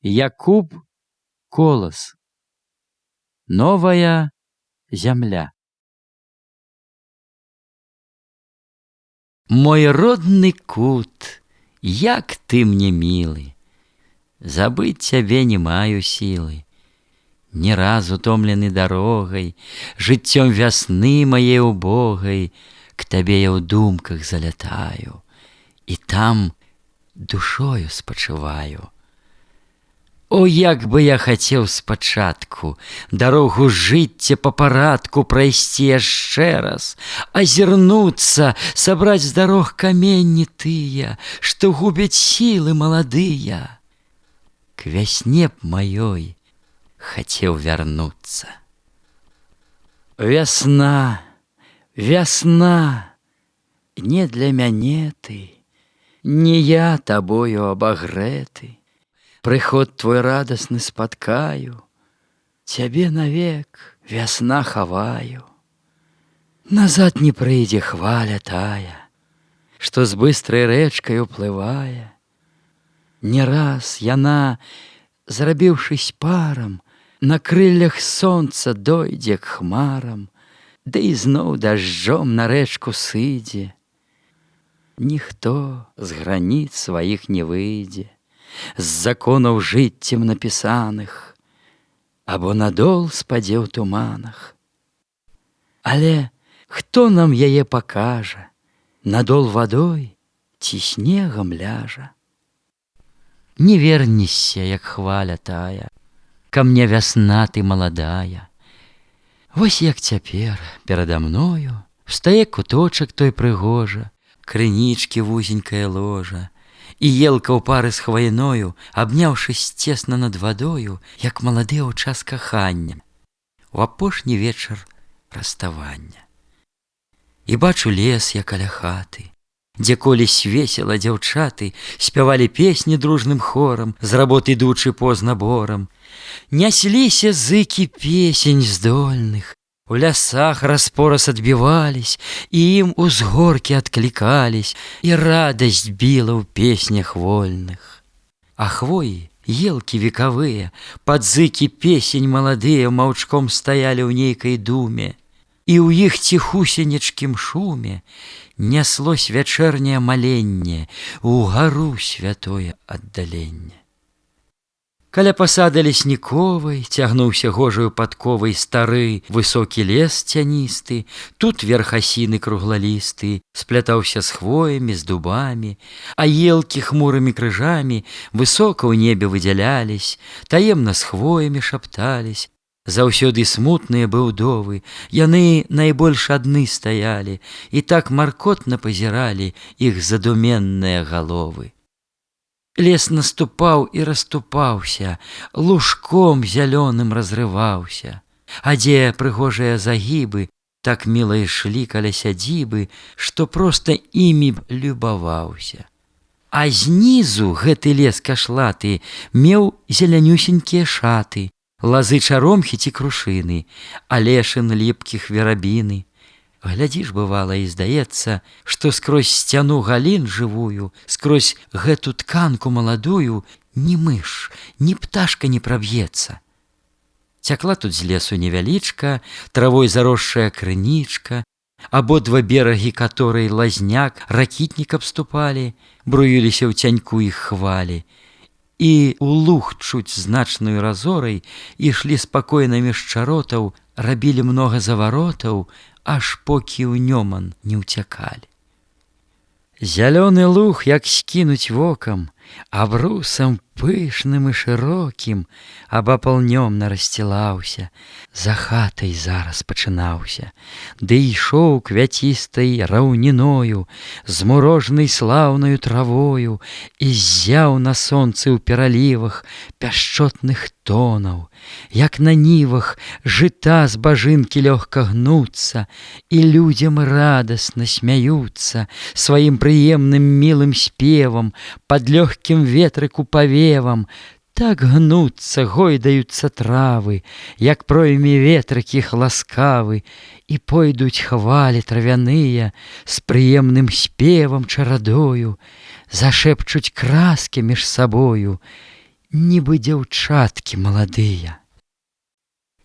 Якуб Колас. Новая зямля. Мой родны кут, як ты мне милы, забыть цябе не маю силы. Не раз утомлены дорогой, жыццём вясны моей убогой, к табе я ў думках залятаю, і там душою спачываю. О, як бы я хацеў спачатку дарогу жыцця па парадку прайсці яшчэ раз, азірнуцца, сабраць з дарог каменні тыя, што губяць сілы маладыя. К вясне б маёй хацеў вярнуцца. Вясна, вясна, не для мяне ты, не я табою абагрэты. Прыход твой радасны спаткаю, цябе навек, вясна, хаваю. Назад не прыйдзе хваля тая, што з быстрай рэчкай уплывае. Не раз яна, зрабіўшыся парам, на крыллях сонца дойдзе к хмарам, ды ізноў дажджом на рэчку сыдзе. Ніхто з граніц сваіх не выйдзе, з законаў жыццем напісаных, або надол спадзе ў туманах. Але хто нам яе пакажа, надол вадой ці снегам ляжа? Не вернешся, як хваля тая, ка мне вясна ты маладая. Вось як цяпер перада мною встае куточак той прыгожа, крынічкі вузенькае ложа, і елка ў пары з хваіною, абняўшыся цесна над вадою, як маладыя ў час кахання, у апошні вечар расставання. І бачу лес, як каля хаты, дзе колісь весела дзяўчаты спявалі песні дружным хорам, з работы ідучы позна борам. Нясліся зыкі песень здольных, у лясах распораз адбівались, і ім узгоркі адклікались, і радасць біла ў песнях вольных. А хвоі, елкі векавыя, пад зыкі песень маладыя маўчком стаялі ў нейкай думе, і ў іх ціхусенечкім шуме няслось вячэрняе маленне угару святое аддаленне. Каля пасады лесніковай цягнуўся гожаю падковай стары высокі лес цяністы, тут верх асіны круглалісты сплятаўся з хвоямі, з дубамі, а елкі хмурымі крыжамі высока ў небе выдзялялись, таемна з хвоямі шаптались. Заўсёды смутныя бы ўдовы, яны найбольш адны стаялі, і так маркотна пазіралі іх задуменныя галовы. Лес наступаў і расступаўся, лужком зялёным разрываўся, а дзе прыгожыя загібы так міла ішлі каля сядзібы, што проста імі б любаваўся. А знізу гэты лес кашлаты меў зелянюсенькія шаты, лазы чаромхі ці крушыны, алешын ліпкіх верабіны. Глядзіш, бывала, і здаецца, што скрозь сцяну галін жывую, скрозь гэту тканку маладую ні мыш, ні пташка не праб'ецца. Цякла тут з лесу невялічка, травой заросшая крынічка, абодва берагі каторай лазняк, ракітнік абступалі, бруіліся ў цяньку іх хвалі. І у луг чуць значнаю разорай ішлі спакойна між чаротаў, рабілі многа заваротаў, аж покі ў нёман не ўцякалі. Зялёны луг, як скінуць вокам, абрусам пышным і шырокім, абапалнёмна рассцілаўся, за хатай зараз пачынаўся, ды ішоў квяцістай раўніною, змурожнай слаўнаю травою, і ззяў на сонцы ў пералівах пяшчотных тонаў, як на нівах жыта з бажынкі лёгка гнуцца, і людзям радасна смяюцца сваім прыемным мілым спевам, пад лёгкім ветрыку павевам. Так гнуцца, гойдаюцца травы, як пройме ветрык іх ласкавы, і пойдуць хвалі травяныя з прыемным спевам чарадою, зашэпчуць краскі між сабою. нібы дзяўчаткі маладыя.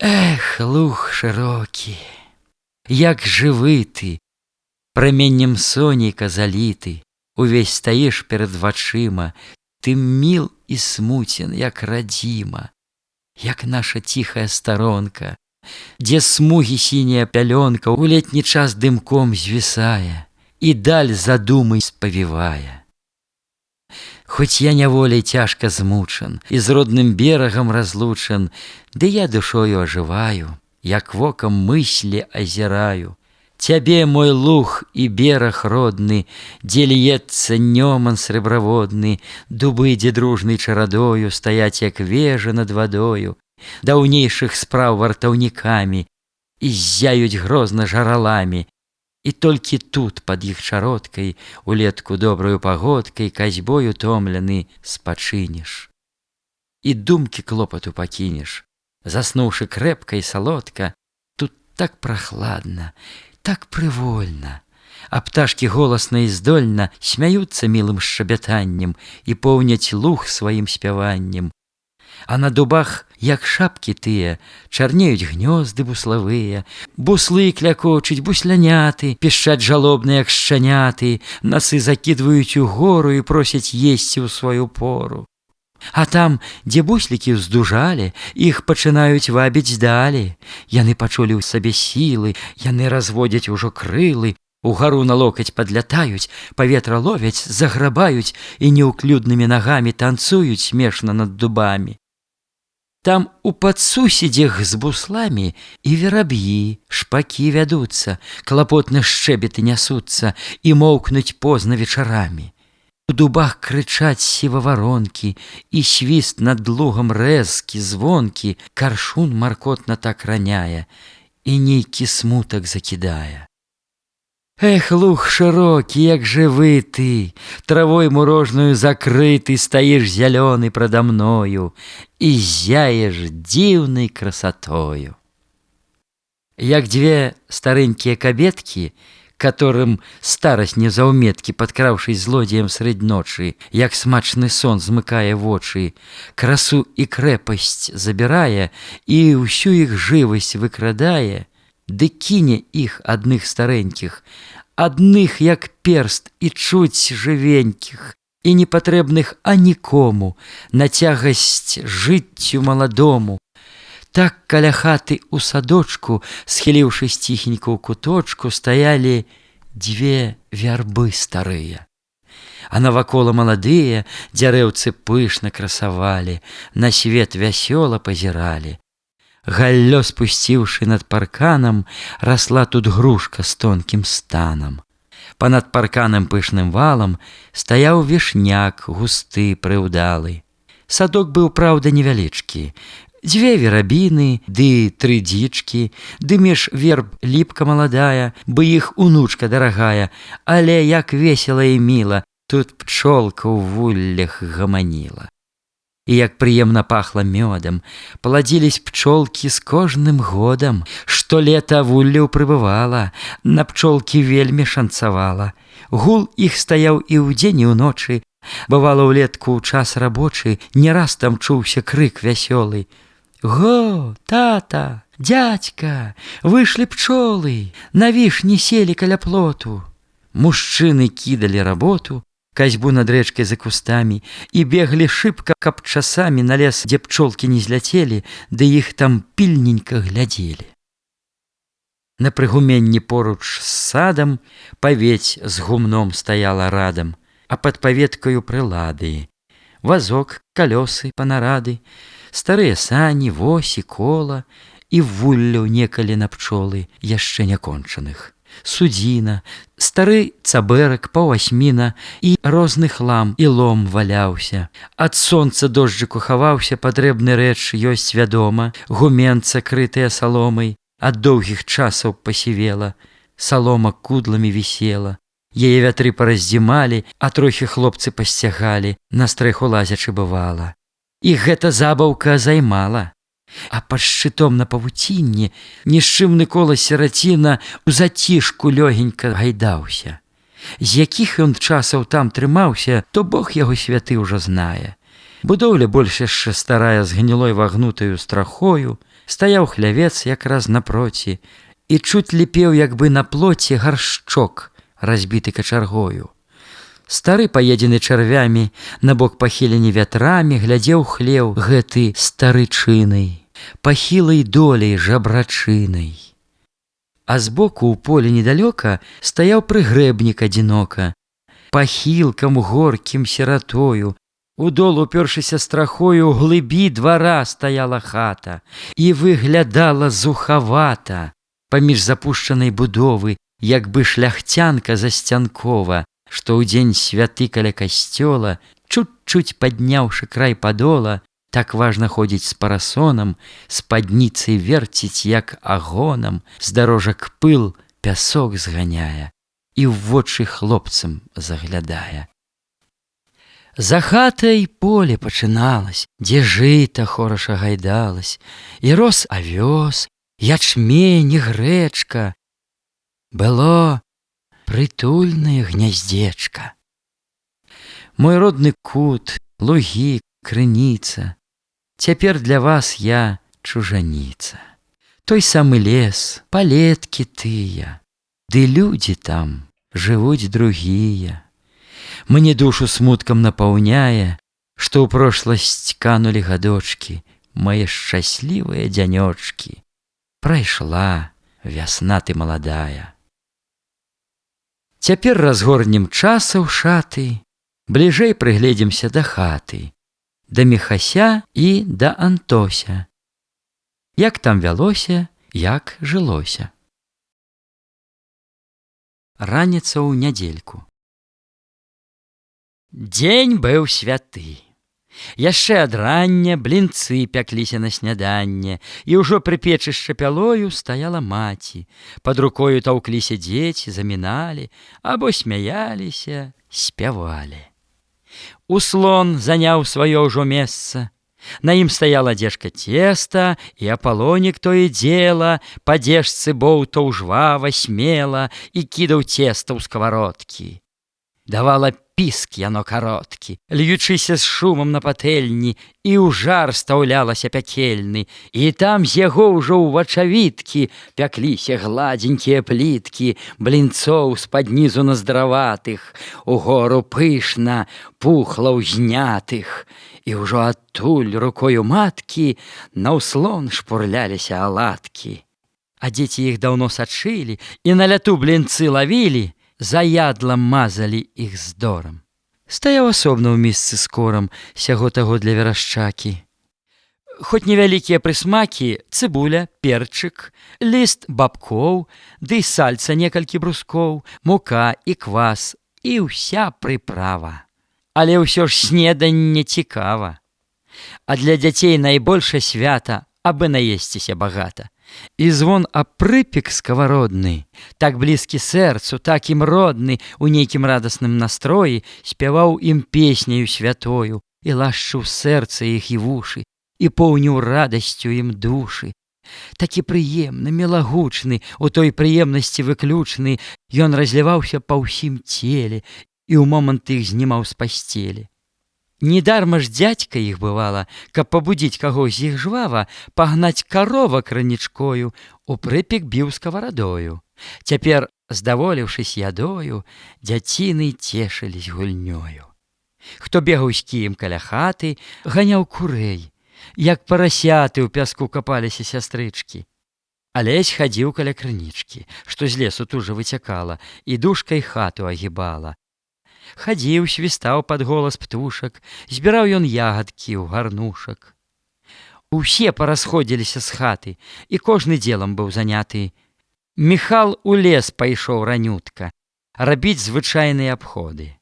Эх, луг шырокі, як жывы ты, праменнем сонейка заліты, увесь стаіш перад вачыма, ты міл і смуцен, як радзіма, як наша ціхая старонка, дзе смугі сіняя пялёнка у летні час дымком звісае і даль задумай спавівае. Хоць я няволяй цяжка змучан і з родным берагам разлучан, ды я душою ажываю, як вокам мыслі азіраю. Цябе, мой луг і бераг родны, дзе льецца нёман срэбраводны, дубы, дзе дружнай чарадою стаяць, як вежа над вадою, даўнейшых спраў вартаўнікамі і ззяюць грозна жараламі. І толькі тут, пад іх чародкай, улетку добраю пагодкай, касьбою томлены спачынеш. І думкі клопату пакінеш, заснуўшы крэпка і салодка, тут так прахладна, так прывольна, а пташкі голасна і здольна смяюцца мілым шчабятаннем і поўняць луг сваім спяваннем. А на дубах, як шапкі тыя, чарнеюць гнёзды буславыя, буслы клякочуць, бусляняты, пішчаць жалобна, як шчаняты, насы закідваюць угору і просяць есці ў сваю пору. А там, дзе буслікі ўздужалі, іх пачынаюць вабіць далі. Яны пачулі ў сабе сілы, яны разводзяць ужо крылы, угару на локаць падлятаюць, паветра ловяць, заграбаюць і неўклюднымі нагамі танцуюць смешна над дубамі. Там у падсуседзях з бусламі і вераб'і, шпакі вядуцца, клапотны шчэбеты нясуцца і моўкнуць позна вечарамі. У дубах крычаць сіваваронкі, і свіст над лугам рэзкі, звонкі, каршун маркотна так раняе, і нейкі смутак закідае. Эх, луг шырокі, як жывы ты, травой мурожнаю закрыты, стаіш зялёны прада мною і зяеш дзіўнай красатою. Як дзве старэнькія кабеткі, которым старасць незаўметкі, падкраўшись злодзеем срэдь ночы, як смачны сон змыкае вочы, красу і крэпасць забірае і ўсю іх жывасць выкрадае, ды кіне іх адных старэнькіх, адных як перст і чуць жывенькіх, і непатрэбных анікому, на цягасць жыццю маладому. Так каля хаты ў садочку, схіліўшись ціхенька ў куточку, стаялі дзве вярбы старыя. А навакола маладыя дзярэўцы пышна красавалі, на свет вясёла пазіралі. Галлё спусціўшы над парканам, расла тут грушка з тонкім станам. Панад парканам пышным валам стаяў вішняк густы прыўдалы. Садок быў, праўда, невялічкі. Дзве верабіны, ды 3 дзічкі, ды між верб ліпка маладая, бы іх унучка дарагая, але як весела і міла, тут пчолка ў вуллях гаманіла. І як прыемна пахла мёдам, пладзілись пчолкі з кожным годам, штолета вулляў прыбывала, на пчолкі вельмі шанцавала. Гул іх стаяў і ўдзень, і ўночы, бывала ўлетку ў час рабочы, не раз там чуўся крык вясёлы. Го, тата, дядька, вышлі пчолы, на вішні селі каля плоту. Мужчыны кідалі работу, касьбу над рэчкай за кустамі, і беглі шыбка, каб часамі на лес, дзе пчолкі не зляцелі, ды іх там пільненька глядзелі. На прыгуменні поруч з садам павець з гумном стаяла радам, а пад паветкаю прылады. Вазок, калёсы, панарады, старыя сані, восі, кола і вулляў некалі на пчолы яшчэ някончаных. Судзіна, стары цабэрак, паўасьміна і розны хлам і лом валяўся. Ад сонца дожджыку хаваўся, патрэбны рэч ёсць вядома, гуменца, крытая саломай, ад доўгіх часаў пасівела, салома кудламі вісела. Яе вятры параздзімалі, а трохі хлопцы пасцягалі, на стрэху лазячы бывала. І гэта забаўка займала. А пад шчытом на павуцінні нішчымны кола сіраціна ў зацішку лёгенька гайдаўся. З якіх ён часаў там трымаўся, то Бог яго святы ўжо знае. Будоўля больш яшчэ старая з гнілой вагнутаю страхою, стаяў хлявец якраз напроці, і чуць ліпеў, як бы на плоце гаршчок, разбіты качаргою. Стары, паедзены чарвямі, набок пахілены вятрамі, глядзеў хлеў гэты старычынай, пахілай долей жабрачынай. А збоку ў полі недалёка стаяў прыгрэбнік адзінока, пахілкам горкім сіратою, удол упёршыся страхою, у глыбі двара стаяла хата і выглядала зухавата. Паміж запушчанай будовы, як бы шляхцянка засцянкова, што ў дзень святы каля касцёла, чуть-чуть падняўшы край падола, так важна ходзіць з парасонам, спадніцай верціць, як агонам, з дарожак пыл пясок зганяе і ў вочы хлопцам заглядае. За хатай поле пачыналась, дзе жыта хораша гайдалась, і рос авёс, ячмень і грэчка. Было прытульнае гняздзечка. Мой родны кут, лугі, крыніца, цяпер для вас я чужаніца. Той самы лес, палеткі тыя, ды людзі там жывуць другія. Мне душу смуткам напаўняе, што ў прошласць канулі гадочкі, мае шчаслівыя дзянёчкі. Прайшла вясна ты маладая. Цяпер разгорнем часа ў шаты, бліжэй прыгледзімся да хаты, да Міхася і да Антося. Як там вялося, як жылося. Раніца ў нядзельку. Дзень быў святы. Яшчэ ад рання блінцы пякліся на сняданне, і ўжо пры печы з чапялою стаяла маці. Пад рукою таўкліся дзеці, заміналі, або смяяліся, спявалі. Услон заняў сваё ўжо месца. На ім стаяла дзежка цеста, і Апалонік то і дзела, па дзежцы боўтаў жвава, смела і кідаў цеста ў сковородкі. Давала піск яно кароткі, льючыся з шумам на патэльні, і ў жар стаўлялася пякельны, і там з яго ўжо ў вачавіткі пякліся гладзенькія пліткі блінцоў з-пад нізу наздраватых, угору пышна пухла ўзнятых, і ўжо адтуль рукою маткі наўслон шпурляліся аладкі. А дзеці іх даўно сачылі і на ляту блінцы лавілі, заядлам мазалі іх здорам. Стаяў асобна ў місцы з корам, сяго таго для верашчакі. Хоць невялікія прысмакі, цыбуля, перчык, ліст бабкоў, ды сальца некалькі брускоў, мука і квас, і ўся прыправа. Але ўсё ж снеданне цікава. А для дзяцей найбольшае свята, абы наесціся багата. І звон аб прыпек скавародны, так блізкі сэрцу, так ім родны, у нейкім радасным настроі спяваў ім песняю святою і лашчыў сэрца іх і вушы, і поўніў радасцю ім душы. Такі прыемны, мілагучны, у той прыемнасці выключны, ён разліваўся па ўсім целе і ў момант іх знімаў з пасцелі. Недарма ж дзядзька іх бывала, каб пабудзіць каго з іх жвава, пагнаць каровак ранічкою, у прыпек біў скаварадою. Цяпер, здаволіўшись ядою, дзяціны цешылись гульнёю. Хто бегаў з кіем каля хаты, ганяў курэй, як парасяты ў пяску капаліся сястрычкі. Алесь хадзіў каля крынічкі, што з лесу тужа выцякала, і душкай хату агібала. Хадзіў, свістаў пад голас птушак, збіраў ён ягадкі ў гарнушак. Усе парасходзіліся з хаты, і кожны дзелам быў заняты. Міхал у лес пайшоў ранютка, рабіць звычайныя абходы.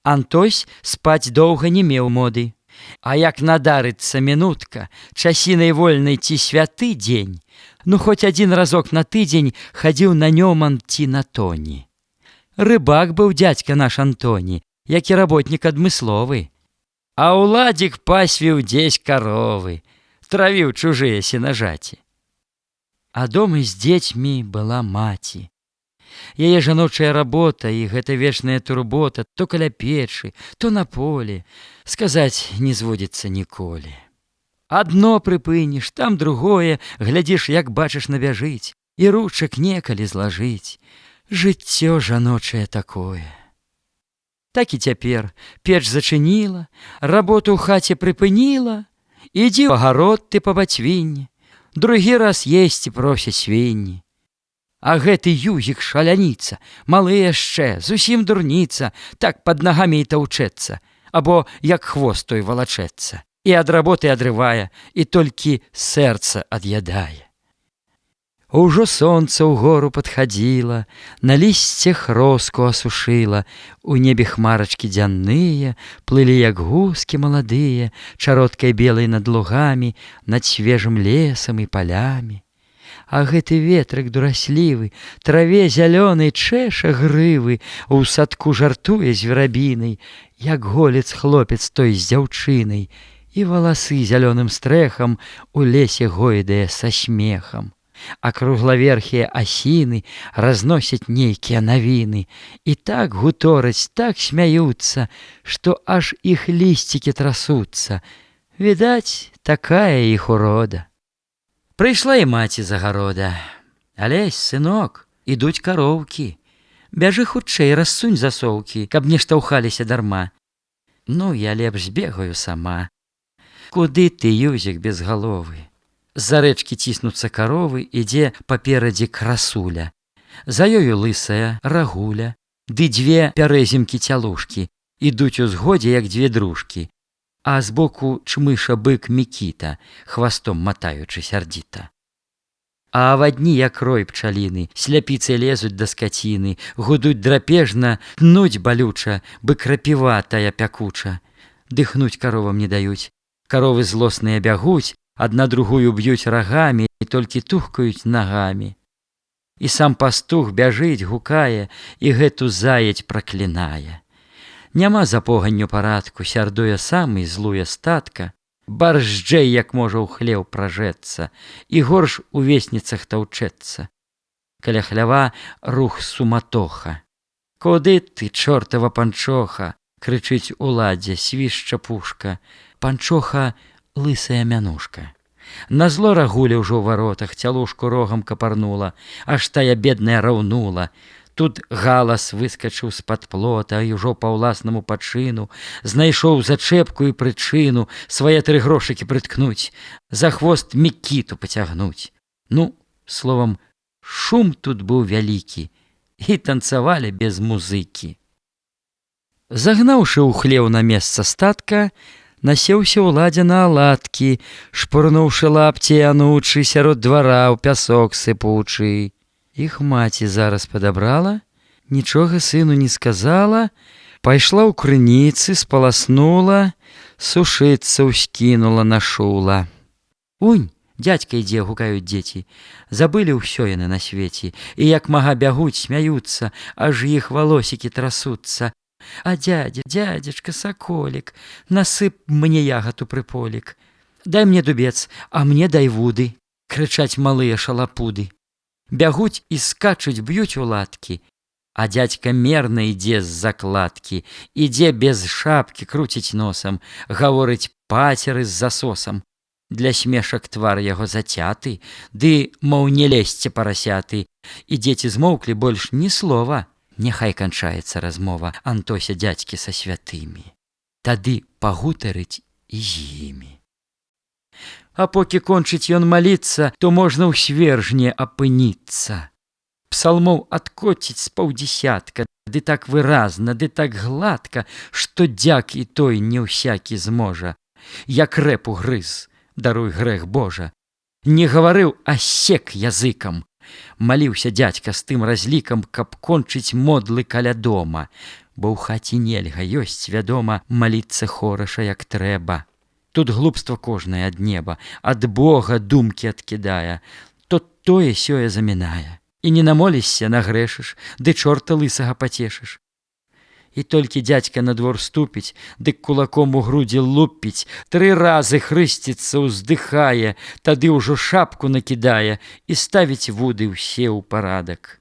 Антось спаць доўга не меў моды. А як надарыцца мінутка, часінай вольнай ці святы дзень, ну хоць адзін разок на тыдзень хадзіў на нёман ці на тоні. Рыбак быў дзядзька наш Антоні, які работнік адмысловы. А ўладзік пасвіў дзесь каровы, травіў чужыя сенажаці. А дома з дзецьмі была маці. Яе жаночая работа і гэта вечная турбота то каля печы, то на полі, сказаць не зводзіцца ніколі. Адно прыпыніш, там другое, глядзіш, як бачыш набяжыць, і ручак некалі злажыць. Жыццё жаночае такое. Так і цяпер печ зачыніла, работу ў хаце прыпыніла, ідзі ў агарод ты па бацвінні, другі раз есці просяць свінні. А гэты юзік шаляніца, малы яшчэ, зусім дурніца, так пад нагамі і таўчэцца, або як хвост той валачэцца, і ад работы адрывае, і толькі сэрца ад'ядае. Ужо сонца ў гору падхадзіла, на лісце хроску асушыла, у небе хмарачкі дзянныя плылі, як гускі маладыя, чароткай белай над лугамі, над свежым лесам і палямі. А гэты ветрык дураслівы, траве зялёнай чэша грывы, у садку жартуе з верабінай, як голец хлопец той з дзяўчынай, і валасы зялёным стрэхам у лесе гойдае са смехам. А круглаверхія асіны разносяць нейкія навіны, і так гутораць, так смяюцца, што аж іх лісцікі трасуцца. Відаць, такая іх урода. Прыйшла і маці з агарода. Алесь, сынок, ідуць кароўкі. Бяжы хутчэй, рассунь засоўкі, каб не штаўхаліся дарма. Ну, я лепш збегаю сама. Куды ты, юзік безгаловы? З-за рэчкі ціснуцца каровы, ідзе паперадзе красуля. За ёю лысая рагуля, ды дзве пярэзімкі цялушкі, ідуць у згодзе, як дзве дружкі. А збоку чмыша бык Мікіта, хвастом матаючы сярдзіта. А авадні, як рой пчаліны, сляпіцы лезуць да скаціны, гудуць драпежна, тнуць балюча, бы крапіва тая пякуча. Дыхнуць каровам не даюць, каровы злосныя бягуць, адна другую б'юць рагамі і толькі тухкаюць нагамі. І сам пастух бяжыць, гукае, і гэту заедь праклінае. Няма за поганню парадку, сярдуе сам і злуе статка, баржджэй, як можа ў хлеў пражэцца, і горш у весніцах таўчэцца. Каля хлява рух суматоха. Куды ты, чортава панчоха? Крычыць уладдзе, свішча пушка. Панчоха лысая мянушка. Назло рагуля ўжо ў варотах, цялушку рогам капарнула, аж тая бедная раўнула. Тут галас выскачыў з-пад плота, і ўжо па ўласнаму пачыну знайшоў зачэпку і прычыну свае 3 грошыкі прыткнуць, за хвост Мікіту пацягнуць. Ну, словам, шум тут быў вялікі, і танцавалі без музыкі. Загнаўшы ў хлеў на месца статка, насеўся ўладдзя на аладкі, шпурнуўшы лапці анучы сярод двара ў пясок сыпучы. Іх маці зараз падабрала, нічога сыну не сказала, пайшла ў крыніцы, спаласнула, сушыцца ўскінула на шула. Унь, дядька ідзе, гукаюць дзеці, забылі ўсё яны на свеце, і як мага бягуць, смяюцца, аж іх валосікі трасуцца. А дядзечка, саколік, насып мне ягату прыполік. Дай мне дубец, а мне дай вуды, крычаць малыя шалапуды. Бягуць і скачуць, б'юць уладкі, а дядька мерна ідзе з закладкі, ідзе без шапкі, круціць носам, гаворыць пацеры з засосам. Для смешак твар яго зацяты, ды, моў, не лезьце, парасяты. І дзеці змоўклі, больш ні слова. Няхай канчаецца размова Антося дядькі са святымі. Тады пагутарыць і з імі. А покі кончыць ён маліцца, то можна ў свержне апыніцца. Псалмоў адкоціць з паўдзесятка, ды так выразна, ды так гладка, што дзяк і той не ўсякі зможа. Як рэпу грыз, даруй грэх Божа. Не гаварыў, а сек языкам. Маліўся дядька з тым разлікам, каб кончыць модлы каля дома, бо ў хаце нельга, ёсць, вядома, маліцца хораша як трэба. Тут глупства кожнае ад неба, ад Бога думкі адкідае, то тое сёе замінае. І не намолішся, нагрэшыш, ды чорта лысага пацешыш. І толькі дядька на двор ступіць, дык кулаком у грудзі лупіць, 3 разы хрысціцца, уздыхае, тады ўжо шапку накідае і ставіць вуды ўсе ў парадак.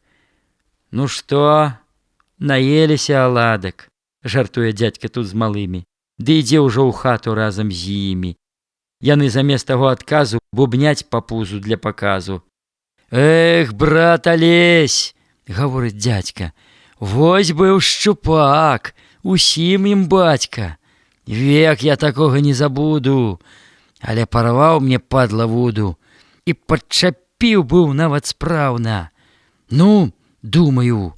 Ну што, наеліся аладак, жартуе дзядзька тут з малымі. Ды ідзе ўжо ў хату разам з імі. Яны замест таго адказу бубняць па пузу для паказу. Эх, брат Алесь, гаворыць дзядзька, вось быў шчупак, усім ім бацька. Век я такога не забуду, але парваў мне падла вуду і падчапіў быў нават спраўна. Ну, думаю,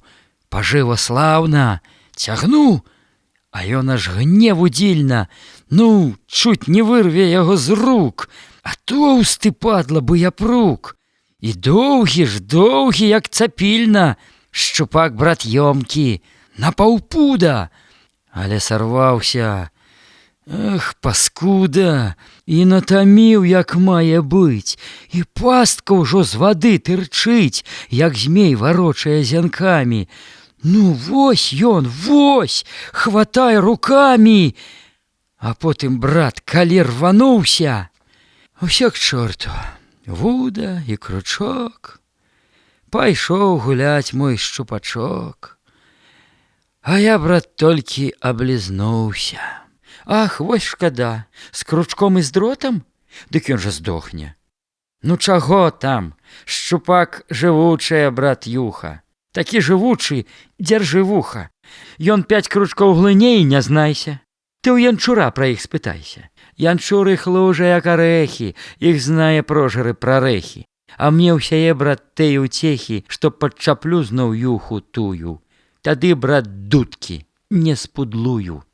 пажыва слаўна, цягну, а ён аж гневу дзільна, ну, чуць не вырве яго з рук, а тоўсты падла бы я прук. І доўгі ж, доўгі, як цапільна, шчупак, брат, ёмкі, на паўпуда, але сарваўся. Эх, паскуда, і натаміў, як мае быць, і пастка ўжо з вады тырчыць, як змей варочае зянкамі. Ну, вось ён, вось, хватай рукамі. А потым, брат, калі рвануўся, усё к чорту, вуда і кручок. Пайшоў гуляць мой шчупачок. А я, брат, толькі аблізнуўся. Ах, вось шкада, з кручком і з дротам? Дык ён жа здохне. Ну чаго там, шчупак жывучая, брат Юха. Такі жывучы, дзяржы вуха. Ён 5 кручкоў глыне і не знайся. Ты ў янчура пра іх спытайся. Янчур іх лужа, як арэхі, іх знае прожары прарэхі. А мне ўсяе, брат, тыя ўцехі, што падчаплю зноў юху тую. Тады, брат, дудкі не спудлую.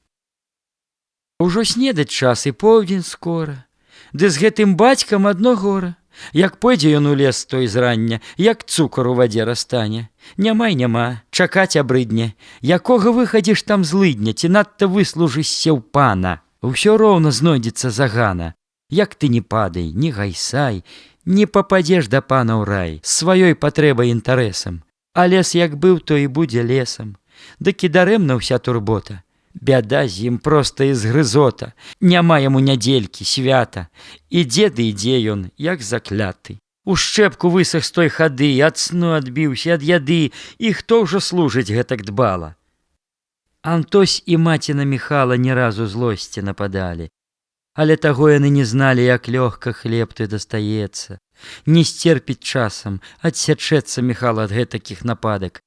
Ужо снедаць час і поўдзень скора. Ды з гэтым бацькам адно гора. Як пойдзе ён у лес той зрання, як цукар у вадзе растане. Няма і няма, чакаць абрыдне. Якога выхадзіш там злыдня, ці надта выслужышся ў пана. Усё роўна знойдзецца загана. Як ты не падай, не гайсай, не пападзеш да пана ў рай, сваёй патрэбай інтарэсам. А лес як быў, то і будзе лесам. Дык і дарэмна ўся турбота. Бяда з ім проста і згрызота. Няма яму нядзелькі, свята. Ідзе ды ідзе ён, як закляты. У шчэпку высах з той хады, ад сну адбіўся, ад яды, і хто ўжо служыць гэтак дбала. Антось і маці на Міхала ні разу злосці нападалі. Але таго яны не зналі, як лёгка хлеб той дастаецца. Не сцерпіць часам, адсячэцца Міхал ад гэтакіх нападак.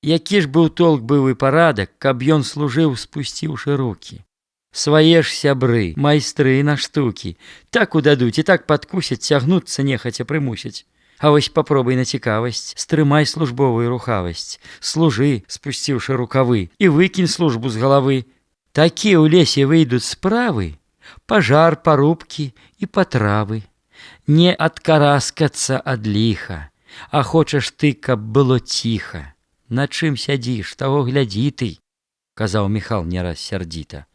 Які ж быў толк быў і парадак, каб ён служыў, спусціўшы рукі. Свае ж сябры, майстры на штукі, так удадуць і так падкусяць, цягнуцца нехаця прымусяць. А вось папробуй на цікавасць, стрымай службовую рухавасць, служы, спусціўшы рукавы, і выкінь службу з галавы. Такія ў лесе выйдуць справы, пажар, парубкі і патравы. Не адкараскацца ад ліха, а хочаш ты, каб было ціха. На чым сядзіш, таго глядзі ты, казаў Міхал не раз сярдзіта.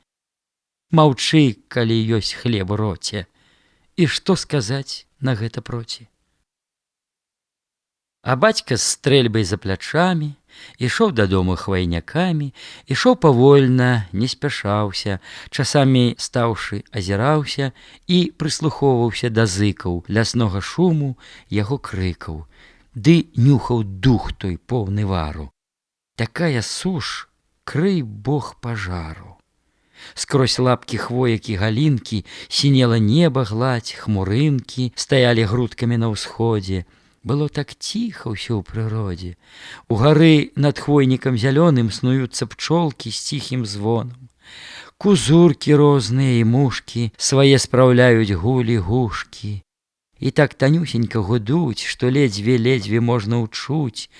Маўчы, калі ёсць хлеб у роце. І што сказаць на гэта проці? А бацька з стрэльбай за плячамі ішоў дадому хвайнякамі, ішоў павольна, не спяшаўся, часамі стаўшы азіраўся і прыслухоўваўся да зыкаў, ляснога шуму, яго крыкаў. Ды нюхаў дух той поўны вару. Такая суш, крый Бог пажару. Скрозь лапкі хвоек і галінкі сінела неба гладзь, хмурынкі стаялі грудкамі на ўсходзе. Было так ціха ўсё ў прыродзе. У гары над хвойнікам зялёным снуюцца пчолкі з ціхім звонам. Кузуркі розныя і мушкі свае спраўляюць гулі гушкі. І так танюсенька гудуць, што ледзьве-ледзьве можна ўчуць,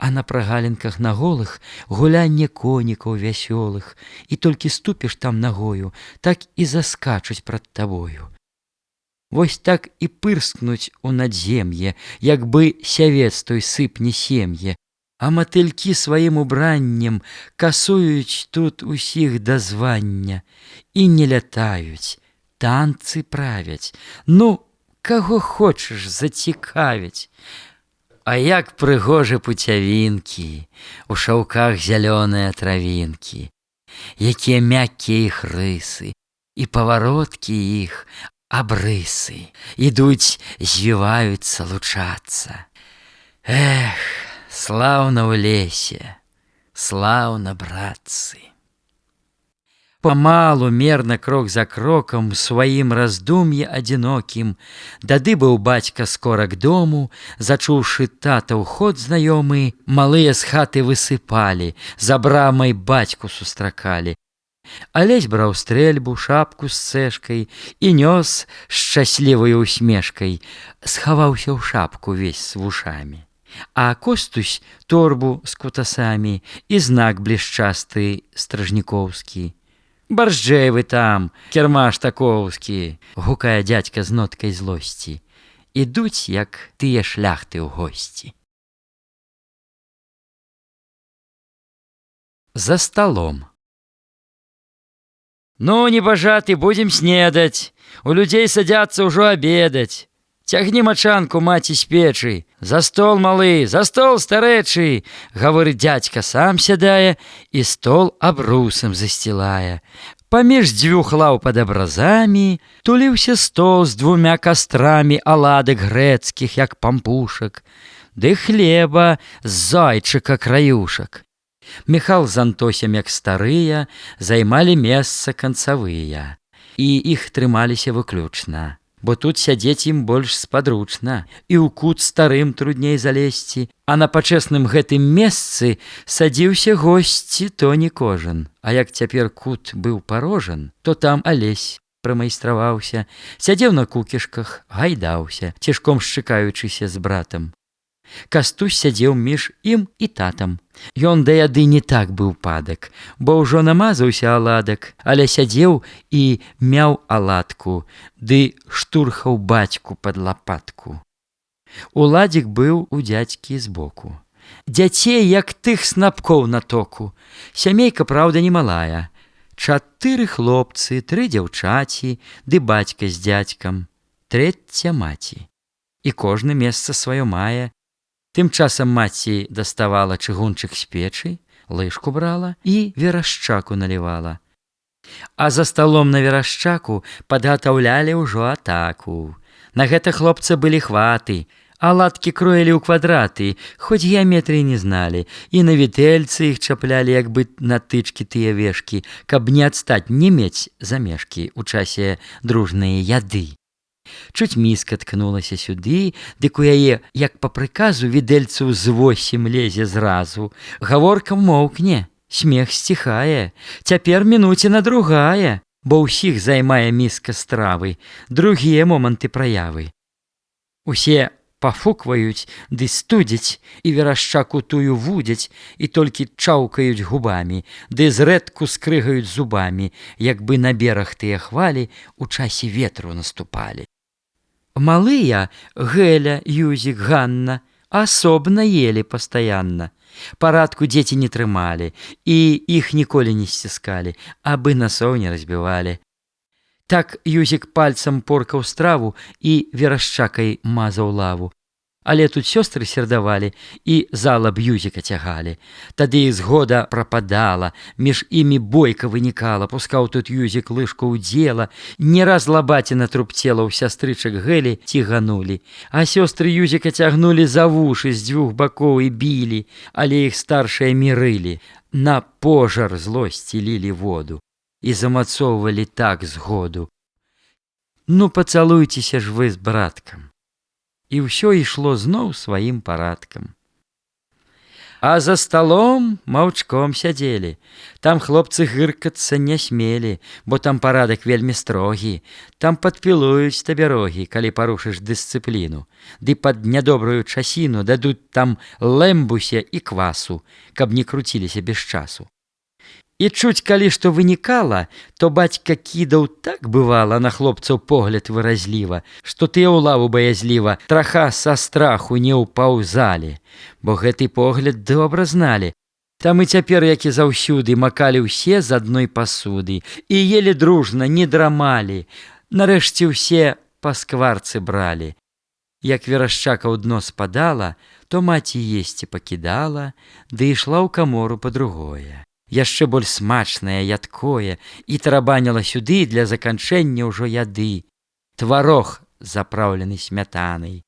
а на прагалінках на голых гулянне конікаў вясёлых, і толькі ступіш там нагою, так і заскачуць прад табою. Вось так і пырскнуць у надзем'е, як бы сявец той сыпне сем'е, а матылькі сваім убраннем касуюць тут усіх да звання і не лятаюць, танцы правяць. Ну, каго хочаш зацікавіць. А як прыгожы пуцявінкі, у шаўках зялёныя травінкі, якія мяккія іх рысы, і павароткі іх, абрысы, ідуць, звіваюцца, лучацца. Эх, Слаўна ў лесе, слаўна, братцы. Памалу, мерна, крок за кроком, сваім раздум'е адзінокім, дадыбаў бацька скора к дому, зачуўшы татаў ход знаёмы, малыя з хаты высыпалі, за брамай бацьку сустракалі. Алесь браў стрэльбу, шапку з цэшкай і нёс шчаслівай усмешкай, схаваўся ў шапку весь з вушамі. А Костусь торбу з кутасамі і знак блішчасты стражнікоўскі. «Баржджэй вы там, кірмаш такоўскі!» – гукае дядька з ноткай злосці. Ідуць, як тыя шляхты ў госці. За сталом. «Ну, небажаты, будзем снедаць. У людзей садзяцца ўжо абедаць. Цягні мачанку, маці, з печы. За стол, малы, за стол, старэчы!» – гаворыць дядька, сам сядае і стол абрусам засцілае. Паміж дзвюх лаў пад абразамі туліўся стол з двумя кастрамі аладак грэцкіх, як пампушак, ды хлеба з зайчыка краюшак. Міхал з Антосем, як старыя, займалі месца канцавыя, і іх трымаліся выключна, бо тут сядзець ім больш спадручна, і ў кут старым трудней залезці, а на пачэсным гэтым месцы садзіўся госці то не кожан. А як цяпер кут быў парожан, то там Алесь прымайстраваўся, сядзеў на кукішках, гайдаўся, цішком шчыкаючыся з братам. Кастусь сядзеў між ім і татам. Ён да яды не так быў падак, бо ўжо намазаўся аладак, але сядзеў і мяў аладку, ды штурхаў бацьку пад лапатку. Уладзік быў у дзядзькі збоку. Дзяцей, як тых снапкоў на току. Сямейка, праўда, немалая. 4 хлопцы, 3 дзяўчаці, ды бацька з дзядзькам, 3 маці. І кожны месца сваё мае. Тым часам маці даставала чыгунчык з печы, лыжку брала і верашчаку налівала. А за сталом на верашчаку падгатаўлялі ўжо атаку. На гэта хлопцы былі хваты, аладкі кроілі ў квадраты, хоць геаметрыі не зналі, і на вітэльцы іх чаплялі, як бы на тычкі тыя вешкі, каб не адстаць, не мець замешкі ў часе дружныя яды. Чуць міска ткнулася сюды, дык у яе, як па прыказу, відэльцаў з 8 лезе зразу. Гаворка моўкне, смех сціхае, цяпер мінуціна другая, бо ўсіх займае міска стравы, другія моманты праявы. Усе пафукваюць ды студзяць, і верашчаку тую вудзяць, і толькі чаўкаюць губамі, ды зрэдку скрыгаюць зубамі, як бы на бераг тыя хвалі у часе ветру наступалі. Малыя, Гэля, Юзік, Ганна, асобна елі пастаянна. Парадку дзеці не трымалі, і іх ніколі не сціскалі, абы насоў не разбівалі. Так Юзік пальцам поркаў страву і верашчакай мазаў лаву. Але тут сёстры сердавалі і зала б Юзіка цягалі. Тады і згода прападала, між імі бойка вынікала, пускаў тут Юзік лыжку ў дзела, не раз лабаціна трупцела ў сястрычак Гэлі ціганулі, а сёстры Юзіка цягнулі за вушы з 2 бакоў і білі, але іх старшыя мірылі, на пожар злосці лілі воду і замацоўвалі так згоду. Ну, пацалуйцеся ж вы з браткам. І ўсё ішло зноў сваім парадкам. А за сталом маўчком сядзелі. Там хлопцы гыркацца не смелі, бо там парадак вельмі строгі. Там падпілуюць табе рогі, калі парушыш дысцыпліну. Ды пад нядобрую часіну дадуць там лэмбуся і квасу, каб не круціліся без часу. І чуць, калі што вынікала, то бацька кідаў так бывала на хлопцаў погляд выразліва, што тыя ў лаву баязліва траха са страху не ўпаўзалі, бо гэты погляд добра зналі. Там і цяпер, як і заўсюды, макалі ўсе з адной пасуды і елі дружна, не драмалі. Нарэшце ўсе па скварцы бралі. Як верашчака ў дно спадала, то маці есці пакідала, ды ішла ў камору па другое. Яшчэ боль смачнае, ядкое, і тарабаніла сюды для заканчэння ўжо яды. Тварог, запраўлены смятанай.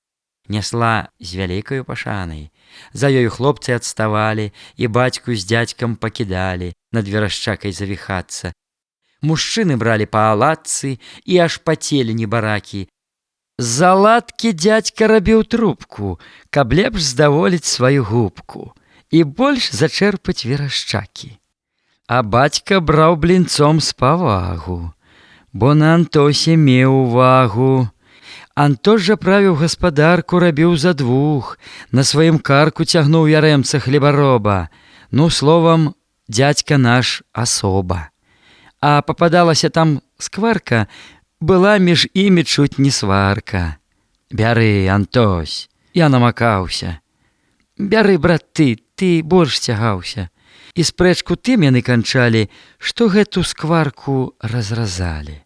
нясла з вялікаю пашанай. За ёю хлопцы адставалі, і бацьку з дзядзькам пакідалі над верашчакай завіхацца. Мужчыны бралі па аладцы і аж пацелі небаракі. З аладкі дзядзька рабіў трубку, каб лепш здаволіць сваю губку і больш зачэрпаць верашчакі. А бацька браў блінцом з павагу, бо на Антосе меў увагу. Антос жа правіў гаспадарку, рабіў за двух, на сваім карку цягнуў ярэмца хлебароба. Ну, словам, дзядзька наш асоба. А пападалася там скварка, была між імі чуць не сварка. Бяры, Антось, я намакаўся. Бяры, брат, ты больш цягаўся. І спрэчку тым яны канчалі, што гэту скварку разразалі.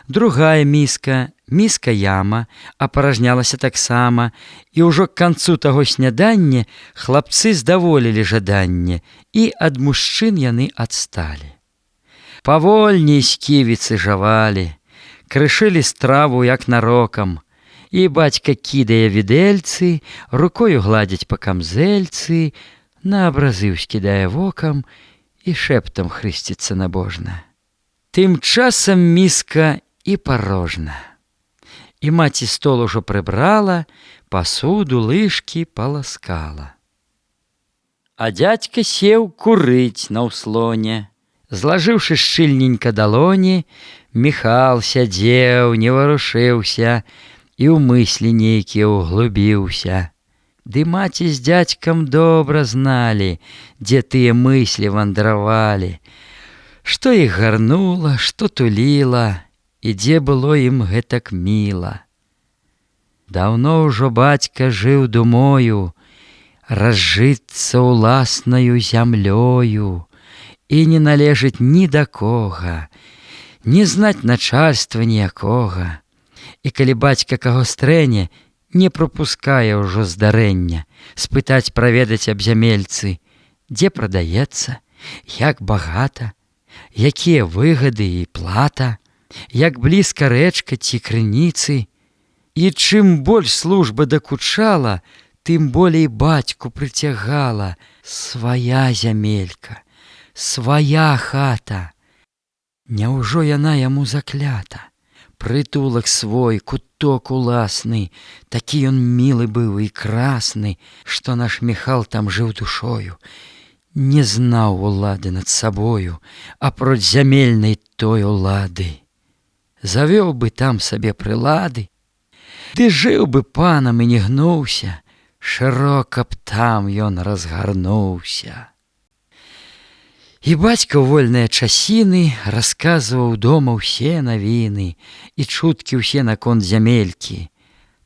Другая міска яма, апаражнялася таксама, і ўжо к канцу таго снядання хлапцы здаволілі жаданне, і ад мужчын яны адсталі. Павольней сківіцы жавалі, крышылі страву як нарокам, і бацька кідае відэльцы, рукою гладзіць па камзэльцы, на абразы ўскідае вокам і шэптам хрысціцца набожна. Тым часам міска і парожна. І маці стол ужо прыбрала, пасуду, лыжкі паласкала. А дзядзька сеў курыць на ўслоне. Злажыўшы шчыльненька далоні, Міхал сядзеў, не варушыўся і ў мыслі нейкія ўглыбіўся. Ды маці з дзядзькам добра зналі, дзе тыя мыслі вандравалі, што іх гарнула, што туліла, і дзе было ім гэтак міла. Даўно ўжо бацька жыў думою разжыцца ўласнаю зямлёю і не належыць ні да кога, не знаць начальства ніякога. І калі бацька каго стрэне, не прапускае ўжо здарэння, спытаць праведаць аб зямельцы, дзе прадаецца, як багата, якія выгады і плата, як блізка рэчка ці крыніцы. І чым больш служба дакучала, тым болей бацьку прыцягала свая зямелька, свая хата. Няўжо яна яму заклята? Прытулак свой, куток уласны, такі ён мілы быў і красны, што наш Міхал там жыў душою. Не знаў улады над сабою, апроч зямельнай той улады. Завёў бы там сабе прылады, ды жыў бы панам і не гнуўся, шырока б там ён разгарнуўся. І бацька ў вольныя часіны расказваў дома ўсе навіны і чуткі ўсе наконт зямелькі.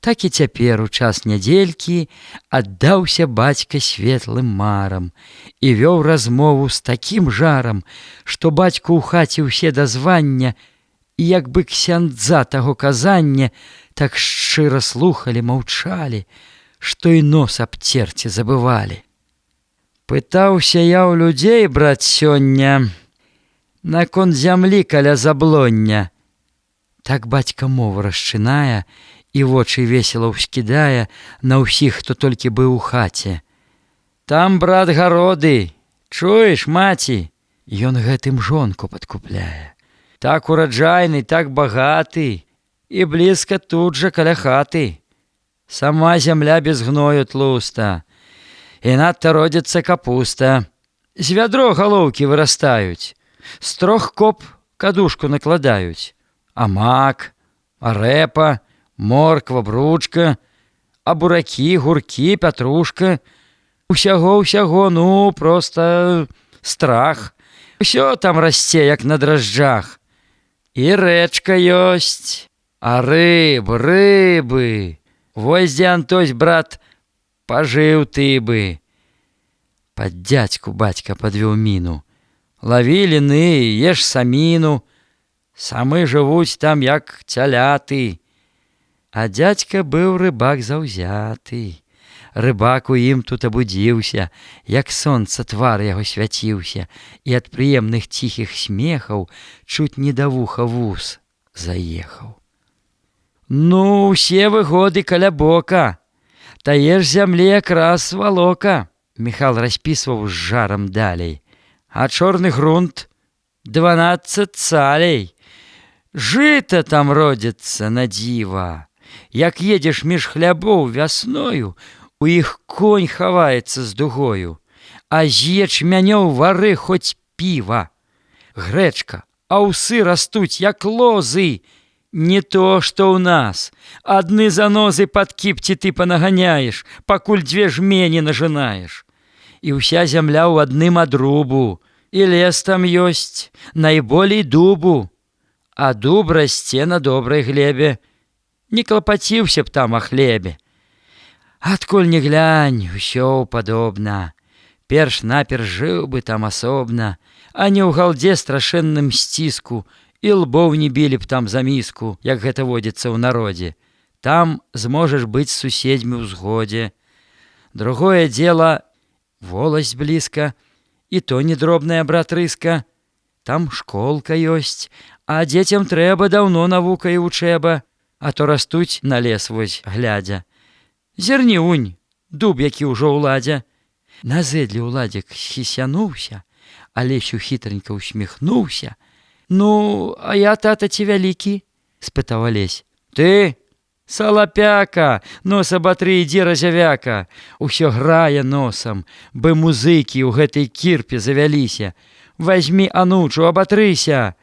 Так і цяпер у час нядзелькі аддаўся бацька светлым марам і вёў размову з такім жарам, што бацьку ў хаце ўсе дазвання, і як бы ксяндза таго казання, так шчыра слухалі, маўчалі, што і нос абцерці забывалі. Пытаўся я ў людзей, брат, сёння, наконт зямлі каля заблоння. Так бацька мову расчынае і вочы весела ўскідае на ўсіх, хто толькі быў у хаце. Там, брат, гароды, чуеш, маці? Ён гэтым жонку падкупляе. Так ураджайны, так багаты, і блізка тут жа каля хаты. Сама зямля без гною тлуста, і надта родзіцца капуста. З вядро галоўкі вырастаюць, з 3 коп кадушку накладаюць. А мак, а рэпа, морква, бручка, а буракі, гуркі, пятрушка. Усяго, ну, проста страх. Усё там расце, як на дражджах. І рэчка ёсць, а рыбы. Вось дзе, Антось, брат, пажыў ты бы. Пад дзядзьку бацька падвёў міну. Лаві ліны, еш саміну. Самы жывуць там, як цяляты. А дзядзька быў рыбак заўзяты. Рыбак у ім тут абудзіўся, як сонца твар яго свяціўся, і ад прыемных ціхіх смехаў чуць не да вуха вус заехаў. Ну, усе выгоды каля бока, Тае ж зямлі якраз валока, Міхал распісваў з жарам далей. А чорны грунт 12 цалей. Жыта там родзіцца на дзіва. Як едзеш між хлябоў вясною, у іх конь хаваецца з дугою, а з ячмянёў вары хоць піва. Грэчка, аўсы растуць, як лозы. Не то, што ў нас. Адны занозы пад кіпці ты панаганяеш, пакуль 2 жмені нажынаеш. І ўся зямля ў адным адрубу, і лес там ёсць, найболей дубу. А дуб расце на добрай глебе. Не клапаціўся б там о хлебе. Адкуль не глянь, усё падобна. Перш-наперш жыў бы там асобна, а не ў галдзе страшэнным сціску, і лбоў не білі б там за міску, як гэта водзіцца ў народзе. Там зможаш быць з суседзьмі ў згодзе. Другое дело, воласць блізка, і то не дробная братрыска. Там школка ёсць, а дзецям трэба даўно навука і вучэба, а то растуць на лес вось глядзя. Зерні унь, дуб, які ўжо ў ладзе. На зэдле ўладзік схісянуўся, а Лесю хітранька усміхнуўся. Ну, а я, тата, ці вялікі? Спытаў Алесь. Ты, салапяка, нос аботры, ідзі разявяка. Усё грае носам, бы музыкі ў гэтай кірпе завяліся. Вазьмі, анучу, аботрыся.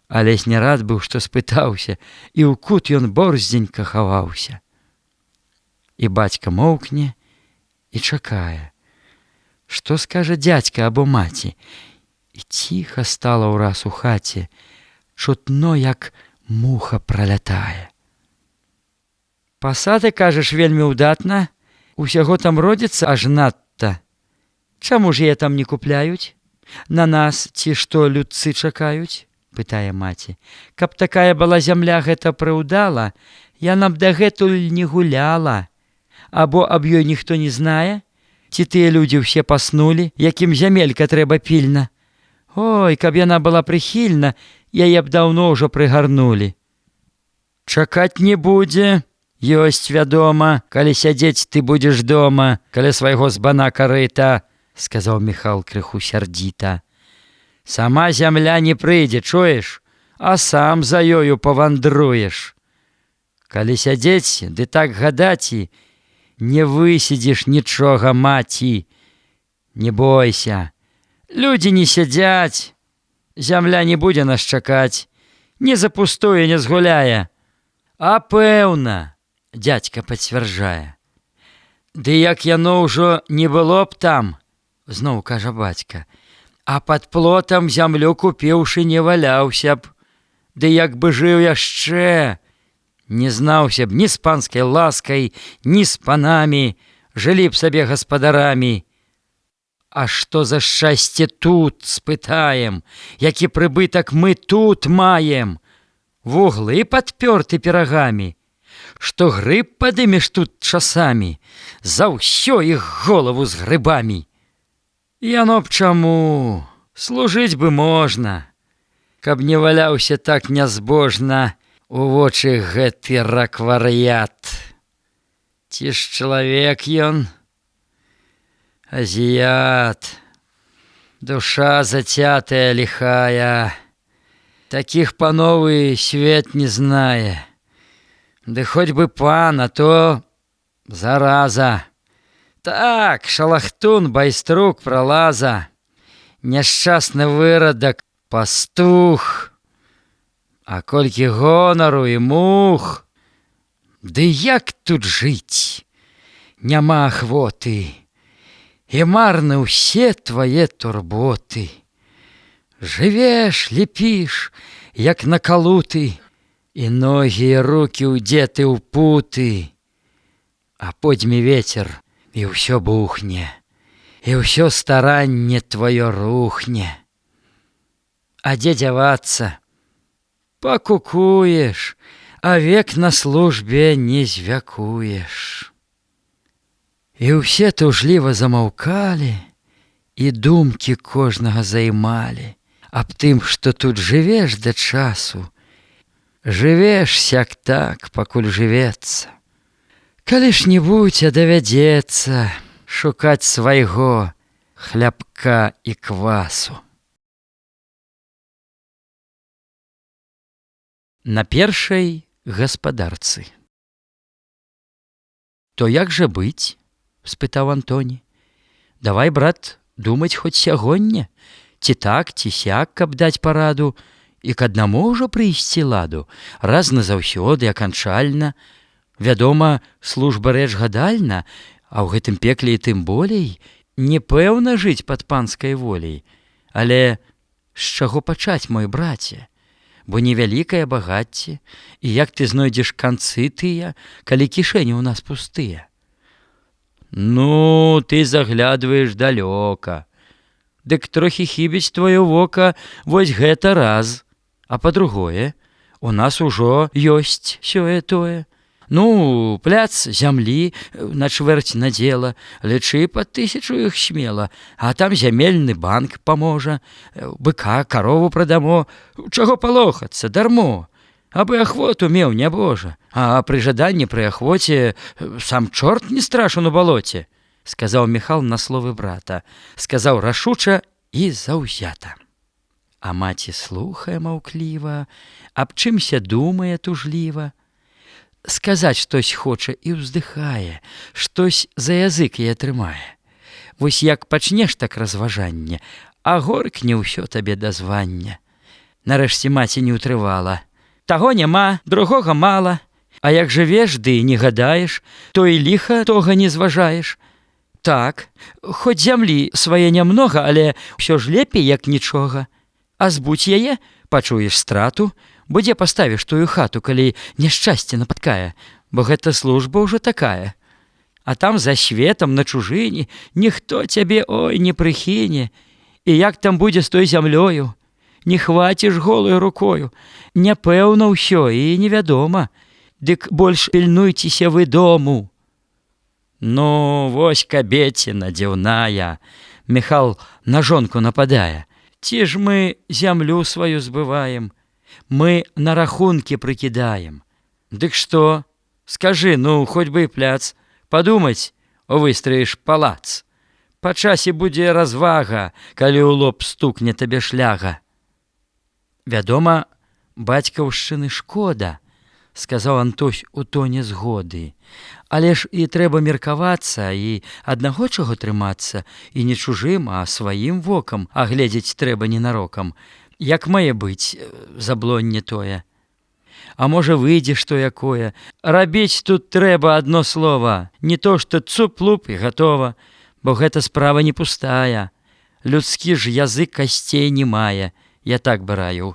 Алесь не рад быў, што спытаўся, і ў кут ён борздзенька хаваўся. І бацька моўкне і чакае. Што скажа дзядзька або маці? І ціха стала ўраз у хаце, чутно, як муха пралятае. Пасады, кажаш, вельмі ўдатна, усяго там родзіцца аж надта. Чаму ж яе там не купляюць? На нас ці што людцы чакаюць? Пытае маці. Каб такая была зямля гэта прыўдала, яна б дагэтуль не гуляла. Або аб ёй ніхто не знае? Ці тыя людзі ўсе паснулі, якім зямелька трэба пільна? Ой, каб яна была прыхільна, яе б даўно ўжо прыгарнулі. Чакаць не будзе, ёсць вядома, калі сядзець ты будзеш дома, каля свайго збана карыта, сказаў Міхал крыху сярдзіта. Сама зямля не прыйдзе, чуеш, а сам за ёю павандруеш. Калі сядзець, ды так гадаці, не высидзіш нічога, маці. Не бойся. Людзі не сядзяць, зямля не будзе нас чакаць, не запустуе, не згуляе. А пэўна, дзядзька пацвярджае. Ды як яно ўжо не было б там, зноў кажа бацька, а пад плотам зямлю купіўшы не валяўся б, ды як бы жыў яшчэ, не знаўся б ні з панскай ласкай, ні з панамі, жылі б сабе гаспадарамі. А што за шчасце тут, спытаем, які прыбытак мы тут маем? Вуглы падпёрты пірагамі, што грыб падымеш тут часамі, за ўсё іх голову з грыбамі. Яно б чаму, служыць бы можна, каб не валяўся так нязбожна у вочы гэты рак-вар'ят. Ці ж чалавек ён? Азіят, душа зацятая лихая, таких панов и свет не знае. Ды хоть бы пан, а то зараза. Так, шалахтун, байструк, пролаза, няшчасны вырадак, пастух. А колькі гонару і мух, ды як тут жыць? Няма ахвоты. І марны ўсе твае турботы. Жывеш, лепіш, як накалуты, і ногі і рукі ўдзеты ў путы. А подзьме вецер, і ўсё бухне, і ўсё старанне твоё рухне. А дзе дзявацца? Пакукуеш, а век на службе не звякуеш. І ўсе тужліва замаўкалі, і думкі кожнага займалі аб тым, што тут жывеш да часу, жывеш сяк так, пакуль жывецца. Калі-небудзь давядзецца шукаць свайго хлябка і квасу. На першай гаспадарцы. То як жа быць? Спытаў Антоні. Давай, брат, думаць хоць сягоння, ці так, ці сяк, каб даць параду, і к аднаму ўжо прыйсці ладу, раз назаўсёды, аканчальна. Вядома, служба рэч гадальна, а ў гэтым пекле і тым болей непэўна жыць пад панскай волей. Але з чаго пачаць, мой браце? Бо невялікае багацце, і як ты знойдзеш канцы тыя, калі кішэні ў нас пустыя? Ну, ты заглядваеш далёка. Дык трохі хібіць твоё вока вось гэта раз. А па-другое, у нас ужо ёсць сёе-тое. Ну, пляц зямлі на чвэрць надзела, лічы пад 1000 іх смела, а там зямельны банк паможа, быка, карову прадамо, чаго палохацца, дармо. Абы ахвоту меў, нябожа, а пры жаданні пры ахвоце сам чорт не страшен у балоце, сказаў Міхал на словы брата, сказаў рашуча і заўзята. А маці слухае маўкліва, аб чымся думае тужліва. Сказаць штось хоча і ўздыхае, штось за язык яе трымае. Вось як пачнеш так разважанне, а горкне ўсё табе да звання. Нарэшце маці не ўтрывала. Таго няма, другога мала, а як жывеш, ды не гадаеш, то і ліха тога не зважаеш. Так, хоць зямлі свае нямнога, але ўсё ж лепей, як нічога. А збудзь яе, пачуеш страту, бо дзе паставіш тую хату, калі няшчасце напаткае, бо гэта служба ўжо такая. А там за светам на чужыні ніхто цябе, ой, не прыхіне. І як там будзе з той зямлёю? Не хваціш голаю рукою. Няпэўна ўсё і невядома. Дык больш пільнуйцеся вы дому. Ну, вось кабеціна дзіўная. Міхал на жонку нападае. Ці ж мы зямлю сваю збываем? Мы на рахункі прыкідаем. Дык што? Скажы, ну, хоць бы і пляц. Падумаць, выстраіш палац. Па часе будзе развага, калі ў лоб стукне табе шляга. Вядома, бацькаўшчыны шкода, сказаў Антось у тоне згоды. Але ж і трэба меркавацца, і аднаго чаго трымацца, і не чужым, а сваім вокам, а гледзець трэба ненарокам. Як мае быць, заблонне тое. А можа выйдзе што якое. Рабіць тут трэба адно слова, не то што цуп-луп і гатова, бо гэта справа не пустая. Людскі ж язык касцей не мае. Я так бы раю.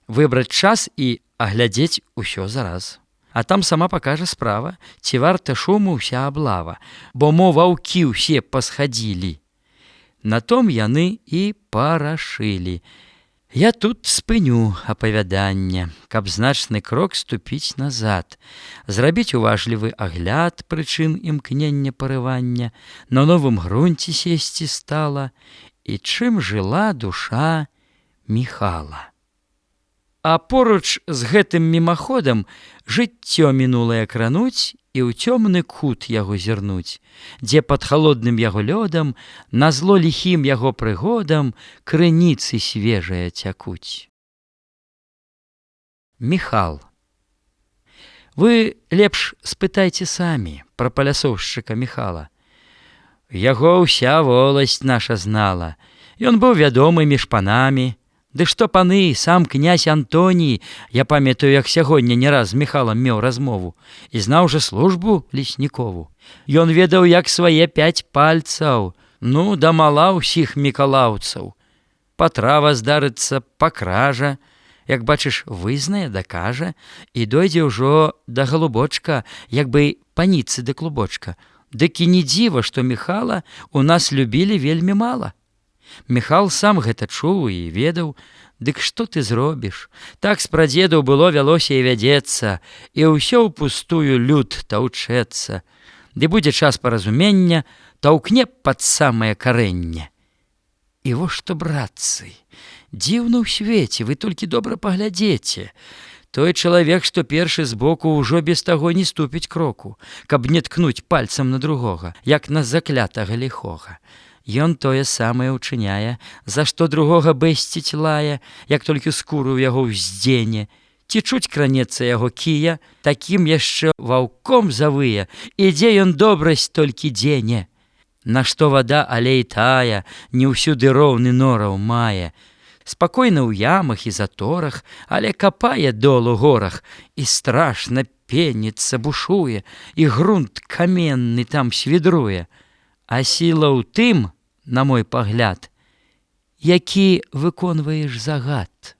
Выбраць час і аглядзець усё зараз. А там сама пакажа справа, ці варта шуму ўся аблава, бо мо ваўкі ўсе пасхадзілі. На том яны і парашылі. Я тут спыню апавяданне, каб значны крок ступіць назад, зрабіць уважлівы агляд прычын імкнення парывання, на новым грунце сесці стала, і чым жыла душа Міхала. А поруч з гэтым мімаходам жыццё мінулае крануць і ў цёмны кут яго зірнуць, дзе пад халодным яго лёдам, назло ліхім яго прыгодам крыніцы свежыя цякуць. Міхал. Вы лепш спытайце самі пра палясоўшчыка Міхала. Яго ўся воласць наша знала. Ён быў вядомы між панамі. Ды што паны, сам князь Антоній, я памятаю, як сягоння не раз з Міхалам меў размову, і знаў жа службу леснікову. Ён ведаў, як свае 5 пальцаў, ну, да мала ўсіх мікалаўцаў. Патрава здарыцца, пакража, як бачыш, вызнае, дакажа, і дойдзе ўжо да галубочка, як бы паніцы да клубочка. Дык і не дзіва, што Міхала у нас любілі вельмі мала. Міхал сам гэта чуў і ведаў, дык што ты зробіш? Так з прадзедаў было, вялося і вядзецца, і ўсё ўпустую люд таўчэцца. Ды будзе час паразумення, таўкне пад самае карэнне. І во што, братцы, дзіўна ў свеце, вы толькі добра паглядзеце. Той чалавек, што першы збоку, ўжо без таго не ступіць кроку, каб не ткнуць пальцам на другога, як на заклятага ліхога. Ён тое самае ўчыняе, за што другога бэсціць лае, як толькі скуру ў яго ўздзене. Ці чуць кранецца яго кія, такім яшчэ ваўком завые, і дзе ён добрасць толькі дзене. Нашто вада алей тая, не ўсюды роўны нораў мае. Спакойна ў ямах і заторах, але капае долу горах, і страшна пеніцца, бушуе, і грунт каменны там свідруе. А сіла ў тым, на мой пагляд, які выконваеш загад.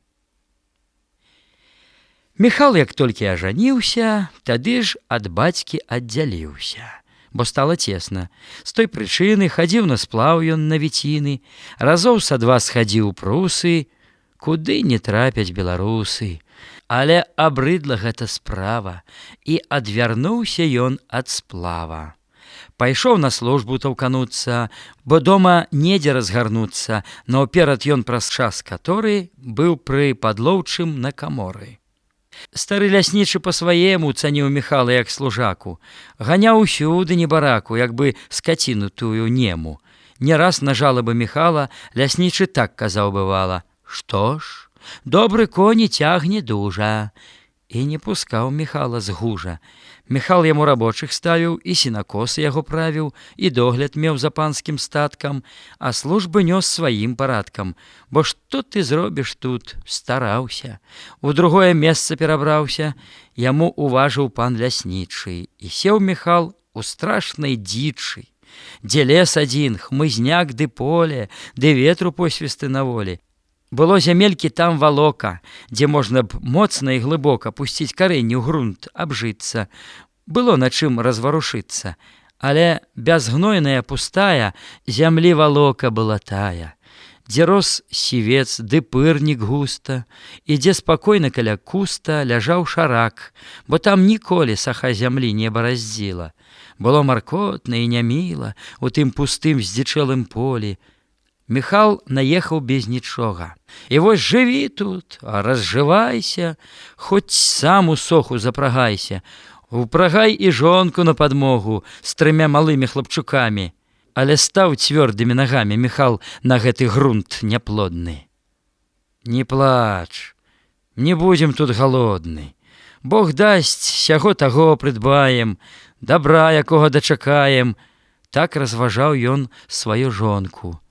Міхал, як толькі ажаніўся, тады ж ад бацькі аддзяліўся, бо стала цесна. З той прычыны хадзіў на сплаў ён на віціны, разоў са два схадзіў прусы, куды не трапяць беларусы. Але абрыдла гэта справа, і адвярнуўся ён ад сплава. Пайшоў на службу таўкануцца, бо дома недзе разгарнуцца, наўперад ён праз час каторы быў пры падлоўчым на каморы. Стары ляснічы па-сваему цаніў Міхала як служаку, ганяў усюды небараку, як бы скаціну тую нему. Не раз на жалабы Міхала ляснічы так казаў бывала: «Што ж, добры коні цягне дужа», і не пускаў Міхала з гужа. Міхал яму рабочых ставіў, і сенакосы яго правіў, і догляд меў за панскім статкам, а службы нёс сваім парадкам. Бо што ты зробіш тут, стараўся. У другое месца перабраўся, яму уважыў пан ляснічы, і сеў Міхал у страшнай дзічы, дзе лес адзін, хмызняк ды поле, ды ветру посвісты на волі. Было зямелькі там валока, дзе можна б моцна і глыбока пусціць карэнні ў грунт, абжыцца. Было на чым разварушыцца, але бязгнойная пустая зямлі валока была тая, дзе рос сівец ды пырнік густа, і дзе спакойна каля куста ляжаў шарак, бо там ніколі саха зямлі не бараздзіла. Было маркотна і няміла у тым пустым здзічэлым полі. Міхал наехаў без нічога. І вось жыві тут, а разжывайся, хоць сам у соху запрагайся. Упрагай і жонку на падмогу з 3 малымі хлапчукамі. Але стаў цвёрдымі нагамі Міхал на гэты грунт няплодны. Не плач, не будзем тут галодны. Бог дасць, сяго таго прыдбаем, дабра якога дачакаем. Так разважаў ён сваю жонку.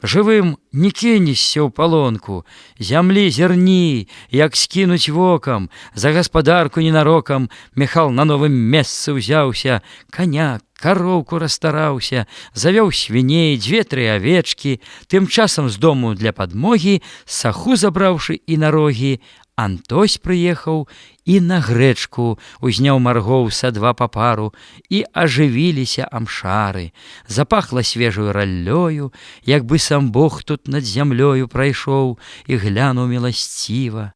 Жывым не кінешся ў палонку, зямлі зерні, як скінуць вокам, за гаспадарку ненарокам Міхал на новым месцы ўзяўся, каня, кароўку расстараўся, завёў свіней, 2-3 авечкі, тым часам з дому для падмогі, саху забраўшы і на рогі, Антось прыехаў і на грэчку узняў маргоў са 2 па пару, і ажывіліся амшары. Запахла свежаю раллёю, як бы сам Бог тут над зямлёю прайшоў і глянуў міласціва.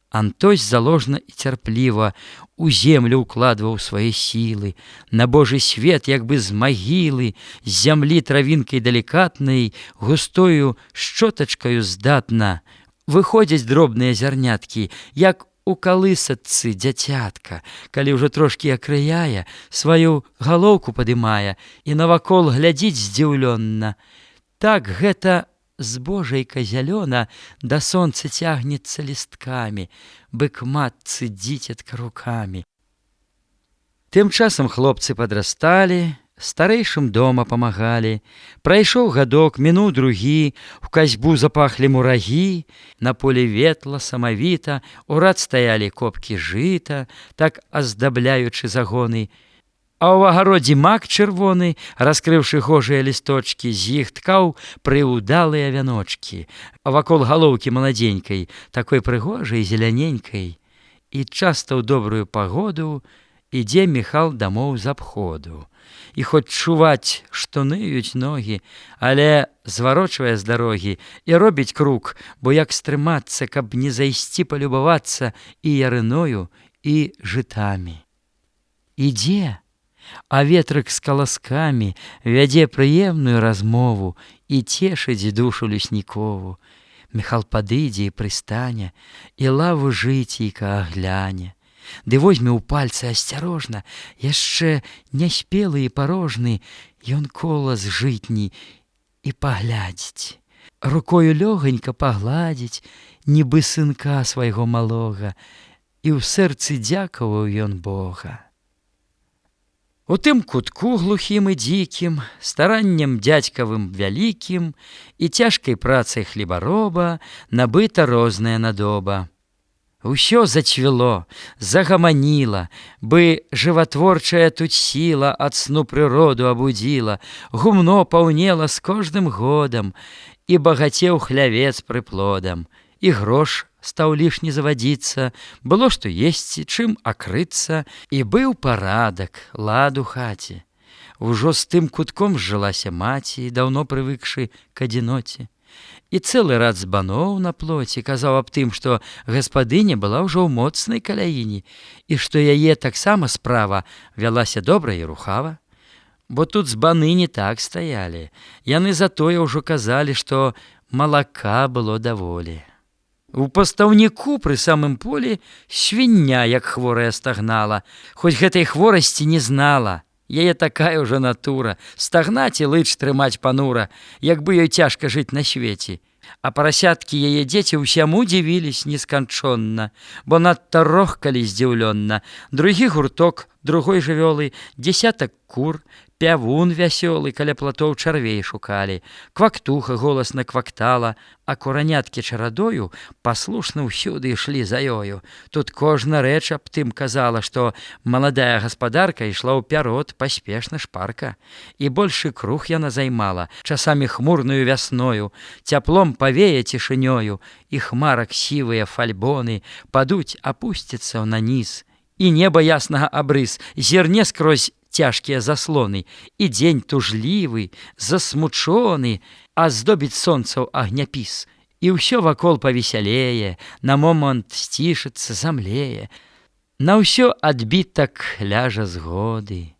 Антось заложна і цярпліва у землю ўкладваў свае сілы, на Божы свет, як бы з магілы, з зямлі травінкай далікатнай, густою шчотачкаю здатна. Выходзяць дробныя зярняткі, як у калысачцы дзяцятка, калі ўжо трошкі акрыяе, сваю галоўку падымае і навакол глядзіць здзіўлённа. Так гэта збожайка зялёна да сонца цягнецца лісткамі, бык матцы дзіцятка рукамі. Тым часам хлопцы падрасталі, старэйшым дома памагалі. Прайшоў гадок, мінуў другі, у касьбу запахлі мурагі, на полі ветла самавіта, урад стаялі копкі жыта, так аздабляючы загоны. А ў агародзе мак чырвоны, раскрыўшы гожыя лісточкі, з іх ткаў прыўдалыя вяночкі, а вакол галоўкі маладзенькай, такой прыгожай зеляненькай. І часта ў добрую пагоду ідзе Міхал дамоў з абходу. І хоць чуваць, што ныюць ногі, але зварочвае з дарогі і робіць круг, бо як стрымацца, каб не зайсці палюбавацца і ярыною, і жытамі. Ідзе, а ветрык з каласкамі вядзе прыемную размову і цешыць душу леснікову. Міхал падыдзе і прыстане, і лаву жыцейка агляне. Ды возьме ў пальцы асцярожна, яшчэ няспелы і парожны, ён колас жытні і паглядзіць. Рукою лёгонька пагладзіць, нібы сынка свайго малога, і ў сэрцы дзякаваў ён Бога. У тым кутку глухім і дзікім, стараннем дзядзькавым вялікім і цяжкай працай хлебароба набыта розная надоба. Усё зацвіло, загаманіла, бы жыватворчая тут сіла ад сну прыроду абудзіла, гумно паўнела з кожным годам, і багацеў хлявец прыплодам, і грош стаў лішні завадзіцца, было што есці, чым акрыцца, і быў парадак, лад у хаце. Ужо з тым кутком зжылася маці, даўно прывыкшы к адзіноце. І цэлы рад збаноў на плоце казаў аб тым, што гаспадыня была ўжо ў моцнай каляіне, і што яе таксама справа вялася добра і рухава. Бо тут збаны не так стаялі. Яны затое ўжо казалі, што малака было даволі. У пастаўніку пры самым полі свіння, як хворая, стагнала, хоць гэтай хворасці не знала. Яе такая ўжо натура, стагнаць і лыч трымаць панура, як бы ёй цяжка жыць на свеце. А парасяткі яе дзеці ўсяму дзівіліся несканчонна, бо надта рохкалі здзіўлённа. Другі гурток другой жывёлы, дзесятак кур, пявун вясёлы каля платоў чарвей шукалі, квактуха голасна квактала, а кураняткі чарадою паслушна ўсюды ішлі за ёю. Тут кожна рэч аб тым казала, што маладая гаспадарка ішла ўпярод паспешна шпарка, і большы круг яна займала, часамі хмурнаю вясною, цяплом павее цішынёю, і хмарак сівыя фальбоны падуць, апусцяцца наніз, і неба яснага абрыс зірне скрозь цяжкія заслоны, і дзень тужлівы, засмучоны, а здобіць сонцаў агняпіс, і ўсё вакол павесялее, на момант сцішыцца, замлее, на ўсё адбітак ляжа згоды,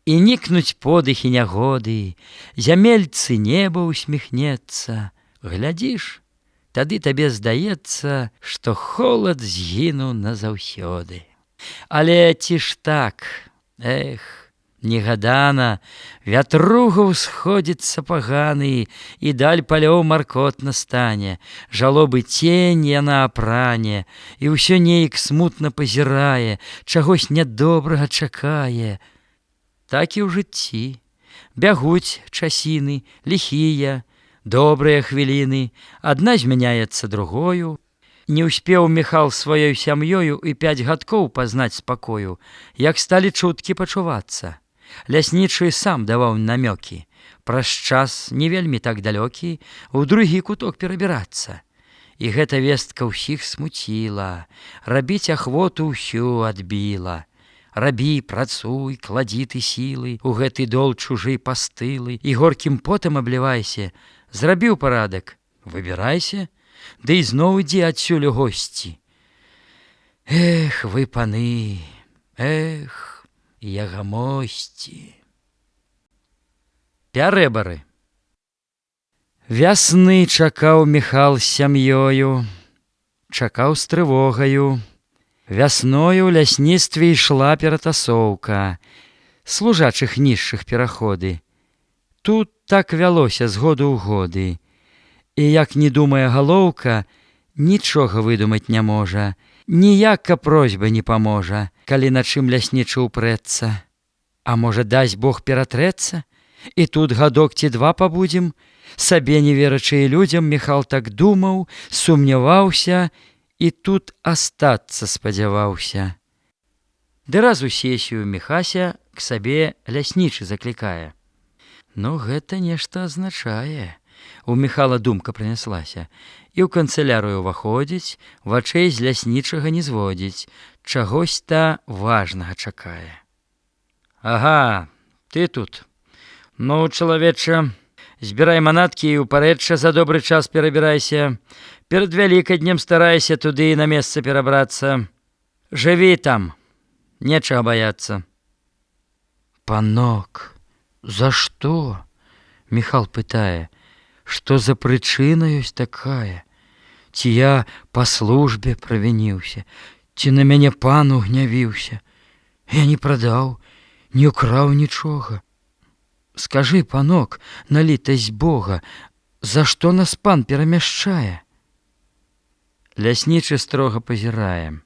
і нікнуць подыхі нягоды, зямельцы неба усміхнецца, глядзіш, тады табе здаецца, што холад згінуў назаўсёды. Але ці ж так, эх, негадана, вятруга ўсходзіцца паганы, і даль палёў маркотна стане, жалобы цень яна апране, і ўсё неяк смутна пазірае, чагось нядобрага чакае. Так і ў жыцці. Бягуць часіны, ліхія, добрыя хвіліны, адна змяняецца другою. Не ўспеў Міхал сваёй сям'ёю і 5 гадкоў пазнаць спакою, як сталі чуткі пачувацца. Ляснічы сам даваў намёкі, праз час не вельмі так далёкі у другі куток перабірацца. І гэта вестка ўсіх смуціла, рабіць ахвоту ўсю адбіла. Рабі, працуй, кладі ты сілы, у гэты дол чужы пастылы, і горкім потам аблівайся, зрабіў парадак, выбірайся, ды ізноў ідзі адсюль у госці. Эх, вы паны, эх, ягамосці. Пярэбары. Вясны чакаў Міхал з сям'ёю, чакаў з трывогаю. Вясною ў лясніцтве ішла ператасоўка, служачых нізшых пераходы. Тут так вялося з году ў годы. І як не думае галоўка, нічога выдумаць не можа, ніяка просьба не паможа, калі на чым ляснічы ўпрэцца. А можа, дасць Бог ператрэцца, і тут гадок ці 2 пабудзем? Сабе не верачы і людзям Міхал так думаў, сумняваўся і тут астацца спадзяваўся. Ды раз у сесію Міхася к сабе ляснічы заклікае. Ну, гэта нешта азначае. У Міхала думка прыняслася, і ў канцылярыю ўваходзіць, вачэй з ляснічага не зводзіць, чагось-то важнага чакае. Ага, ты тут. Ну, чалавеча, збірай манаткі і ўпарэдча за добры час перабірайся. Перад Вялікаднем старайся туды на месца перабрацца. Жыві там, нечага баяцца. Панок, за што? Міхал пытае. Што за прычына ёсць такая? ці я па службе правініўся, ці на мяне пан угнявіўся. Я не прадаў, не ўкраў нічога. Скажы, панок, на літасць Бога, за што нас пан перамяшчае? Ляснічы строга пазірае.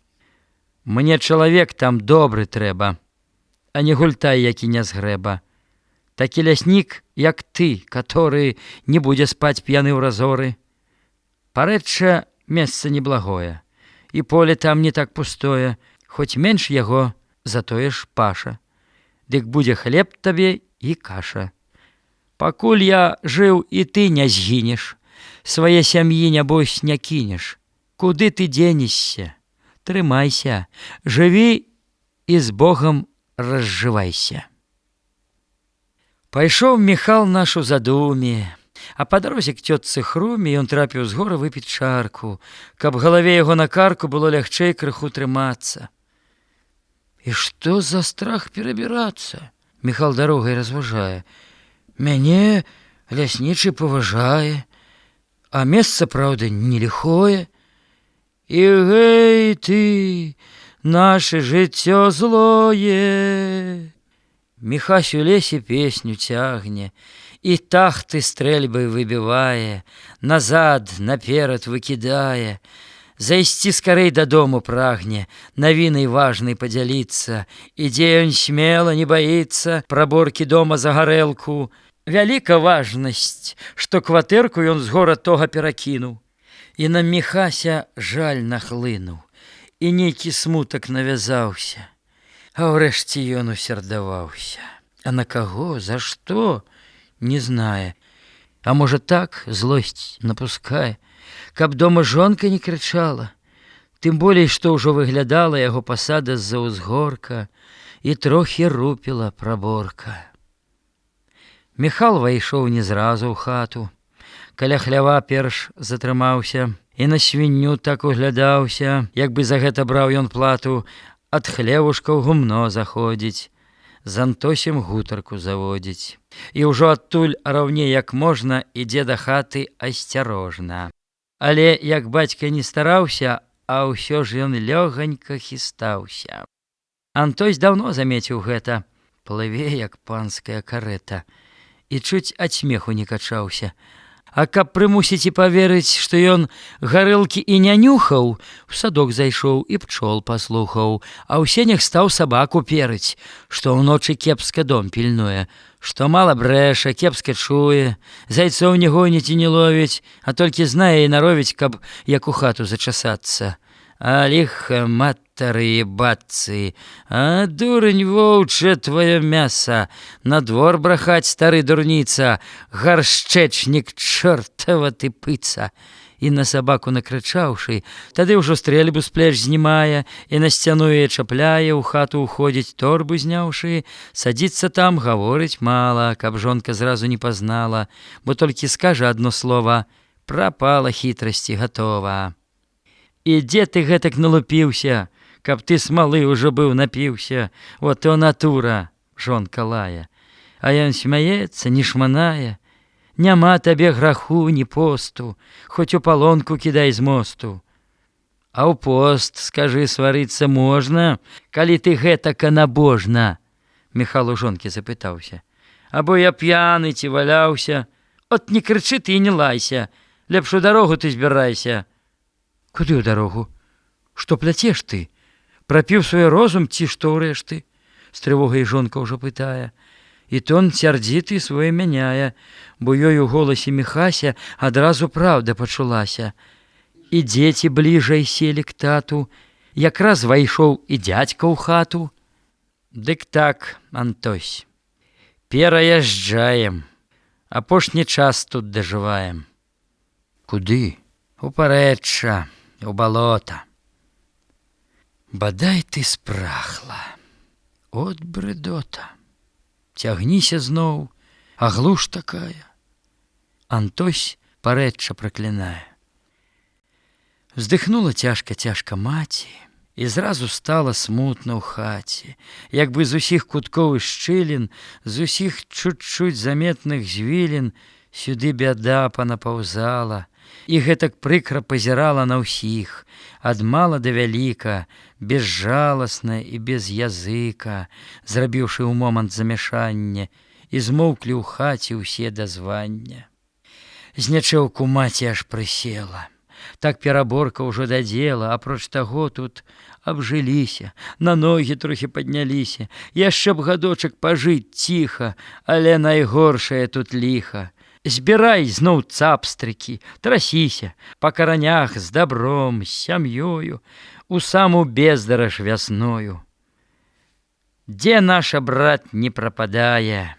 Мне чалавек там добры трэба, а не гультай, які не згрэба. Такі ляснік, як ты, который не будзе спаць п'яны ў разоры. Парэчча, месца неблагое, і поле там не так пустое, хоць менш яго, затое ж паша. Дык будзе хлеб табе і каша. Пакуль я жыў, і ты не згінеш, свае сям'і, нябось, не кінеш. Куды ты дзенешся? Трымайся, жыві і з Богам разжывайся. Пайшоў Міхал наш у задуме, а па дарозе к цётцы Хруме ён трапіў з гора выпіць чарку, каб галаве яго на карку было лягчэй крыху трымацца. І што за страх перабірацца? Міхал дарогай разважае. Мяне ляснічы паважае, а месца, праўда, не ліхое. І гэй ты, наше жыццё злое. Міхась у лесе песню цягне, і тахты стрэльбай выбівае, назад, наперад выкідае. Зайсці скарэй дадому прагне, навінай важнай падзяліцца, ідзе ён смела, не баіцца праборкі дома за гарэлку. Вяліка важнасць, што кватэрку ён з гора тога перакінуў. І на Міхася жаль нахлынуў, і нейкі смутак навязаўся. А ўрэшце ён усердаваўся. А на каго, за што, не знае. А можа так, злосць напускае, каб дома жонка не крычала. Тым болей, што ўжо выглядала яго пасада з-за ўзгорка, і трохі рупіла праборка. Міхал вайшоў не зразу ў хату. Каля хлява перш затрымаўся і на свінню так углядаўся, як бы за гэта браў ён плату, ад хлевушка ў гумно заходзіць, з Антосем гутарку заводзіць. І ўжо адтуль раўней як можна ідзе да хаты асцярожна. Але як бацька не стараўся, а ўсё ж ён лёгонька хістаўся. Антось даўно замеціў гэта, плыве як панская карэта, і чуць ад смеху не качаўся. А каб прымусіць і паверыць, што ён гарэлкі і не нюхаў, у садок зайшоў і пчол паслухаў, а ў сенях стаў сабаку перыць, што ўночы кепска дом пільнуе, што мала брэша, кепска чуе, зайцоў не гоніць і не ловіць, а толькі знае і наровіць, каб як у хату зачасацца. А ліха матары і баццы, а дурань воўча твоё мяса, на двор брахаць, стары дурніца, гаршчэчнік чортава ты пыца. І на сабаку накрычаўшы, тады ўжо стрэльбу з плеч знімае і на сцяну яе чапляе, у хату ўходзіць, торбу зняўшы, садзіцца там, гаворыць мала, каб жонка зразу не пазнала, бо толькі скажа адно слова: прапала хітрасці, гатова. І дзе ты гэтак налупіўся, каб ты смалы ўжо быў напіўся, вот то натура, жонка лае. А ён смяецца, не шманае, няма табе граху, ні посту, хоць у палонку кідай з мосту. А ў пост, скажы, сварыцца можна, калі ты гэтака набожна? Міхал у жонкі запытаўся. Або я п'яны ці валяўся? От не крычы ты і не лайся, лепш у дарогу ты збірайся. Куды ў дарогу? Што пляцеш ты? Прапіў свой розум ці што ўрэшты? З трывогай жонка ўжо пытае. І тон сярдзіты свой мяняе, бо ёй у голасе Міхася адразу праўда пачулася. І дзеці бліжай селі к тату, якраз вайшоў і дзядзька ў хату. Дык так, Антось, пераязджаем, апошні час тут дажываем. Куды? У парэчча, у балота. Бадай ты спрахла, от брыдота. Цягніся зноў, а глуш такая. Антось парэчча праклінае. Вздыхнула цяжка-цяжка маці, і зразу стала смутна ў хаце, як бы з усіх куткоў і шчылін, з усіх чуть-чуть заметных звілін сюды бяда панапаўзала, і гэтак прыкра пазірала на ўсіх, ад мала да вяліка, безжаласна і без языка, зрабіўшы ў момант замяшання, і змоўклі ў хаце ўсе дазвання. Знячэўку маці аж прысела. Так пераборка ўжо дадзела, апроч таго тут абжыліся, на ногі трохі падняліся, яшчэ б гадочак пажыць ціха, але найгоршае тут ліха. Збірай зноў цапстрыкі, трасіся, па каранях з дабром, з сям'ёю, у саму бездараж вясною. Дзе наша, брат, не прападае?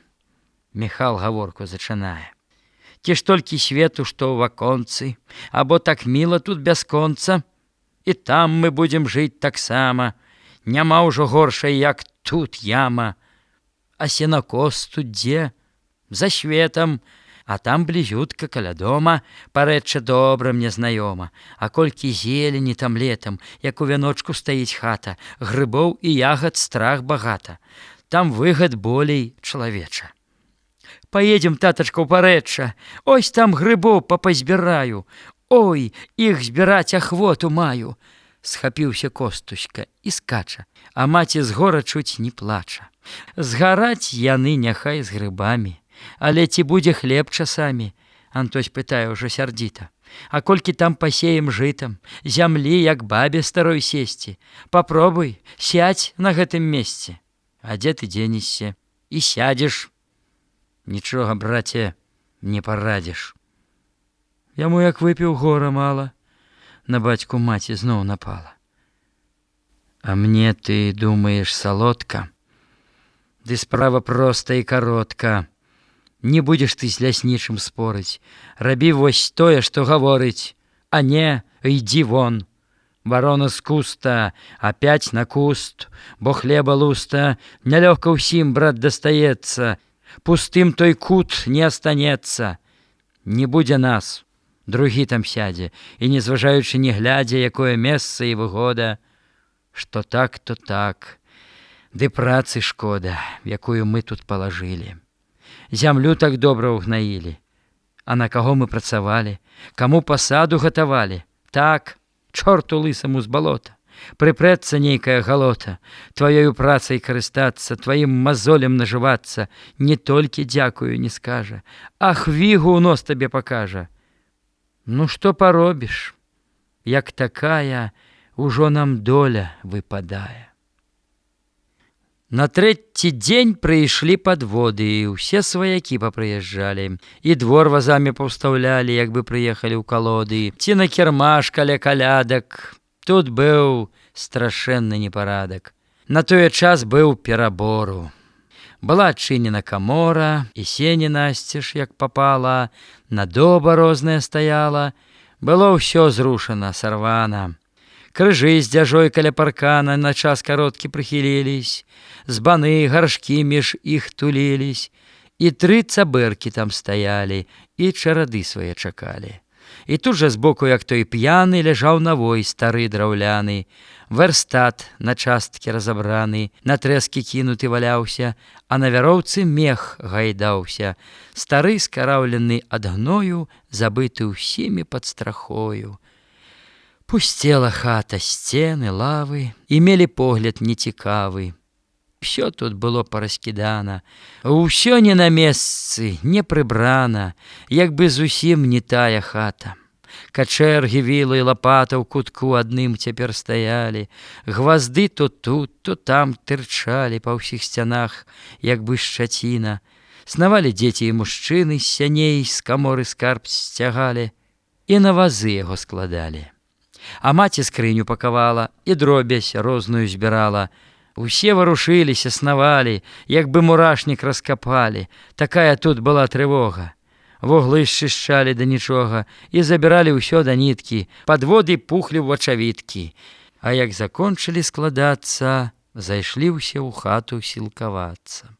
Міхал гаворку зачынае. Ці ж толькі свету, што ў ваконцы, або так міла тут бясконца, і там мы будзем жыць таксама, няма ўжо горшай, як тут яма. А сенакос тут дзе? За светам, а там блізютка каля дома, парэча добра мне знаёма. А колькі зелені там летам, як у вяночку стаіць хата, грыбоў і ягад страх багата. Там выгад болей чалавеча. Поедем, татачка, ў парэчча, ось там грыбоў папазбіраю. Ой, іх збіраць ахвоту маю. Схапіўся Костуська і скача, а маці з гора чуць не плача. Згараць яны няхай з грыбамі, але ці будзе хлеб часамі? Антось пытае ўжо сярдзіта. А колькі там пасеем жытам, зямлі, як бабе старой сесці? Папробуй, сядзь на гэтым месцы. А дзе ты дзенешся? І сядзеш. Нічога, браце, не парадзіш. Яму як выпіў гора мала, на бацьку маці зноў напала. А мне ты думаеш салодка? Ды справа проста і каротка. Не будзеш ты з ляснічым спорыць, рабі вось тое, што гаворыць, а не ідзі вон. Варона з куста, апять на куст, бо хлеба луста нялёгка ўсім, брат, дастаецца, пустым той кут не астанецца. Не будзе нас, другі там сядзе, і не зважаючы не глядзя, якое месца і выгода, што так, то так, ды працы шкода, якую мы тут палажылі. Зямлю так добра ўгнаілі, а на каго мы працавалі, каму пасаду гатавалі? Так, чорту лысаму з балота. Прыпрэцца нейкая галота, тваёю працай карыстацца, тваім мазолем нажывацца, не толькі дзякую не скажа, а хвігу ў нос табе пакажа. Ну што паробіш, як такая ўжо нам доля выпадае. На трэці дзень прыйшлі падводы, і ўсе сваякі папрыязджалі, і двор вазамі паўстаўлялі, як бы прыехалі ў калоды, ці на кірмаш каля калядак. Тут быў страшэнны непарадак. На той час быў перабору. Была адчынена камора, і сені насцеж, як папала, надоба розная стаяла, было ўсё зрушана, сарвана. Крыжы з дзяжой каля паркана на час кароткі прыхіліліся, збаны, гаршкі між іх туліліся, і 3 цабэркі там стаялі, і чарады свае чакалі. І тут жа збоку, як той п'яны, ляжаў навой стары драўляны, вэрстат на часткі разабраны, на трэскі кінуты валяўся, а на вяроўцы мех гайдаўся, стары скараўлены ад гною, забыты ўсімі пад страхою. Пусцела хата, сцены, лавы, і мелі погляд нецікавы. Всё тут было параскідана, усё не на месцы, не прыбрана, як бы зусім не тая хата. Качэргі, вілы і лапата ў кутку адным цяпер стаялі, гвазды то тут, то там тырчалі па ўсіх сцянах, як бы шчаціна. Снавалі дзеці і мужчыны з сяней, з каморы скарб сцягалі, і на вазы яго складалі. А маці скрыню пакавала, і дробязь розную збірала. Усе варушыліся, снавалі, як бы мурашнік раскапалі. Такая тут была трывога. Вуглы счышчалі да нічога і забіралі ўсё да ніткі, падводы пухлі ў вачавіткі. А як закончылі складацца, зайшлі ўсе ў хату сілкавацца.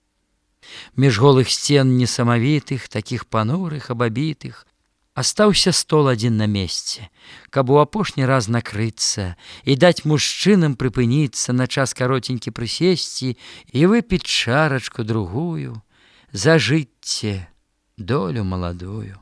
Між голых сцен несамавітых, такіх панурых, абабітых, астаўся стол адзін на месцы, каб у апошні раз накрыцца і даць мужчынам прыпыніцца на час каротенькі прысесці і выпіць чарачку другую за жыцце, долю маладую.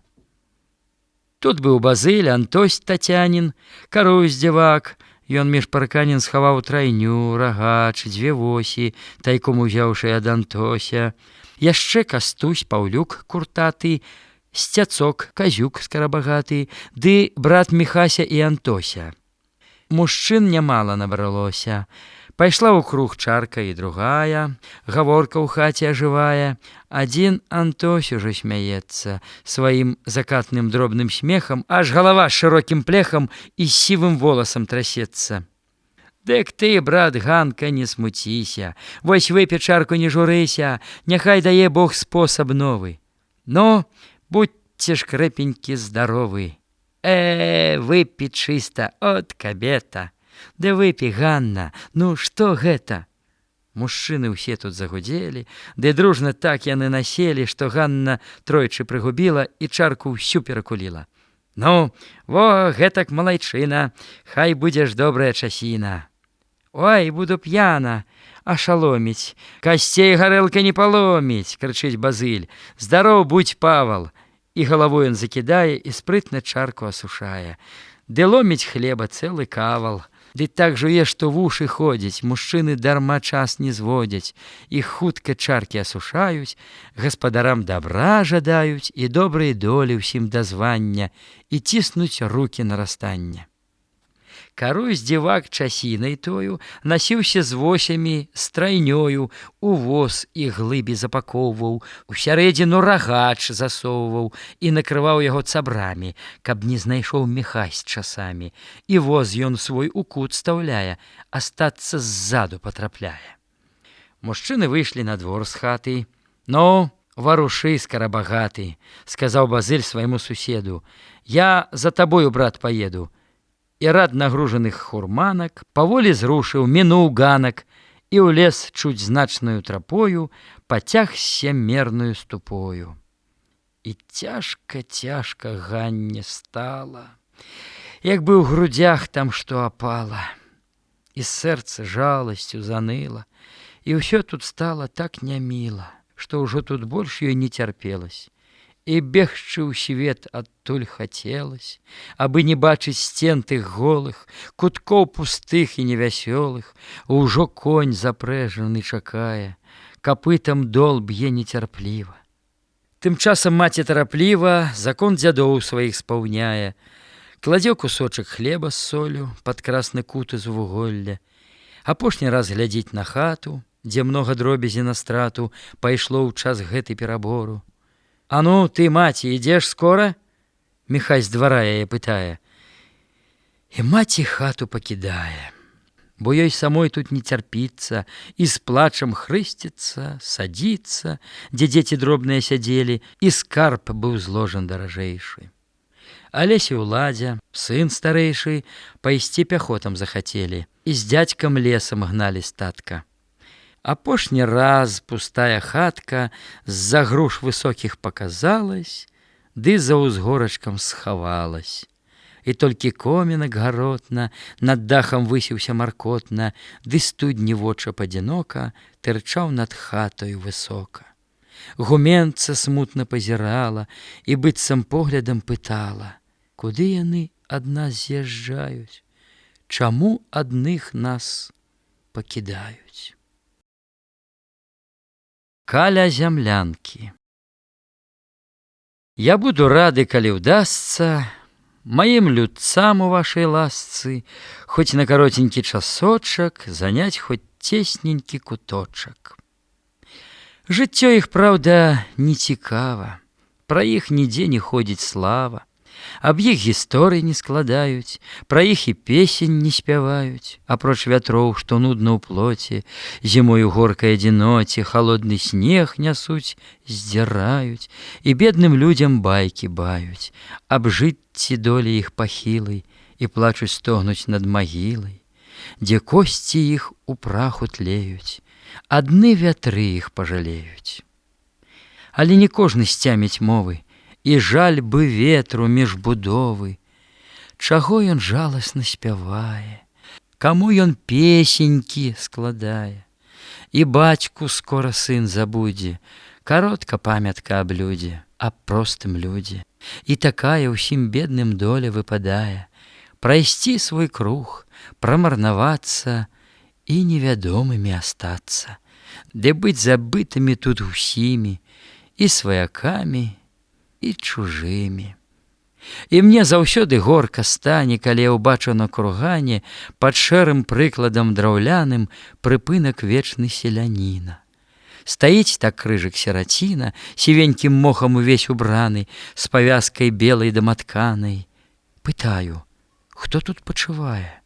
Тут быў Базыль, Антось Тацянін, Карусь дзівак. Ён між парканін схаваў трайню, рагач, 2 восі, тайком узяўшы ад Антося. Яшчэ Кастусь, Паўлюк куртаты, Сцяцок, Казюк скарабагаты, ды брат Міхася і Антося. Мужчын нямала набралося. Пайшла ў круг чарка і другая, гаворка ў хаце ажывая. Адзін Антось ужо смяецца сваім закатным дробным смехам, аж галава з шырокім плехам і сівым воласам трасецца. Дык ты, брат Ганка, не смуціся, вось выпі чарку, не журыся, няхай дае Бог спосаб новы. Ну, будьце ж крэпенькі здаровы. Выпі чыста, от кабета. Ды выпі, Ганна, ну што гэта? Мужчыны ўсе тут загудзелі, ды дружна так яны населі, што Ганна тройчы прыгубіла і чарку ўсю перакуліла. Ну, во, гэтак малайчына, хай будзеш добрая часіна. Ой, буду п'яна, ашаломіць, касцей гарэлка не паломіць, крычыць Базыль. Здароў будь, Павал. І галавой ён закідае і спрытна чарку асушае. Ды ломіць хлеба цэлы кавал. Ды так жуе, што вушы ходзяць, мужчыны дарма час не зводзяць. Іх хутка чаркі асушаюць, гаспадарам дабра жадаюць і добрай долі ўсім дазвання і ціснуць рукі на растанне. Карусь дзівак часінай тою насіўся з восямі, з трайнёю, у воз і глыбі запакоўваў, усярэдзіну рагач засоўваў і накрываў яго цабрамі, каб не знайшоў Міхась часамі. І воз ён свой у кут стаўляе, астацца ззаду патрапляе. Мужчыны выйшлі на двор з хаты. Ну, варушы, скарабагаты, сказаў Базыль свайму суседу. Я за табою, брат, паеду. І рад нагружаных хурманак паволі зрушыў, мінуў ганак і ў лес чуць значнаю трапою пацягся мернаю ступою. І цяжка Ганне стала, як бы ў грудзях там што апала, і сэрца жаласцю заныла, і ўсё тут стала так няміла, што ўжо тут больш ёй не цярпелась. І бегчы ў свет адтуль хацелась, абы не бачыць сцен тых голых, куткоў пустых і невясёлых. Ужо конь запрэжаны чакае, капытам дол б'е нецярпліва. Тым часам маці тарапліва закон дзядоў сваіх спаўняе, кладзе кусочак хлеба з солю пад красны кут з вуголля. Апошні раз глядзіць на хату, дзе многа дробязі на страту пайшло ў час гэты перабору. А ну, ты, маці, ідзеш скора? Міхай з двара яе пытае. І маці хату пакідае, бо ёй самой тут не цярпіцца, і з плачам хрысціцца, садзіцца, дзе дзеці дробныя сядзелі, і скарб быў зложан даражэйшы. Алесь і Уладзя, сын старэйшы, пайсці пяхотам захацелі, і з дзядзькам лесам гналі статка. Апошні раз пустая хатка з-за груш высокіх паказалась, ды за ўзгорачкам схавалась. І толькі комінак гаротна над дахам высіўся маркотна, ды студні вочап адзінока тырчаў над хатою высока. Гуменца смутна пазірала і быццам поглядам пытала, куды яны ад нас з'язджаюць, чаму адных нас пакідаюць. Каля зямлянкі. Я буду рады, калі ўдасца, маім людцам у вашай ласцы хоць на каротенькі часочак заняць хоць цесненькі куточак. Жыццё іх, праўда, не цікава, пра іх нідзе не ходзіць слава, аб іх гісторый не складаюць, пра іх і песень не спяваюць, апроч вятроў, што нудна ў плоце, зімой у горкай адзіноце халодны снег нясуць, здзіраюць, і бедным людзям байкі баюць, аб жыцці долі іх пахілай, і плачуць стогнуць над магілай, дзе косці іх у праху тлеюць, адны вятры іх пажалеюць. Але не кожны сцяміць мовы, і жаль бы ветру між будовы. Чаго ён жаласна спявае, каму ён песенькі складае. І бацьку скора сын забудзе, каротка памятка аб людзе. а простым людзе. І такая ўсім бедным доля выпадае прайсці свой круг, прамарнавацца і невядомымі астацца, ды быць забытымі тут усімі, і сваякамі, і чужымі. І мне заўсёды горка стане, калі я ўбачу на кургане пад шэрым прыкладам драўляным прыпынак вечны селяніна. Стаіць так крыжык сіраціна, сівенькім мохам увесь убраны, з павязкай белай даматканай. Пытаю, хто тут пачывае?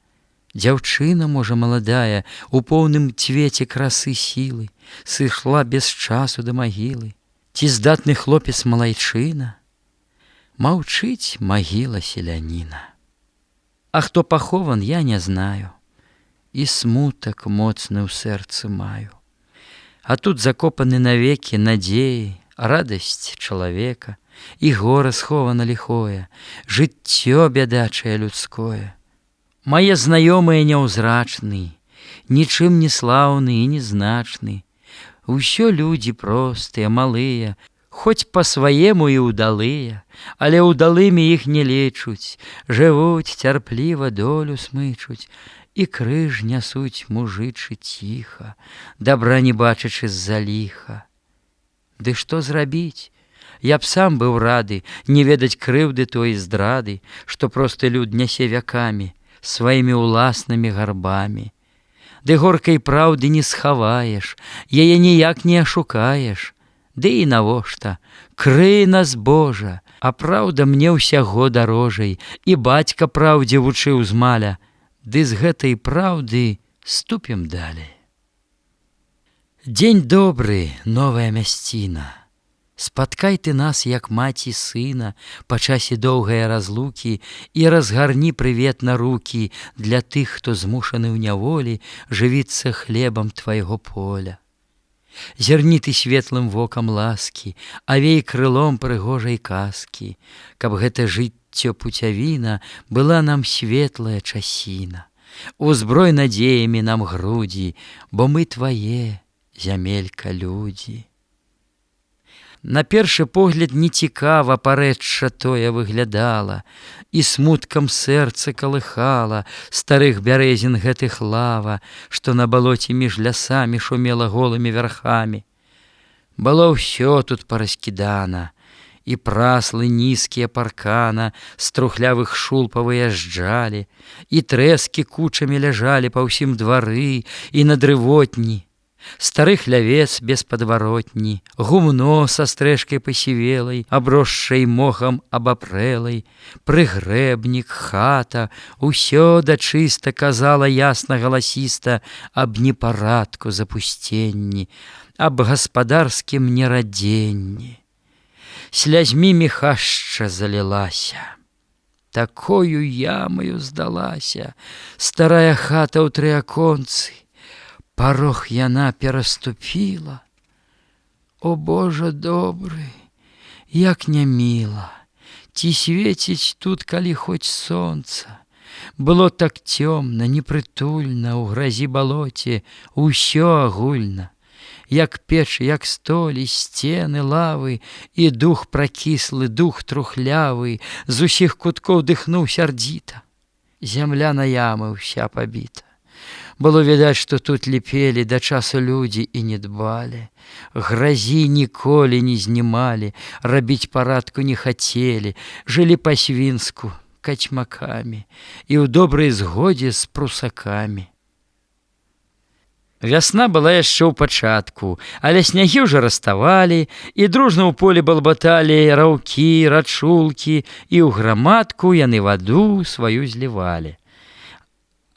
Дзяўчына, можа, маладая, у поўным цвеце красы сілы, сышла без часу да магілы. Ці здатны хлопец малайчына? Маўчыць магіла селяніна. А хто пахован, я не знаю, і смутак моцны ў сэрцы маю. А тут закопаны навекі надзеі, радасць чалавека, і гора схована ліхое, жыццё бядачае людское. Мае знаёмыя няўзрачны, нічым не слаўны і незначны. Усё людзі простыя, малыя, хоць па-сваему і ўдалыя, але ўдалымі іх не лечуць, жывуць цярпліва, долю смычуць, і крыж нясуць мужычы ціха, дабра не бачачы з-за ліха. Ды што зрабіць? Я б сам быў рады не ведаць крыўды той здрады, што просты люд нясе вякамі, сваімі ўласнымі гарбамі. Ды горкай праўды не схаваеш, яе ніяк не ашукаеш. Ды і навошта? Крый нас, Божа, а праўда мне ўсяго дарожай, і бацька праўдзе вучыў з маля. Ды з гэтай праўды ступім далей. Дзень добры, новая мясціна. Спаткай ты нас, як маці сына, па часе доўгае разлукі, і разгарні прыветна рукі для тых, хто змушаны ў няволі жывіцца хлебам твайго поля. Зірні ты светлым вокам ласкі, авей крылом прыгожай казкі, каб гэта жыццё пуцявіна была нам светлая часіна. Узброй надзеямі нам грудзі, бо мы твае, зямелька, людзі. На першы погляд нецікава парэчча тое выглядала, і смуткам сэрца калыхала старых бярэзін гэтых лава, што на балоце між лясамі шумела голымі вярхамі. Было ўсё тут параскідана, і праслы нізкія паркана з трухлявых шул павыязджалі, і трэскі кучамі ляжалі па ўсім двары і на дрывотні. Стары хлявец без падваротні, гумно са стрэшкай пасівелай, абросшай мохам абапрэлай, прыгрэбнік, хата, усё дачыста казала ясна галасіста аб непарадку, запусценні, аб гаспадарскім нерадзенні. Слязьмі міхашча залілася, такою ямаю здалася старая хата ў тры аконцы. Парог яна пераступіла. О, Божа добры, як няміла, ці свеціць тут, калі хоць сонца. Было так цёмна, непрытульна, у гразі балоце, усё агульна. Як печ, як столі, сцены, лавы, і дух пракіслы, дух трухлявы, з усіх куткоў дыхнуў сярдзіта. Зямля на ямы ўся пабіта. Было відаць, што тут ліпелі да часу людзі і не дбалі. Гразі ніколі не знімалі, рабіць парадку не хацелі, жылі па-свінску кацьмакамі і ў добрай згодзе з прусакамі. Вясна была яшчэ ў пачатку, але снягі ўжо раставалі, і дружна ў полі балбаталі раўкі, рачулкі, і ў грамадку яны ваду сваю злівалі.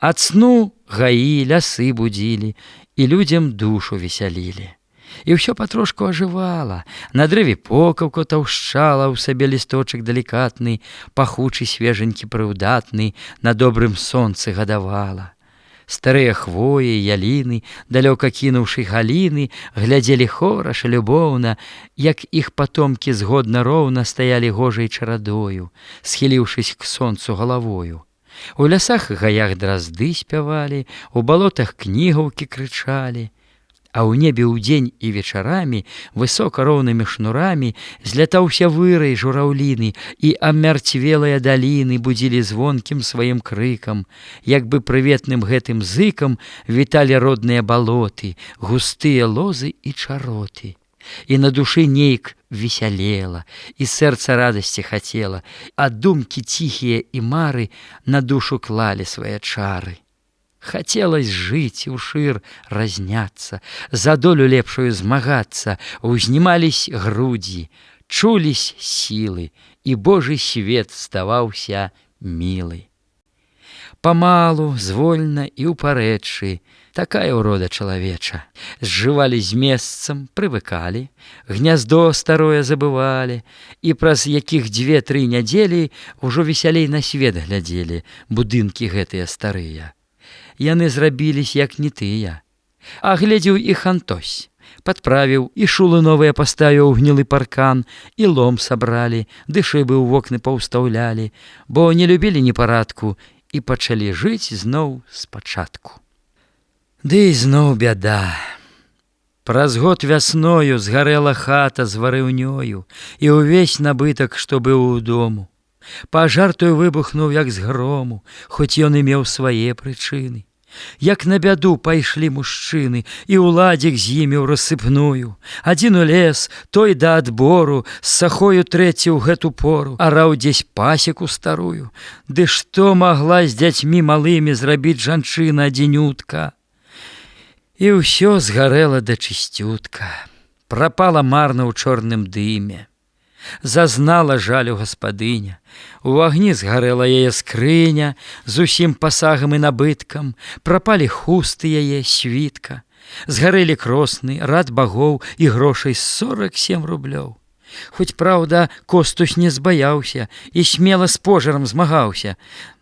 Ад сну гаі, лясы будзілі, і людзям душу весялілі. І ўсё патрошку ажывала, на дрэве покаўка таўшчала ў сабе лісточак далікатны, пахучы свеженькі прыўдатны, на добрым сонцы гадавала. Старыя хвоі, яліны, далёка кінуўшы галіны, глядзелі хораша любоўна, як іх патомкі згодна роўна стаялі гожай чарадою, схіліўшыся к сонцу галавою. У лясах і гаях дразды спявалі, у балотах кнігаўкі крычалі, А ў небе ўдзень і вечарамі высока роўнымі шнурамі злятаўся вырай жураўліны, і амярцвелыя даліны будзілі звонкім сваім крыкам. Як бы прыветным гэтым зыкам віталі родныя балоты, густыя лозы і чароты. І на душы нейк весялела, і сэрца радасці хацела, а думкі ціхія і мары на душу клалі свае чары. Хацелось жыць ушыр разняцца, за долю лепшую змагацца, узнімались грудзі, чулись сілы, і Божий свет здаваўся мілы. Памалу, звольна і ўпарэчы, такая ўрода чалавеча. Зжывалі з месцам, прывыкалі, гняздо старое забывалі, і праз якіх 2-3 нядзелі ўжо весялей на свет глядзелі будынкі гэтыя старыя. Яны зрабілись, як не тыя. А глядзеў іх Антось, падправіў, і шулы новыя паставіў у гнілы паркан, і лом сабралі, ды шыбы ў вокны паўстаўлялі, бо не любілі непарадку і пачалі жыць зноў спачатку. Ды зноў бяда. Праз год вясною згарэла хата з варыўнёю, і ўвесь набытак, што быў у дому. Пажар той выбухнуў, як з грому, хоць ён і меў свае прычыны. Як на бяду пайшлі мужчыны, і ўладзік з імі ў рассыпную. Адзін у лес, той да адбору, з сахою трэці ў гэту пору, араў дзесь пасеку старую. Ды што магла з дзяцьмі малымі зрабіць жанчына адзінютка? І ўсё згарэла да чысцютка, прапала марна ў чорным дыме. Зазнала жалю гаспадыня, у агні згарэла яе скрыня з усім пасагам і набыткам, прапалі хусты яе, світка, згарэлі кросны, рад багоў і грошай 47 рублёў. Хоць, праўда, Костусь не збаяўся і смела з пожарам змагаўся.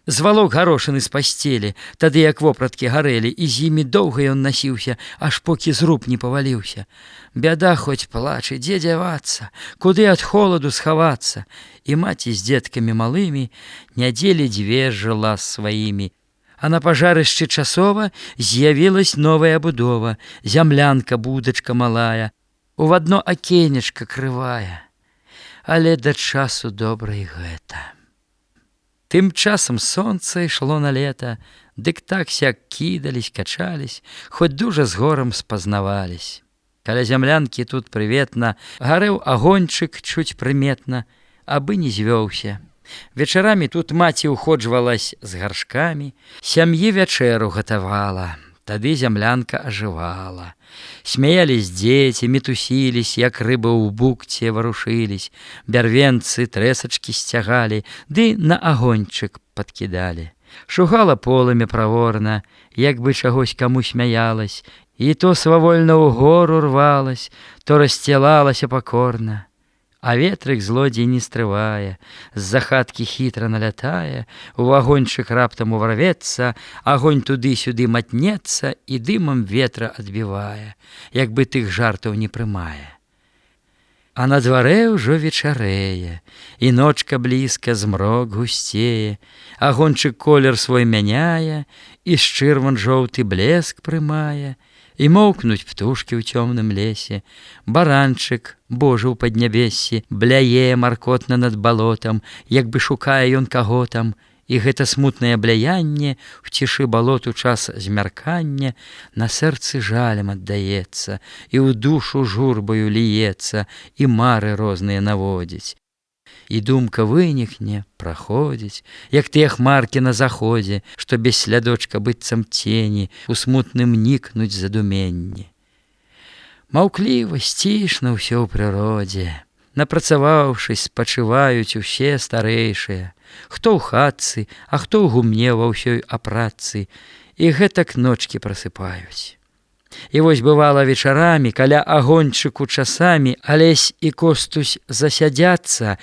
Звалок гарошыны з пасцелі, тады як вопраткі гарэлі, і з імі доўга ён насіўся, аж покі зруб не паваліўся. Бяда хоць плачы, дзе дзявацца, куды ад холаду схавацца. І маці з дзеткамі малымі нядзелі 2 жыла з сваімі. А на пажарышчы часова з'явілась новая будова, зямлянка, будачка малая, у адно акенечка крывая. Але да часу добра і гэта. Тым часам сонца ішло на лета, дык так-сяк кідались, качались, хоць дужа з горам спазнавались. Каля зямлянкі тут прыветна гарэў агоньчык чуць прыметна, абы не звёўся. Вечарамі тут маці ўходжвалась з гаршкамі, сям'і вячэру гатавала, тады зямлянка ажывала. Смяялись дзеці, мітусілись, як рыбы ў букце варушылись, бярвенцы трэсачкі сцягалі, ды на агоньчык падкідалі. Шугала полымя праворна, як бы чагось каму смяялась, і то свавольна ў гору рвалась, то расцілалася пакорна. А ветрык злодзей не стрывае, з-за хаткі хітра налятае, у агоньчык раптам уварвецца, агонь туды-сюды матнецца і дымам ветра адбівае, як бы тых жартаў не прымае. А на дварэ ўжо вечарэе, і ночка блізка, змрок гусцее, агоньчык колер свой мяняе, і шчырван жоўты блеск прымае, і моўкнуць птушкі ў цёмным лесе. Баранчык, Божы ў паднябессі, бляе маркотна над балотам, як бы шукае ён каго там, і гэта смутнае бляянне в цішы балот у час змяркання на сэрцы жалем аддаецца, і ў душу журбаю ліецца, і мары розныя наводзіць. І думка вынікне, праходзіць, як тыя хмаркі на заходзе, што без слядочка быццам цені у смутным нікнуць задуменні. Маўкліва, сцішна ўсё ў прыродзе. Напрацаваўшись, спачываюць усе старэйшыя, хто ў хатцы, а хто ў гумне ва ўсёй апратцы, і гэтак ночкі прасыпаюць. І вось бывала вечарамі, каля агоньчыку часамі Алесь і Костусь засядзяцца,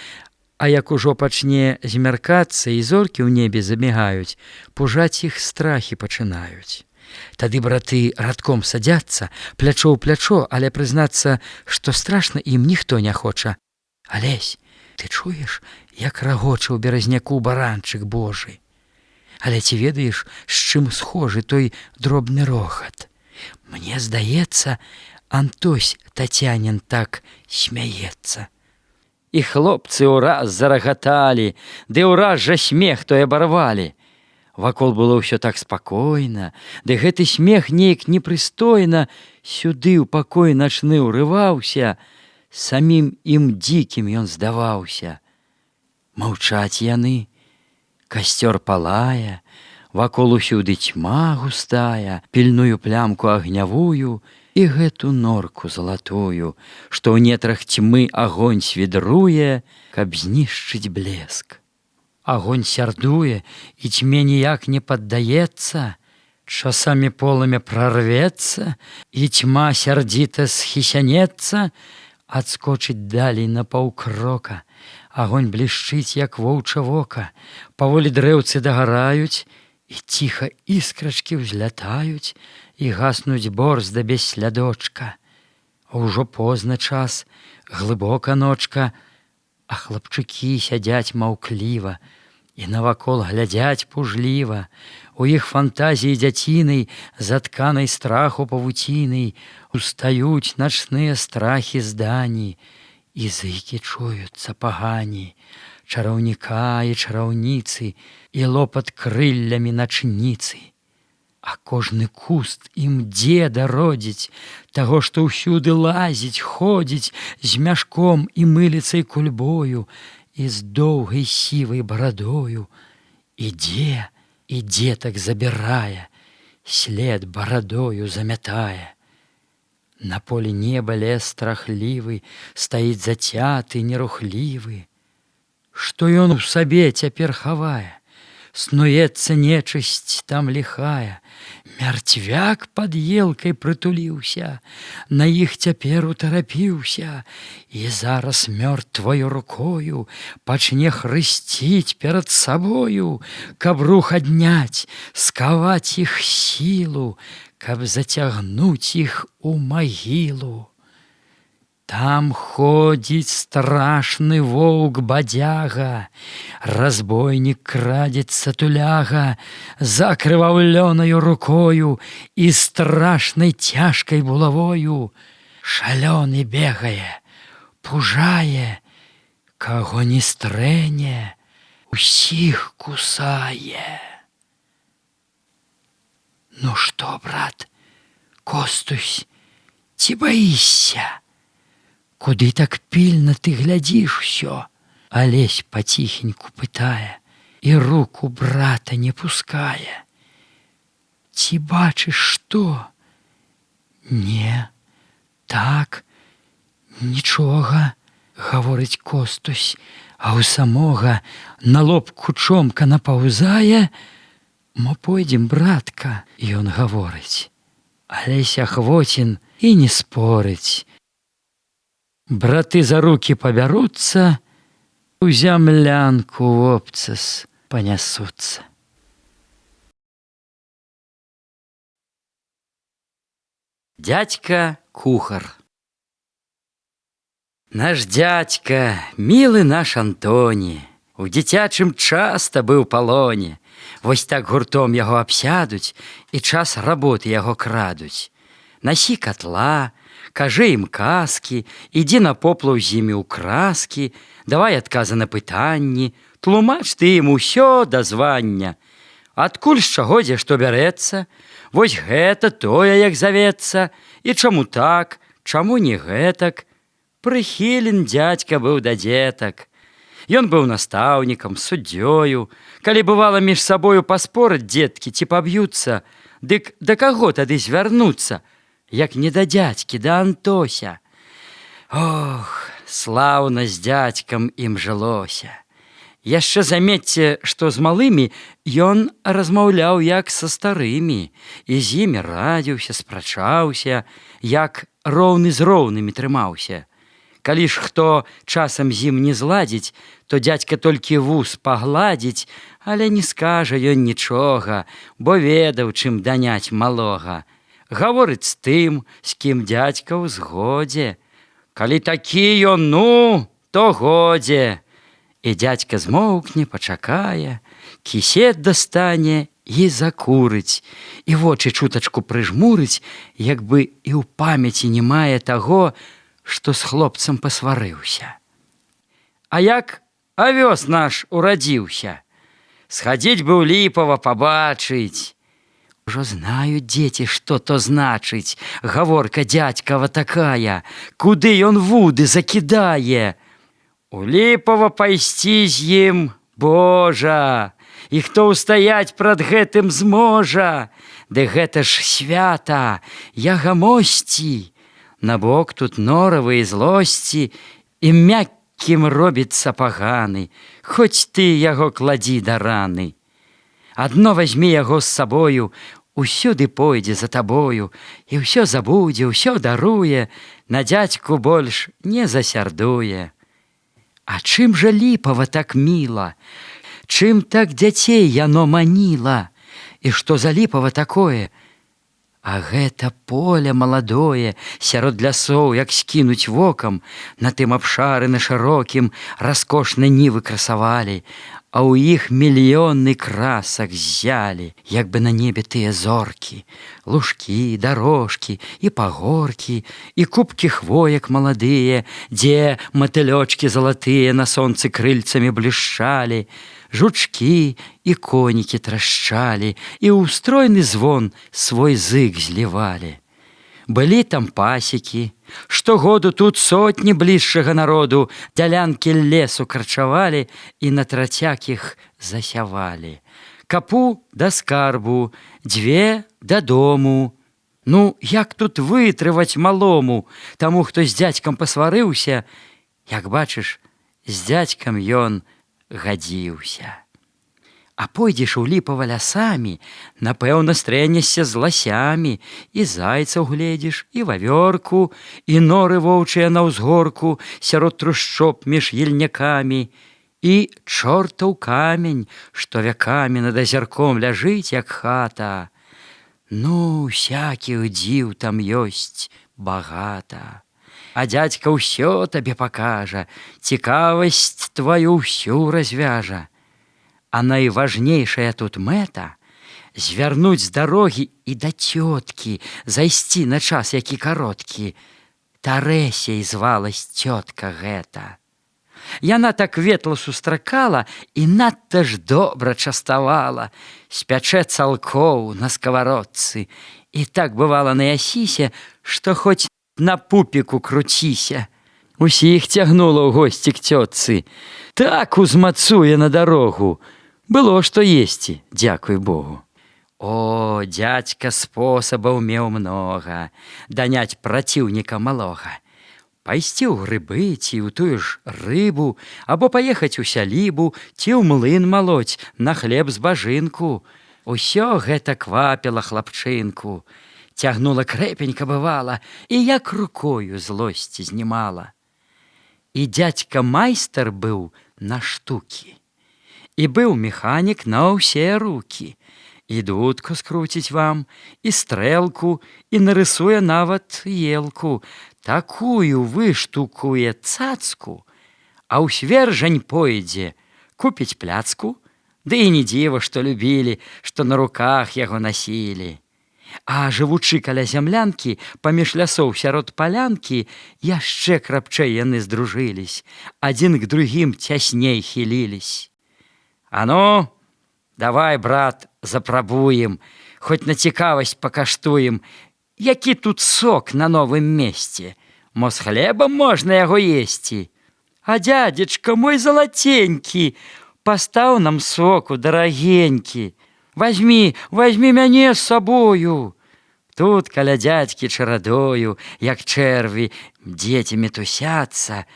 а як ужо пачне змяркацца і зоркі ў небе замігаюць, пужаць іх страхі пачынаюць. Тады браты радком садзяцца, плячо ў плячо, але прызнацца, што страшна ім ніхто не хоча. Алесь, ты чуеш, як рагоча ў беразняку баранчык Божы? Але ці ведаеш, з чым схожы той дробны рохат? Мне здаецца, Антось Тацянін так смяецца. І хлопцы ўраз зарагаталі, ды ўраз жа смех той абарвалі. Вакол было ўсё так спакойна, ды гэты смех неяк непрыстойна сюды ў пакой начны ўрываўся, самім ім дзікім ён здаваўся. Маўчаць яны, касцёр палае, вакол усюды цьма густая, пільную плямку агнявую і гэту норку залатую, што ў нетрах цьмы агонь свідруе, каб знішчыць блеск. Агонь сярдуе і цьме ніяк не паддаецца, часамі полымя прарвецца, і цьма сярдзіта схісянецца, адскочыць далей на паўкрока. Агонь блішчыць, як воўча вока, паволі дрэўцы дагараюць, і ціха іскрачкі ўзлятаюць, і гаснуць борзда без слядочка. А ўжо позна час, глыбока ночка, а хлапчукі сядзяць маўкліва і навакол глядзяць пужліва. У іх фантазіі дзяцінай, затканай страху павуцінай, устаюць начныя страхі здані, і зыкі чуюцца пагані, чараўніка і чараўніцы, і лопат крыллямі начніцы. А кожны куст ім дзеда родзіць, таго, што ўсюды лазіць, ходзіць з мяшком і мыліцай кульбою, і з доўгай сівай барадою. Ідзе так забірае, след барадою замятае. На полі неба лес страхлівы, стаіць зацяты, нерухлівы. Што ён у сабе цяпер хавае? Снуецца нечысць там ліхая. Мярцвяк пад елкай прытуліўся, на іх цяпер утарапіўся, і зараз мёртваю рукою пачне хрысціць перад сабою, каб рух адняць, скаваць іх сілу, каб зацягнуць іх у магілу. Там ходзіць страшны воўк бадзяга, разбойнік крадзецца туляга, закрываўлёнаю рукою і страшнай цяжкай булавою. Шалёны бегае, пужае, каго не стрэне, усіх кусае. Ну што, брат, Костусь, ці баішся? Куды так пільна ты глядзіш усё? Алесь паціхеньку пытае, і руку брата не пускае. Ці бачыш што? Не, так, нічога, гаворыць Костусь, а ў самога на лоб кучомка напаўзае. Мо пойдзем, братка, ён гаворыць. Алесь Ахвоцін і не спорыць. Браты за рукі пабяруцца, у зямлянку вобцас панясуцца. Дядька кухар. Наш дядька, мілы наш Антоні, у дзіцячым часта быў палоне. Вось так гуртом яго абсядуць, і час работы яго крадуць. Насі катла, кажы ім казкі, ідзі на поплаў з імі ў краскі, давай адказы на пытанні, тлумач ты ім усё да звання. Адкуль з чаго дзе што бярэцца? Вось гэта тое, як завецца, і чаму так, чаму не гэтак? Прыхілен дядька быў да дзетак. Ён быў настаўнікам, суддзёю. Калі бывала між сабою паспораць дзеткі ці паб'юцца, дык да каго тады звярнуцца, як не да дядькі, да Антося. Ох, слаўна з дядькам ім жылося. Яшчэ заметьце, што з малымі ён размаўляў як са старымі, і з імі радзіўся, спрачаўся, як роўны з роўнымі трымаўся. Калі ж хто часам з ім не зладзіць, то дядька толькі вус пагладзіць, але не скажа ён нічога, бо ведаў, чым даняць малога. Гаворыць з тым, з кім дядька ў згодзе. Калі такі ён, ну, то годзе. І дядька змоўкне, пачакае, кісет дастане і закурыць, і вочы чутачку прыжмурыць, як бы і ў памяці не мае таго, што з хлопцам пасварыўся. А як авёс наш урадзіўся, схадзіць бы ў Ліпава пабачыць. Ужо знаюць дзеці, што то значыць, гаворка дзядзькава такая, куды ён вуды закідае. У Ліпава пайсці з ім, Божа, і хто ўстаяць прад гэтым зможа, ды гэта ж свята, ягамосці. Набок тут норавы і злосці, і мяккім робіцца паганы, хоць ты яго кладзі да раны. Адно вазьмі яго з сабою, усюды пойдзе за табою, і ўсё забудзе, ўсё даруе, на дзядзьку больш не засярдуе. А чым жа Ліпава так міла? Чым так дзяцей яно маніла? І што за Ліпава такое? А гэта поле маладое, сярод лясоў, як скінуць вокам, на тым абшары на шырокім раскошны нівы красавалі, а ў іх мільёны красак ззялі, як бы на небе тыя зоркі, лужкі, дарожкі і пагоркі, і купкі хвоек маладыя, дзе матылёчкі залатыя на сонцы крыльцамі блішчалі, жучкі і конікі трашчалі, і ў стройны звон свой зык злівалі. Былі там пасекі, штогоду тут сотні бліжшага народу, дзялянкі лесу карчавалі і на трацяк іх засявалі. Капу да скарбу, дзве дадому. Ну, як тут вытрываць малому, таму, хто з дзядзькам пасварыўся, як бачыш, з дзядзькам ён гадзіўся. А пойдзеш у Ліпава лясамі, напэўна, стрэнешся з ласямі, і зайцаў гледзіш, і вавёрку, і норы воўчыя на ўзгорку, сярод трушчоп між ельнякамі, і чортаў камень, што вякамі над азярком ляжыць, як хата. Ну, всякі дзіў там ёсць багата. А дзядзька ўсё табе пакажа, цікавасць тваю ўсю развяжа. А найважнейшая тут мэта — звярнуць з дарогі і да цёткі, зайсці на час, які кароткі. Тарэсяй звалась цётка гэта. Яна так ветла сустракала і надта ж добра частавала, спячэ цалкоў на скавародцы, і так бывала наясіся, што хоць на пупіку круціся. Усіх цягнула ў госці к цётцы, так узмацуе на дарогу. Было што есці, дзякуй Богу. О, дзядзька спосабаў меў многа даняць праціўніка малога. Пайсці ў грыбы ці ў тую ж рыбу, або паехаць у сялібу ці ў млын малоць на хлеб з бажынку. Усё гэта квапіла хлапчынку, цягнула крэпенька бывала і як рукою злосці знімала. І дзядзька майстар быў на штукі. І быў механік на ўсе рукі. І дудку скруціць вам, і стрэлку, і нарысуе нават елку. Такую выштукуе цацку, а ў свержань пойдзе купіць пляцку, ды і не дзіва, што любілі, што на руках яго насілі. А жывучы каля зямлянкі, паміж лясоў сярод палянкі, яшчэ крапчэй яны здружылись, адзін к другім цясней хілілись. А ну, давай, брат, запрабуем, хоць на цікавасць пакаштуем, які тут сок на новым месце, мо з хлебам можна яго есці. А дзядзечка мой залаценькі, пастаў нам соку, дарагенькі, вазьмі мяне з сабою. Тут каля дзядзькі чарадою, як чэрві, дзеці мітусяцца,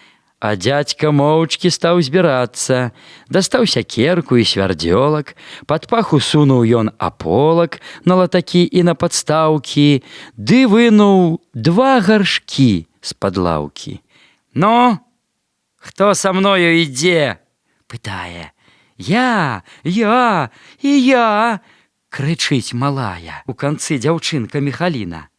а дзядзька моўчкі стаў збірацца, дастаў сякерку і свярдзёлак, пад паху сунуў ён аполак на латакі і на падстаўкі, ды вынуў 2 гаршкі з-пад лаўкі. Ну, хто са мною ідзе? Пытае. Я, і я, крычыць малая у канцы дзяўчынка Міхаліна.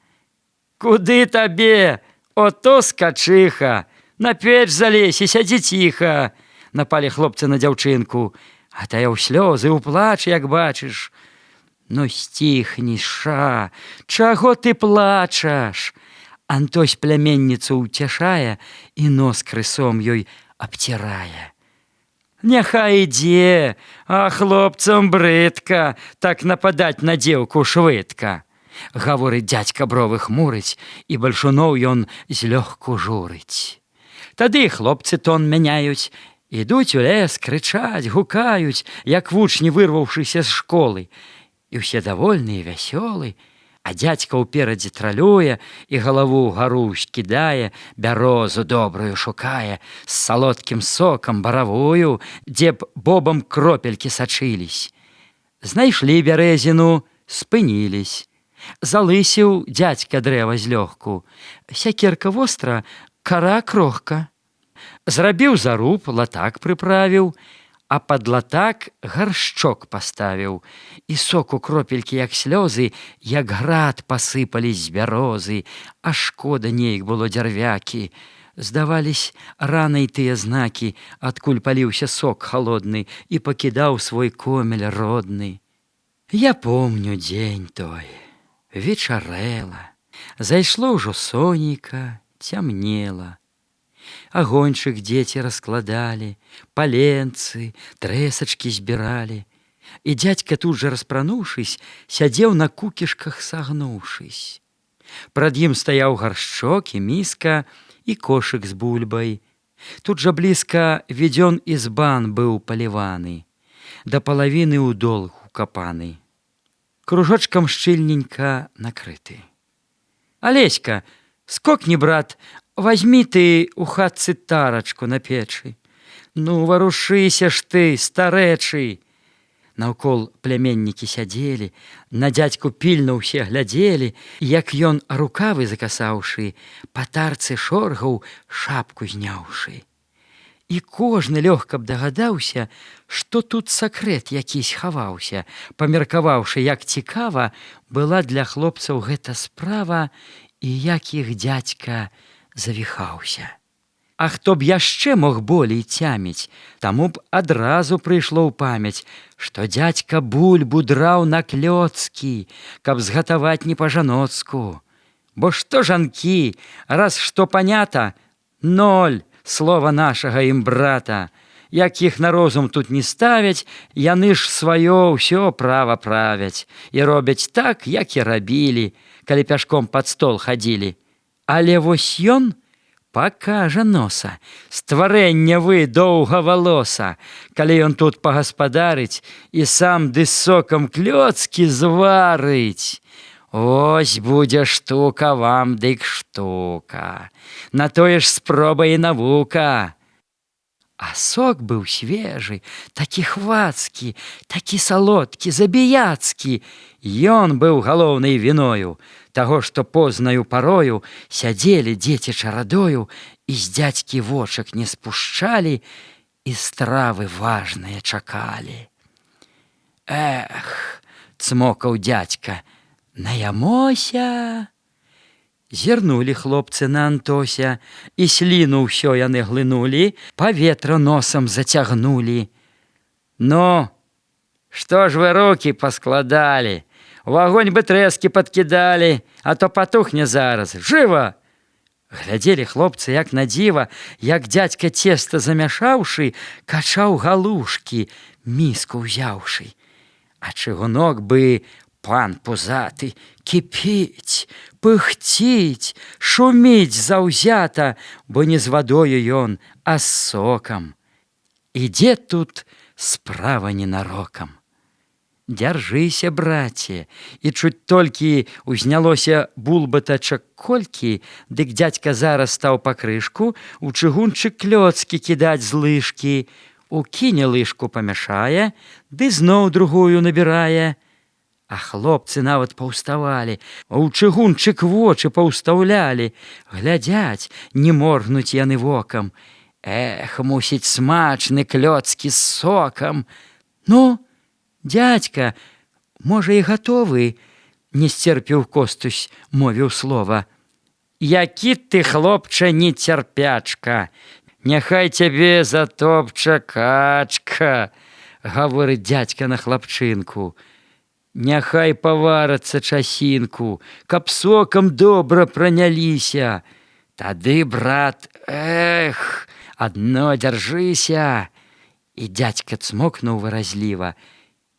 Куды табе, ото скачыха, на печ залезь і сядзі ціха, напалі хлопцы на дзяўчынку, а тая ў слёзы, ў плач, як бачыш. Ну сціхні, ша, чаго ты плачаш? Антось пляменніцу ўцяшае і нос крысом ёй абцірае. Няхай ідзе, а хлопцам брыдка так нападаць на дзеўку швыдка. Гаворыць дзядзька, бровы хмурыць, і бальшуноў ён злёгку журыць. Тады хлопцы тон мяняюць, ідуць у лес, крычаць, гукаюць, як вучні, вырваўшыся з школы. І ўсе давольныя, вясёлы, а дзядзька ўперадзе тралюе і галаву ўгару скідае, бярозу добрую шукае, з салодкім сокам баравую, дзе б бобам кропелькі сачылись. Знайшлі бярэзіну, спынілись. Залысіў дзядзька дрэва злёгку, сякерка востра, кара крохка. Зрабіў заруб, латак прыправіў, а пад латак гаршчок паставіў, і соку кропелькі, як слёзы, як град пасыпались з бярозы, а шкода неяк было дзярвякі. Здавались ранай тыя знакі, адкуль паліўся сок халодны і пакідаў свой комель родны. Я помню дзень той, вечарэла, зайшло ўжо сонейка, цямнела. Агоньчык дзеці раскладалі, паленцы, трэсачкі збіралі. І дзядзька тут жа распрануўшись, сядзеў на кукішках сагнуўшись. Прад ім стаяў гаршчок і міска, і кошык з бульбай. Тут жа блізка ведзён ізбан быў паліваны, да палавіны ў дол укапаны, кружочкам шчыльненька накрыты. Алеська, скокні, брат, возьми ты у хатцы тарачку на печы. Ну, варушыся ж ты, старэчы. Наўкол пляменнікі сядзелі, на дзядзьку пільна ўсе глядзелі, як ён, рукавы закасаўшы, па тарцы шоргаў, шапку зняўшы. І кожны лёгка б дагадаўся, што тут сакрэт якісь хаваўся, памеркаваўшы, як цікава была для хлопцаў гэта справа і як іх дзядзька завіхаўся. А хто б яшчэ мог болей цяміць, таму б адразу прыйшло ў памяць, што дзядзька бульбу драў на клёцкі, каб згатаваць не па-жаноцку. Бо што жанкі, раз што панята, ноль слова нашага ім брата. Як іх на розум тут не ставяць, яны ж сваё ўсё права правяць і робяць так, як і рабілі, калі пяшком пад стол хадзілі. Але вось ён пакажа носа, стварэння вы доўгавалоса, калі ён тут пагаспадарыць і сам ды сокам клёцкі зварыць. Ось будзе штука вам дык штука, на тое ж спроба і навука. А сок быў свежы, такі хвацкі, такі салодкі, забіяцкі. Ён быў галоўнай віною таго, што познаю парою сядзелі дзеці чарадою і з дзядзькі вочак не спушчалі і стравы важныя чакалі. Эх, цмокаў дзядзька, наямося. Зірнулі хлопцы на Антося, і сліну ўсё яны глынулі, паветра носам зацягнулі. Ну, што ж вы рукі паскладалі? У агонь бы трэскі падкідалі, а то патухне зараз. Жыва! Глядзелі хлопцы, як на дзіва, як дзядзька цеста замяшаўшы, качаў галушкі, міску ўзяўшы. А чыгунок бы, пан пузаты, кіпіць, пыхціць, шуміць заўзята, бо не з вадою ён, а з сокам. Ідзе тут справа ненарокам. Дзяржыся, браце, і чуць толькі узнялося булбатачак колькі, дык дзядзька зараз стаў па крышку, у чыгунчык клёцкі кідаць з лыжкі, укіне лыжку памяшае, ды зноў другую набірае. А хлопцы нават паўставалі, а ў чыгунчык вочы паўстаўлялі, глядзяць, не моргнуць яны вокам. Эх, мусіць смачны клёцкі з сокам. Ну, дзядзька, можа, і гатовы? Не сцерпіў Костусь, мовіў слова. Які ты, хлопча, нецярпячка, няхай цябе затопча качка, гаворыць дзядзька на хлапчынку. Няхай паварацца часінку, каб сокам добра праняліся. Тады, брат, эх, адно дзяржыся. І дзядзька цмокнуў выразліва,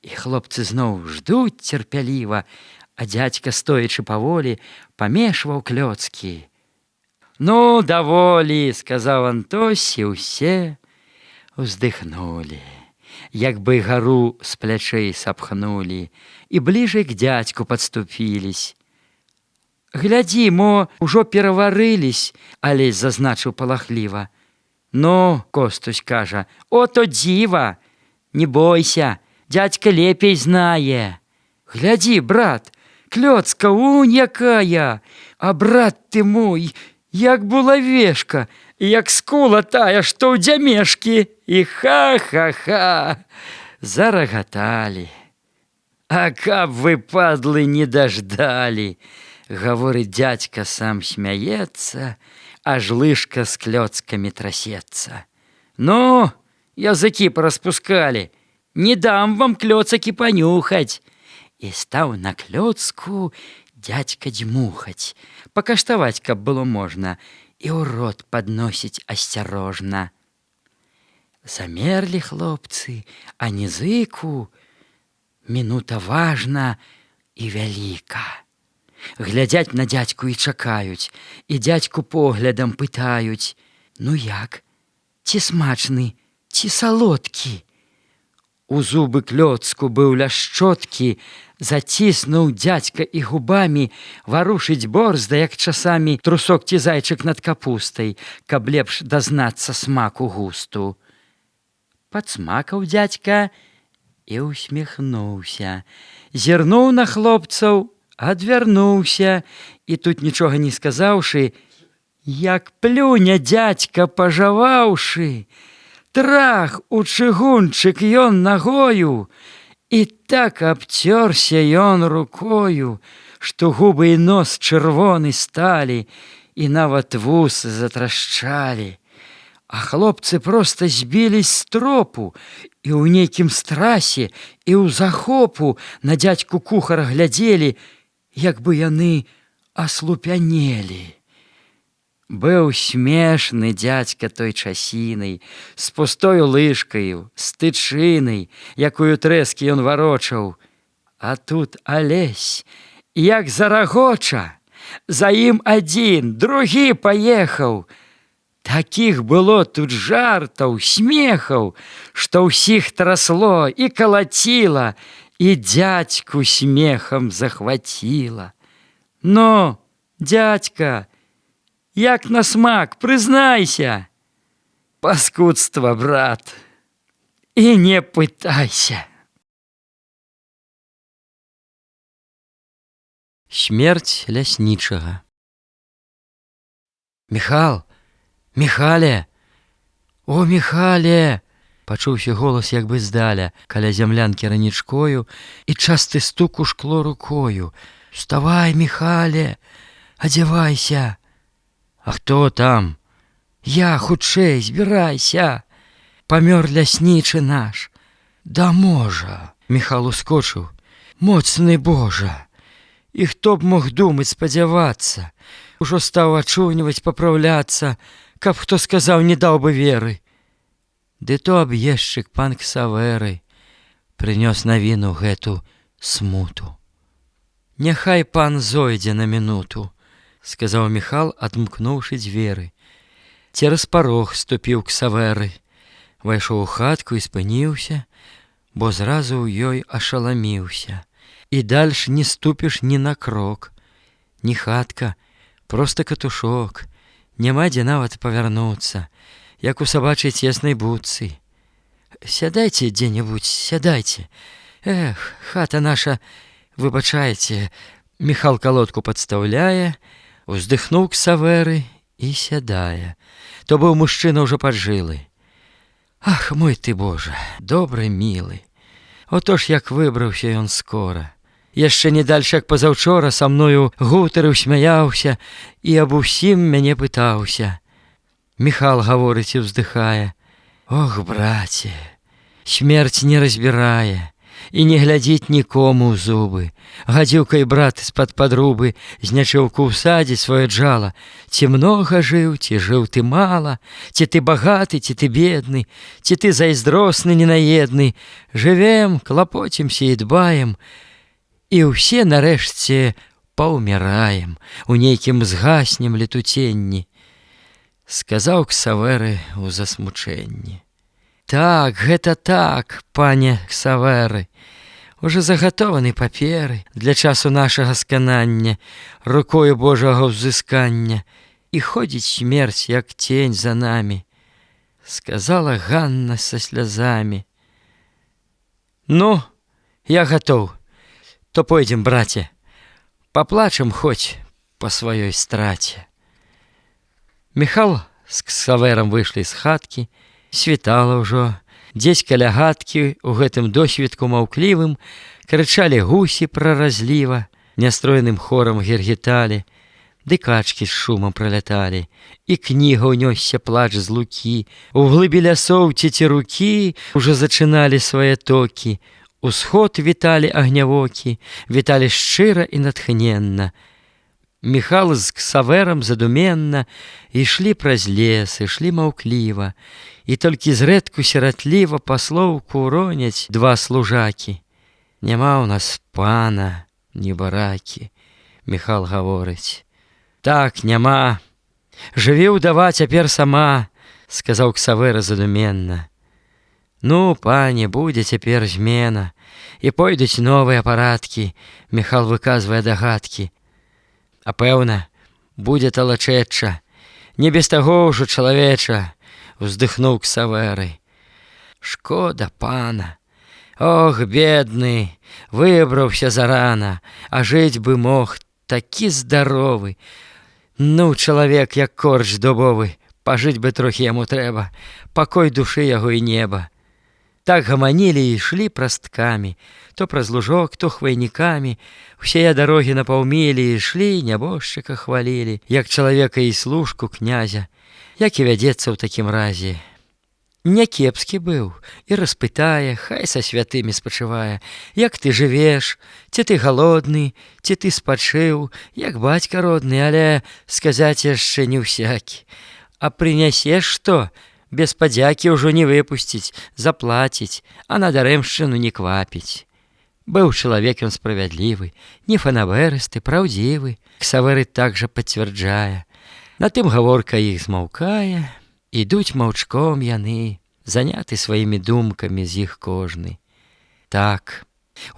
і хлопцы зноў ждуць цярпяліва, а дзядзька, стоячы паволі, памешваў клёцкі. Ну, даволі, сказаў Антось, і ўсе уздыхнулі, як бы гару з плячэй сапхнулі, і бліжэй к дзядзьку падступілись. Глядзі, мо ўжо пераварылись, Алесь зазначыў палахліва. Ну, Костусь кажа, ото дзіва, не бойся, дзядзька лепей знае. Глядзі, брат, клёцка унь якая, а брат ты мой, як булавешка, як скула тая, што ў дзямешкі. І ха-ха-ха, зарагаталі. А каб вы, падлы, не даждалі, гаворыць дзядзька, сам смяецца, аж лыжка з клёцкамі трасецца. Ну, языкі параспускалі, не дам вам клёцакі панюхаць. І стаў на клёцку дзядзька дзьмухаць, пакаштаваць, каб было можна, і ў рот падносіць асцярожна. Замерлі хлопцы, а нізыку мінута важна і вяліка. Глядзяць на дзядзьку і чакаюць, і дзядзьку поглядам пытаюць: ну як, ці смачны, ці салодкі? У зубы клёцку быў ляшчоткі, заціснуў дзядзька і губамі, варушыць борзда, як часамі трусок ці зайчык над капустай, каб лепш дазнацца смаку густу. Падсмакаў дзядзька і усміхнуўся, зірнуў на хлопцаў, адвярнуўся, і тут, нічога не сказаўшы, як плюне дзядзька, пажаваўшы, трах у чыгунчык ён нагою, і так абцёрся ён рукою, што губы і нос чырвоны сталі, і нават вусы затрашчалі. А хлопцы проста збілись з тропу, і ў нейкім страсе, і ў захопу на дзядзьку кухара глядзелі, як бы яны аслупянелі. Быў смешны дзядзька той часінай, з пустою лыжкаю, з тычынай, якую трэскі ён варочаў. А тут Алесь, як зарагоча, за ім адзін, другі паехаў. Такіх было тут жартаў, смехаў, што ўсіх трасло і калаціла, і дзядзьку смехам захваціла. Ну, дзядзька, як на смак, прызнайся. Паскудства, брат, і не пытайся. Смерць ляснічага. Міхал, Міхале! О, Міхале! Пачуўся голас як бы здаля, каля зямлянкі ранічкою, і часты стук у шкло рукою. Вставай, Міхале, адзявайся. А хто там? Я, хутчэй, збірайся. Памёр ляснічы наш. Да можа. Міхал ускочыў. Моцны Божа! І хто б мог думаць, спадзявацца? Ужо стаў ачуньваць, папраўляцца, каб хто сказаў, не даў бы веры. Ды то аб'ездчык пан Ксавэры прынёс навіну гэту смуту. Няхай пан зойдзе на мінуту, сказаў Міхал, адмкнуўшы дзверы. Цераз парог ступіў Ксавэры, вайшоў у хатку і спыніўся, бо зразу ў ёй ашаламіўся. І дальш не ступіш ні на крок. Ні хатка, проста катушок, няма дзе нават павярнуцца, як у сабачай цеснай будцы. Сядайце дзе-небудзь, сядайце. Эх, хата наша, выбачайце. Міхал калодку падстаўляе, уздыхнуў Ксавэры і сядае. То быў мужчына ўжо паджылы. Ах, мой ты Божа, добры, мілы. Отож, як выбраўся ён скора. Яшчэ не дальш, як пазаўчора, са мною гутарыў, смяяўся і аб усім мяне пытаўся. Міхал гаворыць і ўздыхае. Ох, браце, смерць не разбірае, і не глядзіць нікому ў зубы. Гадзіўка і брат з-пад падрубы з нячэўку ў садзе сваё джала. Ці многа жыў, ці жыў ты мала, ці ты багаты, ці ты бедны, ці ты зайздросны, ненаедны. Жывем, клапоцімся і дбаем, і ўсе нарэшце паўміраем, у нейкім згаснем летуценні. Сказаў Ксавэры ў засмучэнні. Так, гэта так, пане Ксавэры. Уже загатованы паперы для часу нашага сканання, рукою Божага ўзыскання, і ходзіць смерць, як тень за намі. Сказала Ганна са слязамі. Ну, я гатоў, то пойдзем, браце, паплачам хоць па сваёй страце. Міхал з Ксавэрам выйшлі з хаткі, світала ўжо. Дзесь каля гадкі у гэтым досвітку маўклівым крычалі гусі праразліва, нястроеным хорам гергеталі, ды качкі з шумам праляталі, і кніга ўнёсся плач з лукі, у глыбі лясоў цецерукі ўжо зачыналі свае токі, усход віталі агнявокі, віталі шчыра і натхненна. Міхал з Ксавэрам задуменна ішлі праз лес, ішлі маўкліва, і толькі зрэдку сіратліва па слоўку роняць два служакі. Няма ў нас пана, ні баракі, Міхал гаворыць. Так, няма. Жыві ўдава цяпер сама, сказаў Ксавэра задуменна. Ну, пане, будзе цяпер змена, і пойдуць новыя парадкі, Міхал выказвае дагадкі. А пэўна, будзе талачэча, не без таго ўжо чалавеча, уздыхнуў Ксавэры. Шкода пана. Ох, бедны, выбраўся зарана, а жыць бы мог такі здаровы. Ну, чалавек, як корч дубовы, пажыць бы трохі яму трэба, пакой душы яго і неба. Так гаманілі і ішлі прасткамі, то праз лужок, то хвайнікамі. Усе дарогі напаўмілі, ішлі, нябожчыка хвалілі, як чалавека і служку князя, як і вядзецца ў такім разе. Някепскі быў, і распытае, хай са святымі спачывае, як ты жывеш, ці ты галодны, ці ты спачыў, як бацька родны, але сказаць яшчэ не ўсякі. А прынясеш што? Без падзякі ўжо не выпусціць, заплаціць, а на дарэмшчыну не квапіць. Быў чалавек ён справядлівы, не фанаберысты, праўдзівы. Ксавэры так жа пацвярджае. На тым гаворка іх змаўкае, ідуць маўчком яны, заняты сваімі думкамі з іх кожны. Так,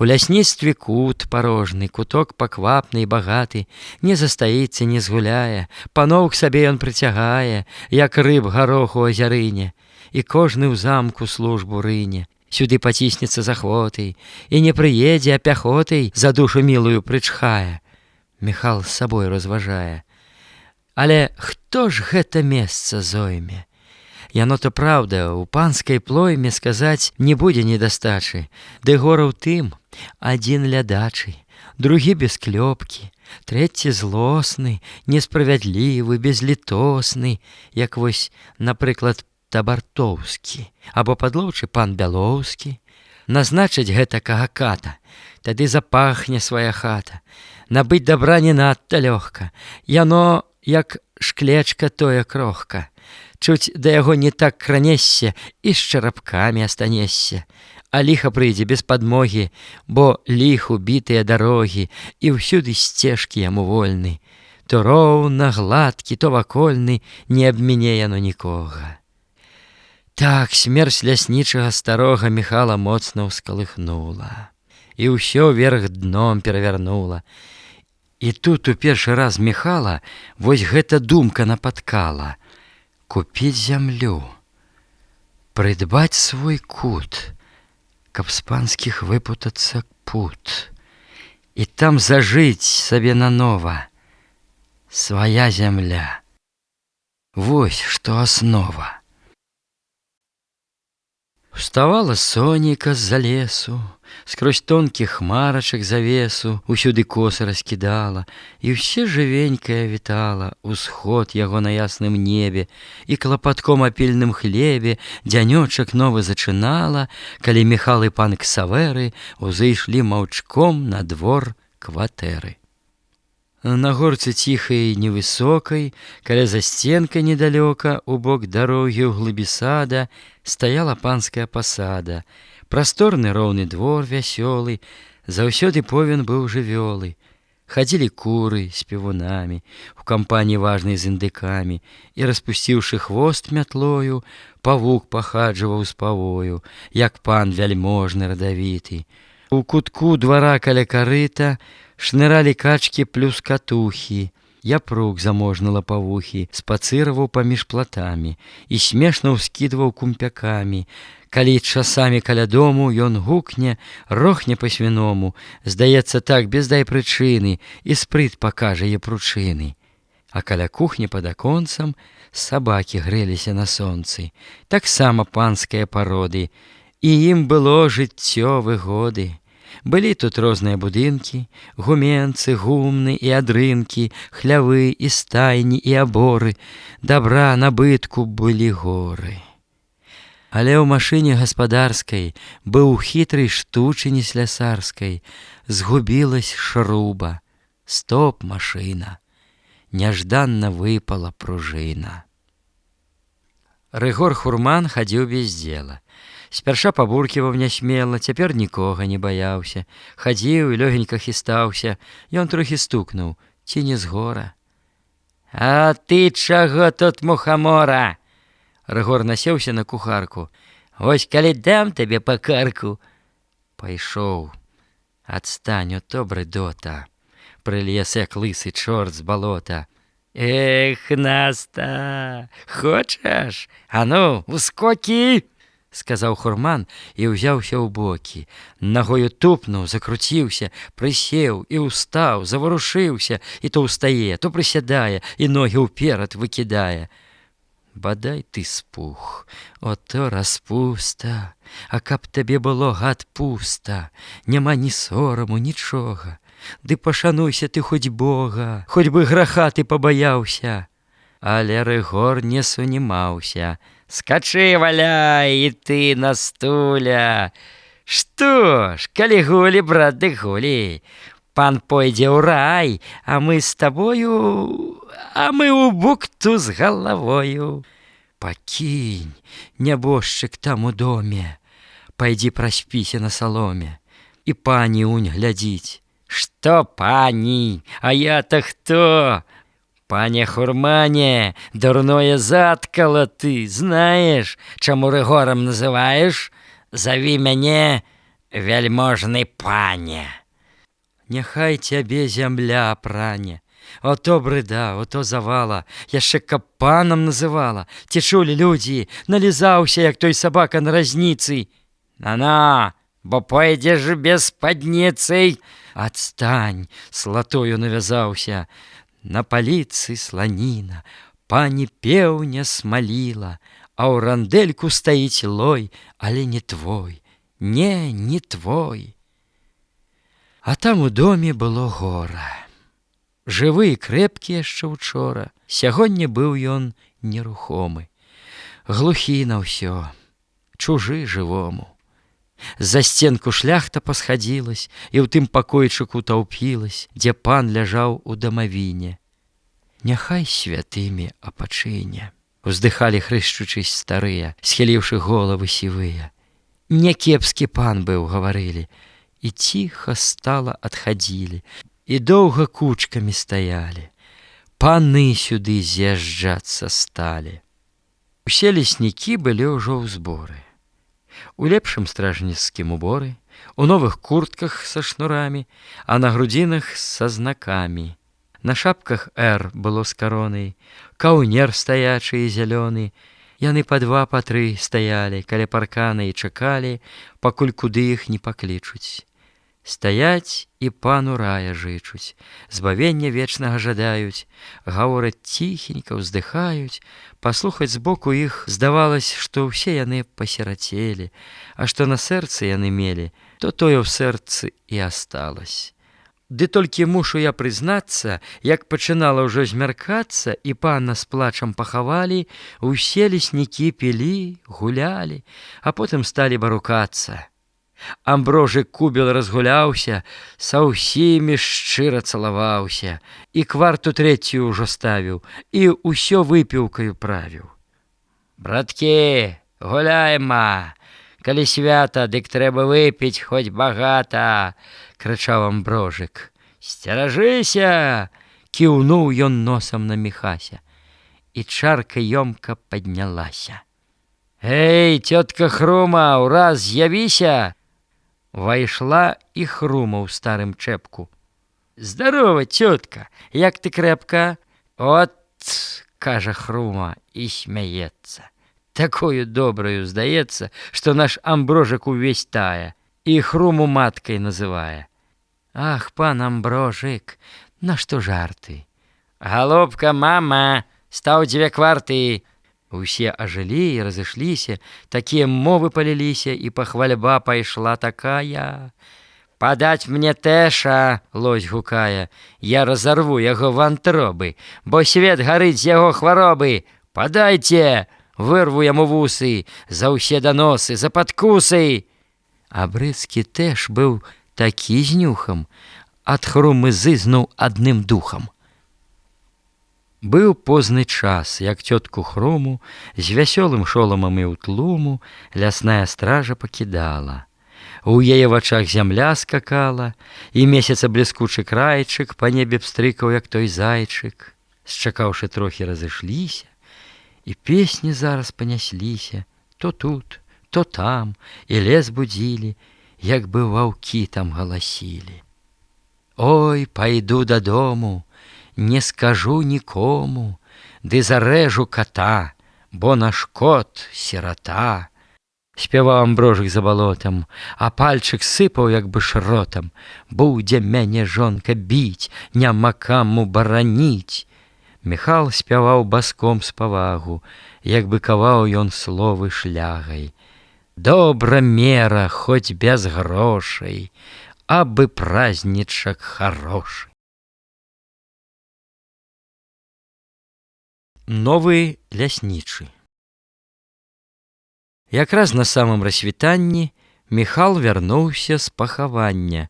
у лясніцтве кут парожны, куток паквапны і багаты, не застаіцца, не згуляе, паноў к сабе ён прыцягае, як рыб гарох у азярыне, і кожны ў замку службу рыне, сюды паціснецца з ахвотай, і не прыедзе, а пяхотай за душу мілую прычхае. Міхал з сабой разважае. Але хто ж гэта месца зойме? Яно то праўда, у панскай плойме сказаць не будзе недастачы, ды гора ў тым, адзін лядачы, другі без клёпкі, трэці злосны, несправядлівы, безлітосны, як вось, напрыклад, Табартоўскі, або падлоўчы пан Бялоўскі. Назначыць гэтакага ката, тады запахне свая хата. Набыць дабра не надта лёгка, яно, як шклечка тое крохка. Чуць да яго не так кранесся і з чарапкамі астанесся. А ліха прыйдзе без падмогі, бо ліху бітыя дарогі, і ўсюды сцежкі яму вольны. То роўна, гладкі, то вакольны, не абміне яно нікога. Так, смерць ляснічага старога Міхала моцна ўскалыхнула, і ўсё вверх дном перавярнула. І тут у першы раз Міхала вось гэта думка напаткала. Купіць зямлю, прыдбаць свой кут, каб з панскіх выпутацца пут, і там зажыць сабе нанова. Свая зямля. Вось што аснова. Уставала сонейка з-за лесу, скрозь тонкіх хмарачак завесу усюды косы раскідала, і ўсе жывенькая вітала усход яго на ясным небе, і клапатком апільным хлебе дзянёчак новы зачынала, калі Міхал і пан Ксавэры узышлі маўчком на двор кватэры. На горцы ціхай невысокай, каля засценка недалёка, у бок дарогі ў глыбі сада стаяла панская пасада. Прасторны роўны двор вясёлы, заўсёды повен быў жывёлы. Хадзілі куры з певунамі, у кампаніі важнай з індыкамі, і, распусціўшы хвост мятлою, павук пахаджваў з павою, як пан вяльможны радавіты. У кутку двара каля карыта шныралі качкі плюс катухі. Япрук заможны лапавухі спацыраваў паміж платамі і смешна ўскідваў кумпякамі. Калі часамі каля дому ён гукне, рохне па-свіному, здаецца так без дай прычыны, і спрыт пакажа япручыны. А каля кухні пад аконцам сабакі грэліся на сонцы, таксама панская пароды, і ім было жыццё выгоды. Былі тут розныя будынкі, гуменцы, гумны і адрынкі, хлявы і стайні і аборы, дабра набытку былі горы. Але ў машыне гаспадарскай быў хітрый штучыне слясарскай, згубілась шруба, стоп машына, няжданна выпала пружына. Рыгор Хурман хадзіў без дзела. Спярша пабурківаў нясмела, цяпер нікога не баяўся. Хадзіў і лёгенька хістаўся. Ён трохі стукнуў, ці не з гора. А ты чаго тут, мухамора? Рыгор насеўся на кухарку. Вось калі дам табе па карку. Пайшоў. Адстань, ото брыдота. Прылез, як лысы чорт з балота. Эх, Наста, хочаш? А ну, ускокі! Сказаў Хурман і ўзяўся ў бокі. Нагою тупнуў, закруціўся, прысеў і ўстаў, заварушыўся, і то ўстае, то прысядае, і ногі ўперад выкідае. Бадай ты спух, ото распуста, а каб табе было, гад, пуста, няма ні сораму, нічога. Ды пашануйся ты хоць Бога, хоць бы граха ты пабаяўся. Але Рыгор не сунімаўся. Скачы, валяй, і ты на стуля. Што ж, калі гулі, брат, ды гулі. Пан пойдзе ў рай, а мы з табою, а мы ў бухту з галавою. Пакінь, нябожчык там у доме, пайдзі праспіся на саломе, і пані унь глядзіць. Што пані, а я-то хто? Пане Хурмане, дурное заткало ты, знаешь, чаму Рыгорам называешь? Зови мяне вяльможны пане. Няхай цябе зямля пране. Ото брыда, ото завала, яшчэ каб панам называла. Ці чулі людзі, налізаўся, як той сабака на разніцы. На-на, бо пойдзеш без спадніцы. Адстань, слатою навязаўся. На паліцы сланіна, пані пеўня смаліла, а ў рандэльку стаіць лой, але не твой, не твой. А там у доме было гора. Жывы і крэпкі яшчэ учора, сягоння быў ён нерухомы. Глухі на ўсё, чужы жывому. За сценку шляхта пасхадзілась, і ў тым пакойчыку таўпілась, дзе пан ляжаў у дамавіне. Няхай святымі апачыне, уздыхалі хрышчучысь старыя, схіліўшы головы сівыя. Някепскі пан быў, гаварылі, і ціха стала адхадзілі, і доўга кучкамі стаялі. Паны сюды з'язджацца сталі. Усе леснікі былі ўжо ў зборы. У лепшым стражніцкім уборы, у новых куртках са шнурамі, а на грудзінах са знакамі. На шапках «Р» было з каронай, каўнер стаячы і зялёны. Яны па два, па тры стаялі, каля паркана і чакалі, пакуль куды іх не паклічуць. Стаяць і пану рая жычуць, збавення вечнага жадаюць, гавораць ціхенька, ўздыхаюць, паслухаць збоку іх здавалось, што ўсе яны пасірацелі, а што на сэрцы яны мелі, то тое ў сэрцы і асталось. Ды толькі мушу я прызнацца, як пачынала ўжо змяркацца і пана з плачам пахавалі, усе леснікі пілі, гулялі, а потым сталі барукацца. Амброжик кубел разгуляўся, са ўсімі шчыра цалаваўся, і кварту трэцюю ўжо ставіў, і ўсё выпіўкаю правіў. «Браткі, гуляйма! Калі свята, дык трэба выпіць хоць багата!» — крычаў Амброжик. «Сцеражыся!» — кіўнуў ён носам на Міхася, і чарка ёмка паднялася. «Эй, тётка Хрума, ураз з'явіся!» Вайшла і Хрума ў старым чэпку. «Здарова, тётка, як ты крэпка?» «От!» — кажа Хрума і смяецца. Такою добраю здаецца, што наш Амброжик увесь тая, і Хруму маткай называе. «Ах, пан Амброжик, нашто жарты?» «Галубка, мама, стаў 2 кварты!» Усе ажылі і разышліся, такія мовы паліліся, і пахвальба пайшла такая. «Падаць мне тэша!» — лось гукае. «Я разарву яго вантробы, бо свет гарыць з яго хваробы! Падайце! Вырву яму вусы, за ўсе даносы, за падкусы!» А брыцкі тэш быў такі з нюхам, ад Хрумы зызнуў адным духам. Быў позны час, як тётку Хруму з вясёлым шоламам і ў тлуму лясная стража пакідала. У яе вачах зямля скакала, і месяца бліскучы крайчык па небе пстрыкаў, як той зайчык. Счакаўшы трохі, разышліся, і песні зараз панясліся, то тут, то там, і лес будзілі, як бы ваўкі там галасілі. «Ой, пайду дадому, не скажу нікому, ды зарэжу кота, бо наш кот сірата!» Спяваў Амброжик за балотам, а пальчык сыпаў як бы шротам. «Будзе мяне жонка біць, няма каму бараніць!» Міхал спяваў баском з павагу, як бы каваў ён словы шлягай. «Добра мера, хоць без грошай, абы празднічак харошы!» Новы ляснічы. Якраз на самым рассвітанні Міхал вярнуўся з пахавання.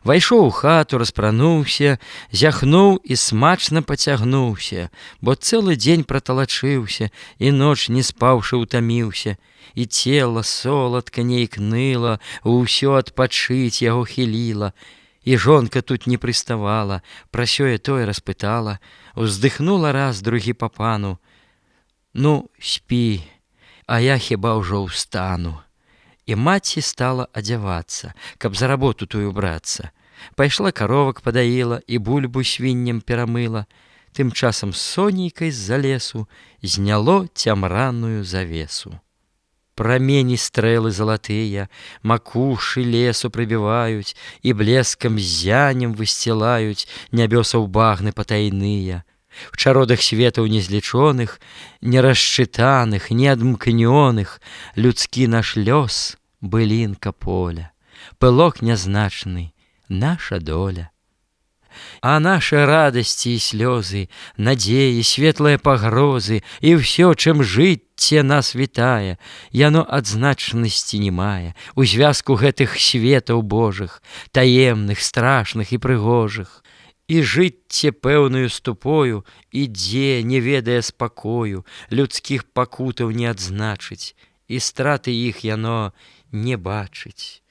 Вайшоў у хату, распрануўся, зяхнуў і смачна пацягнуўся, бо цэлы дзень праталачыўся і ноч не спаўшы ўтаміўся, і цела соладка нейк ныла, усё адпачыць яго хіліла. І жонка тут не прыставала, пра сёе-тое распытала, уздыхнула раз, другі па пану. «Ну, спі, а я хіба ўжо ўстану». І маці стала адзявацца, каб за работу тую брацца. Пайшла каровак падаіла і бульбу свінням перамыла. Тым часам сонейкай з-за лесу зняло цямраную завесу. Прамені стрэлы залатыя, макушы лесу прыбіваюць і блескам зянем высцілаюць нябёсаў багны патайныя. В чародах светаў незлічоных, нерасчытаных, неадмкнёных людскі наш лёс — былінка поля, пылок нязначны — наша доля. А нашы радасці і слёзы, надзеі, светлыя пагрозы і ўсё, чым жыцце нас вітае, яно адзначнасці не мае у звязку гэтых светаў Божых, таемных, страшных і прыгожых. І жыцце пэўнаю ступою ідзе, не ведае спакою, людскіх пакутаў не адзначыць, і страты іх яно не бачыць.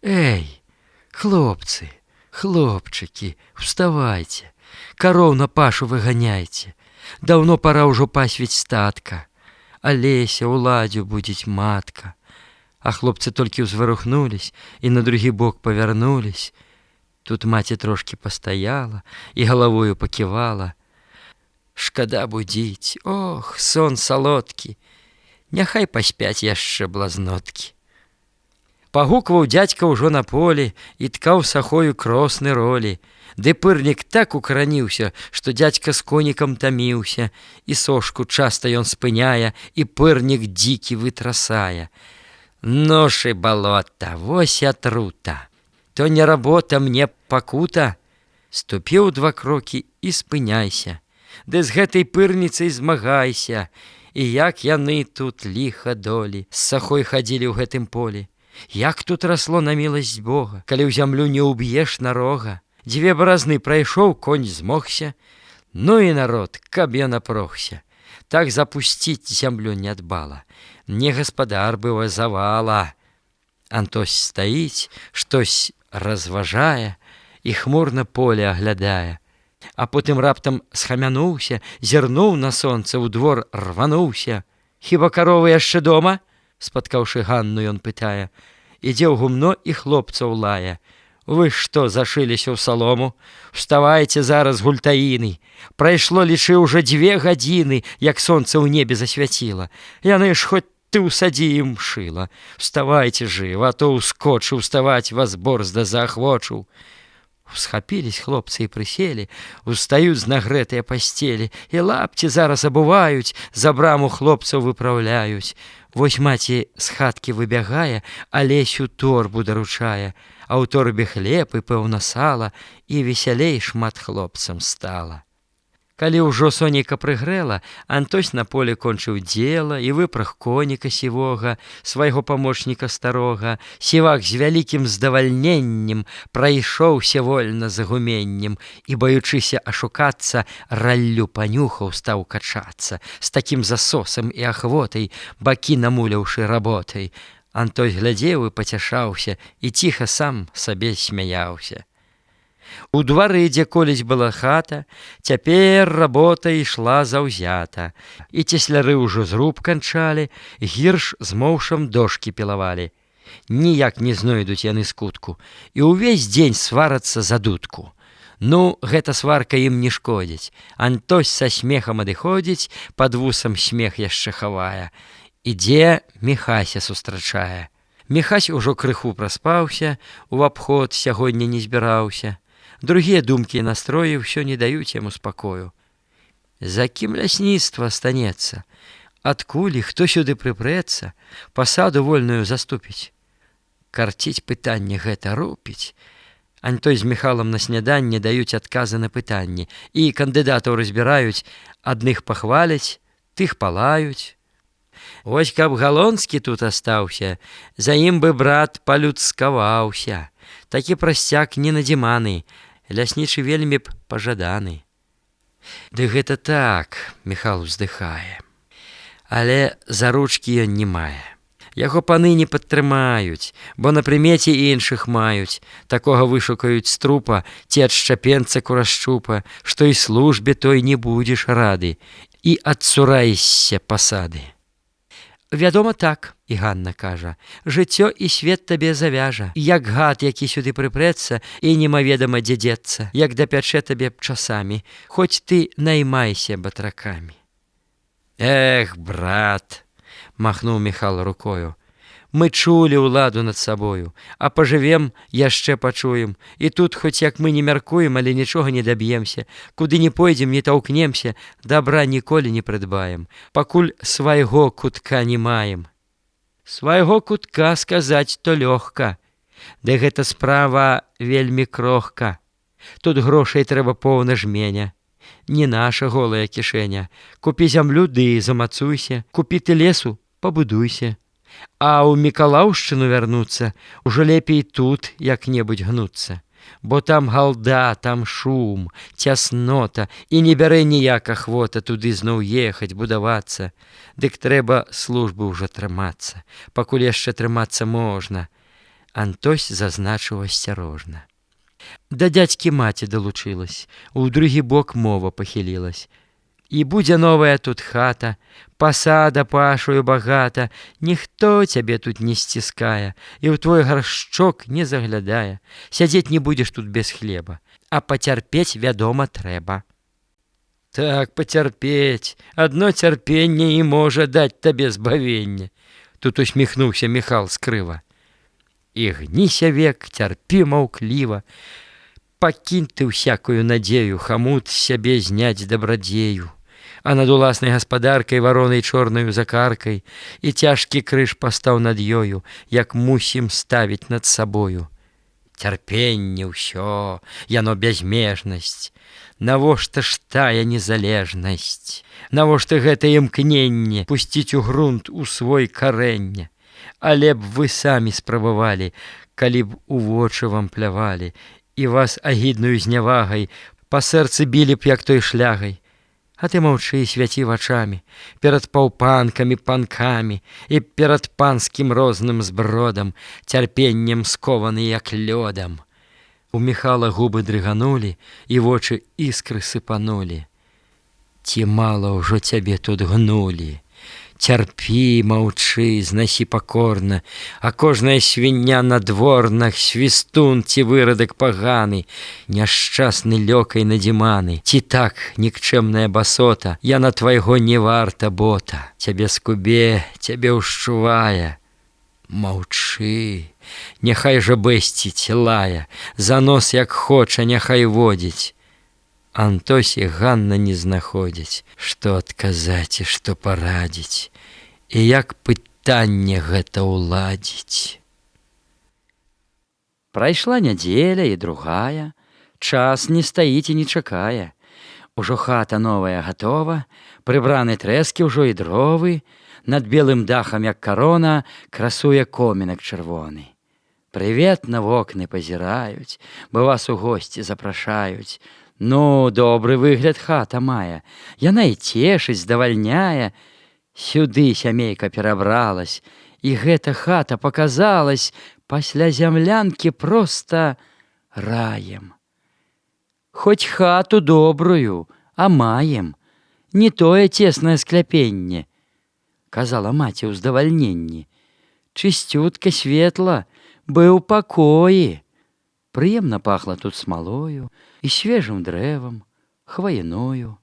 Эй, хлопцы, хлопчыкі, вставайце, кароў на пашу выганяйце. Даўно пара ўжо пасвіць статка, Алеся уладзю будзець матка. А хлопцы толькі ўзварухнулись і на другі бок павярнулись. Тут маці трошкі пастаяла і галавою паківала. Шкада будзіць, ох, сон салодкі, няхай паспяць яшчэ блазноткі. Пагукваў дзядзька ўжо на полі і ткаў сахою кросны ролі. Ды пырнік так укараніўся, што дзядзька з конікам таміўся, і сошку часта ён спыняе, і пырнік дзікі вытрасае. Нож і балота, вось атрута, то не работа мне пакута. Ступіў 2 крокі і спыняйся, ды з гэтай пырніцай змагайся. І як яны тут ліха долі з сахой хадзілі ў гэтым полі. Як тут расло на міласць Бога, калі ў зямлю не ўб'еш нарога. 2 баразны прайшоў, конь змогся. Ну і народ, каб я напрохся. Так запусціць зямлю не дбала. Не гаспадар быў, а завала. Антось стаіць, штось разважае і хмурна поле аглядае. А потым раптам схамянуўся, зірнуў на сонца, ў двор рвануўся. Хіба каровы яшчэ дома? Спаткаўшы Ганну, ён пытае. Ідзе ў гумно і хлопцаў лае. Вы што, зашыліся ў салому? Вставайце зараз, гультаіны. Прайшло, лічы, ўжо 2 гадзіны, як сонца ў небе засвяціла. Яны ж хоць ты ў садзі ім шыла. Вставайце жыва, а то ўскочыў, уставаць вас борзда заахвочыў. Усхапілись хлопцы і прыселі, устаюць з нагрэтыя пасцелі, і лапці зараз абуваюць, за браму хлопцаў выпраўляюць. Вось маці з хаткі выбягае, Алесю торбу даручае, а ў торбе хлеб і пэўна сала, і весялей шмат хлопцам стала. Калі ўжо сонейка прыгрэла, Антось на поле кончыў дзела і выпраг коніка сівога, свайго памочніка старога. Сівак з вялікім здавальненнем прайшоўся вольна за гуменнем і, баючыся ашукацца, раллю панюхаў, стаў качацца, з такім засосам і ахвотай, бакі намуляўшы работай. Антось глядзеў і пацяшаўся, і ціха сам сабе смяяўся. У двары, дзе колісь была хата, цяпер работа ішла заўзята. І цесляры ўжо зруб канчалі, гірш з моўшам дошкі пілавалі. Ніяк не знойдуць яны скутку, і ўвесь дзень сварацца за дудку. Ну, гэта сварка ім не шкодзіць. Антось са смехам адыходзіць, пад вусам смех яшчэ хавае. Ідзе, Міхася сустрачае. Міхась ужо крыху праспаўся, у абход сягоння не збіраўся. Другія думкі і настроі ўсё не даюць яму спакою. За кім лясніцтва астанецца? Адкуль і хто сюды прыпрэцца, пасаду вольную заступіць? Карціць пытанне гэта рупіць. Антой з Міхалам на сняданне даюць адказы на пытанні, і кандыдатаў разбіраюць, адных пахваляць, тых палаюць. Вось каб Галонскі тут астаўся, за ім бы брат палюдскаваўся. Такі прасцяк ненадзіманы, ляснічы вельмі б пажаданы. Ды гэта так, Міхал уздыхае. Але за ручкі ён не мае. Яго паны не падтрымаюць, бо на прымеце іншых маюць. Такога вышукаюць з трупа ці ад шчапенца курашчупа, што і службе той не будзеш рады, і адцураешся пасады. Вядома так, і Ганна кажа, жыццё і свет табе завяжа, як гад, які сюды прыпрэцца і немаведама дзе дзецца, як дапячэ табе часамі, хоць ты наймайся батракамі. Эх, брат, махнуў Міхал рукою, мы чулі ўладу над сабою, а пажывем, яшчэ пачуем, і тут хоць як мы не мяркуем, але нічога не даб'емся, куды не пойдзем, не таўкнемся, дабра ніколі не прыдбаем, пакуль свайго кутка не маем. Свайго кутка сказаць то лёгка, ды гэта справа вельмі крохка. Тут грошай трэба поўна жменя, не наша голая кішэня. Купі зямлю ды замацуйся, купі ты лесу, пабудуйся. А ў Мікалаўшчыну вярнуцца ўжо лепей тут як-небудзь гнуцца, бо там галда, там шум, цяснота, і не бярэ ніяк ахвота туды зноў ехаць, будавацца. Дык трэба службы ўжо трымацца, пакуль яшчэ трымацца можна. Антось зазначыў асцярожна. Да дзядзькі маці далучылась, у другі бок мова пахілілась. І будзе новая тут хата, пасада пашую багата, ніхто цябе тут не сціскае, і ў твой гаршчок не заглядае. Сядзець не будзеш тут без хлеба, а пацярпець, вядома, трэба. Так, пацярпець, адно цярпенне і можа даць табе збавенне. Тут усміхнуўся Міхал скрыва. І гніся век, цярпі маўкліва, пакінь ты ўсякую надзею, хамут з сябе зняць дабрадзею. А над уласнай гаспадаркай варонай чорнаю закаркай і цяжкі крыж пастаў над ёю, як мусім ставіць над сабою. Цярпенне ўсё, яно бязмежнасць. Навошта ж тая незалежнасць? Навошта гэтае імкненне пусціць у грунт у свой карэнне? Але б вы самі спрабавалі, калі б у вочы вам плявалі, і вас агіднаю знявагай па сэрцы білі б, як той шлягай. А ты маўчы, свяці вачамі, перад паўпанкамі, панкамі і перад панскім розным збродам, цярпеннем скованы, як лёдам. У Міхала губы дрыганулі, і вочы іскры сыпанулі. Ці мала ўжо цябе тут гнулі? Цярпі, маўчы, знасі пакорна, а кожная свіння на дворнах, свістун ці вырадак паганы, няшчасны лёкай надзіманы, ці так, нікчэмная басота, яна твайго не варта бота, цябе скубе, цябе ўшчувае. Маўчы, няхай жа бэсціць лая, за нос як хоча, няхай водзіць. Антось і Ганна не знаходзяць, што адказаць і што парадзіць, і як пытанне гэта ўладзіць. Прайшла нядзеля і другая, час не стаіць і не чакае. Ужо хата новая гатова, прыбраны трэскі ўжо і дровы, над белым дахам, як карона, красуе комінак чырвоны. Прыветна вокны пазіраюць, бо вас у госці запрашаюць. Ну, добры выгляд хата мае, яна і цешыць, здавальняе. Сюды сямейка перабралась, і гэта хата паказалась пасля зямлянкі проста раем. Хоць хату добрую, а маем, не тое цеснае скляпенне, казала маці ў здавальненні. Чысцютка, светла, быў пакоі. Прыемна пахла тут смалою і свежым дрэвам, хваіною.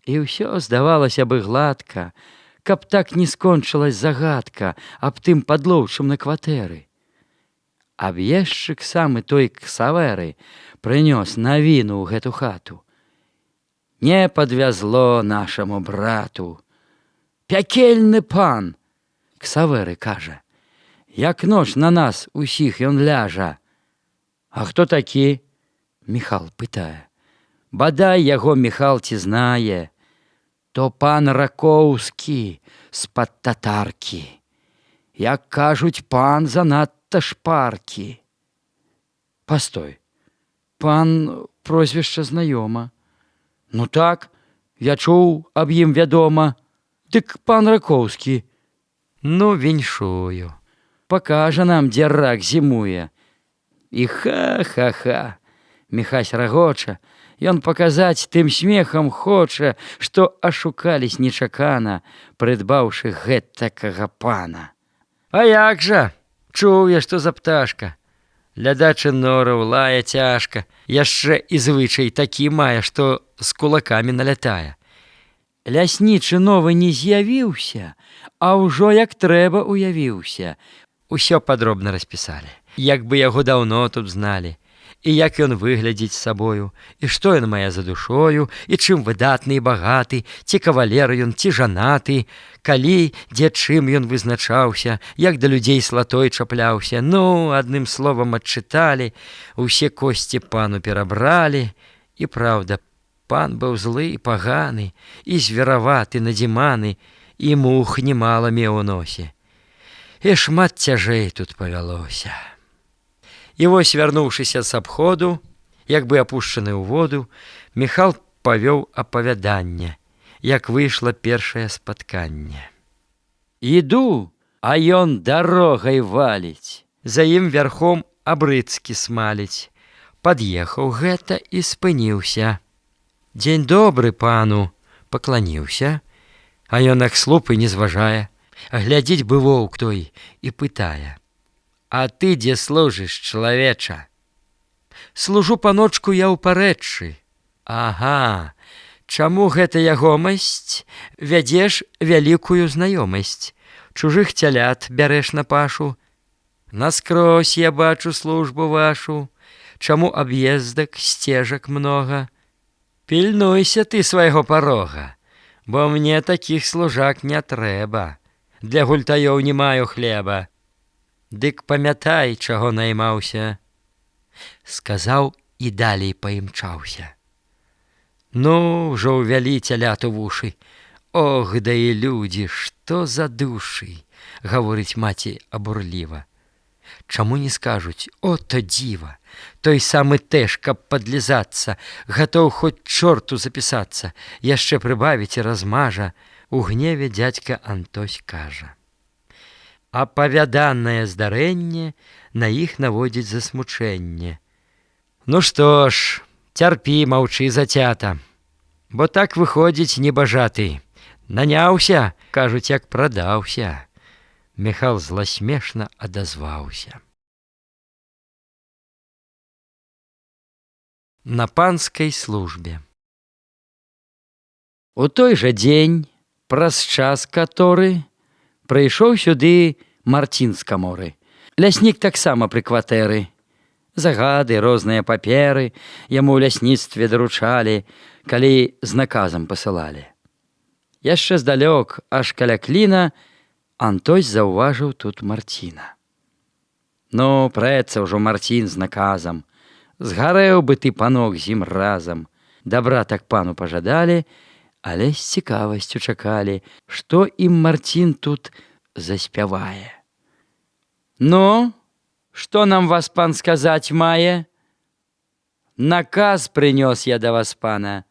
І ўсё здавалася бы гладка, каб так не скончылась загадка аб тым падлоўчым на кватэры. Аб'ездчык самы той Ксавэры прынёс навіну ў гэту хату. Не падвязло нашаму брату. Пякельны пан, Ксавэры кажа, як ноч на нас усіх ён ляжа. А хто такі? Міхал пытае. Бадай яго Міхал ці знае. То пан Ракоўскі з-пад татаркі. Як кажуць, пан занадта шпаркі. Пастой, пан прозвішча знаёма. Ну так, я чуў аб ім вядома. Дык пан Ракоўскі. Ну, віншую. Пакажа нам, дзе рак зімуе. І ха-ха-ха, Міхась рагоча, ён паказаць тым смехам хоча, што ашукались нечакана, прыдбаўшы гэтакага пана. А як жа, чуў я, што за пташка. Лядачы нораў лае цяжка, яшчэ і звычай такі мае, што з кулакамі налятае. Ляснічы новы не з'явіўся, а ўжо як трэба уявіўся. Усё падробна распісалі. Як бы яго даўно тут зналі, і як ён выглядзіць сабою, і што ён мае за душою, і чым выдатны і багаты, ці кавалер ён, ці жанаты, калі, дзе чым ён вызначаўся, як да людзей слатой чапляўся. Ну, адным словам адчыталі, усе косці пану перабралі, і праўда, пан быў злы і паганы, і звераваты, надзіманы, і мух немала меў у носе. І шмат цяжэй тут павялося. І вось, вярнуўшыся з абходу, як бы апушчаны ў воду, Міхал павёў апавяданне, як выйшла першае спатканне. Іду, а ён дарогай валіць, за ім вярхом абрыцкі смаліць. Пад'ехаў гэта і спыніўся. Дзень добры, пану, пакланіўся, а ён ах слупы не зважае. Глядзіць бы воўк той і пытае. А ты дзе служыш, чалавеча? Служу, паночку, я ў парэччы. Ага, чаму гэта ягомасць? Вядзеш вялікую знаёмасць. Чужых цялят бярэш на пашу. Наскрозь я бачу службу вашу, чаму аб'ездак, сцежак многа. Пільнуйся ты свайго парога, бо мне такіх служак не трэба. Для гультаёў не маю хлеба. Дык памятай, чаго наймаўся. Сказаў і далей паімчаўся. Ну, ўжо ўвялі цяляту вушы. Ох, да і людзі, што за душы, гаворыць маці абурліва. Чаму не скажуць: о, то дзіва, той самы тэш, каб падлізацца, гатоў хоць чорту запісацца, яшчэ прыбавіць і размажа, у гневе дзядзька Антось кажа. Апавяданае здарэнне на іх наводзіць засмучэнне. Ну што ж, цярпі, маўчы, зацята, бо так выходзіць небажаты. Наняўся, кажуць, як прадаўся. Міхал зласмешна адазваўся. На панскай службе. У той жа дзень, праз час каторы, прыйшоў сюды Марцін з каморы. Ляснік таксама пры кватэры. Загады, розныя паперы яму ў лясніцтве даручалі, калі з наказам пасылалі. Яшчэ здалёк, аж каля кліна, Антось заўважыў тут Марціна. Ну, прэцца ўжо Марцін з наказам. Згарэў бы ты, панок, з ім разам. Дабра так пану пажадалі, але з цікавасцю чакалі, што ім Марцін тут заспявае. Ну, што нам вас пан сказаць мае? Наказ прынёс я да вас, пана.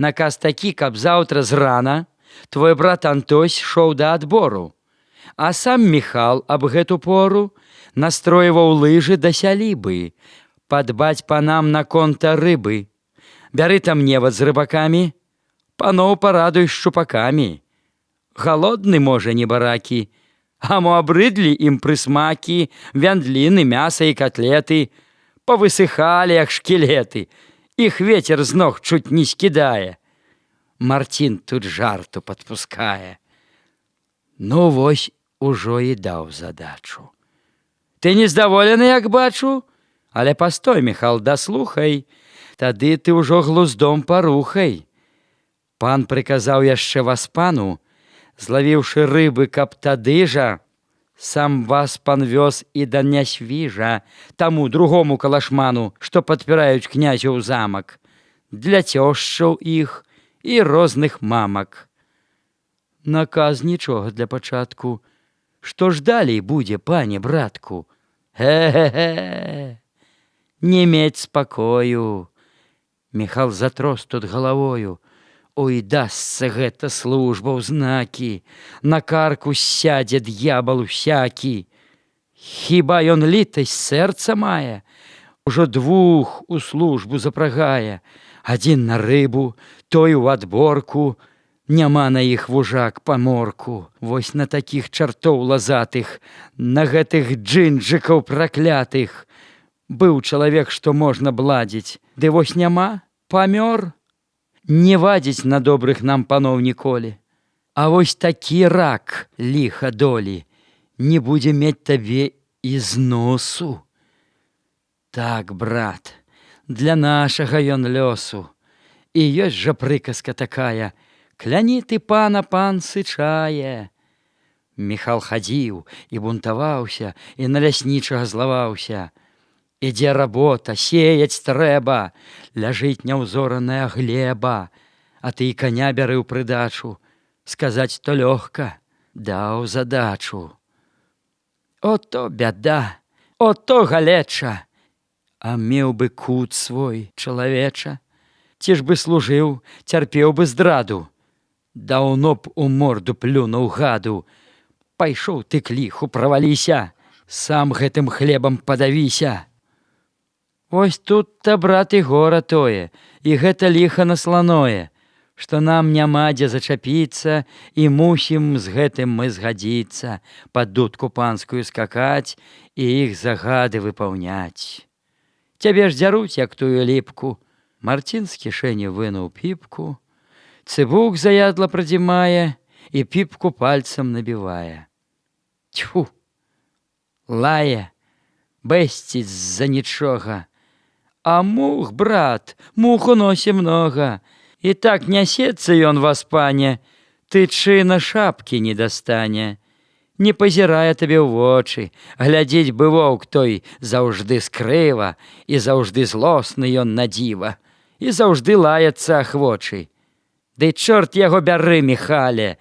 Наказ такі, каб заўтра зрана твой брат Антось шоў да адбору. А сам Міхал аб гэту пору настройваў лыжы да сялібы, падбаць панам на конта рыбы. Бяры там невад з рыбакамі, паноў парадуй з шчупакамі. Галодны, можа, небаракі, а мо абрыдлі ім прысмакі, вяндліны, мяса і катлеты, павысыхалі, як шкілеты, іх вецер з ног чуць не скідае. Марцін тут жарту падпускае. Ну, вось ужо і даў задачу. Ты нездаволены, як бачу? Але пастой, Міхал, даслухай, тады ты ўжо глуздом парухай. Пан прыказаў яшчэ вас пану, злавіўшы рыбы, каб тады жа сам вас пан вёз і да нясвіжа, таму другому калашману, што падпіраюць князю ў замак, для цёшчаў іх і розных мамак. Наказ нічога для пачатку. Што ж далей будзе, пане братку? Ге-ге-ге! Не мець спакою. Міхал затрос тут галавою. Ой, дасца гэта служба ў знакі. На карку сядзе д'ябал усякі. Хіба ён літасць сэрца мае? Ужо двух у службу запрагае. Адзін на рыбу, той у адборку. Няма на іх вужак паморку. Вось на такіх чартоў лазатых, на гэтых джинджыкаў праклятых. Быў чалавек, што можна бладзіць, ды вось няма, памёр. Не вадзіць на добрых нам паноў ніколі. А вось такі рак ліха долі не будзе мець табе і зносу. Так, брат, для нашага ён лёсу. І ёсць жа прыказка такая: кляні ты пана, пан сычае. Міхал хадзіў і бунтаваўся, і на ляснічага злаваўся. Ідзе работа, сеяць трэба, ляжыць няўзораная глеба, а ты і каня бяры ў прыдачу, сказаць то лёгка, даў задачу. Ото бяда, ото галеча, а меў бы кут свой, чалавеча, ці ж бы служыў, цярпеў бы здраду. Даўно б у морду плюнуў гаду. Пайшоў ты к ліху, праваліся, сам гэтым хлебам падавіся. Вось тут-то, брат, і гора тое, і гэта ліха насланое, што нам няма дзе зачапіцца, і мусім з гэтым мы згадзіцца, пад дудку панскую скакаць і іх загады выпаўняць. Цябе ж дзяруць, як тую ліпку. Марцін з кішэні вынуў піпку, цыбук заядла прадзімае і піпку пальцам набівае. Тьфу! Лае, бэсціць з-за нічога. А мух, брат, мух у носе многа. І так нясецца ён вас, пане, тычына шапкі не дастане. Не пазірае табе ў вочы, глядзець бы воўк той заўжды скрыва, і заўжды злосны ён на дзіва, і заўжды лаецца ахвочы. Ды чорт яго бяры, Міхале,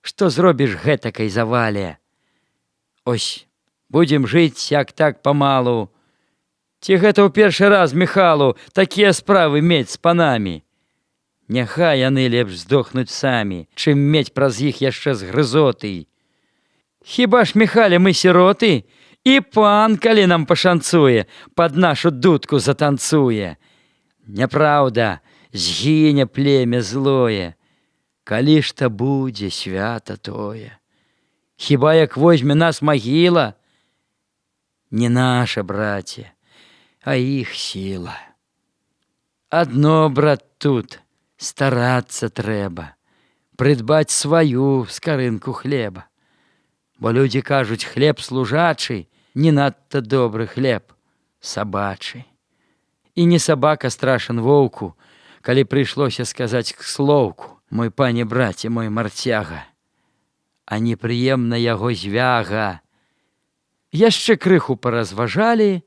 што зробіш гэтакай завале? Ось, будзем жыць як так памалу. Ці гэта ў першы раз, Міхалу, такія справы мець з панамі? Няхай яны лепш здохнуць самі, чым мець праз іх яшчэ з грызоты. Хіба ж, Міхале, мы сіроты? І пан, калі нам пашанцуе, пад нашу дудку затанцуе. Няпраўда, згіне племя злое. Калі ж то будзе свята тое? Хіба як возьме нас магіла? Не наша, браце, а іх сіла. Адно, брат, тут старацца трэба, прыдбаць сваю скарынку хлеба. Бо людзі кажуць, хлеб служачы, не надта добры хлеб, сабачы. І не сабака страшен воўку, калі прыйшлося сказаць к слоўку: мой пане браце, мой марцяга, а непрыемна яго звяга. Яшчэ крыху паразважалі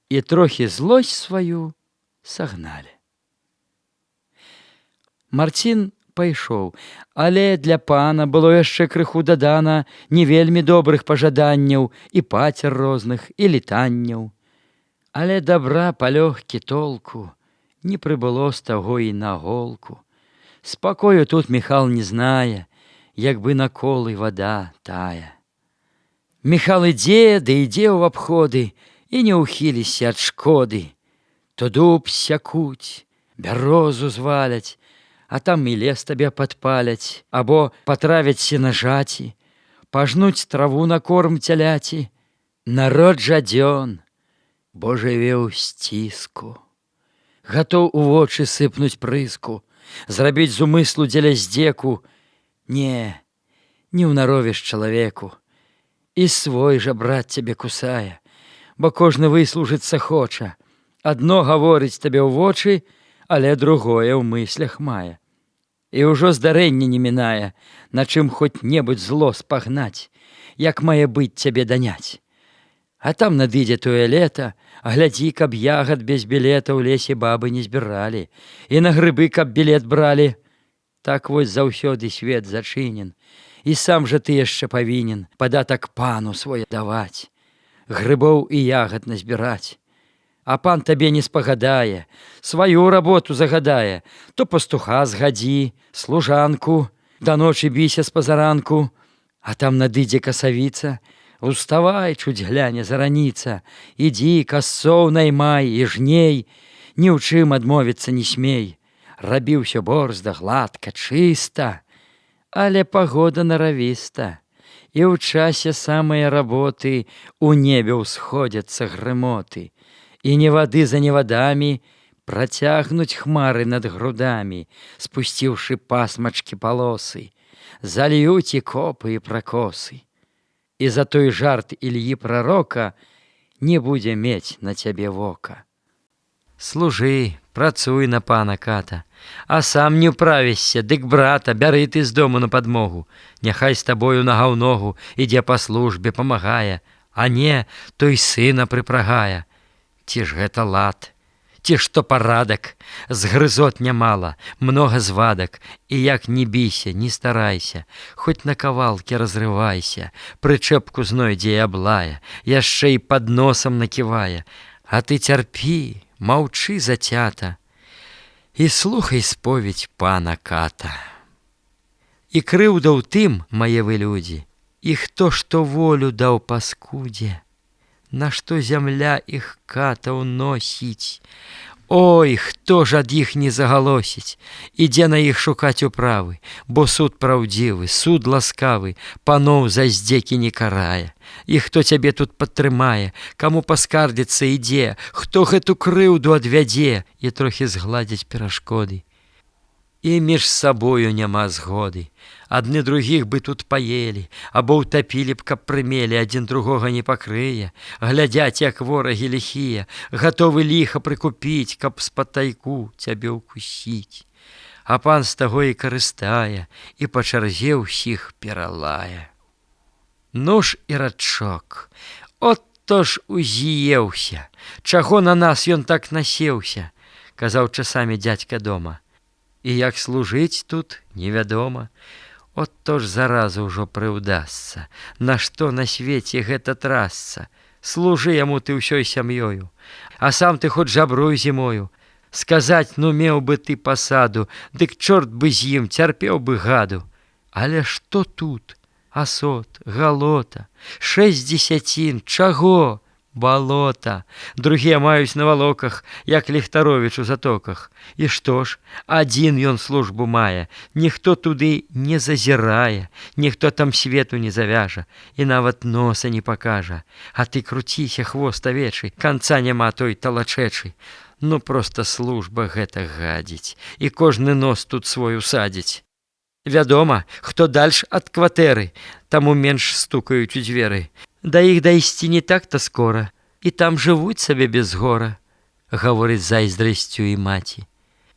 і трохі злосць сваю сагналі. Марцін пайшоў, але для пана было яшчэ крыху дадана не вельмі добрых пажаданняў і пацер розных, і літанняў. Але добра палёгкі толку не прыбыло з таго і на голку. Спакою тут Міхал не знае, як бы на колы вада тая. Міхал ідзе, ды ідзе ў абходы, і не ўхіліся ад шкоды. То дуб сякуць, бярозу зваляць, а там і лес табе падпаляць, або патравяць сенажаці, пажнуць траву на корм цяляці. Народ жадзён, бо жыве ў сціску. Гатоў у вочы сыпнуць прыску, зрабіць з умыслу дзеля здзеку. Не ўнаровіш чалавеку. І свой жа брат цябе кусае, бо кожны выслужыцца хоча. Адно гаворыць табе ў вочы, але другое ў мыслях мае. І ўжо здарэнне не мінае, на чым хоць-небудзь зло спагнаць, як мае быць цябе даняць. А там надыдзе тое лета, глядзі, каб ягад без білета ў лесе бабы не збіралі, і на грыбы, каб білет бралі. Так вось заўсёды свет зачынен, і сам жа ты яшчэ павінен падатак пану свой даваць, грыбоў і ягад назбіраць. А пан табе не спагадае, сваю работу загадае, то пастуха згадзі, служанку, да ночы біся з пазаранку. А там надыдзе касавіца, уставай, чуць гляне зараніца, ідзі, касцоў наймай і жней, ні ў чым адмовіцца не смей. Рабі ўсё борзда, гладка, чыста, але пагода наравіста, і ў часе самыя работы у небе ўсходзяцца грымоты, і невады за невадамі працягнуць хмары над грудамі, спусціўшы пасмачкі палосы, зальюць і копы і пракосы. І за той жарт Ільі прарока не будзе мець на цябе вока. Служы, працуй на пана ката, а сам не ўправішся, дык брата бяры ты з дому на падмогу. Няхай з табою нага ў ногу ідзе па службе, памагае, а не той сына прыпрагае. Ці ж гэта лад, ці што парадак, згрызот нямала, многа звадак, і як не біся, не старайся, хоць на кавалкі разрывайся, прычэпку знойдзе і аблае, яшчэ і пад носам наківае, а ты цярпі, маўчы зацята і слухай споведь пана ката. І крыўда ў тым, мае вы людзі, і хто што волю даў паскудзе, нашто зямля іх катаў носіць. Ой, хто ж ад іх не загалосіць, ідзе на іх шукаць управы, бо суд праўдзівы, суд ласкавы, паноў за здзекі не карае. І хто цябе тут падтрымае, каму паскардзіцца ідзе, хто гэту крыўду адвядзе і трохі згладзіць перашкоды. І між сабою няма згоды. Адны другіх бы тут паелі, або ўтапілі б, каб прымелі, адзін другога не пакрые, глядяць, як ворагі ліхія, гатовы ліха прыкупіць, каб з-пад тайку цябе ўкусіць. А пан з таго і карыстае, і па чарзе ўсіх пералае. Ну ж і рачок, от то ж уз'еўся, чаго на нас ён так насеўся, казаў часамі дзядзька дома. І як служыць тут, невядома. От то ж зараза ўжо прыўдасца. Нашто на свеце гэта трасца? Служы яму ты ўсёй сям'ёю, а сам ты хоць жабруй зімою. Сказаць, ну меў бы ты пасаду, дык чорт бы з ім цярпеў бы гаду. Але што тут? Асот, галота, 6 дзесяцін, чаго? Балота. Другія маюць на валоках, як Ліхтаровіч у затоках. І што ж, адзін ён службу мае, ніхто туды не зазірае, ніхто там свету не завяжа і нават носа не пакажа. А ты круціся, хвост авечы, канца няма той талачэчы. Ну проста служба гэта гадзіць, і кожны нос тут свой усадзіць. Вядома, хто дальш ад кватэры, таму менш стукаюць у дзверы. Да іх дайсці не так-то скора, і там жывуць сабе без гора, гаворыць зайздрасцю і маці.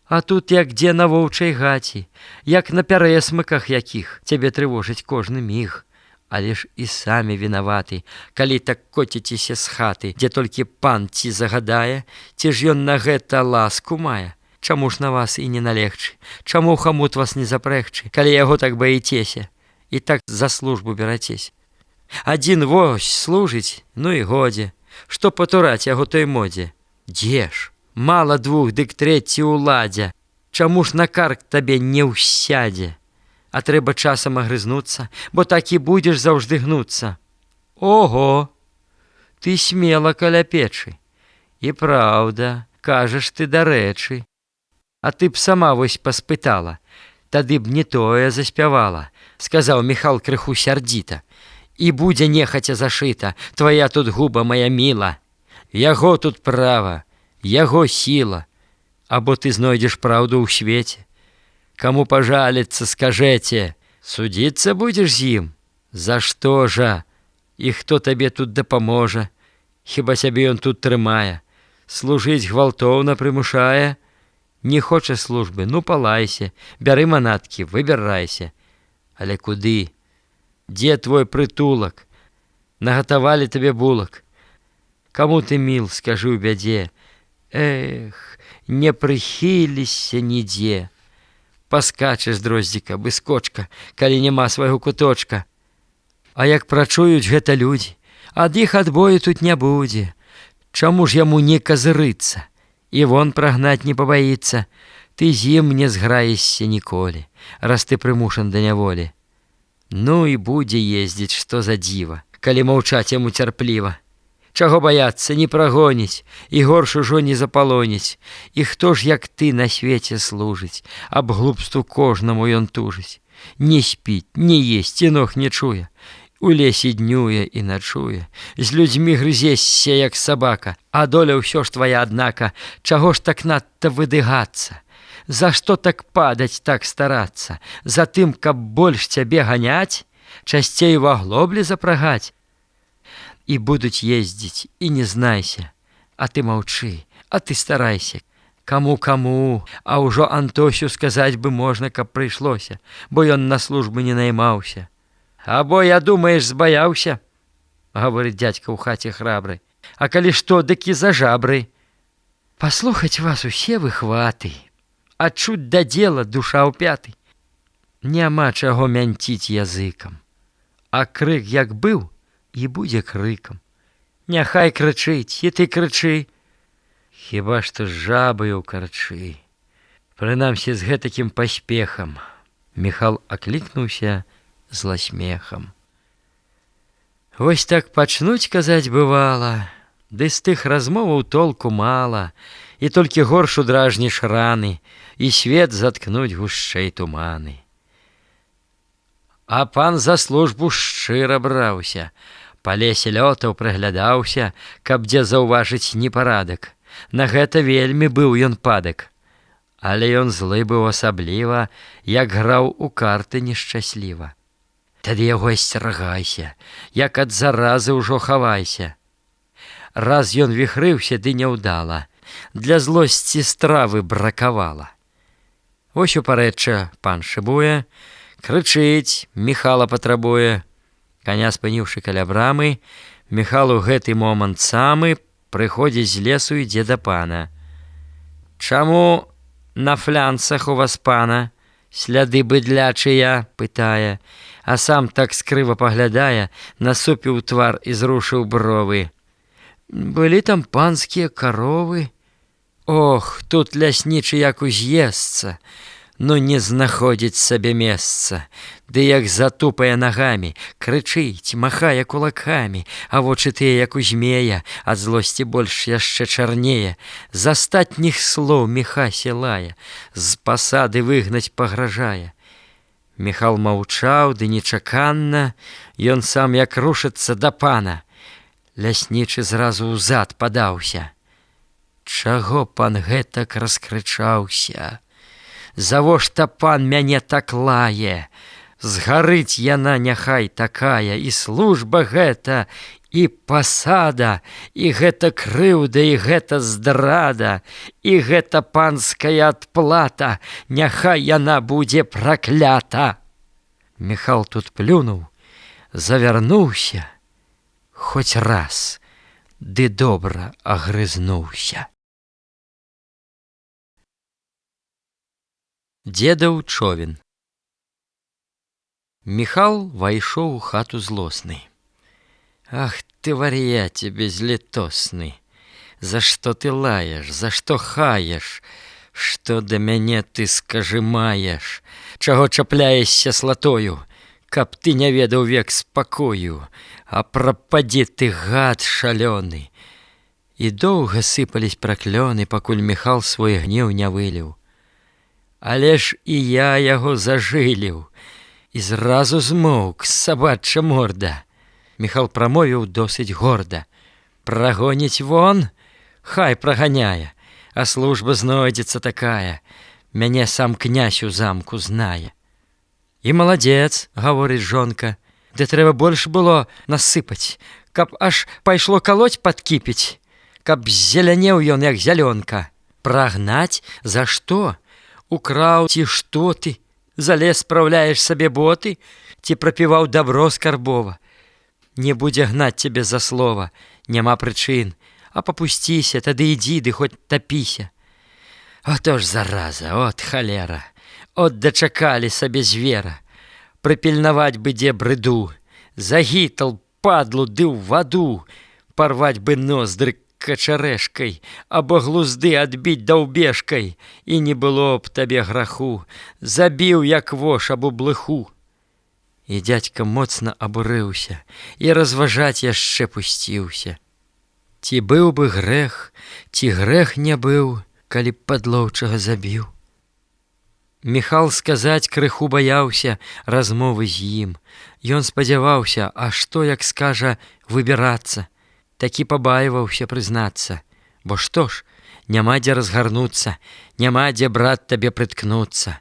А тут як дзе на воўчай гаці, як на пярэсмыках якіх, цябе трывожыць кожны міг. Але ж і самі вінаваты, калі так коціцеся з хаты, дзе толькі пан ці загадае, ці ж ён на гэта ласку мае. Чаму ж на вас і не налегчы? Чаму хамут вас не запрэгчы, калі яго так баіцеся і так за службу берацеся? Адзін вось служыць, ну і годзе. Што патураць яго той модзе? Дзе ж? Мала двух, дык трэці ўладзя. Чаму ж на карк табе не ўсядзе? А трэба часам агрызнуцца, бо так і будзеш заўжды гнуцца. Ого! Ты смела каля печы. І праўда, кажаш ты дарэчы. А ты б сама вось паспытала, тады б не тое заспявала, сказаў Міхал крыху сярдзіта. І будзе нехаця зашыта, твая тут губа, моя міла. Яго тут права, яго сіла. Або ты знойдзеш праўду ў свеце. Каму пажаліцца, скажэце, судзіцца будзеш з ім? За што жа? І хто табе тут дапаможа? Хіба сябе ён тут трымае? Служыць гвалтоўна прымушае? Не хоча службы, ну палайся, бяры манаткі, выбірайся. Але куды? Дзе твой прытулак? Нагатавалі табе булак. Каму ты міл, скажы ў бядзе. Эх, не прыхіліся нідзе. Паскачеш, дроздзіка, выскочка, калі няма свайго куточка. А як прачуюць гэта людзі, ад іх адбою тут не будзе. Чаму ж яму не казырыцца? І вон прагнаць не пабаіцца. Ты з ім не зграешся ніколі, раз ты прымушан да няволі. Ну і будзе ездзіць, што за дзіва, калі маўчаць яму цярпліва. Чаго баяцца, не прагоніць, і горш ужо не запалоніць. І хто ж, як ты, на свеце служыць, аб глупству кожнаму ён тужыць. Не спіць, не есць, і ног не чуе. У лесе днюе і начуе, з людзьмі грызешся, як сабака, а доля ўсё ж твая, аднака, чаго ж так надта выдыгацца? За што так падаць, так старацца? За тым, каб больш цябе ганяць, часцей у аглоблі запрагаць? І будуць ездзіць, і не знайся, а ты маўчы, а ты старайся. Каму, а ўжо Антосю сказаць бы можна, каб прыйшлося, бо ён на службы не наймаўся. Або, я думаеш, збаяўся, гаворыць дзядзька ў хаце храбры. А калі што, дык і за жабры. Паслухаць вас усе выхваты, а чуць да дзела душа ў пяты. Няма чаго мянціць языкам, а крык як быў, і будзе крыкам. Няхай крычыць, і ты крычы. Хіба што з жабаю карчы. Прынамсі з гэтакім паспехам. Міхал аклікнуўся зласмехам. Вось так пачнуць казаць бывала, ды з тых размоваў толку мала, і толькі горш удражніш раны, і свет заткнуць гушчэй туманы. А пан за службу шчыра браўся, па лесе лётаў прыглядаўся, каб дзе заўважыць непарадак. На гэта вельмі быў ён падак. Але ён злы быў асабліва, як граў у карты нешчасліва. Тады яго асцерагайся, як ад заразы ўжо хавайся. Раз ён віхрыўся, ды няўдала, для злосці стравы бракавала. Вось у парэчча пан шыбуе, крычыць, Міхала патрабуе. Каня спыніўшы каля брамы, Міхал у гэты момант самы прыходзіць з лесу, ідзе да пана. «Чаму на флянцах у вас, пана, сляды быдлячыя?» – пытае, а сам так скрыва паглядае, насупіў твар і зрушыў бровы. «Былі там панскія каровы. Ох, тут ляснічы як уз'есца, ну не знаходзіць сабе месца, ды як затупае нагамі, крычыць, махае кулакамі, а вочы тыя, як у змея, ад злосці больш яшчэ чарнее. З астатніх слоў Міхася лае, з пасады выгнаць пагражае». Міхал маўчаў, ды нечаканна, ён сам як рушыцца да пана. Ляснічы зразу ўзад падаўся. «Чаго пан гэтак раскрычаўся? Завошта пан мяне так лае? Згарыць яна няхай такая, і служба гэта, і пасада, і гэта крыўда, і гэта здрада, і гэта панская адплата, няхай яна будзе праклята». Міхал тут плюнуў, завярнуўся, хоць раз, ды добра агрызнуўся. Дзедаў човен. Міхал вайшоў у хату злосны. «Ах ты, вар'яце безлітосны! За што ты лаеш, за што хаеш? Што да мяне ты скажымаеш? Чаго чапляешся слатою? Каб ты не ведаў век спакою, а прападзі ты, гад шалёны!» І доўга сыпались праклёны, пакуль Міхал свой гнеў не выліў. Але ж і я яго зажыліў, і зразу змоўк сабача морда. Міхал прамовіў досыць горда. «Прагоніць вон? Хай праганяе, а служба знойдзецца такая. Мяне сам князь у замку знае». «І маладзец, — гаворыць жонка, — ды трэба больш было насыпаць, каб аж пайшло калоць падкіпіць, каб зелянеў ён, як зялёнка. Прагнаць? За што? Украў ці што ты? За лес спраўляеш сабе боты? Ці прапіваў дабро скарбова? Не будзе гнаць цябе за слова, няма прычын, а папусціся, тады ідзі, ды хоць тапіся. Ото ж зараза, от халера, от дачакалі сабе звера. Прыпільнаваць бы дзе брыду, загітал падлу ды ў ваду, парваць бы ноздры качарэшкай, або глузды адбіць даўбежкай, і не было б табе граху, забіў як вош або блыху». І дзядзька моцна абурыўся і разважаць яшчэ пусціўся. Ці быў бы грэх, ці грэх не быў, калі б падлоўчага забіў. Міхал сказаць крыху баяўся размовы з ім. Ён спадзяваўся, а што, як скажа, выбірацца. Такі пабаіваўся прызнацца. Бо што ж, няма дзе разгарнуцца, няма дзе, брат, табе прыткнуцца.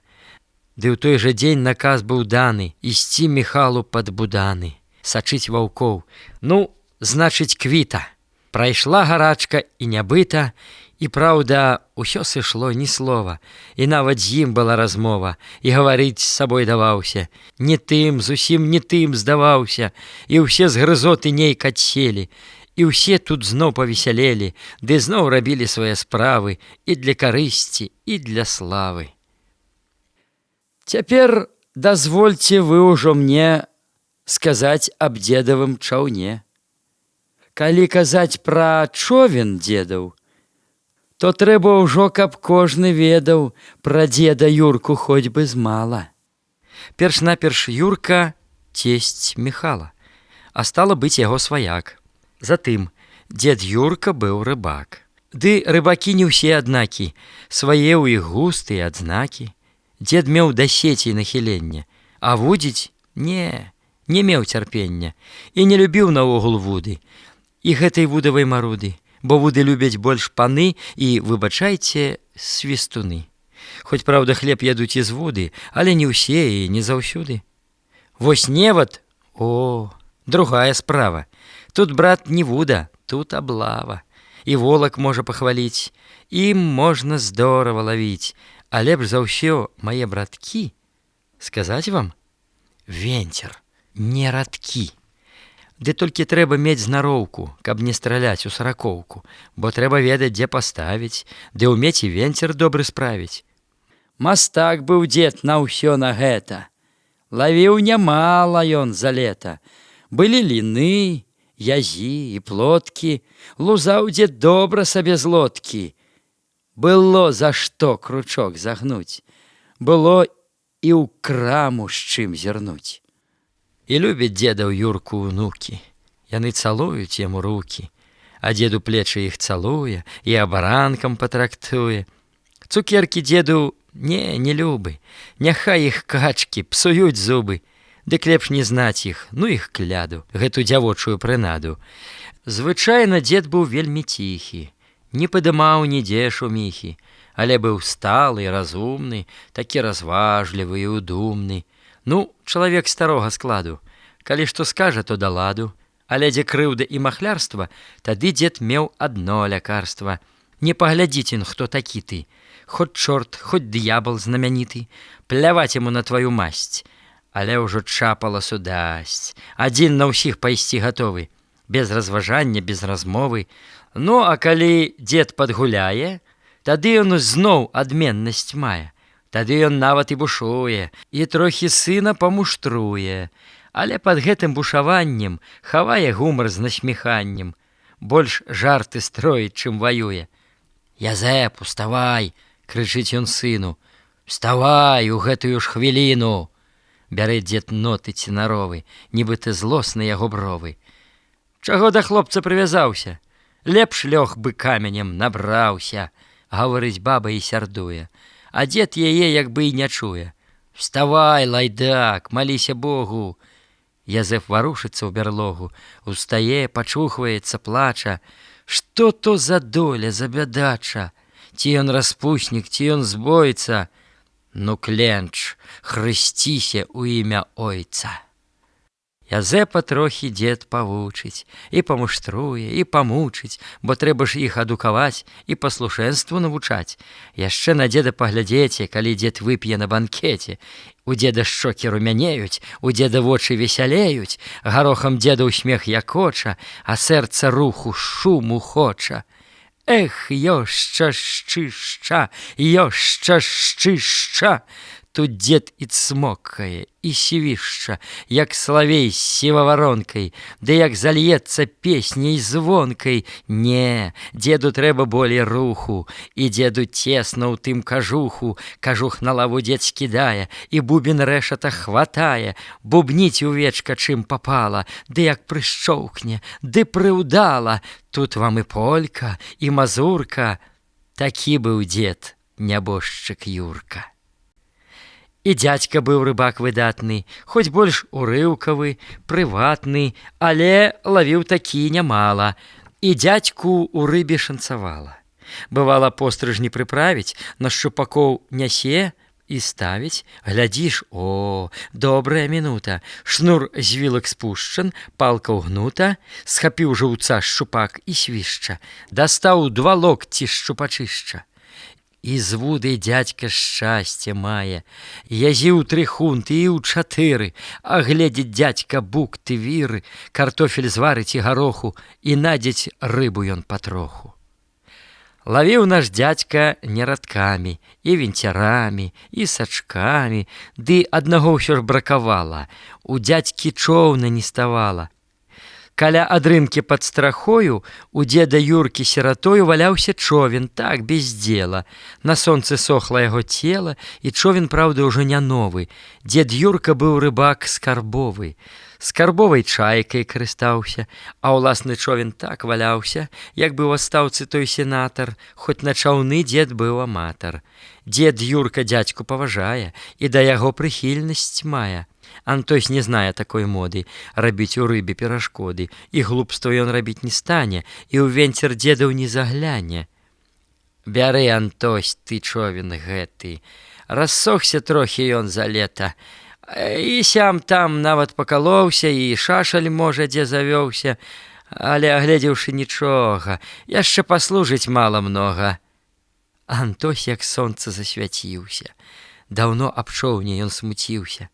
Ды ў той жа дзень наказ быў даны ісці Міхалу пад буданы, сачыць ваўкоў. Ну, значыць, квіта. Прайшла гарачка і нябыта, і, праўда, усё сышло ні слова, і нават з ім была размова, і гаварыць з сабой даваўся. Не тым, зусім не тым здаваўся, і ўсе з грызоты нейк адселі, і ўсе тут зноў павесялелі, ды зноў рабілі свае справы і для карысці, і для славы. Цяпер дазвольце вы ўжо мне сказаць аб дзедавым чаўне. Калі казаць пра човен дзедаў, то трэба ўжо, каб кожны ведаў пра дзеда Юрку хоць бы змала. Перш-наперш Юрка – цесць Міхала, а стала быць яго сваяк. Затым дзед Юрка быў рыбак. Ды рыбакі не ўсе аднакі, свае ў іх густы і адзнакі. Дзед меў да сецей нахіленне, а вудзіць не меў цярпення і не любіў наогул вуды і гэтай вудавай маруды, бо вуды любяць больш паны і, выбачайце, свістуны. Хоць, праўда, хлеб ядуць і з воды, але не ўсе і не заўсёды. Вось невад, другая справа. Тут, брат, не вуда, тут аблава. І волак можа пахваліць, ім можна здорава лавіць. А лепш за ўсё, мае браткі, сказаць вам? Венцер, не радкі. Ды толькі трэба мець знароўку, каб не страляць у саракоўку, бо трэба ведаць, дзе паставіць, ды ўмець і венцер добры справіць. Мастак быў дзед на ўсё на гэта. Лавіў нямала ён за лета. Былі ліны, язі і плоткі, лузаў дзед добра сабе з лодкі. Было за што кручок загнуць, было і ў краму з чым зірнуць. І любяць дзеда ў Юрку ўнукі, яны цалуюць яму рукі, а дзеду плечы іх цалуе і абаранкам патрактуе. Цукеркі дзеду не любы, няхай іх качкі псуюць зубы, дык лепш не знаць іх, ну іх кляду, гэту дзявочую прынаду. Звычайна дзед быў вельмі ціхі, не падымаў нідзе шуміхі, але быў сталы і разумны, такі разважлівы і ўдумны. Ну, чалавек старога складу, калі што скажа, то да ладу, але дзе крыўда і махлярства, тады дзед меў адно лякарства. Не паглядзіць ён, хто такі ты, хоць чорт, хоць д'ябал знамяніты, пляваць яму на тваю масць, але ўжо чапала судасць, адзін на ўсіх пайсці гатовы, без разважання, без размовы. Ну, а калі дзед падгуляе, тады ён зноў адменнасць мае. Тады ён нават і бушуе, і трохі сына памуштруе, але пад гэтым бушаваннем хавае гумар з насміханнем, больш жарты строіць, чым ваюе. «Язэп, уставай!» — крычыць ён сыну. «Вставай у гэтую ж хвіліну!» Бярэ дзед ноты цінаровы, нібыта злосны яго бровы. «Чаго да хлопца прывязаўся? Лепш лёг бы каменем набраўся!» — гаворыць баба і сярдуе. А дзед яе як бы і не чуе. «Вставай, лайдак, маліся Богу!» Язэп варушыцца ў бярлогу, устае, пачухваецца, плача. Што то за доля, за бядача? Ці ён распуснік, ці ён збойца? Ну, кленч, хрысціся ў імя ойца. Язэпа трохі дзед павучыць, і памуштруе, і памучыць, бо трэба ж іх адукаваць і паслушэнству навучаць. Яшчэ на дзеда паглядзеце, калі дзед вып'е на банкеце. У дзеда шчокі румянеюць, у дзеда вочы весялеюць, гарохам дзеда ў смех якоча, а сэрца руху шуму хоча. Эх, ёшча шчышча, ёшча шчышча! Тут дзед і цмокае, і свішча, як салавей з сіваваронкай, ды як зальецца песняй звонкай. Не, дзеду трэба болей руху, і дзеду цесна ў тым кажуху. Кажух на лаву дзед скідае, і бубен рэшата хватае. Бубніць увечка чым папала, ды як прышчоўкне, ды прыўдала. Тут вам і полька, і мазурка. Такі быў дзед, нябожчык Юрка. І дзядзька быў рыбак выдатны, хоць больш урыўкавы, прыватны, але лавіў такі нямала. І дзядзьку ў рыбе шанцавала. Бывала, пострыжні прыправіць, на шчупакоў нясе і ставіць. Глядзіш, добрая мінута. Шнур з вілак спушчан, палка ўгнута, схапіў жыўца шчупак і свішча, дастаў 2 локці шчупачышча. І з вудай дзядзька шчасце мае, язіў 3 хунты і ў 4, а гледзіць дзядзька бук ты віры, картофель зварыць і гароху, і надзець рыбу ён патроху. Лавіў наш дзядзька не радкамі, і венцярамі, і сачкамі, ды аднаго ўсё ж бракавала, у дзядзькі чоўна не ставала. Каля адрынкі пад страхою у дзеда Юркі сіратою валяўся човен, так, без дзела. На сонцы сохла яго цела, і човен, праўда, ўжо не новы. Дзед Юрка быў рыбак скарбовы. Скарбовай чайкай карыстаўся, а ўласны човен так валяўся, як бы ў астаўцы той сенатар, хоць на чаўны дзед быў аматар. Дзед Юрка дзядзьку паважае і да яго прыхільнасць мае. Антось не знае такой моды рабіць у рыбе перашкоды, і глупства ён рабіць не стане, і ў венцер дзедаў не загляне. Бяры, Антось, ты човен гэты. Рассохся трохі ён за лета. І сям там нават пакалоўся, і шашаль, можа, дзе завёўся. Але, агледзеўшы, нічога, яшчэ паслужыць мала многа. Антось, як сонца, засвяціўся. Даўно аб човне ён смуціўся.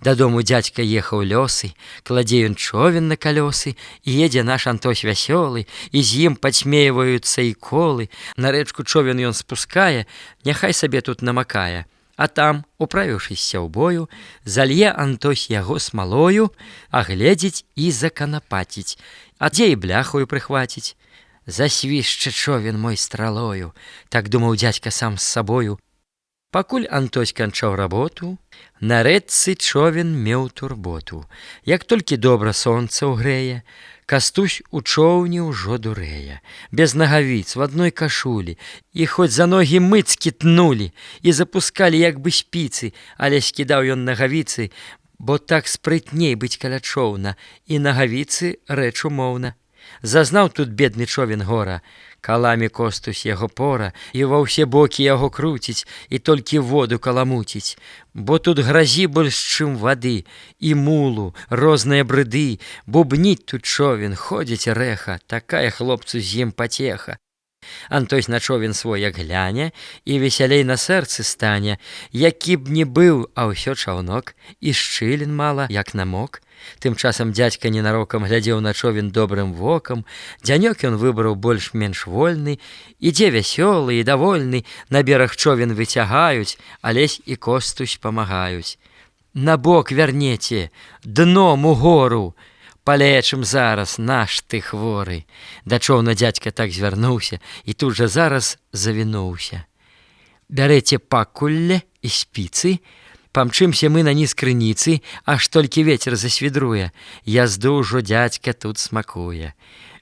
Дадому дзядзька ехаў лёсы, кладзе ён човен на калёсы, і едзе наш Антось вясёлы, і з ім падсмейваюцца і колы. На рэчку човен ён спускае, няхай сабе тут намакае. А там, управіўшыся ў бою, залье Антось яго смалою, агледзіць і заканапаціць, а дзе і бляхаю прыхваціць. Засвішча човен мой стралою, так думаў дзядзька сам з сабою. Пакуль Антось канчаў работу, на рэчцы човен меў турботу. Як толькі добра сонца ўгрэе, Кастусь у чоўні ўжо дурэе. Без нагавіц, в адной кашулі, і хоць за ногі мыцкі тнулі, і запускалі як бы спіцы, але скідаў ён нагавіцы, бо так спрытней быць каля чоўна, і нагавіцы рэч умоўна. Зазнаў тут бедны човен гора, каламі Костусь яго пора, і ва ўсе бокі яго круціць, і толькі воду каламуціць. Бо тут гразі больш, чым вады, і мулу, розныя брыды, бубніць тут човен, ходзіць рэха, такая хлопцу з ім пацеха. Антось на човен свой як гляне, і весялей на сэрцы стане, які б не быў, а ўсё чаўнок, і шчылін мала, як намок. Тым часам дзядзька ненарокам глядзеў на човен добрым вокам, дзянёк ён выбраў больш-менш вольны, ідзе вясёлы і давольны, на бераг човен выцягаюць, Алесь і Костусь памагаюць. На бок вярнеце, дном у гору, палечым зараз наш ты хворы. Да чоўна дзядзька так звярнуўся, і тут жа зараз завінуўся. Бярэце пакулле і спіцы, памчымся мы на ніз крыніцы, аж толькі вецер засвідруе. Язду ўжо дзядзька тут смакуе.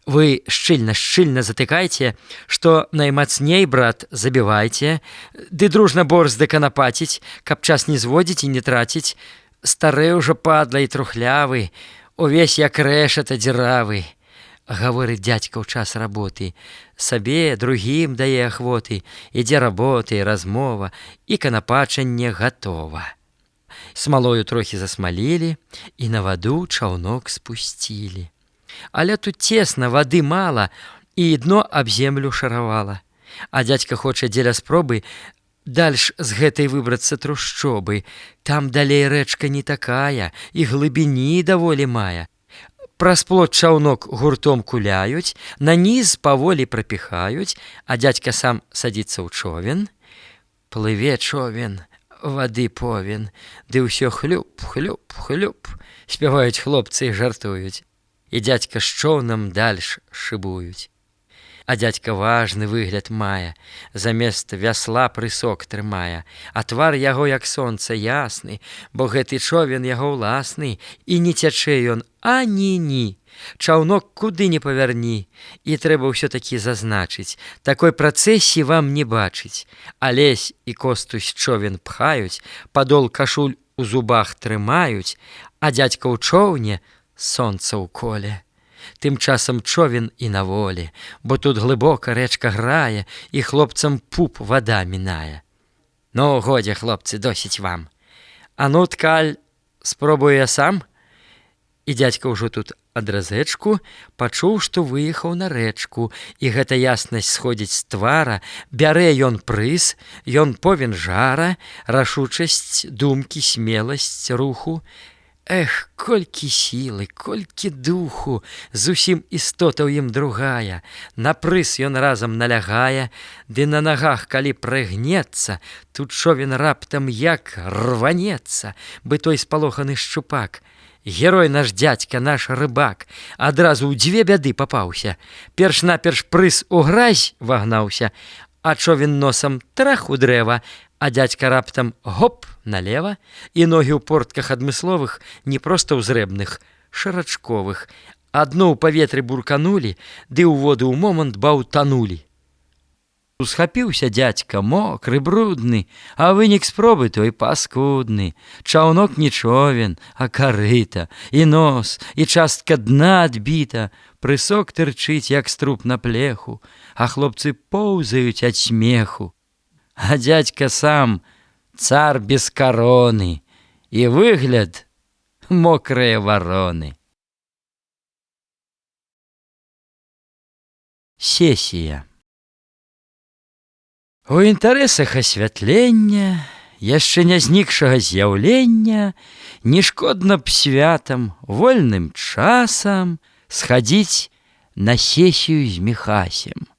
Вы шчыльна затыкайце, што наймацней, брат, забівайце, ды дружна борзды канапаціць, каб час не зводзіць і не траціць. Стары ўжо падла і трухлявы, увесь як рэшата дзіравы. Гаворыць дзядзька ў час работы, сабе, другім дае ахвоты, ідзе работа і размова, і канапачанне гатова. Смалою трохі засмалілі, і на ваду чаўнок спусцілі. Але тут цесна, вады мала, і дно аб землю шаравала. А дзядзька хоча дзеля спробы дальш з гэтай выбрацца трушчобы. Там далей рэчка не такая, і глыбіні даволі мае. Праз плот чаўнок гуртом куляюць, на ніз паволі прапіхаюць, а дзядзька сам садзіцца ў човен. Плыве човен, вады повен, ды ўсё хлюп, хлюп, хлюп, спяваюць хлопцы і жартуюць. І дзядзька з чоўнам дальш шыбуюць. А дзядзька важны выгляд мае, замест вясла прысок трымае, а твар яго як сонца ясны, бо гэты човен яго ўласны, і не цячэ ён ані-ні. Чаўнок куды не павярні, і трэба ўсё-такі зазначыць, такой працэсіі вам не бачыць. Алесь і Костусь човен пхаюць, падол кашуль у зубах трымаюць, а дзядзька ў чоўне сонца ў коле. Тым часам човен і на волі, бо тут глыбока рэчка грае, і хлопцам пуп вада мінае. Ну, годзе, хлопцы, досіць вам. А ну, ткаль, спробую я сам. І дзядзька ўжо тут адразэчку пачуў, што выехаў на рэчку, і гэта яснасць сходзіць з твара, бярэ ён прыз, ён повен жара, рашучасць, думкі, смеласць руху. Эх, колькі сілы, колькі духу, зусім істота ў ім другая. На прыз ён разам налягае, ды на нагах, калі прыгнецца, тут човен раптам як рванецца, бы той спалоханы шчупак. Герой наш дзядзька, наш рыбак, адразу ў дзве бяды папаўся. Перш-наперш прыз у гразь вагнаўся, а човен носам трах у дрэва, а дзядзька раптам гоп налева, і ногі ў портках адмысловых, не проста ўзрэбных, шарачковых, адно ў паветры бурканулі, ды ў воду ў момант баўтанулі. Усхапіўся дзядзька мокры, брудны, а вынік спробы той паскудны. Чаўнок не човен, а карыта, і нос, і частка дна адбіта. Прысок тырчыць, як струп на плеху, а хлопцы поўзаюць ад смеху. А дзядзька сам цар без кароны, і выгляд мокрыя вароны. Сесія. У інтарэсах асвятлення, яшчэ не знікшага з'яўлення, не шкодна б святам, вольным часам схадзіць на сесію з Міхасем.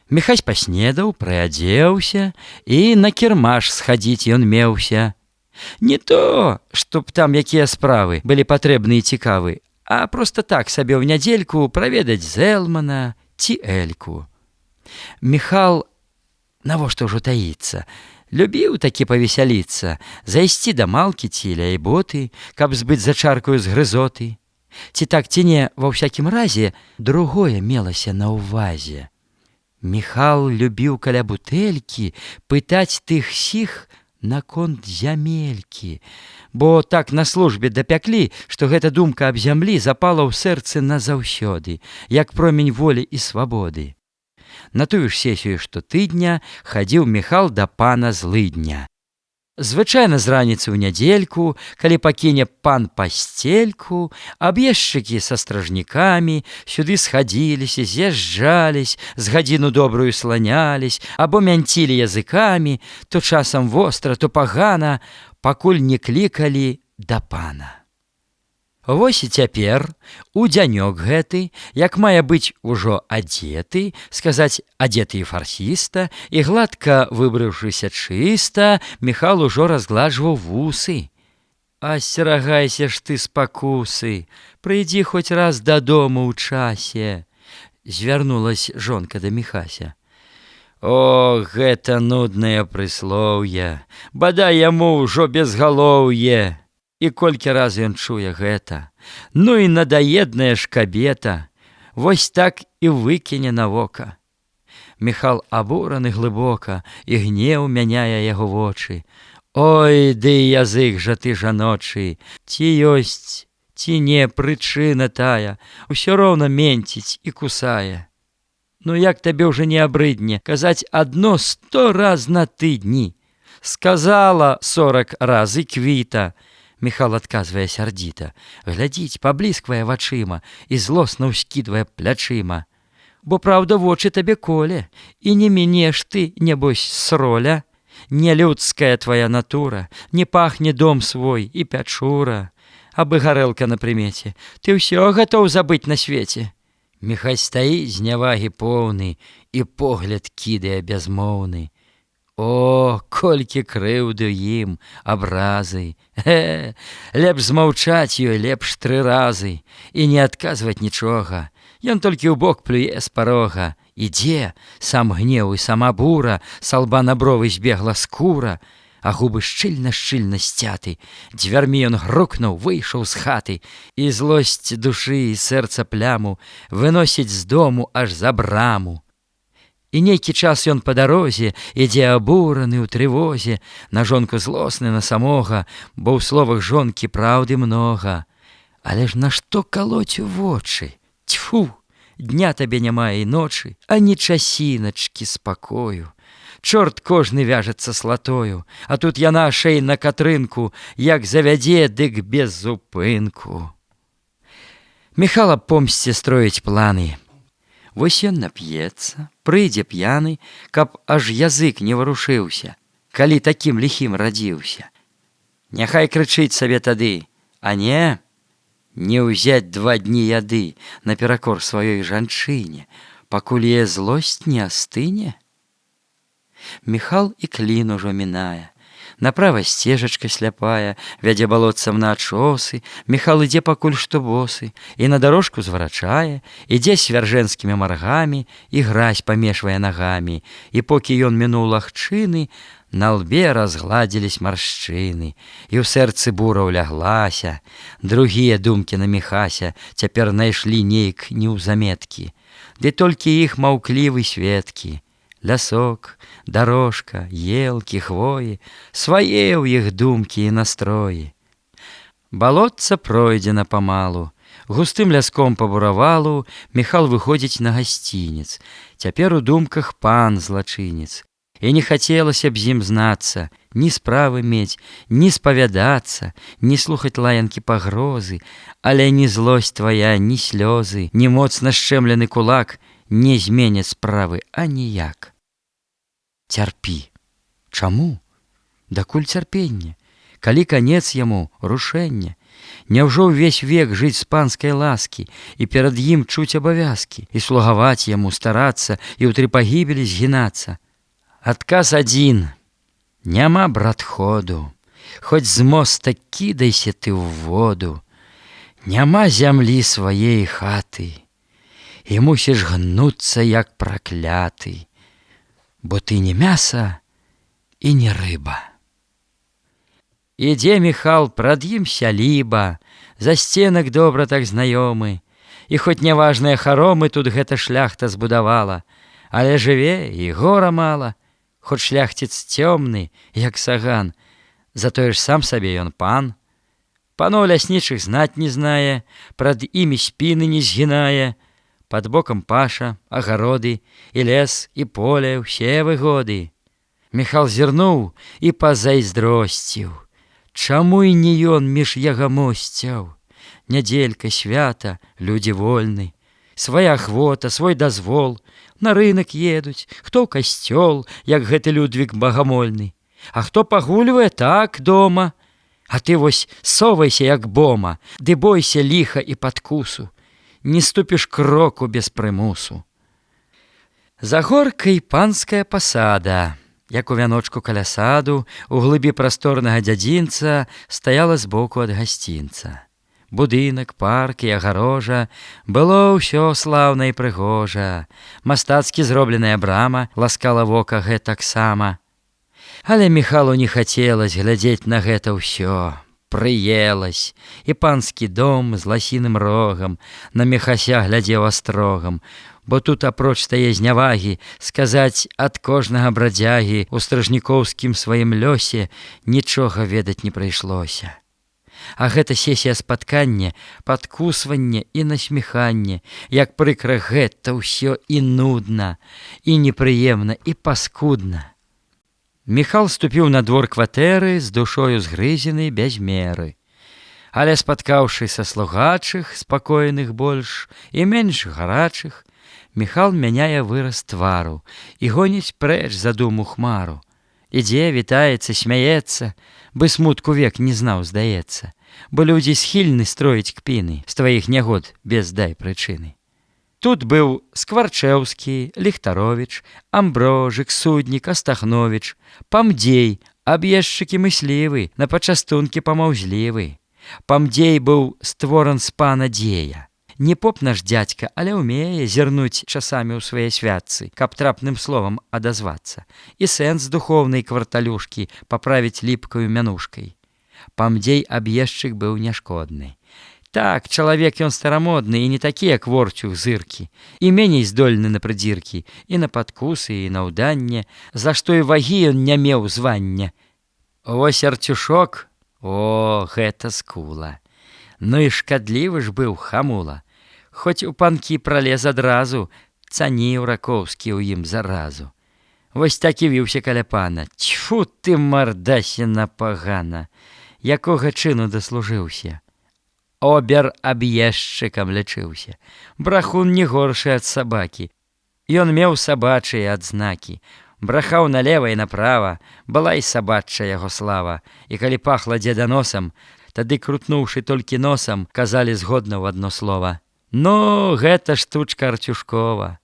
Міхась паснедаў, прыадзеўся, і на кірмаш схадзіць ён меўся. Не то, чтоб там якія справы былі патрэбны і цікавы, а проста так сабе ў нядзельку праведаць Зэлмана ці Эльку. Міхал, навошта ўжо таіцца, любіў такі павесяліцца, зайсці да малкі ці ляйботы, каб збыць за чаркаю з грызоты. Ці так, ці не, ва ўсякім разе, другое мелася на ўвазе. Міхал любіў каля бутэлькі пытаць тых-сіх наконт зямелькі, бо так на службе дапяклі, што гэта думка аб зямлі запала ў сэрцы назаўсёды, як промень волі і свабоды. На тую ж сесію штотыдня хадзіў Міхал да пана злыдня. Звычайна з раніцы ў нядзельку, калі пакіне пан пасцельку, аб'ездчыкі са стражнікамі сюды схадзіліся, з'язджались, з гадзіну добрую сланялись, або мянцілі языкамі, то часам востра, то пагана, пакуль не клікалі да пана. Вось і цяпер, у дзянёк гэты, як мае быць ужо адзеты, сказаць адзеты і фарсіста, і гладка выбрыўшыся чыста, Міхал ужо разгладжваў вусы. Асцерагайся ж ты спакусы, прыйдзі хоць раз дадому ў часе, звярнулась жонка да Міхася. О, гэта нуднае прыслоўе, бадай яму ўжо безгалоўе. І колькі раз ён чуе гэта, ну і надаедная ж кабета, вось так і выкіне на вока. Міхал абураны глыбока, і гнеў мяняе яго вочы. Ой, ды язык жа ты жаночы, ці ёсць, ці не прычына тая, усё роўна менціць і кусае. Ну як табе ўжо не абрыдне казаць адно 100 раз на тыдні? Сказала 40 раз і квіта. Міхал адказвае сярдзіта, глядзіць, паблісквае вачыма і злосна ўскідвае плячыма. Бо праўда вочы табе коле, і не мінеш ты, небось, сроля. Нелюдская твая натура, не пахне дом свой і пячура. Абы гарэлка на прымеце, ты ўсё гатоў забыць на свеце. Міхась стаіць з нявагі поўны, і погляд кідае бязмоўны. О, колькі крыўды ім, абразы! Лепш змаўчаць ёй, лепш 3 разы, і не адказваць нічога. Ён толькі ў бок плюе з парога. Ідзе, сам гнеў і сама бура, са лба на бровы збегла скура, а губы шчыльна-шчыльна сцяты. Дзвярмі ён грукнуў, выйшаў з хаты, і злосць душы і сэрца пляму выносіць з дому аж за браму. І нейкі час ён па дарозе ідзе абураны ў трывозе, на жонку злосны на самога, бо ў словах жонкі праўды многа. Але ж нашто калоць у вочы? Тьфу, дня табе няма і ночы, ані часіначкі спакою. Чорт кожны вяжацца слатою, а тут яна шэй на катрынку, як завядзе, дык без зупынку. Міхал аб помсце строіць планы. Вось ён нап'ецца, прыйдзе п'яны, каб аж язык не варушыўся, калі такім ліхім радзіўся. Няхай крычыць сабе тады, а не ўзяць 2 дні яды наперакор сваёй жанчыне, пакуль яе злосць не астыне. Міхал і клін ужо мінае. Направа сцежачка сляпая, вядзе балотцам на ачосы, Міхал ідзе пакуль што босы, і на дарожку зварачае, ідзе свяржэнскімі маргамі, і гразь памешвае нагамі, і покі ён мінуў лагчыны, на лбе разгладзілись маршчыны, і ў сэрцы бура ўляглася. Другія думкі на Міхася цяпер найшлі нейк неўзаметкі, ды толькі іх маўклівы сведкі. лясок, дорожка, елкі, хвоі, свае ў іх думкі і настроі. Балотца пройдзена памалу, густым ляском па буравалу Міхал выходзіць на гасцінец. Цяпер у думках пан злачынец. І не хацелася б з ім знацца, ні справы мець, ні спавядацца, ні слухаць лаянкі пагрозы, але ні злосць твая, ні слёзы, ні моцна шчэмлены кулак не зменяць справы аніяк. Цярпі. Чаму? Дакуль цярпенне? Калі канец яму рушэнне? Няўжо ўвесь век жыць з панскай ласкі і перад ім чуць абавязкі, і слугаваць яму, старацца і ў тры пагібелі згінацца? Адказ адзін. Няма, брат, ходу. Хоць з моста кідайся ты ў воду. Няма зямлі сваей хаты. І мусіш гнуцца, як пракляты, бо ты не мяса і не рыба. Ідзе Міхал, прад ім сяліба, за сценак добра так знаёмы, і хоць няважныя харомы тут гэта шляхта збудавала, але жыве і гора мала, хоць шляхціц цёмны, як саган, затое ж сам сабе ён пан. Паноў ляснічых знаць не знае, прад імі спіны не згінае, пад бокам паша, агароды, і лес, і поле, ўсе выгоды. Міхал зірнуў і пазайздросціў. Чаму і не ён між ягамосцяў? Нядзелька, свята, людзі вольны, свая ахвота, свой дазвол, на рынак едуць, хто ў касцёл, як гэты Людвік багамольны, а хто пагульвае так дома. А ты вось совайся, як бома, ды бойся ліха і падкусу, не ступіш кроку без прымусу. За горкай панская пасада, як у вяночку каля саду, у глыбі прасторнага дзядзінца стаяла збоку ад гасцінца. Будынак, парк і агарожа, было ўсё слаўна і прыгожа. Мастацкі зробленая брама ласкала вока гэтаксама. Але Міхалу не хацелась глядзець на гэта ўсё. Прыелась, і панскі дом з ласіным рогам на Міхася глядзеў астрогам, бо тут апроч тае знявагі сказаць ад кожнага брадзягі у стражнікоўскім сваім лёсе нічога ведаць не прыйшлося. А гэта сесія спаткання, падкусванне і насміханне, як прыкра гэта ўсё і нудна, і непрыемна, і паскудна. Міхал ступіў на двор кватэры з душою згрызенай без меры. Але спаткаўшы са слугачых, спакойных больш і менш гарачых, Міхал мяняе выраз твару і гоніць прэч задуму хмару. Ідзе, вітаецца, смяецца, бы смутку век не знаў, здаецца, бо людзі схільны строіць кпіны з тваіх нягод без дай прычыны. Тут быў Скварчэўскі, Ліхтаровіч, Амброжык, Суднік, Астахновіч, Памдзей, аб'ездчык і мыслівы, на пачастункі памаўзлівы. Памдзей быў створан з пана Дзея. Не поп наш дзядзька, але ўмее зірнуць часамі ў свае святцы, каб трапным словам адазвацца, і сэнс духоўнай кварталюшкі паправіць ліпкаю мянушкай. Памдзей аб'ездчык быў няшкодны. Так, чалавек ён старамодны і не такі, як Ворчух зыркі, і меней здольны на прыдзіркі, і на падкусы, і на ўданне, за што і вагі ён не меў звання. Вось Арцюшок, о, гэта скула. Ну і шкадлівы ж быў хамула. Хоць у панкі пралез адразу, цаніў Ракоўскі ў ім заразу. Вось так і віўся каля пана. Тьфу ты, мардасіна пагана, якога чыну даслужыўся. Обер-аб'ездчыкам лічыўся. Брахун не горшы ад сабакі. Ён меў сабачыя адзнакі. Брахаў налева і направа, была і сабачая яго слава. І калі пахла дзеда носам, тады, крутнуўшы толькі носам, казалі згодна ў адно слова. Ну, гэта штучка Арцюшкова.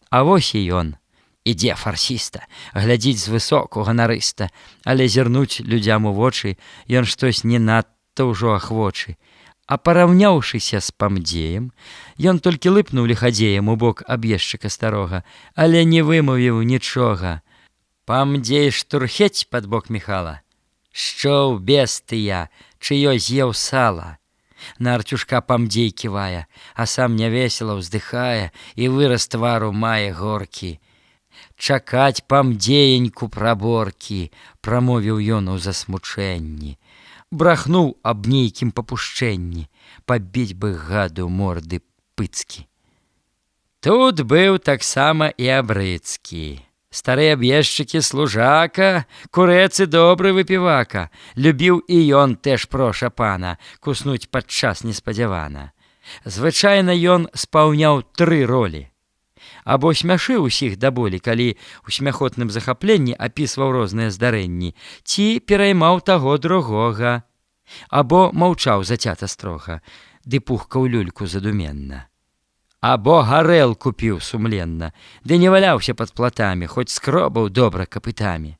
А вось і ён. Ідзе фарсіста, глядзіць звысоку ганарыста, але зірнуць людзям у вочы ён штось не надта ўжо ахвочы. А параўняўшыся з Памдзеем, ён толькі лыпнуў ліхадзеем у бок аб'ездчыка старога, але не вымовіў нічога. Памдзей штурхець пад бок Міхала. Що бестыя, чыё з'еў сала. На Арцюшка Памдзей ківае, а сам нявесела ўздыхае і выраз твару мае горкі. чакаць памдзееньку праборкі, прамовіў ён у засмучэнні. Брахнуў аб нейкім папушчэнні, пабіць бы гаду морды пыцкі. Тут быў таксама і Абрыцкі. Стары аб'ездчыкі служака, курэцы добры выпівака. Любіў і ён тэж проша пана куснуць падчас неспадзявана. Звычайна ён спаўняў 3 ролі. Або смяшыў усіх да болі, калі ў смяхотным захапленні апісваў розныя здарэнні, ці пераймаў таго другога, або маўчаў зацята строга, ды пухкаў люльку задуменна. Або гарэлку піў сумленна, ды не валяўся пад платамі, хоць скробаў добра капытамі.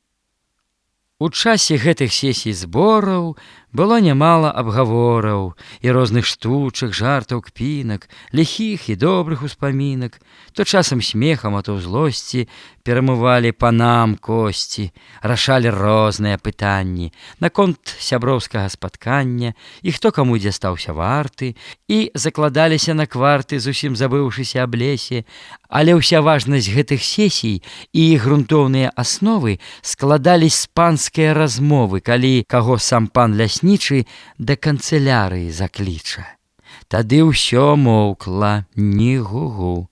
У часе гэтых сесій збораў было нямала абгавораў і розных штучак, жартаў, кпінак, ліхіх і добрых успамінак. То часам смехам, а то ў злосці перамывалі панам косці, рашалі розныя пытанні наконт сяброўскага спаткання і хто каму дзе стаўся варты, і закладаліся на кварты, зусім забыўшыся аб лесе. Але ўся важнасць гэтых сесій і іх грунтоўныя асновы складались з панскія размовы, калі каго сам пан ляснічы да канцылярыі закліча. Тады ўсё моўкла, ні гугу.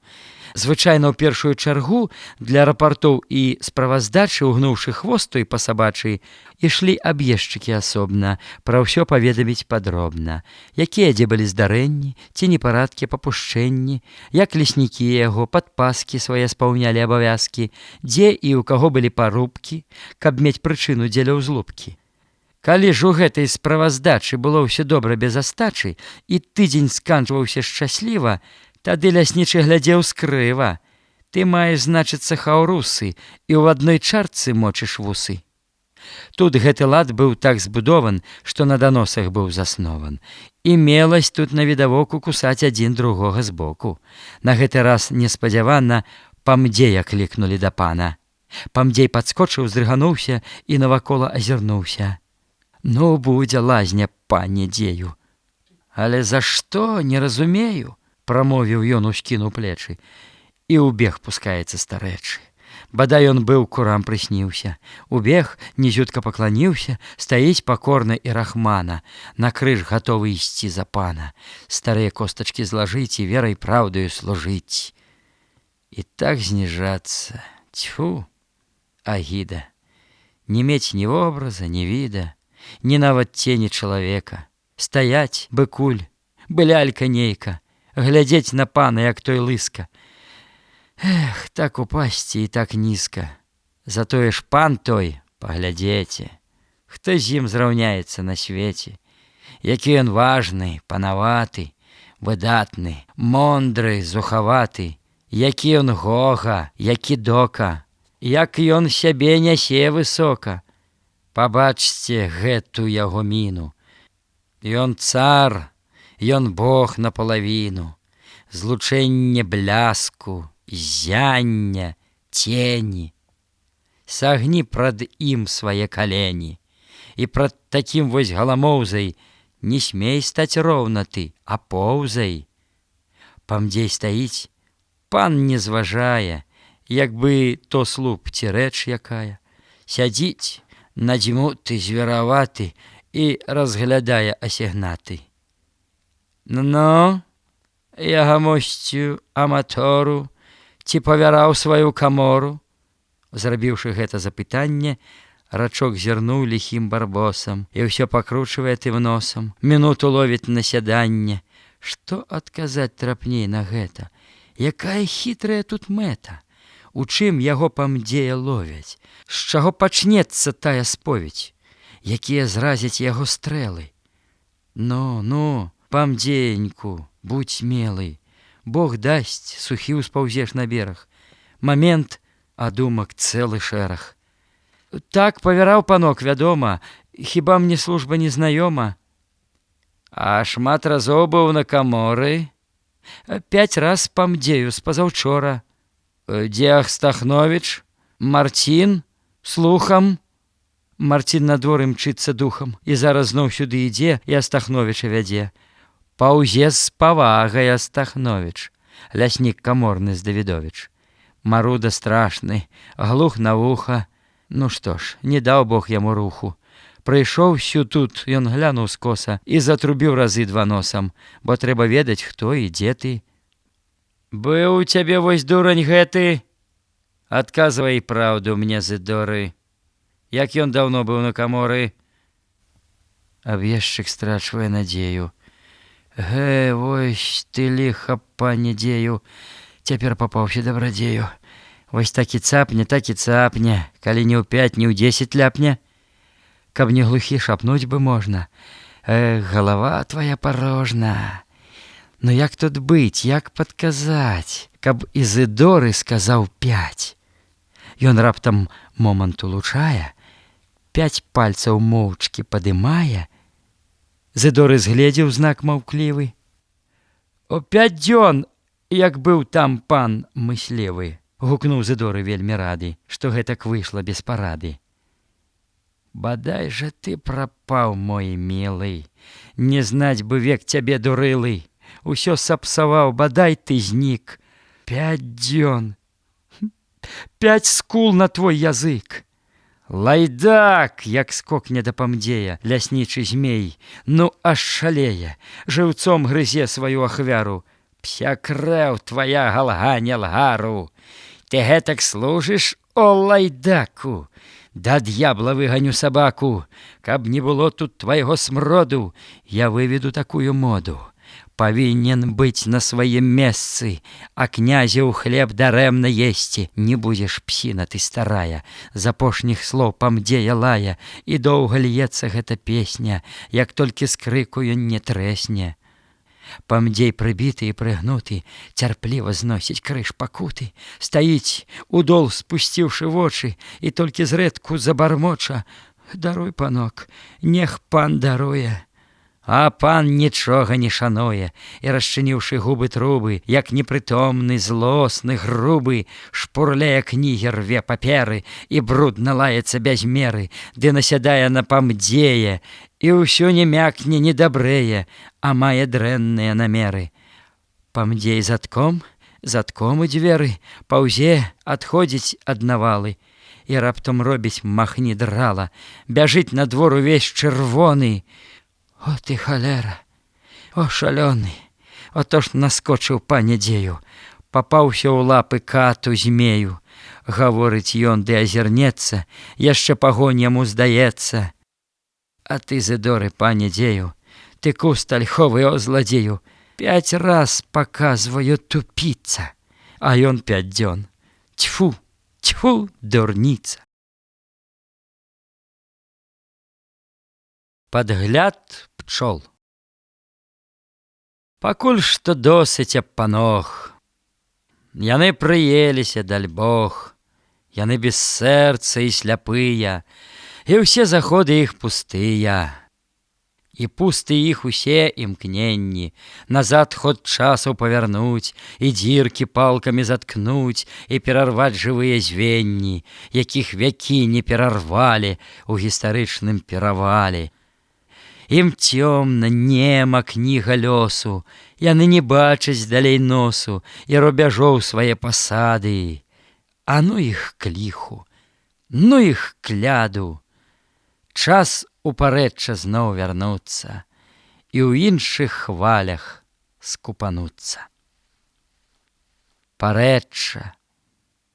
Звычайна ў першую чаргу для рапартоў і справаздачы, угнуўшы хвост той па сабачай, ішлі аб'ездчыкі асобна, пра ўсё паведаміць падробна, якія дзе былі здарэнні, ці непарадкі, папушчэнні, як леснікі яго, падпаскі свае спаўнялі абавязкі, дзе і ў каго былі парубкі, каб мець прычыну дзеля ўзлупкі. Калі ж у гэтай справаздачы было ўсё добра без астачы і тыдзень сканчваўся шчасліва, тады ляснічы глядзеў скрыва. Ты маеш, значыцца, хаўрусы і ў адной чарцы мочыш вусы. Тут гэты лад быў так збудован, што на даносах быў заснован. І мелась тут навідавоку кусаць адзін другога збоку. На гэты раз неспадзявана памдзея клікнулі да пана. Памдзей падскочыў, здрыгануўся і навакола азірнуўся. Ну, будзе лазня, пане дзею. Але за што, не разумею, прамовіў ён, ускінуў плечы, і ўбег пускаецца старэчы. Бадай ён быў курам прысніўся. Убег, нізютка пакланіўся, стаіць пакорна і рахмана, на крыж гатовы ісці за пана, старыя костачкі злажыць і верай праўдаю служыць. І так зніжацца, тьфу, агіда, не мець ні вобраза, ні віда, ні нават цені чалавека, стаяць, быкуль, былялька нейка, глядзець на пана, як той лыска. Эх, так упасці і так нізка. Затое ж пан той, паглядзеце, хто з ім зраўняецца на свеце. Які ён важны, панаваты, выдатны, мондры, зухаваты, які ён гога, які дока, як ён сябе нясе высока. Пабачце гэту яго міну. Ён цар, ён бог напалавіну, злучэнне бляску, зяння, цені. Сагні прад ім свае калені, і прад такім вось галамоўзай не смей стаць роўна ты, а поўзай. Памдзей стаіць, пан не зважае, як бы то слуп ці рэч якая, сядзіць, надзьмуты, звераваты і разглядае асігнаты. Ну, я гамосцю аматору, ці павяраў сваю камору? Зрабіўшы гэта запытанне, рачок зірнуў ліхім барбосам і ўсё пакручвае тым носам, мінуту ловіць на сяданне. Што адказаць трапней на гэта? Якая хітрая тут мэта? У чым яго памдзея ловяць? З чаго пачнецца тая споведь? Якія зразяць яго стрэлы? Ну, памдзееньку, будь смелый, Бог дасць, сухі ўспаўзеш на бераг. Момент, а думак цэлы шэраг. Так павяраў панок, вядома, хіба мне служба не знаёма? А шмат разоў быў на каморы? 5 раз памдзею з пазаўчора. Дзе Астахновіч? Марцін? Слухам? Марцін на двор імчыцца духам, і зараз зноў сюды ідзе і Астахновіча вядзе. Паўзе з павагай Астахновіч, ляснік каморны з Давідовіч. Маруда страшны, глух на вуха. Ну што ж, не даў Бог яму руху. Прыйшоў сю тут, ён глянуў скоса і затрубіў разы два носам, бо трэба ведаць, хто і дзе ты. Быў у цябе вось дурань гэты? Адказвай праўду мне, Зыдоры. Як ён даўно быў на каморы? Аб'ездчык страчвае надзею. Вось ты ліха, пане дзею, цяпер папаўся дабрадзею. Вось так і цапне, калі не ў 5, не ў 10 ляпне. Каб не глухі, шапнуць бы можна. Галава твая порожна. Ну як тут быць, як падказаць, каб Ізыдоры сказаў 5? Ён раптам момант улучае, 5 пальцаў моўчкі падымае. Зыдоры згледзеў знак маўклівы. О 5 дзён, як быў там пан мыслевы, гукнуў Зыдоры вельмі рады, што гэтак выйшла без парады. Бадай жа ты прапаў, мой мілы, не знаць бы век цябе дурылы, усё сапсаваў, бадай ты знік. 5 дзён, 5 скул на твой язык. Лайдак, як скокне да памдзея ляснічы змей, ну аж шалее, жыўцом грызе сваю ахвяру. Пся крэў твая галганя лгару. Ты гэтак служыш, о лайдаку? Да д'ябла выганю сабаку, каб не было тут твайго смроду, я выведу такую моду. Павінен быць на сваім месцы, а князеў хлеб дарэмна есці. Не будзеш, псіна ты старая, з апошніх слоў памдзея лая, і доўга льецца гэта песня, як толькі з крыку ён не трэсне. Памдзей прыбіты і прыгнуты, цярпліва зносіць крыж пакуты, стаіць, удол спусціўшы вочы, і толькі зрэдку забармоча: даруй, панок, нех пан даруе. А пан нічога не шануе, і, расчыніўшы губы трубы, як непрытомны, злосны, грубы, шпурляе кнігі, рве паперы і брудна лаецца без меры, ды насядае на памдзее, і ўсё не мякне, не дабрэе, а мае дрэнныя намеры. Памдзей затком у дзверы, паўзе, адходзіць ад навалы, і раптам робіць махні драла, бяжыць на двор увесь чырвоны. О ты халера, о шалёны, ото ж наскочыў пане дзею, папаўся ў лапы кату змею. Гаворыць ён, ды азірнецца, яшчэ пагонь яму здаецца. А ты, Зыдоры, пане дзею, ты куст ольховы, о зладзею, 5 раз паказваю тупіца, а ён 5 дзён. Тьфу, тьфу, дурніца. Падгляд пчол. Пакуль што досыць аб паног. Яны прыеліся, даль Бог, яны без сэрца і сляпыя, і ўсе заходы іх пустыя. І пусты іх усе імкненні, назад ход часу павярнуць, і дзіркі палкамі заткнуць, і перарваць жывыя звенні, якіх вякі не перарвалі ў гістарычным перавале. Ім цёмна, нема кніга лёсу, яны не бачаць далей носу і рубяжоў свае пасады. А ну іх к ліху, ну іх кляду. Час упарэчча зноў вярнуцца і ў іншых хвалях скупануцца. Парэчча,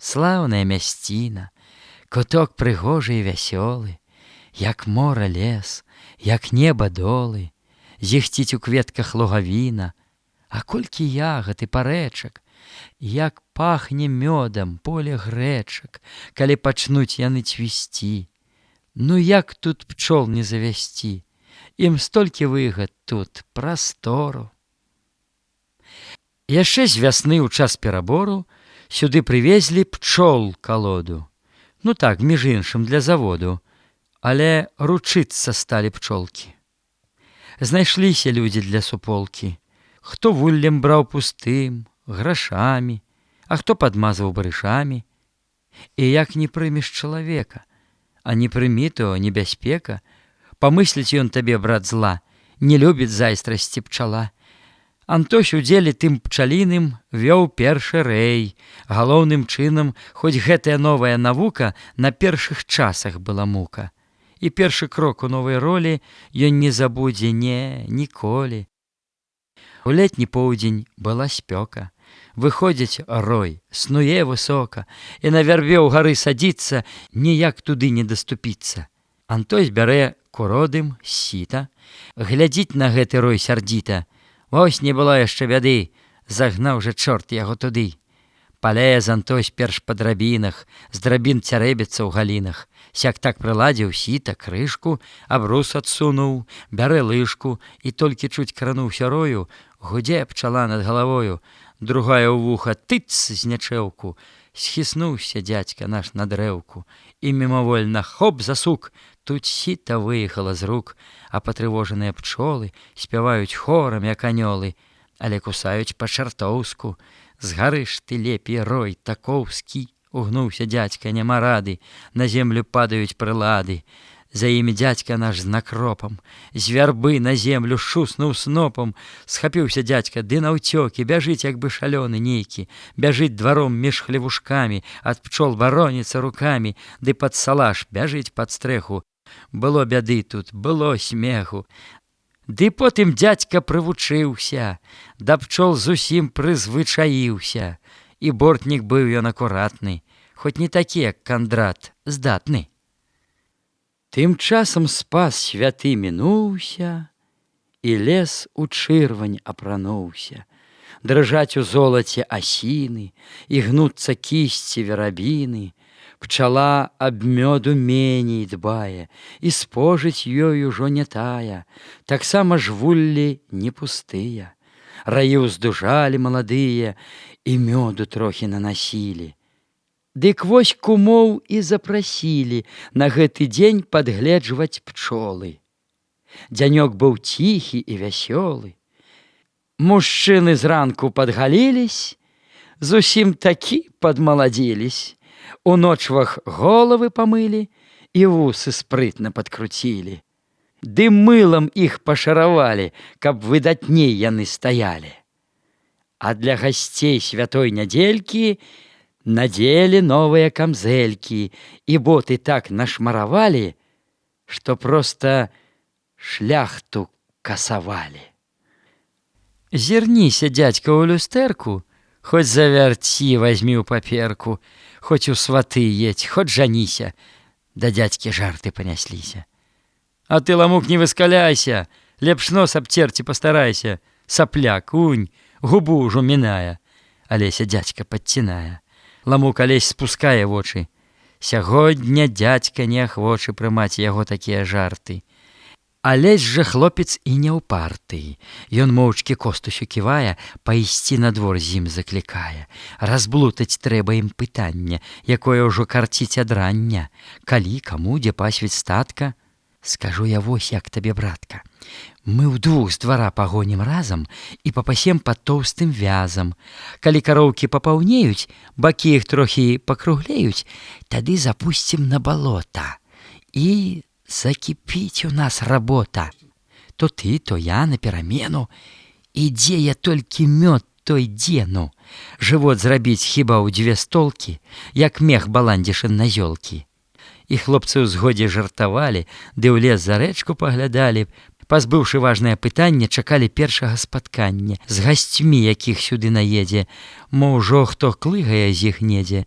слаўная мясціна, куток прыгожы і вясёлы, як мора лес, як неба долы, зіхціць у кветках лугавіна, а колькі ягад і парэчак, як пахне мёдам поле грэчак, калі пачнуць яны цвісці. Ну як тут пчол не завясці, ім столькі выгад тут, прастору. Яшчэ з вясны ў час перабору сюды прывезлі пчол калоду. Ну так, між іншым, для заводу. Але ручыцца сталі пчолкі. Знайшліся людзі для суполкі. Хто вуллем браў пустым, грашамі, а хто падмазваў барышамі. І як не прымеш чалавека, а не прымі, то небяспека. Памысліць ён табе, брат, зла, не любіць зайстрасці пчала. Антось у дзеле тым пчаліным вёў першы рэй. Галоўным чынам, хоць гэтая новая навука на першых часах была мука. І першы крок у новай ролі ён не забудзе ніколі. У летні поўдзень была спёка. Выходзіць рой, снуе высока, і на вярбе ў гары садзіцца, ніяк туды не даступіцца. Антось бярэ куродым сіта, глядзіць на гэты рой сярдзіта. Вось не было яшчэ бяды, загнаў жа чорт яго туды. Палез Антось перш па драбінах, з драбін цярэбіцца ў галінах. Сяк так прыладзіў сіта, крышку, абрус адсунуў, бярэ лыжку, і толькі чуць крануўся рою, гудзе пчала над галавою, другая ў вуха тыц з нячэўку. Схіснуўся дзядзька наш на дрэўку, і мімавольна хоп засук, тут сіта выехала з рук, а патрывожаныя пчолы спяваюць хорам, як анёлы, але кусаюць па-чартоўску. З гары ж ты лепей рой такоўскі, угнуўся дзядзька, няма рады, на землю падаюць прылады. За імі дзядзька наш з накропам, з вярбы на землю шуснуў снопам. Схапіўся дзядзька, ды наўцёкі, бяжыць, як бы шалёны нейкі, бяжыць дваром між хлевушкамі, ад пчол вароніцца рукамі, ды пад салаш бяжыць пад стрэху. Было бяды тут, было смеху. Ды потым дзядзька прывучыўся, да пчол зусім прызвычаіўся, і бортнік быў ён акуратны, хоць не такі, як Кандрат, здатны. Тым часам спас святы мінуўся, і лес у чырвань апрануўся. Дрыжаць у золаце асіны, і гнуцца кісці верабіны. Пчала аб мёду меней дбае, і спожыць ёй ужо не тая. Таксама жвуллі не пустыя. Раі ўздужалі маладыя, і мёду трохі нанасілі. Дык вось кумоў і запрасілі на гэты дзень падгледжваць пчолы. Дзянёк быў ціхі і вясёлы. Мужчыны зранку падгалілись, зусім такі падмаладзілись. У ночвах головы памылі і вусы спрытна падкруцілі. Ды мылам іх пашаравалі, каб выдатней яны стаялі. А для гасцей святой нядзелькі надзелі новыя камзэлькі, і боты так нашмаравалі, што проста шляхту касавалі. Зірніся, дзядзька, у люстэрку, хоць завярці вазьмі ў паперку, хоць у сваты едзь, хоць жаніся. Да дзядзькі жарты панясліся. А ты, ламук, не выскаляйся, лепш нос абцерці пастарайся. Сапляк, унь, губу ўжо мінае. Алеся дзядзька падцінае. Ламук Алесь спускае вочы. Сягодня дзядзька неахвочы прымаць яго такія жарты. Алесь жа хлопец і не ўпарты. Ён моўчкі Костусю ківае, пайсці на двор з ім заклікае. Разблутаць трэба ім пытанне, якое ўжо карціць ад рання. Калі, каму, дзе пасвіць статка? Скажу я вось як табе, братка. Мы ўдвух з двара пагонім разам і папасем пад тоўстым вязам. Калі кароўкі папаўнеюць, бакі іх трохі пакруглеюць, тады запусцім на балота. І закіпіць у нас работа. То ты, то я на перамену. І дзе я толькі мёд той дзену. Жывот зрабіць хіба ў 2 столкі, як мех баландзішын на зёлкі. І хлопцы ў згодзе жартавалі, ды ў лес за рэчку паглядалі. Пазбыўшы важнае пытанне, чакалі першага спаткання з гасцьмі, якіх сюды наедзе. Мо ўжо хто клыгае з іх недзе.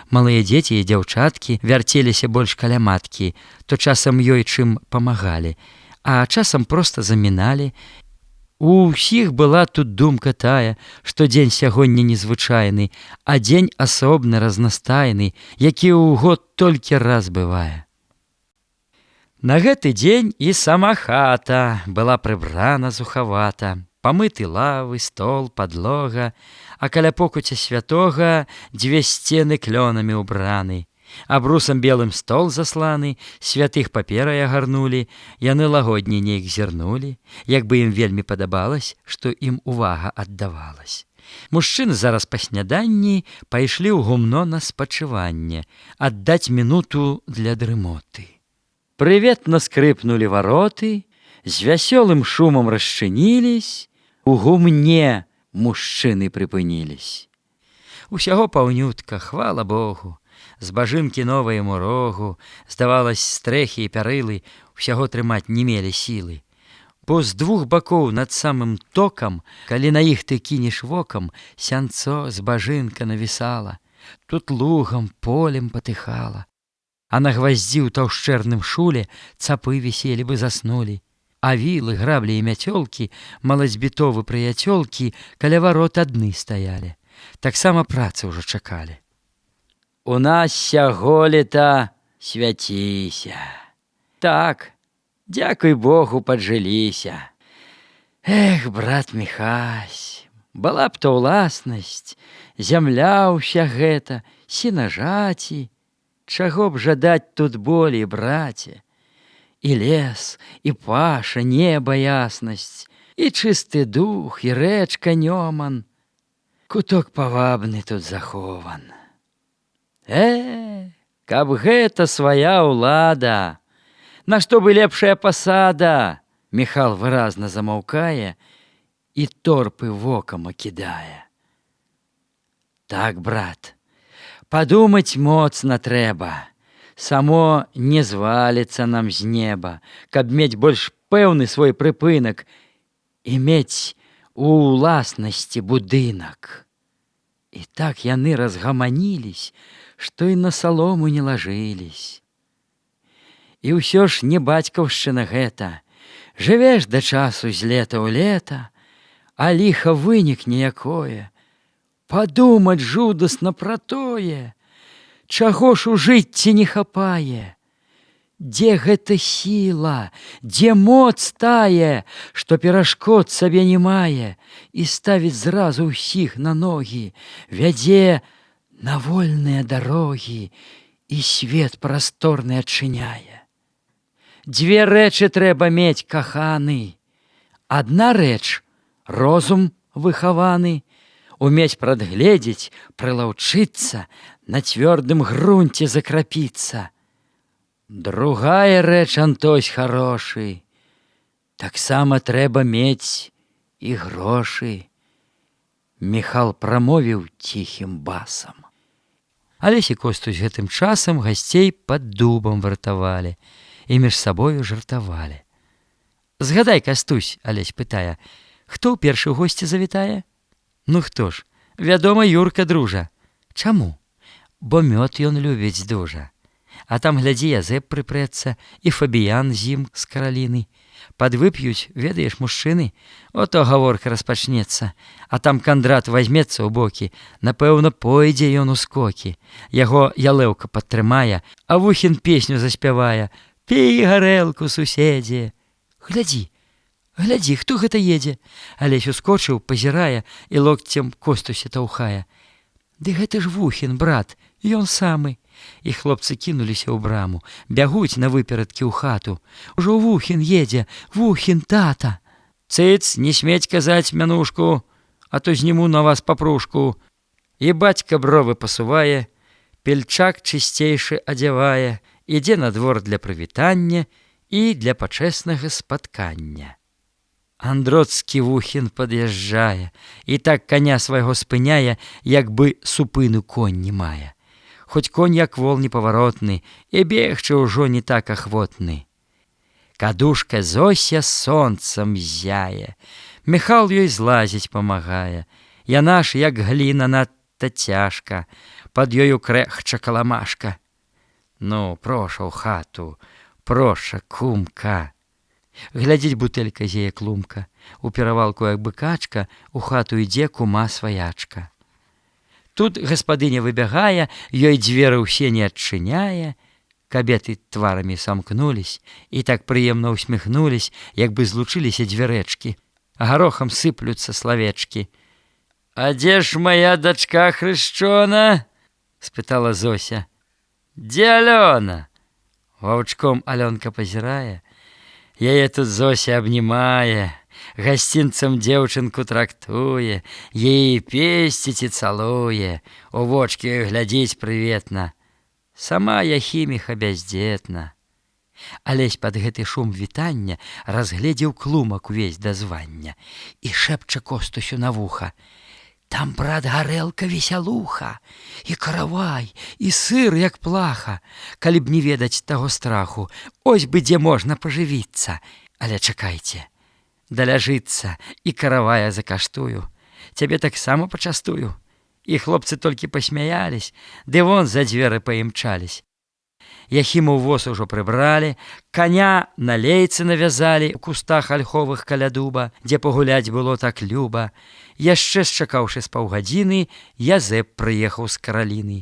Малыя дзеці і дзяўчаткі вярцеліся больш каля маткі, то часам ёй чым памагалі, а часам проста заміналі. У ўсіх была тут думка тая, што дзень сягоння незвычайны, а дзень асобны, разнастайны, які ў год толькі раз бывае. На гэты дзень і сама хата была прыбрана зухавата. Памыты лавы, стол, падлога, а каля покуця святога 2 сцены клёнамі ўбраны. Абрусам белым стол засланы, святых паперай агарнулі, яны лагодні нейк зірнулі, як бы ім вельмі падабалась, што ім увага аддавалась. Мужчыны зараз па сняданні пайшлі ў гумно на спачыванне, аддаць мінуту для дрымоты. Прыветна скрыпнулі вароты, з вясёлым шумам расчынілись, у гумне мужчыны прыпынілись. Усяго паўнютка, хвала Богу, збажынкі новыя яму рогу, здавалось, стрэхі і пярылы усяго трымаць не мелі сілы. Бо з двух бакоў над самым токам, калі на іх ты кінеш вокам, сянцо збажынка навісала, тут лугам, полем патыхала. А на гваздзі ў таўшчэрным шуле цапы віселі бы заснулі, а вілы, граблі і мяцёлкі, малазьбітовы прыяцёлкі каля варот адны стаялі. Таксама працы ўжо чакалі. У нас сяго лета свяціся. Так, дзякуй Богу, паджыліся. Эх, брат Міхась, была б то ўласнасць, зямля ўся гэта, сенажаці, чаго б жадаць тут болей, браце? І лес, і паша, неба яснасць, і чысты дух, і рэчка Нёман. Куток павабны тут захован. Каб гэта свая ўлада, нашто бы лепшая пасада? Міхал выразна замаўкае і торпы вокам акідае. Так, брат, падумаць моцна трэба. Само не зваліцца нам з неба, каб мець больш пэўны свой прыпынак і мець у ўласнасці будынак. І так яны разгаманілись, што і на салому не лажылись. І ўсё ж не бацькаўшчына гэта. Жывеш да часу з лета ў лета, а ліха вынікне якое. Падумаць жудасна пра тое, чаго ж у жыцці не хапае. Дзе гэта сіла, дзе моц тае, што перашкод сабе не мае і ставіць зразу ўсіх на ногі, вядзе на вольныя дарогі і свет прасторны адчыняе. Дзве рэчы трэба мець, каханы. Адна рэч — розум выхаваны, умець прадгледзець, прылаўчыцца, на цвёрдым грунце закрапіцца. Другая рэч, Антось харошы, таксама трэба мець і грошы. Міхал прамовіў ціхім басам. Алесь і Костусь гэтым часам гасцей пад дубам вартавалі і між сабою жартавалі. Згадай, Кастусь, Алесь пытае, хто ў першы госці завітае? Ну хто ж, вядома, Юрка дружа. Чаму? Бо мёд ён любіць дужа. А там, глядзі, Язэп прыпрэцца і Фабіян з ім з Караліны. Падвып'юць, ведаеш, мужчыны, ото гаворка распачнецца, а там Кандрат вазьмецца ў бокі, напэўна, пойдзе ён у скокі. Яго Ялэўка падтрымае, а Вухін песню заспявае: «Пі гарэлку, суседзе». Глядзі, глядзі, хто гэта едзе? Алесь ускочыў, пазірае і локцем Костуся таўхае. Ды гэта ж Вухін, брат, ён самы. І хлопцы кінуліся ў браму, бягуць на выперадкі ў хату. Ужо Вухін едзе, Вухін, тата. Цыц, не смець казаць мянушку, а то зніму на вас папрушку. І бацька бровы пасувае, пельчак чысцейшы адзявае, ідзе на двор для прывітання і для пачэснага спаткання. Андроцкі Вухін пад'язджае і так каня свайго спыняе, як бы супыну конь не мае. Хоць конь як вол непаваротны, і бегчы ўжо не так ахвотны. Кадушка Зося сонцам зяе, Міхал ёй злазіць памагае. Яна ж, як гліна, надта цяжка, пад ёю крэхча каламашка. Ну, проша ў хату, проша, кумка. Глядзіць, бутэлька зее клумка, у перавалку, як бы качка, у хату ідзе кума сваячка. Тут гаспадыня выбягае, ёй дзверы ўсе не адчыняе. Кабеты тварамі самкнулись і так прыемна ўсміхнулись, як бы злучыліся дзве рэчкі. Гарохам сыплюцца славечкі. «А дзе ж моя дачка хрышчона?» — спытала Зося. «Дзе Алёна?» Ваўчком Алёнка пазірае. Яе тут Зося абнімае, гасцінцам дзеўчынку трактуе, ей песціць і цалуе, у вочкі глядзіць прыветна. Сама Яхіміха бяздзетна. Алесь пад гэты шум вітання разгледзеў клумак увесь да звання і шэпча Костусю на вуха: там, брат, гарэлка весялуха, і каравай, і сыр, як плаха. Калі б не ведаць таго страху, ось бы дзе можна пажывіцца. Але чакайце, даляжыцца і каравая закаштую. Цябе таксама пачастую. І хлопцы толькі пасмяялись, ды вон за дзверы паімчались. Яхіму воз ужо прыбралі, каня на лейцы навязалі ў кустах альховых каля дуба, дзе пагуляць было так люба. Яшчэ счакаўшы з паўгадзіны, Язэп прыехаў з Караліны.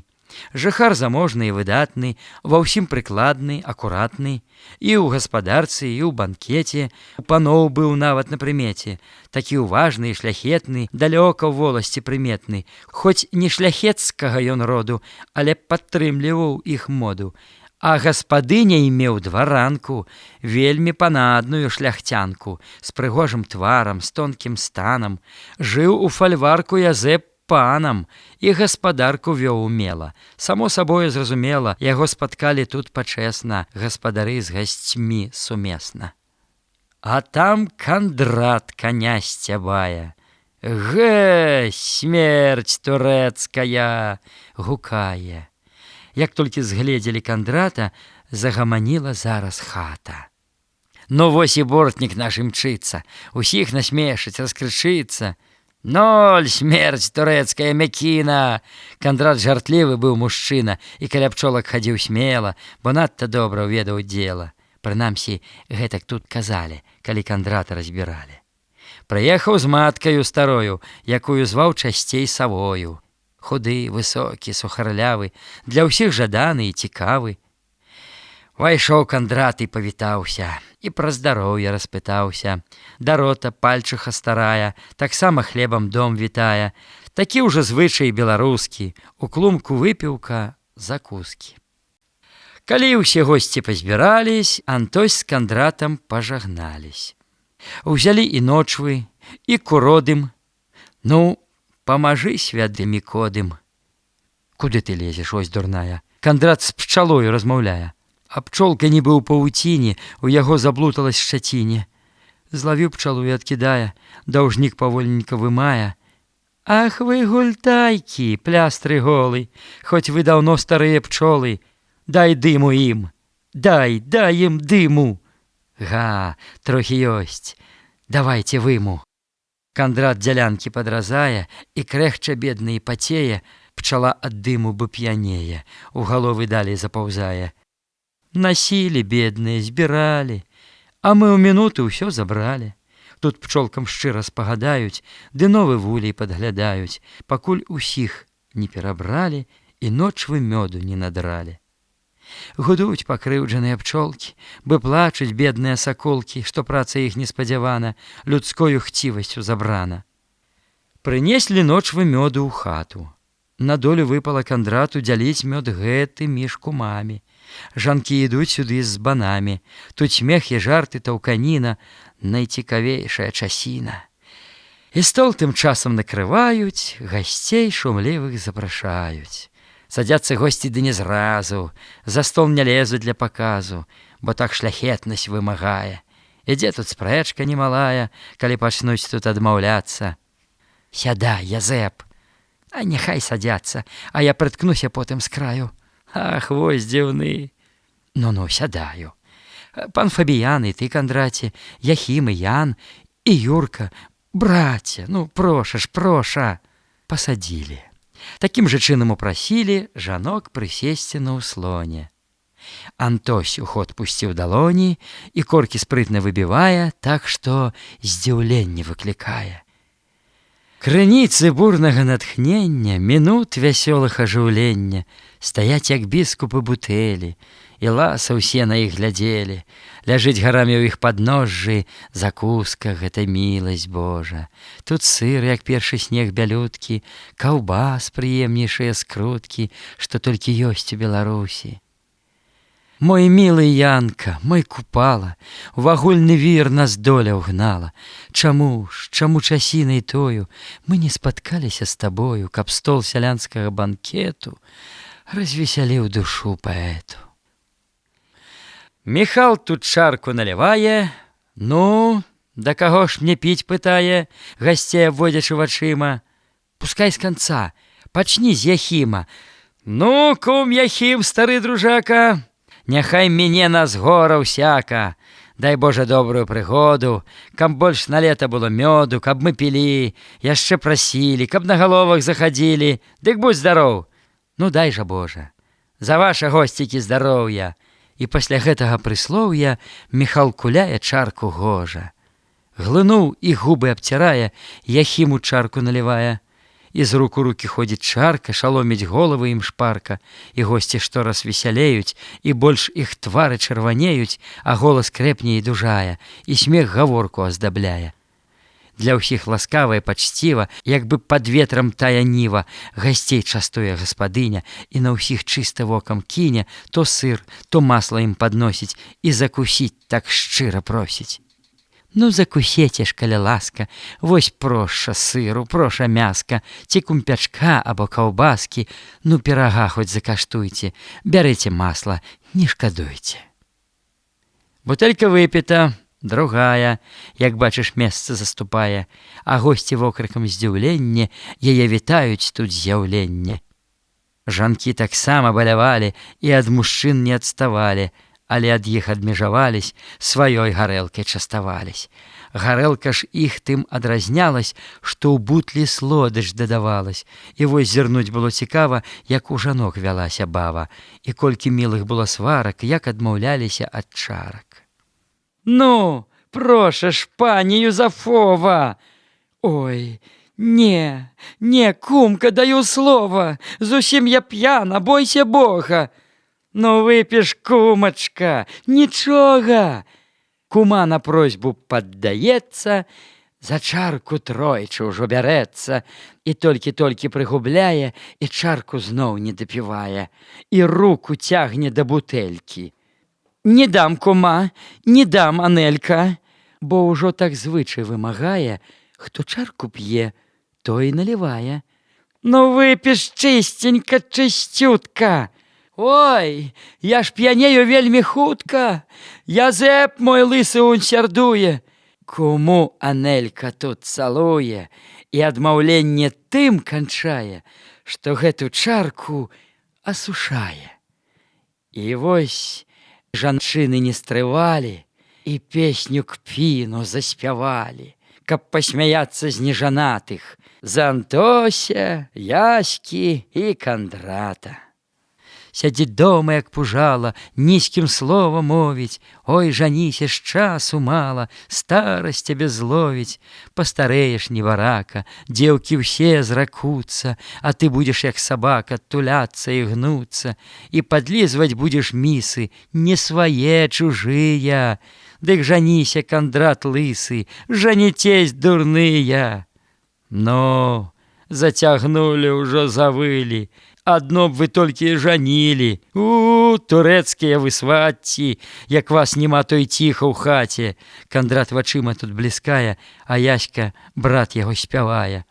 Жыхар заможны і выдатны, ва ўсім прыкладны, акуратны, і ў гаспадарцы, і ў банкеце, у паноў быў нават на прымеце, такі ўважны і шляхетны, далёка ў воласці прыметны, хоць не шляхецкага ён роду, але падтрымліваў іх моду. А гаспадыняй меў дваранку, вельмі панадную шляхцянку, з прыгожым тварам, з тонкім станам. Жыў у фальварку Язэп панам і гаспадарку вёў умела. Само сабою зразумела, яго спаткалі тут пачэсна, гаспадары з гасцьмі сумесна. А там Кандрат коня сцябае. Гэ, смерць турэцкая, гукае. Як толькі згледзелі Кандрата, загаманіла зараз хата. Ну вось і бортнік наш імчыцца, усіх насмешыць, раскрычыцца. Ноль, смерць турэцкая мякіна! Кандрат жартлівы быў мужчына і каля пчолак хадзіў смела, бо надта добра ўведаў дзела. Прынамсі, гэтак тут казалі, калі Кандрата разбіралі. Прыехаў з маткаю старою, якую зваў часцей Савою. Худы, высокі, сухарлявы, для ўсіх жаданы і цікавы. Увайшоў Кандрат і павітаўся, і пра здароўе распытаўся. Дарота, пальчыха старая, таксама хлебам дом вітае. Такі ўжо звычай беларускі, у клумку выпіўка, закускі. Калі ўсе госці пазбірались, Антось з Кандратам пажагнались. Узялі і ночвы, і куродым. Ну, памажы, святы Мікодым. Куды ты лезеш, ось дурная? Кандрат з пчалою размаўляе. А пчолка нібы ў павуціне, у яго заблуталась шчаціне. Злавіў пчалу і адкідае, даўжнік павольненька вымае. Ах вы гультайкі, плястры голы, хоць вы даўно старыя пчолы, дай дыму ім, дай ім дыму. Га, трохі ёсць, давайце выму. Кандрат дзялянкі падразае, і крэхча бедны і пацее, пчала ад дыму бы п'янее, у галовы далей запаўзае. Насілі, бедныя, збіралі, а мы ў мінуты ўсё забралі. Тут пчолкам шчыра спагадаюць, ды новы вулей падглядаюць, пакуль усіх не перабралі і ночвы мёду не надралі. Гудуць пакрыўджаныя пчолкі, бы плачуць бедныя саколкі, што праца іх неспадзявана, людскою хцівасцю забрана. Прынеслі ночвы мёду ў хату. На долю выпала Кандрату дзяліць мёд гэты між кумамі. Жанкі ідуць сюды з банамі. Тут смех і жарты, таўканіна, найцікавейшая часіна. І стол тым часам накрываюць, гасцей шумлівых запрашаюць. Садзяцца госці ды не зразу, за стол не лезуць для паказу, бо так шляхетнасць вымагае. Ідзе тут спрэчка немалая, калі пачнуць тут адмаўляцца. Сядай, Язэп, а няхай садзяцца, а я прыткнуся потым з краю. Ах, вось дзіўны. Ну, сядаю. Пан Фабіян і ты, Кандраце, Яхім і Ян, і Юрка. Браце, проша. Пасадзілі. Такім жа чынам упрасілі жанок прысесці на ўслоне. Антось у ход пусціў далоні і коркі спрытна выбівае, так што здзіўленне выклікае. Крыніцы бурнага натхнення, мінут вясёлых ажыўлення, стаяць як біскупы бутэлі, і ласа ўсе на іх глядзелі. Ляжыць гарамі ў іх падножжы, закуска — гэта міласць Божа. Тут сыр, як першы снег бялюткі, каўбас прыемнейшыя скруткі, што толькі ёсць у Беларусі. Мой мілы Янка, мой купала, у агульны вір нас доля ўгнала. Чаму часінай тою мы не спаткаліся з табою, каб стол сялянскага банкету развесяліў душу паэту. Міхал тут чарку наліває. Ну, да каго ж мне піць, пытае, гасцей абводзячы вачыма. Пускай з канца, пачні з Яхіма. Ну, кум Яхім, стары дружака, няхай мяне на згора ўсяка. Дай Божа добрую прыгоду, каб больш на лета было мёду, каб мы пілі, яшчэ прасілі, каб на галовах захадзілі. Дык будь здароў. Ну, дай жа Божа. За ваша госцікі здароўя. І пасля гэтага прыслоўя Міхал куляе чарку гожа. Глынуў і губы абцірае, Яхіму чарку налівае. І з рук у рукі ходзіць чарка, шаломіць головы ім шпарка. І госці штораз весялеюць, і больш іх твары чырванеюць, а голас крэпне і дужае, і смех гаворку аздабляе. Для ўсіх ласкава і пачціва, як бы пад ветрам тая ніва, гасцей частуе гаспадыня, і на ўсіх чыста вокам кіне, то сыр, то масла ім падносіць, і закусіць так шчыра просіць. Ну, закусеце ж, каля ласка, вось проша сыру, проша мяска, ці кумпячка або каўбаскі, ну, пірага хоць закаштуйце, бярыце масла, не шкадуйце. Бутэлька выпіта, другая, як бачыш, месца заступае, а госці вокрыкам здзіўлення яе вітаюць тут з'яўленне. Жанкі таксама балявалі і ад мужчын не адставалі, але ад іх адмежавались, сваёй гарэлкай частавались. Гарэлка ж іх тым адразнялась, што ў бутлі слодыч дадавалась. І вось зірнуць было цікава, як у жанок вялася бава, і колькі мілых было сварак, як адмаўляліся ад чарак. Ну, проша ж, пані Юзафова! Ой, не, кумка, даю слова, зусім я п'яна, бойся Бога. Ну, выпіш, кумачка, нічога. Кума на просьбу паддаецца, за чарку тройчы ўжо бярэцца, і толькі-толькі прыгубляе, і чарку зноў не дапівае, і руку цягне да бутэлькі. Не дам, кума, не дам, Анелька, бо ўжо так звычай вымагае, хто чарку п'е, той налівае. Ну, выпіш чысценька, чысцютка. Ой, я ж п'янею вельмі хутка, Язэп мой лысы унь сярдуе. Куму Анелька тут цалуе і адмаўленне тым канчае, што гэту чарку асушае. І вось жанчыны не стрывалі і песню кпіну заспявалі, каб пасмяяцца з нежанатых, з Антося, Яські і Кандрата. Сядзіць дома, як пужала, нізкім словам мовіць. Ой, жаніся, ж часу мала, старасць цябе зловіць. Пастарэеш, небарака, дзеўкі ўсе зракуцца, а ты будзеш, як сабака, туляцца і гнуцца, і падлізваць будзеш місы, не свае, чужыя. Дык жаніся, Кандрат лысы, жаніцесь, дурныя. Ну, зацягнулі, ўжо завылі, адно б вы толькі жанілі. Турэцкія вы свацці, як вас няма, той ціха ў хаце. Кандрат вачыма тут бліскае, а Яська, брат яго, спявае.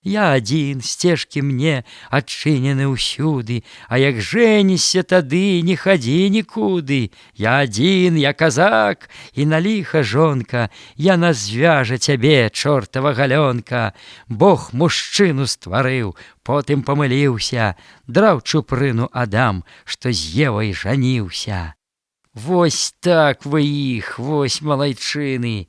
Я адзін, сцежкі мне адчынены ўсюды, а як жэнішся тады, не хадзі нікуды. Я адзін, я казак, і на ліха жонка, яна звяжа цябе, чортава галёнка. Бог мужчыну стварыў, потым памыліўся, драў чупрыну Адам, што з Евай жаніўся. Вось так вы іх, вось малайчыны,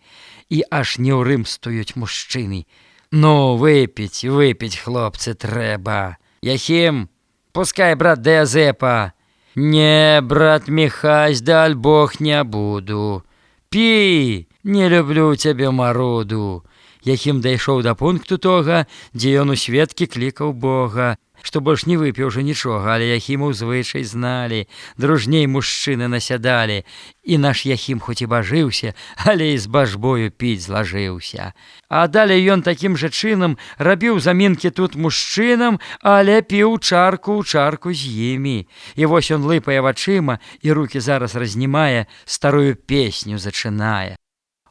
і аж неўрымстуюць мужчыны. Ну, выпіць, хлопцы, трэба. Яхім, пускай, брат, да Язэпа. Не, брат Міхась, даль Бог, не буду. Пі, не люблю цябе мароду. Яхім дайшоў да пункту тога, дзе ён у сведкі клікаў Бога, што больш не выпіў уже нічога, але Яхіму звычай зналі, дружней мужчыны насядалі. І наш Яхім хоць і бажыўся, але і з бажбою піць злажыўся. А далей ён такім жа чынам рабіў замінкі тут мужчынам, але піў чарку ў чарку з імі. І вось ён лыпае вачыма і рукі зараз разнімае, старую песню зачынае.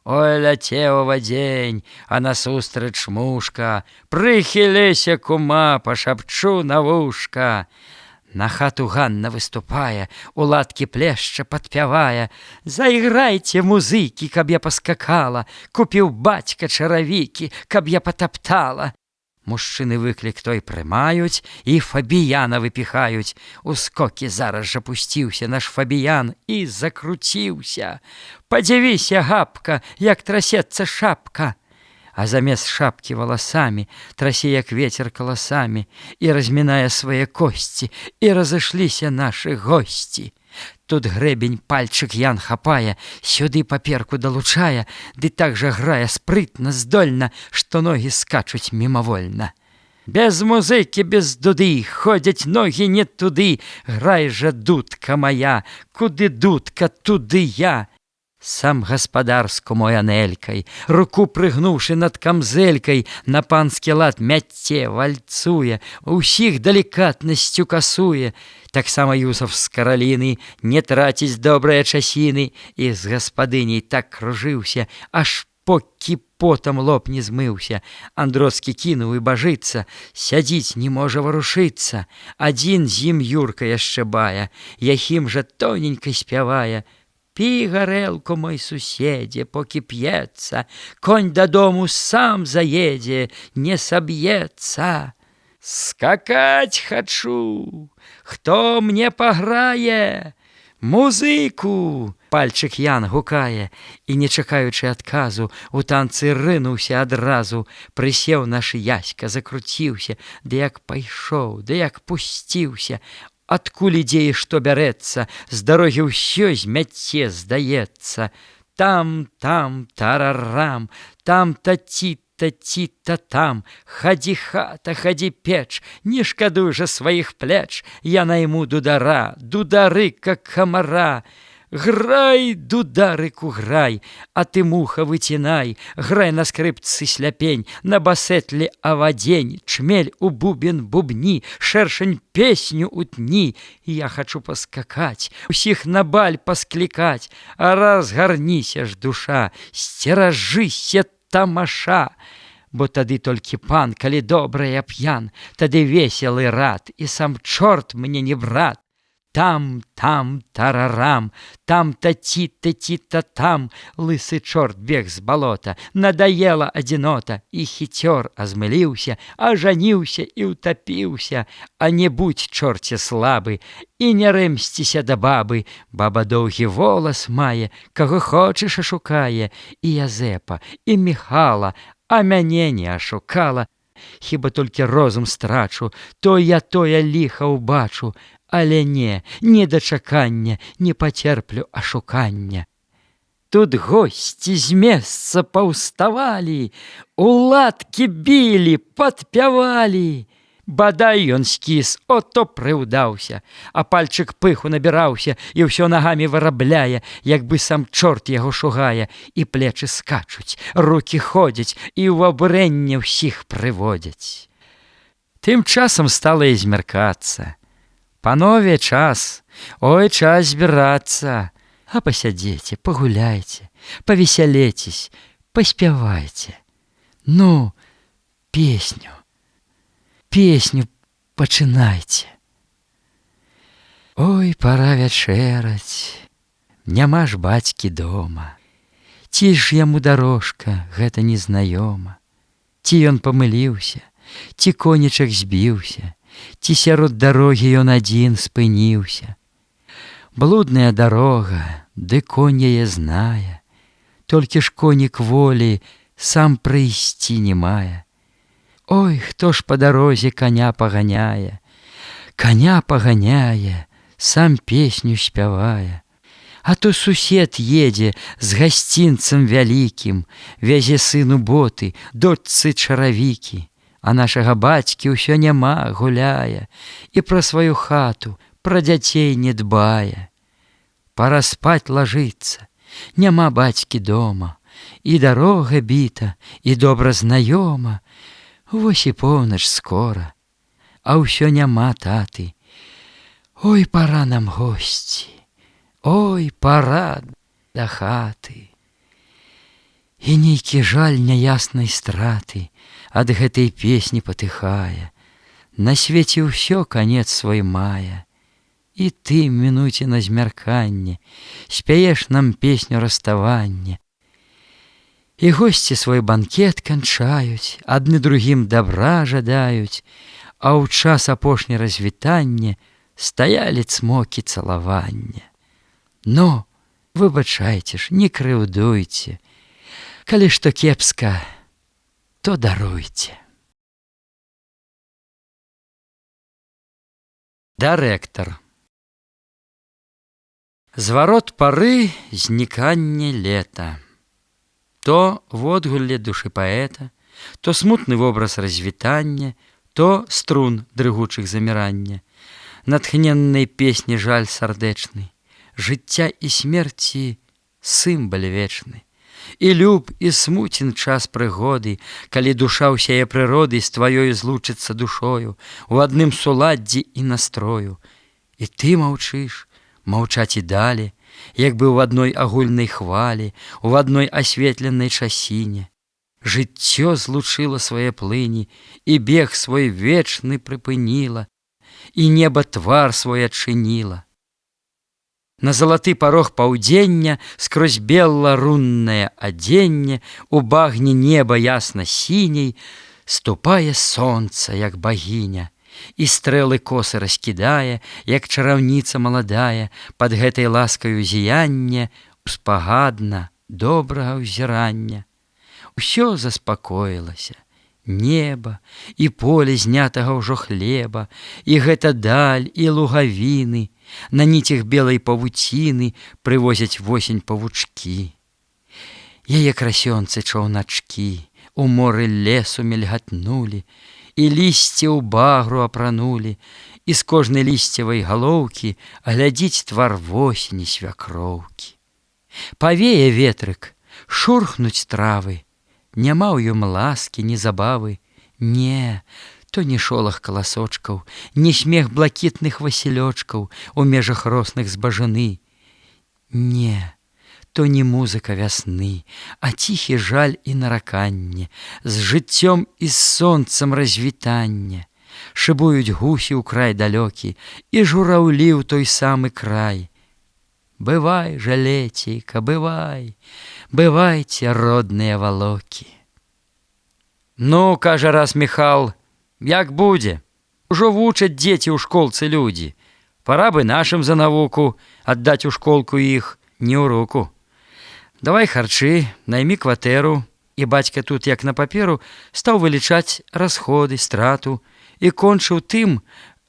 Ой, ляцеў дзень, а насустрач мушка, прыхіліся, кума, пашапчу на вушка. На хату Ганна выступае, у ладкі плешча падпявае: «Зайграйце, музыкі, каб я паскакала, купіў бацька чаравікі, каб я патаптала». Мужчыны выклік той прымаюць і Фабіяна выпіхаюць. У скокі зараз жа пусціўся наш Фабіян і закруціўся. Падзівіся, гапка, як трасецца шапка. А замест шапкі валасамі трасе, як вецер каласамі, і размінае свае косці, і разышліся нашы госці. Тут грэбень пальчык Ян хапае, сюды паперку далучае, ды так жа грае спрытна, здольна, што ногі скачуць мімавольна. Без музыкі, без дуды, ходзяць ногі не туды, грай жа, дудка моя, куды дудка, туды я. Сам гаспадар з кумой Анелькай, руку прыгнуўшы над камзэлькай, на панскі лад мяце, вальцуе, усіх далікатнасцю касуе. Таксама Юсаф з Караліны не траціць добрыя часіны, і з гаспадыняй так кружыўся, аж покі потам лоб не змыўся. Андроцкі кінуў і бажыцца, сядзіць не можа варушыцца. Адзін з ім Юрка яшчэ бая, Яхім жа тоненька спявае: «Пі гарэлку, мой суседзе, покі п'ецца, конь дадому сам заедзе, не саб'ецца. Скакаць хачу, хто мне паграе? Музыку!» Пальчык Ян гукае, і, не чакаючы адказу, у танцы рынуўся адразу. Прысеў наш Яська, закруціўся, ды як пайшоў, ды як пусціўся. Адкуль ідзе і што бярэцца, з дарогі ўсё змяце, здаецца. Там, тарарам, там ці-та там, хадзі хата, хадзі печ, не шкадуй жа сваіх плеч, я найму дудара, дудары, как камара. Грай, дударыку, грай, а ты, муха, выцінай, грай на скрыпцы сляпень, на басетле авадзень, чмель у бубен бубні, шэршань песню утні. Я хачу паскакаць, усіх на баль пасклікаць, а разгарніся ж, душа, сцеражыся, тамаша. Бо тады толькі пан, калі добрая п'ян, тады веселы рад, і сам чорт мне не брат. Там, тарарам, там-та ці-та там, лысы чорт бег з балота, надоела адзінота, і хіцёр азмыліўся, ажаніўся і ўтапіўся. А не будь, чорце слабы, і не рэмсціся да бабы. Баба доўгі волас мае, каго хочаш ашукае, і Язэпа, і Міхала, а мяне не ашукала. Хіба толькі розум страчу, то я тое ліха ўбачу. Але не дачакання, не пацерплю ашукання. Тут госці з месца паўставалі, у ладкі білі, падпявалі. Бадай ён скіс, ото прыўдаўся, а пальчык пыху набіраўся і ўсё нагамі вырабляе, як бы сам чорт яго шугае, і плечы скачуць, рукі ходзяць, і ў абурэнне ўсіх прыводзяць. Тым часам стала і змяркацца. Панове, час, ой, час збірацца, а пасядзеце, пагуляйце, павесялецесь, паспявайце. Ну, песню пачынайце. Ой, пара вячэраць, няма ж бацькі дома, ці ж яму дарожка гэта незнаёма, ці ён памыліўся, ці конічак збіўся, ці сярод дарогі ён адзін спыніўся. Блудная дарога, ды конь яе знае, толькі ж конік волі сам прыйсці не мае. Ой, хто ж па дарозе каня паганяе, сам песню спявае. А то сусед едзе з гасцінцам вялікім, вязе сыну боты, дочцы чаравікі. А нашага бацькі ўсё няма, гуляе, і пра сваю хату, пра дзяцей не дбае. Пара спаць лажыцца, няма бацькі дома, і дарога біта, і добра знаёма. Вось і поўнач скора, а ўсё няма таты. Ой, пара нам госці, ой, пара да хаты. І нейкі жаль няяснай страты ад гэтай песні патыхае. На свеце ўсё канец свой мае, і ты мінуце на змярканне, спяеш нам песню расставання. І госці свой банкет канчаюць, адны другім добра жадаюць, а ў час апошняе развітанне стаялі цмокі цалавання. Ну, выбачайце ж, не крыўдуйце, калі што кепска, то даруйце. Дырэктар. Зварот пары, зніканне лета. То водгулле душы паэта, то смутны вобраз развітання, то струн дрыгучых замірання, натхненнай песні жаль сардэчны, жыцця і смерці сімвал вечны. І люб, і смутен час прыгоды, калі душа ўсяе прыроды з тваёю злучыцца душою, у адным суладдзі і настрою. І ты маўчыш, маўчаць і далі, як бы ў адной агульнай хвалі, у адной асветленай часіне. Жыццё злучыла свае плыні, і бег свой вечны прыпыніла, і неба твар свой адчыніла. На залаты парог паўдзення скрозь белла-руннае адзенне у багне неба ясна-сіняй ступае сонца, як багіня, і стрэлы косы раскідае, як чараўніца маладая, пад гэтай ласкаю зіянне успагадна добрага ўзірання. Усё заспакоілася, неба і поле знятага ўжо хлеба, і гэта даль і лугавіны, на ніцях белай павуціны прывозяць восень павучкі. Яе красёнцы чаўначкі у моры лесу мільгатнулі, і лісце ў багру апранулі, і з кожнай лісцевай галоўкі глядзіць твар восені свякроўкі. Павее ветрык, шурхнуць травы, няма ў ём ласкі, ні забавы, не, то не шолах каласочкаў, не смех блакітных васілёчкаў у межах росных збажаны. Не, то не музыка вясны, а ціхі жаль і нараканне, з жыццём і з сонцам развітанне. Шыбуюць гусі ў край далёкі, і жураўлі ў той самы край. Бывай, жалецейка, бывай, бывайце, родныя валокі. Ну, кажа раз Міхал, як будзе? Ужо вучаць дзеці ў школцы людзі. Пара бы нашым за навуку аддаць у школку іх, не ў руку. Давай харчы, наймі кватэру. І бацька тут, як на паперу, стаў вылічаць расходы, страту і кончыў тым,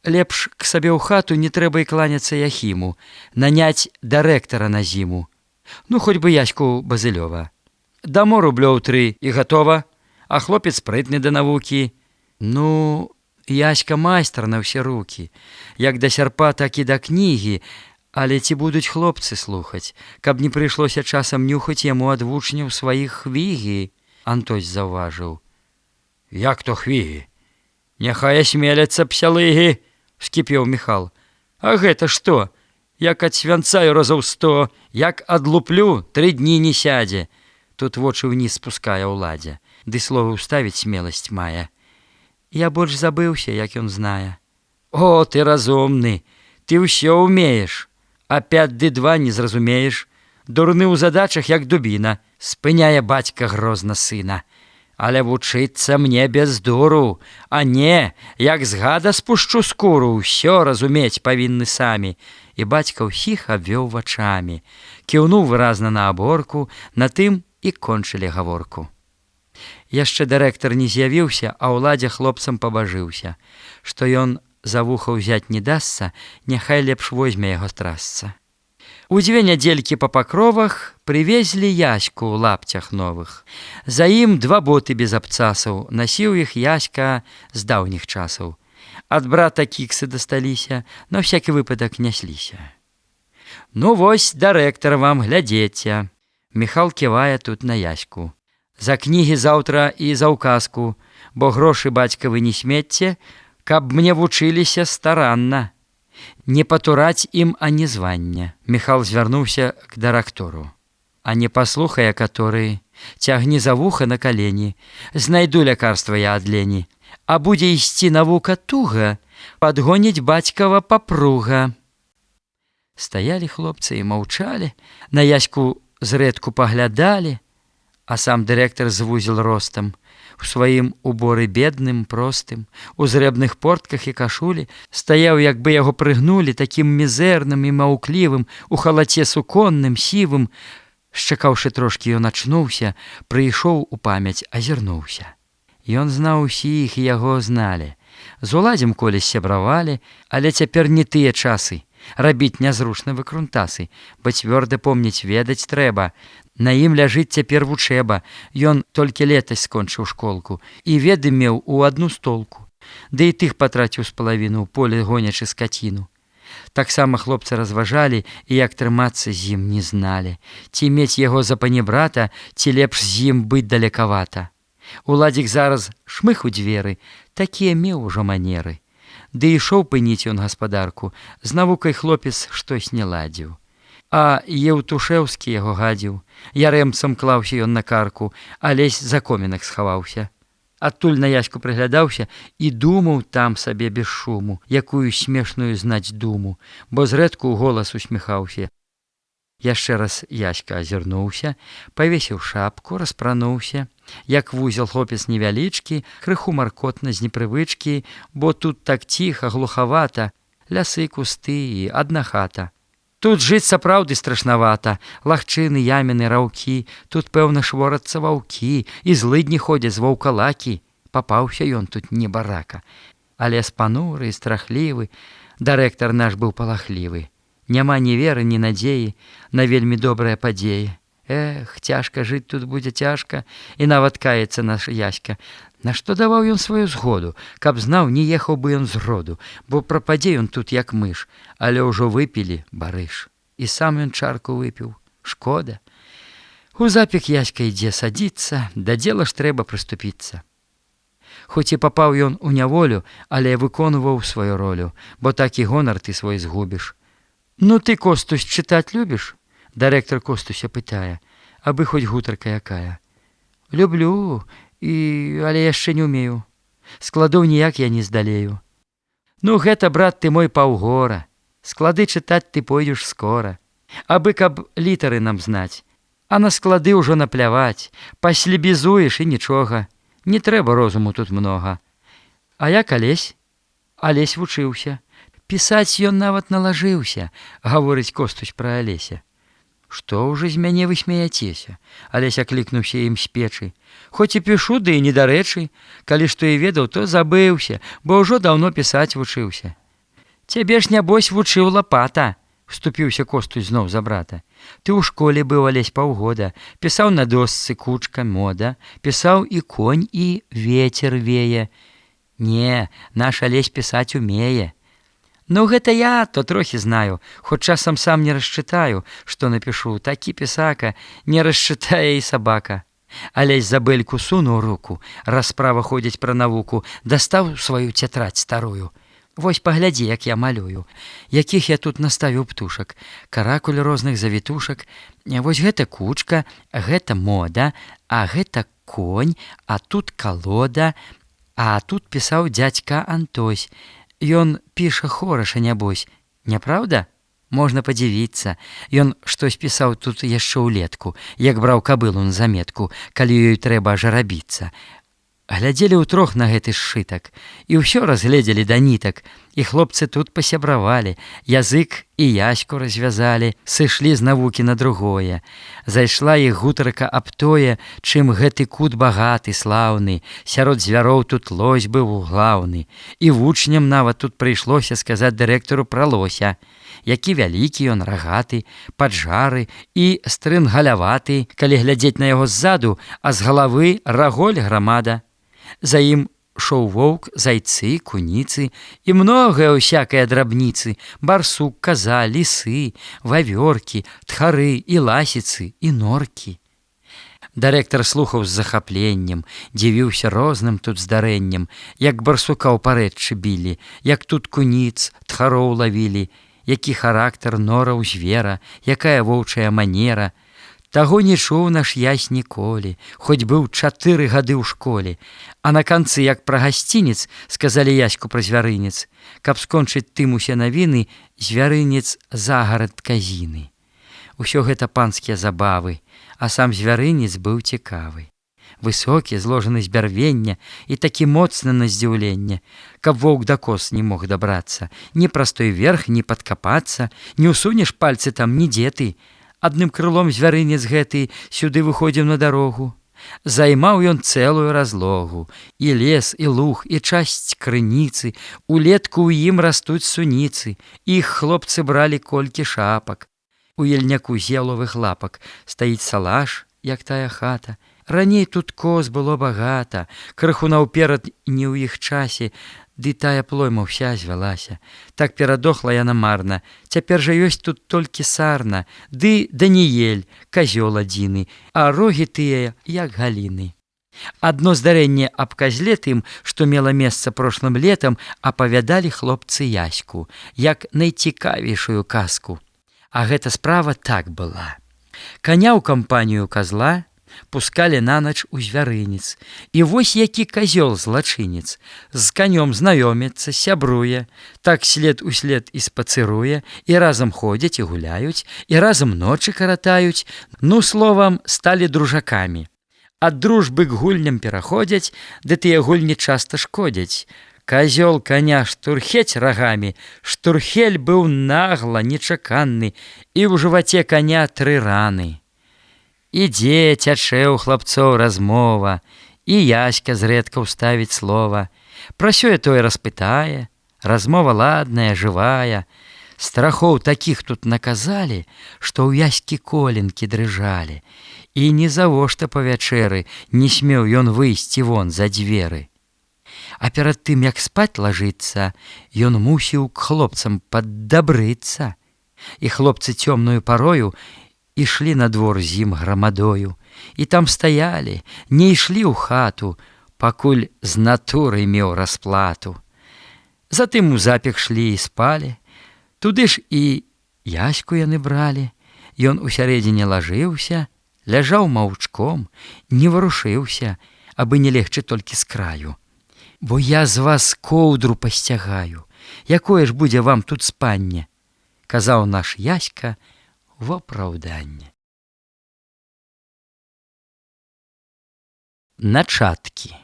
лепш к сабе ў хату не трэба і кланяцца Яхіму, наняць дырэктара на зіму. Ну, хоць бы Яську Базылёва. Дамо рублёў 3 і гатова, а хлопец спрытны да навукі. Ну, Яська майстар на ўсе рукі, як да сярпа, так і да кнігі, але ці будуць хлопцы слухаць, каб не прыйшлося часам нюхаць яму ад вучняў сваіх хвігі, Антось заўважыў. Як то хвігі? Няхай асмеляцца псялыгі, скіпеў Міхал. А гэта што? Як ад свянцаю разоў 100, як адлуплю, 3 дні не сядзе. Тут вочы ўніз спускае ўладзя, ды словы ўставіць смеласць мае. Я больш забыўся, як ён знае. О, ты разумны, ты ўсё ўмееш, а 5 ды 2 не зразумееш. Дурны ў задачах, як дубіна, спыняе бацька грозна сына. Але вучыцца мне без дуру, а не, як з гада спушчу скуру, ўсё разумець павінны самі. І бацька ўсіх абвёў вачамі, кіўнуў выразна на аборку, на тым і кончылі гаворку. Яшчэ дырэктар не з'явіўся, а ўладзе хлопцам пабажыўся, што ён за вуха ўзяць не дасца, няхай лепш возьме яго трасца. У 2 нядзелькі па пакровах прывезлі Яську ў лапцях новых. За ім 2 боты без абцасаў, насіў іх Яська з даўніх часаў. Ад брата кіксы дасталіся, на всякі выпадак нясліся. Ну вось, дырэктар вам, глядзеце. Міхал ківае тут на Яську. За кнігі заўтра і за ўказку, бо грошы бацькавы не смецце, каб мне вучыліся старанна. Не патураць ім ані звання. Міхал звярнуўся к дырэктору. А не паслухае, каторы, цягні за вуха на калені, знайду лякарства я ад лені. А будзе ісці навука туга, падгоніць бацькава папруга. Стаялі хлопцы і маўчалі, на Яську зрэдку паглядалі, а сам дырэктар звузіл ростам, у сваім уборы бедным, простым, у зрэбных портках і кашулі, стаяў, як бы яго прыгнулі, такім мізэрным і маўклівым, у халаце суконным, сівым. Шчакаўшы трошкі, ён ачнуўся, прыйшоў у памяць, азірнуўся. Ён знаў усіх, і яго зналі. З Уладзем колісь сябравалі, але цяпер не тыя часы. Рабіць нязручна выкрунтасы, бо цвёрда помніць, ведаць трэба. На ім ляжыць цяпер вучэба. Ён толькі летась скончыў школку і веды меў у адну столку. Ды і тых патраціў з палавіну ў поле, гонячы скаціну. Таксама хлопцы разважалі і як трымацца з ім не зналі. Ці мець яго за панібрата, ці лепш з ім быць далекавата. Уладзік зараз шмых у дзверы, такія меў ужо манеры. Ды ішоў пыніць ён гаспадарку, з навукай хлопец штось не ладзіў. А Еўтушэўскі яго гадзіў, ярэмцам клаўся ён на карку, а лесь за комінак схаваўся. Адтуль на Яську прыглядаўся і думаў там сабе без шуму, якую смешную знаць думу, бо зрэдку ў голас усміхаўся. Яшчэ раз Яська азірнуўся, павесіў шапку, распрануўся. Як вузел хлопец невялічкі, крыху маркотна з непрывычкі, бо тут так ціха, глухавата, лясы, кусты і адна хата. Тут жыць сапраўды страшнавата, лагчыны, яміны, раўкі, тут, пэўна, шворацца ваўкі, і злыдні ходзяць з ваўкалакі. Папаўся ён тут небарака. Але спануры і страхлівы, дырэктар наш быў палахлівы. Няма ні веры, ні надзеі на вельмі добрыя падзеі. Эх, цяжка жыць тут будзе цяжка, і нават каецца наш Яська. Нашто даваў ён сваю згоду, каб знаў, не ехаў бы ён з роду, бо прападзе ён тут як мыш, але ўжо выпілі барыш. І сам ён чарку выпіў. Шкода. У запек Яська ідзе садзіцца, да дзела ж трэба прыступіцца. Хоць і папаў ён у няволю, але выконваў сваю ролю, бо так і гонар ты свой згубіш. Ну ты, Костусь, чытаць любіш? Дырэктар Костуся пытае, абы хоць гутарка якая. Люблю, але яшчэ не ўмею. Складоў ніяк я не здалею. Ну гэта, брат ты мой, паўгора. Склады чытаць ты пойдзеш скора. Абы каб літары нам знаць. А на склады ўжо напляваць. Паслебізуеш і нічога. Не трэба розуму тут многа. А як Алесь? Алесь вучыўся. Пісаць ён нават налажыўся, гаворыць Костусь пра Алеся. Што ўжо з мяне вы смеяцеся? Алесь аклікнуўся ім з печы. Хоць і пішу, ды і недарэчы. Калі што і ведаў, то забыўся, бо ўжо даўно пісаць вучыўся. Цябе ж, нябось, вучыў Лапата, вступіўся Костусь зноў за брата. Ты ў школе быў, Алесь, паўгода. Пісаў на досцы кучка, мода. Пісаў і конь, і вецер вее. Не, наш Алесь пісаць умее. Ну, гэта я то трохі знаю, хоць часам сам не расчытаю, што напішу, такі пісака, не расчытае і сабака. Алесь за бэльку сунуў руку, расправа ходзіць пра навуку, дастаў сваю цятрадзь старую. Вось паглядзі, як я малюю, якіх я тут наставіў птушак, каракуль розных завітушак. Вось гэта кучка, гэта мода, а гэта конь, а тут калода, а тут пісаў дзядзька Антось. Ён піша хораша, нябось. Няправда? Можна падзівіцца. Ён штось пісаў тут яшчэ ўлетку, як браў кабылу на заметку, калі ёй трэба жарабіцца. Глядзелі ўтрох на гэты сшытак, і ўсё разгледзелі да нітак, і хлопцы тут пасябравалі, язык і Яську развязалі, сышлі з навукі на другое. Зайшла іх гутарка аб тое, чым гэты кут багаты, слаўны, сярод звяроў тут лось быў глаўны, і вучням нават тут прыйшлося сказаць дырэктару пра лося, які вялікі ён, рагаты, паджары і стрынгаляваты, калі глядзець на яго ззаду, а з галавы раголь грамада. За ім шоў воўк, зайцы, куніцы і многае ўсякае драбніцы, барсук, каза, лісы, вавёркі, тхары і ласіцы і норкі. Дырэктар слухаў з захапленнем, дзівіўся розным тут здарэннем, як барсука ў парэччы білі, як тут куніц, тхароў лавілі, які характар нораў звера, якая воўчая манера. Таго не чуў наш ясь ніколі, хоць быў 4 гады ў школе. А на канцы, як пра гасцінец, сказалі яську пра звярынец. Каб скончыць тым усе навіны, звярынец загарад казіны. Усё гэта панскія забавы, а сам звярынец быў цікавы. Высокі, зложаны з бярвення і такі моцны на здзіўленне, каб воўк да кос не мог дабрацца, ні праз той верх, ні падкапацца, не ўсунеш пальцы там нідзе ты. Адным крылом звярынец гэты сюды выходзіў на дарогу. Займаў ён цэлую разлогу, і лес, і луг, і часць крыніцы, улетку ў ім растуць суніцы, іх хлопцы бралі колькі шапак. У ельняку з яловых лапак стаіць салаш, як тая хата. Раней тут коз было багата, крыху наўперад не ў іх часе, ды тая плойма ўся звялася. Так перадохла яна марна, цяпер жа ёсць тут толькі сарна, ды Даніэль, казёл адзіны, а рогі тыя, як галіны. Адно здарэнне аб казле тым, што мела месца прошлым летам, апавядалі хлопцы яську, як найцікавейшую казку. А гэта справа так была. Каня ў кампанію казла пускалі на ноч у звярынец. І вось які казёл злачынец. З канём знаёміцца, сябруе, так след у след і спацыруе, і разам ходзяць і гуляюць, і разам ночы каратаюць, ну, словам, сталі дружакамі. Ад дружбы к гульням пераходзяць, ды тыя гульні часта шкодзяць. Казёл каня штурхець рагамі, штурхель быў нагла, нечаканны, і ў жываце каня 3 раны. Ідзе, цячэ ў хлапцоў размова, і яська зрэдка ўставіць слова. Пра сёе тое распытае, размова ладная, жывая. Страхоў такіх тут наказалі, што ў яські коленкі дрыжалі. І нізавошта па вячэры не смеў ён выйсці вон за дзверы. А перад тым, як спаць лажыцца, ён мусіў к хлопцам паддабрыцца. І хлопцы цёмную парою ішлі на двор з ім грамадою. І там стаялі, не ішлі ў хату, пакуль з натуры меў расплату. Затым у запек шлі і спалі. Туды ж і яську яны бралі. Ён усярэдзіне лажыўся, ляжаў маўчком, не варушыўся, абы не легчы толькі з краю. Бо я з вас коўдру пасцягаю, якое ж будзе вам тут спанне, казаў наш яська в апраўданне. Начаткі.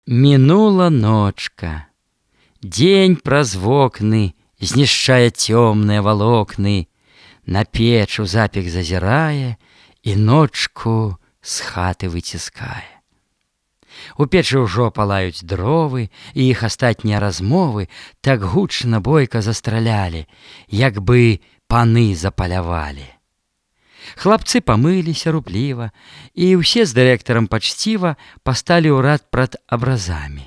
Мінула ночка. Дзень праз вокны знішчае цёмныя валокны. На печ у запек зазірае і ночку з хаты выціскае. У печы ўжо палаюць дровы, і іх астатнія размовы так гучна бойка застралялі, як бы паны запалявалі. Хлапцы памыліся рупліва, і ўсе з дырэктарам пачціва пасталі ў рад прад абразамі.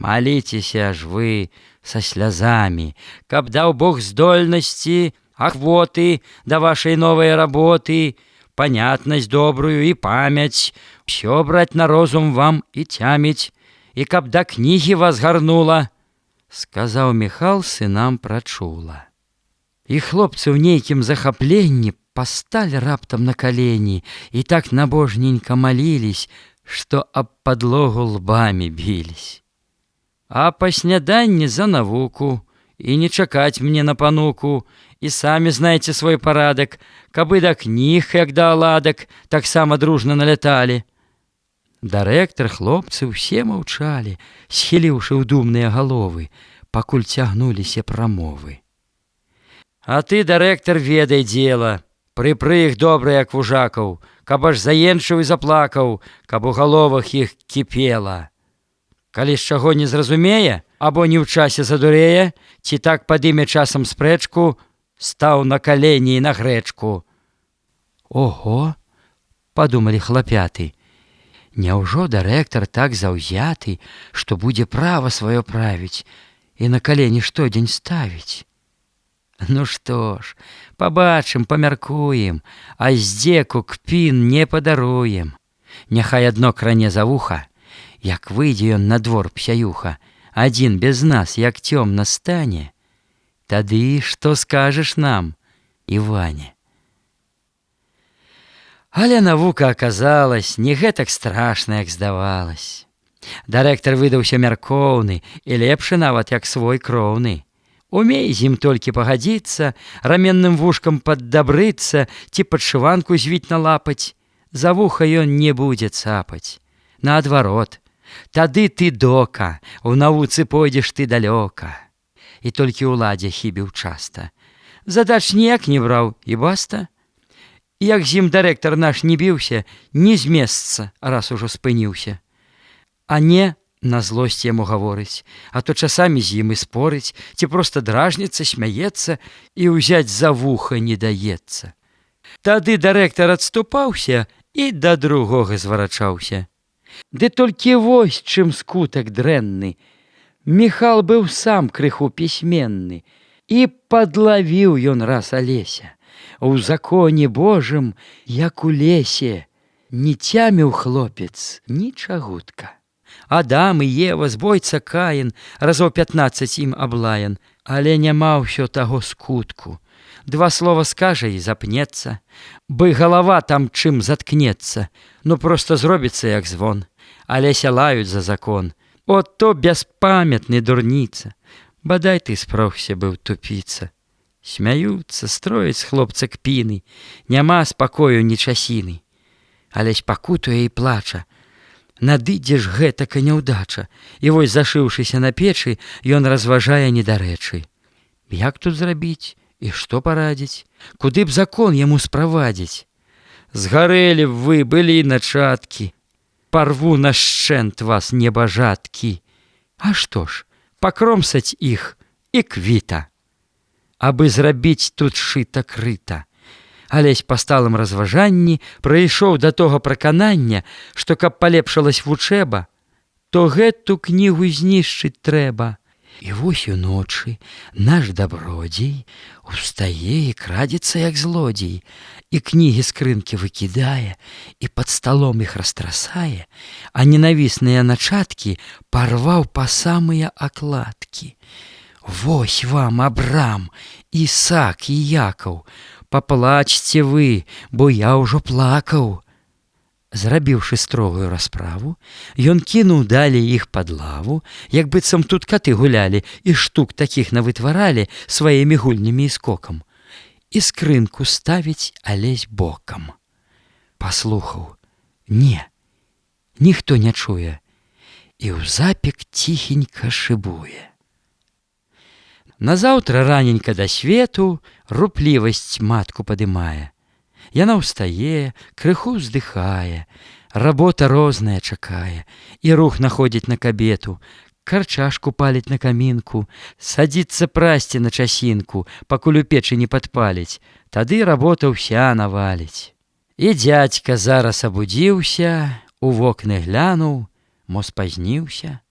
Маліцеся ж вы са слязамі, каб даў Бог здольнасці, ахвоты да вашай новай работы, панятнасць добрую і памяць, усё браць на розум вам і цяміць, і каб да кнігі вас гарнула, сказаў Міхал сынам прачула. І хлопцы ў нейкім захапленні пасталі раптам на калені і так набожненька маліліся, што аб падлогу лбамі біліся. А па сняданні за навуку, і не чакаць мне на пануку, і самі знайце свой парадак, кабы да кніг, як да аладак, таксама дружна наляталі. Дырэктар, хлопцы ўсе маўчалі, схіліўшы ў думныя галовы, пакуль цягнуліся прамовы. А ты, дырэктар, ведай дзела, прыпры іх добра, як вужакаў, каб аж заенчыў і заплакаў, каб у галовах іх кіпела. Калі з чаго не зразумее, або не ў часе задурэе, ці так падыме часам спрэчку, стаў на калені і на грэчку. Ого, падумалі хлапяты, няўжо дырэктар так заўзяты, што будзе права сваё правіць і на калені штодзень ставіць? Ну што ж, пабачым, памяркуем, а здзеку кпін не падаруем. Няхай адно кране за вуха, як выйдзе ён на двор псяюха, адзін без нас, як цёмна стане, тады што скажаш нам, Іване? Але навука аказалась не гэтак страшна, як здавалась. Дырэктар выдаўся мяркоўны і лепшы нават, як свой кроўны. Умей з ім толькі пагадзіцца, раменным вушкам паддабрыцца ці падшыванку звіць налапаць. За вуха ён не будзе цапаць. Наадварот, тады ты дока, у навуцы пойдзеш ты далёка. І толькі ўладзе хібіў часта. Задач ніяк не браў, і баста. Як з ім дырэктар наш не біўся, не з месца, раз ужо спыніўся. А не на злосць яму гаворыць, а то часамі з ім і спорыць, ці проста дражніцца, смяецца і ўзяць за вуха не даецца. Тады дырэктар адступаўся і да другога зварачаўся. Ды толькі вось чым скутак дрэнны. Міхал быў сам крыху пісьменны, і падлавіў ён раз Алеся. У законе Божым, як у лесе, не цяміў хлопец нічагутка. Адам і Ева, збойца Каін, разоў 15 ім аблаян, але няма ўсё таго скутку. Два слова скажа і запнецца, бы галава там чым заткнецца, ну проста зробіцца як звон. Алеся лаюць за закон. От то бяспамятны дурніца. Бадай ты спрохся быў тупіца. Смяюцца, строяць хлопца кпіны, няма спакою ні часіны. Алесь пакутуе і плача. Надыдзе ж гэтака няўдача, і вось, зашыўшыся на печы, ён разважае недарэчы. Як тут зрабіць і што парадзіць? Куды б закон яму справадзіць? Згарэлі б вы, былі начаткі, парву нашчэнт вас, небажаткі. А што ж, пакромсаць іх і квіта. Абы зрабіць тут шыта-крыта. Алесь па сталым разважанні прыйшоў да тога праканання, што каб палепшалась вучэба, то гэту кнігу знішчыць трэба. І вось уночы наш дабродзей устае і крадзецца, як злодзей, і кнігі скрынкі выкідае, і пад сталом іх растрасае, а ненавісныя начаткі парваў па самыя акладкі. Вось вам Абрам, Ісак і Якаў, паплачце вы, бо я ўжо плакаў. Зрабіўшы строгую расправу, ён кінуў далей іх пад лаву, як быццам тут каты гулялі і штук такіх навытваралі сваімі гульнямі і скокам. І скрынку ставіць Алесь бокам. Паслухаў: не, ніхто не чуе, і ў запек ціхенька шыбуе. Назаўтра раненька да свету руплівасць матку падымае. Яна ўстае, крыху ўздыхае, работа розная чакае, і рух находзіць на кабету, карчашку паліць на камінку, садзіцца прасці на часінку, пакуль у печы не падпаліць, тады работа ўся наваліць. І дзядзька зараз абудзіўся, у вокны глянуў, мо спазніўся.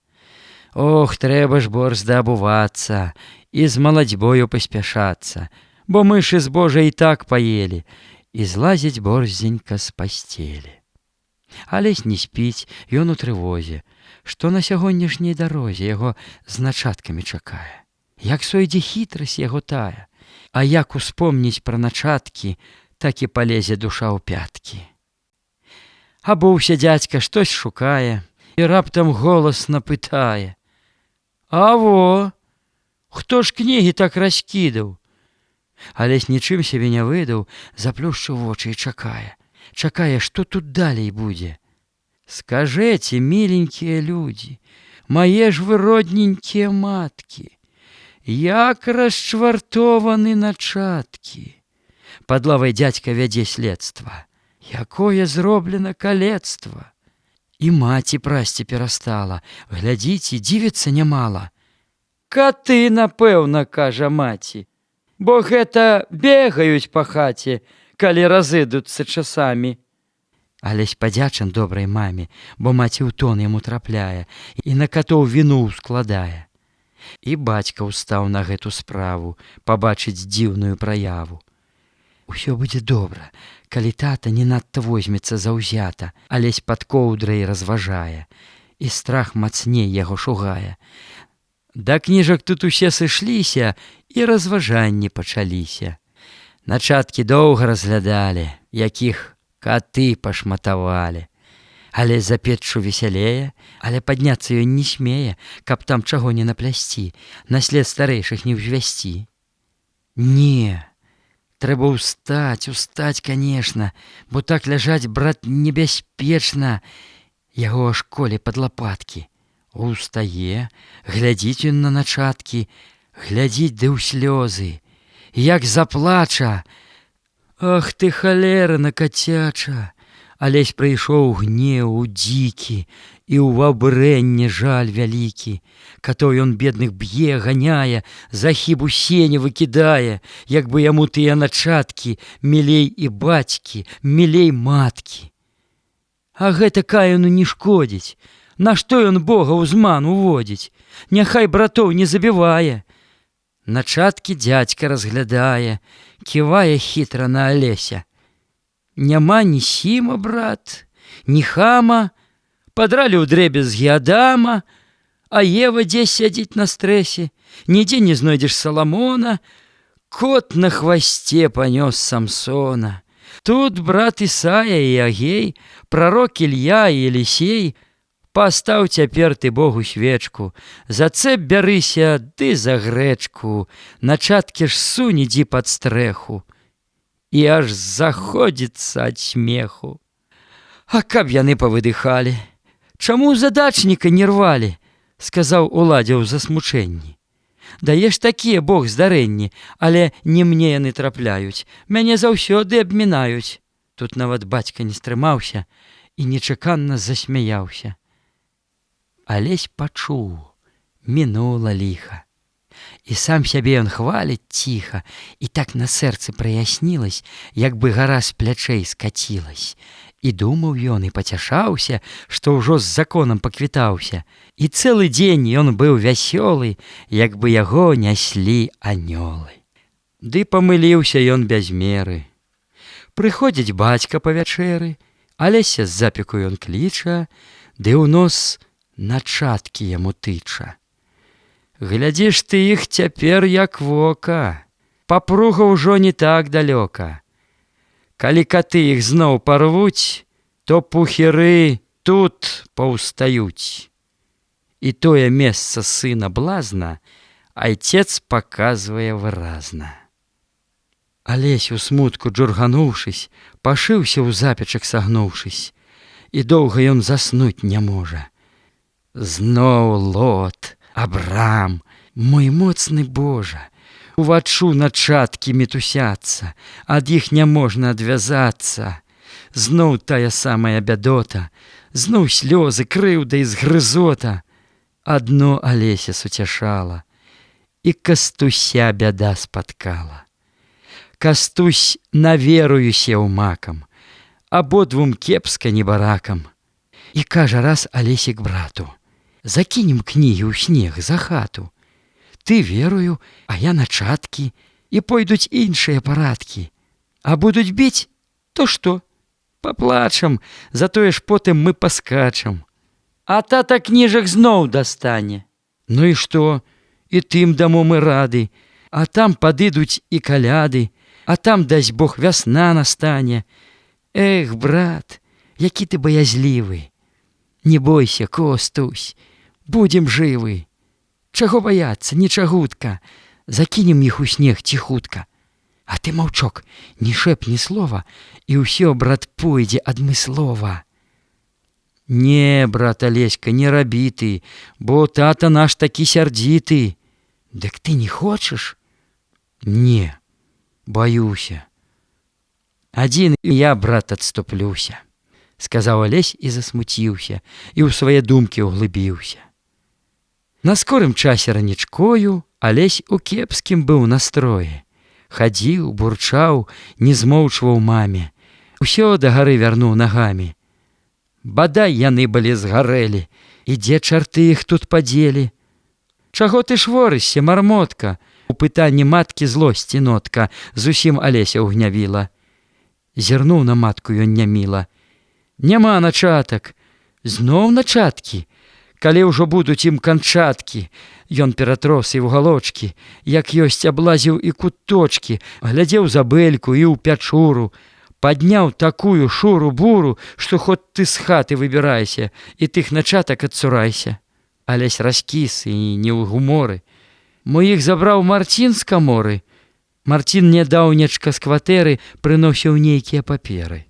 Ох, трэба ж борзда абувацца і з маладзьбою паспяшацца, бо мышы збожа і так паелі, і злазіць борздзенька з пасцелі. Алесь не спіць, ён у трывозе, што на сягонняшняй дарозе яго з начаткамі чакае. Як сойдзе хітрасць яго тая, а як успомніць пра начаткі, так і палезе душа ў пяткі. Абуўся дзядзька, штось шукае, і раптам голасна пытае: «А во, хто ж кнігі так раскідаў?» Алесь нічым сябе не выдаў, заплюшчыў вочы і чакае. Чакае, што тут далей будзе. «Скажэце, міленькія людзі, мае ж вы родненькія маткі, як расчвартованы начаткі!» Пад лавай дзядзька вядзе следства. Якое зроблена калецтва! І маці прасці перастала, глядзіце, дзівіцца нямала. «Каты, напэўна, — кажа маці, — бо гэта бегаюць па хаце, калі разыдуцца часамі». Алесь падзячан добрай маме, бо маці ў тон яму трапляе і на катоў віну ўскладае. І бацька ўстаў на гэту справу, пабачыць дзіўную праяву. Усё будзе добра, калі тата не надта возьмецца заўзята, Алесь пад коўдрай разважае, і страх мацней яго шугае. Да кніжак тут усе сышліся, і разважанні пачаліся. Начаткі доўга разглядалі, якіх Каты пашматавалі. Але за печчу весялее, але падняцца ён не смее, каб там чаго не наплясці, наслед старэйшых не ўзвясці. Не, трэба устаць, конечно, бо так ляжаць, брат, небяспечна. Яго аж коле пад лапаткі. Устае, глядзіць ён на начаткі, глядзіць ды ў слёзы. Як заплача. Ах ты, халерына кацяча! Алесь прыйшоў гнеў у дзікі, і ў вабрэнне жаль вялікі. Катоў ён бедных б'е, ганяе, за хібу сене выкідае, як бы яму тыя начаткі мілей і бацькі, мілей маткі. А гэта каяну не шкодзіць. Нашто ён Бога ў зман уводзіць? Няхай братоў не забівае. Начаткі дзядзька разглядае, ківае хітра на Алеся. Няма ні сіма, брат, ні хама, падралі ў дребязгі Адама, а Ева дзесь сядзіць на стрэсе, нідзе не знойдзеш Саламона, кот на хвасце панёс Самсона. Тут брат Ісая і Агей, прарок Ілья і Елісей, пастаў цяпер ты Богу свечку, за цэп бярыся ды за грэчку, начаткі ж сунь ідзі пад стрэху. І аж заходзіцца ад смеху. А каб яны павыдыхалі, чаму задачніка не рвалі, сказаў уладзя ў засмучэнні. Дае ж такія Бог здарэнні, але не мне яны трапляюць, мяне заўсёды абмінаюць. Тут нават бацька не стрымаўся і нечаканна засмяяўся. Алесь пачуў, мінула ліха. І сам сябе ён хваліць ціха, і так на сэрцы праяснілась, як бы гара з плячэй скацілась. І думаў ён і пацяшаўся, што ўжо з законам паквітаўся. І цэлы дзень ён быў вясёлы, як бы яго няслі анёлы. Ды памыліўся ён без меры. Прыходзіць бацька па вячэры, Алеся з запеку ён кліча, ды ў нос начаткі яму тыча. Глядзіш ты іх цяпер як вока, папруга ўжо не так далёка. Калі каты іх зноў парвуць, то пухіры тут паўстаюць. І тое месца сына блазна айцец паказвае выразна. Алесь у смутку джургануўшысь, пашыўся ў запечак сагнуўшысь, і доўга ён заснуць не можа. Зноў Лот, Абрам, мой моцны Божа, уваччу начаткі мітусяцца, ад іх няможна адвязацца. Зноў тая самая бядота, зноў слёзы, крыўда і згрызота. Адно Алеся суцяшала, і Кастуся бяда спаткала. Кастусь на верую сеў макам, абодвум кепска небаракам. І кажа раз Алесе к брату: закінем кнігі ў снег за хату. Ты верую, а я начаткі, і пойдуць іншыя парадкі. А будуць біць, то што? Паплачам, затое ж потым мы паскачам. А тата кніжак зноў дастане. Ну і што? І тым дамо мы рады. А там падыдуць і каляды, а там, дасць Бог, вясна настане. Эх, брат, які ты баязлівы. Не бойся, Костусь, будзем жывы. Чаго баяцца, нічагутка, закінем іх у снег ціхутка. А ты, маўчок, не шэпні слова, і ўсё, брат, пойдзе адмыслова. Не, брат Алеська, не рабі ты, бо тата наш такі сярдзіты. Дык ты не хочаш? Не, баюся. Адзін я, брат, адступлюся, сказаў Алесь і засмуціўся, і ў свае думкі ўглыбіўся. На скорым часе ранічкою Алесь у кепскім быў настроі. Хадзіў, бурчаў, не змоўчваў маме. Усё да гары вярнуў нагамі. Бадай яны былі згарэлі, і дзе чарты іх тут падзелі. Чаго ты шворышся, мармотка? У пытанні маткі злосці нотка зусім Алеся ўгнявіла. Зірнуў на матку ён няміла. Няма начатак. Зноў начаткі? Калі ўжо будуць ім канчаткі. Ён ператрос і вугалочкі, як ёсць аблазіў і куточкі, глядзеў за бэльку і ў пячуру. Падняў такую шуру-буру, што хоць ты з хаты выбірайся і тых начатак адцурайся. Алесь раскіс і не ў гуморы. Мо іх забраў Марцін з каморы. Марцін нядаўнячка з кватэры прыносіў нейкія паперы.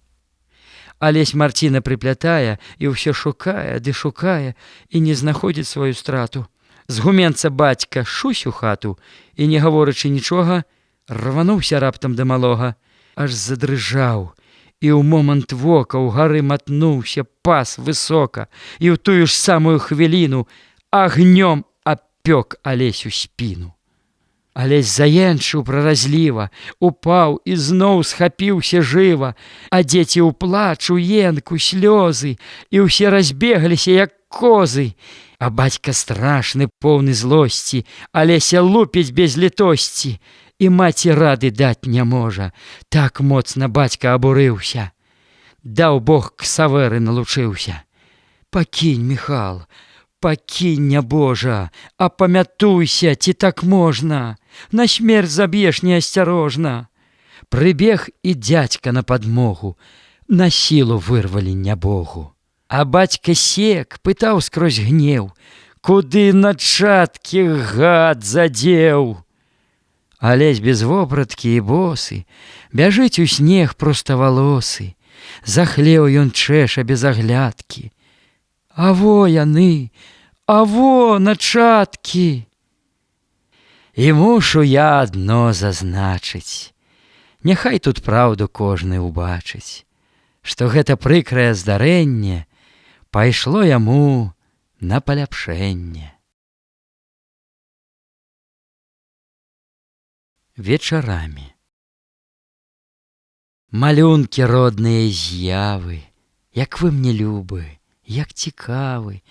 Алесь Марціна прыплятае і ўсё шукае, ды шукае і не знаходзіць сваю страту. З гуменца бацька шусь у хату і, не гаворачы нічога, рвануўся раптам да малога, аж задрыжаў, і ў момант вока ўгары матнуўся пас высока, і ў тую ж самую хвіліну агнём апёк Алесю спіну. Алесь заенчыў праразліва, упаў і зноў схапіўся жыва, а дзеці ў плач, у енку, слёзы, і ўсе разбегліся, як козы. А бацька страшны, поўны злосці, Алеся лупіць без літосці, і маці рады даць не можа. Так моцна бацька абурыўся. Даў Бог ксавэры налучыўся. Пакінь, Міхал, пакінь, нябожа, апамятуйся, ці так можна, на смерць заб'еш неасцярожна. Прыбег і дзядзька на падмогу, на сілу вырвалі нябогу. А бацька сек, пытаў скрозь гнеў, куды начаткі гад задзеў. Алесь без вопраткі і босы, бяжыць у снег проставалосы, за хлеў ён чэша без аглядкі. Аво яны, аво начаткі. І мушу я адно зазначыць, няхай тут праўду кожны ўбачыць, што гэта прыкрае здарэнне пайшло яму на паляпшэнне. Вечарамі. Малюнкі родныя з'явы, як вы мне любы, як цікавы,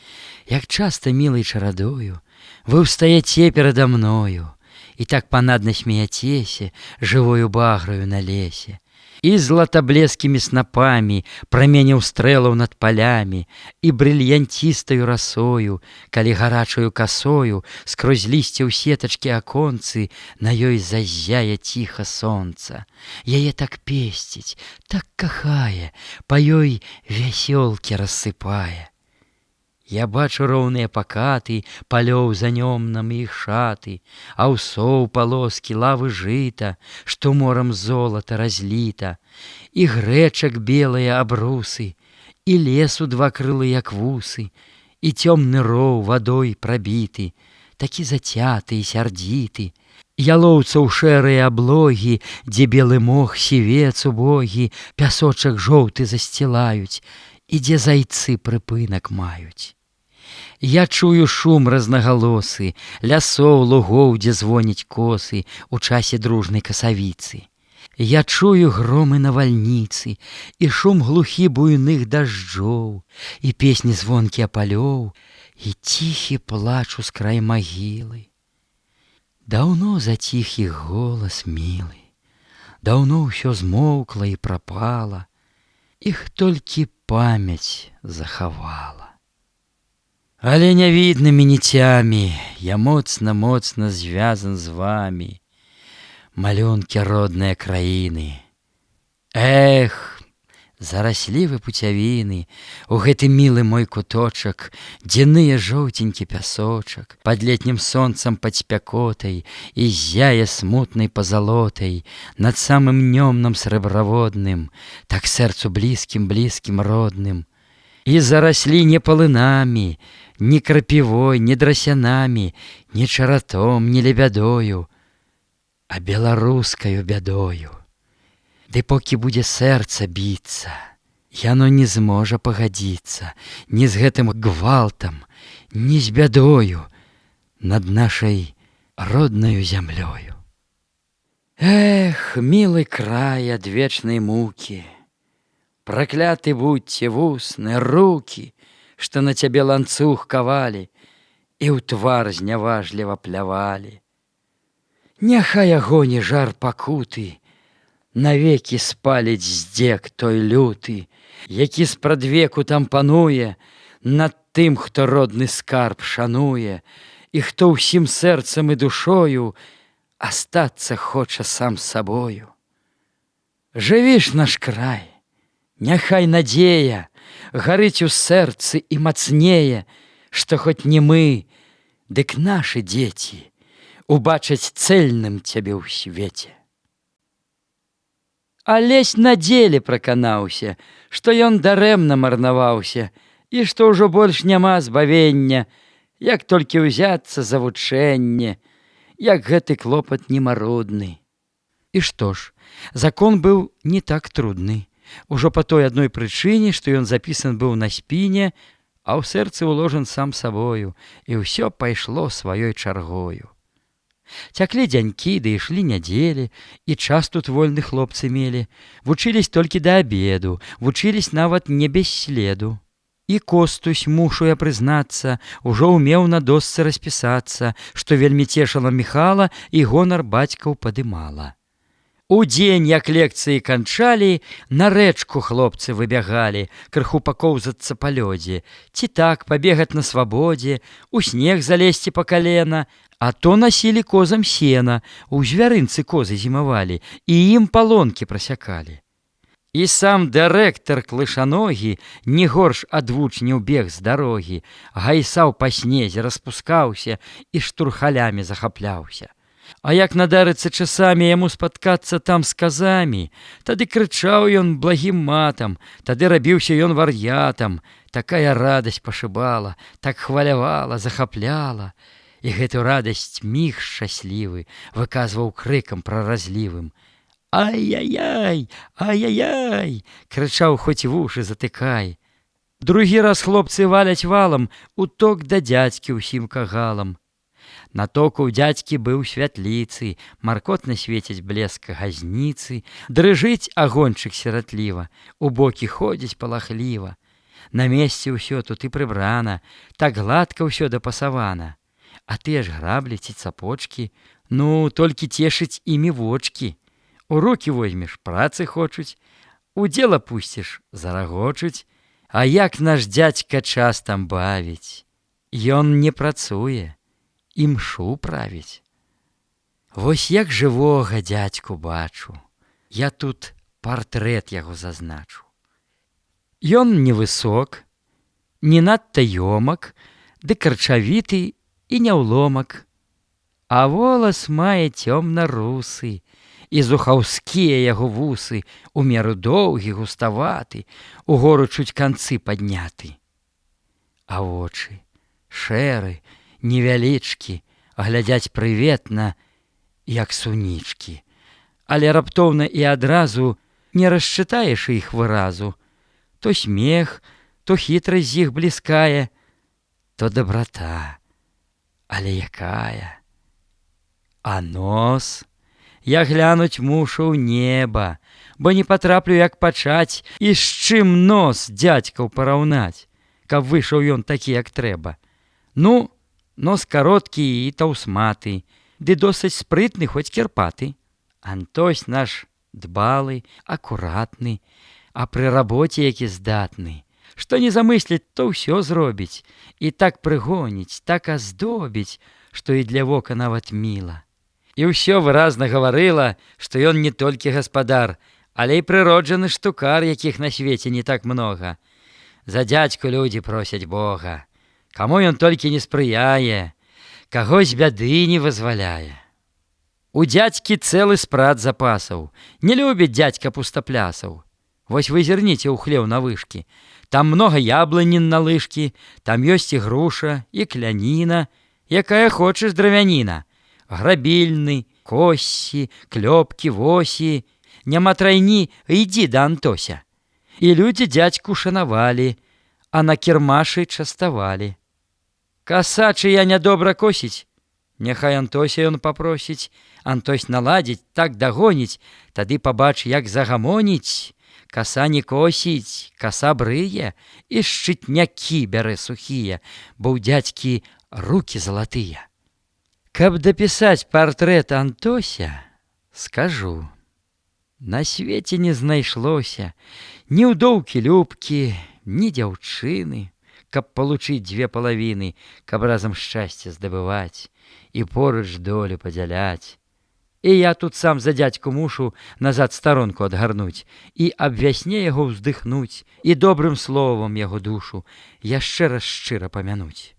як часта мілай чарадою вы ўстаяце перада мною і так панадна смеяцеся жывою баграю на лесе. І златаблескімі снапамі праменяў стрэлаў над палямі і брыльянцістаю расою, калі гарачаю касою скрозь лісце ў сетачкі аконцы на ёй заззяе ціха сонца. Яе так песціць, так кахае, па ёй вясёлкі рассыпае. Я бачу роўныя пакаты палёў за нёмнам іх шаты, аўсоў палоскі, лавы жыта, што морам золата разліта, і грэчак белыя абрусы, і лесу два крылы, як вусы, і цёмны роў вадой прабіты, такі зацяты і сярдзіты, ялоўцаў шэрыя аблогі, дзе белы мох сівец убогі, пясочак жоўты засцілаюць, і дзе зайцы прыпынак маюць. Я чую шум рознагалосы, лясоў, лугоў, дзе звоняць косы у часе дружнай касавіцы. Я чую громы навальніцы і шум глухі буйных дажджоў, і песні звонкія палёў, і ціхі плач з край магілы. Даўно заціх іх голас мілы, даўно ўсё змоўкла і прапала, іх толькі памяць захавала. Але нявіднымі ніцямі я моцна-моцна звязан з вамі, малюнкі родныя краіны. Эх, зараслі вы пуцявіны у гэты мілы мой куточак, дзе ные жоўценькі пясочак пад летнім сонцам пад спякотай і зяе смутнай пазалотай над самым нёмным срэбраводным, так сэрцу блізкім родным. І зараслі не палынамі, ні крапівой, ні драсянамі, ні чаратом, ні лебядою, а беларускаю бядою. Ды покі будзе сэрца біцца, яно не зможа пагадзіцца ні з гэтым гвалтам, ні з бядою над нашай роднаю зямлёю. Эх, мілы край ад вечнай мукі, пракляты будьце вусны, рукі, што на цябе ланцуг кавалі і ў твар зняважліва плявалі. Няхай агоні жар пакуты навекі спаліць здзек той люты, які спрадвеку там пануе над тым, хто родны скарб шануе і хто ўсім сэрцам і душою астацца хоча сам сабою. Жыві ж наш край, няхай надзея гарыць у сэрцы і мацнее, што хоць не мы, дык нашы дзеці убачаць цэльным цябе ў свеце. Алесь на дзеле праканаўся, што ён дарэмна марнаваўся і што ўжо больш няма збавення, як толькі ўзяцца за вучэнне, як гэты клопат немарудны. І што ж, закон быў не так трудны, ужо па той адной прычыне, што ён запісан быў на спіне, а ў сэрцы ўложан сам сабою, і ўсё пайшло сваёй чаргою. Цяклі дзянькі, ды ішлі нядзелі, і час тут вольны хлопцы мелі, вучылись толькі да абеду, вучылись нават не без следу. І Костусь, мушу я прызнацца, ужо ўмеў на досцы распісацца, што вельмі цешыла Міхала і гонар бацькаў падымала. Удзень, як лекцыі канчалі, на рэчку хлопцы выбягалі, крыху пакоўзацца па лёдзе, ці так пабегаць на свабодзе, у снег залезці па калена, а то насілі козам сена, у звярынцы козы зімавалі, і ім палонкі прасякалі. І сам дырэктар клышаногі, не горш ад вучняў бег з дарогі, гайсаў па снезе, распускаўся і штурхалямі захапляўся. А як надарыцца часамі яму спаткацца там з казамі, тады крычаў ён благім матам, тады рабіўся ён вар'ятам. Такая радасць пашыбала, так хвалявала, захапляла. І гэту радасць міг шчаслівы выказваў крыкам праразлівым. «Ай-яй-яй, ай-яй-яй!» крычаў, хоць вушы затыкай. Другі раз хлопцы валяць валам, уток да дзядзькі ўсім кагалам. Натоку ў дзядзькі быў святліцы, маркотна свеціць блеск газніцы, дрыжыць агоньчык сіратліва, у бокі ходзіць палахліва. На месцы ўсё тут і прыбрана, так гладка ўсё дапасавана. А тыя ж граблі ці цапочкі, ну, толькі цешыць імі вочкі. У рукі возьмеш, працы хочуць, у дзела пусціш, зарагочуць. А як наш дзядзька час там бавіць? Ён не працуе, імшу правіць. Вось як жывога дзядзьку бачу, я тут партрэт яго зазначу. Ён невысок, не надта ёмак, ды карчавіты і няўломак, а волас мае цёмна-русы, і зухаўскія яго вусы у меру доўгі, густаваты, угору чуць канцы падняты. А вочы шэры, невялічкі, глядзяць прыветна, як сунічкі. Але раптоўна і адразу не расчытаеш іх выразу. То смех, то хітрасць з іх бліскае, то дабрата. Але якая? А нос? Я глянуць мушу ў неба, бо не патраплю, як пачаць, і з чым нос дзядзькаў параўнаць, каб выйшаў ён такі, як трэба. Ну, нос кароткі і таўсматы, ды досыць спрытны, хоць кірпаты. Антось наш дбалы, акуратны, а пры рабоце які здатны. Што не замысліць, то ўсё зробіць, і так прыгоніць, так аздобіць, што і для вока нават міла. І ўсё выразна гаварыла, што ён не толькі гаспадар, але і прыроджаны штукар, якіх на свеце не так многа. За дзядзьку людзі просяць Бога. Каму ён толькі не спрыяе, каго з бяды не вызваляе. У дзядзькі цэлы спрат запасаў, не любіць дзядзька пустаплясаў. Вось вы зірніце ў хлеў на вышкі, там многа яблынін на лыжкі, там ёсць і груша, і кляніна, якая хочаш дравяніна. Грабільны, коссі, клёпкі, восі, няма трайні, ідзі да Антося. І людзі дзядзьку шанавалі, а на кірмашы частавалі. Каса чыя нядобра косіць, няхай Антося ён папросіць, Антось наладзіць, так дагоніць, тады пабач, як загамоніць. Каса не косіць, каса брые, і шчытнякі бярэ сухія, бо ў дзядзькі рукі залатыя. Каб дапісаць партрэт Антося, скажу, на свеце не знайшлося ні ўдоўкі любкі, ні дзяўчыны, каб палучыць дзве палавіны, каб разам шчасце здабываць і поруч долю падзяляць. І я тут сам за дядьку мушу назад старонку адгарнуць і аб вясне яго ўздыхнуць, і добрым словам яго душу яшчэ раз шчыра памянуць.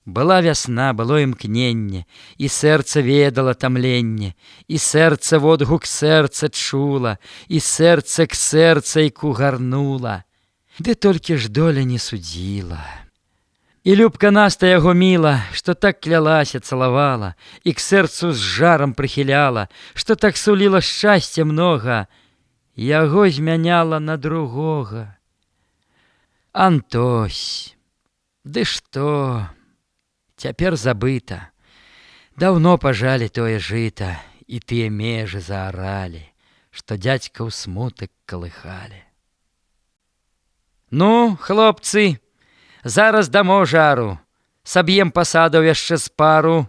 Была вясна, было імкненне, і сэрца ведала тамленне, і сэрца водгук сэрца чула, і сэрца к сэрцайку гарнула. Ды толькі ж доля не судзіла. І любка Наста яго міла, што так клялася, цалавала, і к сэрцу з жарам прыхіляла, што так суліла шчасця многа, яго змяняла на другога. Антось, ды што, цяпер забыта, даўно пажалі тое жыта, і тыя межы зааралі, што дзядзька ў смутак калыхалі. Ну, хлопцы, зараз дамо жару, саб'ем пасадаў яшчэ з пару.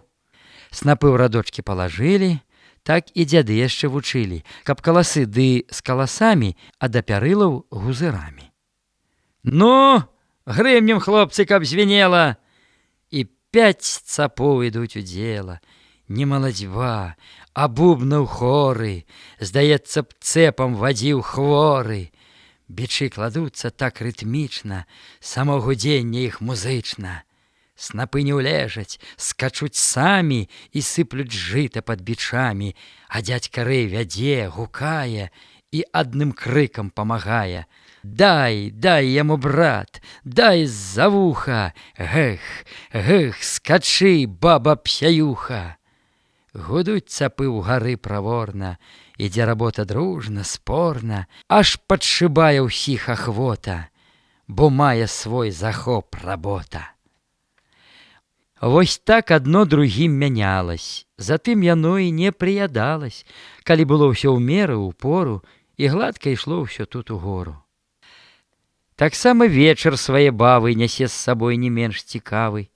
Снапы ў радочкі палажылі, так і дзяды яшчэ вучылі, каб каласы ды з каласамі, а да пярылаў гузырамі. Ну, грымнем, хлопцы, каб звенела, і 5 цапоў ідуць у дзела. Не маладзьба, а бубнаў хоры, здаецца б, цэпам вадзіў хворы. Бичы кладуцца так рытмічна, само гудзенне іх музычна. Снапы не ўлежаць, скачуць самі і сыплюць жыта пад бичамі, а дзядзька Рэй вядзе, гукае і адным крыкам памагае. Дай, дай яму, брат, дай з-за вуха, гэх, гэх, скачы, баба псяюха. Гудуць цапы ўгары праворна, ідзе работа дружна, спорна, аж падшыбае ўсіх ахвота, бо мае свой захоп работа. Вось так адно другім мянялась, затым яно і не прыядалась, калі было ўсё ў меру, у пору, і гладка ішло ўсё тут угору. Таксама вечар свае бавы нясе з сабой не менш цікавы.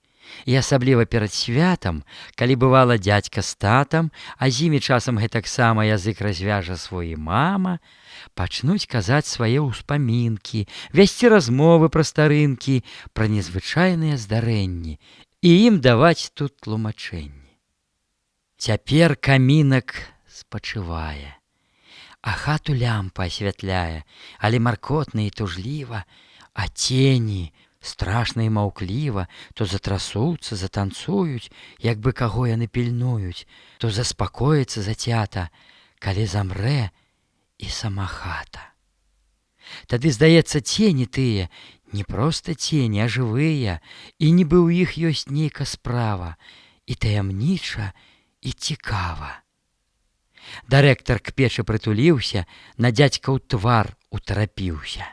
І асабліва перад святам, калі бывала дзядзька з татам, а з імі часам гэтаксама язык развяжа свой мама, пачнуць казаць свае ўспамінкі, весці размовы пра старынкі, пра незвычайныя здарэнні, і ім даваць тут тлумачэнні. Цяпер камінак спачывае, а хату лямпа асвятляе, але маркотна і тужліва, а цені страшна і маўкліва то затрасуцца, затанцуюць, як бы каго яны пільнуюць, то заспакоіцца зацята, калі замрэ і сама хата. Тады, здаецца, цені тыя, не проста цені, а жывыя, і нібы ў іх ёсць нейка справа, і таямніча, і цікава. Дырэктар к печы прытуліўся, на дзядзькаў твар утарапіўся.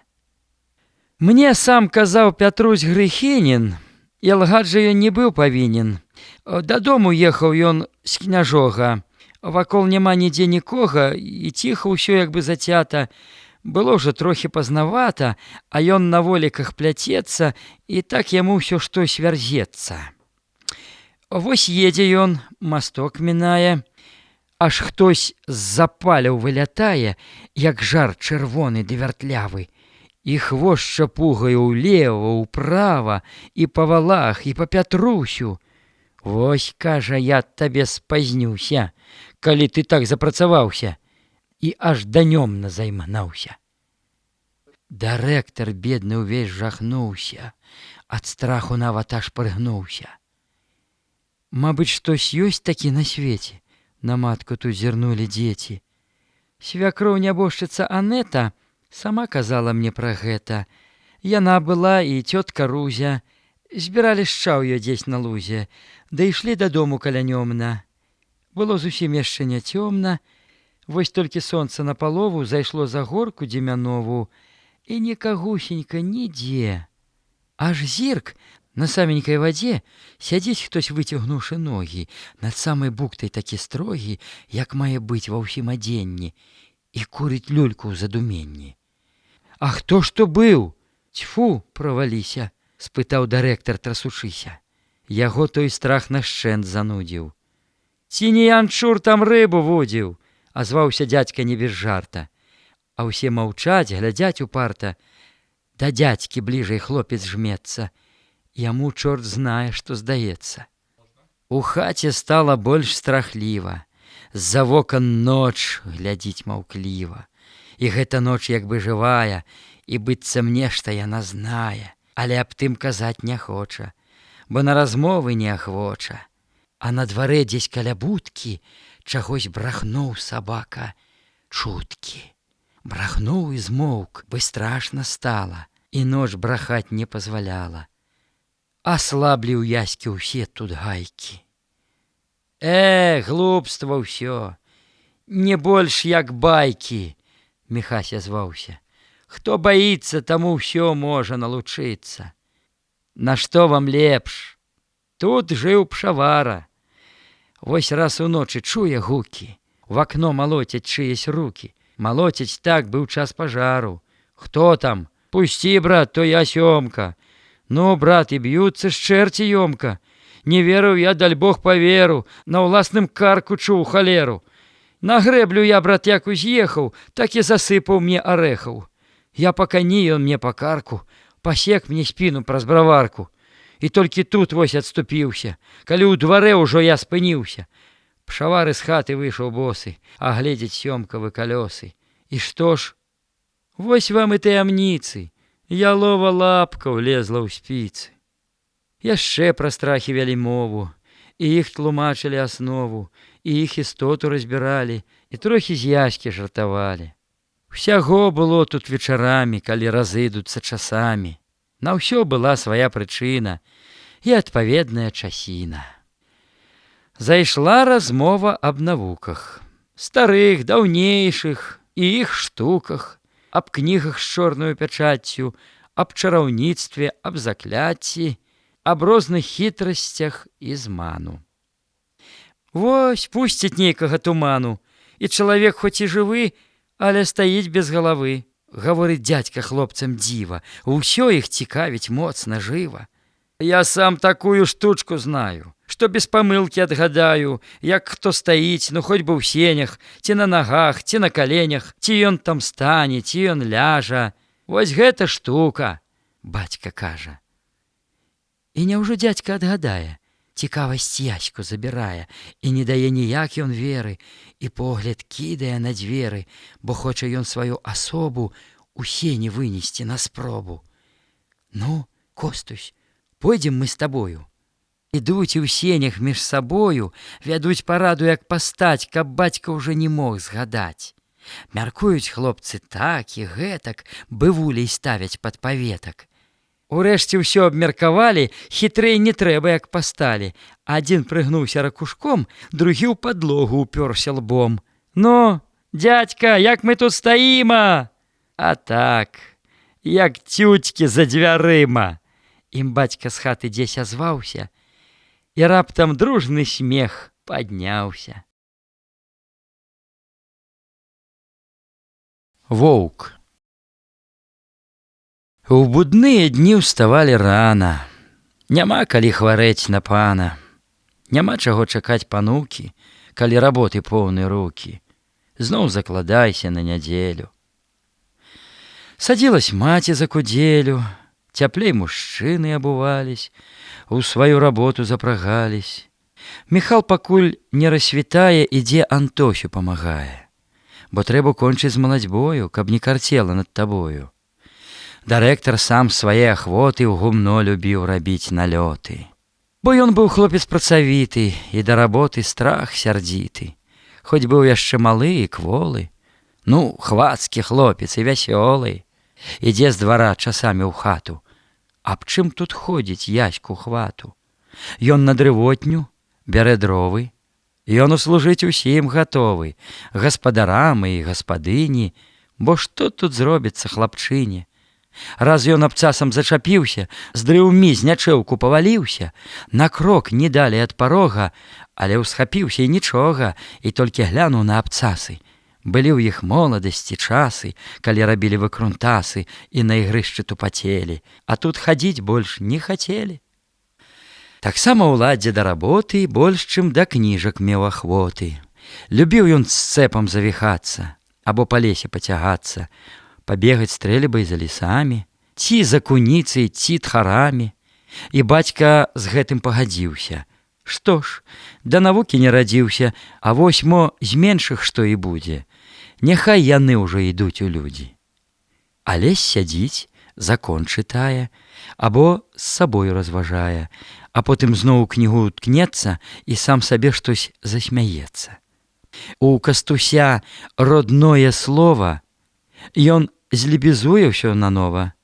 Мне сам казаў Пятрусь Грыхінін, і лгаць жа ён не быў павінен. Дадому ехаў ён з княжога. Вакол няма нідзе нікога, і ціха ўсё як бы зацята. Было ўжо трохі пазнавата, а ён на воліках пляцецца, і так яму ўсё штось вярзецца. Вось едзе ён, масток мінае, аж хтось з-за паляў вылятае, як жар чырвоны ды вяртлявы. І хвошча пугае ўлева, ўправа, і па валах, і па Пятрусю. Вось, кажа, я табе спазнюся, калі ты так запрацаваўся, і аж данёмна займанаўся. Дырэктар, бедны, увесь жахнуўся, ад страху нават аж прыгнуўся. Мабыць, штось ёсць такі на свеце, на матку тут зірнулі дзеці. Свякроў нябожчыца Анета сама казала мне пра гэта. Яна была і цётка Рузя. Збіралі шчаўе дзесь на лузе, да ішлі дадому калянёмна. Было зусім яшчэ не цёмна, вось толькі сонца напалову зайшло за горку дземянову, і нікагусенька нідзе. Аж зірк, на саменькай вадзе сядзіць хтось, выцягнуўшы ногі, над самай бухтай такі строгі, як мае быць ва ўсім адзенні, і курыць люльку ў задуменні. А хто ж то быў? Цьфу, праваліся, спытаў дырэктар, трасучыся. Яго той страх нашчэнт занудзіў. Ці не янчур там рыбу водзіў, азваўся дзядзька не без жарта. А ўсе маўчаць, глядзяць упарта. Да дзядзькі бліжэй хлопец жмецца. Яму чорт знае, што здаецца. У хаце стала больш страхліва. З-за вокон ноч глядзіць маўкліва. І гэта ноч як бы жывая, і быццам нешта яна знае, але аб тым казаць не хоча, бо на размовы неахвоча. А на дварэ дзесь каля будкі чагось брахнуў сабака чуткі. Брахнуў і змоўк, бы страшна стала, і ноч брахаць не пазваляла. Аслаблі ў яське ўсе тут гайкі. Глупства ўсё, не больш як байкі, Міхася зваўся. Хто баіцца, таму ўсё можа налучыцца. Нашто вам лепш? Тут жыў пшавара. Вось раз уночы чуе гукі, в акно малоцяць чыясь рукі. Малоцяць так, быў час пажару. Хто там? Пусці, брат, то я Сёмка. Ну, брат, і б'юцца ж чэрці ёмка. Не верыў я, даль Бог паверу, на ўласным карку чуў халеру. На грэблю я, брат, як уз'ехаў, так і засыпаў мне арэхаў. Я па кані, ён мне па карку, пасек мне спіну праз браварку. І толькі тут вось адступіўся, калі ў дварэ ўжо я спыніўся. Пшавары з хаты выйшаў босы, а гледзець Сёмкавы калёсы. І што ж? Вось вам і таямніцы. Ялова лапка влезла ў спіцы. Яшчэ пра страхі вялі мову, і іх тлумачылі аснову, і іх істоту разбіралі, і трохі з яські жартавалі. Усяго было тут вечарамі, калі разыдуцца часамі. На ўсё была свая прычына і адпаведная часіна. Зайшла размова аб навуках, старых, даўнейшых і іх штуках, аб кнігах з чорнаю пячаццю, аб чараўніцтве, аб закляцці, аб розных хітрасцях і зману. Вось пусціць нейкага туману, і чалавек хоць і жывы, але стаіць без галавы. Гаворыць дзядзька хлопцам дзіва, усё іх цікавіць моцна жыва. Я сам такую штучку знаю, што без памылкі адгадаю, як хто стаіць, ну хоць бы ў сенях, ці на нагах, ці на каленях, ці ён там стане, ці ён ляжа. Вось гэта штука, бацька кажа. І няўжо дзядзька адгадае? Цікавасць яську забірае, і не дае ніяк ён веры, і погляд кідае на дзверы, бо хоча ён сваю асобу у сені вынесці на спробу. Ну, Костусь, пойдзем мы з табою. Ідуць у сенях між сабою, вядуць параду, як пастаць, каб бацька ўжо не мог згадаць. Мяркуюць хлопцы так і гэтак, бывулей ставяць пад паветак. Урэшце ўсё абмеркавалі, хітрэй не трэба, як пасталі. Адзін прыгнуўся ракушком, другі ў падлогу ўпёрся лбом. Ну, дзядзька, як мы тут стаіма? А так, як цюцькі за дзвярыма. Ім бацька з хаты дзесь азваўся, і раптам дружны смех падняўся. Воўк. У будныя дні ўставалі рана. Няма калі хварэць на пана. Няма чаго чакаць панукі, калі работы поўны рукі. Зноў закладайся на нядзелю. Садзілась маці за кудзелю, цяплей мужчыны абувались, у сваю работу запрагались. Міхал пакуль не рассвітае, ідзе Антосю памагае, бо трэба кончыць з маладзьбою, каб не карцела над табою. Дырэктар сам свае ахвоты ў гумно любіў рабіць налёты. Бо ён быў хлопец працавіты, і да работы страх сярдзіты. Хоць быў яшчэ малы і кволы. Ну, хвацкі хлопец і вясёлы. Ідзе з двара часамі ў хату. Аб чым тут ходзіць яську хвату? Ён на дрывотню бярэ дровы. Ён услужыць усім гатовы, гаспадарам і гаспадыні, бо што тут зробіцца хлапчыне? Раз ён абцасам зачапіўся, з дрыўмі з нячэўку паваліўся, на крок не далі ад парога, але ўсхапіўся і нічога, і толькі глянуў на абцасы. Былі ў іх моладасці часы, калі рабілі выкрунтасы і на ігрышчы тупацелі, а тут хадзіць больш не хацелі. Таксама ўладдзе да работы больш, чым да кніжак меў ахвоты. Любіў ён з цэпам завіхацца, або па лесе пацягацца, пабегаць стрэльбай за лесамі, ці за куніцай, ці тхарамі. І бацька з гэтым пагадзіўся. Што ж, да навукі не радзіўся, а вось мо з меншых што і будзе. Няхай яны ўжо ідуць у людзі. Алесь сядзіць, закон чытае, або з сабою разважае, а потым зноў у кнігу ткнецца і сам сабе штось засмяецца. У Кастуся родное слова, ён злебезуе ўсё нанова,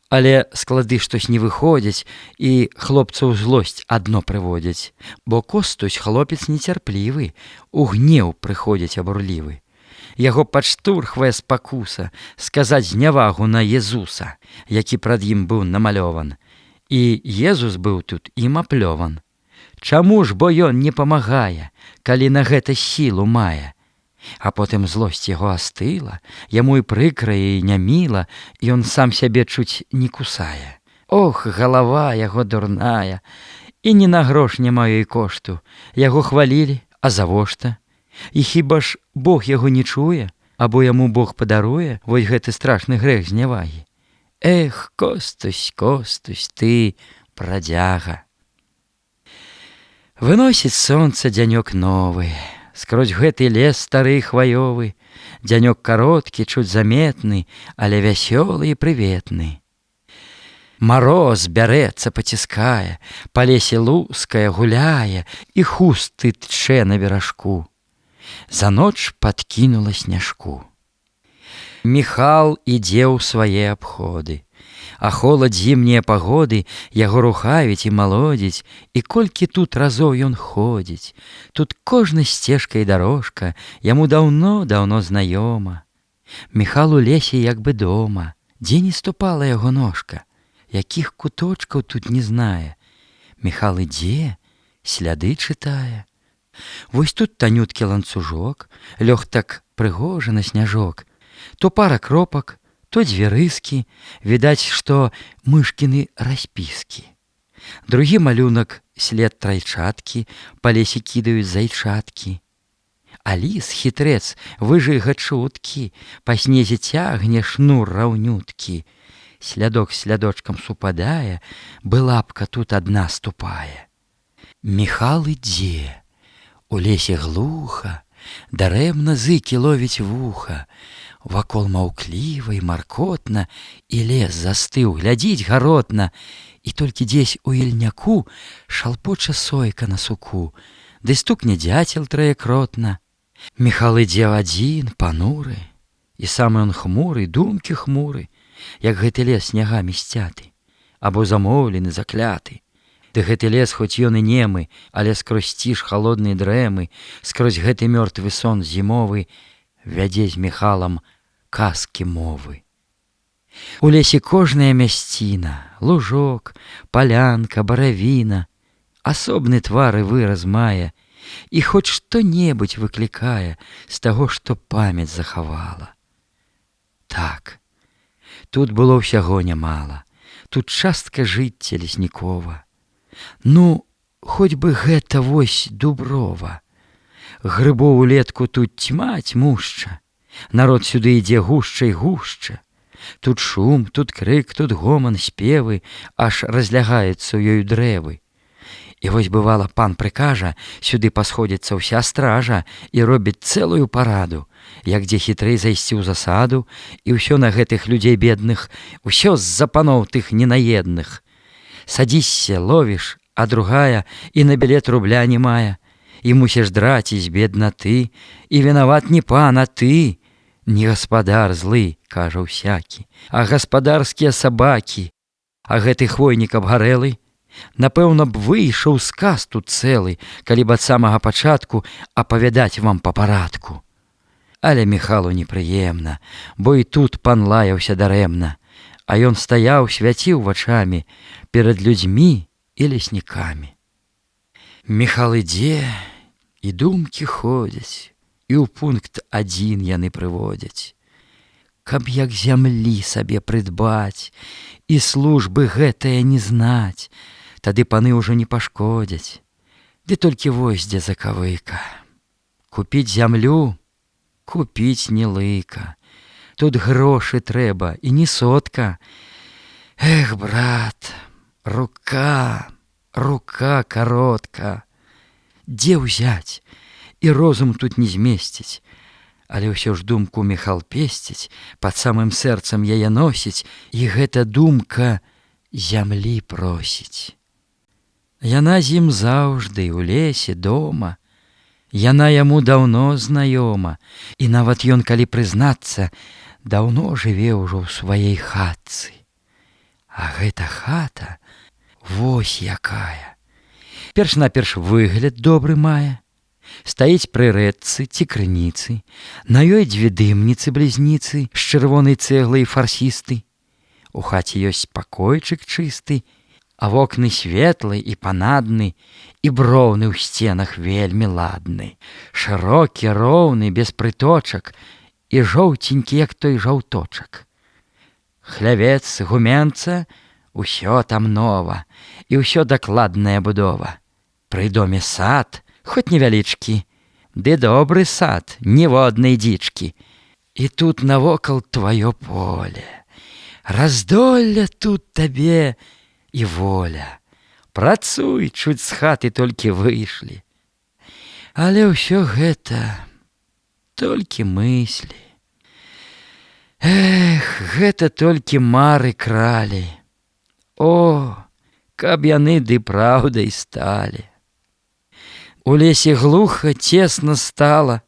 але склады штось не выходзяць, і хлопцаў злосць адно прыводзяць, бо Костусь хлопец нецярплівы, у гнеў прыходзіць абурлівы. Яго падштурхвае спакуса сказаць знявагу на Езуса, які прад ім быў намалёван. І Езус быў тут ім аплёван. Чаму ж бо ён не памагае, калі на гэта сілу мае? А потым злосць яго астыла, яму і прыкра, і няміла, ён сам сябе чуць не кусае. Ох, галава яго дурная, і ні на грош няма ёй кошту. Яго хвалілі, а завошта? І хіба ж Бог яго не чуе, або яму Бог падаруе вось гэты страшны грэх знявагі? Эх, Костусь, Костусь, ты прадзяга. Выносіць сонца дзянёк новы, скрозь гэты лес стары хваёвы, дзянёк кароткі, чуць заметны, але вясёлы і прыветны. Мароз бярэцца, паціскае, па лесе лускае, гуляе, і хусты тчэ на верашку. За ноч падкінула сняжку. Міхал ідзе ў свае абходы, а холад зімнія пагоды яго рухавіць і малодзіць, і колькі тут разоў ён ходзіць, тут кожна сцежка і дарожка яму даўно-даўно знаёма. Міхал у лесе як бы дома, дзе не ступала яго ножка, якіх куточкаў тут не знае. Міхал ідзе, сляды чытае. Вось тут танюткі ланцужок, лёг так прыгожа на сняжок, то пара кропак, то дзве рыскі, відаць, што мышкіны распіскі. Другі малюнак след трайчаткі, па лесе кідаюць зайчаткі. А ліс, хітрэц, выжыга чуткі, па снезе цягне шнур раўнюткі. Слядок слядочкам супадае, бы лапка тут адна ступае. Міхал ідзе, у лесе глуха, дарэмна зыкі ловіць вуха, вакол маўкліва і маркотна, і лес застыў, глядзіць гаротна, і толькі дзесь у ільняку шалпоча сойка на суку, ды стукне дзяцел траекротна. Міхал ідзе адзін, пануры, і сам ён хмуры, думкі хмуры, як гэты лес снягамі сцяты, або замоўлены, закляты. Ды гэты лес, хоць ён і немы, але скрозь ціш халоднай дрэмы, скрозь гэты мёртвы сон зімовы, вядзе з Міхалам казкі мовы. У лесе кожная мясціна, лужок, палянка, баравіна, асобны твар і выраз мае, і хоць што-небудзь выклікае з таго, што памяць захавала. Так, тут было ўсяго нямала, тут частка жыцця леснікова. Ну, хоць бы гэта вось дуброва. Грыбоў улетку тут цьма цьмушча, народ сюды ідзе гушча і гушча. Тут шум, тут крык, тут гоман, спевы, аж разлягаюцца ў ёю дрэвы. І вось бывала пан прыкажа, сюды пасходзіцца ўся стража і робіць цэлую параду, як дзе хітрэй зайсці ў засаду, і ўсё на гэтых людзей бедных, усё з-за паноў тых ненаедных. Садзішся, ловіш, а другая і на білет рубля не мае, і мусіш драціць беднаты, і вінават не пан, а ты. Не гаспадар злы, кажа ўсякі, а гаспадарскія сабакі. А гэты хвойнік абгарэлы, напэўна б выйшаў сказ тут цэлы, калі б ад самага пачатку апавядаць вам па парадку. Але Міхалу непрыемна, бо і тут пан лаяўся дарэмна, а ён стаяў, свяціў вачамі перад людзьмі і леснікамі. Міхал ідзе, і думкі ходзяць, і ў пункт адзін яны прыводзяць. Каб як зямлі сабе прыдбаць, і службы гэтае не знаць, тады паны ўжо не пашкодзяць. Ды толькі вось дзе закавыка. Купіць зямлю, купіць не лыка. Тут грошы трэба, і не сотка. Эх, брат, рука, рука каротка. Дзе ўзяць? І розум тут не змесціць. Але ўсё ж думку Міхал песціць, пад самым сэрцам яе носіць, і гэта думка зямлі просіць. Яна з ім заўжды у лесе дома, яна яму даўно знаёма, і нават ён, калі прызнацца, даўно жыве ўжо ў сваей хатцы. А гэта хата вось якая. Перш-наперш выгляд добры мае. Стаіць пры рэчцы ці крыніцы, на ёй дзве дымніцы-блізніцы з чырвонай цэглай фарсісты. У хаце ёсць пакойчык чысты, а вокны светлы і панадны, і броўны ў сценах вельмі ладны, шырокі, роўны, без прыточак, і жоўценькі, як той жаўточак. Хлявец, гуменца, усё там нова, і ўсё дакладная будова. Пры доме сад, хоць невялічкі, ды добры сад, ніводнай дзічкі. І тут навокал тваё поле, раздолле тут табе і воля. Працуй, чуць з хаты толькі выйшлі. Але ўсё гэта толькі мыслі. Эх, гэта толькі мары кралі. О, каб яны ды праўдай сталі. У лесе глуха, цесна стала,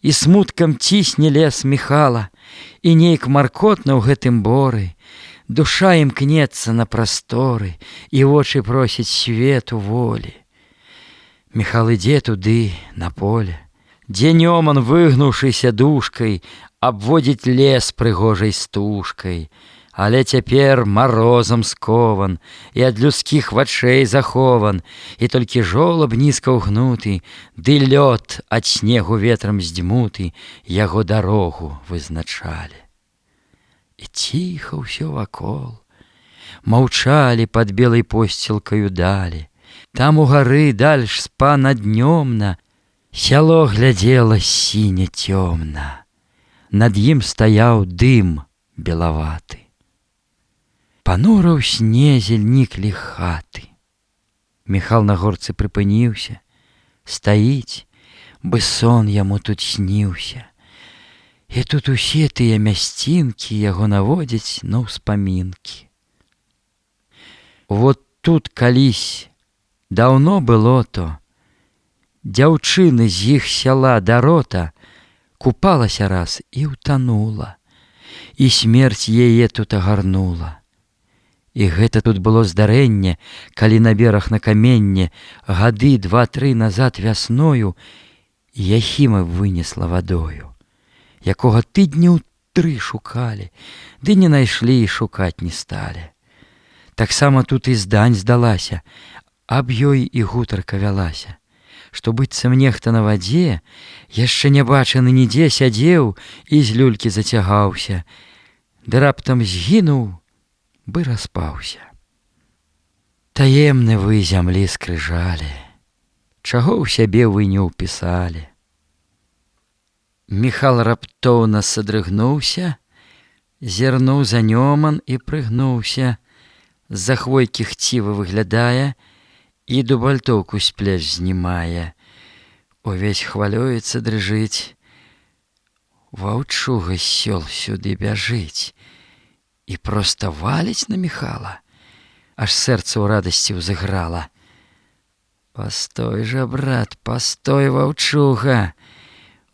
і смуткам цісне лес Міхала, і нейк маркотна ў гэтым боры, душа імкнецца на прасторы, і вочы просяць свету волі. Міхал ідзе туды, на поле, дзе Нёман, выгнуўшыся душкай, абводзіць лес прыгожай стужкай, але цяпер марозам скован, і ад людскіх вачэй захован, і толькі жолаб нізка ўгнуты, ды лёд ад снегу ветрам здзьмуты яго дарогу вызначалі. І ціха ўсё вакол, маўчалі пад белай посцілкаю далі. Там у гары дальш спана днёмна, сяло глядзела сіня цёмна. Над ім стаяў дым белаваты. Панура ў снезе ніклі хаты. Міхал на горцы прыпыніўся, стаіць, бы сон яму тут сніўся. І тут усе тыя мясцінкі яго наводзяць на ўспамінкі. Вот тут калісь, даўно было то, дзяўчыны з іх сяла Дарота купалася раз і ўтанула, і смерць яе тут агарнула. І гэта тут было здарэнне, калі на бераг на каменне гады 2-3 назад вясною Яхіма вынесла вадою, якога тыдняў 3 шукалі, ды не найшлі і шукаць не сталі. Таксама тут і здань здалася, аб ёй і гутарка вялася, што быццам нехта на вадзе, яшчэ не бачаны нідзе сядзеў і з люлькі зацягаўся, ды раптам згінуў, бы распаўся. Таемны вы зямлі скрыжалі, чаго ў сябе вы не ўпісалі. Міхал раптоўна садрыгнуўся, зірнуў за Нёман і прыгнуўся, з-за хвойкі хціва выглядае і дубальтоўку з плеч знімае. Увесь хвалюецца, дрыжыць. Ваўчуга з сёл сюды бяжыць і проста валіць на Міхала, аж сэрца ў радасці ўзыграла. Пастой жа, брат, пастой, ваўчуга,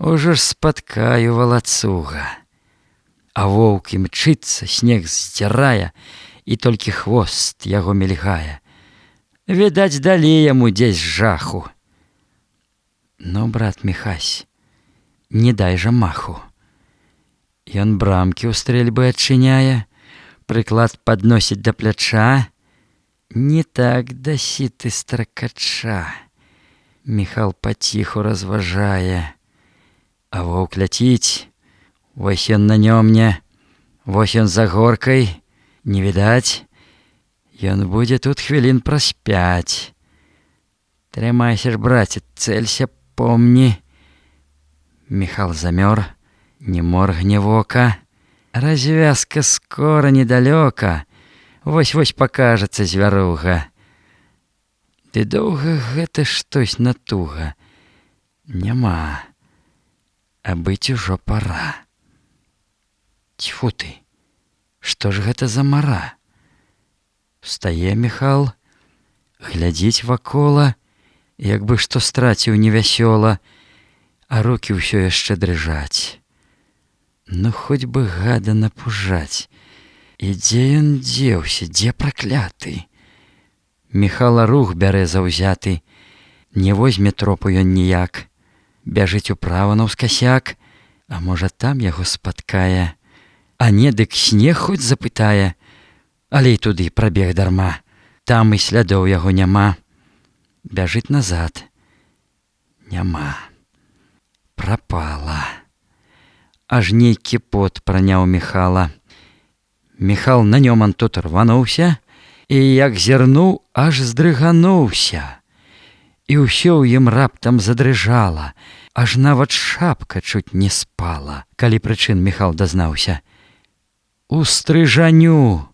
ужо ж спаткаю валацуга. А воўк імчыцца, снег здзірае, і толькі хвост яго мільгае. Відаць, далі яму дзесь жаху. Ну, брат Міхась, не дай жа маху. Ён брамкі ў стрэльбы адчыняе, прыклад падносіць да пляча. Не так дасі ты, стракача. Міхал паціху разважае. А воўк ляціць, вось ён на Нёмне, вось ён за горкай, не відаць. Ён будзе тут хвілін праз 5. Трымайся ж, браце, цэлься, помні. Міхал замёр, не моргне вока. Развязка скора недалёка, вось-вось пакажацца звяруга. Ды доўга гэта штось натуга. Няма, а быць ужо пара. Тьфу ты, што ж гэта за мара? Встае Міхал, глядзіць вакола, як бы што страціў невясёла, а рукі ўсё яшчэ дрыжаць. Ну хоць бы гада напужаць. І дзе ён дзеўся, дзе пракляты? Міхала рух бярэ заўзяты, не возьме тропу ён ніяк. Бяжыць управа наўскасяк, а можа там яго спаткае. А не, дык снег хоць запытае, але і туды прабег дарма. Там і слядоў яго няма. Бяжыць назад. Няма. Прапала. Аж нейкі пот праняў Міхала. Міхал на нёман тут рвануўся, і як зірнуў, аж здрыгануўся. І ўсё ў ім раптам задрыжала, аж нават шапка чуць не спала, калі прычын Міхал дазнаўся. У стрыжаню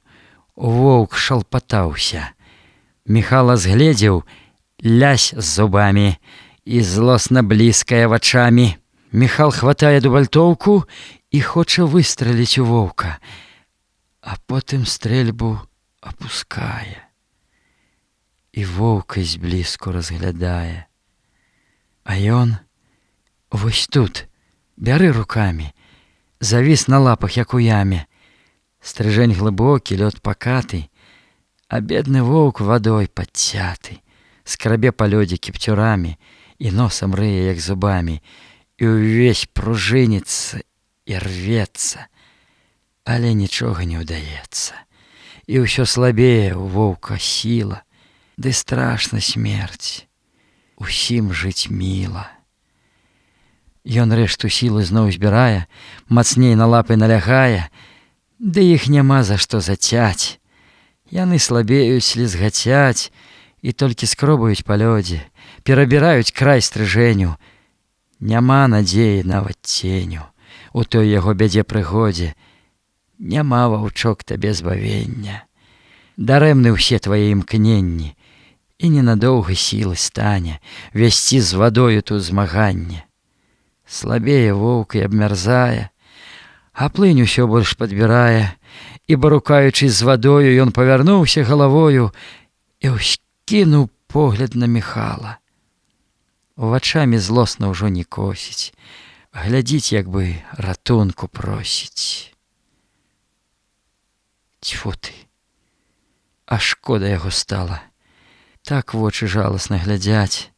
воўк шалпатаўся. Міхала згледзеў, лясь з зубамі і злосна бліскае вачамі. Міхал хватае дубальтоўку і хоча выстраліць у воўка, а потым стрэльбу апускае. І воўка зблізку разглядае. А ён вось тут, бяры рукамі, завіс на лапах, як у яме. Стрыжэнь глыбокі, лёд пакаты, а бедны воўк вадой падцяты. Скрабе па лёдзе кіпцюрамі і носам рые, як зубамі, і ўвесь пружыніцца і рвецца, але нічога не ўдаецца. І ўсё слабее у воўка сіла, ды страшна смерць, усім жыць міла. Ён рэшту сілы зноў збірае, мацней на лапы налягае, ды іх няма за што зацяць. Яны слабеюць, слізгацяць, і толькі скробаюць па лёдзе, перабіраюць край стрыжэню. Няма надзеі нават ценю у той яго бядзе прыгодзе. Няма, ваўчок, табе збавення. Дарэмны ўсе твае імкненні, і ненадоўга сілы стане весці з вадою тут змаганне. Слабее воўк і абмярзае, а плынь усё больш падбірае, і, барукаючись з вадою, ён павярнуўся галавою і ўскінуў погляд на Міхала. Вачамі злосна ўжо не косіць, глядзіць, як бы ратунку просіць. Тьфу ты, а шкода яго стала. Так вочы жаласна глядзяць.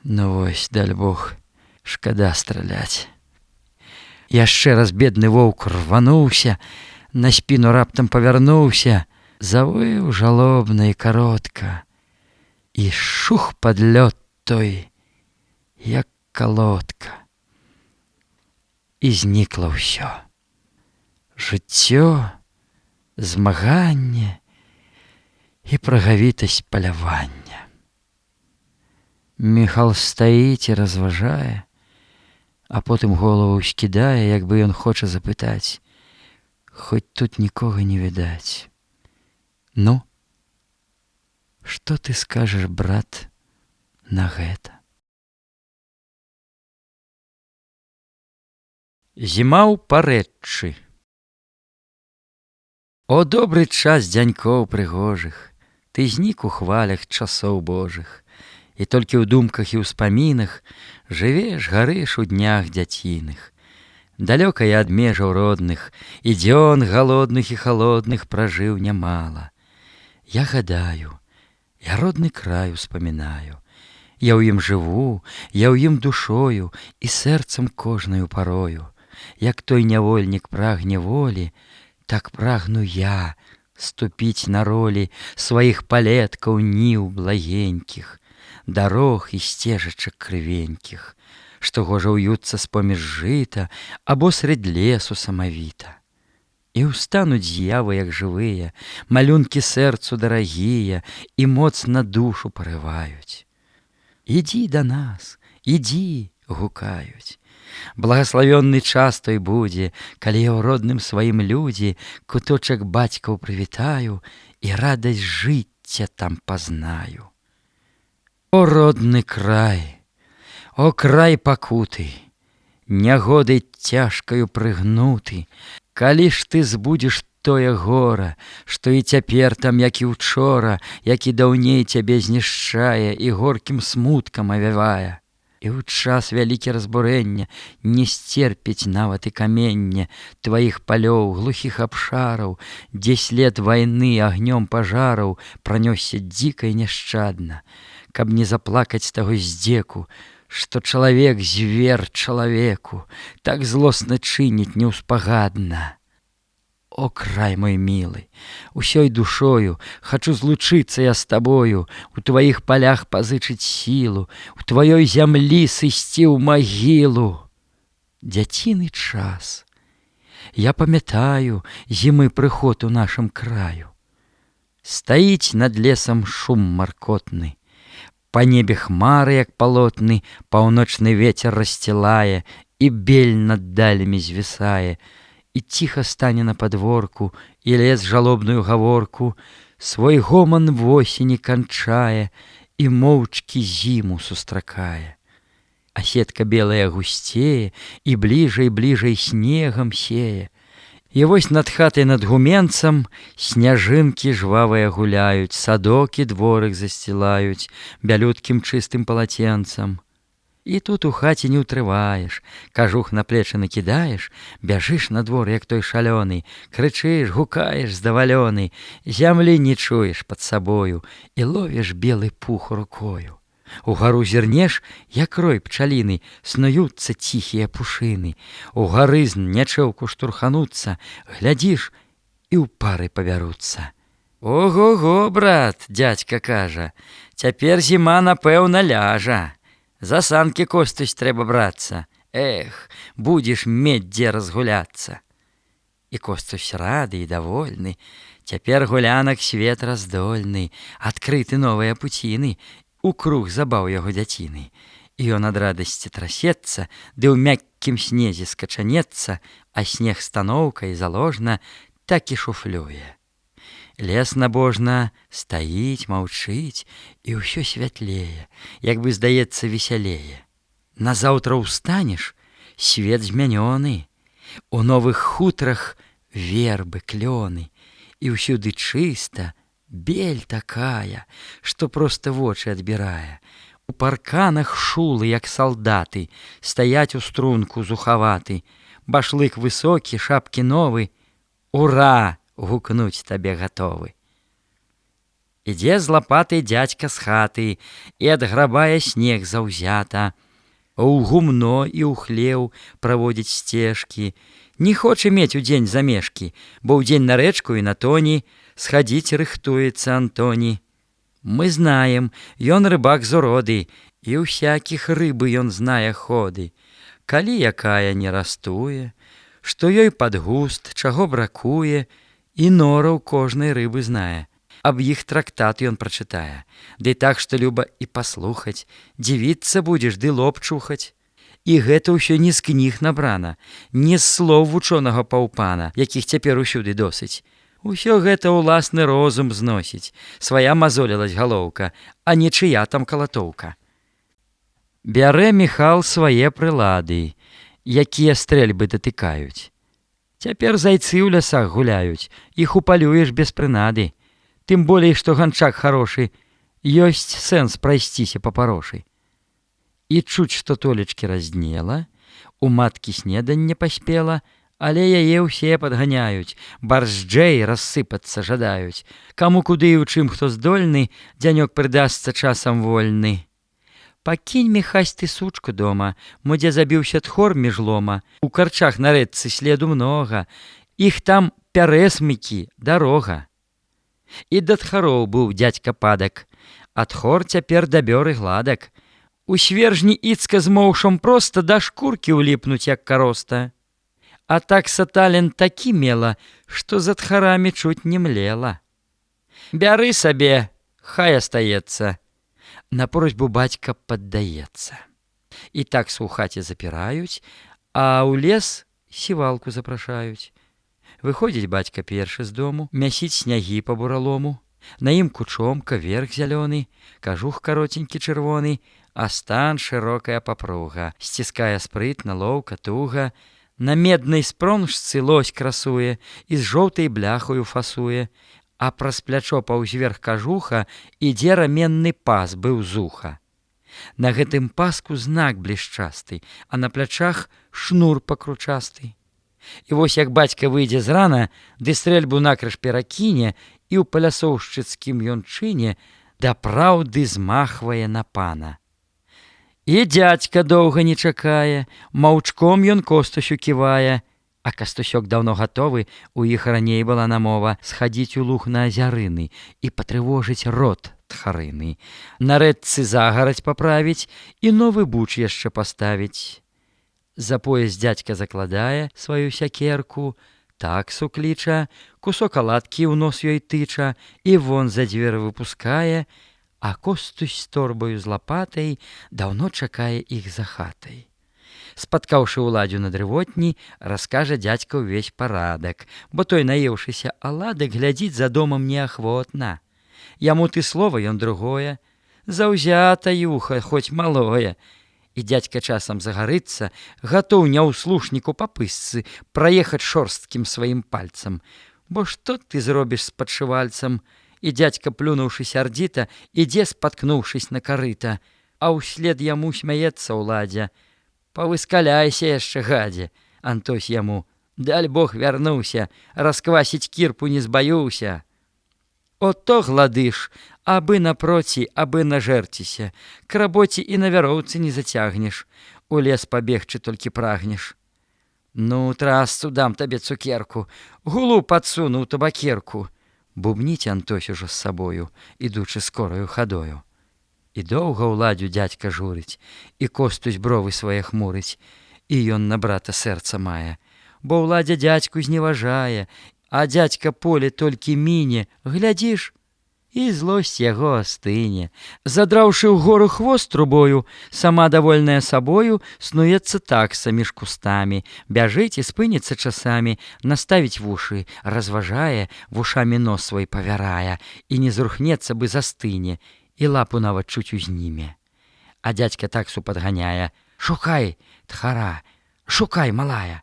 Ну вось, даль Бог, шкада страляць. Яшчэ раз бедны воўк рвануўся, на спіну раптам павярнуўся, завыў жалобна і каротка, і шух пад лёд той, як калодка. І знікла ўсё. Жыццё, змаганне і прагавітасць палявання. Міхал стаіць і разважае, а потым голову ўскідае, як бы ён хоча запытаць, хоць тут нікога не відаць. Ну, што ты скажаш, брат, на гэта? Зіма ў парэччы. О, добры час дзянькоў прыгожых, ты знік у хвалях часоў божых, і толькі ў думках і ўспамінах жывеш, гарыш у днях дзяціных. Далёка я ад межаў родных, і дзён галодных і халодных пражыў нямала. Я гадаю, я родны край успамінаю, я ў ім жыву, я ў ім душою і сэрцам кожнаю парою. Як той нявольнік прагне волі, так прагну я ступіць на ролі сваіх палеткаў ніў благенькіх, дарог і сцежачак крывенькіх, што гожа ўюцца з-поміж жыта або сред лесу самавіта. І ўстануць з'явы, як жывыя, малюнкі сэрцу дарагія і моцна душу парываюць. Ідзі да нас, ідзі, гукаюць. Благаславённы час той будзе, калі я ў родным сваім людзі куточак бацькаў прывітаю і радасць жыцця там пазнаю. О, родны край, о, край пакуты, нягодай цяжкаю прыгнуты, калі ж ты збудзеш тое гора, што і цяпер там, як і учора, як і даўней цябе знішчае і горкім смуткам авявае. І ў час вялікі разбурэння не сцерпіць нават і камення тваіх палёў, глухіх абшараў, дзе след вайны агнём пажараў пранёсся дзіка і няшчадна, каб не заплакаць таго здзеку, што чалавек звер чалавеку так злосна чыніць неўспагадна. О, край мой мілы, усёй душою хачу злучыцца я з табою, у тваіх палях пазычыць сілу, у тваёй зямлі сысці ў магілу. Дзяціны час, я памятаю зімы прыход у нашым краю. Стаіць над лесам шум маркотны, па небе хмары, як палотны, паўночны вецер рассцілае, і бель над далямі звісае, і ціха стане на падворку, і лес жалобную гаворку, свой гоман восені канчае, і моўчкі зіму сустракае. А сетка белая гусцее, і бліжай снегам сее. І вось над хатай над гуменцам сняжынкі жвавыя гуляюць, садок і дворык засцілаюць бялюткім чыстым палаценцам. І тут у хаце не ўтрываеш, кажух на плечы накідаеш, бяжыш на двор, як той шалёны, крычыш, гукаеш здавалёны, зямлі не чуеш пад сабою і ловіш белы пух рукою. Угару зірнеш, як рой пчаліны, снуюцца ціхія пушыны, у гарызн нячэўку штурхануцца, глядзіш, і ў пары павяруцца. Ого-го, брат, дзядзька кажа, цяпер зіма, напэўна, ляжа. За санкі, Костусь, трэба брацца. Эх, будзеш мець дзе разгуляцца. І Костусь рады і давольны. Цяпер гулянак свет раздольны, адкрыты новыя пуціны, у круг забаў яго дзяціны. І ён ад радасці трасецца, ды ў мяккім снезе скачанецца, а снег станоўкай заложна так і шуфлюе. Лес набожна стаіць, маўчыць, і ўсё святлее, як бы, здаецца, весялее. Назаўтра ўстанеш, свет змянёны, у новых хутрах вербы, клёны, і ўсюды чыста, бель такая, што проста вочы адбірае. У парканах шулы, як салдаты, стаяць у струнку зухаваты, башлык высокі, шапкі новы, ура! Гукнуць табе гатовы. Ідзе з лапатай дзядзька з хаты і адграбае снег заўзята. У гумно і ў хлеў праводзіць сцежкі. Не хоча мець удзень замешкі, бо ўдзень на рэчку і на тоні схадзіць рыхтуецца Антоні. Мы знаем, ён рыбак з уроды, і ўсякіх рыбы ён знае ходы. Калі якая не растуе, што ёй пад густ, чаго бракуе, і нораў кожнай рыбы знае. Аб іх трактат ён прачытае. Ды так, што люба і паслухаць, дзівіцца будзеш, ды лоб чухаць. І гэта ўсё не з кніг набрана, не з слоў вучонага паўпана, якіх цяпер усюды досыць. Усё гэта ўласны розум зносіць, свая мазолілась галоўка, а не чыя там калатоўка. Бярэ Міхал свае прылады, якія стрэльбы датыкаюць. Цяпер зайцы ў лясах гуляюць, іх упалюеш без прынады. Тым болей, што ганчак харошы, ёсць сэнс прайсціся па парошы. І чуць, што толечкі разднела, у маткі снеданне паспела, але яе ўсе падганяюць, барзджэй рассыпацца жадаюць. Каму куды і ў чым хто здольны, дзянёк прыдасца часам вольны. Пакінь, Міхась, ты сучку дома, мо дзе забіўся тхор між лома. У карчах на рэчцы следу многа, іх там пярэсмыкі, дарога. І да тхароў быў дзядзька падак, а тхор цяпер дабёр і гладак. У свержні іцка з моўшам проста да шкуркі ўліпнуць, як кароста. А так сатален такі мела, што за тхарамі чуць не млела. Бяры сабе, хай астаецца. На просьбу бацька паддаецца. І так у хаце запіраюць, а ў лес сівалку запрашаюць. Выходзіць бацька першы з дому, мясіць снягі па буралому. На ім кучомка, верх зялёны, кажух каротенькі чырвоны, а стан шырокая папруга, сціскае спрытна, лоўка, туга. На меднай спронжцы лось красуе і з жоўтай бляхою фасуе, а праз плячо паўзверх кажуха ідзе раменны пас быў зуха. На гэтым паску знак блішчасты, а на плячах шнур пакручасты. І вось як бацька выйдзе з рана, ды стрэльбу накрыж перакіне, і ў палясоўшчыцкім ён чыне дапраўды змахвае на пана. І дзядзька доўга не чакае, маўчком ён Костусю ківае, а Кастусёк даўно гатовы, у іх раней была намова схадзіць у луг на азярыны і патрывожыць род тхарыны, на рэчцы загарадзь паправіць і новы буч яшчэ паставіць. За пояс дзядзька закладае сваю сякерку, таксу кліча, кусок аладкі ў нос ёй тыча і вон за дзверы выпускае, а Костусь з торбаю з лапатай даўно чакае іх за хатай. Спаткаўшы ўладзю на дрывотні, раскажа дзядзька ўвесь парадак, бо той, наеўшыся аладак, глядзіць за домам неахвотна. Яму ты слова, ён другое, заўзята юха, хоць малое. І дзядзька часам загарыцца, гатоў няўслушніку па пысцы праехаць шорсткім сваім пальцам. Бо што ты зробіш з падшывальцам? І дзядзька, плюнуўшы сярдзіта, ідзе, спаткнуўшись на карыта, а ўслед яму смяецца ўладзя. Павыскаляйся яшчэ, гадзе, Антось яму, даль Бог вярнуўся, расквасіць кірпу не збаюўся. Ото гладыш, абы напроці, абы нажэрціся, к рабоце і на вяроўцы не зацягнеш, у лес пабегчы толькі прагнеш. Ну, трасцу дам табе цукерку, гулу падсуну ў табакерку. Бубніць Антось ужо з сабою, ідучы скораю хадою. І доўга ўладзю дзядзька журыць, і Костусь бровы свае хмурыць, і ён на брата сэрца мае, бо ўладзя дзядзьку зневажае, а дзядзька поле толькі міне, глядзіш, і злосць яго астыне. Задраўшы ўгору хвост трубою, сама давольная сабою, снуецца такса між кустамі, бяжыць і спыніцца часамі, наставіць вушы, разважае, вушамі нос свой павярае, і не зрухнецца бы застыне, і лапу нават чуць узніме. А дзядзька таксу падганяе: «Шукай, тхара, шукай, малая!»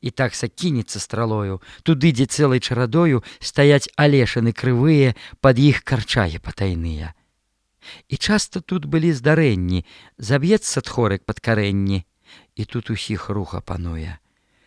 І такса кінецца стралою, туды, дзе цэлай чарадою стаяць алешаны крывыя, пад іх карчагі патайныя. І часта тут былі здарэнні, заб'ецца тхорык пад карэнні, і тут усіх руха пануе.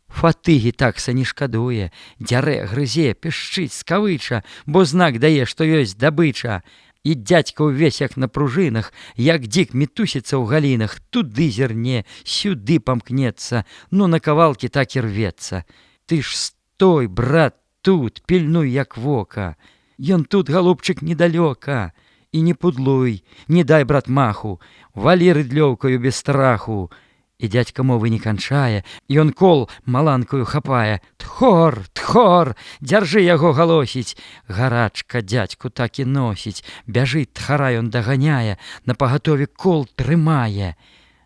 Фатыгі такса не шкадуе, дзярэ, грызе, пішчыць, скавыча, бо знак дае, што ёсць дабыча. І дзядзька ўвесь як на пружынах, як дзік мітусіцца ў галінах, туды зірне, сюды памкнецца, ну на кавалкі так і рвецца. Ты ж стой, брат, тут, пільнуй як вока. Ён тут, галубчык, недалёка. І не пудлуй, не дай, брат, маху, валі рыдлёўкаю без страху. І дзядзька мовы не канчае, ён кол маланкаю хапае. Тхор, тхор, дзяржы яго галосіць. Гарачка дзядзьку так і носіць, бяжыць тхара ён даганяе, напагатове кол трымае.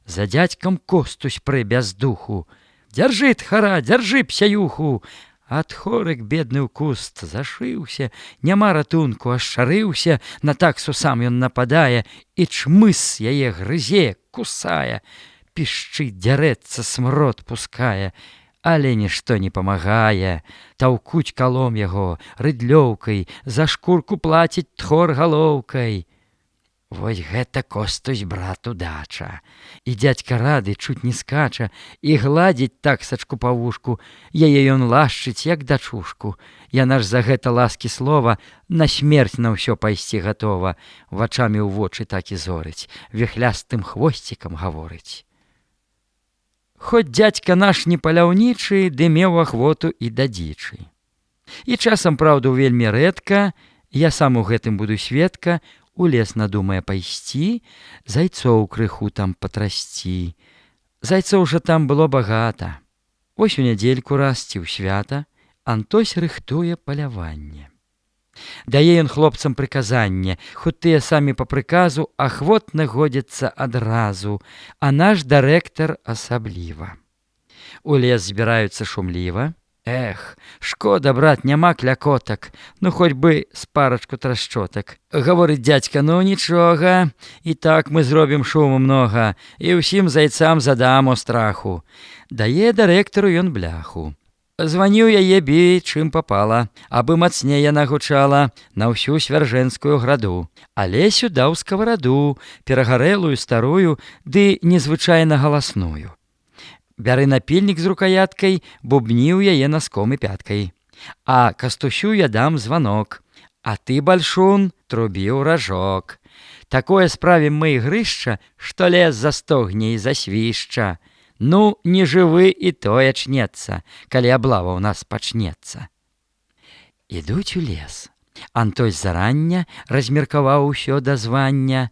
За дзядзькам Костусь прэ без духу. Дзяржы, тхара, дзяржы, псяюху. А тхорык, бедны ў куст, зашыўся, няма ратунку, ашчарыўся, на таксу сам ён нападае, і чмыс яе грызе, кусае. Пішчыць, дзярэцца, смрод пускае, але нішто не памагае. Таўкуць калом яго рыдлёўкай, за шкурку плаціць тхор галоўкай. Вось гэта Костусь, брат, удача. І дзядзька рады чуць не скача, і гладзіць таксачку па вушку, яе ён лашчыць, як дачушку. Яна ж за гэта ласкі слова на смерць на ўсё пайсці гатова, вачамі ў вочы так і зорыць, віхлястым хвосцікам гаворыць. Хоць дзядзька наш не паляўнічы, ды меў ахвоту і да дзічы. І часам, праўда, вельмі рэдка, я сам у гэтым буду сведка, у лес надумае пайсці, зайцоў крыху там патрасці. Зайцоў жа там было багата. Вось у нядзельку раз ці ў свята Антось рыхтуе паляванне. Дае ён хлопцам прыказанне, хоць тыя самі па прыказу ахвотна годзяцца адразу, а наш дырэктар асабліва. У лес збіраюцца шумліва, Эх, шкода, брат, няма клякотак, ну хоць бы з парачку трашчотак. Гаворыць дзядзька, ну нічога, і так мы зробім шуму многа, і ўсім зайцам задаму страху. Дае дырэктару ён бляху. Званіў яе бі, чым папала, абы мацней яна гучала на ўсю свяржэнскую граду. Алесю даў скавараду, перагарэлую старую, ды незвычайна галасную. Бяры напільнік з рукаяткай, бубніў яе наском і пяткай. А Кастусю я дам званок, а ты, бальшун, трубі ў ражок. Такое справім мы ігрышча, што лес застогне і засвішча. Ну, не жывы і тое чнецца, калі аблава ў нас пачнецца. Ідуць у лес. Антось зарання размеркаваў усё да звання,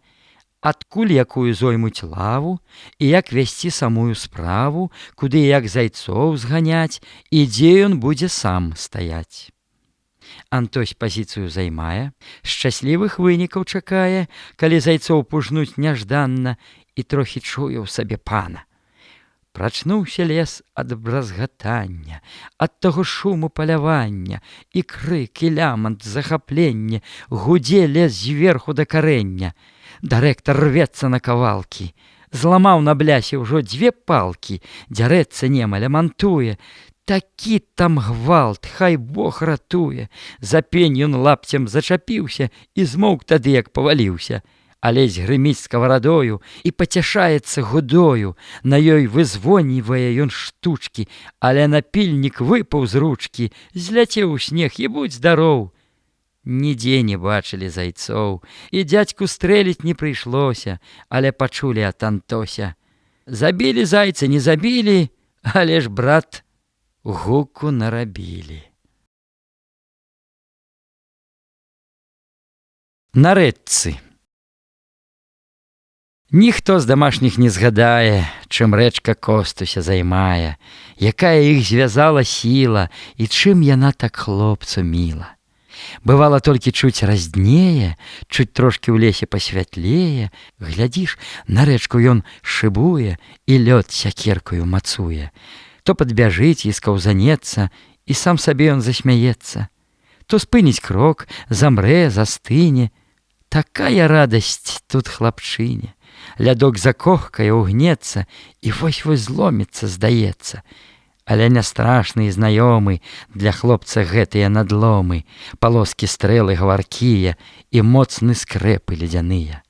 адкуль якую зоймуць лаву і як весці самую справу, куды як зайцоў зганяць і дзе ён будзе сам стаяць. Антось пазіцыю займае, шчаслівых вынікаў чакае, калі зайцоў пужнуць няжданна, і трохі чуе ў сабе пана. Прачнуўся лес ад бразгатання, ад таго шуму палявання, і крык, і лямант, захапленне, гудзе лес зверху да карэння. Дырэктар рвецца на кавалкі, зламаў на блясе ўжо 2 палкі, дзярэцца нема, лямантуе. Такі там гвалт, хай Бог ратуе. За пень ён лапцем зачапіўся і змоўк тады, як паваліўся. Алесь грыміць скаварадою і пацяшаецца гудою, на ёй вызвонівае ён штучкі, але напільнік выпаў з ручкі, зляцеў у снег і будь здароў. Нідзе не бачылі зайцоў, і дзядзьку стрэліць не прыйшлося, але пачулі ад Антося. Забілі зайца, не забілі, але ж, брат, гуку нарабілі. На рэчцы. Ніхто з дамашніх не згадае, чым рэчка Костуся займае, якая іх звязала сіла і чым яна так хлопцу міла. Бывала толькі чуць разднее, чуць трошкі ў лесе пасвятлее, глядзіш, на рэчку ён шыбуе і лёд сякеркаю мацуе. То падбяжыць і скаўзанецца, і сам сабе ён засмяецца. То спыніць крок, замрэ, застыне. Такая радасць тут хлапчыне. Лядок закохкае, угнецца, і вось-вось зломіцца, здаецца. Але не страшны і знаёмы для хлопца гэтыя надломы, палоскі стрэлы гаваркія і моцны скрэпы ледзяныя.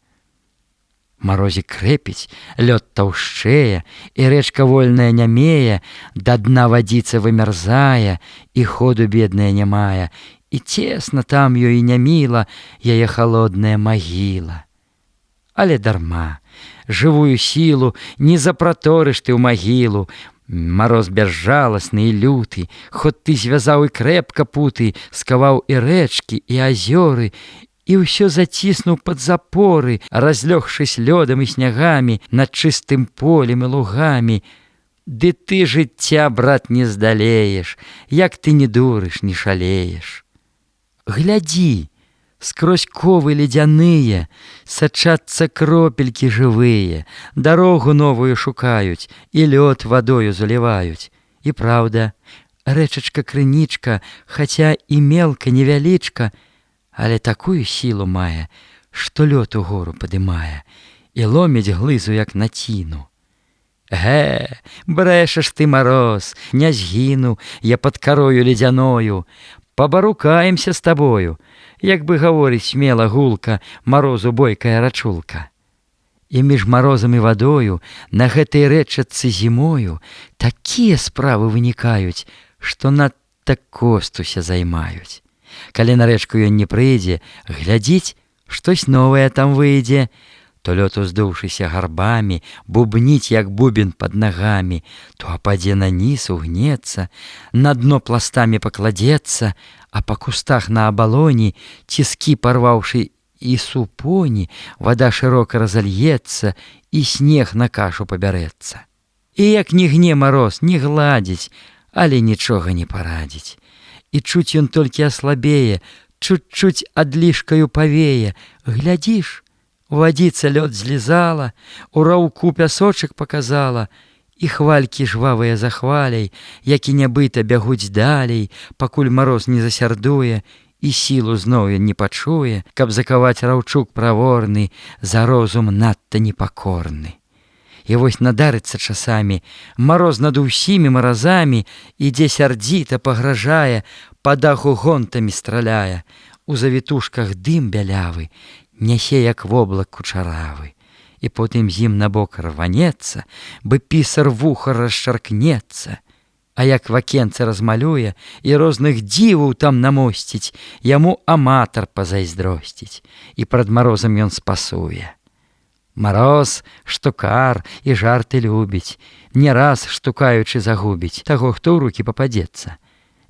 Марозік крэпіць, лёд таўшчэе, і рэчка вольная нямее, да дна вадзіца вымярзае, і ходу бедная не мае, і цесна там ёй няміла яе халодная магіла. Але дарма, жывую сілу не запраторыш ты ў магілу. Мароз бязжаласны і люты, хоць ты звязаў і крэпка путы, скаваў і рэчкі, і азёры, і ўсё заціснуў пад запоры, разлёгшись лёдам і снягамі над чыстым полем і лугамі. Ды ты жыцця, брат, не здалееш, як ты не дурыш, не шалееш. Глядзі, скрозь ковы ледзяныя сачацца кропелькі жывыя, дарогу новую шукаюць і лёд вадою заліваюць. І праўда, рэчачка-крынічка, хаця і мелка невялічка, але такую сілу мае, што лёд угору падымае і ломіць глызу, як націну. Гэ, брэшаш ты, мароз, не згіну я пад карою ледзяною, пабарукаемся з табою, як бы гаворыць смела гулка марозу бойкая рачулка. І між марозам і вадою на гэтай рэчачцы зімою такія справы вынікаюць, што надта Костуся займаюць. Калі на рэчку ён не прыйдзе, глядзіць, штось новае там выйдзе, то лёд, уздуўшыся гарбамі, бубніць, як бубен пад нагамі, то ападзе на ніз, угнецца, на дно пластамі пакладзецца, а па кустах на абалоні, ціскі парваўшы і супоні, вада шырока разальецца, і снег на кашу пабярэцца. І як ні гне мароз, ні гладзіць, але нічога не парадзіць. І чуць ён толькі аслабее, чуць-чуць адлішкаю павее. Глядзіш, вадзіца лёд злізала, у раўку пясочак паказала, І хвалькі жвавыя за хваляй, як і нябыта бягуць далей, пакуль мароз не засярдуе, і сілу зноў ён не пачуе, каб закаваць раўчук праворны, за розум надта непакорны. І вось надарыцца часамі, мароз над усімі маразамі, ідзе сярдзіта пагражае, па даху гонтамі страляе, у завітушках дым бялявы, нясе як воблак кучаравы. І потым зім на бок рванецца, бы пісар вуха расчаркнецца. А як вакенце размалюе і розных дзіваў там намосціць, яму аматар пазайздросціць, і прад марозам ён спасуе. Мароз штукар і жарты любіць, не раз штукаючы загубіць таго, хто ў рукі пападзецца.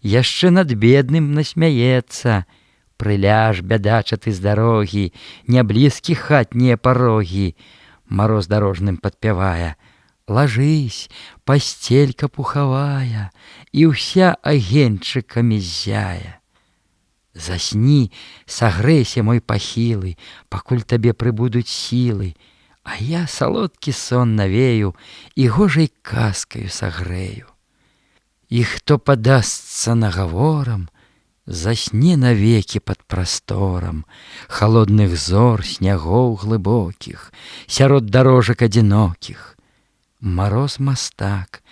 Яшчэ над бедным насмяецца. Прыляж, бядача ты з дарогі, няблізкі хатнія парогі. Мароз дарожным падпявае: ложись, пасцелька пухавая, і ўся агеньчыкамі ззяе. Засні, сагрэйся, мой пахілы, пакуль табе прыбудуць сілы, а я салодкі сон навею і гожай казкаю сагрэю. І хто падасца нагаворам, засне навекі пад прасторам халодных зор, снягоў глыбокіх, сярод дарожак адзінокіх. Мароз мастак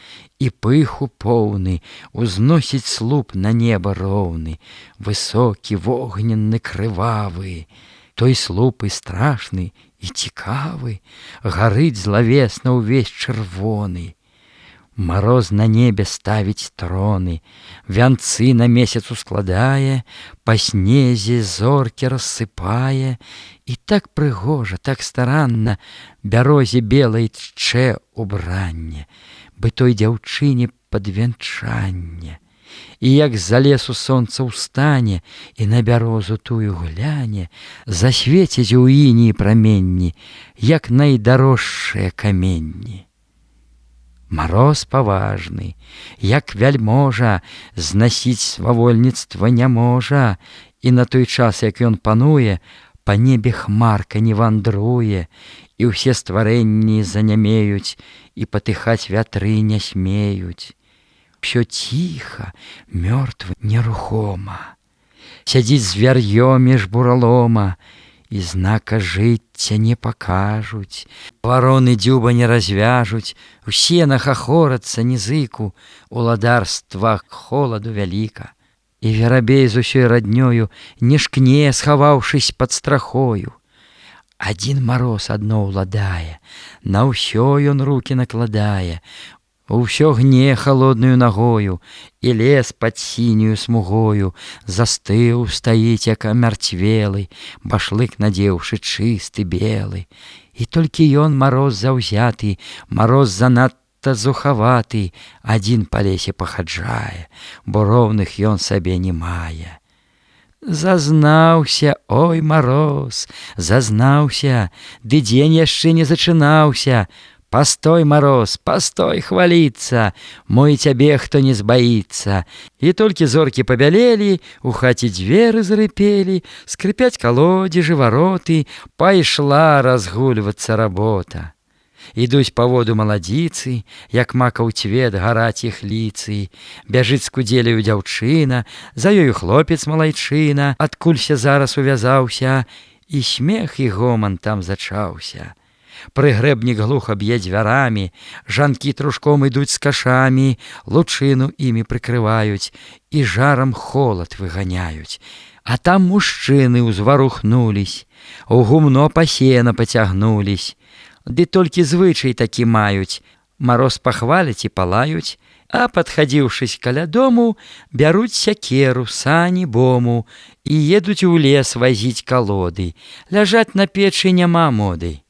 і пыху поўны узносіць слуп на неба роўны, высокі, вогненны, крывавы. Той слуп і страшны, і цікавы, гарыць злавесна ўвесь чырвоны. Мароз на небе ставіць троны, вянцы на месяц ускладае, па снезе зоркі рассыпае, і так прыгожа, так старанна бярозе белай тчэ убранне, бы той дзяўчыне падвянчанне. І як з-за лесу сонца ўстане і на бярозу тую гляне, засвеціць у ініі праменні, як найдарожшыя каменні. Мароз паважны, як вяльможа, знасіць свавольніцтва не можа, і на той час, як ён пануе, па небе хмарка не вандруе, і ўсе стварэнні занямеюць, і патыхаць вятры не смеюць. Усё ціха, мёртва, нерухома. Сядзіць звяр'ё між буралома, і знака жыцця не пакажуць, вароны дзюба не развяжуць, усе нахахорацца нізыку, уладарствах холаду вяліка. І верабей з усёй раднёю не шкне, схаваўшыся пад страхою. Адзін мароз адно ўладае, на ўсё ён рукі накладае, усё гне халоднаю нагою, і лес пад сінюю смугою застыў, стаіць, як амярцвелы, башлык надзеўшы чысты белы. І толькі ён, мароз заўзяты, мароз занадта зухаваты, адзін па лесе пахаджае, бо роўных ён сабе не мае. Зазнаўся, ой, мароз, зазнаўся, ды дзень яшчэ не зачынаўся. Пастой, мароз, пастой хваліцца, мой цябе хто не збаіцца. І толькі зоркі пабялелі, у хаце дзверы зарыпелі, скрыпяць калодзежы, вароты, пайшла разгульвацца работа. Ідуць па воду маладзіцы, як макаў цвет гараць іх ліцы. Бяжыць з кудзеляю дзяўчына, за ёю хлопец малайчына, адкулься зараз увязаўся, і смех і гоман там зачаўся. Прыгрэбнік глуха б'е дзвярамі, жанкі трушком ідуць з кашамі, лучыну імі прыкрываюць і жарам холад выганяюць. А там мужчыны ўзварухнулись, у гумно па сена пацягнулись. Ды толькі звычай такі маюць, мароз пахваляць і палаюць, а падхадзіўшыся каля дому, бяруць сякеру, сані, бому і едуць у лес вазіць калоды. Ляжаць на печы няма моды.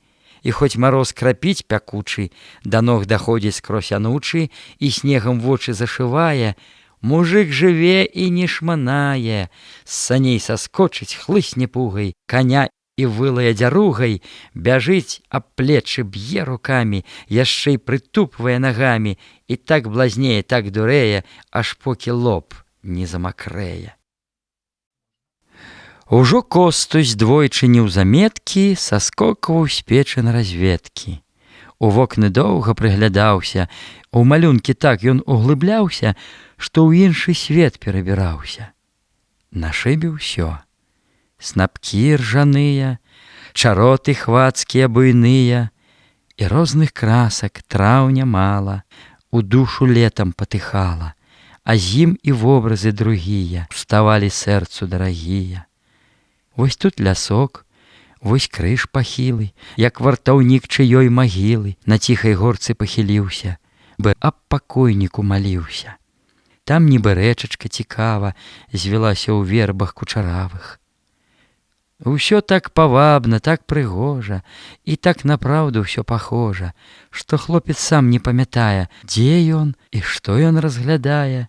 І хоць мароз крапіць пякучы, да ног даходзіць скрозь анучы і снегам вочы зашывае, мужык жыве і не шманае, з саней саскочыць, хлысне пугай, каня і вылае дзяругай, бяжыць аб плечы, б'е рукамі, яшчэ й прытупвае нагамі, і так блазнее, так дурэе, аж покі лоб не замакрэе. Ужо Костусь двойчы неўзаметкі саскокваў з печы на разведкі. У вокны доўга прыглядаўся, у малюнкі так ён углыбляўся, што ў іншы свет перабіраўся. На шыбе ўсё: снапкі ржаныя, чароты хвацкія буйныя, і розных красак траўня мала, у душу летам патыхала, а з ім і вобразы другія уставалі сэрцу дарагія. Вось тут лясок, вось крыж пахілы, як вартаўнік чыёй магілы на ціхай горцы пахіліўся, бы аб пакойніку маліўся. Там нібы рэчачка цікава звілася ў вербах кучаравых. Усё так павабна, так прыгожа, і так напраўду ўсё пахожа, што хлопец сам не памятае, дзе ён і што ён разглядае.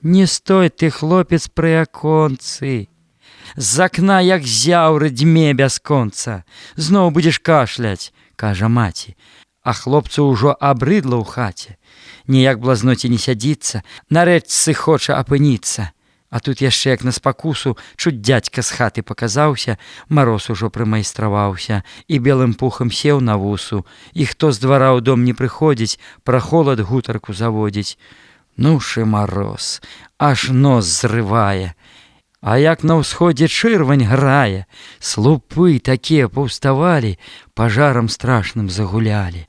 Не стой ты, хлопец, пры аконцы, з акна, як зяўры, дзьме бясконца, зноў будзеш кашляць, кажа маці, а хлопцу ўжо абрыдла ў хаце, ніяк блазноце не сядзіцца, на рэчцы хоча апыніцца. А тут яшчэ як на спакусу чуць дзядзька з хаты паказаўся, мароз ужо прымайстраваўся і белым пухам сеў на вусу, і хто з двара ў дом не прыходзіць, пра холад гутарку заводзіць. Ну ж і мароз, аж нос зрывае. А як на ўсходзе чырвань грае, слупы такія паўставалі, пажарам страшным загулялі.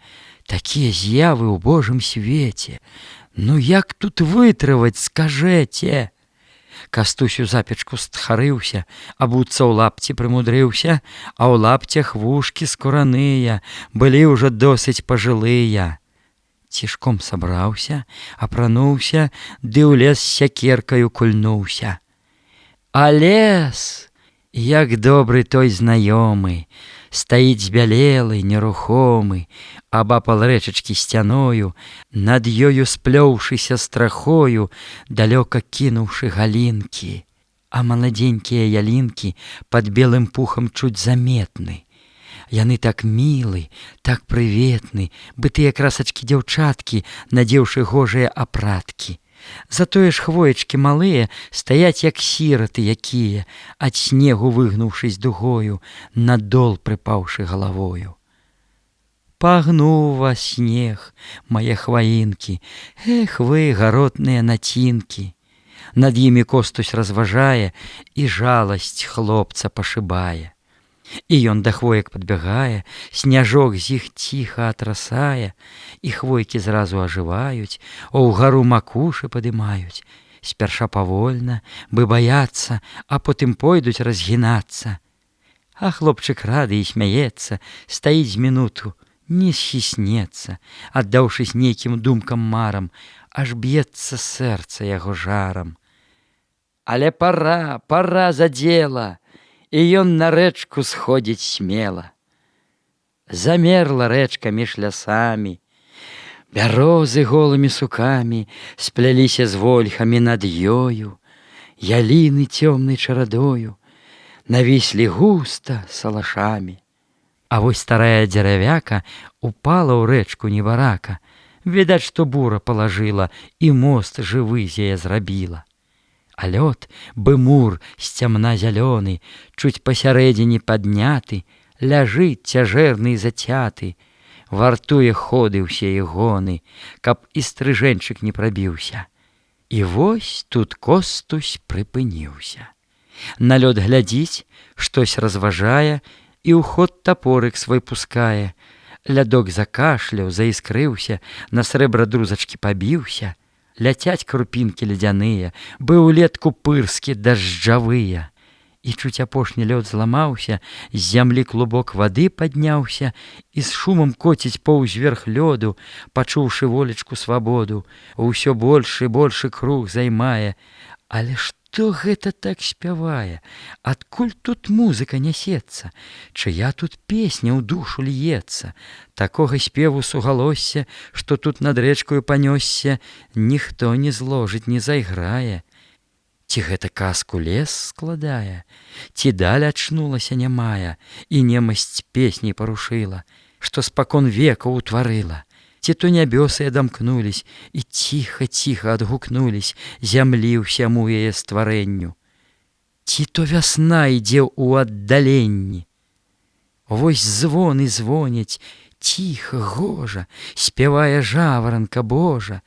Такія з'явы ў Божым свеце. Ну як тут вытрываць, скажэце? Кастусь у запечку стхарыўся, абуцца ў лапці прымудрыўся, а ў лапцях вушкі скураныя, былі ўжо досыць пажылыя. Цішком сабраўся, апрануўся, ды ў лес сякеркаю кульнуўся. А лес, як добры той знаёмы, стаіць збялелы, нерухомы, абапал рэчачкі сцяною, над ёю сплёўшыся страхою, далёка кінуўшы галінкі, а маладзенькія ялінкі пад белым пухам чуць заметны. Яны так мілы, так прыветны, бы тыя красачкі дзяўчаткі, надзеўшы гожыя апраткі. Затое ж хвоечкі малыя стаяць як сіраты якія, ад снегу выгнуўшись дугою, на дол прыпаўшы галавою. Пагнуў вас снег, мае хваінкі, эх вы, гаротныя націнкі. Над імі Костусь разважае, і жаласць хлопца пашыбае. І ён да хвоек падбягае, сняжок з іх ціха атрасае, і хвойкі зразу ажываюць, а ўгару макушы падымаюць. Спярша павольна, бы баяцца, а потым пойдуць разгінацца. А хлопчык рады і смяецца, стаіць з мінуту, не схіснецца, аддаўшыся нейкім думкам марам, аж б'ецца сэрца яго жарам. Але пара за дзела, і ён на рэчку сходзіць смела. Замерла рэчка між лясамі, бярозы голымі сукамі спляліся з вольхамі над ёю, яліны цёмнай чарадою навіслі густа салашамі. А вось старая дзеравяка упала ў рэчку небарака, відаць, што бура палажыла і мост жывы з яе зрабіла. А лёд, бы мур сцямна зялёны, чуць пасярэдзіне падняты, ляжыць цяжэрны і зацяты, вартуе ходы ўсе і гоны, каб і стрыжэнчык не прабіўся. І вось тут Костусь прыпыніўся. На лёд глядзіць, штось разважае, і ў ход тапорык свой пускае. Лядок закашляў, заіскрыўся, на срэбра друзачкі пабіўся. Ляцяць крупінкі ледзяныя, бы ўлетку пырскі дажджавыя. І чуць апошні лёд зламаўся, з зямлі клубок вады падняўся, і з шумам коціць паўзверх лёду, пачуўшы волечку свабоду, усё большы і большы круг займае. Але што гэта так спявае? Адкуль тут музыка нясецца? Чыя тут песня ў душу льецца? Такога спеву сугалосся, што тут над рэчкаю панёсся, ніхто не зложыць, не зайграе. Ці гэта казку лес складае? Ці даль ачнулася нямая і немасць песні парушыла, што спакон века ўтварыла? Ці то нябёсы адамкнулись і ціха-ціха адгукнулись зямлі ўсяму яе стварэнню? Ці то вясна ідзе ў аддаленні? Вось звоны звоняць, Ціха, гожа, спявае жаваранка Божа,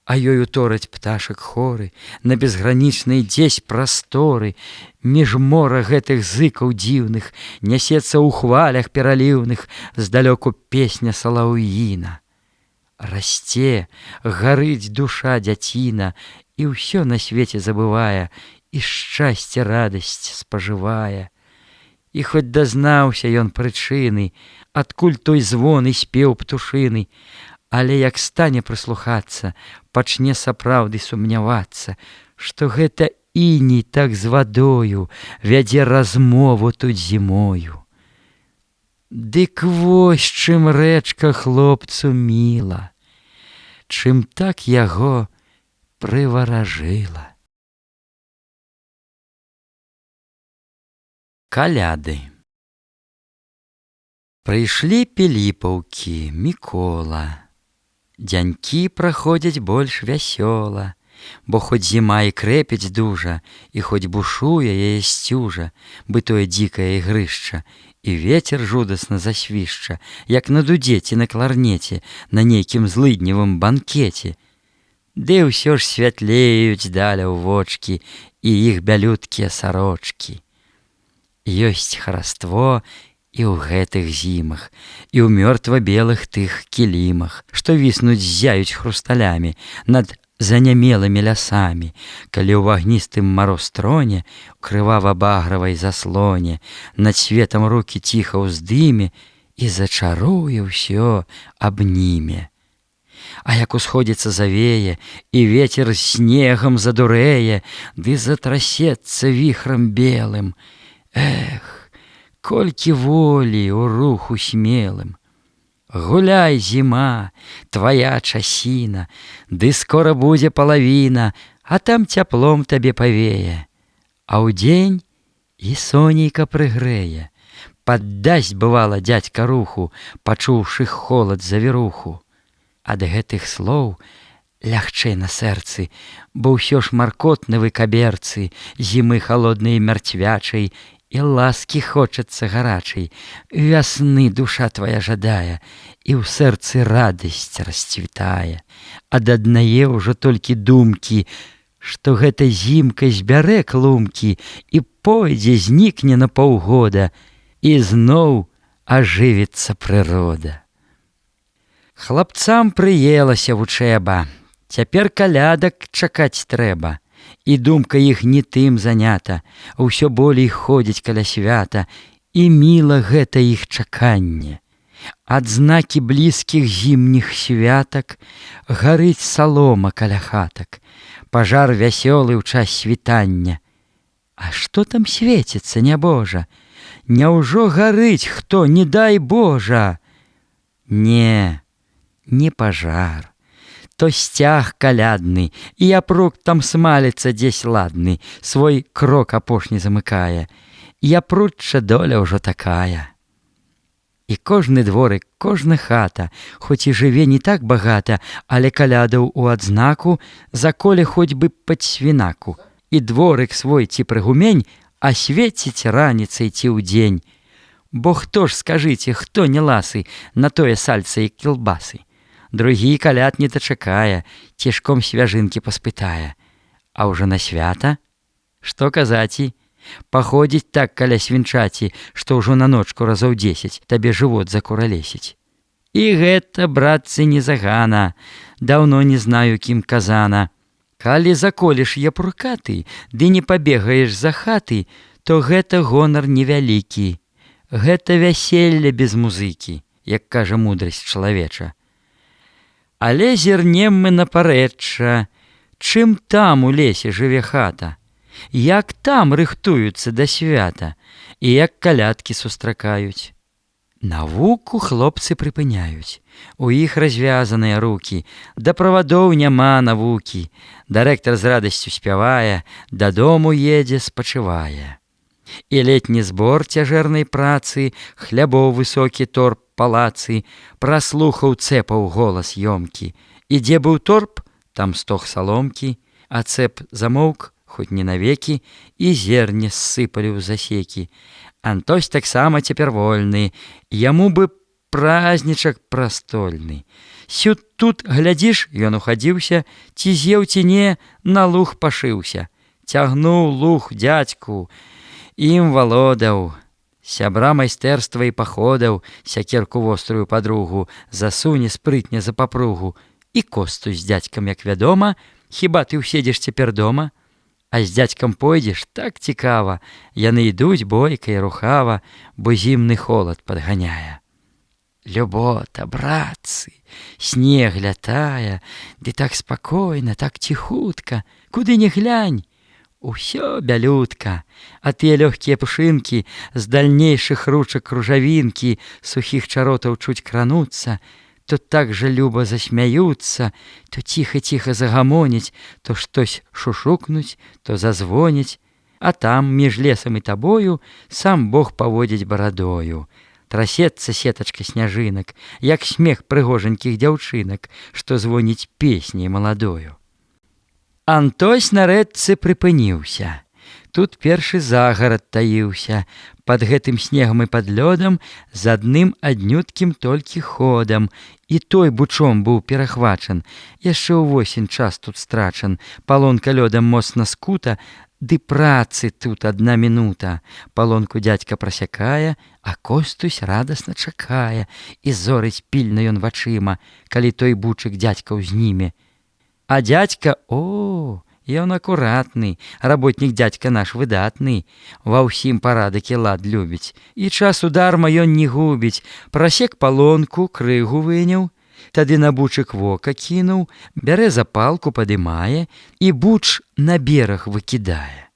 а ёй утораць пташак хоры на безгранічнай дзесь прасторы. Між мора гэтых зыкаў дзіўных нясецца ў хвалях пераліўных здалёку песня салаўіна. Расце, гарыць душа дзяціна, і ўсё на свеце забывае, і шчасце радасць спажывае. І хоць дазнаўся ён прычыны, адкуль той звон і спеў птушыны, але як стане прыслухацца, пачне сапраўды сумнявацца, што гэта іней так з вадою вядзе размову тут зімою. Дык вось чым рэчка хлопцу міла, чым так яго прываражыла. Каляды. Прыйшлі піліпаўкі, Мікола. Дзянькі праходзяць больш вясёла, бо хоць зіма і крэпіць дужа, і хоць бушуе яе сцюжа, бытое дзікае ігрышча, і вецер жудасна засвішча, як на дудзе ці на кларнеце, на нейкім злыдневым банкеце. Ды ўсё ж святлеюць даля ў вочкі і іх бялюткія сарочкі. Ёсць хараство і ў гэтых зімах, і ў мёртва-белых тых кілімах, што віснуць ззяюць хрусталямі над занямелымі лясамі, калі ў вагністым маростроне, у крывава-багравай заслоне, над светам рукі ціха ўздыме і зачаруе ўсё абніме. А як усходзіцца завее, і вецер снегам задурэе, ды затрасецца віхрам белым, эх, колькі волі ў руху смелым. Гуляй, зіма, твая часіна, ды скора будзе палавіна, а там цяплом табе павее. А ўдзень і сонейка прыгрэе, паддасць, бывала, дзядзька руху, пачуўшы холад завіруху. Ад гэтых слоў лягчэй на сэрцы, бо ўсё ж маркотны вы каберцы, зімы халоднай мярцвячай, і ласкі хочацца гарачай, вясны душа твая жадае, і ў сэрцы радасць расцвітае. Ад аднае ўжо толькі думкі, што гэта зімка збярэ клумкі і пойдзе, знікне на паўгода, і зноў ажывіцца прырода. Хлапцам прыелася вучэба, цяпер калядак чакаць трэба. І думка іх не тым занята, усё болей ходзіць каля свята, і міла гэта іх чаканне. Адзнакі блізкіх зімніх святак гарыць салома каля хатак, пажар вясёлы ў час світання. А што там свеціцца, нябожа? Няўжо гарыць хто, не дай Божа? Не, не пажар. То сцяг калядны, і япрук там смаліцца дзесь ладны, свой крок апошні замыкае. Япручча доля ўжо такая. І кожны дворык, кожна хата, хоць і жыве не так багата, але калядаў у адзнаку заколе хоць бы пад свінаку. І дворык свой ці прыгумень асвеціць раніцай ці ўдзень. Бо хто ж, скажыце, хто не ласы на тое сальца і кілбасы? Другі каляд не дачакае, цішком свяжынкі паспытае. А ўжо на свята? Што казаці? Паходзіць так каля свінчаці, што ўжо на ночку разоў 10 табе жывот закуралесіць. І гэта, братцы, не загана, даўно не знаю, кім казана. Калі заколеш япрука ты, ды не пабегаеш за хаты, то гэта гонар невялікі. Гэта вяселле без музыкі, як кажа мудрасць чалавеча. Але зірнем мы на парэчча, чым там у лесе жыве хата, як там рыхтуюцца да свята і як калядкі сустракаюць. Навуку хлопцы прыпыняюць, у іх развязаныя рукі, да правадоў няма навукі, дырэктар з радасцю спявае, дадому едзе, спачывае. І летні збор цяжэрнай працы, хлябоў высокі торп палацы, праслухаў цэпаў голас ёмкі. І дзе быў торп, там стог саломкі, а цэп замоўк, хоць не навекі, і зерне ссыпалі ў засекі. Антось таксама цяпер вольны, яму бы празднічак прастольны. Сюд тут, глядзіш, ён ухадзіўся, ці з'еў, ці не, на луг пашыўся. Цягнуў луг дзядзьку, ім валодаў. Сябра майстэрства і паходаў, сякерку вострую падругу, засуне спрытне за папругу. І Косту з дзядзькам, як вядома, хіба ты ўседзеш цяпер дома? А з дзядзькам пойдзеш, так цікава, яны ідуць бойка і рухава, бо зімны холад падганяе. Любота, братцы, снег лятае, ды так спакойна, так ціхутка, куды не глянь, усё бялютка, а тыя лёгкія пушынкі з дальнейшых ручак кружавінкі сухіх чаротаў чуць крануцца, то так жа люба засмяюцца, то ціха-ціха загамоніць, то штось шушукнуць, то зазвоніць, а там, між лесам і табою, сам Бог паводзіць барадою. Трасецца сетачка сняжынак, як смех прыгожанькіх дзяўчынак, што звоніць песняй маладою. Антось на рэчцы прыпыніўся. Тут першы загарад таіўся, пад гэтым снегам і пад лёдам, з адным аднюткім толькі ходам. І той бучом быў перахвачан, яшчэ ўвосень час тут страчан, палонка лёдам моцна скута, ды працы тут адна мінута. Палонку дзядзька прасякае, а Костусь радасна чакае, і зорыць пільна ён вачыма, калі той бучык дзядзька ўзніме. А дзядзька, ён акуратны, работнік дзядзька наш выдатны, ва ўсім парадак і лад любіць, і часу дарма ён не губіць, прасек палонку, крыгу выняў, тады на бучык вока кінуў, бярэ запалку, падымае, і буч на бераг выкідае.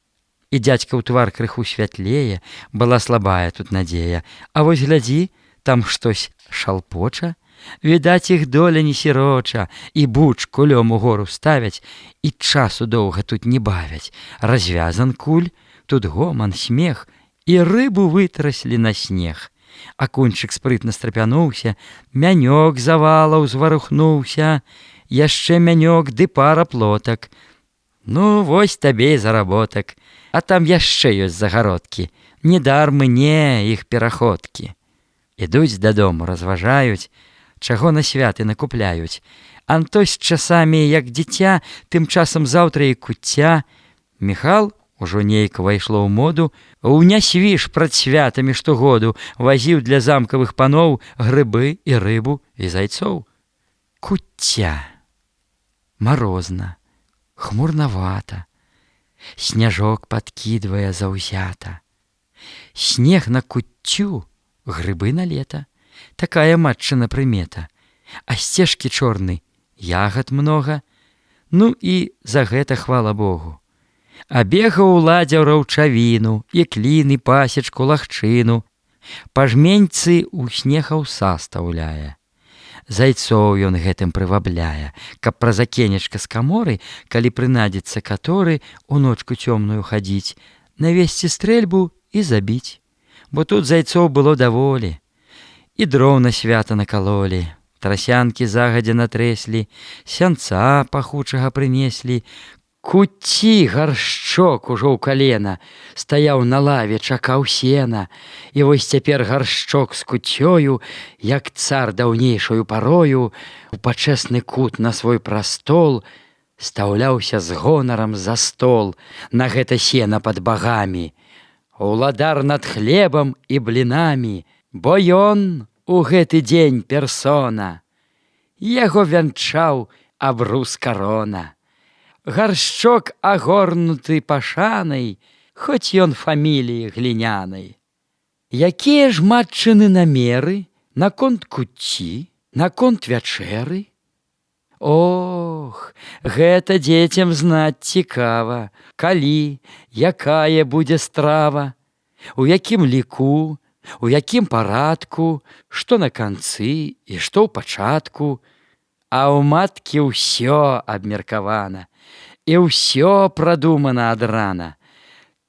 І дзядзька ў твар крыху святлее, была слабая тут надзея, а вось глядзі, там штось шалпоча, відаць, іх доля не сіроча, і буч кулём угору ставяць, і часу доўга тут не бавяць. Развязан куль, тут гоман, смех, і рыбу вытраслі на снег. Акунчык спрытна страпянуўся, мянёк завала ўзварухнуўся, яшчэ мянёк ды пара плотак. Ну, вось табе і заработак, а там яшчэ ёсць загародкі, недармы не іх пераходкі. Ідуць дадому, разважаюць, чаго на святы накупляюць. Антось часамі, як дзіця, тым часам заўтра і куцця. Міхал ужо нейк увайшло ў моду, ўнясвіш прад святамі штогоду вазіў для замкавых паноў грыбы і рыбу і зайцоў. Куцця. Марозна, хмурнавата, сняжок падкідвае заўзята. Снег на куццю, грыбы на лета. Такая матчына прымета. А сцежкі чорны, ягад многа. Ну і за гэта хвала Богу. А бегаў уладзяў раўчавіну, і клін, і пасечку, лагчыну. Па жменьцы ў снег аўса стаўляе. Зайцоў ён гэтым прывабляе, каб праз акенечка з каморы, калі прынадзіцца каторы, у ночку цёмную хадзіць, навесці стрэльбу і забіць. Бо тут зайцоў было даволі. І дроў на свята накалолі, трасянкі загадзя натрэслі, сянца пахучага прынеслі. Куцці гаршчок ужо ў калена, стаяў на лаве, чакаў сена. І вось цяпер гаршчок з куццёю, як цар даўнейшаю парою, у пачэсны кут на свой прастол стаўляўся з гонарам за стол, на гэта сена пад багамі. Уладар над хлебам і блінамі, бо ён у гэты дзень персона. Яго вянчаў абрус карона. Гаршчок агорнуты пашанай, хоць ён фаміліі глінянай. Якія ж матчыны намеры наконт куцці, наконт вячэры? Ох, гэта дзецям знаць цікава, калі, якая будзе страва, у якім ліку, у якім парадку, што на канцы і што ў пачатку. А ў маткі ўсё абмеркавана, і ўсё прадумана ад рана.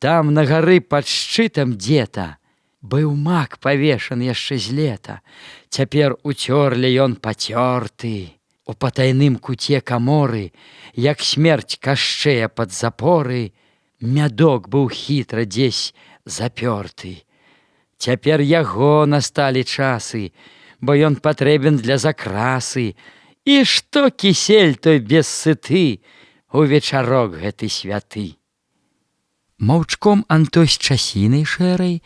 Там на гары пад шчытам дзета быў мак павешан яшчэ з лета. Цяпер уцёрлі ён пацёрты. У патайным куце каморы, як смерць кашчэя пад запоры, мядок быў хітра дзесь запёрты. Цяпер яго насталі часы, бо ён патрэбен для закрасы. І што кісель той бессыты у вечарок гэты святы. Маўчком Антось часінай шэрай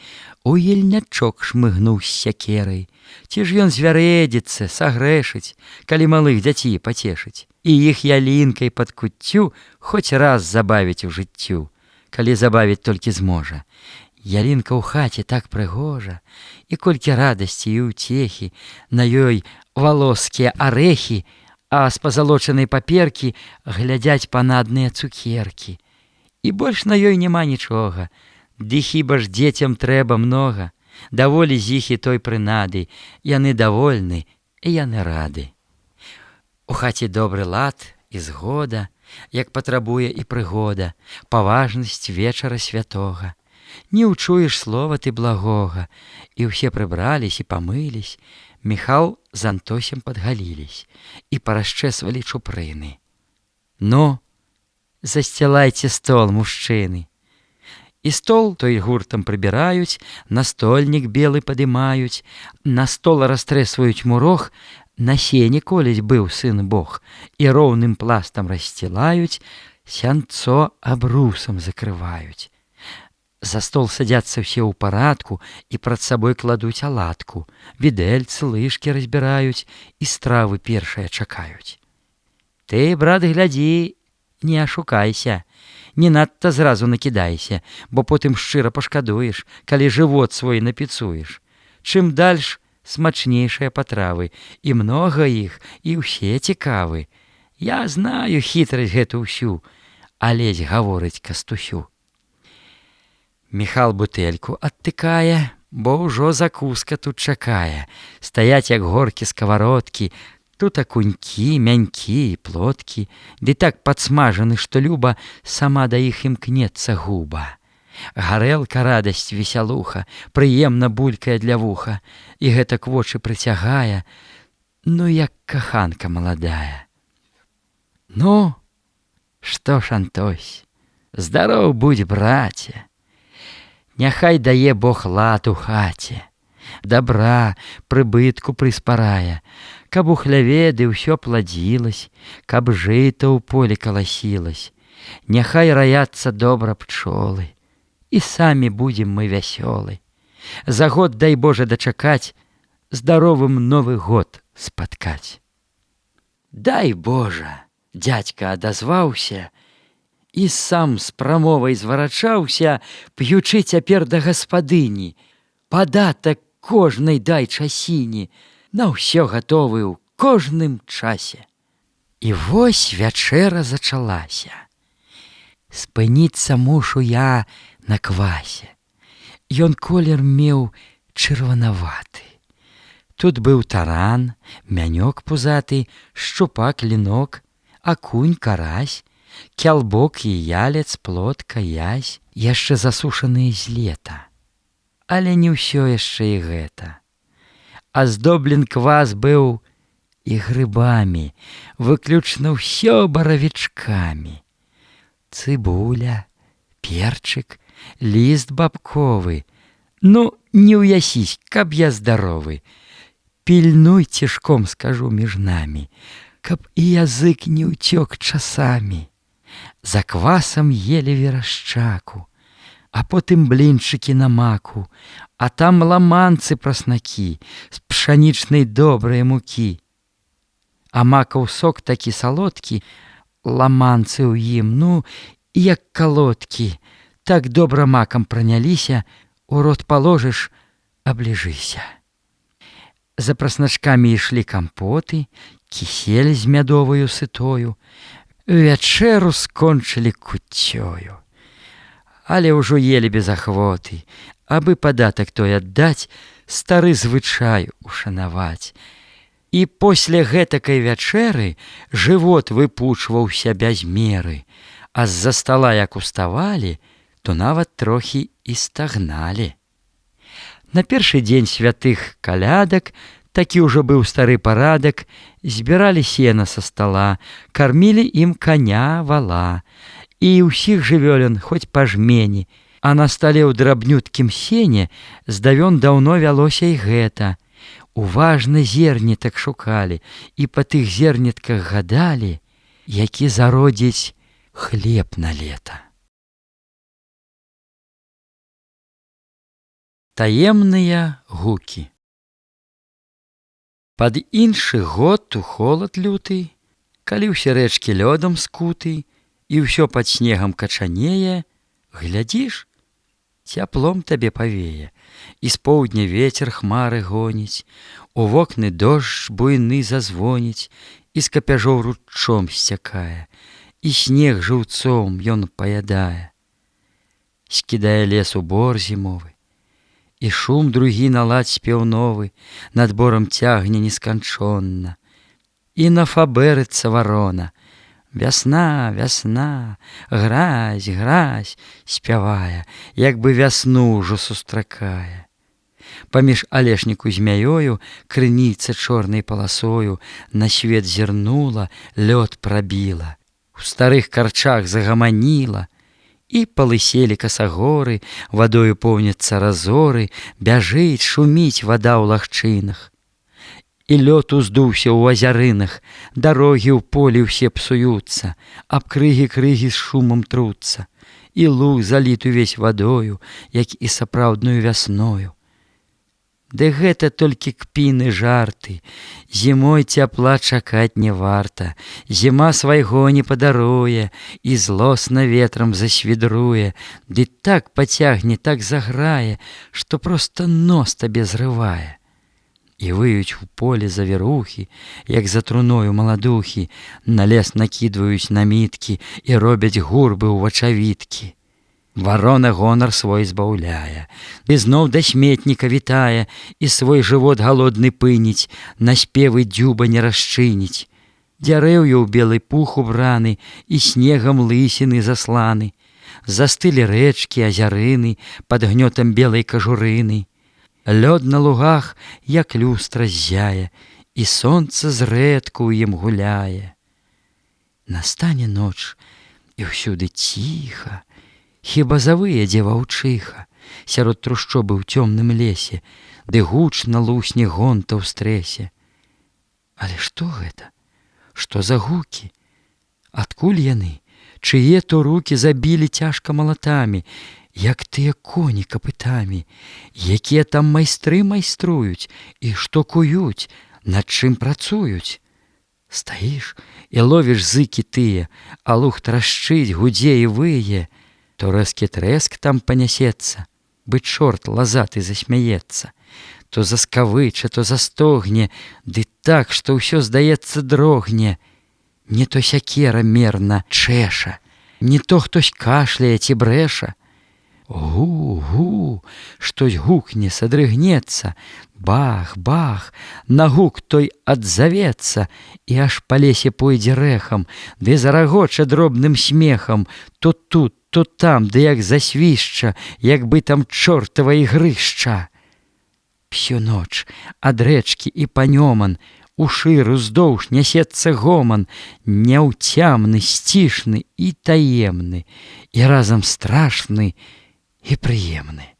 у ельнячок шмыгнуў з сякерай. Ці ж ён звярэдзіцца, сагрэшыць, калі малых дзяцей пацешыць, і іх ялінкай пад куццю хоць раз забавіць у жыццю, калі забавіць толькі зможа. Ялінка ў хаце так прыгожа, і колькі радасці і ўцехі, на ёй валоскія арэхі, а з пазалочанай паперкі глядзяць панадныя цукеркі. І больш на ёй няма нічога, ды хіба ж дзецям трэба многа, даволі з іх і той прынады, яны давольны і яны рады. У хаце добры лад і згода, як патрабуе і прыгода, паважнасць вечара святога. Не ўчуеш слова ты благога, і ўсе прыбрались і памылись, Міхал з Антосем падгалілись і парасчэсвалі чупрыны. Ну, засцілайце стол, мужчыны. І стол той гуртам прыбіраюць, настольнік белы падымаюць, на стол растрэсваюць мурог, на сене колісь быў сын Бог, і роўным пластам рассцілаюць, сянцо абрусам закрываюць. За стол садзяцца ўсе ў парадку і прад сабой кладуць аладку, відэльцы, лыжкі разбіраюць і стравы першыя чакаюць. Ты, брат, глядзі, не ашукайся, не надта зразу накідайся, бо потым шчыра пашкадуеш, калі жывот свой напіцуеш. Чым дальш, смачнейшыя патравы, і многа іх, і ўсе цікавы. Я знаю хітрасць гэту ўсю, а ледзь гаворыць Кастусю. Міхал бутэльку адтыкае, бо ўжо закуска тут чакае. Стаяць, як горкі сковородкі, тут акунькі, мянькі і плоткі, ды так падсмажаны, што люба сама да іх імкнецца губа. Гарэлка, радасць, весялуха, прыемна булькае для вуха, і гэтак вочы прыцягае, ну, як каханка маладая. Ну, што ж, Антось, здароў будзь, браце, няхай дае Бог лад у хаце, добра, прыбытку прыспарае, каб у хляве ды ўсё пладзілась, каб жыта ў полі каласілась, няхай раяцца добра пчолы, і самі будзем мы вясёлы. За год, дай Божа, дачакаць, здаровым Новы год спаткаць. Дай Божа, дзядзька адазваўся, і сам з прамовай зварачаўся, п'ючы цяпер да гаспадыні. Падатак кожнай дай часіні, на ўсё гатовы ў кожным часе. І вось вячэра зачалася. Спыніцца мушу я на квасе. Ён колер меў чырванаваты. Тут быў таран, мянёк пузаты, шчупак, лінок, акунь, карась, кялбок і ялец, плотка, язь, яшчэ засушаныя з лета. Але не ўсё яшчэ і гэта. Аздоблен квас быў і грыбамі, выключна ўсё баравічкамі. Цыбуля, перчык, ліст бабковы. Ну, не ўясісь, каб я здаровы. Пільнуй цішком, скажу, між намі, каб і язык не ўцёк часамі. За квасам елі верашчаку, а потым блінчыкі на маку, а там ламанцы праснакі з пшанічнай добрай мукі. А макаў сок такі салодкі, ламанцы ў ім, ну, як калодкі, так добра макам праняліся, у рот паложыш, абліжыся. За прасначкамі ішлі кампоты, кісель з мядоваю сытою, вячэру скончылі куццёю. Але ўжо елі без ахвоты, абы падатак той аддаць, стары звычай ушанаваць. І после гэтакай вячэры жывот выпучваўся без меры, а з-за стала як уставалі, то нават трохі і стагналі. На першы дзень святых калядак, такі ўжо быў стары парадак, збіралі сена са стала, кармілі ім каня, вала, і ўсіх жывёлін хоць па жмені, а на стале ў драбнюткім сене здавён даўно вялося і гэта. Уважна зернетак шукалі і па тых зернетках гадалі, які зародзіць хлеб на лета. Таемныя гукі. Пад іншы год у холад люты, калі ўсе рэчкі лёдам скуты і ўсё пад снегам качанее, глядзіш, цяплом табе павее, і з поўдня вецер хмары гоніць, у вокны дождж буйны зазвоніць, і з капяжоў руччом сцякае, і снег жыўцом ён паядае. Скідае лес у бор зімовы, і шум другі наладзь спеў новы над борам цягне несканчонна, і нафабэрыцца варона. Вясна, вясна, гразь, гразь, спявае, як бы вясну ўжо сустракае. Паміж алешніку змяёю крыніца чорнай паласою на свет зірнула, лёд прабіла, у старых карчах загаманіла, і палыселі касагоры, вадою поўняцца разоры, бяжыць, шуміць вада ў лагчынах. І лёд уздуўся ў азярынах, дарогі ў полі ўсе псуюцца, аб крыгі-крыгі з шумам труцца, і луг заліт увесь вадою, як і сапраўдную вясною. Ды гэта толькі кпіны жарты, зімой цяпла чакаць не варта, зіма свайго не падаруе, і злосна ветрам засвідруе, ды так пацягне, так заграе, што проста нос табе зрывае. І выюць у поле завірухі, як за труною маладухі, на лес накідваюць наміткі і робяць гурбы ў вачавіткі. Варона гонар свой збаўляе, ды зноў да сметніка вітае, і свой жывот галодны пыніць, на спевы дзюба не расчыніць. Дзярэўе ў белы пух убраны, і снегам лысіны засланы. Застылі рэчкі, азярыны пад гнётам белай кажурыны. Лёд на лугах, як люстра ззяе, і сонца зрэдку ў ім гуляе. Настане ноч, і ўсюды ціха, хіба завыедзе ваўчыха сярод трушчобы ў цёмным лесе, ды гучна лусне гонта ў стрэсе. Але што гэта? Што за гукі? Адкуль яны? Чые то рукі забілі цяжка малатамі, як тыя коні капытамі, якія там майстры майструюць, і што куюць, над чым працуюць. Стаіш і ловіш зыкі тыя, а луг трашчыць, гудзе і вые, то рэзкі трэск там панясецца, бы чорт лазаты засмяецца, то заскавыча, то застогне, ды так, што ўсё, здаецца, дрогне. Не то сякера мерна чэша, не то хтось кашляе ці брэша. Гу-гу, штось гукне, садрыгнецца, бах, бах, на гук той адзавецца, і аж па лесе пойдзе рэхам, ды зарагоча дробным смехам, то тут, то там, ды як засвішча, як бы там чортава ігрышча. Всю ноч ад рэчкі і панёман, у шыру ўздоўж нясецца гоман, няўцямны, сцішны і таемны, і разам страшны і прыемны.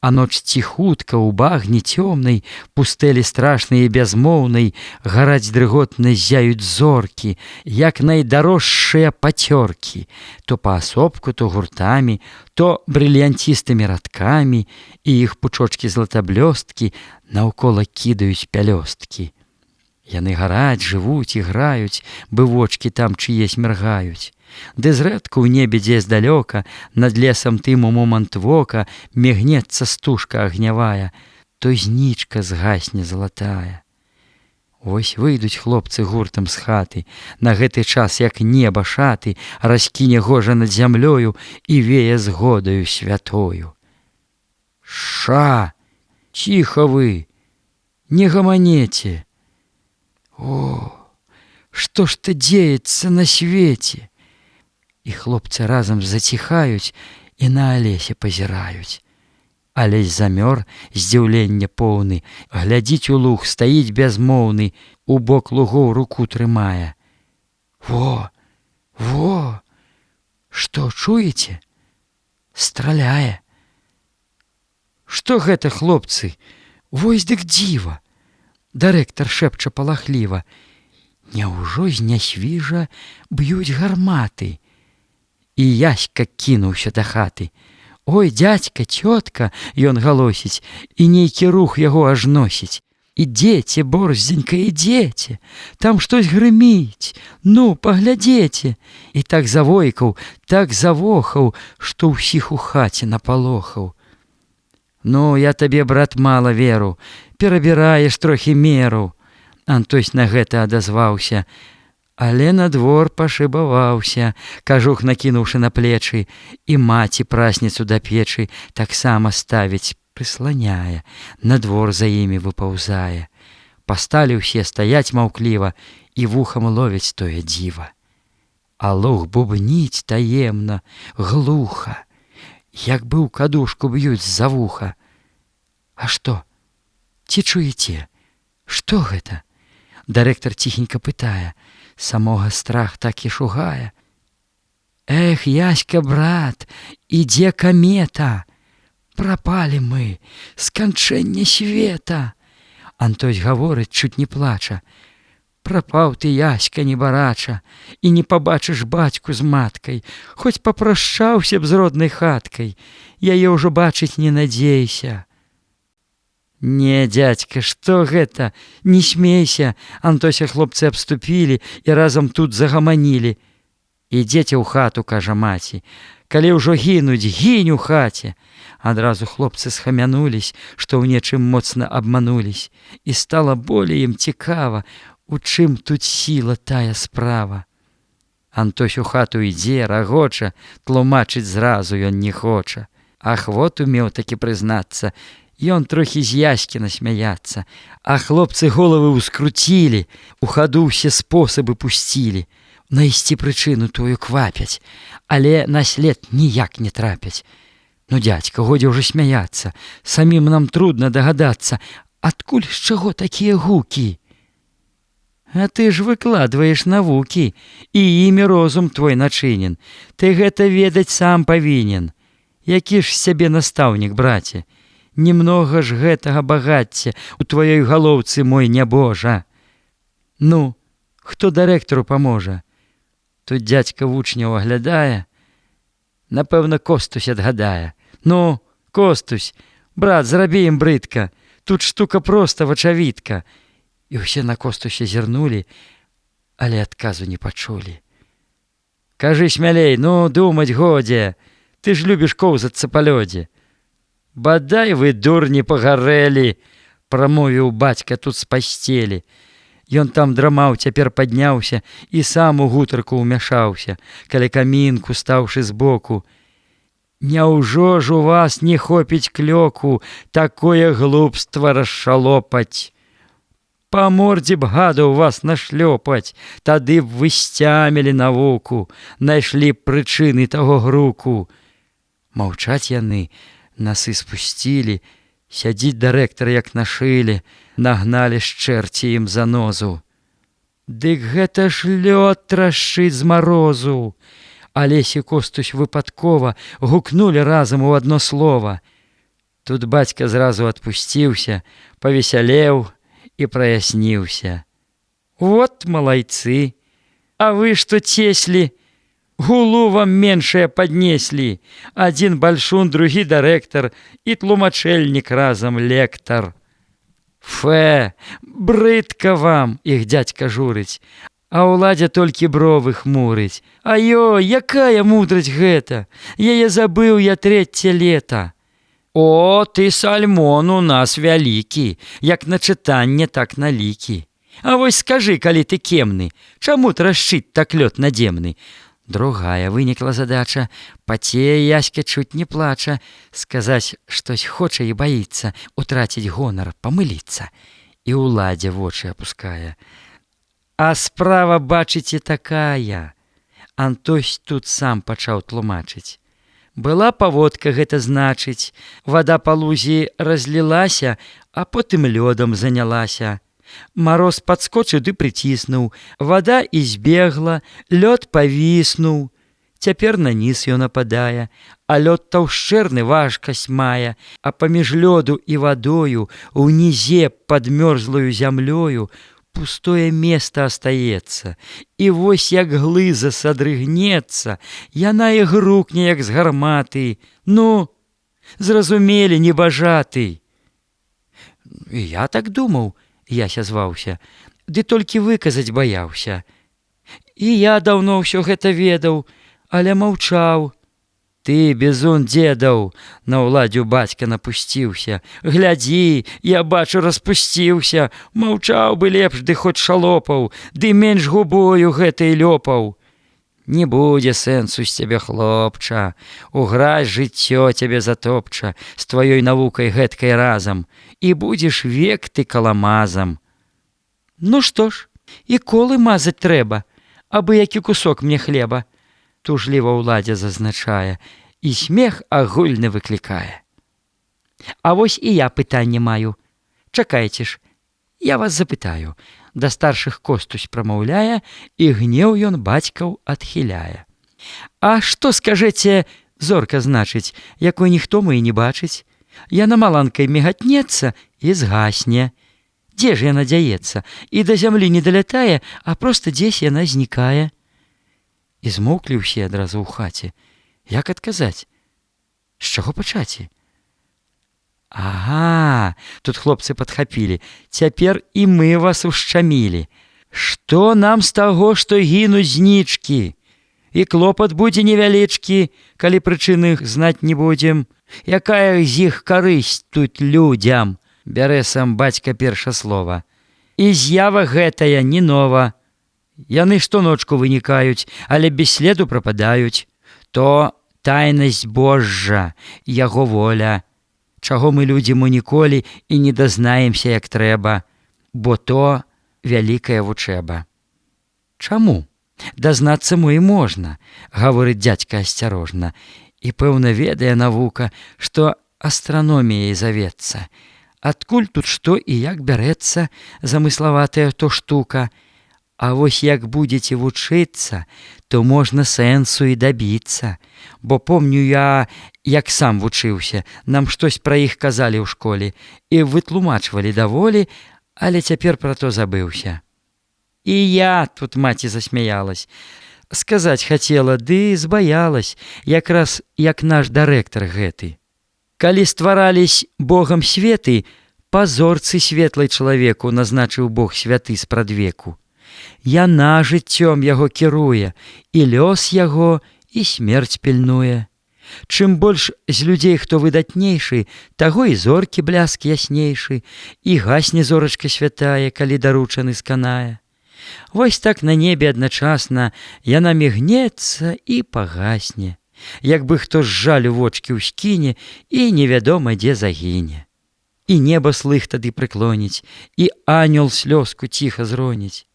А ноч ціхутка ў багне цёмнай, пустэлі страшнай і бязмоўнай, гараць дрыготна ззяюць зоркі, як найдарожшыя пацёркі, то паасобку, то гуртамі, то брыльянцістымі радкамі, і іх пучочкі златаблёсткі наўкола кідаюць пялёсткі. Яны гараць, жывуць і граюць, бы вочкі там чыесь міргаюць. Ды зрэдку ў небе дзе здалёка, над лесам тым у момант вока мігнецца стужка агнявая, то знічка згасне залатая. Вось выйдуць хлопцы гуртам з хаты, на гэты час, як неба шаты, раскіне гожа над зямлёю і вее згодаю святою. Ша! Ціха вы! Не гаманеце! О, што ж то дзеецца на свеце? І хлопцы разам заціхаюць і на алесе пазіраюць. Алесь замёр, здзіўлення поўны, глядзіць у луг, стаіць бязмоўны, у бок лугоў руку трымае. Во, во! Што, чуеце? Страляе. Што гэта, хлопцы? Вось дык дзіва! Дырэктар шэпча палахліва. Няўжо з нясвіжа б'юць гарматы? І Яська кінуўся да хаты. Ой, дзядзька, цётка, ён галосіць, і нейкі рух яго аж носіць. Ідзеце, борздзенька, ідзеце, там штось грыміць, ну, паглядзеце. І так завойкаў, так завохаў, што ўсіх у хаце напалохаў. Ну, я табе, брат, мала веру, перабіраеш трохі меру. Антось на гэта адазваўся, але на двор пашыбаваўся, кажух накінуўшы на плечы, і маці прасніцу да печы таксама ставіць, прысланяе, на двор за імі выпаўзае. Пасталі ўсе стаяць маўкліва і вухам ловяць тое дзіва. А лох бубніць таемна, глуха, як бы ў кадушку б'юць з-за вуха. А што? Ці чуеце? Што гэта? Дырэктар ціхенька пытае, самога страх так і шугае. Эх, Яська, брат, ідзе камета, прапалі мы, сканчэнне света. Антось гаворыць, чуць не плача. Прапаў ты, Яська, небарача, і не пабачыш бацьку з маткай, хоць папрашчаўся б з роднай хаткай, яе ўжо бачыць не надзейся. Не, дзядзька, што гэта? Не смейся! Антося хлопцы абступілі і разам тут загаманілі. Ідзеце ў хату, кажа маці. Калі ўжо гінуць, гінь у хаце. Адразу хлопцы схамянулись, што ў нечым моцна абманулись. І стала болей ім цікава, у чым тут сіла тая справа. Антось у хату ідзе, рагоча, тлумачыць зразу ён не хоча. Ахвоту меў такі прызнацца, ён трохі з Яські насмяяцца, а хлопцы головы ўскруцілі, у хаду ўсе спосабы пусцілі. Знайсці прычыну тую квапяць, але на след ніяк не трапяць. Ну, дзядзька, годзе ўжо смяяцца, самім нам трудна дагадацца, адкуль з чаго такія гукі? А ты ж выкладваеш навукі, і імі розум твой начынен. Ты гэта ведаць сам павінен. Які ж сябе настаўнік, браце? Немнога ж гэтага багацця у тваёй галоўцы, мой нябожа. Ну, хто дырэктару паможа? Тут дзядзька вучняў аглядае, напэўна, Костусь адгадае. Ну, Костусь, брат, зрабі ім брыдка, тут штука проста вачавітка. І ўсе на Костуся зірнулі, але адказу не пачулі. Кажы смялей, ну, думаць годзе, ты ж любіш коўзацца па лёдзе. Бадай вы, дурні, пагарэлі, прамовіў бацька тут з пасцелі. Ён там драмаў, цяпер падняўся і сам у гутарку ўмяшаўся, каля камінку, стаўшы збоку. Няўжо ж у вас не хопіць клёку такое глупства расшалопаць? Па мордзе б гадаў вас нашлёпаць, тады б вы сцямілі навуку, найшлі б прычыны таго груку. Маўчаць яны, насы спусцілі, сядзіць дырэктар як на шыле, нагналі з чэрці ім занозу. Дык гэта ж лёд трашчыць з марозу. Алесь і Костусь выпадкова гукнулі разам у адно слова. Тут бацька зразу адпусціўся, павесялеў і праясніўся. Вот малайцы, а вы што цеслі? Гулу вам меншае паднеслі. Адзін бальшун, другі дырэктар і тлумачэльнік разам лектар. Фэ, брыдка вам, іх дзядзька журыць, а ўладзя толькі бровы хмурыць. Аё, якая мудрасць гэта? Яе забыў я 3 лета. О, ты сальмон у нас вялікі, як на чытанне, так на лікі. А вось скажы, калі ты кемны, чаму трашчыць так лёд надземны? Другая вынікла задача, пацее Яська, чуць не плача, сказаць штось хоча і баіцца, утраціць гонар, памыліцца. І ўладзе вочы апускае. А справа, бачыце, такая. Антось тут сам пачаў тлумачыць. Была паводка, гэта значыць, вада па лузе разлілася, а потым лёдам занялася. Мароз падскочыў ды прыціснуў, вада і збегла, лёд павіснуў. Цяпер на ніз ён ападае, а лёд таўшчэрны важкасць мае, а паміж лёду і вадою унізе пад мёрзлаю зямлёю пустое место астаецца. І вось як глыза садрыгнецца, яна і грукне, як з гарматы. Ну, зразумелі, небажаты. Я так думаў, Яся зваўся, ды толькі выказаць баяўся. І я даўно ўсё гэта ведаў, але маўчаў. Ты, бізун дзедаў, на ўладдзю бацька напусціўся. Глядзі, я бачу, распусціўся. Маўчаў бы лепш, ды хоць шалопаў, ды менш губою гэтай лёпаў. Не будзе сэнсу з цябе, хлопча, уграць жыццё цябе затопча з тваёй навукай гэткай разам, і будзеш век ты каламазам. Ну што ж, і колы мазаць трэба, абы які кусок мне хлеба, тужліва ўладдзя зазначае, і смех агульны выклікае. А вось і я пытанне маю. Чакайце ж, я вас запытаю. Да старшых костусь прамаўляе, і гнеў ён бацькаў адхіляе. А што, скажэце, зорка значыць, якой ніхто мы і не бачыць? Яна маланкай мігатнецца і згасне. Дзе ж яна дзяецца? І да зямлі не далятае, а проста дзесь яна знікае. І змоўклі ўсе адразу ў хаце. Як адказаць? З чаго пачаць? Ага, тут хлопцы падхапілі. Цяпер і мы вас ушчамілі. Што нам з таго, што гінуць знічкі? І клопат будзе невялічкі, калі прычыны знаць не будзем. Якая з іх карысць тут людзям? Бярэ сам бацька перша слова. І з'ява гэтая не нова. Яны штоночку вынікаюць, але без следу прападаюць. То тайнасць Божжа, яго воля. Чаго мы, людзі, мы ніколі і не дазнаемся, як трэба, бо то вялікая вучэба. Чаму? Дазнацца мо і можна, гаворыць дзядзька асцярожна, і пэўна ведае навука, што астраноміяй завецца. Адкуль тут што і як бярэцца замыславатая то штука, а вось як будзеце вучыцца, то можна сэнсу і дабіцца, бо помню я, як сам вучыўся, нам штось пра іх казалі ў школе і вытлумачвалі даволі, але цяпер пра то забыўся. І я, тут маці засмяялась, сказаць хацела, ды збаялась, якраз як наш дырэктар гэты. Калі стварались Богам светы, па зорцы светлай чалавеку назначыў Бог святы спрадвеку. Яна жыццём яго кіруе, і лёс яго, і смерць пільнуе. Чым больш з людзей, хто выдатнейшы, таго і зоркі бляск яснейшы, і гасне зорачка святая, калі даручаны сканае. Вось так на небе адначасна яна мігнецца і пагасне, як бы хто з жалю вочкі ўскіне і невядома дзе загіне. І неба слых тады прыклоніць, і анёл слёзку ціха зроніць.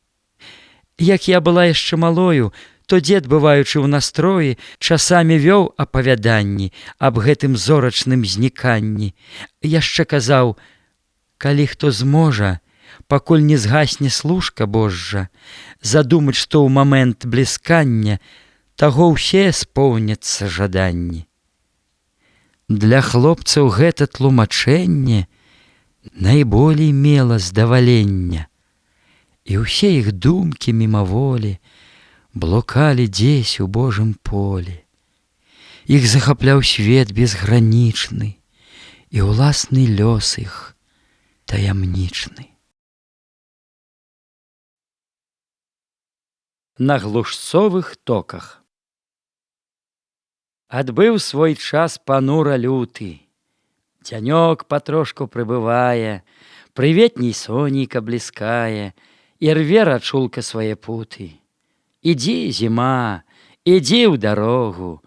Як я была яшчэ малою, то дзед, бываючы ў настроі, часамі вёў апавяданні аб гэтым зорачным зніканні. Яшчэ казаў, калі хто зможа, пакуль не згасне служка Божжа, задумаць, што ў момент бліскання таго ўсе споўняцца жаданні. Для хлопцаў гэта тлумачэнне найболей мела здавалення, і ўсе іх думкі мімаволі блукалі дзесь у Божым полі. Іх захапляў свет безгранічны, і ўласны лёс іх таямнічны. На глушцовых токах. Адбыў свой час панура люты. Цянёк патрошку прыбывае, прыветней сонейка бліскае, і рве рачулка свае путы. Ідзі, зіма, ідзі ў дарогу,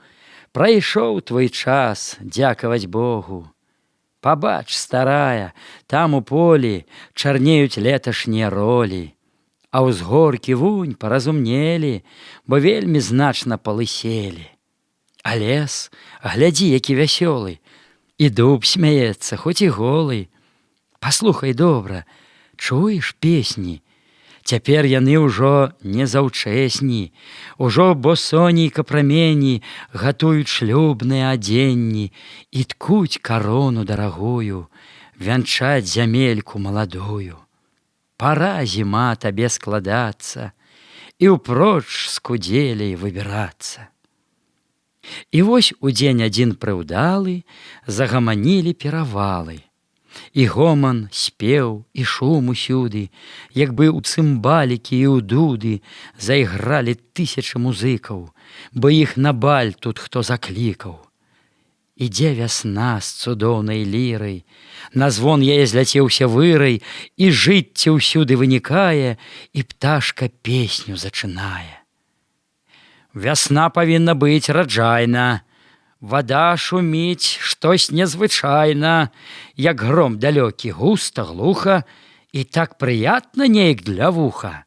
прайшоў твой час, дзякаваць Богу. Пабач, старая, там у полі чарнеюць леташнія ролі, а ўзгоркі вунь паразумнелі, бо вельмі значна палыселі. А лес, глядзі, які вясёлы, і дуб смяецца, хоць і голы. Паслухай добра, чуеш песні? Цяпер яны ўжо не заўчэсні, ужо босонейка прамені гатуюць шлюбныя адзенні і ткуць карону дарагую, вянчаць зямельку маладую. Пара, зіма, табе складацца і ўпроч з кудзелей выбірацца. І вось у дзень адзін прыўдалы загаманілі перавалы. І гоман, спеў, і шум усюды, як бы ў цымбалікі і ў дуды зайгралі тысячы музыкаў, бо іх на баль тут хто заклікаў. Ідзе вясна з цудоўнай лірай, на звон яе зляцеўся вырай, і жыцце ўсюды вынікае, і пташка песню зачынае. Вясна павінна быць раджайна, вада шуміць штось незвычайна, як гром далёкі, густа, глуха, і так прыятна неяк для вуха.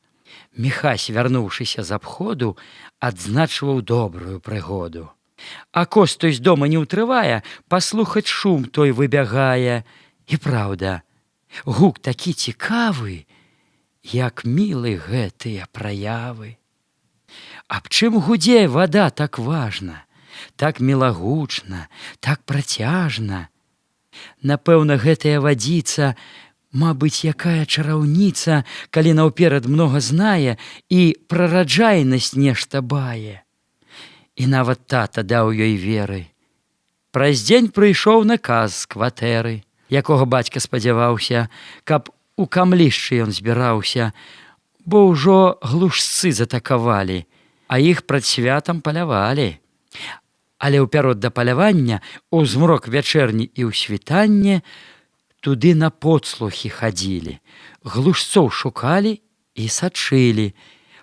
Міхась, вярнуўшыся з абходу, адзначваў добрую прыгоду. А костуй з дома не ўтрывае, паслухаць шум той выбягае. І праўда, гук такі цікавы, як мілы гэтыя праявы. Аб чым гудзе вада так важна, так мілагучна, так працяжна? Напэўна, гэтая вадзіца, мабыць, якая чараўніца, калі наўперад многа знае і пра раджайнасць нешта бае. І нават тата даў ёй веры. Праз дзень прыйшоў наказ з кватэры, якога бацька спадзяваўся, каб у камлішчы ён збіраўся, бо ўжо глушцы затакавалі, а іх прад святам палявалі. Але ў пярод да палявання, у змрок вячэрні і ў світанне, туды на подслухі хадзілі, глушцоў шукалі і сачылі,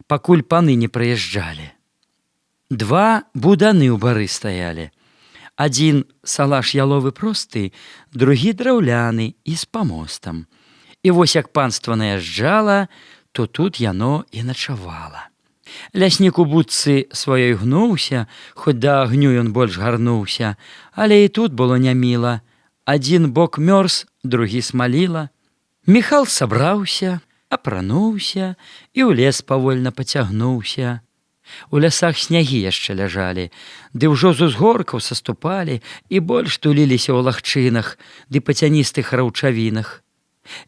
пакуль паны не прыязджалі. Два буданы ў бары стаялі. Адзін салаш яловы просты, другі драўляны і з памостам. І вось як панства наязджала, то тут яно і начавала. Ляснік у будцы сваёй гнуўся, хоць да агню ён больш гарнуўся, але і тут было няміла. Адзін бок мёрз, другі смаліла. Міхал сабраўся, апрануўся і ў лес павольна пацягнуўся. У лясах снягі яшчэ ляжалі, ды ўжо з узгоркаў саступалі і больш туліліся ў лагчынах ды па цяністых раўчавінах.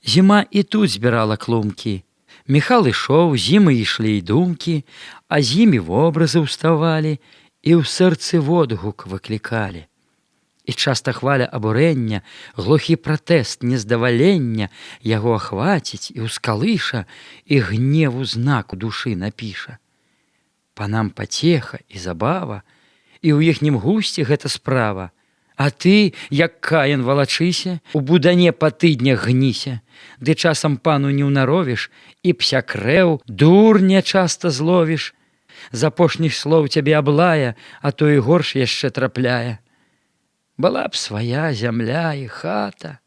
Зіма і тут збірала клумкі. Міхал ішоў, зімы ішлі і думкі, а з імі вобразы ўставалі і ў сэрцы водгук выклікалі. І часта хваля абурэння, глухі пратэст нездавалення яго ахваціць і ўскалыша, і гневу знак у душы напіша. Панам пацеха і забава, і ў іхнім гусце гэта справа. А ты, як Каін, валачыся, у будане па тыднях гніся, ды часам пану не ўнаровіш, і псякрэў, дурня часта зловіш. З апошніх слоў цябе аблая, а то і горш яшчэ трапляе. Была б свая зямля і хата,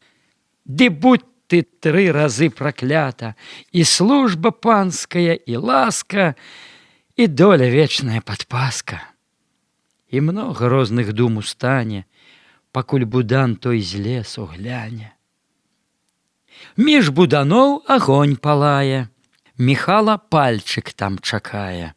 ды будь ты 3 разы праклята, і служба панская, і ласка, і доля вечная падпаска. І многа розных дум устане, пакуль будан той з лесу гляне. Між буданоў агонь палае, Міхала пальчык там чакае.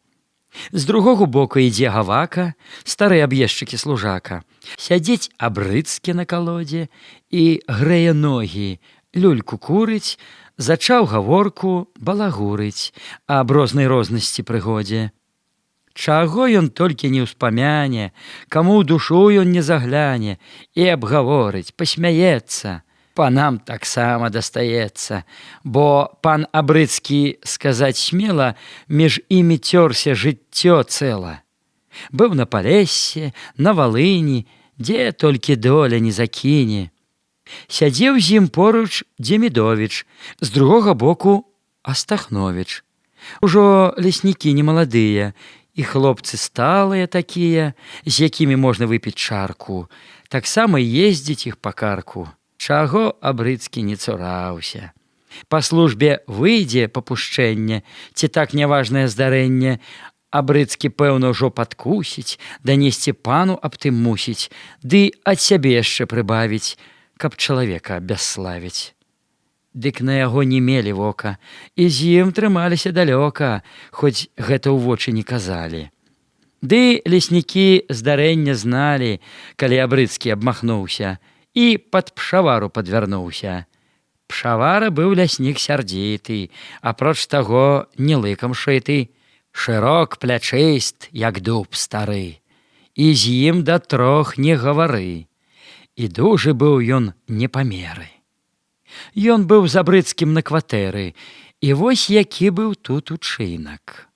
З другога боку ідзе гавака, стары аб'ездчыкі служака. Сядзіць абрыцкі на калодзе і грэе ногі, люльку курыць, зачаў гаворку балагурыць аб рознай рознасці прыгодзе. Чаго ён толькі не ўспамяне, каму ў душу ён не загляне, і абгаворыць, пасмяецца. Панам таксама дастаецца, бо пан Абрыцкі, сказаць смела, між імі цёрся жыццё цэла. Быў на Палессе, на Валыні, дзе толькі доля не закіне. Сядзеў з ім поруч Дземідовіч, з другога боку Астахновіч. Ужо леснікі немаладыя, і хлопцы сталыя такія, з якімі можна выпіць чарку, таксама ездзіць іх па карку. Чаго Абрыцкі не цураўся. Па службе выйдзе папушчэнне, ці так няважнае здарэнне, Абрыцкі, пэўна, ўжо падкусіць, данесці пану аб тым мусіць, ды ад сябе яшчэ прыбавіць, каб чалавека абясславіць. дык на яго не мелі вока, і з ім трымаліся далёка, хоць гэта ў вочы не казалі. Ды леснікі здарэння зналі, калі Абрыцкі абмахнуўся і пад пшавару падвярнуўся. Пшавара быў ляснік сярдзіты, апроч таго не лыкам шыты, шырок плячыст, як дуб стары, і з ім да 3 не гавары. І дужы быў ён непамеры. Ён быў з Абрыцкім на кватэры, і вось які быў тут учынак.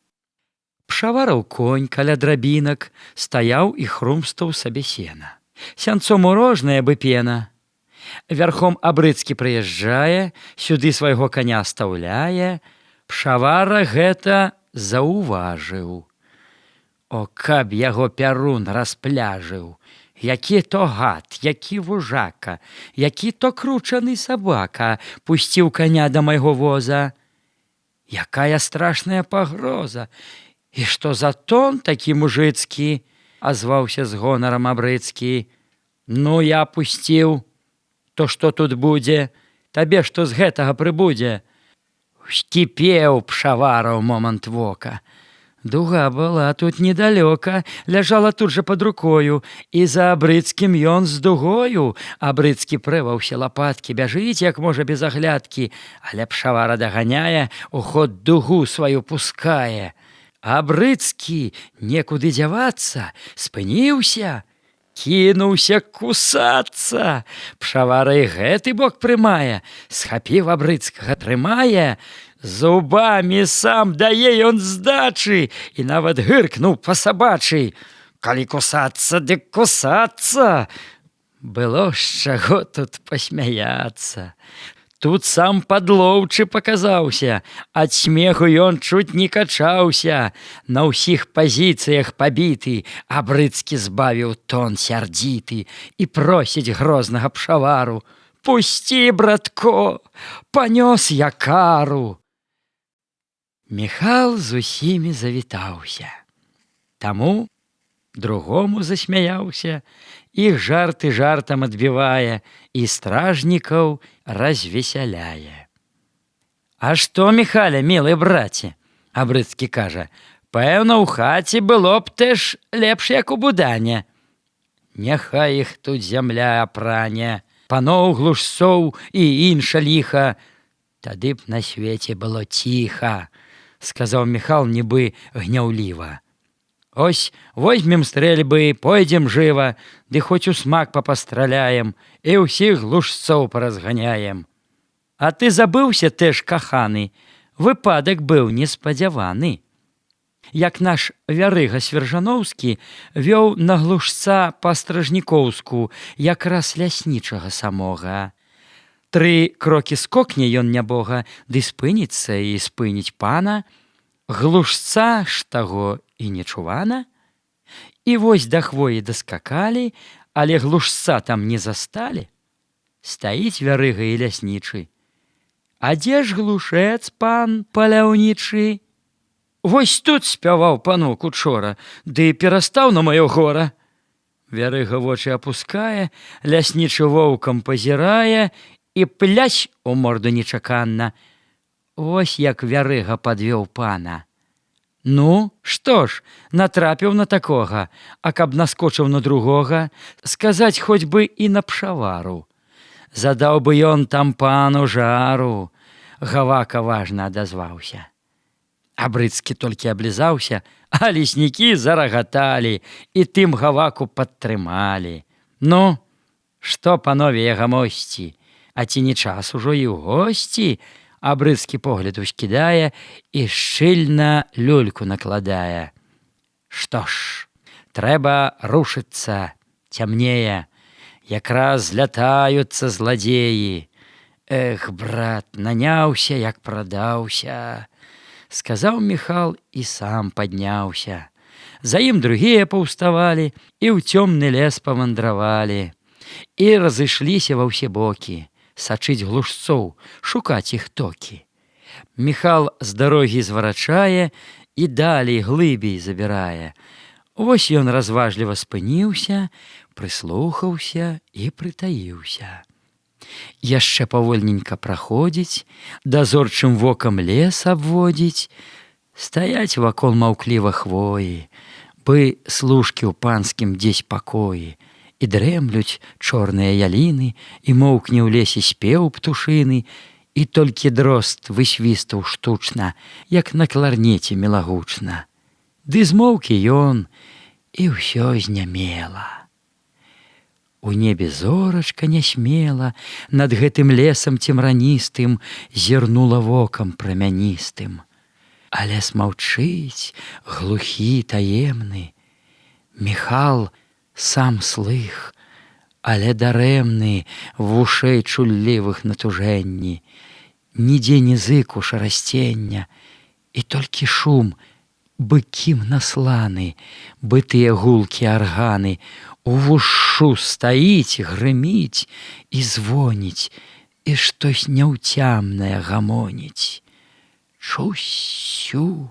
Пшавараў конь каля драбінак стаяў і хрумстаў сабе сена. Сянцом урожная бы пена. Вярхом Абрыцкі прыязджае, сюды свайго коня стаўляе. Пшавара гэта заўважыў. О, каб яго пярун распляжыў! Які то гад, які вужака, які то кручаны сабака пусціў коня да майго воза. Якая страшная пагроза! І што за тон такі мужыцкі, азваўся з гонарам Абрыцкі. Ну, я пусціў, то што тут будзе, табе што з гэтага прыбудзе? Скіпеў пшавара ў момант вока. Дуга была тут недалёка, ляжала тут жа пад рукою, і за Абрыцкім ён з дугою. Абрыцкі прываўся лапаткі, бяжыць, як можа без аглядкі, але пшавара даганяе, у ход дугу сваю пускае. Абрыцкі, некуды дзявацца, спыніўся, кінуўся кусацца. Пшавара і гэты бок прымае, схапіў Абрыцкага, трымае, зубамі сам дае ён здачы і нават гыркнуў па-сабачы. Калі кусацца, дык кусацца. Было з чаго тут пасмяяцца. Тут сам падлоўчы паказаўся, ад смеху ён чуць не качаўся. На ўсіх пазіцыях пабіты, Абрыцкі збавіў тон сярдзіты і просіць грознага пшавару: «Пусці, братко, панёс я кару!» Міхал з усімі завітаўся. Таму другому засмяяўся, іх жарты жартам адбівае і стражнікаў развесяляе. «А што, Міхаля, мілы браце?» Абрыцкі кажа: «Пэўна, у хаце было б тэж лепш, як у будане. Няхай іх тут зямля апране, паноў глушцоў і інша ліха. Тады б на свеце было ціха», — сказаў Міхал нібы гняўліва. «Ось возьмем стрэльбы, пойдзем жыва, ды хоць у смак папастраляем і ўсіх глушцоў паразганяем. А ты забыўся тэж, каханы, выпадак быў неспадзяваны. Як наш вярыга Свяржаноўскі вёў на глушца па Стражнікоўску, якраз ляснічага самога. 3 крокі скокне ён нябога, ды спыніцца і спыніць пана. Глушца ж таго і не чувана. І вось да хвоі даскакалі, але глушца там не засталі. Стаіць вярыга і ляснічы: «А дзе ж глушэц, пан паляўнічы?» «Вось тут спяваў панок учора, ды перастаў на маё гора». Вярыга вочы апускае, ляснічы воўкам пазірае і плясь у морду нечаканна. Вось як вярыга падвёў пана. Ну, што ж, натрапіў на такога, а каб наскочыў на другога, сказаць хоць бы і на пшавару. Задаў бы ён там пану жару. Гавака важна адазваўся. Абрыцкі толькі аблізаўся, а леснікі зарагаталі і тым гаваку падтрымалі. Ну, што, панове ягамосці, а ці не час ужо і ў госці? Абрыцкі погляд ускідае і шчыльна люльку накладае. Што ж, трэба рушыцца, цямнее, якраз злятаюцца зладзеі. Эх, брат, наняўся, як прадаўся, сказаў Міхал і сам падняўся. За ім другія паўставалі і ў цёмны лес павандравалі. І разышліся ва ўсе бокі, сачыць глушцоў, шукаць іх токі. Міхал з дарогі зварачае і далей глыбей забірае. Вось ён разважліва спыніўся, прыслухаўся і прытаіўся. Яшчэ павольненька праходзіць, дазорчым вокам лес абводзіць, стаяць вакол маўкліва хвоі, бы служкі ў панскім дзесь пакоі, і дрэмлюць чорныя яліны, і моўкне ў лесе спеў птушыны, і толькі дрозд высвістаў штучна, як на кларнеце мілагучна. Ды змоўкі ён, і ўсё знямела. У небе зорачка нясмела над гэтым лесам цемраністым зірнула вокам прамяністым. А лес маўчыць, глухі, таемны. Міхал сам слых, але дарэмны вушэй чуллівых натужэнні. Нідзе ні зыку шарасцення, і толькі шум, быкім насланы, бытыя гулкі арганы, увушу стаіць, грыміць і звоніць, і штось няўцямнае гамоніць. Чусь-сю,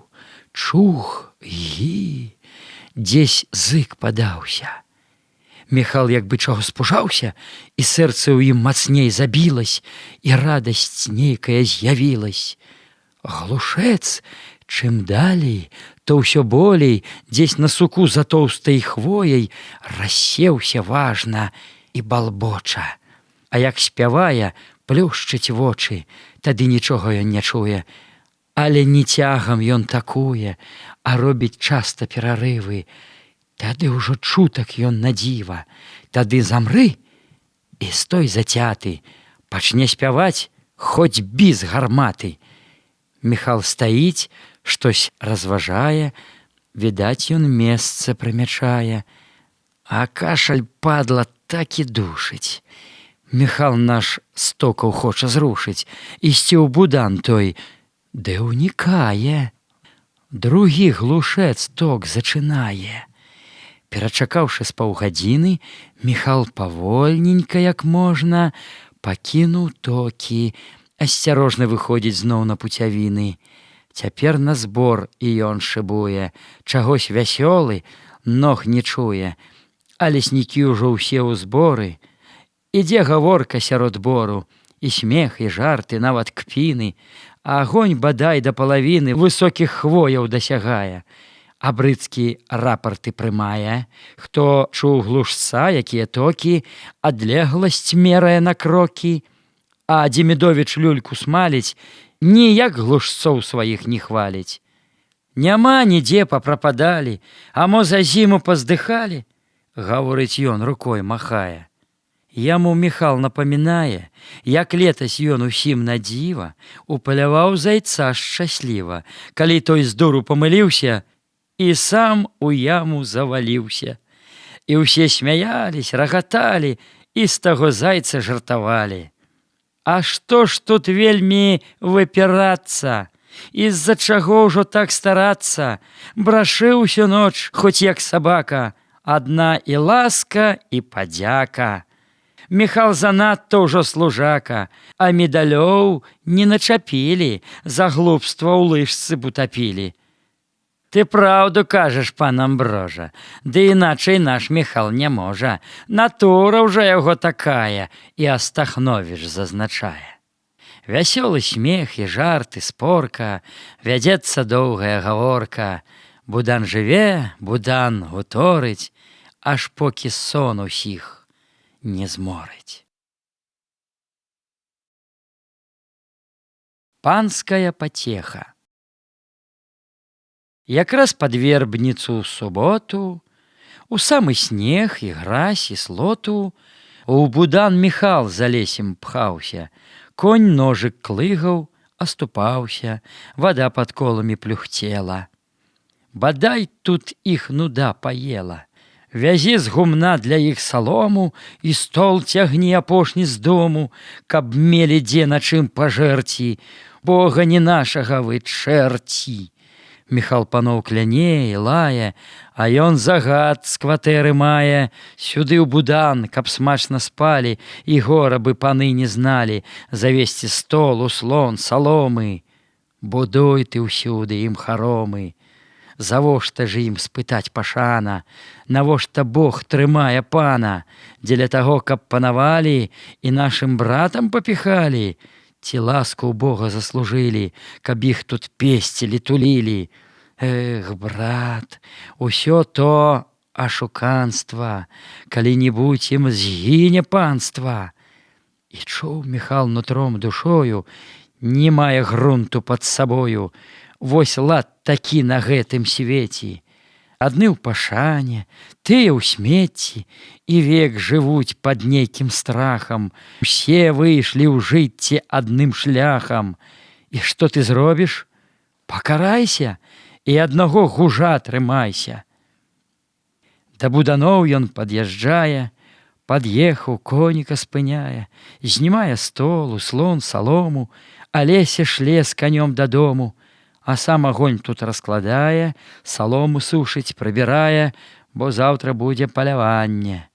чух, гі, дзесь зык падаўся. Міхал як бы чаго спужаўся, і сэрца ў ім мацней забілась, і радасць нейкая з'явілась. Глушэц, чым далей, то ўсё болей, дзесь на суку за тоўстай хвояй рассеўся важна і балбоча. А як спявае, плюшчыць вочы, тады нічога ён не чуе. Але не цягам ён такуе, а робіць часта перарывы. Тады ўжо чутак ён на дзіва, тады замры і стой зацяты, пачне спяваць, хоць біз гарматы. Міхал стаіць, штось разважае, відаць, ён месца прымячае, а кашаль, падла, так і душыць. Міхал наш стокаў хоча зрушыць, ісці ў будан той, ды ўнікае. Другі глушэц ток зачынае. Перачакаўшы з паўгадзіны, Міхал павольненька, як можна, пакінуў токі, асцярожна выходзіць зноў на пуцявіны. Цяпер на збор і ён шыбуе, чагось вясёлы, ног не чуе, а леснікі ўжо ўсе ў зборы. Ідзе гаворка сярод бору, і смех, і жарты, нават кпіны, а агонь бадай да палавіны высокіх хвояў дасягае. А брыцкі рапарты прымае, хто чуў глушца, якія токі, адлегласць мерае на крокі, а Демідовіч люльку смаліць, ніяк глушцоў сваіх не хваліць. Няма нідзе папрападалі, а мо за зіму паздыхалі, гаворыць ён, рукой махае. Яму Міхал напамінае, як летась ён усім на дзіва упаляваў зайца шчасліва, калі той з дуру памыліўся, і сам у яму заваліўся. І ўсе смяялись, рагаталі, і з таго зайца жартавалі. А што ж тут вельмі выпірацца? З-за чаго ўжо так старацца? Брашы ўсю ноч, хоць як сабака, адна і ласка, і падзяка. Міхал занадта ўжо служака, а медалёў не начапілі, за глупства ў лыжцы б утапілі. Ты праўду кажаш, пан Амброжа, ды іначай наш Міхал не можа. Натура ўжо яго такая, і Астахновіч зазначае. Вясёлы смех і жарты, спорка, вядзецца доўгая гаворка. Будан жыве, будан гуторыць, аж покі сон усіх не зморыць. Панская пацеха. Якраз пад вербніцу ў суботу, у самы снег і гразь і слоту, у будан Міхал за лесем пхаўся, конь ножык клыгаў, аступаўся, вада пад коламі плюхцела. Бадай тут іх нуда паела. Вязі з гумна для іх салому і стол цягні апошні з дому, каб мелі дзе на чым пажэрці, Бога не нашага вы чэрці. Міхал паноў кляне і лае, а ён загад з кватэры мае, сюды ў будан, каб смачна спалі, і гора бы паны не зналі, завесці стол, услон, саломы. Будуй ты ўсюды ім харомы. Завошта ж ім спытаць пашана, навошта Бог трымае пана? Дзеля таго, каб панавалі і нашым братам папіхалі, ці ласку ў Бога заслужылі, каб іх тут песцілі, тулілі. Эх, брат, усё то ашуканства, калі-небудзь ім згіне панства. І чуў Міхал нутром душою, не мае грунту пад сабою. Вось лад такі на гэтым свеце. Адны ў пашане, тыя ў смецці, і век жывуць пад нейкім страхам. Усе выйшлі ў жыцці адным шляхам. І што ты зробіш? Пакарайся і аднаго гужа трымайся. Да буданоў ён пад'язджае, пад'ехаў, коніка спыняе, знімае стол, услон, салому, Алеся шле з канём дадому, а сам агонь тут раскладае, салому сушыць, прыбірае, бо заўтра будзе паляванне.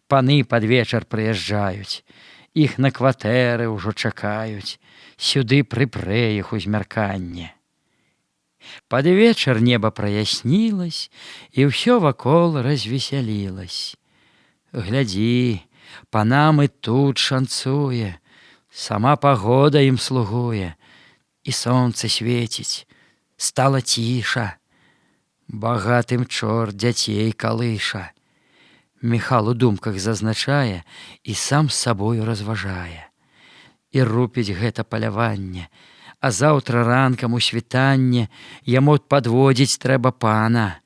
Паны пад вечар прыязджаюць, іх на кватэры ўжо чакаюць, сюды прыпрэ іх у змярканне. Пад вечар неба праяснілась, і ўсё вакол развесялілась. Глядзі, панам і тут шанцуе, сама пагода ім слугуе, і сонца свеціць, стала ціша, багатым чорт дзяцей калыша. Міхал у думках зазначае і сам з сабою разважае. І рупіць гэта паляванне, а заўтра ранкам у світанне яму падводзіць трэба пана.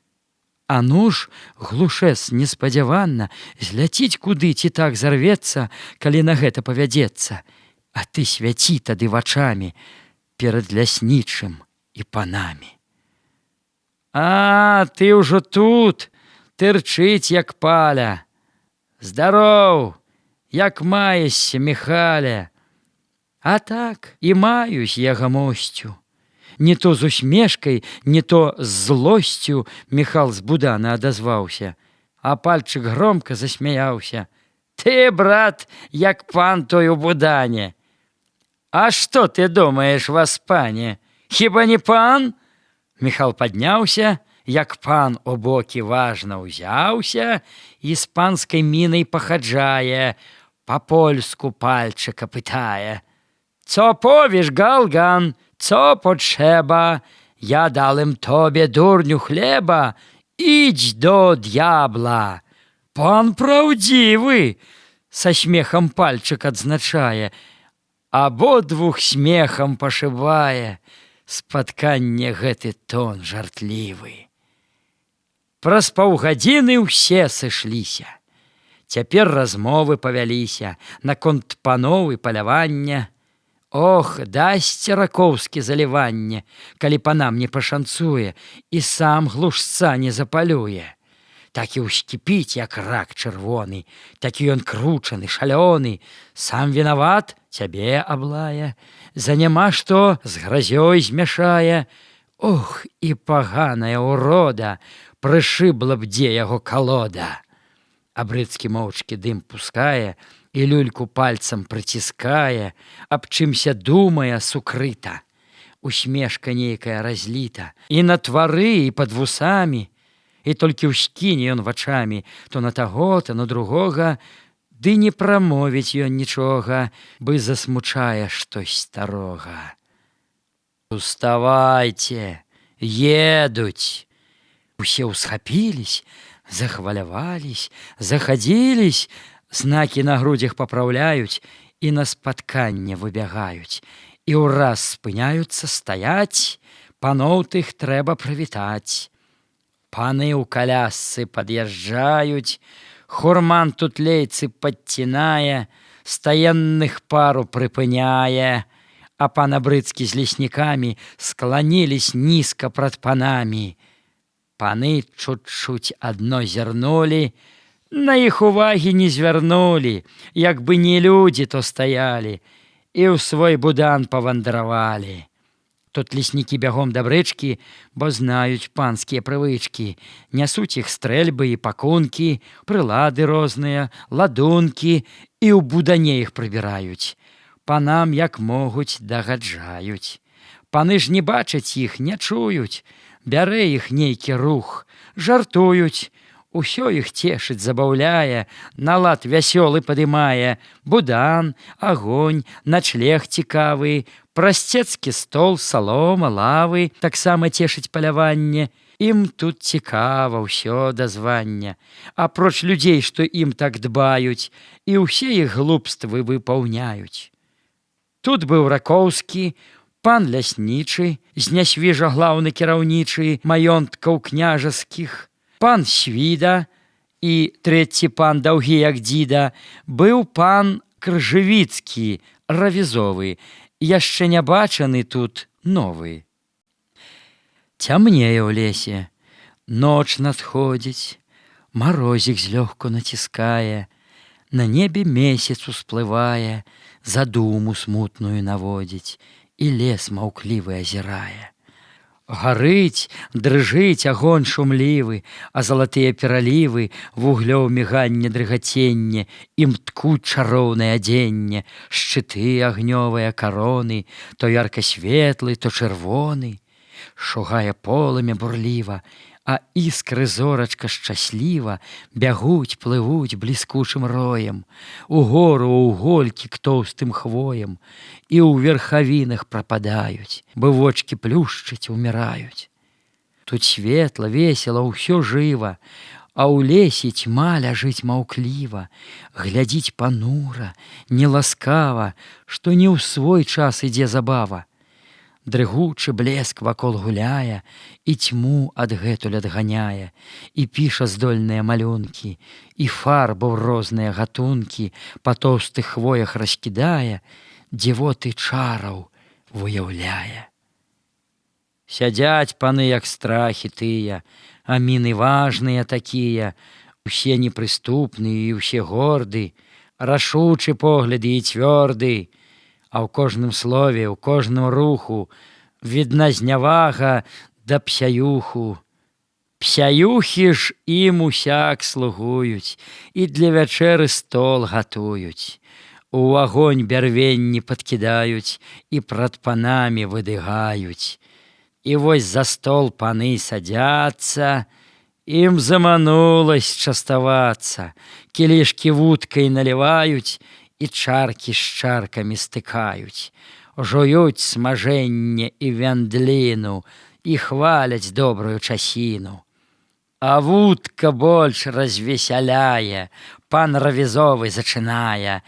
А ну ж, глушэс неспадзяванна, зляціць куды ці так зарвецца, калі на гэта павядзецца. А ты свяці тады вачамі перад ляснічым і панамі. А, ты ўжо тут, тырчыць, як паля. Здароў, як маешся, Міхаля? А так і маюсь я гамосцю. Не то з усмешкай, не то з злосцю Міхал з будана адазваўся, а пальчык громка засмяяўся. Ты, брат, як пан той у будане. А што ты думаеш, васпане? Хіба не пан? Міхал падняўся, як пан у бокі важна ўзяўся і з панскай мінай пахаджае, па-польску пальчыка пытае. Co powiesz, Galgan, co potrzeba? Ja dałem tobie, durniu, chleba. Idź do diabla. Pan prawdziwy, sa śmiechem пальчик адзначае, абодвух смехам пашыбае спатканне гэты тон жартлівы. Праз паўгадзіны ўсе сышліся. Цяпер размовы павяліся наконт паноў і палявання. Ох, дасць ракоўскі заліванне, калі панам не пашанцуе і сам глушца не запалюе. Такі ўскіпіць, як рак чырвоны, такі ён кручаны, шалёны, сам вінават, цябе аблае, за няма што з гразёй змяшае. Ох, і паганая ўрода, прышыбла б дзе яго калода. А брыдскі моўчкі дым пускае, і люльку пальцам прыціскае, аб чымся думае сукрыта. Усмешка нейкая разліта і на твары, і пад вусамі, і толькі ўскіне ён вачамі то на таго, то на другога, ды не прамовіць ён нічога, бы засмучае штось старога. Уставайце, едуць. Усе ўсхапілись, захвалявались, захадзілись, знакі на грудзях папраўляюць і на спатканне выбягаюць. І ўраз спыняюцца стаяць, паноў тых трэба прывітаць. Паны ў калясцы пад'язджаюць, хурман тутлейцы падцінае, стаенных пару прыпыняе, а пана брыдскі з леснікамі скланілись нізка прад панамі. Паны чуть-чуть адно зірнулі, на іх увагі не звярнулі, як бы не людзі то стаялі, і ў свой будан павандравалі. Тут леснікі бягом да брычкі, бо знаюць панскія прывычкі, нясуць іх стрэльбы і пакункі, прылады розныя, ладункі, і ў будане іх прыбіраюць. Панам як могуць дагаджаюць. Паны ж не бачаць іх, не чуюць, Бярэ іх нейкі рух, жартуюць, усё іх цешыць, забаўляе, на лад вясёлы падымае, будан, агонь, начлег цікавы, прасцецкі стол, салома, лавы, таксама цешыць паляванне. Ім тут цікава ўсё да звання, апроч людзей, што ім так дбаюць, і ўсе іх глупствы выпаўняюць. Тут быў Ракоўскі, пан ляснічы, знясвіжа глаўны кіраўнічы маёнткаў княжаскіх, пан Свіда і трэці пан даўгі як дзіда, быў пан Кржывіцкі, равізовы, яшчэ не бачаны тут новы. Цямнее ў лесе, ноч надходзіць, марозік злёгку націскае, на небе месяц усплывае, задуму смутную наводзіць, і лес маўклівы азірае. Гарыць, дрыжыць агонь шумлівы, а залатыя пералівы, вуглёў міганне дрыгаценне, ім ткуць чароўнае адзенне, шчыты агнёвыя кароны, то ярка-светлы, то чырвоны. Шугае полымя бурліва, а іскры зорачка шчасліва бягуць, плывуць бліскучым роем, угору ў голькі к тоўстым хвоям, і ў верхавінах прападаюць, бы вочкі плюшчыць, уміраюць. Тут светла, весела, ўсё жыва, а ў лесе цьма ляжыць маўкліва, глядзіць панура, неласкава, што не ў свой час ідзе забава. Дрыгучы блеск вакол гуляе, і цьму адгэтуль адганяе, і піша здольныя малюнкі, і фарбаў розныя гатункі па тоўстых хвоях раскідае, дзівоты чараў выяўляе. Сядзяць паны, як страхі тыя, а міны важныя такія, усе непрыступныя і ўсе горды, рашучы погляды і цвёрды, а ў кожным слове, ў кожным руху відна знявага да псяюху. Псяюхі ж ім усяк слугуюць і для вячэры стол гатуюць. У агонь бярвенні падкідаюць і прад панамі выдыгаюць. І вось за стол паны садзяцца, ім заманулась частавацца, кілішкі вудкай наліваюць, і чаркі з чаркамі стыкаюць, жуюць смажэнне і вяндліну, і хваляць добрую часіну. А вудка больш развесяляе, пан равізовы зачынае: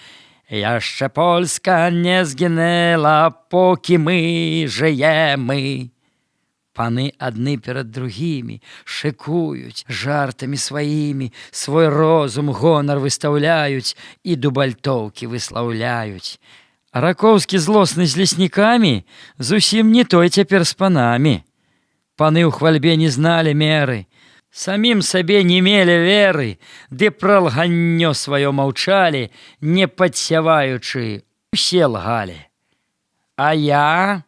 «Яшчэ Польска не згінэла, покі мы жыемы». Паны адны перад другімі шыкуюць, жартамі сваімі свой розум, гонар выстаўляюць і дубальтоўкі выслаўляюць. А Ракоўскі злосны з леснікамі зусім не той цяпер з панамі. Паны ў хвальбе не зналі меры, самім сабе не мелі веры, ды пра лганнё сваё маўчалі, не падсяваючы, усе лгалі. А я...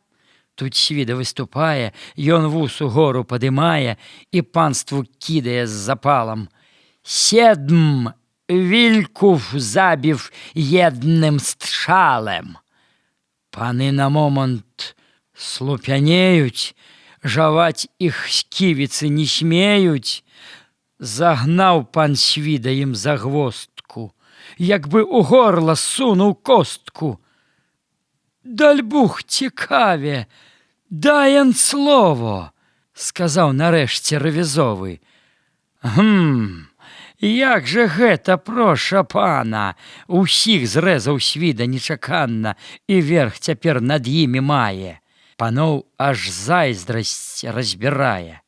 Тут Свіда выступае, ён вус угору падымае і панству кідае з запалам: «Седм вількув забів єдним стршалем». Паны на момант слупянеюць, жаваць іх сківіцы не смеюць. Загнаў пан Свіда ім за гвоздку, як бы у горла сунуў костку. «Дальбух цікаве, даен слово», – сказаў нарэшце равізовы. Як жа гэта, проша пана, усіх зрэзаў Свіда нечаканна, і верх цяпер над імі мае. Паноў аж зайздрасць разбірае.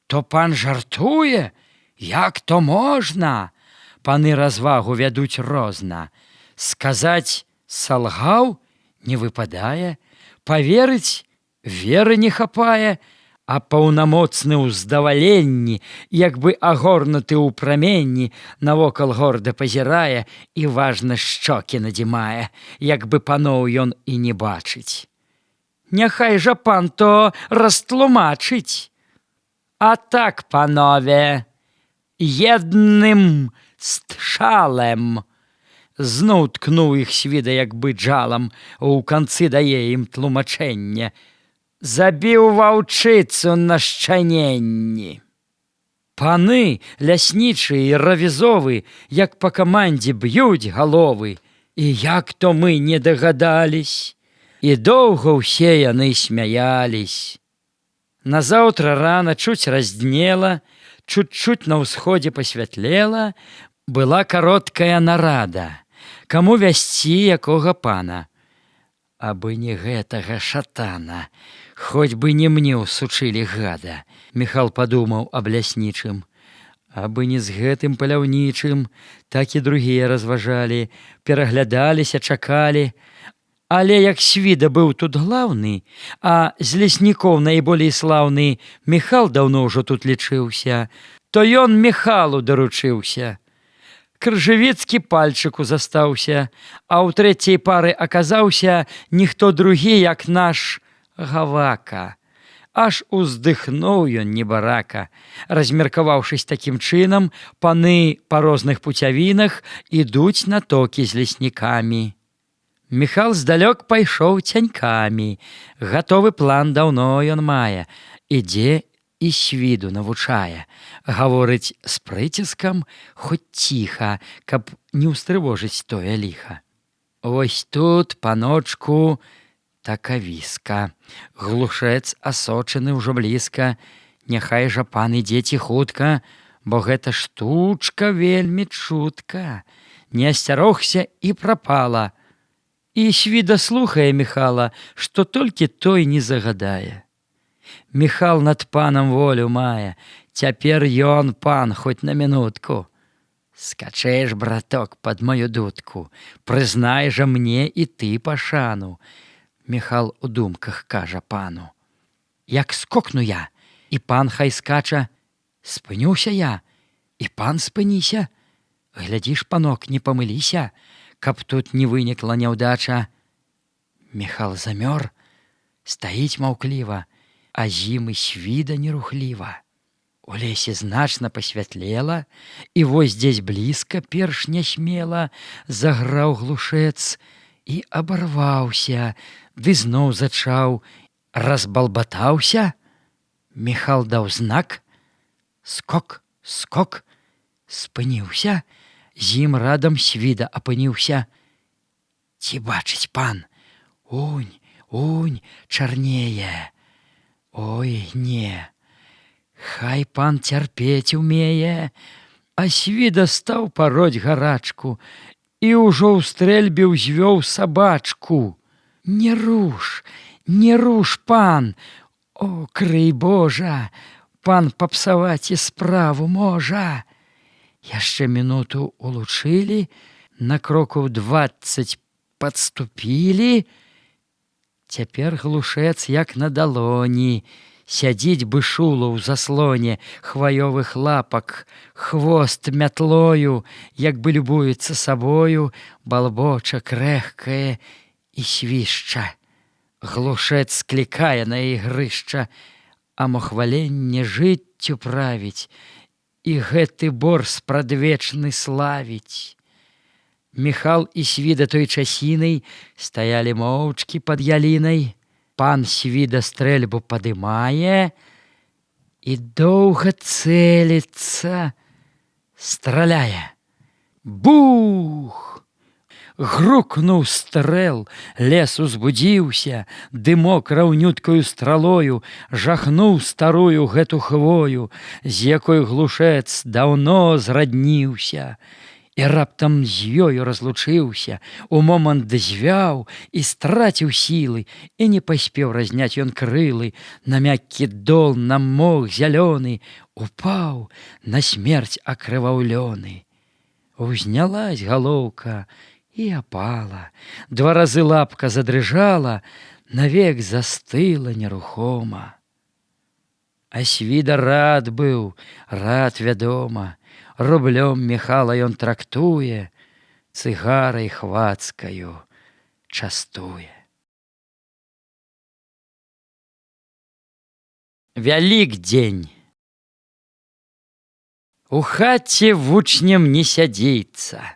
То пан жартуе? Як то можна? Паны развагу вядуць розна. Сказаць «салгаў» не выпадае, паверыць веры не хапае, а паўнамоцны ў здаваленні, як бы агорнуты ў праменні, навокал горда пазірае і важна шчокі надзімае, як бы паноў ён і не бачыць. Няхай жа пан то растлумачыць. А так, панове, єдним стршалем. Зноў ткнуў іх Свіда як бы джалам, у канцы дае ім тлумачэнне. забіў ваўчыцу на шчаненні. Паны, ляснічыя і равізовы, як па камандзе б'юць галовы, і як то мы не дагадались, і доўга ўсе яны смяялись. Назаўтра рана чуць разднела, чуть-чуть на ўсходзе пасвятлела, была кароткая нарада, каму вясці якога пана. Абы не гэтага шатана, хоць бы не мне ўсучылі гада, Міхал падумаў аб ляснічым. Абы не з гэтым паляўнічым, так і другія разважалі, пераглядаліся, чакалі. Але як Свіда быў тут глаўны, а з леснікоў найболей слаўны Міхал даўно ўжо тут лічыўся, то ён Міхалу даручыўся. Крыжавіцкі пальчыку застаўся, а ў трэцяй пары аказаўся ніхто другі, як наш Гавака. Аж уздыхнуў ён небарака. Размеркаваўшыся такім чынам, паны па розных пуцявінах ідуць на токі з леснікамі. Міхал здалёк пайшоў цянькамі. Гатовы план даўно ён мае. Ідзе і Свіду навучае. Гаворыць з прыціскам, хоць ціха, каб не ўстрывожыць тое ліха. Вось тут, паночку, такавіска. Глушэц асочаны ўжо блізка. Няхай жа пан ідзе ціхутка, бо гэта штучка вельмі чутка. Не асцярогся і прапала. І Свіда слухае Міхала, што толькі той не загадае. Міхал над панам волю мае, цяпер ён пан хоць на мінутку. Скачэш, браток, пад маю дудку, прызнай жа мне і ты пашану. Міхал у думках кажа пану. Як скокну я, і пан хай скача, спынюся я, і пан спыніся. Глядзіш, панок, не памыліся, каб тут не вынікла няўдача. Міхал замёр, стаіць маўкліва, а зімы Свіда нерухліва. У лесе значна пасвятлела, і вось дзесь блізка, перш нясмела, заграў глушэц і абарваўся, ды зноў зачаў, разбалбатаўся. Міхал даў знак, скок, скок, спыніўся, з ім радам Свіда апыніўся. Ці бачыць пан? Унь, унь, чарнее. Ой, не, хай пан цярпець умее. А Свіда стаў пароць гарачку і ўжо ў стрэльбе ўзвёў сабачку. Не руш, пан, о, крый Божа, пан папсаваць і справу можа. Яшчэ мінуту улучылі, на крокаў 20 падступілі. Цяпер глушэц, як на далоні, сядзіць бышула ў заслоне хваёвых лапак, хвост мятлою, як бы любуецца сабою, балбоча, крэхкае і свішча. Глушэц склікае на ігрышча, а мохваленне жыццю правіць, і гэты бор спрадвечны славіць. Міхал і Свіда той часінай стаялі моўчкі пад ялінай. Пан Свіда стрэльбу падымае і доўга цэліцца, страляе. Бух! Грукнуў стрэл, лес узбудзіўся, дымок раўнюткаю стралою жахнуў старую гэту хвою, з якой глушэц даўно зрадніўся. І раптам з ёю разлучыўся, у момант звяў і страціў сілы, і не паспеў разняць ён крылы, на мяккі дол, на мох зялёны, упаў на смерць акрываўлёны. Узнялась галоўка і апала, 2 разы лапка задрыжала, навек застыла нерухома. А Свіда рад быў, рад, вядома, рублём Міхала ён трактуе, цыгарай хвацкаю частуе. Вялікдзень. У хаце вучням не сядзіцца.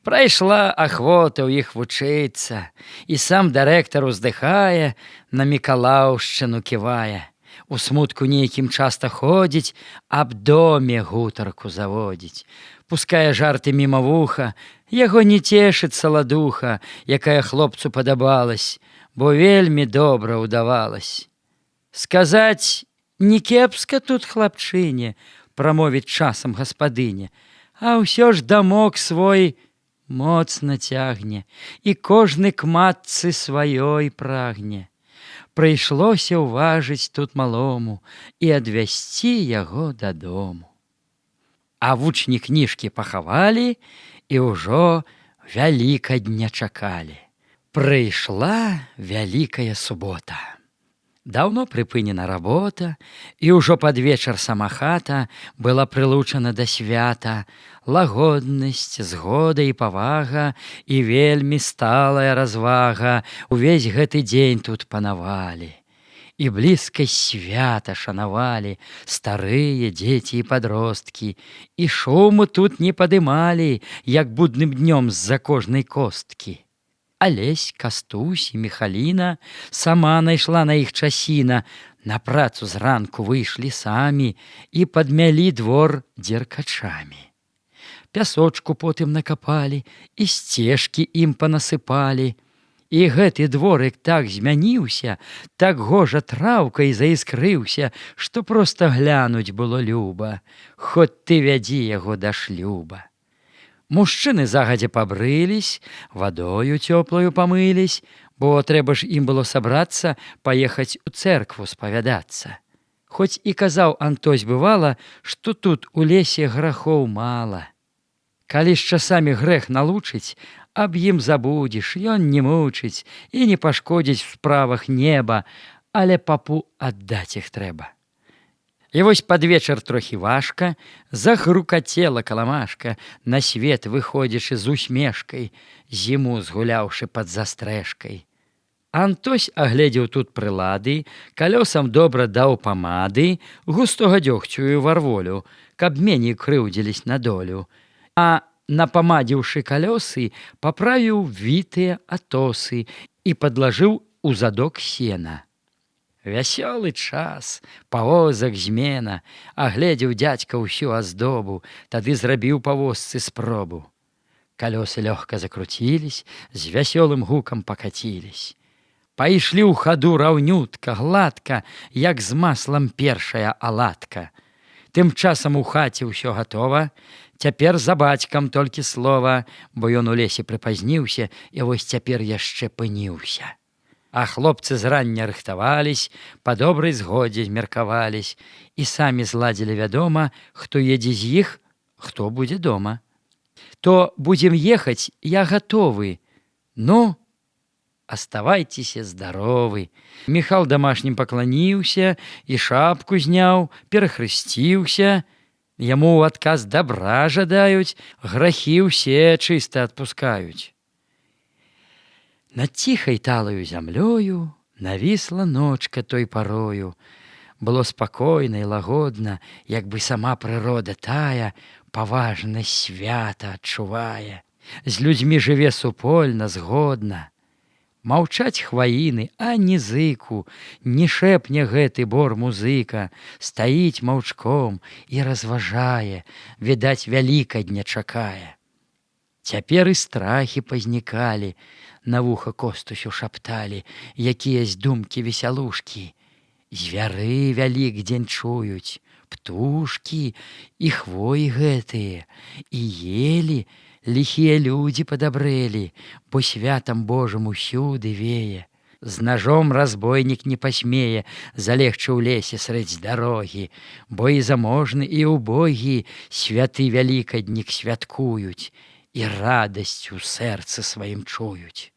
Прайшла ахвота ў іх вучыцца, і сам дырэктар уздыхае, на Мікалаўшчыну ківае. У смутку нейкім часта ходзіць, аб доме гутарку заводзіць. Пускае жарты міма вуха, яго не цешыць саладуха, якая хлопцу падабалась, бо вельмі добра ўдавалась. Сказаць, не кепска тут хлапчыне, прамовіць часам гаспадыня, а ўсё ж дамок свой моцна цягне, і кожны к матцы сваёй прагне. Прыйшлося ўважыць тут малому і адвязці яго дадому. А вучні кніжкі пахавалі і ўжо вялікадня чакалі. Прыйшла вялікая субота. Даўно прыпынена работа, і ўжо пад вечар сама хата была прылучана да свята. Лагоднасць, згода і павага, і вельмі сталая развага увесь гэты дзень тут панавалі. І блізкасць свята шанавалі старыя дзеці і падросткі, і шуму тут не падымалі, як будным днём з-за кожнай косткі. Алесь, Кастусь і Міхаліна сама найшла на іх часіна, на працу зранку выйшлі самі і падмялі двор дзеркачамі. Пясочку потым накапалі, і сцежкі ім панасыпалі. І гэты дворык так змяніўся, так гожа траўкай заіскрыўся, што проста глянуць было люба, хоць ты вядзі яго да шлюба. Мужчыны загадзя пабрылись, вадою цёплаю памылись, бо трэба ж ім было сабрацца, паехаць у цэркву спавядацца. Хоць і казаў Антось бывала, што тут у лесе грахоў мала. Калі з часамі грэх налучыць, аб ім забудзеш, ён не мучыць і не пашкодзіць у справах неба, але папу аддаць іх трэба. І вось пад вечар трохі важка, загрукацела каламашка, на свет выходзячы з усмешкай, зіму згуляўшы пад застрэшкай. Антось агледзеў тут прылады, калёсам добра даў памады, густога дзёгцю варволю, каб меней крыўдзілись на долю. А напамадзіўшы калёсы, паправіў вітыя атосы і падлажыў у задок сена. Вясёлы час, павозак змена, агледзеў дзядзька ўсю аздобу, тады зрабіў па возцы спробу. Калёсы лёгка закруцілись, з вясёлым гукам пакацілись. Пайшлі ў хаду раўнютка, гладка, як з маслам першая аладка. Тым часам у хаце ўсё гатова, цяпер за бацькам толькі слова, бо ён у лесе прыпазніўся і вось цяпер яшчэ пыніўся. А хлопцы зрання рыхтавались, па добрай згодзе змеркавались і самі зладзілі вядома, хто едзе з іх, хто будзе дома. То будзем ехаць, я гатовы. Ну, аставайцеся здаровы. Міхал дамашнім пакланіўся і шапку зняў, перахрысціўся. Яму ў адказ дабра жадаюць, грахі ўсе чыста адпускаюць. Над ціхай талаю зямлёю навісла ночка той парою. Было спакойна і лагодна, як бы сама прырода тая паважнасць свята адчувае. З людзьмі жыве супольна, згодна. Маўчаць хваіны, а ні зыку, не шэпне гэты бор музыка, стаіць маўчком і разважае, відаць, вялікадня чакае. Цяпер і страхі пазнікалі, на вуха Костусю шапталі, якіясь думкі весялушкі. Звяры вялікдзень чуюць, птушкі і хвоі гэтыя, і елі, ліхія людзі падабрэлі, бо святам Божым усюды вее. З ножом разбойнік не пасмее залегчы ў лесе срэдзь дарогі, бо і заможны, і ўбогі святы вялікаднік святкуюць і радасць у сэрцы сваім чуюць.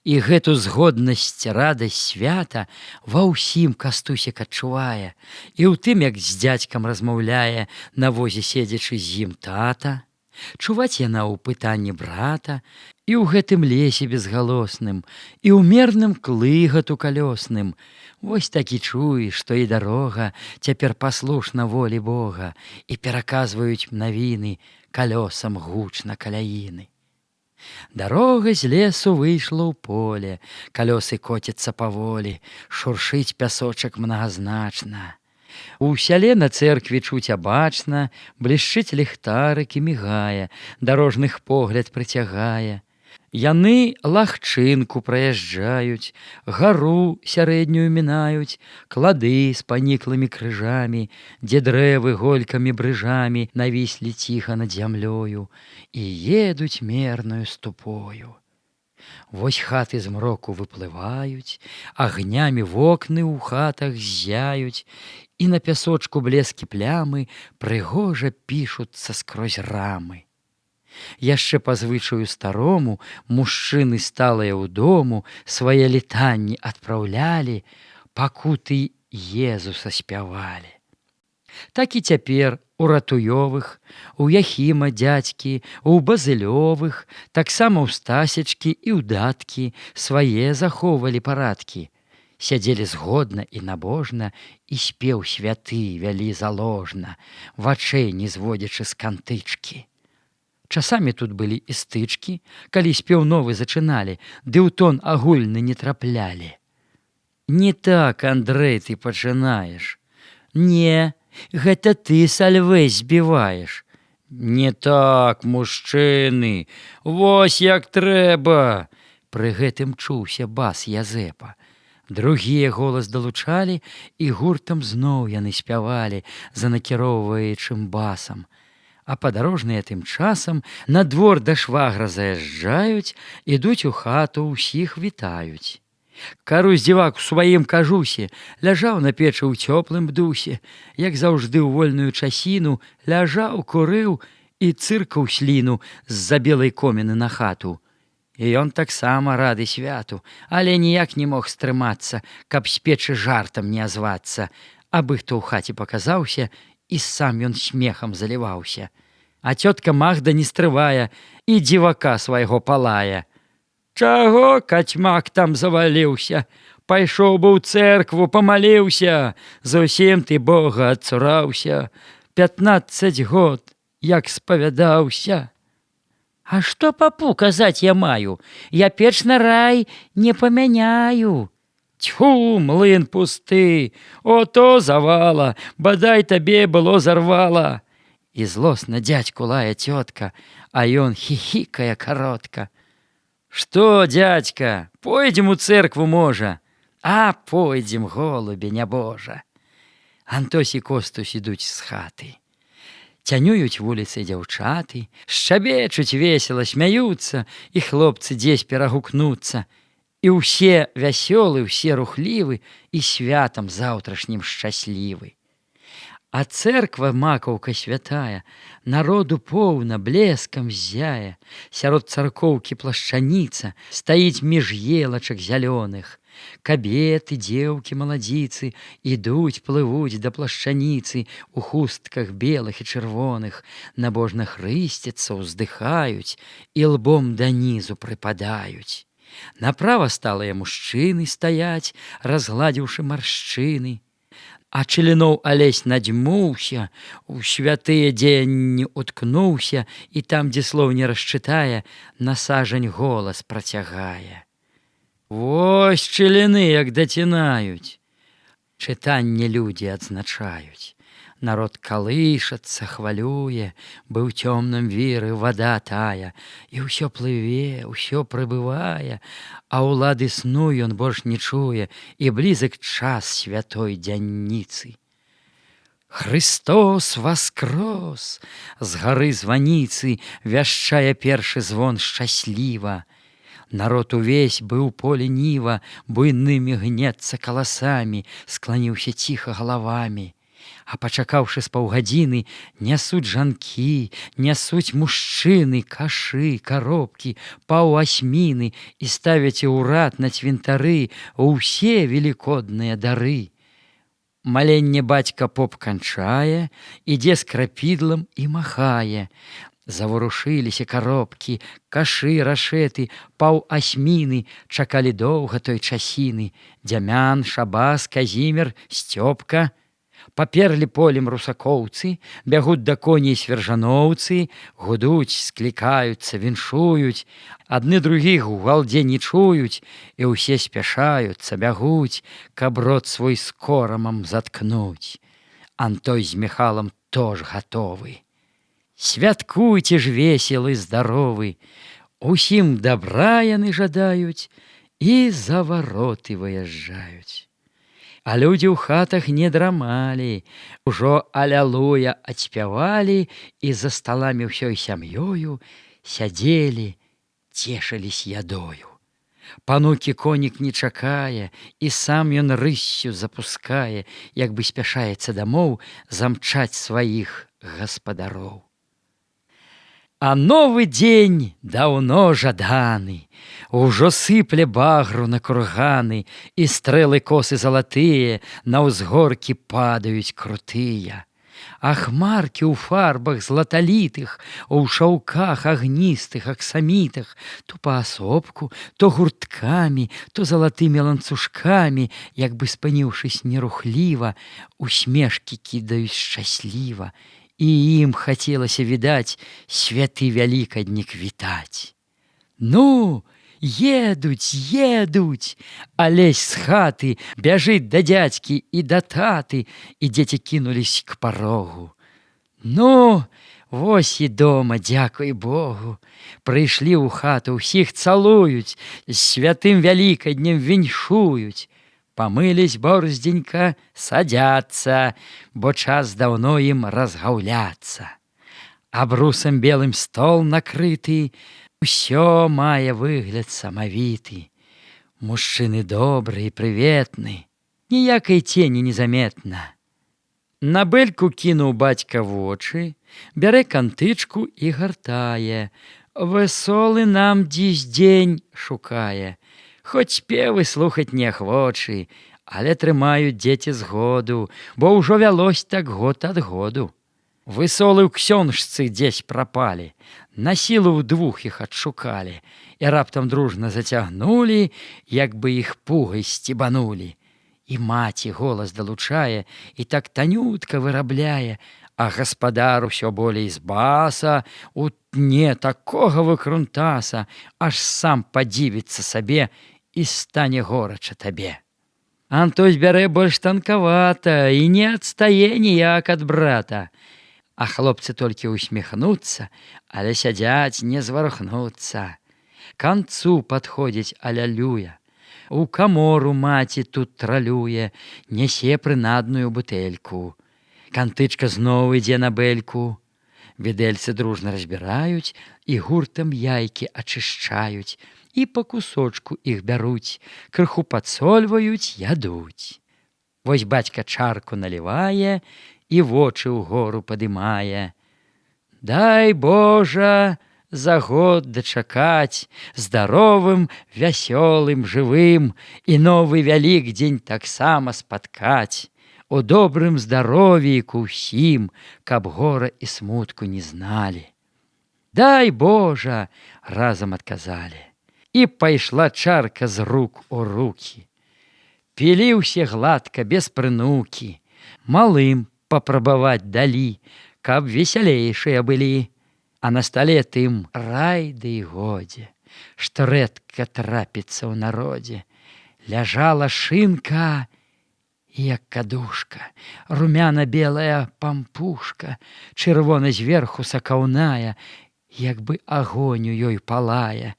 І гэту згоднасць, радасць свята ва ўсім Кастусік адчувае, і ў тым, як з дзядзькам размаўляе, на возе седзячы з ім тата, чуваць яна ў пытанні брата, і ў гэтым лесе безгалосным, і ў мерным клыгату калёсным. Вось такі чуе, што і дарога цяпер паслушна волі Бога, і пераказваюць навіны калёсам гучна каляіны. Дарога з лесу выйшла ў поле, калёсы коцяцца паволі, шуршыць пясочак мнагазначна. У сяле на цэркве чуць абачна, блішчыць ліхтарык і мігае, дарожных погляд прыцягае. Яны лагчынку праязджаюць, гару сярэднюю мінаюць, клады з паніклымі крыжамі, дзе дрэвы голькамі брыжамі навіслі ціха над зямлёю і едуць мернаю ступою. Вось хаты змроку выплываюць, агнямі вокны ў хатах ззяюць, і на пясочку блескі плямы прыгожа пішуцца скрозь рамы. Яшчэ па звычаю старому мужчыны сталыя ў дому свае літанні адпраўлялі, пакуты Езуса спявалі. Так і цяпер у Ратуёвых, у Яхіма дзядзькі, у Базылёвых, таксама ў Стасечкі і ў Даткі свае захоўвалі парадкі. Сядзелі згодна і набожна, і спеў святы вялі заложна, вачэй не зводзячы з кантычкі. Часамі тут былі і стычкі, калі спеў новы зачыналі, ды ў тон агульны не траплялі. Не так, Андрэй, ты пачынаеш. Не, гэта ты сальвэй збіваеш. Не так, мужчыны, вось як трэба. Пры гэтым чуўся бас Язэпа. Другія голас далучалі, і гуртам зноў яны спявалі, занакіроўваючым басам. А падарожныя тым часам на двор да швагра заязджаюць, ідуць у хату, усіх вітаюць. Карусь-дзівак у сваім кажусе ляжаў на печы ў цёплым дусе, як заўжды ў вольную часіну ляжаў, курыў і цыркаў сліну з-за белай коміны на хату. І ён таксама рады святу, але ніяк не мог стрымацца, каб з печы жартам не азвацца, абы хто ў хаце паказаўся, і сам ён смехам заліваўся. А цётка Магда не стрывае і дзівака свайго палае. Чаго кацьмак там заваліўся? Пайшоў бы ў цэркву, памаліўся, зусім ты Бога адцураўся. 15 год, як спавядаўся. А што папу казаць я маю? Я печ на рай не памяняю. Тьфу, млын пусты, ото завала, бадай табе было зарвала. І злосна дзядзьку лае цётка, а ён хіхікае каротка. Што, дзядзька, пойдзем у цэркву, можа? А пойдзем, голубе нябожа. Антось і Костусь ідуць з хаты. Цянююць вуліцы дзяўчаты, шчабечуць весела, смяюцца, і хлопцы дзесь перагукнуцца. І ўсе вясёлы, усе рухлівы, і святам заўтрашнім шчаслівы. А цэрква, макаўка святая, народу поўна, блескам ззяе. Сярод царкоўкі плашчаніца стаіць між елачак зялёных. Кабеты, дзеўкі, маладзіцы ідуць, плывуць да плашчаніцы у хустках белых і чырвоных, набожна хрысцяцца, уздыхаюць і лбом данізу прыпадаюць. Направа сталыя мужчыны стаяць, разгладзіўшы маршчыны. А Чыліноў Алесь надзьмуўся, у святыя дзеянні уткнуўся, і там, дзе слоў не расчытае, на сажань голас працягае. Вось Чыліны як дацінаюць. Чытанне людзі адзначаюць. Народ калышацца, хвалюе, бы ў цёмным віры вада тая, і ўсё плыве, ўсё прыбывае, а ўлады сну ён больш не чуе, і блізак час святой дзянніцы. Хрыстос воскрос! З гары званіцы вяшчае першы звон шчасліва. Народ увесь быў поле ніва, буйнымі гнецца каласамі, скланіўся ціха галавамі. А пачакаўшы з паўгадзіны, нясуць жанкі, нясуць мужчыны, кашы, каробкі, паўасьміны і ставяць у рад на цвінтары ўсе велікодныя дары. Маленне бацька поп канчае, ідзе з крапідлам і махае. Заварушыліся каробкі, кашы, рашэты, паўасьміны чакалі доўга той часіны. Дзямян, Шабас, Казімір, Сцёпка. Паперлі полем русакоўцы, бягуць да коней свяржаноўцы, гудуць, склікаюцца, віншуюць, адны другіх у галдзе не чуюць, і ўсе спяшаюцца, бягуць, каб рот свой з корамам заткнуць. Антой з Міхалам тож гатовы. Святкуйце ж веселы, здаровы, усім дабра яны жадаюць і за вароты выязджаюць. А людзі ў хатах не драмалі, ужо алялуя адспявалі і за сталамі ўсёй сям'ёю сядзелі, цешылись ядою. Панукі конік не чакае, і сам ён рыссю запускае, як бы спяшаецца дамоў замчаць сваіх гаспадароў. А новы дзень даўно жаданы, ужо сыпле багру на курганы, і стрэлы косы залатыя на ўзгоркі падаюць крутыя. А хмаркі ў фарбах златалітых, у шаўках агністых, аксамітах, то паасобку, то гурткамі, то залатымі ланцужкамі, як бы спыніўшись нерухліва, усмешкі кідаюць шчасліва, і ім хацелася, відаць, святы вялікаднік вітаць. Ну, едуць, едуць, Алесь з хаты бяжыць да дзядзькі і да таты, і дзеці кінулись к парогу. Ну, вось і дома, дзякуй Богу. Прыйшлі ў хату, ўсіх цалуюць, з святым вялікаднем віншуюць. Памылись борздзенька, садзяцца, бо час даўно ім разгаўляцца. Абрусам белым стол накрыты, усё мае выгляд самавіты. Мужчыны добры і прыветны, ніякай цені незаметна. На бэльку кінуў бацька вочы, бярэ кантычку і гартае. Весолы нам дзісь дзень шукае. Хоць спевы слухаць неахвочы, але трымаюць дзеці згоду, бо ўжо вялось так год ад году. Высолы ў ксёнжцы дзесь прапалі, на сілу ўдвух іх адшукалі, і раптам дружна зацягнулі, як бы іх пугай сцібанулі. І маці голас далучае, і так танютка вырабляе, а гаспадар усё болей з баса утне такога выкрунтаса, аж сам падзівіцца сабе, і стане горача табе. Антой бярэ больш танкавата і не адстае ніяк ад брата. А хлопцы толькі усміхнуцца, але сядзяць, не зварухнуцца. Канцу падходзіць алялюя. У камору маці тут тралюе, нясе прынадную бутэльку. Кантычка зноў ідзе на бэльку. Відэльцы дружна разбіраюць і гуртам яйкі ачышчаюць, і па кусочку іх бяруць, крыху падсольваюць, ядуць. Вось бацька чарку налівае і вочы ўгору падымае. Дай Божа за год дачакаць, здаровым, вясёлым, жывым, і новы вялікдзень таксама спаткаць. У добрым здаровіку ўсім, каб гора і смутку не зналі. Дай Божа, разам адказалі. І пайшла чарка з рук у рукі. Пілі ўсе гладка, без прынукі. Малым папрабаваць далі, каб весялейшыя былі. А на стале тым рай ды і годзе, што рэдка трапіцца ў народзе. Ляжала шынка, як кадушка, румяна-белая пампушка, чырвона зверху сакаўная, як бы агонь у ёй палае.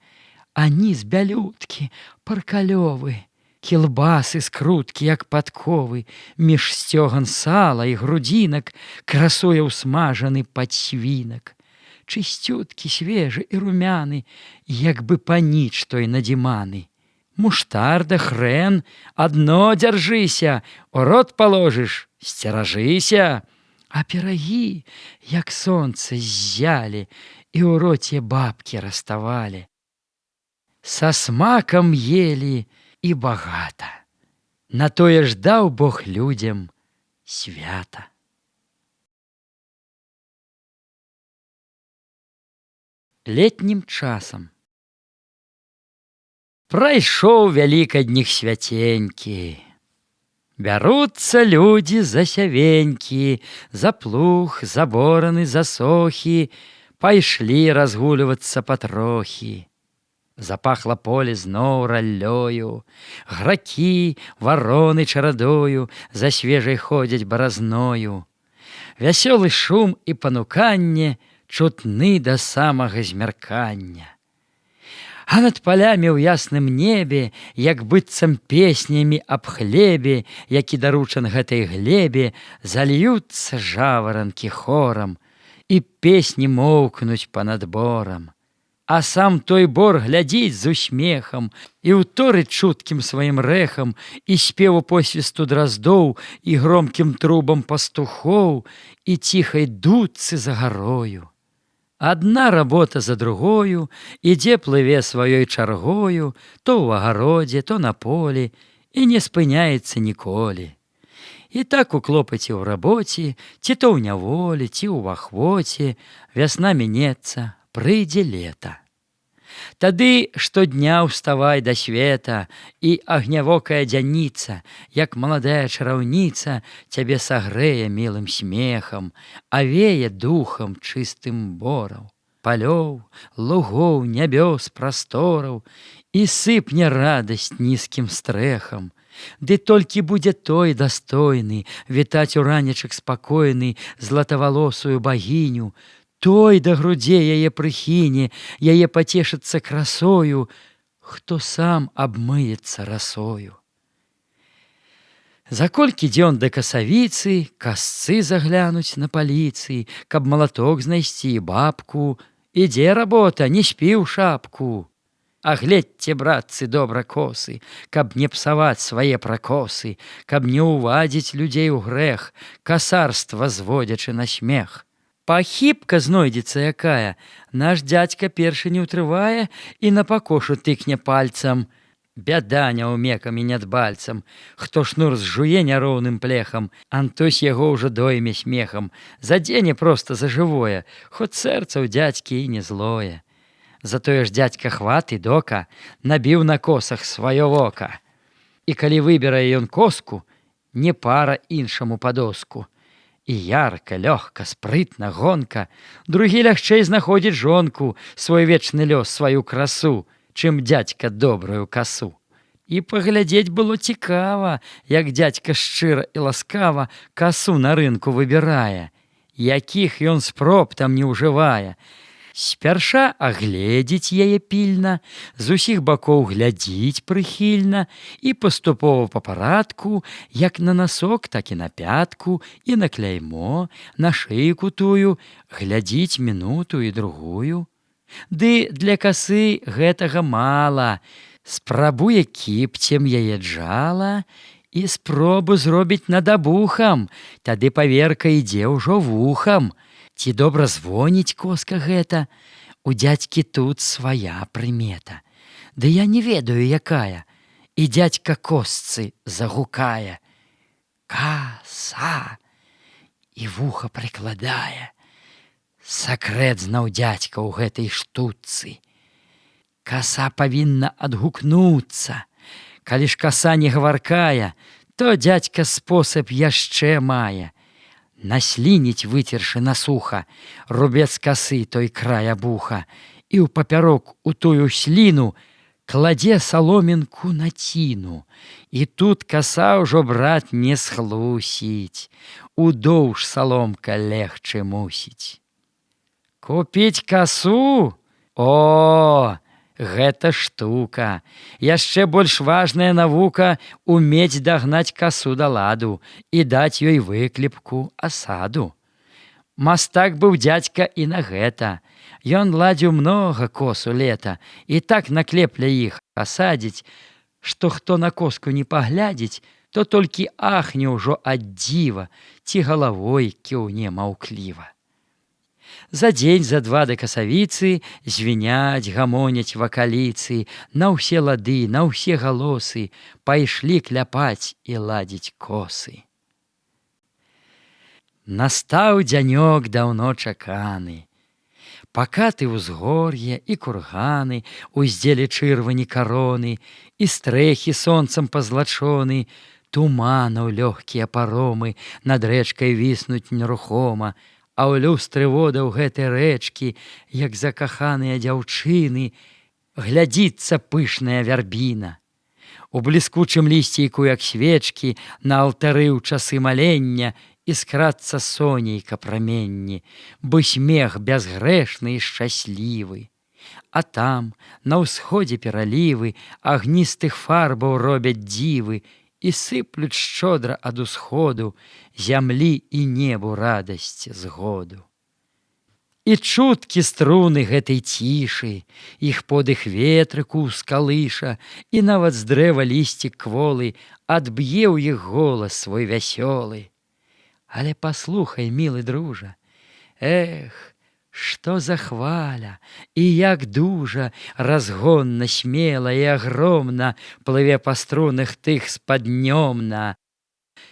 А ніз бялюткі, паркалёвы, кілбасы скруткі, як падковы, між сцёган сала і грудзінак красуе ўсмажаны падсвінак. Чысцюткі, свежы і румяны, як бы паніч той надзіманы. Муштарда, хрэн, адно дзяржыся, у рот паложыш, сцеражыся. А пірагі, як сонца, ззялі, і ў роце бабкі раставалі. Са смакам елі і багата. На тое ж даў Бог людзям свята. Летнім часам. Прайшоў вялікадніх свяценькі. Бяруцца людзі за сявенькі, за плуг, за бораны, за сохі, пайшлі разгульвацца патрохі. Запахла поле зноў раллёю, гракі, вароны чарадою за свежай ходзяць баразною. Вясёлы шум і пануканне чутны да самага змяркання. А над палямі ў ясным небе, як быццам песнямі аб хлебе, які даручан гэтай глебе, зальюцца жаваранкі хорам, і песні моўкнуць па-над борам. А сам той бор глядзіць з усмехам і ўторыць чуткім сваім рэхам і спеву посвісту драздоў і громкім трубам пастухоў і ціхай дудцы за гарою. Адна работа за другою ідзе плыве сваёй чаргою, то ў агародзе, то на полі, і не спыняецца ніколі. І так у клопаце ў рабоце, ці то ў няволі, ці ў ахвоце, вясна мінецца, прыйдзе лета. Тады штодня ўставай да света, і агнявокая дзяніца, як маладая чараўніца, цябе сагрэе мілым смехам, авее духам чыстым бораў, палёў, лугоў, нябёс, прастораў, і сыпне радасць нізкім стрэхам. Ды толькі будзе той дастойны вітаць у ранечак спакойны златавалосую багіню, той да грудзей яе прыхіне, яе пацешыцца красою, хто сам абмыецца расою. За колькі дзён да касавіцы, касцы заглянуць на паліцы, каб малаток знайсці бабку, ідзе работа, не спі ў шапку. А гледзьце, братцы, добра косы, каб не псаваць свае пракосы, каб не ўвадзіць людзей у грэх, касарства зводзячы на смех. Пахібка знойдзецца якая, наш дзядзька першы не ўтрывае і на пакошу тыкне пальцам. Бяда няўмекам і нядбальцам, хто шнур зжуе няроўным плехам, антось яго ўжо дойме смехам, задзене проста за жывое, хоць сэрца ў дзядзькі і не злое. Затое ж дзядзька хват і дока набіў на косах сваё вока. І калі выбірае ён коску, не пара іншаму па доску. І ярка, лёгка, спрытна, гонка, другі лягчэй знаходзіць жонку, свой вечны лёс, сваю красу, чым дзядзька добрую касу. І паглядзець было цікава, як дзядзька шчыра і ласкава касу на рынку выбірае, якіх ён спроб там не ўжывае. Спярша агледзіць яе пільна, з усіх бакоў глядзіць прыхільна і паступова па парадку, як на насок, так і на пятку, і на кляймо, на шыйку тую, глядзіць мінуту і другую. Ды для касы гэтага мала, спрабуе кіпцем яе джала і спробу зробіць над абухам, тады паверка ідзе ўжо вухам. Ці добра звоніць коска гэта? У дзядзькі тут свая прымета. Ды я не ведаю, якая. І дзядзька косцы загукае. Каса! І вуха прыкладае. Сакрэт знаў дзядзька ў гэтай штуцы. Каса павінна адгукнуцца. Калі ж каса не гаваркая, то дзядзька спосаб яшчэ мае. Наслініць, выцершы на суха, рубец касы той край абуха, і ў папярок у тую сліну кладзе саломінку на ціну. І тут каса ўжо, брат, не схлусіць, удоўж саломка легчы мусіць. Купіць касу? О, гэта штука. Яшчэ больш важная навука умець дагнаць касу да ладу і даць ёй выклепку, асаду. Мастак быў дзядзька і на гэта. Ён ладзіў многа кос у лета і так наклепля іх асадзіць, што хто на коску не паглядзіць, то толькі ахне ўжо ад дзіва ці галавой кіўне маўкліва. За дзень, за два да касавіцы звіняць, гамоняць вакаліцы, на ўсе лады, на ўсе галосы пайшлі кляпаць і ладзіць косы. Настаў дзянёк даўно чаканы. Пакаты ўзгор'е і курганы, уздзеле чырвані кароны, і стрэхі сонцам пазлачоны, Туманаў лёгкія паромы над рэчкай віснуць нерухома, а ў люстры водаў гэтай рэчкі, як закаханыя дзяўчыны, глядзіцца пышная вярбіна. У бліскучым лісцейку, як свечкі, на алтары ў часы малення іскрацца сонейка праменні, бы смех бязгрэшны і шчаслівы. А там, на ўсходзе пералівы, агністых фарбаў робяць дзівы і сыплюць шчодра ад усходу зямлі і небу радасць згоду. І чуткі струны гэтай цішы, іх подых ветрыку скалыша, і нават з дрэва лісцік кволы адб'е ў іх голас свой вясёлы. Але паслухай, мілы дружа, эх, што за хваля, і як дужа, разгонна, смела і агромна плыве па струнах тых спаднёмна.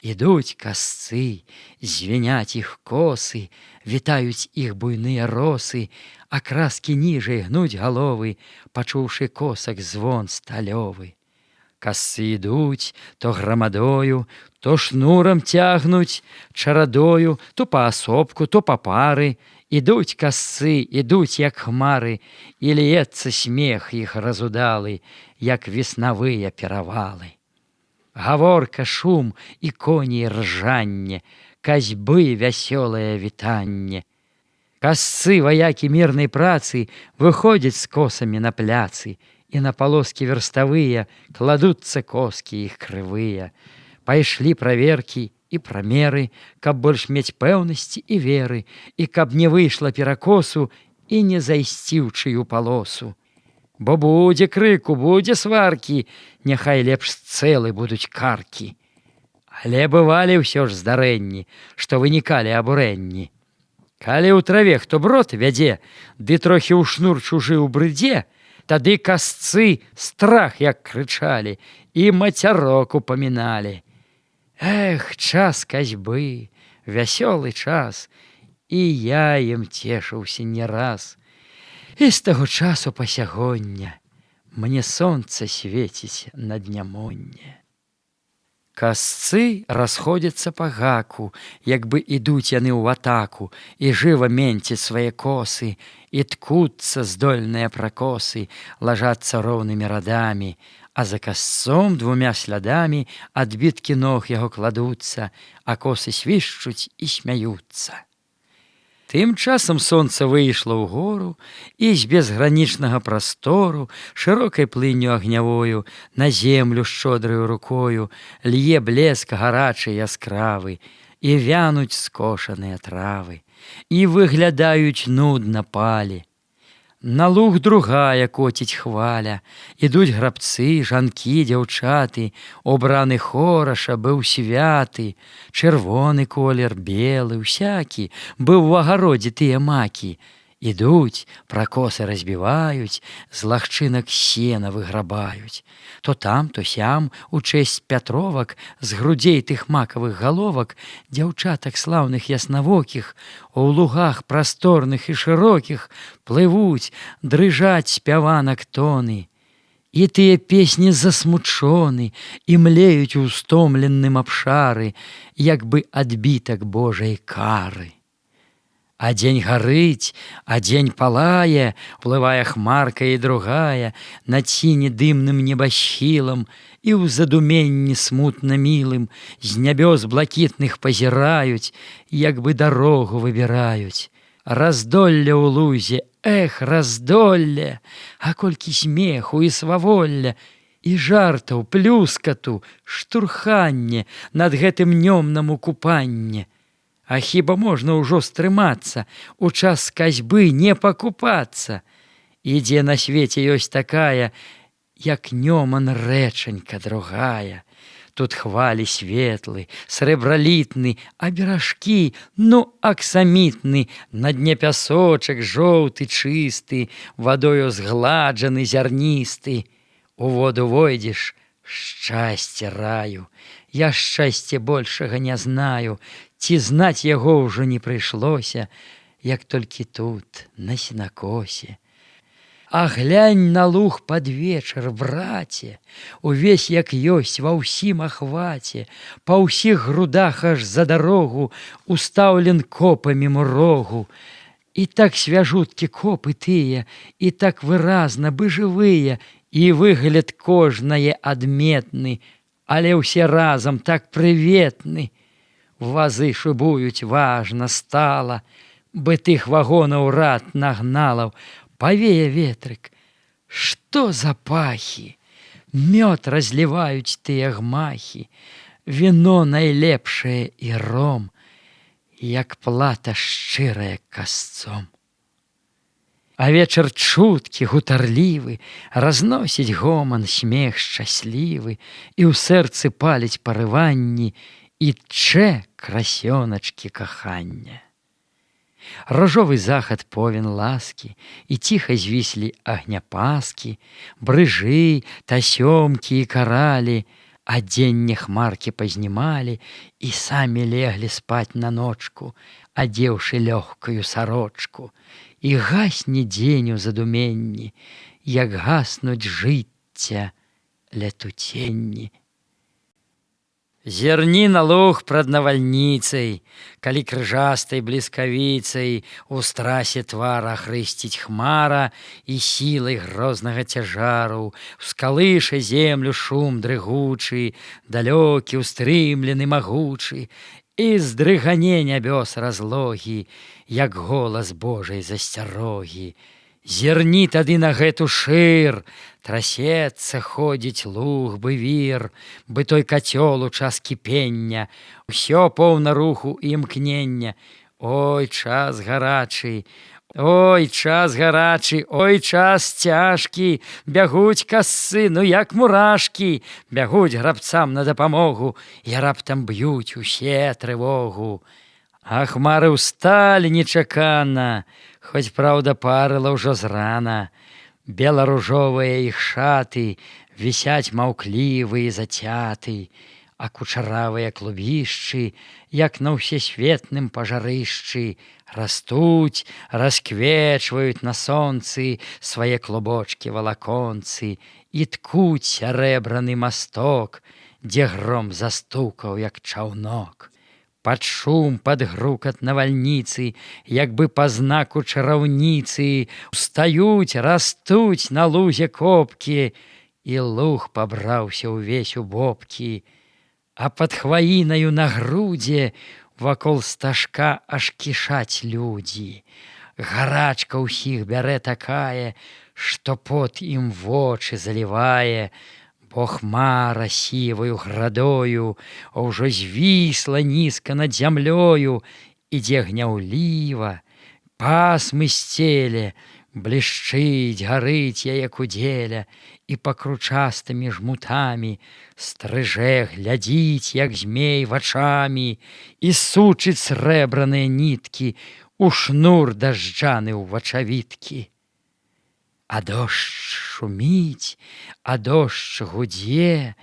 Ідуць касцы, звеняць іх косы, вітаюць іх буйныя росы, а краскі ніжэй гнуць галовы, пачуўшы косак звон сталёвы. Касцы ідуць то грамадою, то шнурам цягнуць чарадою, то паасобку, то па пары. Ідуць касцы, ідуць, як хмары, і льецца смех іх разудалы, як веснавыя перавалы. Гаворка, шум і коней ржанне, касьбы вясёлае вітанне. Касцы, ваякі мірнай працы, выходзяць з косамі на пляцы, і на палоскі верставыя кладуцца коскі іх крывыя. Пайшлі праверкі і прамеры, каб больш мець пэўнасці і веры, і каб не выйшла перакосу і не зайсці ў чыю палосу. Бо будзе крыку, будзе сваркі, няхай лепш цэлы будуць каркі. Але бывалі ўсё ж здарэнні, што вынікалі абурэнні. Калі ў траве хто брод вядзе, ды трохі ў шнур чужы ўбрыдзе, тады касцы страх як крычалі і мацярок упаміналі. Эх, час касьбы, вясёлы час, і я ім цешыўся не раз. І з таго часу па сягоння мне сонца свеціць на днямонне. Касцы расходзяцца па гаку, як бы ідуць яны ў атаку, і жыва менцяць свае косы, і ткуцца здольныя пракосы, лажацца роўнымі радамі, а за касцом двумя слядамі адбіткі ног яго кладуцца, а косы свішчуць і смяюцца. Тым часам сонца выйшла ў гору, і з безгранічнага прастору, шырокай плынню агнявою, на землю шчодраю рукою лье блеск гарачы яскравы, і вянуць скошаныя травы, і выглядаюць нудна палі. На луг другая коціць хваля, ідуць грабцы, жанкі, дзяўчаты, убраны хораша быў святы, чырвоны колер, белы, усякі, быў у агародзе тыя макі. Ідуць, пракосы разбіваюць, з лагчынак сена выграбаюць. То там, то сям, у чэсць пятровак, з грудзей тых макавых галовак, дзяўчатак слаўных яснавокіх, у лугах прасторных і шырокіх плывуць, дрыжаць спяванак тоны. І тыя песні засмучоны і млеюць у стомленым абшары, як бы адбітак Божай кары. А дзень гарыць, а дзень палае, плывае хмарка і другая, на ціні дымным небасхілам, і ў задуменні смутна мілым з нябёс блакітных пазіраюць, як бы дарогу выбіраюць. Раздолле ў лузе, эх, раздолле, а колькі смеху і сваволля, і жартаў, плюскату, штурханне над гэтым нёмнаму купанне. А хіба можна ўжо стрымацца, у час касьбы не пакупацца? Ідзе на свеце ёсць такая, як нёман рэчанька другая. Тут хвалі светлы, срэбралітны, а беражкі, ну, аксамітны, на дне пясочак жоўты, чысты, вадою згладжаны, зярністы. У воду войдзеш, шчасце раю, я шчасця большага не знаю, ці знаць яго ўжо не прыйшлося, як толькі тут, на сенакосе. А глянь на луг пад вечар, браце, увесь як ёсць ва ўсім ахваце, па ўсіх грудах аж за дарогу устаўлен копамі мурогу. І так свяжуткі копы тыя, і так выразна бы жывыя, і выгляд кожнае адметны, але ўсе разам так прыветны. Вазы шыбуюць важна стала, бы тых вагонаў рад нагналаў. Павее ветрык, што за пахі, мёд разліваюць тыя гмахі, віно найлепшае і ром, як плата шчырая касцом. А вечар чуткі, гутарлівы, разносіць гоман, смех шчаслівы, і ў сэрцы паліць парыванні, і тчэ красёначкі кахання. Ружовы захад повен ласкі, і ціха звіслі агняпаскі, брыжы, тасёмкі і каралі, адзенне хмаркі пазнімалі і самі леглі спаць на ночку, адзеўшы лёгкую сарочку. І гасне дзень у задуменні, як гаснуць жыцця летуценні. Зерні на луг прад навальніцай, калі крыжастай бліскавіцай у страсе твара хрысціць хмара і сілай грознага цяжару ускалыша землю шум дрыгучы, далёкі, устрымлены, магучы, і здрыгане нябёс разлогі, як голас Божай засцярогі. Зерні тады на гэту шыр, трасецца, ходзіць луг бы вір, бы той кацёл у час кіпення, усё поўна руху і імкнення. Ой, час гарачы, ой, час гарачы, ой, час цяжкі, бягуць касы, ну як мурашкі, бягуць грабцам на дапамогу, і раптам б'юць усе трывогу. А хмары ўсталі нечакана, хоць, праўда, парыла ўжо зрана. Бела-ружовыя іх шаты вісяць маўклівы і зацяты, а кучаравыя клубішчы, як на ўсесветным пажарышчы, растуць, расквечваюць на сонцы свае клубочкі валаконцы і ткуць сярэбраны масток, дзе гром застукаў, як чаўнок. Пад шум, пад грукат навальніцы, як бы па знаку чараўніцы, устаюць, растуць на лузе копкі, і луг пабраўся ўвесь у бобкі. А пад хваінаю на грудзе вакол стажка аж кішаць людзі. Гарачка ўсіх бярэ такая, што пот ім вочы залівае, бо хмара сіваю градою ўжо звісла нізка над зямлёю, ідзе гняўліва, пасмы сцеле, блішчыць, гарыць яе кудзеля, і пакручастымі жмутамі стрыжэ, глядзіць, як змей вачамі, і сучыць срэбраныя ніткі у шнур дажджаны ў вачавіткі. А дождж шуміць, а дождж гудзе,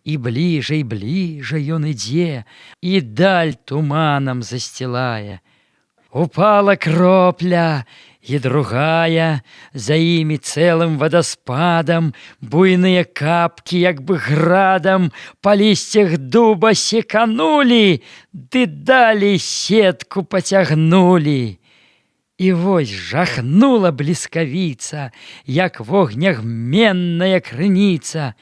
і бліжай, бліжай ён ідзе, і даль туманам засцілае. Упала кропля, і другая, за імі цэлым вадаспадам, буйныя капкі, як бы градам, па лісцях дуба секанулі, ды далей сетку пацягнулі. І вось жахнула бліскавіца, як вогнягменная крыніца,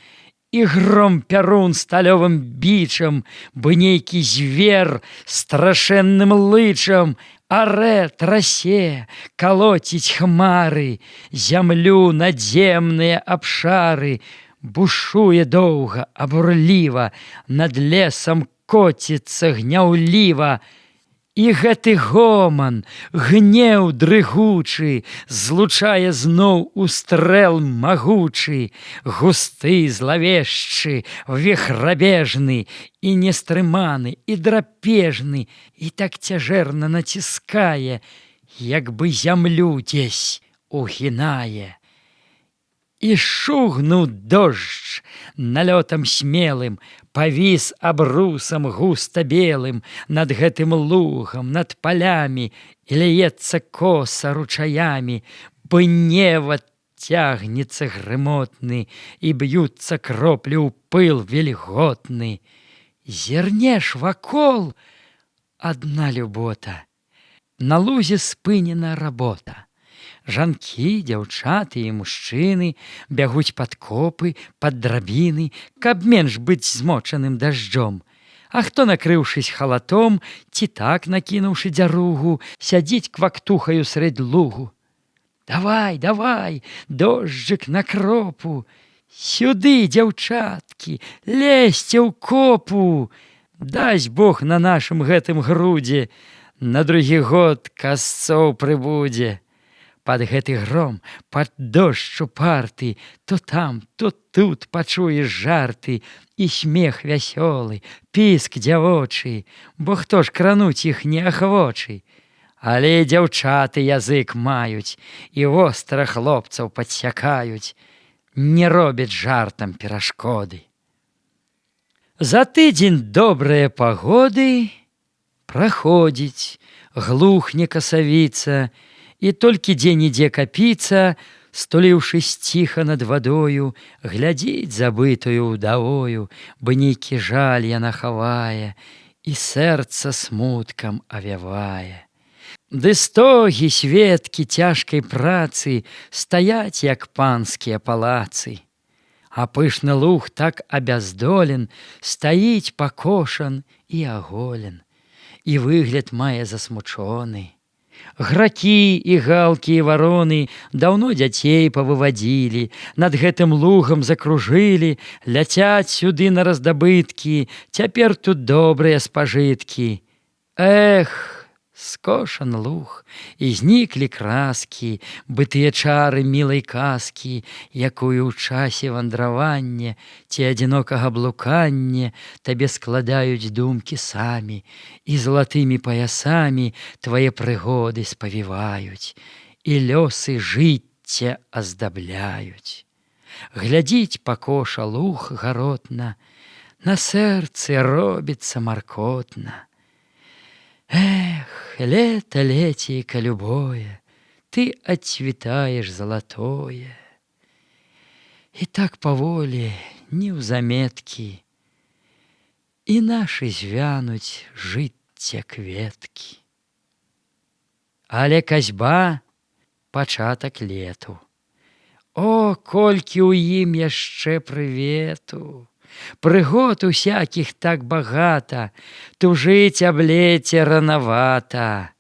і гром пярун сталёвым бичам, бы нейкі звер страшэнным лычам арэ, трасе, калоціць хмары, зямлю надземныя абшары, бушуе доўга, абурліва, над лесам коціцца гняўліва. І гэты гоман, гнеў дрыгучы, злучае зноў устрэл магучы, густы, злавешчы, віхрабежны, і нестрыманы, і драпежны, і так цяжэрна націскае, як бы зямлю дзесь угінае. І шугнуў дождж налётам смелым, павіс абрусам густа белым над гэтым лугам, над палямі, і ліецца коса ручаямі, бы нева цягнецца грымотны, і б'юцца кроплі ў пыл вільготны. Зірнеш вакол адна любота. На лузе спынена работа. Жанкі, дзяўчаты і мужчыны бягуць пад копы, пад драбіны, каб менш быць змочаным дажджом. А хто, накрыўшыся халатом, ці так, накінуўшы дзяругу, сядзіць квактухаю срэдь лугу. Давай, давай, дожджык на кропу, сюды, дзяўчаткі, лезьце ў копу. Дасць Бог на нашым гэтым грудзе, на другі год касцоў прыбудзе. Пад гэты гром, пад дождж упарты, то там, то тут пачуеш жарты і смех вясёлы, піск дзявочы, бо хто ж крануць іх неахвочы. Але дзяўчаты язык маюць і востра хлопцаў падсякаюць, не робяць жартам перашкоды. За тыдзень добрыя пагоды праходзіць, глухне касавіца, і толькі дзе-нідзе капіца, стуліўшись ціха над вадою, глядзіць забытую ўдавою, бы нейкі жаль яна хавае і сэрца смуткам авявае. Ды стогі сведкі цяжкай працы стаяць, як панскія палацы. А пышны луг так абяздолен, стаіць пакошан і аголен, і выгляд мае засмучоны. Гракі і галкі і вароны даўно дзяцей павывадзілі, над гэтым лугам закружылі, ляцяць сюды на раздабыткі, цяпер тут добрыя спажыткі. Эх, скошан луг, і зніклі краскі, бытыя чары мілай казкі, якую ў часе вандравання ці адзінокага блукання табе складаюць думкі самі, і залатымі паясамі твае прыгоды спавіваюць, і лёсы жыцця аздабляюць. Глядзіць пакоша луг гаротна, на сэрцы робіцца маркотна. Эх, лето, летейка любое, ты отцветаешь золотое. И так поволі, неўзаметкі, і нашы звянуць жыцця кветкі. Але касьба пачатак лету. О, колькі ў ім яшчэ прывету! Прыгод усякіх так багата, тужыць аб леце ранавата.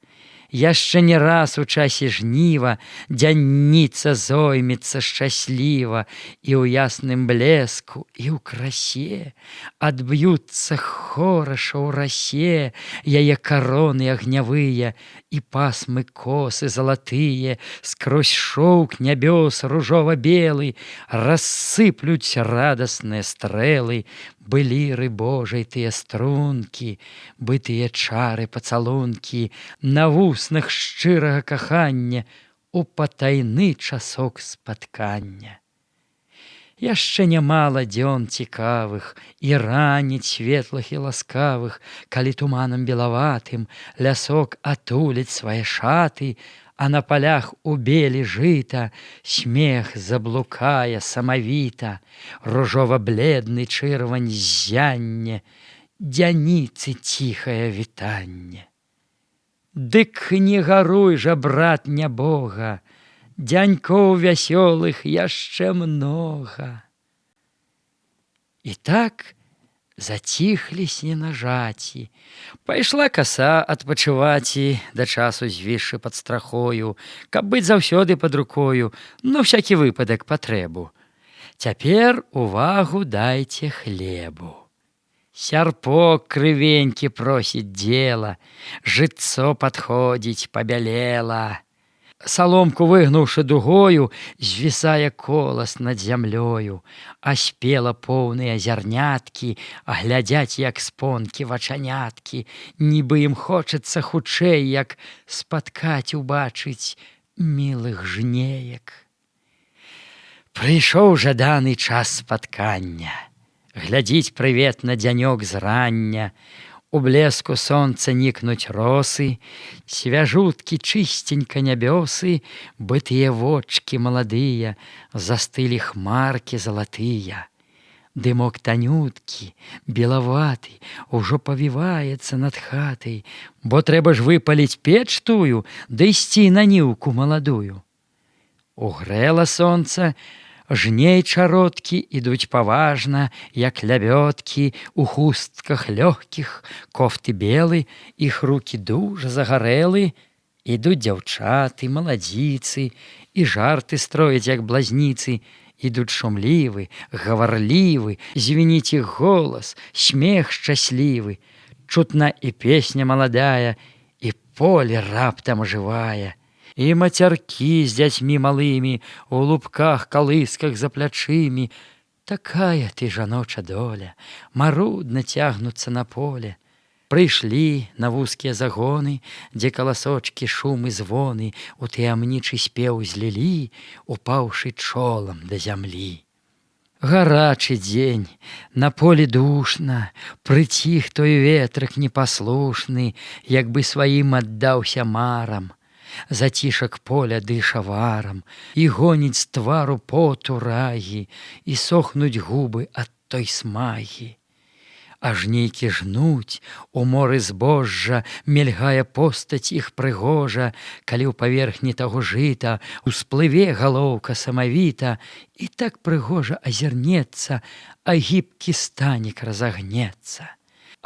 Яшчэ не раз у часе жніва дзянніца зоймецца шчасліва, і ў ясным блеску, і ў красе адб'юцца хораша ў расе яе кароны агнявыя, і пасмы косы залатыя скрозь шоўк нябёс ружова-белы рассыплюць радасныя стрэлы, бы ліры Божай тыя стрункі, бы тыя чары пацалункі на вуснах шчырага кахання у патайны часок спаткання. Яшчэ нямала дзён цікавых і раніць светлых і ласкавых, калі туманам белаватым лясок атуліць свае шаты, а на палях у белі жыта смех заблукае самавіта, ружова-бледны чырвань ззянне, дзяніцы ціхае вітанне. Дык не гаруй жа, брат нябога, дзянькоў вясёлых яшчэ многа. І так заціхлі сенажаці. Пайшла каса адпачываці, да часу звісшы пад страхою, каб быць заўсёды пад рукою, на всякі выпадак патрэбу. Цяпер увагу дайце хлебу. Сярпок крывенькі просіць дзела, жытцо падходзіць пабялела. Саломку выгнуўшы дугою, звісае колас над зямлёю, а спела поўныя зярняткі, глядзяць, як спонкі вачаняткі, нібы ім хочацца хутчэй, як спаткаць убачыць мілых жнеек. Прыйшоў жаданы час спаткання, глядзіць прыветна дзянёк з рання, У блеску сонца нікнуць росы, свяжуткі чыстенька нябёсы, бытыя вочкі маладыя, застылі хмаркі залатыя. Дымок танюткі, белаваты, ужо павіваецца над хатай, бо трэба ж выпаліць печ тую, ды ісці на ніўку маладую. Угрэла сонца, жней чародкі ідуць паважна, як лябёдкі, у хустках лёгкіх, кофты белы, іх рукі дужа загарэлы. Ідуць дзяўчаты, маладзіцы, і жарты строяць, як блазніцы. Ідуць шумлівы, гаварлівы, звініць іх голас, смех шчаслівы. Чутна і песня маладая, і поле раптам жывая. І мацяркі з дзяцьмі малымі, у лубках, калысках за плячымі. Такая ты, жаноча доля, марудна цягнуцца на поле. Прыйшлі на вузкія загоны, дзе каласочкі, шумы, звоны у таямнічы спеў злілі, упаўшы чолам да зямлі. Гарачы дзень, на полі душна, прыціх той ветрык непаслушны, як бы сваім аддаўся марам. Зацішак поля дыша варам, і гоніць з твару поту рагі, і сохнуць губы ад той смагі. А жнейкі жнуць, у моры збожжа мільгае постаць іх прыгожа, калі ў паверхні таго жыта усплыве галоўка самавіта, і так прыгожа азірнецца, а гібкі станік разагнецца.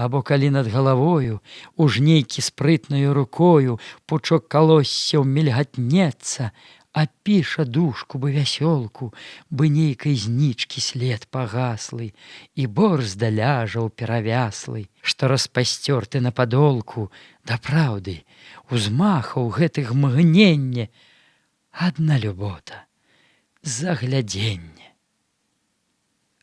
Або калі над галавою у жнейкі спрытнаю рукою пучок калоссяў мільгатнецца, а піша душку бы вясёлку, бы нейкай знічкі след пагаслы, і борзда ляжа ў перавяслы, што распасцёрты на падолку, дапраўды, узмахаў гэтых мгненне, адна любота, заглядзенне.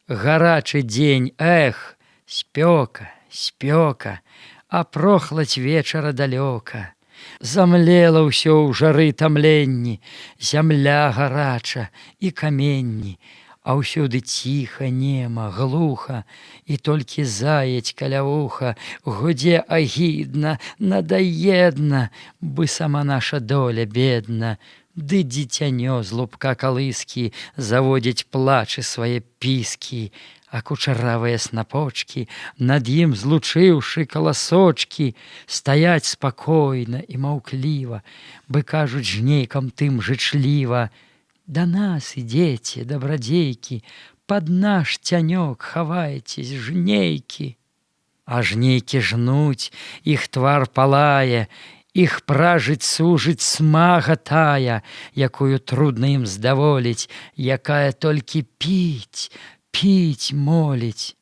Гарачы дзень, эх, спёка, спёка, а прохладзь вечара далёка. Замлела ўсё ў жары тамленні, зямля гарача і каменні, а ўсюды ціха, нема, глуха, і толькі заяць каля вуха гудзе агідна, надаедна, бы сама наша доля бедна, ды дзіцянё з лубка калыскі заводзіць плачы свае піскі, а кучаравыя снапочкі, над ім злучыўшы каласочкі, стаяць спакойна і маўкліва, бы кажуць жнейкам тым жычліва: да нас ідзеце, дабрадзейкі, пад наш цянёк хавайцесь, жнейкі. А жнейкі жнуць, іх твар палае, іх пражыць сужыць смага тая, якую трудна ім здаволіць, якая толькі піць, піць моліць.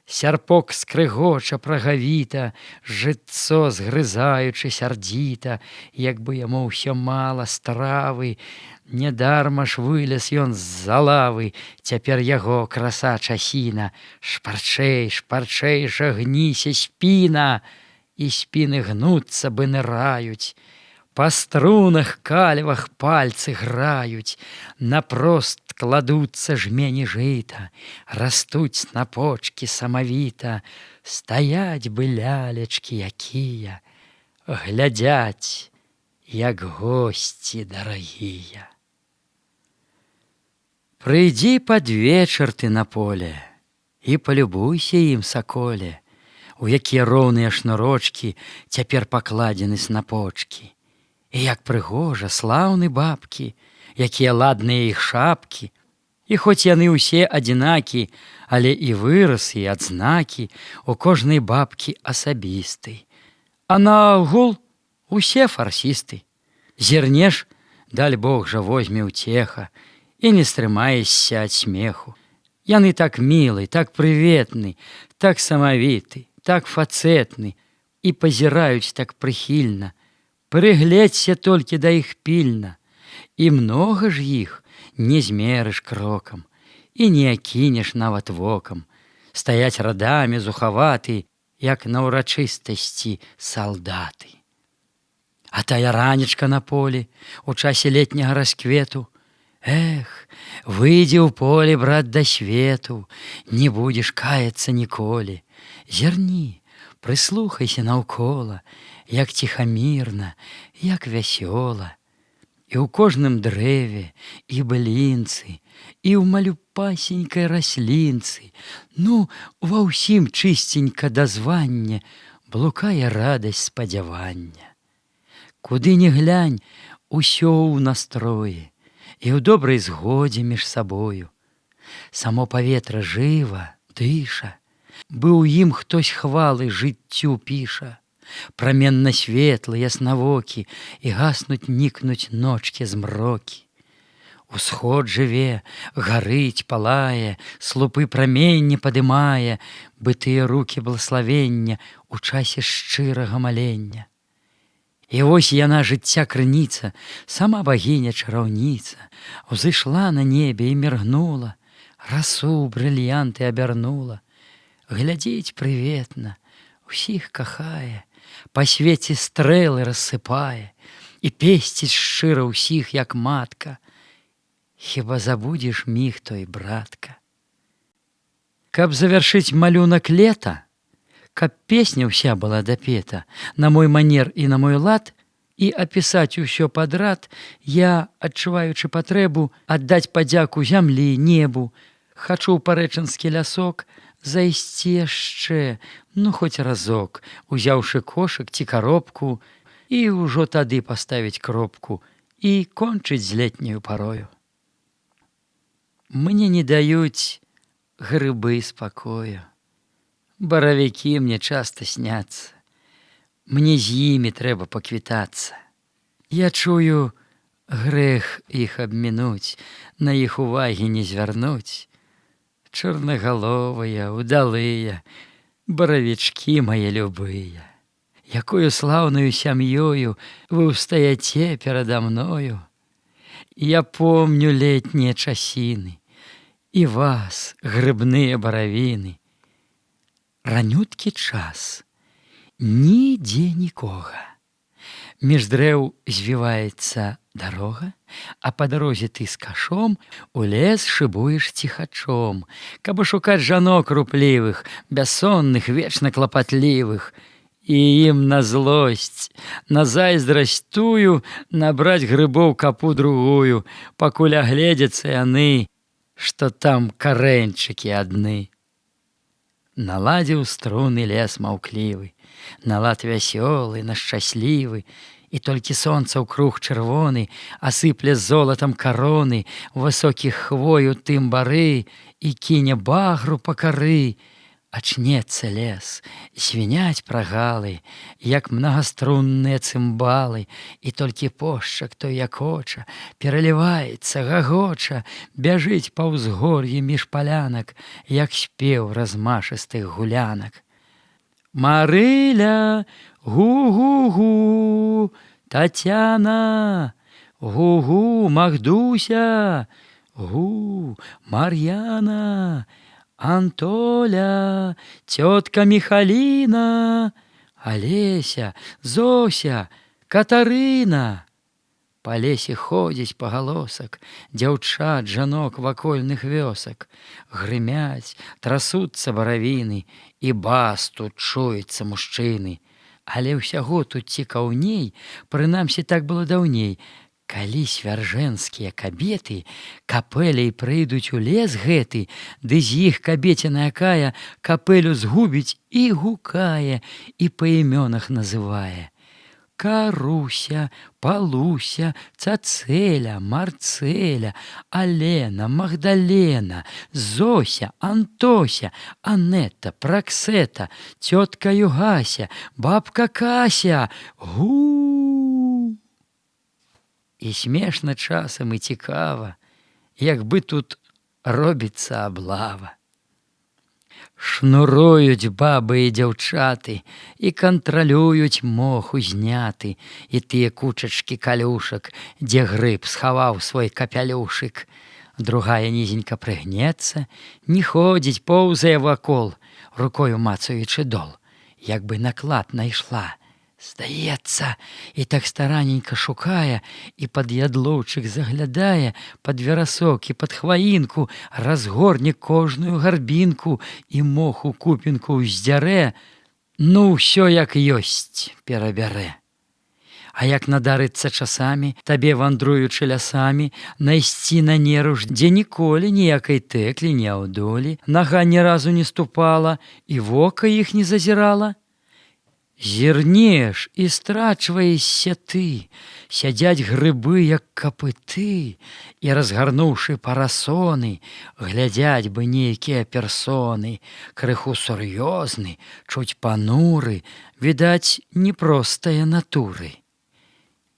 Сярпок скрыгоча прагавіта, жытцо згрызаючы сярдзіта, як бы яму ўсё мала стравы. Нядарма ж вылез ён з-за лавы, цяпер яго краса часіна. Шпарчэй, шпарчэй жа гніся спіна, і спіны гнуцца бы ныраюць. Па струнах калівах пальцы граюць, напрост кладуцца жмені жыта, растуць снапочкі самавіта, стаяць бы лялечкі якія, глядзяць, як госці дарагія. Прыйдзі пад вечар ты на поле і палюбуйся ім, саколе, у якія роўныя шнурочкі цяпер пакладзены снапочкі. І як прыгожа, слаўны бабкі, якія ладныя іх шапкі. І хоць яны ўсе адзінакі, але і выраз, і адзнакі у кожнай бабкі асабісты. А наогул усе фарсісты. Зірнеш, даль Бог жа возьме ўцеха, і не стрымаешся ад смеху. Яны так мілы, так прыветны, так самавіты, так фацэтны, і пазіраюць так прыхільна. Прыгледзься толькі да іх пільна, і многа ж іх не змерыш крокам, і не акінеш нават вокам. Стаяць радамі зухаваты, як на ўрачыстасці салдаты. А тая ранечка на полі у часе летняга расквету: эх, выйдзі ў поле, брат, да свету, не будзеш каяцца ніколі. Зірні, Прыслухайся наўкола, як ціхамірна, як вясёла. І ў кожным дрэве, і былінцы, і ў малюпасенькай раслінцы, ну, ва ўсім чысценька дазвання блукае радасць спадзявання. Куды ні глянь, усё ў настроі, і ў добрай згодзе між сабою. Само паветра жыва, дыша, бы ў ім хтось хвалы жыццю піша. Праменна светлы, яснавокі, і гаснуць нікнуць ночкі змрокі. Усход жыве, гарыць, палае, слупы праменне падымае, бы тыя рукі блаславення у часе шчырага малення. І вось яна, жыцця крыніца, сама багіня-чараўніца, узышла на небе і міргнула, расу брыльянты абярнула. Глядзіць прыветна, усіх кахае, па свеце стрэлы рассыпае і песціць шчыра ўсіх, як матка. Хіба забудзеш міг той, братка? Каб завяршыць малюнак лета, каб песня ўся была дапета на мой манер і на мой лад, і апісаць усё падрад, я, адчуваючы патрэбу, аддаць падзяку зямлі, небу, хачу ў парэчанскі лясок зайсці яшчэ, ну хоць разок, узяўшы кошык ці каробку, і ўжо тады паставіць кропку і кончыць з летняю парою. Мне не даюць грыбы спакою, баравікі мне часта сняцца, мне з імі трэба паквітацца. Я чую, грэх іх абмінуць, на іх увагі не звярнуць. Чорнагаловыя, удалыя, баравічкі мае любыя. Якою слаўнаю сям'ёю вы ўстаяце перада мною. Я помню летнія часіны, і вас, грыбныя баравіны. Ранюткі час, нідзе нікога. Між дрэў звіваецца дарога, а па дарозе ты з кашом у лес шыбуеш ціхачом, каб шукаць жанок руплівых, бяссонных, вечна клапатлівых, і ім на злосць, на зайздрасць тую набраць грыбоў капу другую, пакуль агледзяцца яны, што там карэньчыкі адны. Наладзіў струны лес маўклівы, налад вясёлы, нашчаслівы, і толькі сонца ў круг чырвоны асыпле золатам кароны, высокіх хвою тым бары і кіне багру па кары. Ачнецца лес, звіняць прагалы, як мнагаструнныя цымбалы, і толькі пошчак той якоча, пераліваецца, гагоча, бяжыць па ўзгор'і між палянак, як спеў размашыстых гулянак. Марыля, гу-гу-гу, Тацяна, гу-гу, Магдуся, гу, Мар'яна, Антоля, цётка Міхаліна, Алеся, Зося, Катарына. Па лесе ходзіць пагалосак дзяўчат, жанок вакольных вёсак. Грымяць, трасуцца баравіны, і бас тут чуецца мужчыны. Але ўсяго тут цікаўней, прынамсі так было даўней, калі свяржэнскія кабеты капэляй прыйдуць у лес гэты, ды з іх кабеціна якая капэлю згубіць і гукае, і па імёнах называе. Каруся, Палуся, Цацэля, Марцэля, Алена, Магдалена, Зося, Антося, Анета, Праксета, цётка Югася, бабка Кася, гу. І смешна часам і цікава, як бы тут робіцца аблава. Шнуруюць бабы і дзяўчаты і кантралююць мох узняты і тыя кучачкі калюшак, дзе грыб схаваў свой капялюшык. Другая нізенька прыгнецца, не ходзіць, поўзае вакол, рукою мацаючы дол, як бы наклад найшла. Здаецца, і так стараненька шукае, і пад ядлоўчык заглядае, пад верасок і пад хваінку, разгорне кожную гарбінку і моху купінку ўздзярэ. Ну, ўсё як ёсць перабярэ. А як надарыцца часамі, табе, вандруючы лясамі, найсці на неруш, дзе ніколі ніякай тэклі, ні аўдолі, нага ні разу не ступала і вока іх не зазірала? Зірнеш і страчваешся ты, сядзяць грыбы, як капыты, і, разгарнуўшы парасоны, глядзяць бы нейкія персоны, крыху сур'ёзны, чуць пануры, відаць, непростыя натуры.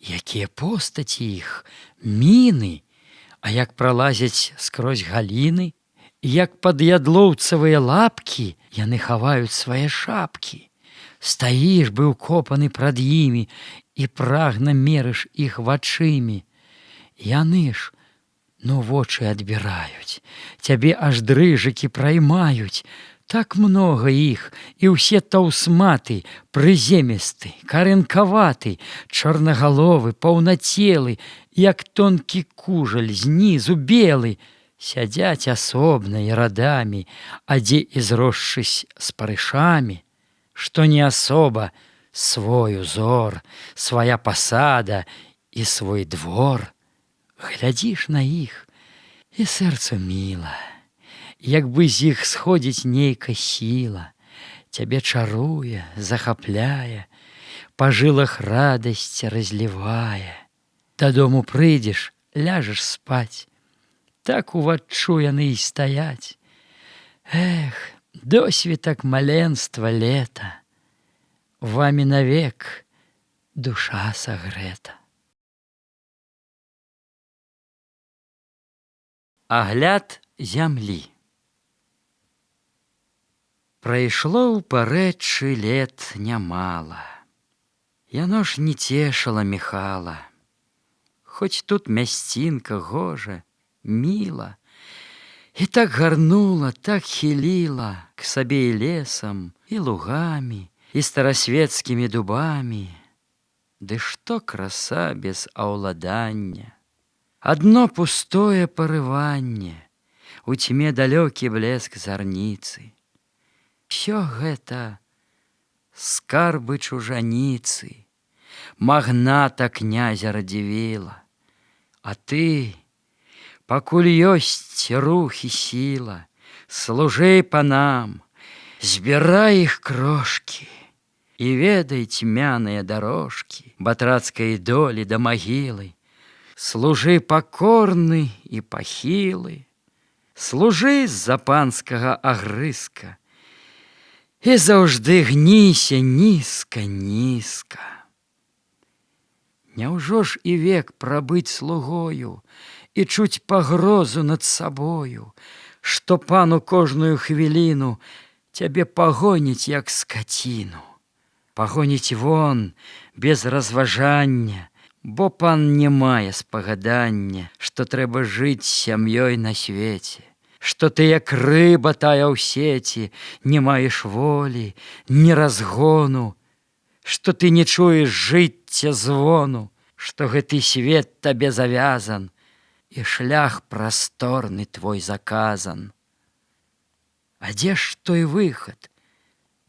Якія постаці іх, міны, а як пралазяць скрозь галіны, як пад ядлоўцавыя лапкі яны хаваюць свае шапкі. Стаіш бы ўкопаны прад імі і прагна мерыш іх вачымі. Яны ж, ну, вочы адбіраюць, цябе аж дрыжыкі праймаюць. Так многа іх, і ўсе таўсматы, прыземісты, карэнкаваты, чорнагаловы, паўнацелы, як тонкі кужаль, знізу белы, сядзяць асобна і радамі, а дзе і зросшыся з парышамі, што не асоба, свой узор, свая пасада і свой двор. Глядзіш на іх, і сэрцу міла, як бы з іх сходзіць нейка сіла, цябе чаруе, захапляе, па жылах радасць разлівае. Дадому прыйдзеш, ляжаш спаць, так уваччу яны і стаяць. Эх, досвітак маленства лета, вамі навек душа сагрэта. Агляд зямлі. Прайшло ў парэччы лет нямала. Яно ж не цешыла Міхала. Хоць тут мясцінка гожа, міла, і так гарнула, так хіліла к сабе і лесам, і лугамі, і старасвецкімі дубамі. Ды што краса без аўладання! Адно пустое парыванне, у цьме далёкі блеск зарніцы. Всё гэта скарбы чужаніцы, магната князя Радзівіла. А ты, пакуль ёсць рух і сіла, служы панам, збірай іх крошкі і ведай цьмяныя дарожкі батрацкай долі да магілы. Служы пакорны і пахілы, служы з-за панскага агрызка і заўжды гніся нізка, нізка. Няўжо ж і век прабыць слугою і чуць пагрозу над сабою, што пану кожную хвіліну цябе пагоніць, як скаціну, пагоніць вон без разважання, бо пан не мае спагадання, што трэба жыць сям'ёй на свеце, што ты, як рыба тая ў сеці, не маеш волі, ні разгону, што ты не чуеш жыцця звону, што гэты свет табе завязан, і шлях прасторны твой заказан. А дзе ж той выхад?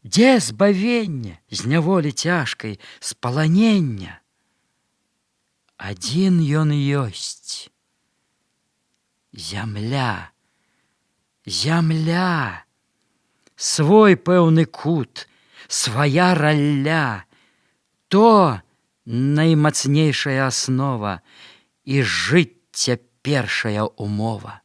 Дзе збавенне з няволі цяжкай, з паланення? Адзін ён ёсць. Зямля. Зямля, свой пэўны кут, свая ралля, то наймацнейшая аснова і жыцця першая умова.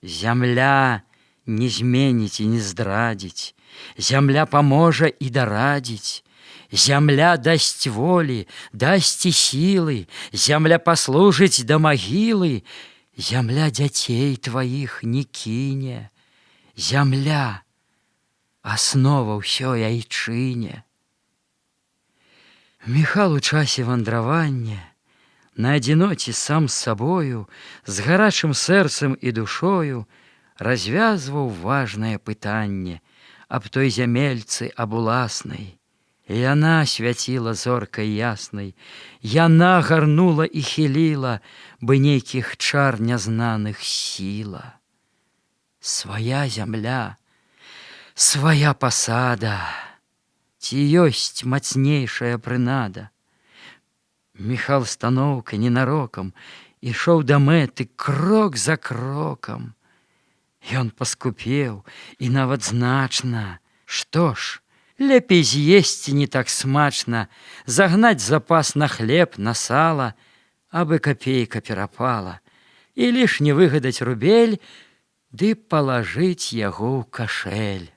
Зямля не зменіць і не здрадзіць, зямля паможа і дарадзіць, зямля дасць волі, дасць і сілы, зямля паслужыць да магілы, зямля дзяцей тваіх не кіне, зямля — аснова ўсёй айчыне. Міхал у часе вандравання, на адзіноце сам з сабою, з гарачым сэрцам і душою развязваў важнае пытанне аб той зямельцы, аб уласнай. Яна свяціла зоркай яснай, яна гарнула і хіліла, бы нейкіх чар нязнаных сіла. Свая зямля, свая пасада, ці ёсць мацнейшая прынада. Міхал станоўка ненарокам ішоў да мэты крок за крокам. Ён паскупеў і нават значна. Што ж, лепей з'есці не так смачна, загнаць запас на хлеб, на сала, абы капейка перапала, і лішне выгадаць рубель, ды палажыць яго ў кашэль.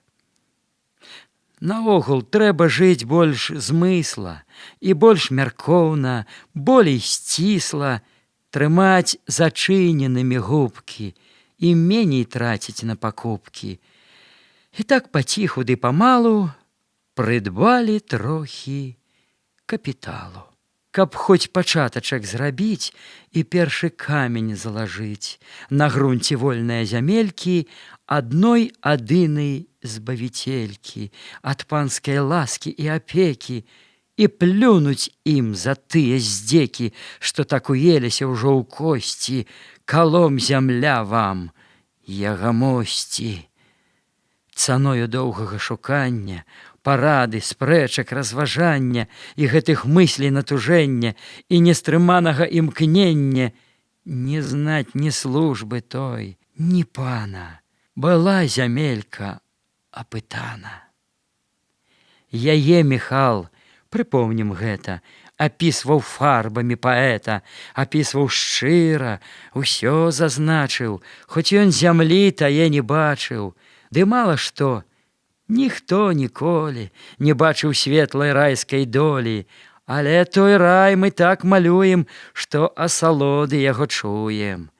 Наогул трэба жыць больш змысла і больш мяркоўна, болей сцісла, трымаць зачыненымі губкі і меней траціць на пакупкі. І так паціху ды памалу прыдбалі трохі капіталу. Каб хоць пачатачак зрабіць і першы камень залажыць на грунце вольныя зямелькі адной адынай збавіцелькі ад панскай ласкі і апекі і плюнуць ім за тыя здзекі, што так уеліся ўжо ў косці, калом зямля вам, ягамосці. Цаною доўгага шукання, парады, спрэчак, разважання і гэтых мыслей натужэння і нестрыманага імкнення не знаць ні службы той, ні пана, была зямелька апытана. Яе Міхал, прыпомнім гэта, апісваў фарбамі паэта, апісваў шчыра, усё зазначыў, хоць ён зямлі тае не бачыў, ды мала што, ніхто ніколі не бачыў светлай райскай долі, але той рай мы так малюем, што асалоды яго чуем.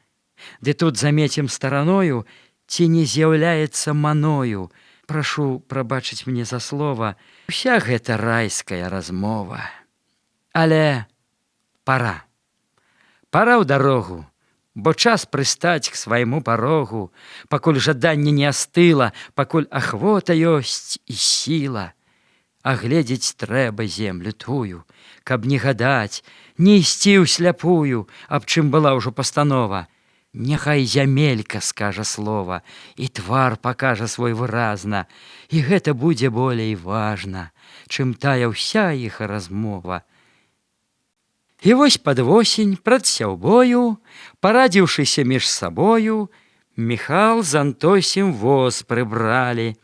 Ды тут замецім стараною, ці не з'яўляецца маною, прашу прабачыць мне за слова, уся гэта райская размова. Але пара. Пара ў дарогу, бо час прыстаць к свайму парогу, пакуль жаданне не астыла, пакуль ахвота ёсць і сіла. Агледзець трэба землю тую, каб не гадаць, не ісці ўсляпую, аб чым была ўжо пастанова. Няхай зямелька скажа слова, і твар пакажа свой выразна, і гэта будзе болей важна, чым тая ўся іх размова. І вось пад восень, прад сяўбою, парадзіўшыся між сабою, Міхал з Антосем воз прыбралі,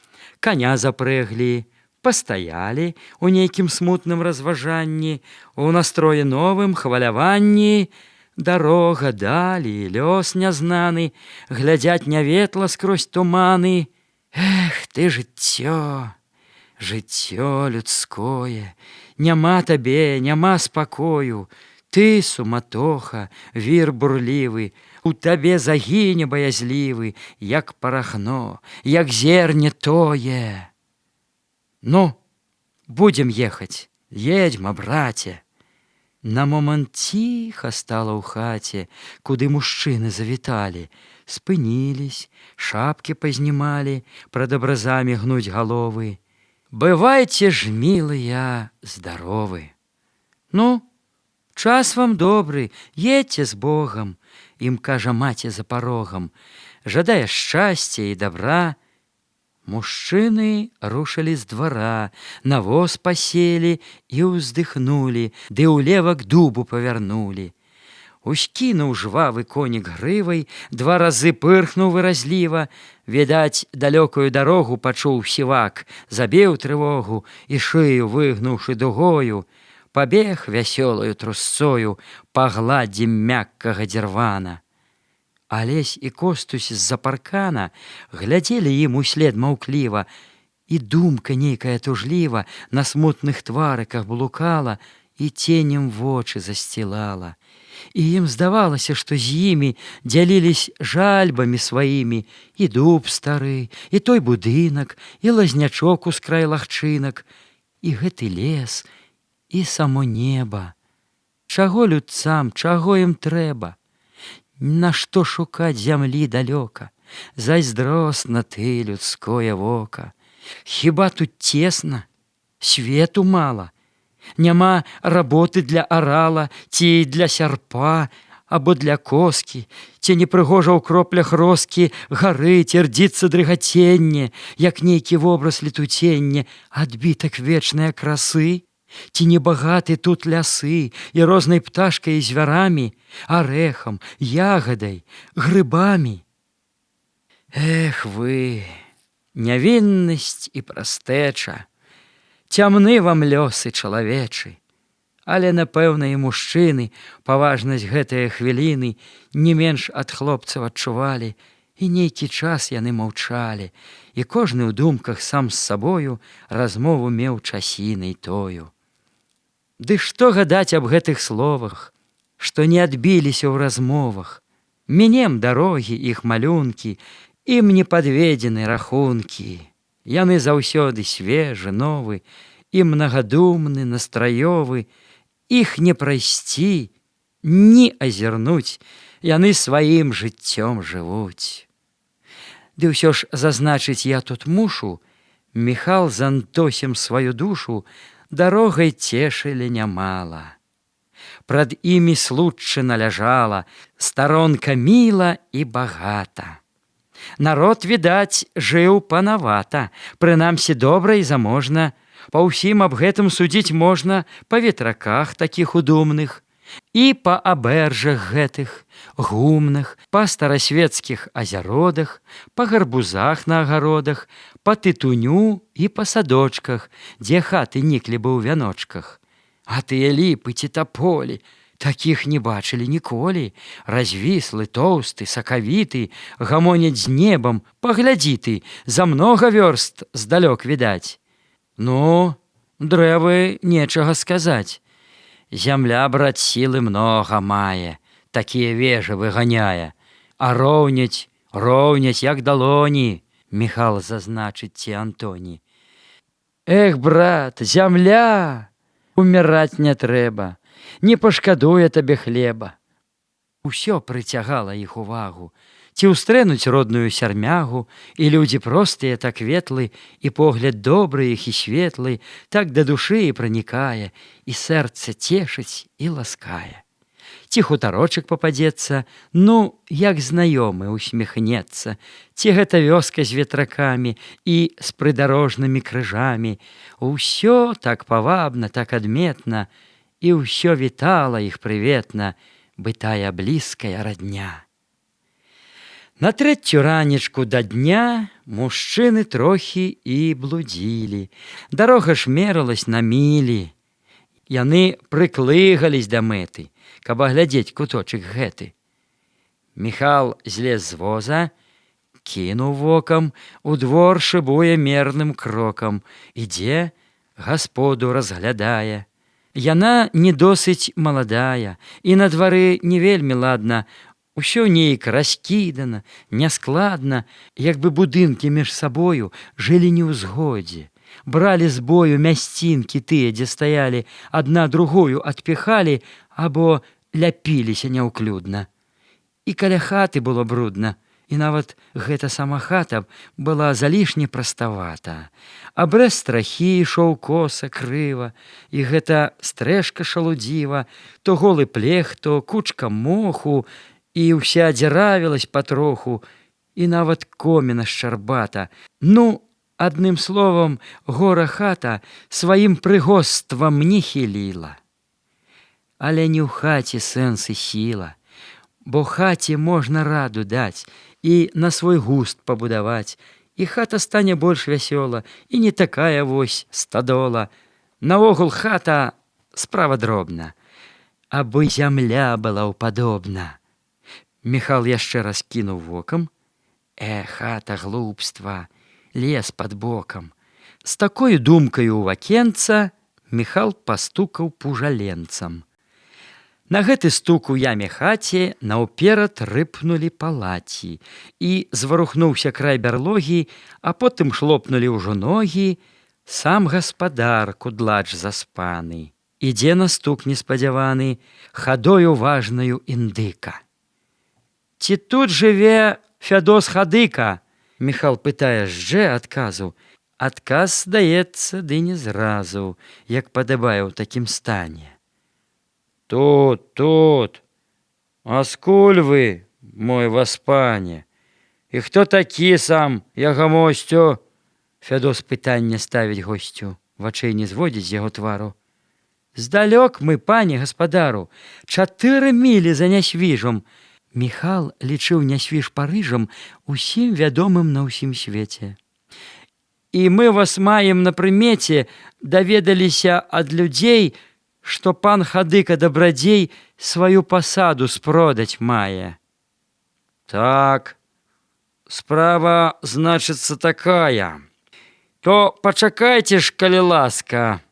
каня запрэглі, пастаялі у нейкім смутным разважанні, у настроі новым хваляванні. Дарога далі, лёс нязнаны, глядзяць няветла скрозь туманы. Эх, ты жыццё, жыццё людское, няма табе, няма спакою, ты суматоха, вір бурлівы, у табе загіне баязлівы, як парахно, як зерне тое. Ну, будзем ехаць, едзьма, браце. На момант ціха стала ў хаце, куды мужчыны завіталі, спынілись, шапкі пазнімалі, прад абразамі гнуць галовы. Бывайце ж, мілыя, здаровы. Ну, час вам добры, едьце з Богам, ім кажа маці за парогам, жадае шчасця і добра. Мужчыны рушылі з двара, на воз паселі і ўздыхнулі, ды ўлева к дубу павярнулі. Ускінуў жвавы конік грывай, два разы пырхнуў выразліва, відаць, далёкую дарогу пачуў сівак, забіў трывогу і шыю выгнуўшы дугою, пабег вясёлаю трусцою па гладдзі мяккага дзірвана. Алесь і Костусь з-за паркана глядзелі ім услед маўкліва, і думка нейкая тужліва на смутных тварыках блукала і ценем вочы засцілала. І ім здавалася, што з імі дзялілись жальбамі сваімі і дуб стары, і той будынак, і лазнячок ускрай лагчынак, і гэты лес, і само неба. Чаго людцам, чаго ім трэба? Нашто шукаць зямлі далёка? Зайздросна ты, людское вока. Хіба тут цесна? Свету мала? Няма работы для арала ці для сярпа, або для коскі, ці непрыгожа ў кроплях роскі гарыць, ірдзіцца дрыгаценне, як нейкі вобраз летуцення, адбітак вечнае красы, ці небагаты тут лясы і рознай пташкай і звярамі, арэхам, ягадай, грыбамі. Эх вы, нявіннасць і прастэча, цямны вам лёсы чалавечы. Але, напэўна, і мужчыны паважнасць гэтыя хвіліны не менш ад хлопцаў адчувалі, і нейкі час яны маўчалі, і кожны ў думках сам з сабою размову меў часінай тою. Ды што гадаць аб гэтых словах, што не адбіліся ў размовах, мінем дарогі іх малюнкі, ім не падведзены рахункі. Яны заўсёды свежы, новы і мнагадумны, настраёвы, іх не прайсці, ні азірнуць, яны сваім жыццём жывуць. Ды ўсё ж зазначыць я тут мушу, Міхал з Антосем сваю душу дарогай цешылі нямала. Прад імі случчына ляжала, старонка міла і багата. Народ, відаць, жыў панавата, прынамсі добра і заможна. Па ўсім аб гэтым судзіць можна па ветраках такіх удумных і па абэржах гэтых, гумных, па старасветскіх азяродах, па гарбузах на агародах, па тытуню і па садочках, дзе хаты ніклі бы ў вяночках. А тыя ліпы ці таполі, такіх не бачылі ніколі. Развіслы, тоўсты, сакавіты, гамоняць з небам, паглядзі ты, за многа вёрст здалёк відаць. Ну, дрэвы нечага сказаць. Зямля, брат, сілы многа мае, такія вежы выганяе. А роўняць, як далоні, Міхал зазначыць ці Антоні. Эх, брат, зямля, уміраць не трэба, не пашкадуе табе хлеба. Усё прыцягала іх увагу. Ці ўстрэнуць родную сярмягу, і людзі простыя так ветлы, і погляд добры іх і светлы, так да душы і пранікае, і сэрца цешыць і ласкае. Ці хутарочак пападзецца, ну, як знаёмы усміхнецца, ці гэта вёска з ветракамі і з прыдарожнымі крыжамі. Усё так павабна, так адметна, і ўсё вітала іх прыветна, бы тая блізкая радня. На трэцю ранечку да дня мужчыны трохі і блудзілі. Дарога ж мералась на мілі. Яны прыклыгались да мэты, каб аглядзець куточак гэты. Міхал злез з воза, кінуў вокам, у двор шыбуе мерным крокам, ідзе, гасподу разглядае. Яна не досыць маладая, і на двары не вельмі ладна. Усё нейк раскідана, няскладна, як бы будынкі між сабою жылі не ў згодзе. Бралі з бою мясцінкі тыя, дзе стаялі, адна другую адпіхалі або ляпіліся няўклюдна. І каля хаты было брудна, і нават гэта сама хата была залішне праставата. Абрэз страхі ішоў коса, крыва, і гэта стрэшка шалудзіва, то голы плех, то кучка моху, і ўся дзіравілась патроху, і нават коміна шчарбата. Ну, адным словам, гора хата сваім прыгоствам не хіліла. Але не ў хаце сэнс і сіла, бо хаце можна раду даць і на свой густ пабудаваць, і хата стане больш вясёла, і не такая вось стадола. Наогул хата справа дробна, абы зямля была ўпадобна. Міхал яшчэ раз кінуў вокам. Хата глупства, лес пад бокам. З такой думкаю ў вакенца Міхал пастукаў пужаленцам. На гэты стук у яме хаце наўперад рыпнулі палаці, і зварухнуўся край бярлогі, а потым шлопнулі ўжо ногі. Сам гаспадар, кудлач заспаны, ідзе на стук неспадзяваны, хадою важнаю індыка. Ці тут жыве Фядос Хадыка? Міхал пытае жджэ адказу. Адказ здаецца, ды не зразу, як падабае ў такім стане. Тут, А скуль вы, мой васпане? І хто такі сам, яго мосцю? Фядос пытанне ставіць госцю, вачэй не зводзіць з яго твару. Здалёк мы, пане гаспадару, 4 мілі за Нясвіжам. Міхал лічыў Нясвіж Парыжам усім вядомым на ўсім свеце. І мы вас маем на прымеце, даведаліся ад людзей, што пан Хадыка Дабрадзей сваю пасаду спродаць мае. Так, справа, значыцца, такая. То пачакайце ж, калі ласка.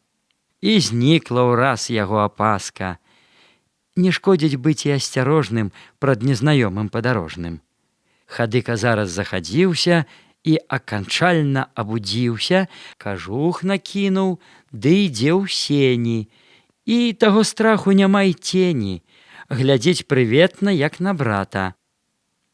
І знікла ўраз яго апаска. Не шкодзіць быць і асцярожным прад незнаёмым падарожным. Хадыка зараз захадзіўся і аканчальна абудзіўся, кажух накінуў, ды ідзе ў сені. І таго страху няма і цені, глядзець прыветна, як на брата.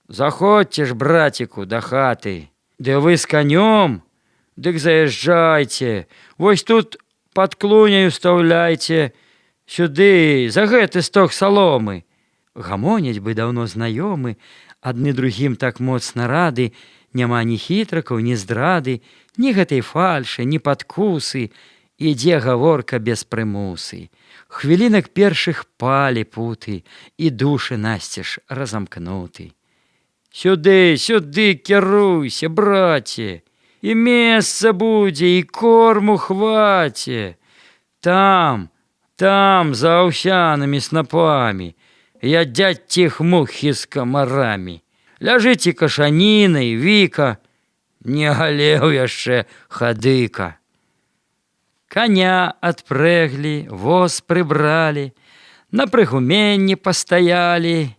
Заходзьце ж, браціку, да хаты. Ды вы з канём? Дык заязджайце. Вось тут пад клуняю стаўляйце. Сюды, за гэты сток саломы. Гамоняць бы даўно знаёмы, адны другім так моцна рады, няма ні хітракаў, ні здрады, ні гэтай фальшы, ні падкусы. Ідзе гаворка без прымусы. Хвілінак першых палі путы, і душы насцеж разамкнуты. Сюды, сюды кіруйся, браце, і месца будзе, і корму хваце. Там, за аўсянымі снапамі, ядзяць ціх мухі з камарамі. Ляжыце кашанінай, віка, не галеў яшчэ Хадыка. Коня адпрэглі, воз прыбралі, на прыгуменні пастаялі.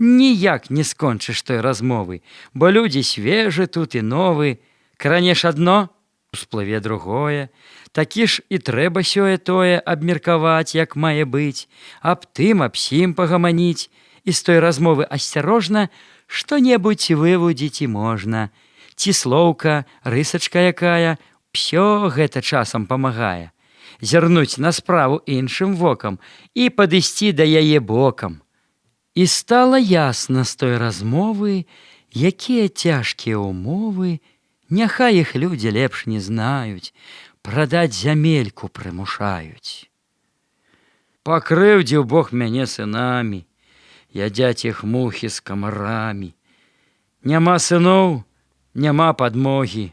Ніяк не скончыш той размовы, бо людзі свежы тут і новы. Кранеш адно, усплыве другое. Такі ж і трэба сёе-тое абмеркаваць, як мае быць, аб тым, аб сім пагаманіць, і з той размовы асцярожна што-небудзь вывудзіць і можна. Ці слоўка, рысачка якая, усё гэта часам памагае. Зірнуць на справу іншым вокам і падысці да яе бокам. І стала ясна з той размовы, якія цяжкія ўмовы, няхай іх людзі лепш не знаюць, прадаць зямельку прымушаюць. Пакрыўдзіў Бог мяне сынамі, ядзяць іх мухі з камарамі. Няма сыноў, няма падмогі,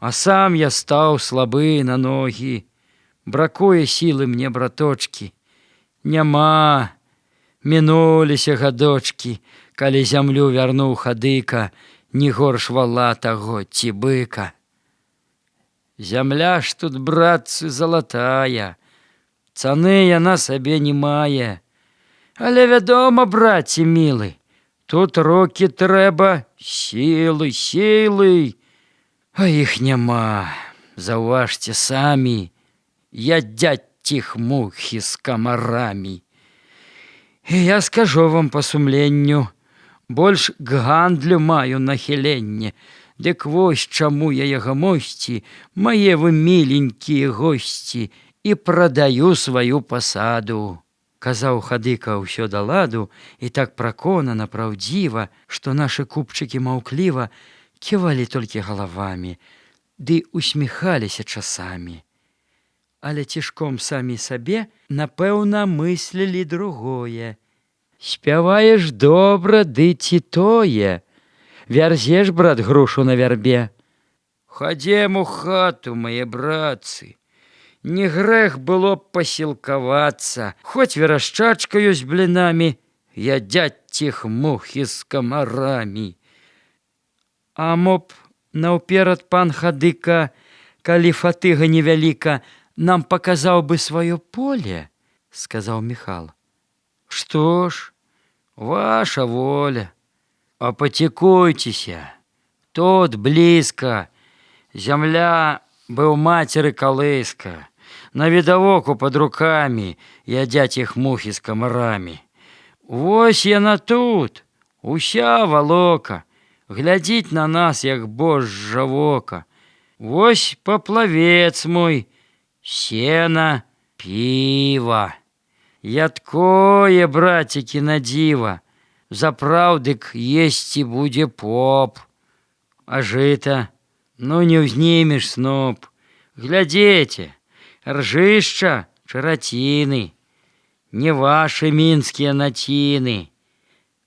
а сам я стаў слабы на ногі. Бракуе сілы мне, браточкі, няма. Мінуліся гадочкі, калі зямлю вярнуў Хадыка, не горш вала таго ці быка. Зямля ж тут, братцы, залатая, цаны яна сабе не мае. Але вядома, браце мілы, тут рукі трэба, сілы, а іх няма. Заўважце самі, ядзяць ціх мухі з камарамі. І я скажу вам па сумленню, больш к гандлю маю нахіленне, дык вось чаму я яго мосці, мае вы міленькія госці, і прадаю сваю пасаду. Казаў Хадыка ўсё да ладу і так праконана, праўдзіва, што нашы купчыкі маўкліва ківалі толькі галавамі, ды усміхаліся часамі. Але цішком самі сабе, напэўна, мыслілі другое. Спяваеш добра, ды ці тое, вярзеш, брат, грушу на вярбе. Хадзем у хату, мае братцы, не грэх было б пасілкавацца, хоць верашчачкаю з блінамі, ядзяць ціх мухі з камарамі. А моб наўперад пан Хадыка, калі фатыга невяліка, нам паказаў бы сваё поле, сказаў Міхал. Што ж, ваша воля, а пацікуйцеся, тут блізка, зямля быў мацеры калыска, на відавоку пад рукамі ядзяць іх мухі з камарамі. Вось яна тут, уся валока, глядзіць на нас, як божжа вока. Вось паплавец мой, сена, піва. Ядкое, брацікі, на дзіва, Запраўдык есці будзе поп. А жыта, ну не ўзнімеш сноп. Глядзеце, ржышча, чараціны, не вашы мінскія націны,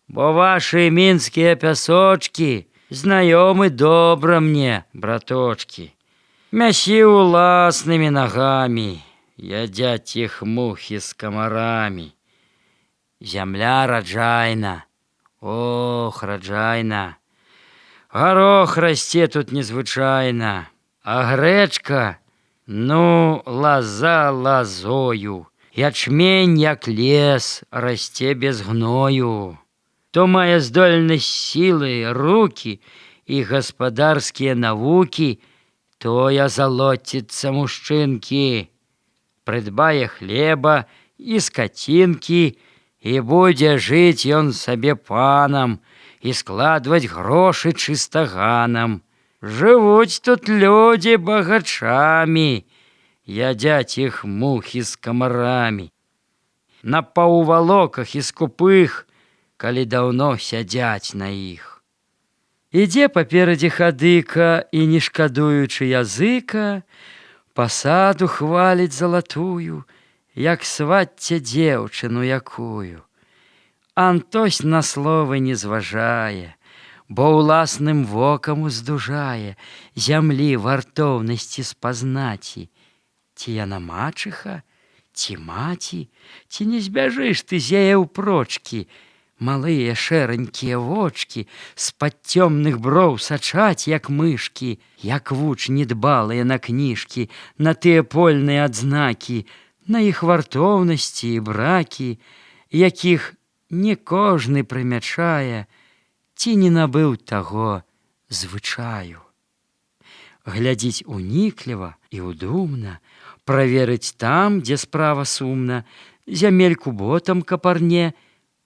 бо вашы мінскія пясочки знаёмы добра мне, браточки. Мясі уласнымі нагамі, ядзяць іх мухі з камарамі. Зямля раджайна, ох, раджайна. Гарох расце тут незвычайна, а грэчка, ну, лаза лазою. Ячмень, як лес, расце без гною. То мае здольнасць сілы, рукі і гаспадарскія навукі, тое залоціцца мужчынкі. Прыдбае хлеба і скацінкі, і будзе жыць ён сабе панам, і складваць грошы чыстаганам. Жывуць тут людзі багачамі, ядзяць іх мухі з камарамі. На паўвалоках і скупых, калі даўно сядзяць на іх. Ідзе паперадзе хадыка і, не шкадуючы языка, пасаду хваліць залатую, як свацце дзеўчыну якую. Антось на словы не зважае, бо ўласным вокам уздужае зямлі вартоўнасці спазнаці. Ці яна мачыха, ці маці, ці не збяжыш ты з яе ўпрочкі. Малыя шэранькія вочки з-пад цёмных броў сачаць, як мышкі, як вучні дбалыя на кніжкі, на тыя польныя адзнакі, на іх вартоўнасці і бракі, якіх не кожны прымячае, ці не набыў таго звычаю. Глядзіць унікліва і ўдумна, праверыць там, дзе справа сумна, зямельку ботам капарне,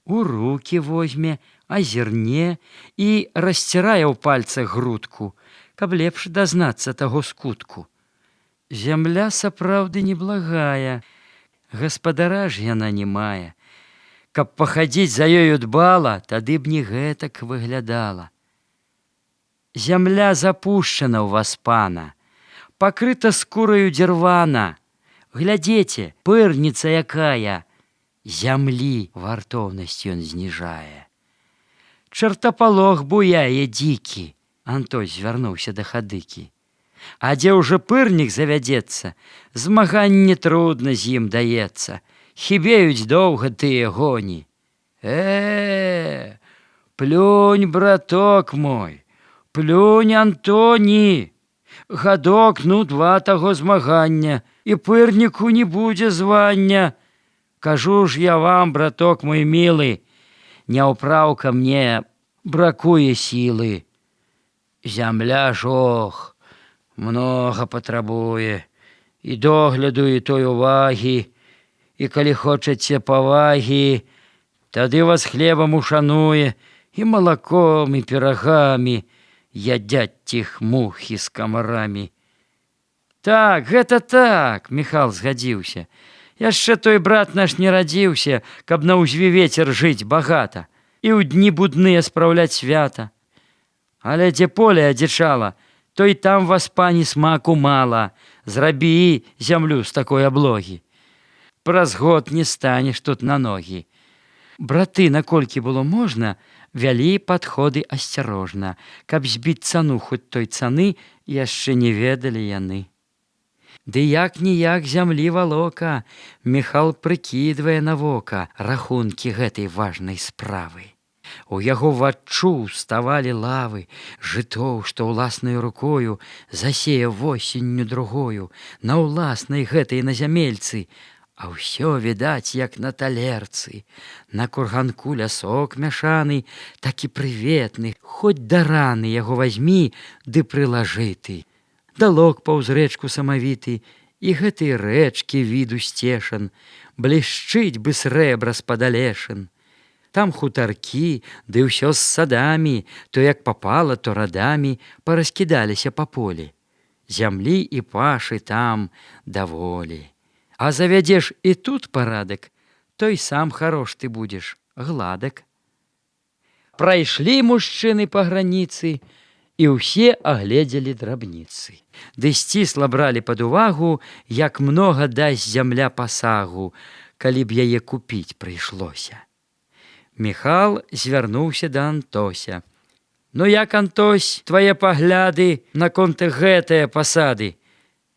у руки возьме, азірне і расцірае ў пальцах грудку, каб лепш дазнацца таго скутку. Зямля сапраўды неблагая, гаспадара ж яна не мае. Каб пахадзіць за ёю дбала, тады б не гэтак выглядала. Зямля запушчана ў вас, пана, пакрыта скураю дзірвана. Глядзеце, пырніца якая, зямлі вартоўнасць ён зніжае. Чартапалох буяе дзікі, Антось звярнуўся да хадыкі. А дзе ўжо пырнік завядзецца, змаганне трудна з ім даецца, хібеюць доўга тыя гоні. Плюнь, браток мой, плюнь, Антоні, гадок, ну, 2 таго змагання, і пырніку не будзе звання. Кажу ж я вам, браток мой милы, няўпраўка мне бракуе сілы. Зямля ж, ох, многа патрабуе, і догляду, і той увагі, і калі хочаце павагі, тады вас хлебам ушануе, і малаком, і пірагамі, ядзяць іх мухі з камарамі. Так, гэта так, Міхал згадзіўся. Яшчэ той брат наш не радзіўся, каб на ўзве вецер жыць багата і ў дні будныя спраўляць свята. Але дзе поле адзічала, то і там вас, пані, смаку мала. Зрабі зямлю з такой аблогі. Праз год не станеш тут на ногі. Браты, наколькі было можна, вялі падходы асцярожна, каб збіць цану, хоць той цаны яшчэ не ведалі яны. Ды як-ніяк зямлі валока, Міхал прыкідвае на вока рахункі гэтай важнай справы. У яго ваччу ставалі лавы, жытоў, што ўласнаю рукою засея восенню другою, на ўласнай гэтай на зямельцы, а ўсё відаць, як на талерцы. На курганку лясок мяшаны, такі прыветны, хоць да раны яго вазьмі, ды прылажы ты. Далок паўз рэчку самавіты, і гэтай рэчкі віду сцешан, блішчыць бы срэбра спадалешан. Там хутаркі, ды ўсё з садамі, то як папала, то радамі параскідаліся па полі. Зямлі і пашы там даволі. А завядзеш і тут парадак, то і сам харош ты будзеш, гладак. Прайшлі мужчыны па граніцы, і ўсе агледзелі драбніцы. Ды сцісла бралі пад увагу, як многа дасць зямля пасагу, калі б яе купіць прыйшлося. Міхал звярнуўся да Антося. «Ну як, Антось, твае пагляды наконт гэтае пасады?»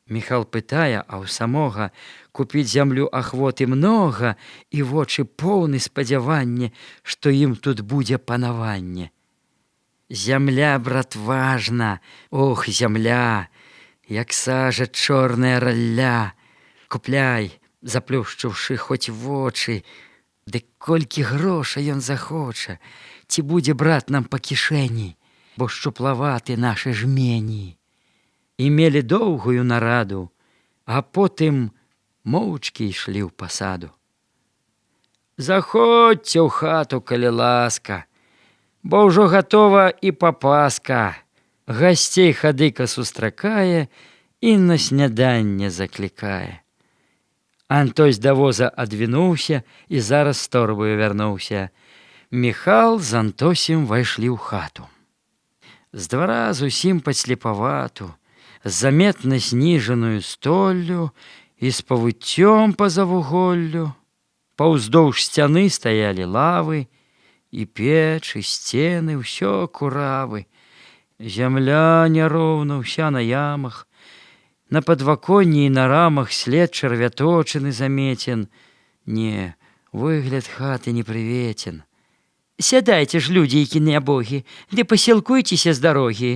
Міхал пытае, а ў самога купіць зямлю ахвоты многа, і вочы поўны спадзявання, што ім тут будзе панаванне. «Зямля, брат, важна, ох, зямля, як сажа чорная ралля. Купляй, заплюшчыўшы хоць вочы, ды колькі грошай ён захоча, ці будзе, брат, нам па кішэні, бо шчуплаваты нашы жмені». І мелі доўгую нараду, а потым моўчкі ішлі ў пасаду. «Заходзьце ў хату, калі ласка, бо ўжо гатова і папаска». Гасцей хадыка сустракае і на сняданне заклікае. Антось да воза адвінуўся і зараз з торбаю вярнуўся. Міхал з Антосем вайшлі ў хату. З двара зусім падслепавату, з заметна сніжаную столлю і з павыццём па-за вуголлю. Паўздоўж сцяны стаялі лавы, і печ, і сцены, ўсё куравы. Зямля няроўна, ўся на ямах, на падваконні і на рамах след чарвяточыны замецен. Не, выгляд хаты непрыветен. «Сядайце ж, людзі, які нябогі, ды пасілкуйцеся з дарогі»,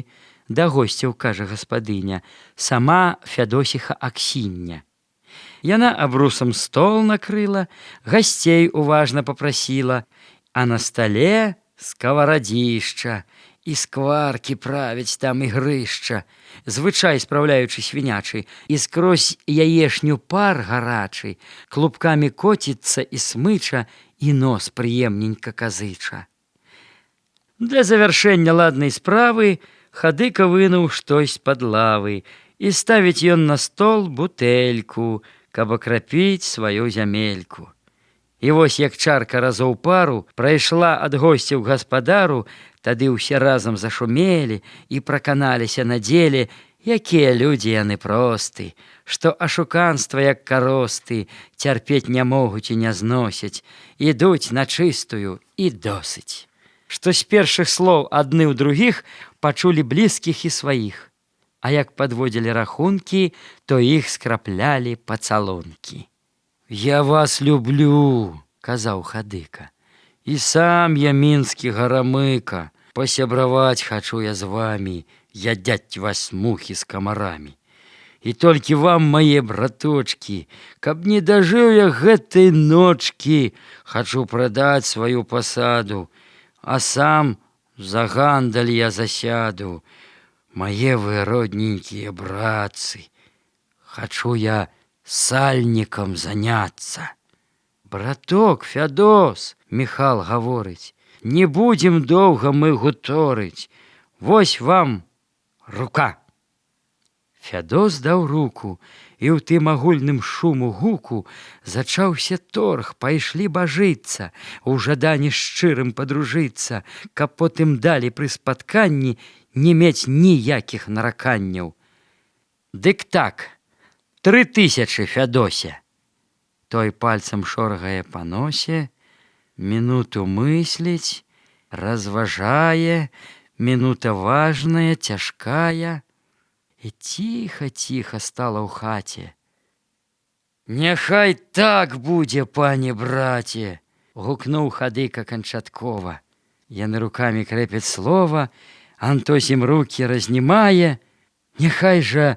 да госцяў кажа гаспадыня, сама Фядосіха Аксіння. Яна абрусам стол накрыла, гасцей уважна папрасіла, а на стале скаварадзішча, і скваркі правяць там ігрышча, звычай спраўляючы свінячы, і скрозь яешню пар гарачы, клубкамі коціцца і смыча, і нос прыемненька казыча. Для завяршэння ладнай справы хадыка вынуў штось пад лавы, і ставіць ён на стол бутэльку, каб акрапіць сваю зямельку. І вось як чарка разоў пару прайшла ад госцяў гаспадару, тады ўсе разам зашумелі і праканаліся на дзеле, якія людзі яны просты, што ашуканства, як каросты, цярпець не могуць і не зносяць, ідуць на чыстую і досыць. Што з першых слоў адны ў другіх пачулі блізкіх і сваіх, а як падводзілі рахункі, то іх скраплялі пацалункі. «Я вас люблю», – казаў хадыка, – «і сам я мінскі гарамыка, пасябраваць хачу я з вамі, ядяць вас мухі з камарамі. І толькі вам, мае браточкі, каб не дажыў я гэтай ночкі, хачу прадаць сваю пасаду, а сам за гандаль я засяду. Мае вы родненькія братцы, хачу я сальнікам заняцца». «Браток, Фядос, – Міхал гаворыць, – не будзем доўга мы гуторыць, вось вам рука». Фядос даў руку, і ў тым агульным шуму гуку зачаўся торг, пайшлі бажыцца, у жаданні шчырым падружыцца, каб потым далі пры спатканні не мець ніякіх нараканняў. «Дык так, 3000, Фядося». Той пальцам шоргае па носе, мінуту мысліць, разважае, мінута важная, цяжкая, і ціха-ціха стала ў хаце. «Няхай так будзе, пане браце», – гукнуў хадыка канчаткова. Яны рукамі крэпяць слова, Антось ім рукі разнімае. «Няхай жа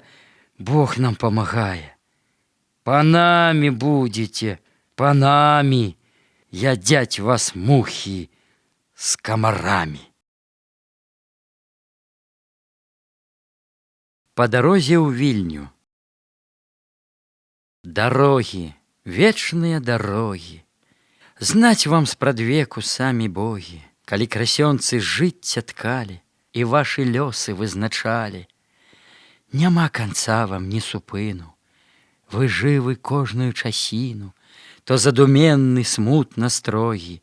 Бог нам памагае. Панамі будзеце, панамі, ядяць вас мухі з камарамі». Па дарозе ў Вільню. Дарогі, вечныя дарогі, знаць вам спрадвеку самі богі, калі красёнцы жыцця ткалі і вашы лёсы вызначалі. Няма канца вам ні супыну, вы жывы кожную часіну, то задуменны, смутна строгі,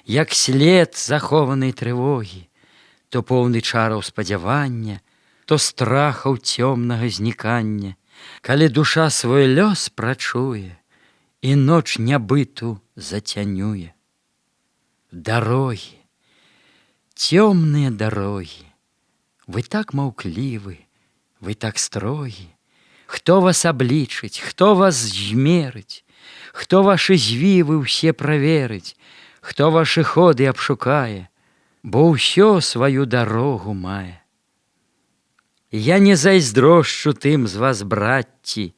як след захованай трывогі, то поўны чараў спадзявання, то страхаў цёмнага знікання, калі душа свой лёс прачуе і ноч нябыту зацянюе. Дарогі, цёмныя дарогі, вы так маўклівы, вы так строгі, хто вас аблічыць, хто вас змерыць, хто вашы звівы ўсе праверыць, хто вашы ходы абшукае, бо ўсё сваю дарогу мае. Я не зайздрошчу тым з вас, брацці,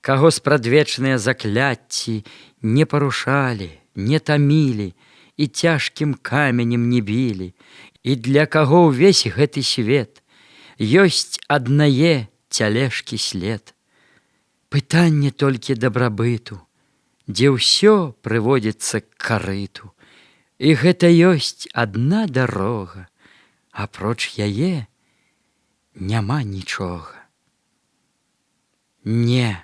каго спрадвечныя закляцці не парушалі, не тамілі і цяжкім каменем не білі, і для каго ўвесь гэты свет ёсць аднае цялежкі след. Пытанне толькі дабрабыту, дзе ўсё прыводзіцца к карыту, і гэта ёсць адна дарога, апроч яе няма нічога. Не,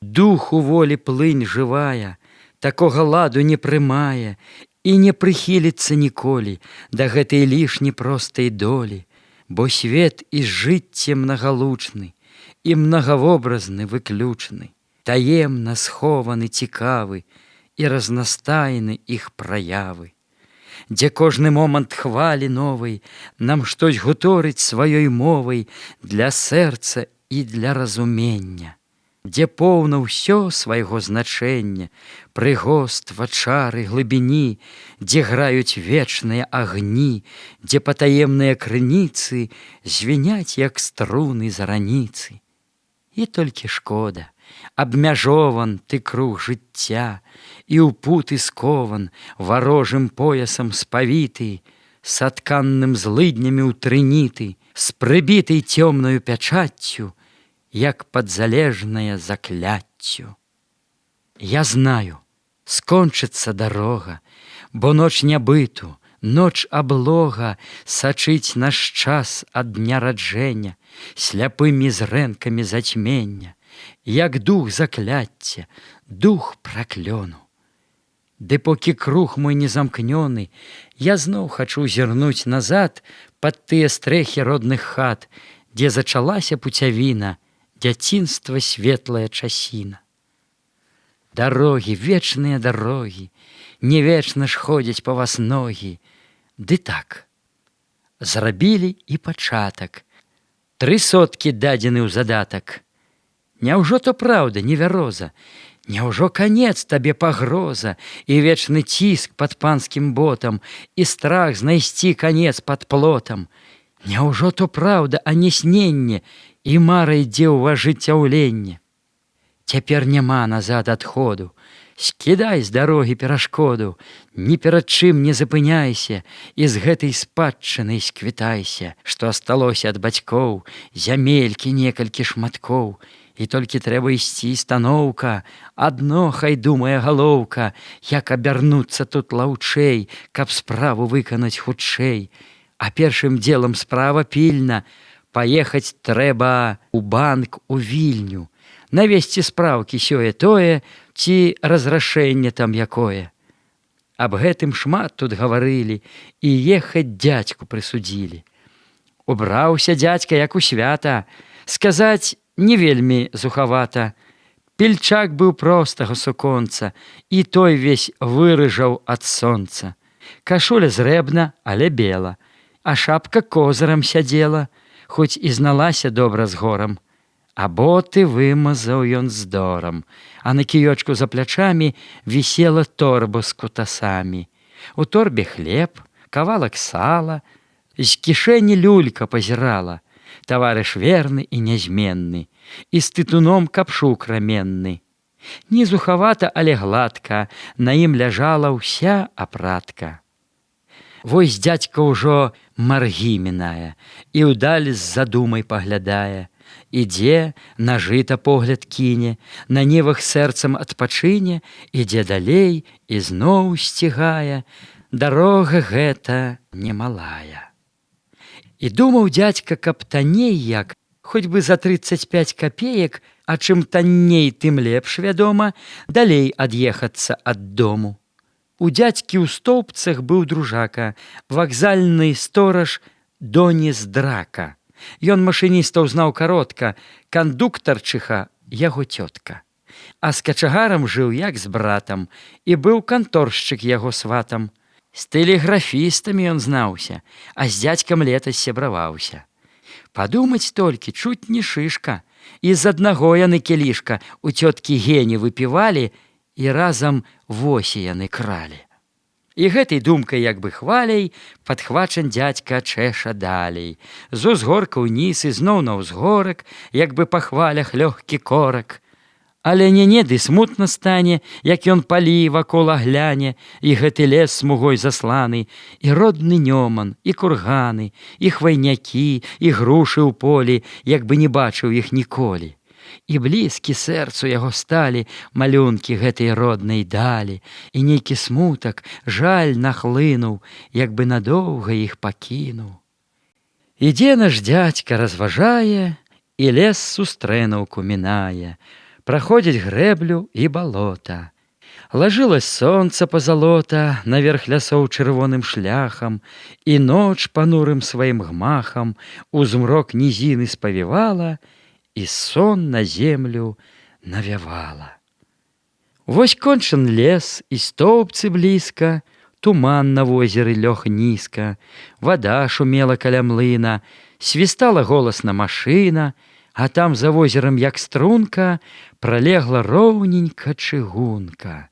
дух у волі плынь жывая, такога ладу не прымае і не прыхіліцца ніколі да гэтай лішні простай долі, бо свет і жыцце мнагалучны і мнагавобразны выключны, таемна схованы цікавы і разнастайны іх праявы, дзе кожны момант хвалі новай нам штось гуторыць сваёй мовай для сэрца і для разумення, дзе поўна ўсё свайго значэння, прыгоства, чары, глыбіні, дзе граюць вечныя агні, дзе патаемныя крыніцы звіняць, як струны за раніцы. І толькі шкода, абмяжован ты круг жыцця, і ў путы скован, варожым поясам спавіты, сатканным злыднямі ўтрыніты, з прыбітай цёмнаю пячаццю, як падзалежная закляццю. Я знаю, скончыцца дарога, бо ноч нябыту, ноч аблога сачыць наш час ад дня раджэння, сляпымі зрэнкамі зацьмення, як дух закляцця, дух праклёну. Ды покі круг мой не замкнёны, я зноў хачу зірнуць назад пад тыя стрэхі родных хат, дзе зачалася пуцявіна, дзяцінства светлая часіна. Дарогі, вечныя дарогі, не вечна ж ходзяць па вас ногі. Ды так, зрабілі і пачатак, 3 соткі дадзены ў задатак. Няўжо то праўда, не вяроза, няўжо канец табе пагроза і вечны ціск пад панскім ботам і страх знайсці канец пад плотам? Няўжо то праўда, а не сненне і мара ідзе ў вас жыццяўленне? Цяпер няма назад адходу, скідай з дарогі перашкоду, ні перад чым не запыняйся і з гэтай спадчынай сквітайся, што асталося ад бацькоў, зямелькі некалькі шматкоў. І толькі трэба ісці станоўка, адно хай думае галоўка, як абярнуцца тут лаўчэй, каб справу выканаць хутчэй. А першым делам справа пільна, паехаць трэба ў банк у Вільню, навесці спраўкі сёе-тое, ці разрашэнне там якое. Аб гэтым шмат тут гаварылі і ехаць дзядзьку прысудзілі. Убраўся дзядзька як у свята, сказаць не вельмі зухавата. Пельчак быў простага суконца, і той весь вырыжаў ад сонца. Кашуля зрэбна, але бела, а шапка козырам сядзела, хоць і зналася добра з горам. А боты вымазаў ён здорам, а на кіёчку за плячамі вісела торба з кутасамі. У торбе хлеб, кавалак сала, з кішэні люлька пазірала, таварыш верны і нязменны, і з тытуном капшук раменны. Не зухавата, але гладка, на ім ляжала ўся апратка. Вось дзядзька ўжо маргі мінае, і ўдаль з задумай паглядае. Ідзе, на жыта погляд кіне, на нівах сэрцам адпачыне, ідзе далей і зноў сцігае, дарога гэта немалая. І думаў дзядзька, каб танней як, хоць бы за 35 капеек, а чым танней, тым лепш, вядома, далей ад'ехацца ад дому. У дзядзькі ў Стоўбцах быў дружака, вакзальны стораж Доніс Драка. Ён машыністаў знаў каротка, кандуктарчыха яго цётка. А з качагарам жыў як з братам, і быў канторшчык яго сватам. З тэлеграфістамі ён знаўся, а з дзядзькам летась сябраваўся. Падумаць толькі, чуць не шышка, і з аднаго яны кілішка у цёткі Гені выпівалі, і разам восі яны кралі. І гэтай думкай як бы хваляй падхвачан дзядзька чэша далей. З узгорка ўніз і зноў на ўзгорак, як бы па хвалях лёгкі корак. Але не-неды смутна стане, як ён палі вакол агляне, і гэты лес смугой засланы, і родны Нёман, і курганы, і хвайнякі, і грушы ў полі, як бы не бачыў іх ніколі. І блізкі сэрцу яго сталі малюнкі гэтай роднай далі, і нейкі смутак, жаль нахлынуў, як бы надоўга іх пакінуў. Ідзе наш дзядзька разважае, і лес сустрэнуўку мінае, праходзіць грэблю і балота. Лажылась сонца пазалота наверх лясоў чырвоным шляхам, і ноч панурым сваім гмахам у змрок нізіны спавівала, і сон на землю навявала. Вось кончан лес, і Стоўбцы блізка, туман на возеры лёг нізка, вада шумела каля млына, свістала голасна машына, а там за возерам, як струнка, пралегла роўненька чыгунка.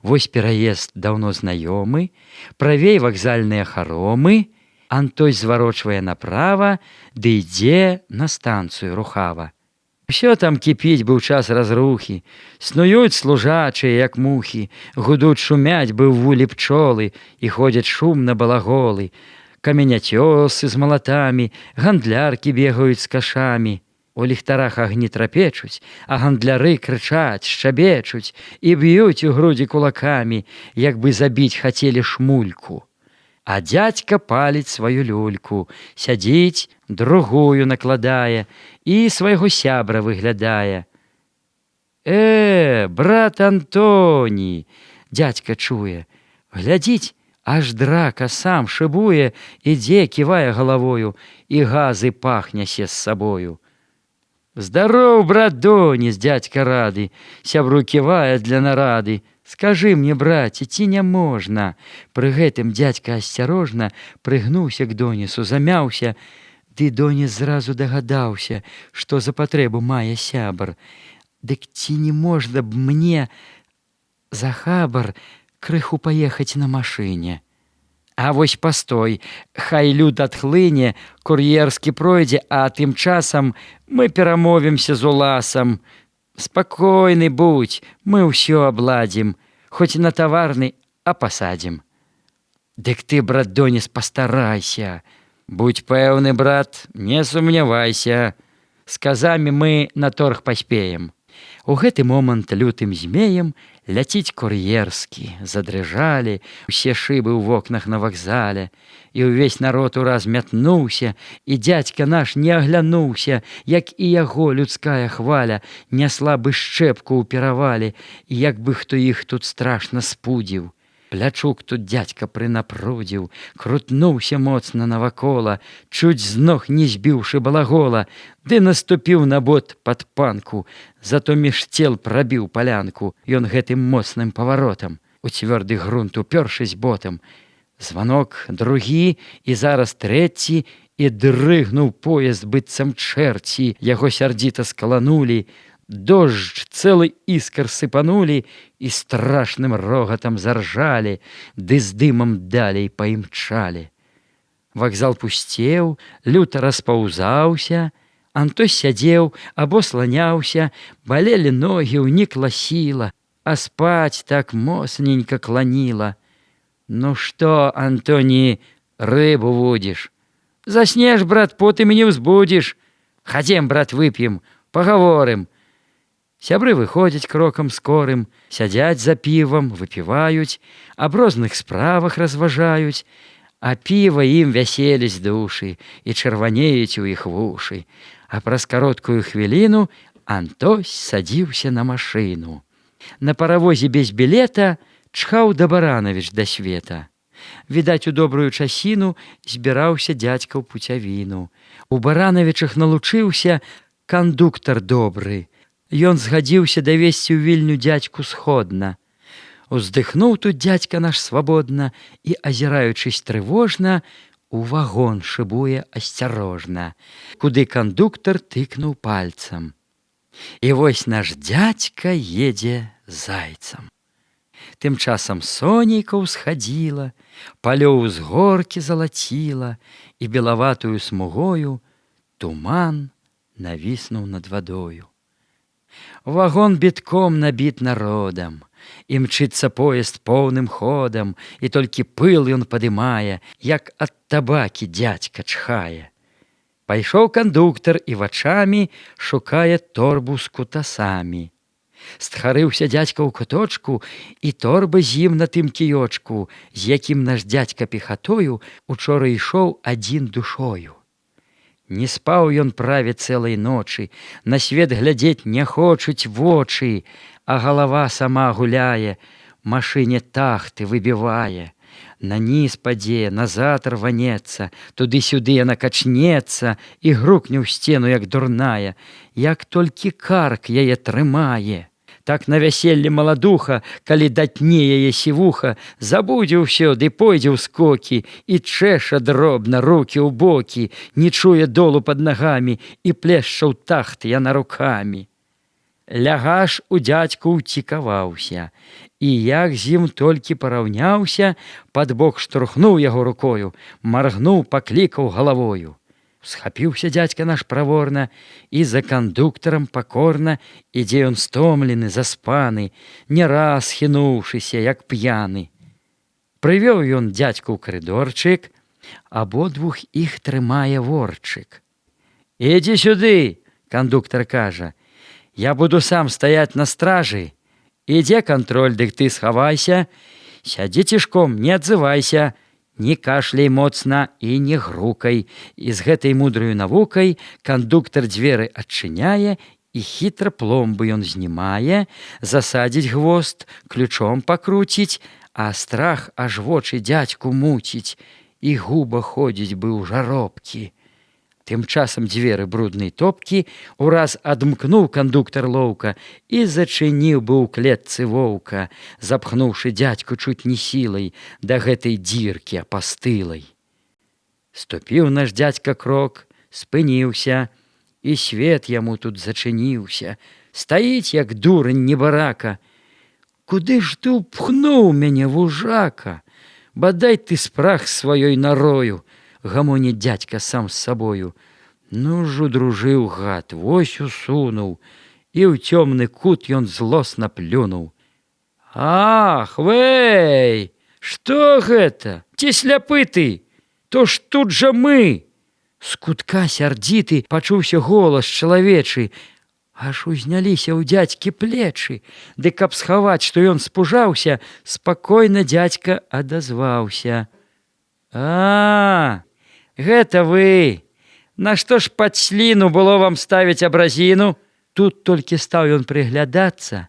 Вось пераезд даўно знаёмы, правей вакзальныя харомы, Антой зварочвае направа, ды ідзе на станцыю рухава. Усё там кіпіць быў час разрухі, снуюць служачыя, як мухі, гудуць шумяць бы ў вулі пчолы, і ходзяць шумна балаголы. Каменяцёсы з малатамі, гандляркі бегаюць з кашамі. У ліхтарах агні трапечуць, а гандляры крычаць, шчабечуць і б'юць у грудзі кулакамі, як бы забіць хацелі шмульку. А дзядзька паліць сваю люльку, сядзіць, другую накладае і свайго сябра выглядае. Брат Антоні, дзядзька чуе, глядзіць, аж Драка сам шыбуе, ідзе, ківае галавою, і газы пах нясе з сабою. Здароў, брат Доніс, дзядзька рады, сябру ківае для нарады. Скажы мне, браце, ці няможна? Пры гэтым дзядзька асцярожна прыгнуўся к Донісу, замяўся, ды Доніс зразу дагадаўся, што за патрэбу мае сябар. Дык ці не можна б мне за хабар крыху паехаць на машыне? А вось пастой, хай люд адхлыне, кур'ерскі пройдзе, а тым часам мы перамовімся з уласам. Спакойны будзь, мы ўсё абладзім, хоць на таварны, а пасадзім. Дык ты, брат Доніс, пастарайся. Будь пэўны, брат, не сумнявайся. З казамі мы на торг паспеем. У гэты момант лютым змеем ляціць кур'ерскі, задрыжалі усе шыбы ў вокнах на вакзале, і ўвесь народ ураз мятнуўся, і дзядзька наш не аглянуўся, як і яго людская хваля нясла бы шчэпку ў перавале, як бы хто іх тут страшна спудзіў. Плячук тут дзядзька прынапрудзіў, крутнуўся моцна навакола, чуць з ног не збіўшы балагола, ды наступіў на бот пад панку, зато між цел прабіў палянку ён гэтым моцным паваротам, у цвёрды грунт упёршысь ботам. Званок другі і зараз трэці, і дрыгнуў поезд быццам чэрці, яго сярдзіта скаланулі, дождж цэлы іскар сыпанулі і страшным рогатам заржалі, ды з дымам далей паімчалі. Вакзал пусцеў, люта распаўзаўся, Антой сядзеў або сланяўся, балелі ногі, ўнікла сіла, а спаць так моцненька кланіла. Ну што, Антоні, рыбу вудзіш? Заснеш, брат, потым і не ўзбудзіш. Хадзем, брат, вып'ем, пагаворым. Сябры выходзяць крокам скорым, сядзяць за півам, выпіваюць, аб розных справах разважаюць, а піва ім вяселіць душы і чырванеюць у іх вушы. А праз кароткую хвіліну Антось садзіўся на машыну. На паравозе без білета Чхаў да Баранавіч да света. Відаць, у добрую часіну збіраўся дзядзька ў пуцявіну. У Баранавічах налучыўся кандуктар добры. Ён згадзіўся давесці ў Вільню дзядзьку сходна. Уздыхнуў тут дзядзька наш свабодна і, азіраючыся трывожна, у вагон шыбуе асцярожна, куды кандуктар тыкнуў пальцам. І вось наш дзядзька едзе зайцам. Тым часам сонейка ўсхадзіла, палё ўзгоркі залаціла, і белаватую смугою туман навіснуў над вадою. Вагон бітком набіт народам, і мчыцца поезд поўным ходам, і толькі пыл ён падымае, як ад табакі дзядзька чхае. Пайшоў кандуктар і вачамі шукае торбу з кутасамі. Стхарыўся дзядзька ў куточку, і торба з ім на тым кіёчку, з якім наш дзядзька пехатою учора ішоў адзін душою. Не спаў ён праве цэлай ночы, на свет глядзець не хочуць вочы, а галава сама гуляе, машыне тахты выбівае. На ніз падзе, назад рванецца, туды-сюды яна качнецца і грукне ў сцену, як дурная, як толькі карк яе трымае. Так на вяселле маладуха, калі датне яе сівуха, забудзе ўсё, ды пойдзе ў скокі, і чэша дробна рукі ў бокі, не чуе долу пад нагамі, і плешча ў тахт яна рукамі. Лягаш у дзядзьку ўцікаваўся, і як з ім толькі параўняўся, пад бок штурхнуў яго рукою, маргнуў, паклікаў галавою. Схапіўся дзядзька наш праворна, і за кандуктарам пакорна ідзе ён стомлены, заспаны, не раз хінуўшыся, як п'яны. Прывёў ён дзядзьку ў карыдорчык, абодвух іх трымае ворчык. «Ідзі сюды!» – кандуктар кажа. «Я буду сам стаяць на стражы. Ідзе кантроль, дык ты схавайся. Сядзі цішком, не адзывайся. Не кашляй моцна і не грукай». І з гэтай мудраю навукай кандуктар дзверы адчыняе, і хітра пломбы ён знімае, засадзіць гвост, ключом пакруціць, а страх аж вочы дзядзьку муціць, і губа ходзіць бы ў жаробкі. Тым часам дзверы бруднай топкі ураз адмкнуў кандуктар лоўка і зачыніў бы ў клетцы воўка, запхнуўшы дзядзьку чуць не сілай да гэтай дзіркі апастылай. Ступіў наш дзядзька крок, спыніўся, і свет яму тут зачыніўся. Стаіць, як дурань небарака. «Куды ж ты ўпхнуў мяне, вужака? Бадай ты спрах сваёй нарою!» Гамоніць дзядзька сам з сабою. Ну ж удружыў гад, вось усунуў, і ў цёмны кут ён злосна плюнуў. «Ах, вэй! Што гэта? Ці сляпы ты? То ж тут жа мы!» З кутка сярдзіты пачуўся голас чалавечы. Аж узняліся ў дзядзькі плечы. Ды каб схаваць, што ён спужаўся, спакойна дзядзька адазваўся. «А, гэта вы! Нашто ж пад сліну было вам ставіць абразіну?» Тут толькі стаў ён прыглядацца.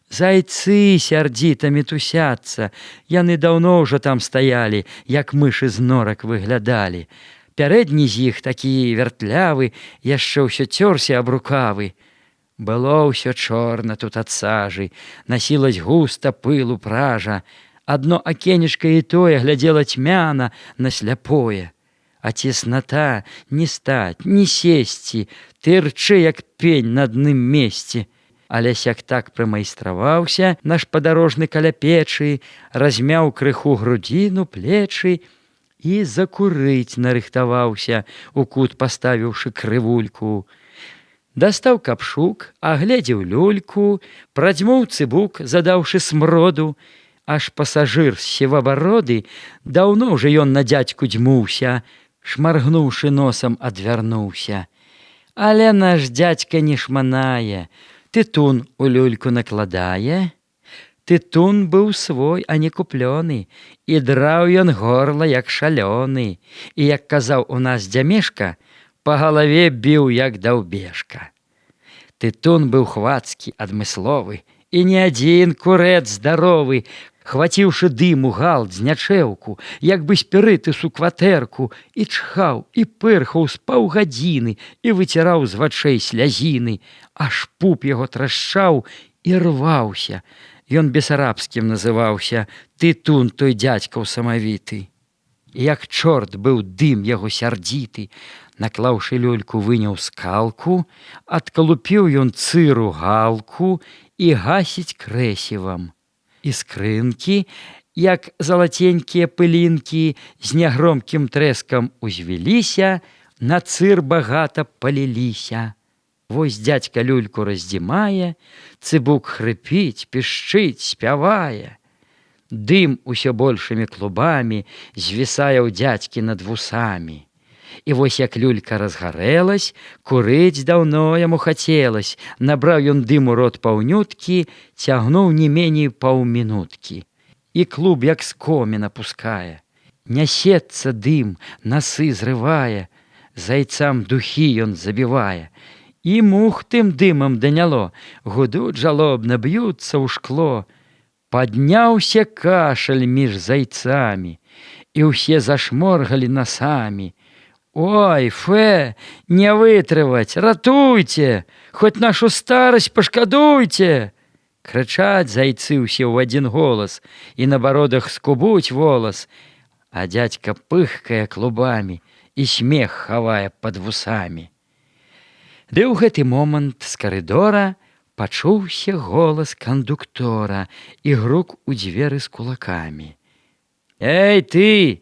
Зайцы сярдзіта мітусяцца. Яны даўно ўжо там стаялі, як мышы з норак выглядалі. Пярэдні з іх, такі вяртлявы, яшчэ ўсё цёрся аб рукавы. Было ўсё чорна тут ад сажы, насілась густа пылу пража. Адно акенечка і тое глядзела цьмяна на сляпое. А цесната не стаць, не сесці, тырчы, як пень на адным месці. Але сяк так прымайстраваўся наш падарожны каля печы, размяў крыху грудзіну, плечы і закурыць нарыхтаваўся, у кут паставіўшы крывульку. Дастаў капшук, агледзеў люльку, прадзьмуў цыбук, задаўшы смроду. Аж пасажыр з сівабароды, даўно ўжо ён на дзядзьку дзьмуўся, шмаргнуўшы носам, адвярнуўся. Але наш дзядзька не шманае, тытун у люльку накладае. Тытун быў свой, а не куплёны, і драў ён горла, як шалёны. І, як казаў у нас дзямешка, па галаве біў, як даўбешка. Тытун быў хвацкі, адмысловы, і не адзін курэт здаровы, хваціўшы дыму галд з нячэўку, як бы спірытысу кватэрку, і чхаў, і пырхаў з паўгадзіны, і выціраў з вачэй слязіны, аж пуп яго трашчаў і рваўся. Ён бесарабскім называўся, тытун той дзядзькаў самавіты. І як чорт быў дым яго сярдзіты, наклаўшы люльку, выняў скалку, адкалупіў ён цыру галку і гасіць крэсівам. Іскрынкі, як залаценькія пылінкі, з нягромкім трэскам узвіліся, на цыр багата паліліся. Вось дзядзька люльку раздзімае, цыбук хрыпіць, пішчыць, спявае. Дым усё большымі клубамі звісае ў дзядзькі над вусамі. І вось як люлька разгарэлась, курыць даўно яму хацелась, набраў ён дым у рот паўнюткі, цягнуў не меней паўмінуткі. І клуб як з коміна пускае. Нясецца дым, насы зрывае, зайцам духі ён забівае. І мух тым дымам даняло, гудуць жалобна, б'юцца ў шкло. Падняўся кашаль між зайцамі, і ўсе зашморгалі насамі. Ой, фе, не вытрываць, ратуйце, хоць нашу старасць пашкадуйце! Крычаць зайцы ўсе ў адзін голас, і на бародах скубуць волас, а дзядзька пыхкае клубамі і смех хавае пад вусамі. Ды ў гэты момант з карыдора пачуўся голас кандуктора і грук у дзверы з кулакамі. Эй, ты!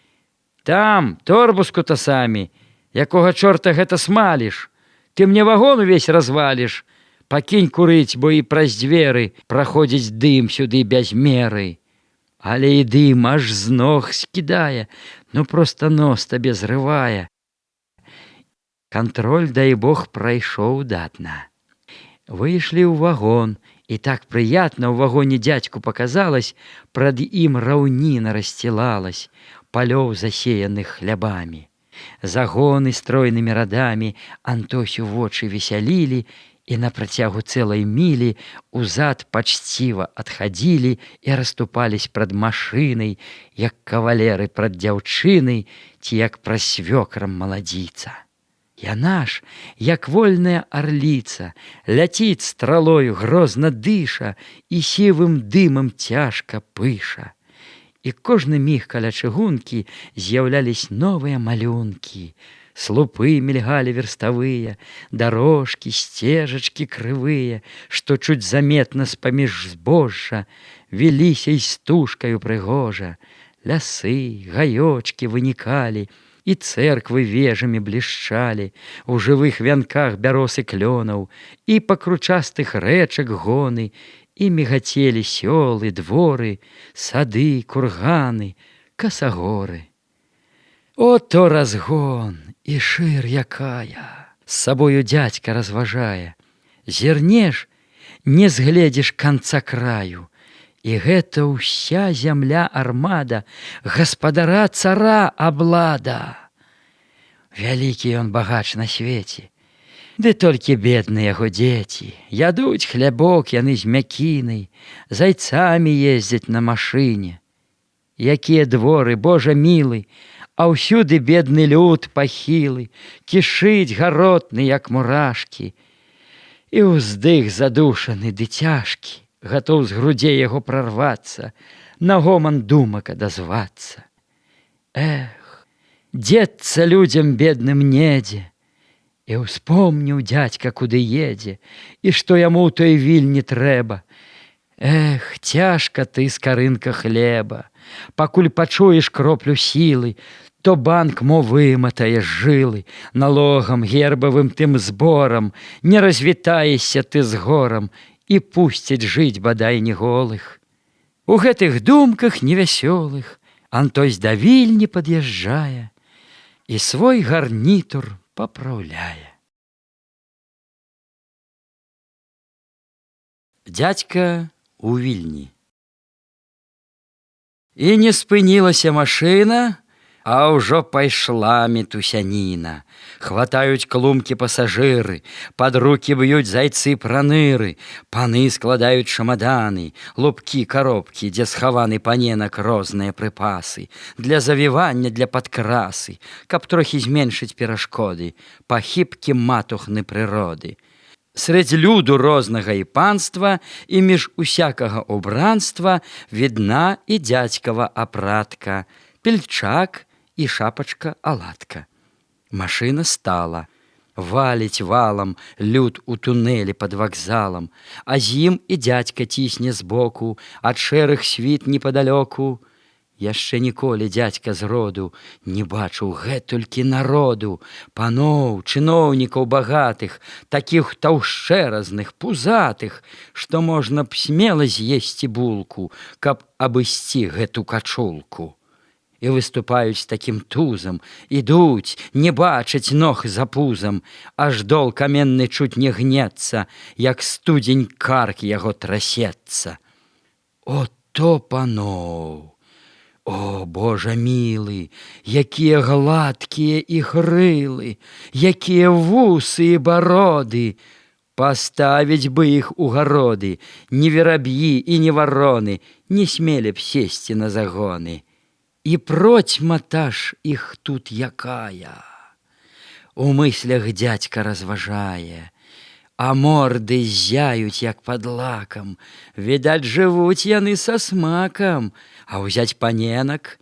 Там, торбу з кутасамі! Якога чорта гэта смаліш? Ты мне вагон увесь разваліш! Пакінь курыць, бо і праз дзверы праходзіць дым сюды без меры. Але і дым аж з ног скідае, ну проста нос табе зрывае. Кантроль, дай Бог, прайшоў датна. Выйшлі ў вагон, і так прыятна ў вагоне дзядзьку паказалась, прад ім раўніна рассцілалась, палёў засеяных хлябамі. Загоны стройнымі радамі Антосю вочы весялілі, і на працягу цэлай мілі узад пачціва адхадзілі і расступались прад машынай, як кавалеры прад дзяўчынай ці як праз свёкрам маладзіца. Яна ж, як вольная арліца, ляціць стралою, грозна дыша і сівым дымам цяжка пыша. І кожны міг каля чыгункі з'яўлялись новыя малюнкі. Слупы мільгалі верставыя, дарожкі, сцежачкі крывыя, што чуць заметна з-паміж збожжа, віліся істужкаю прыгожа. Лясы, гаёчкі вынікалі, і цэрквы вежамі блішчалі, у жывых вянках бяроз і клёнаў, і па кручастых рэчак гоны, і мігацелі сёлы, дворы, сады, курганы, касагоры. О, то разгон, і шыр якая, з сабою дзядзька разважае. Зірнеш, не згледзіш канца краю, і гэта ўся зямля армада гаспадара цара аблада. Вялікі ён багач на свеце, ды толькі бедны яго дзеці. Ядуць хлябок яны з мякінай, зайцамі ездзяць на машыне. Якія дворы, Божа мілы, а ўсюды бедны люд пахілы, кішыць гаротны, як мурашкі. І ўздых задушаны ды цяжкі, гатоў з грудзей яго прарвацца, на гоман думак адазвацца. Эх, дзецца людзям бедным недзе, і ўспомніў дзядзька, куды едзе, і што яму ў той вільні трэба. Эх, цяжка ты, скарынка хлеба, пакуль пачуеш кроплю сілы, то банк мо выматае жылы, налогам, гербавым тым зборам, не развітаешся ты з горам, і пусцяць жыць бадай не голых. У гэтых думках невясёлых Антось да вільні пад'язджае і свой гарнітур папраўляе. Дзядзька у вільні. І не спынілася машына, А ўжо пайшла мітусяніна. Хватаюць клумкі пасажыры, пад рукі б'юць зайцы-праныры, паны складаюць чамаданы, лупкі, коробкі, дзе схаваны паненак розныя прыпасы, для завівання, для падкрасы, каб трохі зменшыць перашкоды, пахіпкі матухны прыроды. Средь люду рознага і панства, і між усякага убранства відна і дзядзькава апратка, пельчак і шапачка-аладка. Машына стала. Валіць валам люд у тунэлі пад вакзалам, а з ім і дзядзька цісне збоку, ад шэрых світ непадалёку. Яшчэ ніколі дзядзька з роду не бачыў гэтулькі народу, паноў, чыноўнікаў багатых, такіх таўшчэразных, пузатых, што можна б смела з'есці булку, каб абысці гэту качулку. І выступаюць такім тузам, ідуць, не бачаць ног за пузам, аж дол каменны чуць не гнецца, як студзень карк яго трасецца. О, то паноў! О, Божа мілы, якія гладкія іх рылы, якія вусы і бароды! Паставіць бы іх у гароды, не вераб'і і не вароны не смелі б сесці на загоны. І процьма та ж іх тут якая. У мыслях дзядзька разважае, а морды зяюць, як пад лакам. Відаць, жывуць яны са смакам, а ўзяць паненак,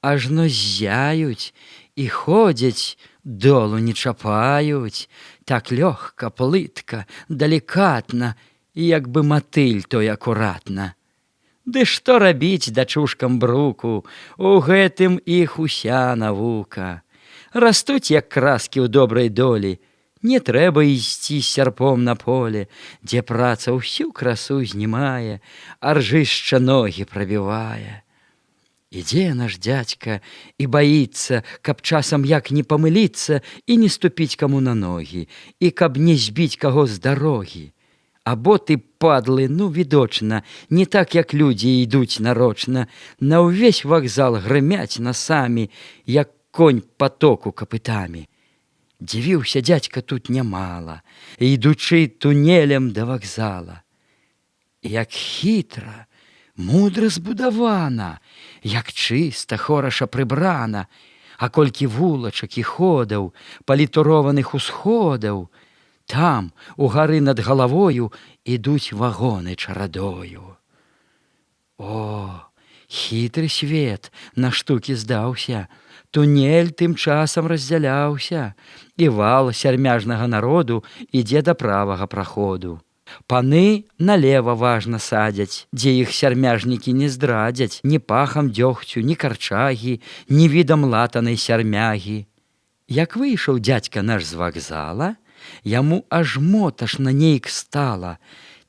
ажно зяюць і ходзяць, долу не чапаюць, так лёгка, плытка, далікатна, як бы матыль той акуратна. Ды што рабіць дачушкам бруку, у гэтым іх уся навука. Растуць, як краскі ў добрай долі, не трэба ісці сярпом на поле, дзе праца ўсю красу знімае, а ржышча ногі прабівае. Ідзе наш дзядзька і баіцца, каб часам як не памыліцца і не ступіць каму на ногі, і каб не збіць каго з дарогі. А боты, падлы, ну, відочна, не так, як людзі ідуць нарочна, на ўвесь вакзал грымяць насамі, як конь патоку капытамі. Дзівіўся дзядзька тут нямала, ідучы тунелем да вакзала. Як хітра, мудра збудавана, як чыста, хораша прыбрана, а колькі вулачак і ходаў, палітурованых усходаў, там, у гары над галавою, ідуць вагоны чарадою. О, хітры свет на штукі здаўся, тунель тым часам раздзяляўся, і вал сярмяжнага народу ідзе да правага праходу. Паны налева важна садзяць, дзе іх сярмяжнікі не здрадзяць ні пахам дзёгцю, ні карчагі, ні відам латанай сярмягі. Як выйшаў дзядзька наш з вакзала, яму аж моташна нейк стала.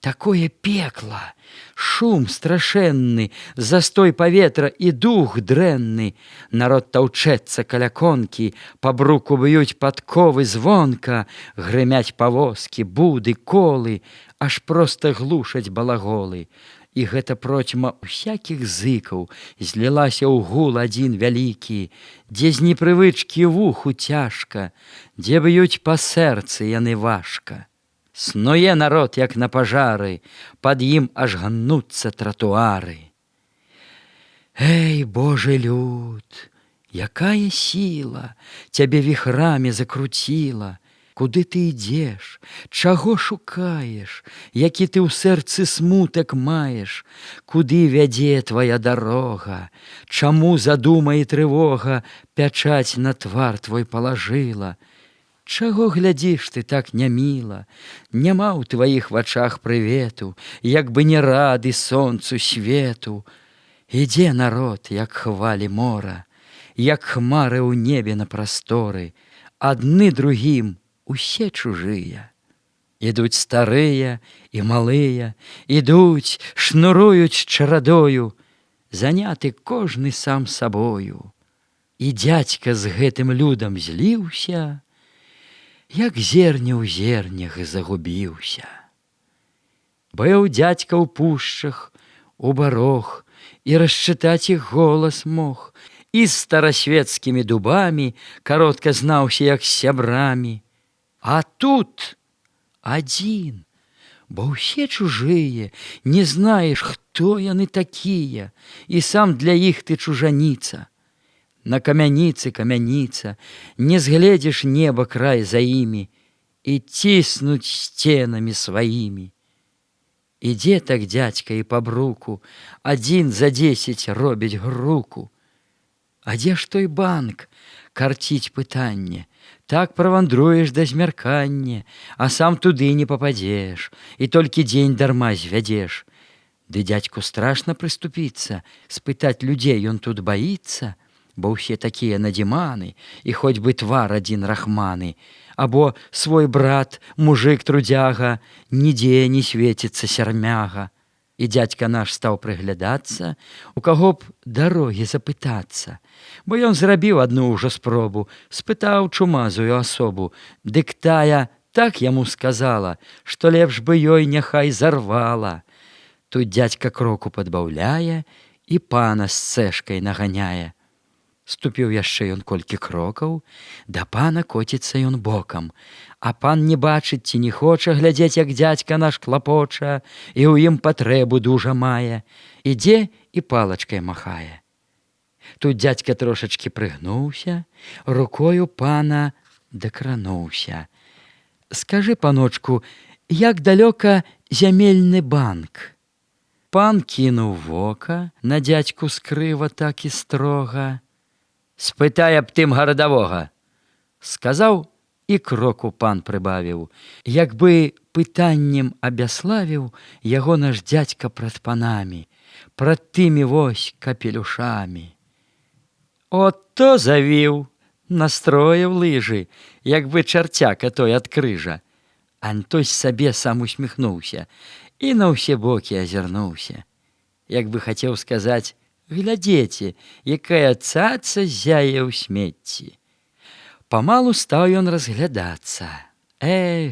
Такое пекла, шум страшэнны, застой паветра і дух дрэнны. Народ таўчэцца каля конкі, па бруку б'юць падковы звонка, грымяць павозкі, буды, колы, аж проста глушаць балаголы. І гэта процьма усякіх зыкаў злілася ў гул адзін вялікі, дзе з непрывычкі вуху цяжка, дзе б'юць па сэрцы яны важка. Снуе народ, як на пажары, пад ім аж гнуцца тратуары. Эй, Божы люд, якая сіла цябе віхрамі закруціла, куды ты ідзеш, чаго шукаеш, які ты ў сэрцы смутак маеш, куды вядзе твая дарога, чаму задума і трывога пячаць на твар твой палажыла. Чаго глядзіш ты так няміла, няма ў тваіх вачах прывету, як бы не рады сонцу свету. Ідзе народ, як хвалі мора, як хмары ў небе на прасторы, адны другім усе чужыя. Ідуць старыя і малыя, ідуць, шнуруюць чарадою, заняты кожны сам сабою. І дзядзька з гэтым людам зліўся, як зерне ў зернях загубіўся. Быў дзядзька ў пушчах, у барог, і расчытаць іх голас мог, і з старасветскімі дубамі каротка знаўся, як з сябрамі. А тут адзін, бо ўсе чужыя, не знаеш, хто яны такія, і сам для іх ты чужаніца. На камяніцы камяніца, не згледзіш неба край за імі, і ціснуць сценамі сваімі. Ідзе так дзядзька і па бруку, адзін за 10 робіць груку. А дзе ж той банк? Карціць пытанне. Так правандруеш да змяркання, а сам туды не пападзеш, і толькі дзень дарма звядзеш. Ды дзядзьку страшна прыступіцца, спытаць людзей ён тут баіцца, бо ўсе такія надзіманы, і хоць бы твар адзін рахманы, або свой брат, мужык трудзяга, нідзе не свеціцца сярмяга. І дзядзька наш стаў прыглядацца, у каго б дарогі запытацца, бо ён зрабіў адну ўжо спробу, спытаў чумазую асобу, дык тая так яму сказала, што лепш бы ёй няхай зарвала. Тут дзядзька кроку падбаўляе і пана з цэшкай наганяе. Ступіў яшчэ ён колькі крокаў, да пана коціцца ён бокам, а пан не бачыць ці не хоча глядзець, як дзядзька наш клапоча, і ў ім патрэбу дужа мае, ідзе і палачкай махае. Тут дзядзька трошачкі прыгнуўся, рукою пана дакрануўся. Скажы, паночку, як далёка зямельны банк? Пан кінуў вока на дзядзьку скрыва так і строга. Спытай аб тым гарадавога, сказаў, і кроку пан прыбавіў, як бы пытаннем абяславіў яго наш дзядзька прад панамі, прад тымі вось капелюшамі. От то завіў, настроіў лыжы, як бы чарцяка той ад крыжа. Антось сабе сам усміхнуўся і на ўсе бокі азірнуўся, як бы хацеў сказаць: глядзеце, якая цаца зяе ў смецці. Памалу стаў ён разглядацца.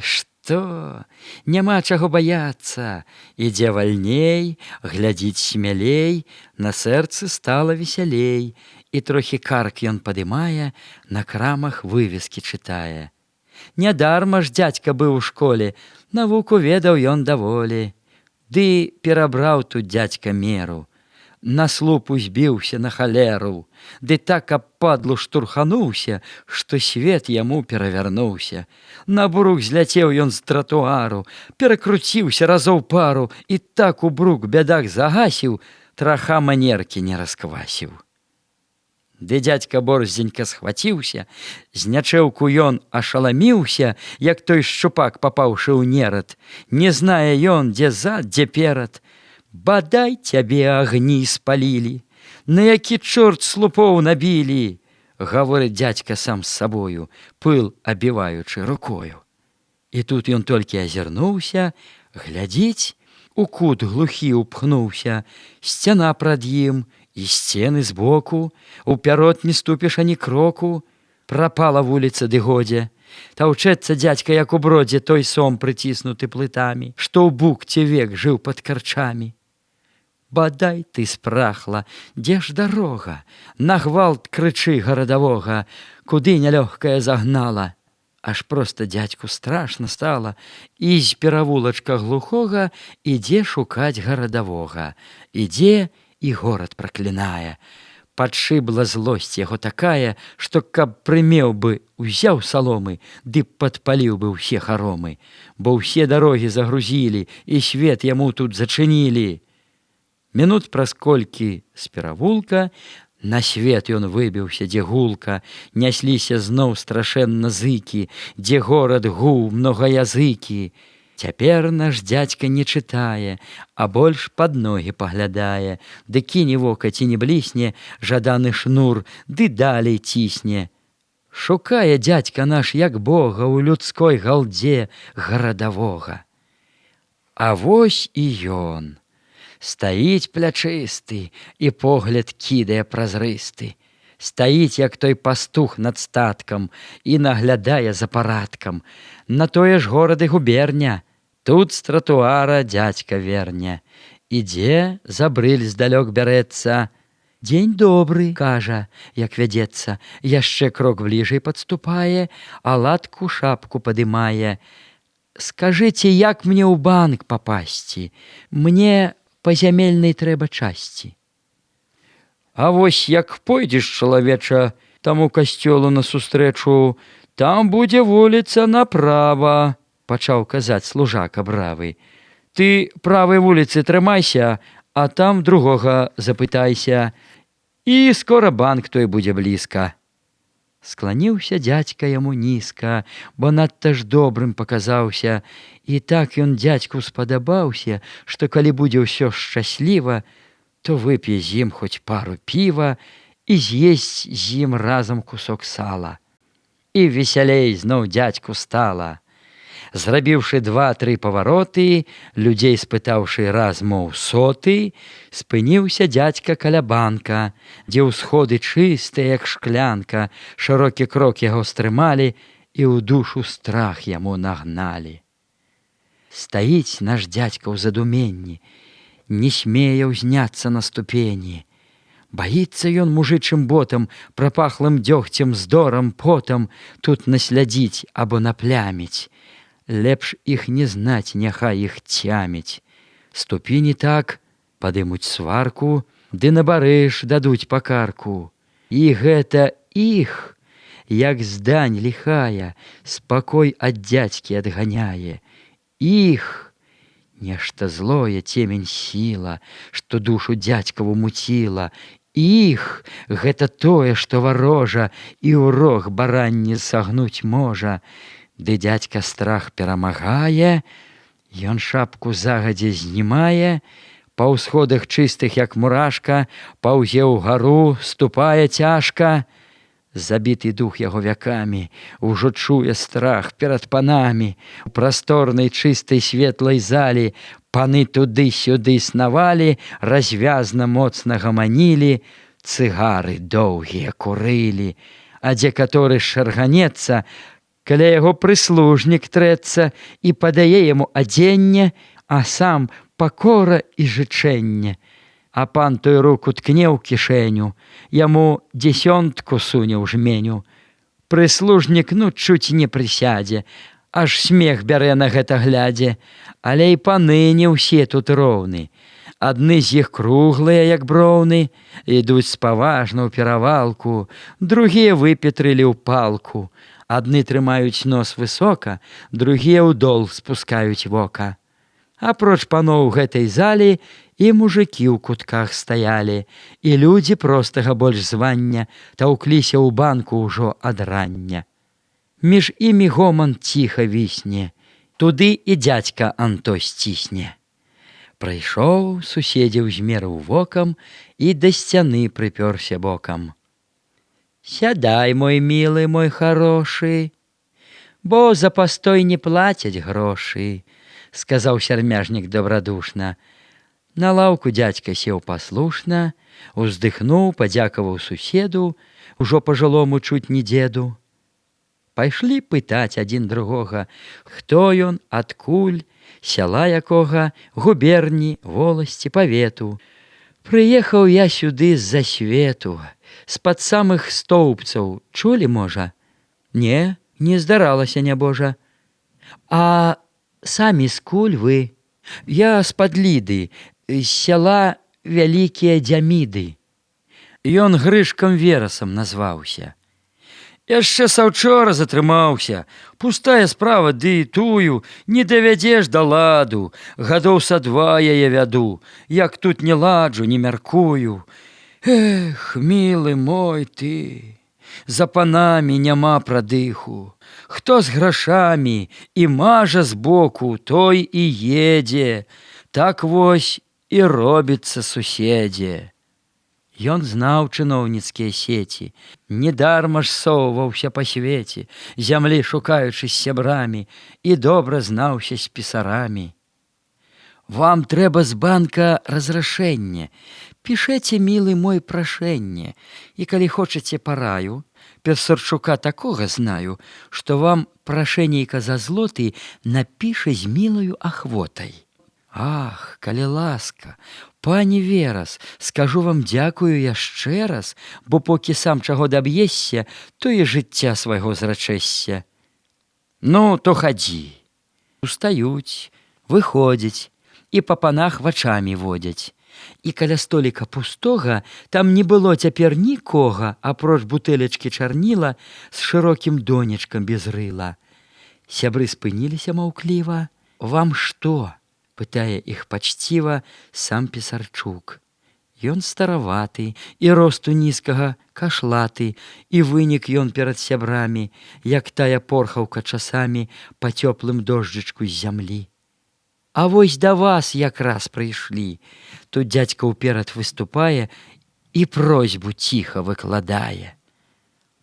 Што? Няма чаго баяцца. Ідзе вальней, глядзіць смялей, на сэрцы стала весялей, і трохі карк ён падымае, на крамах вывескі чытае. Нядарма ж дзядзька быў у школе, навуку ведаў ён даволі. Ды перабраў тут дзядзька меру, на слуп узбіўся на халеру, ды так аб падлу штурхануўся, што свет яму перавярнуўся. На брук зляцеў ён з тратуару, перакруціўся разоў пару, і так у брук бядак загасіў, траха манеркі не расквасіў. Ды дзядзька борздзенька схваціўся, з нячэўку ён ашаламіўся, як той шчупак, папаўшы ў нерад. Не знае ён, дзе зад, дзе перад. Бадай цябе агні спалілі, на які чорт слупоў набілі, гаворыць дзядзька сам з сабою, пыл абіваючы рукою. І тут ён толькі азірнуўся, глядзіць, у кут глухі ўпхнуўся, сцяна прад ім, і сцены збоку, уперод не ступіш ані кроку, прапала вуліца ды годзе. Таўчэцца дзядзька, як у бродзе, той сом прыціснуты плытамі, што ў букце век жыў пад карчамі. Бадай ты спрахла, дзе ж дарога? На гвалт крычы гарадавога, куды нялёгкая загнала. Аж проста дзядзьку страшна стала, і з перавулачка глухога ідзе шукаць гарадавога. Ідзе і горад праклінае. Падшыбла злосць яго такая, што каб прымеў бы, узяў саломы, ды падпаліў бы ўсе харомы, бо ўсе дарогі загрузілі, і свет яму тут зачынілі. Мінут праз колькі з перавулка на свет ён выбіўся, дзе гулка, нясліся зноў страшэнна зыкі, дзе горад гуў многаязыкі. Цяпер наш дзядзька не чытае, а больш пад ногі паглядае, ды кіне вока ці не блісне жаданы шнур, ды далей цісне. Шукае дзядзька наш, як Бога, у людской галдзе гарадавога. А вось і ён. Стаіць плячысты, і погляд кідае празрысты. Стаіць, як той пастух над статкам, і наглядае за парадкам. На тое ж горад і губерня. Тут з тратуара дзядзька верня. Ідзе, за брыль здалёк бярэцца. Дзень добры, кажа, як вядзецца, яшчэ крок бліжэй падступае, аладку шапку падымае. Скажыце, як мне ў банк папасці? Мне па зямельнай трэба часці. А вось як пойдзеш, чалавеча, таму касцёлу насустрэчу, там будзе вуліца направа, пачаў казаць служака бравы. Ты правай вуліцы трымайся, а там другога запытайся, і скора банк той будзе блізка. Скланіўся дзядзька яму нізка, бо надта ж добрым паказаўся, і так ён дзядзьку спадабаўся, што калі будзе ўсё шчасліва, то вып'е з ім хоць пару піва і з'есць з ім разам кусок сала. І весялей зноў дзядзьку стала. Зрабіўшы 2-3 павароты, людзей спытаўшы раз, моў соты, спыніўся дзядзька каля банка, дзе ўсходы чыстыя, як шклянка, шырокі крок яго стрымалі і ў душу страх яму нагналі. Стаіць наш дзядзька ў задуменні, не смее ўзняцца на ступені. Баіцца ён мужычым ботам, прапахлым дзёгцем, здорам, потам тут наслядзіць або напляміць. Лепш іх не знаць, няхай іх цяміць. Ступі не так, падымуць сварку, ды на барыш дадуць пакарку. І гэта іх, як здань ліхая, спакой ад дзядзькі адганяе. Іх, нешта злое, цемень сіла, што душу дзядзькаву муціла. Іх, гэта тое, што варожа, і ў рог баранні сагнуць можа. Ды дзядзька страх перамагае, ён шапку загадзя знімае, па ўсходах чыстых, як мурашка, паўзе ўгару, ступае цяжка. Забіты дух яго вякамі, ужо чуе страх перад панамі. У прасторнай, чыстай, светлай залі паны туды-сюды снавалі, развязна моцна гаманілі, цыгары доўгія курылі, а дзе каторы шарганецца, каля яго прыслужнік трэцца і падае яму адзенне, а сам пакора і жычэнне. А пан той руку ткне ў кішэню, яму 10 суне ў жменю. Прыслужнік, чуць не прысядзе, аж смех бярэ на гэта глядзе. Але і паны не ўсе тут роўны. Адны з іх круглыя, як броўны, ідуць спаважна ў перавалку, другія выпетрылі ў палку. Адны трымаюць нос высока, другія ў дол спускаюць вока. Апроч паноў гэтай залі і мужыкі ў кутках стаялі, і людзі простага больш звання таўкліся ў банку ўжо ад рання. Між імі гоман ціха вісне, туды і дзядзька Анто сцісне. Прайшоў, суседзяў змерыў вокам і да сцяны прыпёрся бокам. «Сядай, мой милый, мой хороший, бо за пастой не плацяць грошы», — сказаў сярмяжнік добрадушна. На лаўку дзядзька сеў паслушна, уздыхнуў, падзякаваў суседу, ужо пажылому чуць не дзеду. Пайшлі пытаць адзін другога, хто ён, адкуль, сяла якога, губерні, воласці, павету. «Прыехаў я сюды з-за свету, з-пад самых стоўбцаў, чулі, можа?» «Не, не здаралася, нябожа». «А самі скуль вы?» «Я з-пад Ліды, з сяла Вялікія Дзяміды». Ён Грышкам Верасам назваўся. «Яшчэ саўчора затрымаўся. Пустая справа, ды тую не давядзеш да ладу. Гадоў са 2 яе вяду, як тут не ладжу, не мяркую. Эх, мілы мой ты, за панамі няма прадыху. Хто з грашамі і мажа збоку, той і едзе. Так вось і робіцца, суседзе». Ён знаў чыноўніцкія сеці, недарма ж соўваўся па свеце, зямлі шукаючы з сябрамі, і добра знаўся з пісарамі. «Вам трэба з банка разрашэнне. Пішэце, мілы мой, прашэнне, і калі хочаце параю, Пісарчука такога знаю, што вам прашэннейка за злоты напіша з мілаю ахвотай». «Ах, калі ласка, Пані Верас, скажу вам дзякую яшчэ раз, бо покі сам чаго даб'ешся, то і жыцця свайго зрачэшся. Ну, то хадзі. Устаюць, выходзяць і па панах вачамі водзяць. І каля століка пустога там не было цяпер нікога, апроч бутэлечкі чарніла з шырокім донечкам без рыла. Сябры спыніліся маўкліва. «Вам што?» – пытае іх пачціва сам Пісарчук. Ён стараваты і росту нізкага кашлаты, і вынік ён перад сябрамі, як тая порхаўка часамі па цёплым дожджычку з зямлі. «А вось да вас якраз прыйшлі». Тут дзядзька ўперад выступае і просьбу ціха выкладае.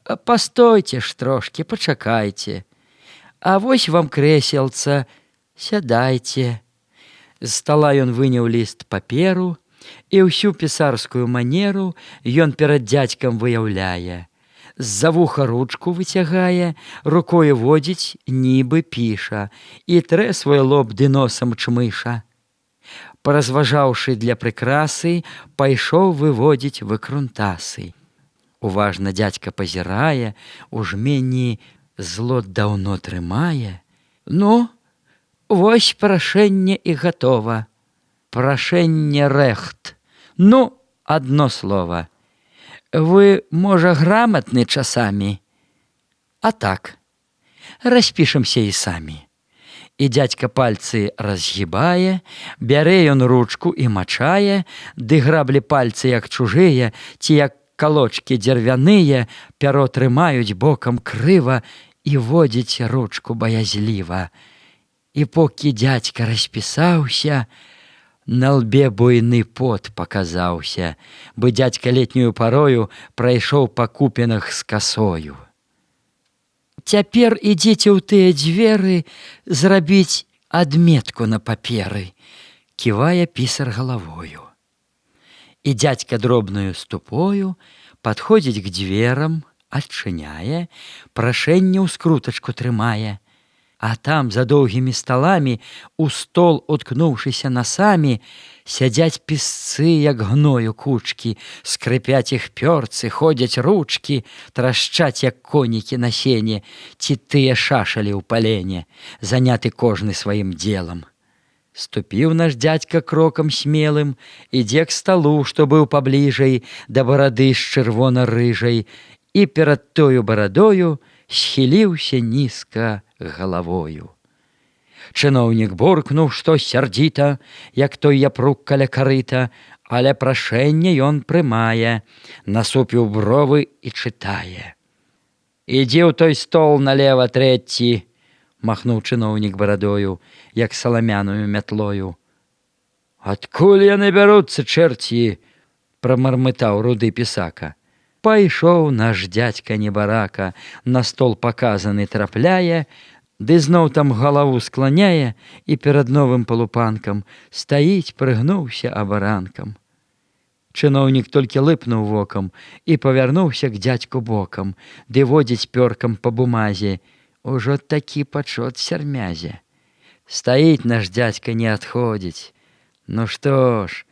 «Пастойце ж трошкі, пачакайце. А вось вам крэселца, сядайце». З стала ён выняў ліст паперу, і ўсю пісарскую манеру ён перад дзядзькам выяўляе. З-за вуха ручку выцягае, рукою водзіць, нібы піша, і трэ свой лоб ды носам чмыша. Паразважаўшы для прыкрасы, пайшоў выводзіць выкрунтасы. Уважна дзядзька пазірае, у жменні злот даўно трымае. «Ну, вось прашэнне і гатова. Прашэнне рэхт. Ну, адно слова. Вы, можа, граматны часамі? А так, распішемся і самі». І дзядзька пальцы разгібае, бярэ ён ручку і мачае, ды граблі пальцы, як чужыя, ці як калочкі дзервяныя, пяро трымаюць бокам крыва і водзіць ручку баязліва. І покі дзядзька распісаўся, на лбе буйны пот паказаўся, бы дзядзька летнюю парою прайшоў па купінах з касою. «Цяпер ідзіце ў тыя дзверы зрабіць адметку на паперы», – ківае пісар галавою. І дзядзька дробнаю ступою падходзіць к дзверам, адчыняе, прашэнне ў скрутачку трымае. А там, за доўгімі сталамі, у стол, уткнуўшыся насамі, сядзяць пісцы, як гною кучкі, скрыпяць іх пёрцы, ходзяць ручкі, трашчаць, як конікі на сене, ці тыя шашалі ў палене, заняты кожны сваім дзелам. Ступіў наш дзядзька крокам смелым, ідзе к сталу, што быў пабліжэй, да барады з чырвона-рыжай, і перад тою барадою схіліўся нізка галавою. Чыноўнік буркнуў, што сярдзіта, як той япрук каля карыта, але прашэнне ён прымае, насупіў бровы і чытае. «Ідзі ў той стол налева трэці», – махнуў чыноўнік барадою, як саламяную мятлою. «Адкуль яны бяруцца, чэрці?» – прамармытаў руды пісака. Пайшоў наш дзядзька небарака, на стол паказаны трапляе, ды зноў там галаву скланяе і перад новым палупанкам стаіць, прыгнуўся абаранкам. Чыноўнік толькі лыпнуў вокам і павярнуўся к дзядзьку бокам, ды водзіць пёркам па бумазе. Ужо такі пачот сярмязе. Стаіць наш дзядзька, не адходзіць. Ну што ж,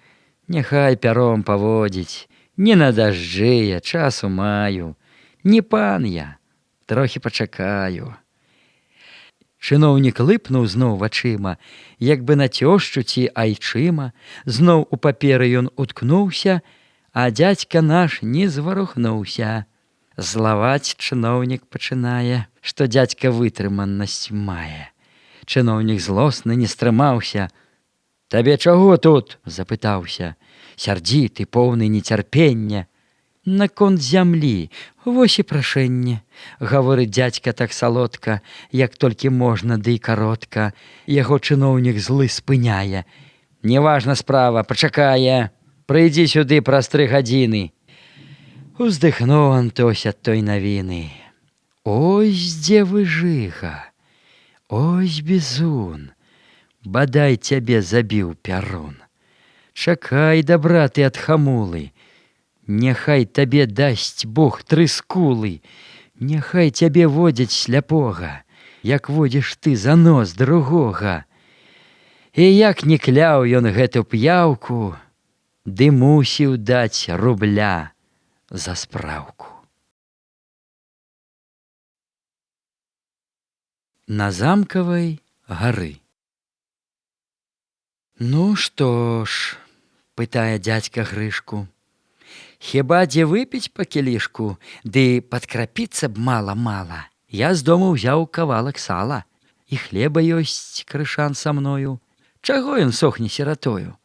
няхай пяром паводзіць. Не на дажджы я, часу маю. Не пан я, трохі пачакаю». Чыноўнік лыпнуў зноў вачыма, як бы на цёшчу ці айчыма, зноў у паперы ён уткнуўся, а дзядзька наш не зварухнуўся. Злаваць чыноўнік пачынае, што дзядзька вытрыманасць мае. Чыноўнік злосны не стрымаўся. «Табе чаго тут?» – запытаўся. Сярдзіты, поўны нецярпення. «Наконт зямлі, вось і прашэнне», – гаворыць дзядзька так салодка, як толькі можна, ды і каротка. Яго чыноўнік злы спыняе. «Неважна справа, пачакае. Прыйдзі сюды праз 3 гадзіны». Уздыхнуў Антось ад той навіны. «Ось дзе вы, жыга, ось бізун, бадай цябе забіў пярун. Чакай дабра ты ад хамулы, няхай табе дасць Бог 3 скулы, няхай цябе водзяць сляпога, як водзіш ты за нос другога». І як не кляў ён гэту п'яўку, ды мусіў даць рубля за спраўку. На замкавай гары. Ну што ж, пытае дзядзька Грышку, хіба дзе выпіць па кілішку, ды падкрапіцца б мала-мала. Я з дому ўзяў кавалак сала, і хлеба ёсць крышан са мною. Чаго ён сохне сіратою?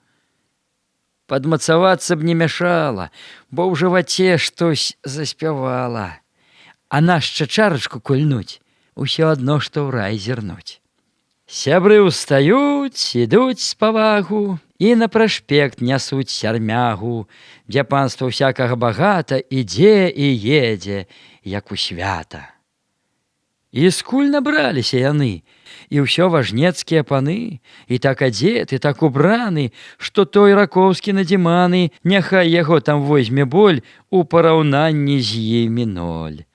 Падмацавацца б не мяшала, бо ў жываце штось заспявала. А нашча чарачку кульнуць, усё адно, што ў рай зірнуць. Сябры ўстаюць, ідуць з павагу і на праспект нясуць сярмягу, дзе панства ўсякага багата ідзе і едзе, як у свята. І скуль набраліся яны, і ўсё важнецкія паны, і так адзеты, так убраны, што той ракоўскі надзіманы, няхай яго там возьме боль, у параўнанні з імі ноль.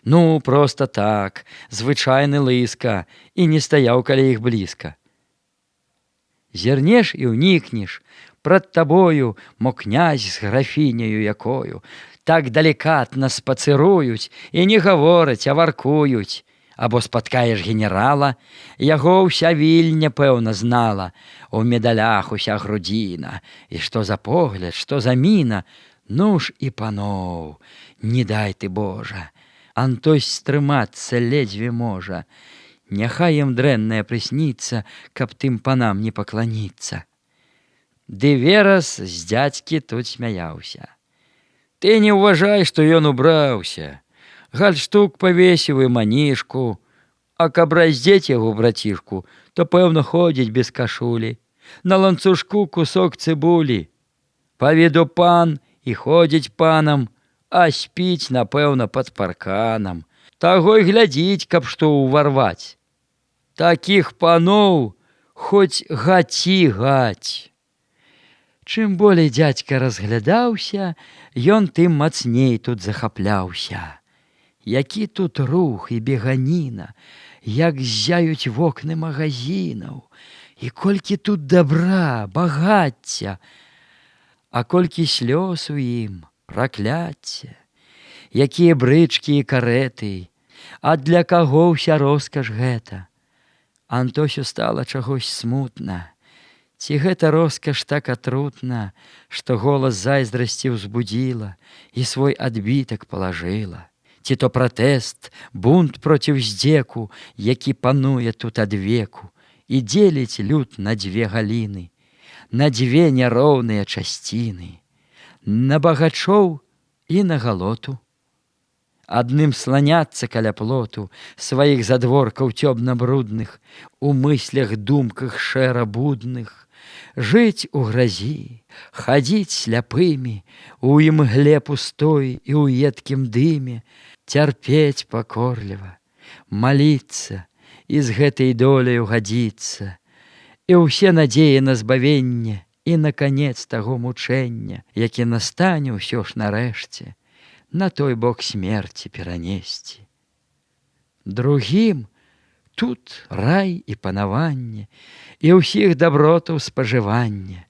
Ну, проста так, звычайны лыска, і не стаяў каля іх блізка. Зірнеш і ўнікнеш, прад табою мо князь з графіняю якою, так далікатна спацыруюць і не гавораць, а варкуюць. Або спаткаеш генерала, яго ўся вільня, пэўна, знала, у медалях уся грудзіна, і што за погляд, што за міна, ну ж і паноў, не дай ты, Божа, антось стрымацца ледзьве можа, няхай ім дрэннае прысніцца, каб тым панам не пакланіцца. Ды Верас з дзядзькі тут смяяўся. Ты не ўважай, што ён убраўся, гальштук павесіў і манішку, а каб раздзець яго брацішку, то пэўна ходзіць без кашулі, на ланцужку кусок цыбулі. Па віду пан і ходзіць панам, а спіць, напэўна, пад парканам. Таго й глядзіць, каб што ўварваць. Такіх паноў хоць гаці гаць. Чым болей дзядзька разглядаўся, ён тым мацней тут захапляўся. Які тут рух і беганіна, як ззяюць вокны магазінаў, і колькі тут дабра, багацця, а колькі слёз у ім, пракляцце, якія брычкі і карэты, а для каго ўся роскаш гэта? Антосю стала чагось смутна. Ці гэта роскаш так атрутна, што голас зайздрасці ўзбудзіла і свой адбітак палажыла? Ці то пратэст, бунт проціў здзеку, які пануе тут адвеку і дзеліць люд на дзве галіны, на дзве няроўныя часціны, на багачоў і на галоту. Адным сланяцца каля плоту сваіх задворкаў цёмна-брудных, у мыслях думках шэра-будных, жыць у гразі, хадзіць сляпымі, у імгле пустой і ў едкім дыме, цярпець пакорліва, маліцца і з гэтай доляю гадзіцца, і ўсе надзеі на збавенне і на канец таго мучэння, які настане ўсё ж нарэшце, на той бок смерці перанесці. Другім тут рай і панаванне, і ўсіх дабротаў спажывання.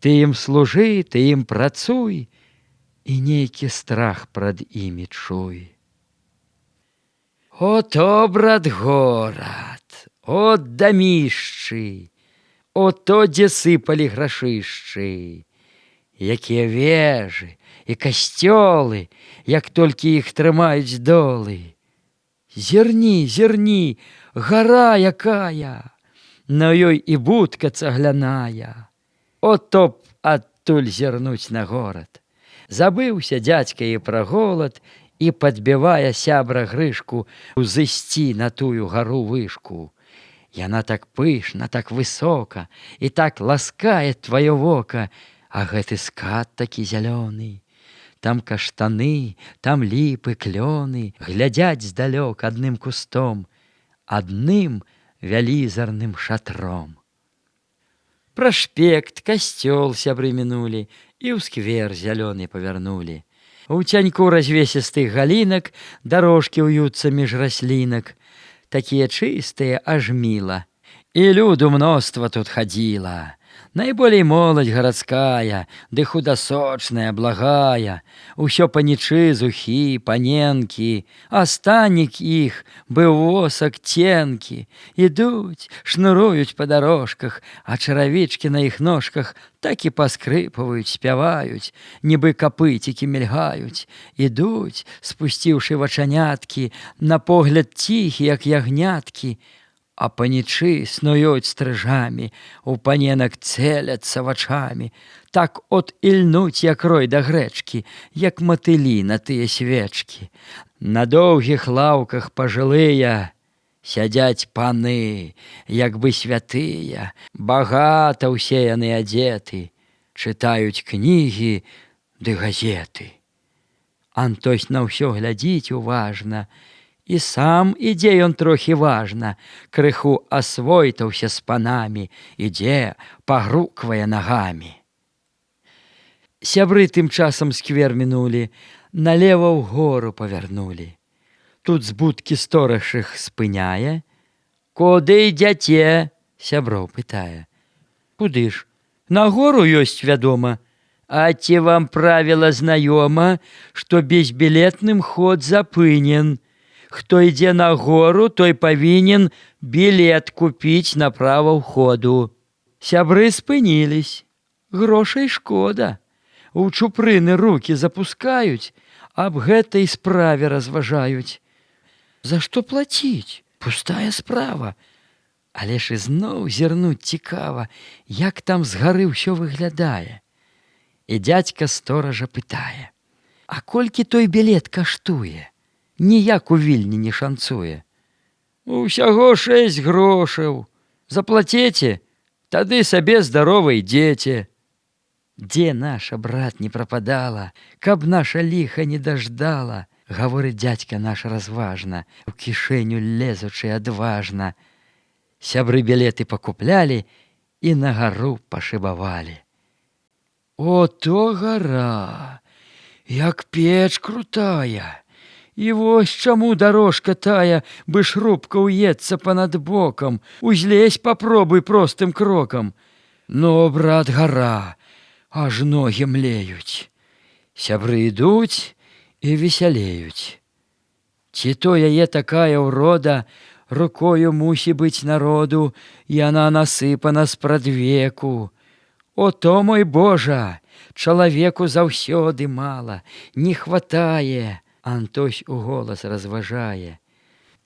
Ты ім служы, ты ім працуй, і нейкі страх прад імі чуй. О то, брат, горад, о дамішчы, о то, дзе сыпалі грашышчы, якія вежы і касцёлы, як толькі іх трымаюць долы. Зірні, зірні, гара якая, на ёй і будка цагляная. О то б адтуль зірнуць на горад. Забыўся дзядзька і пра голад, і падбівае сябра Грышку узысці на тую гару вышку. Яна так пышна, так высока, і так ласкае тваё вока, а гэты скат такі зялёны. Там каштаны, там ліпы, клёны глядзяць здалёк адным кустом, адным вялізарным шатром. Праспект, касцёл сябры мінулі і ў сквер зялёны павярнулі. У цяньку развесістых галінак дарожкі ўюцца між раслінак, такія чыстыя, аж міла. І люду мноства тут хадзіла. Найболей моладзь гарадская, ды худасочная, благая, усё панічы, зухі, паненкі, астаннік іх быў восак ценкі. Ідуць, шнуруюць па дарожках, а чаравічкі на іх ножках так і паскрыпваюць, спяваюць, нібы капыцікі мільгаюць. Ідуць, спусціўшы вачаняткі, на погляд ціхі, як ягняткі, а панічы снуюць стрыжамі, у паненак цэляцца вачамі, так от ільнуць, як рой да грэчкі, як матылі на тыя свечкі. На доўгіх лаўках пажылыя сядзяць паны, як бы святыя, багата ўсе яны адзеты, чытаюць кнігі ды газеты. Антось на ўсё глядзіць уважна, і сам ідзе ён трохі важна, крыху асвойтаўся з панамі, ідзе, пагруквае нагамі. Сябры тым часам сквер мінулі, налева ўгору павярнулі. Тут з будкі стораж іх спыняе. «Куды ідзяце?» сяброў пытае. «Куды ж? На гору ёсць, вядома. А ці вам правіла знаёма, што безбілетным ход запынен? Хто ідзе на гору, той павінен білет купіць на права ўходу». Сябры спынілись. Грошай шкода. У чупрыны рукі запускаюць, аб гэтай справе разважаюць. За што плаціць? Пустая справа. Але ж ізноў зірнуць цікава, як там з гары ўсё выглядае. І дзядзька стоража пытае: «А колькі той білет каштуе? Ніяк у Вільні не шанцуе». «Усяго 6 грошаў. Заплаціце, тады сабе здарова ідзеце». «Дзе наша, брат, не прападала, каб наша ліха не даждала», гаворыць дзядзька наш разважна, у кішэню лезучы адважна. Сябры білеты пакуплялі і на гару пашыбавалі. О, то гара, як печ крутая! І вось чаму дарожка тая, бы шрубка уецца панад бокам, узлезь папробуй простым крокам. Но, брат, гара, аж ногі млеюць. Сябры ідуць і весялеюць. Ці то яе такая ўрода, рукою мусі быць народу, яна насыпана спрадвеку. О, то, мой Божа, чалавеку заўсёды мала, не хватае. Антось у голас разважае.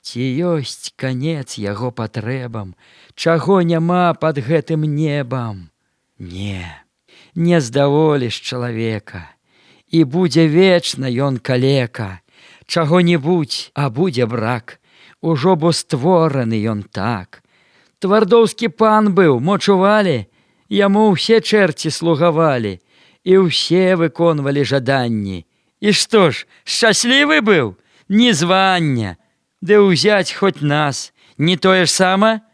Ці ёсць канец яго патрэбам, чаго няма пад гэтым небам? Не, не здаволіш чалавека, і будзе вечна ён калека. Чаго-небудзь, а будзе брак, ужо бо створаны ён так. Твардоўскі пан быў, мо чувалі? Яму ўсе чэрці слугавалі, і ўсе выконвалі жаданні. І што ж, шчаслівы быў? Ні звання. Ды ўзяць хоць нас, не тое ж сама?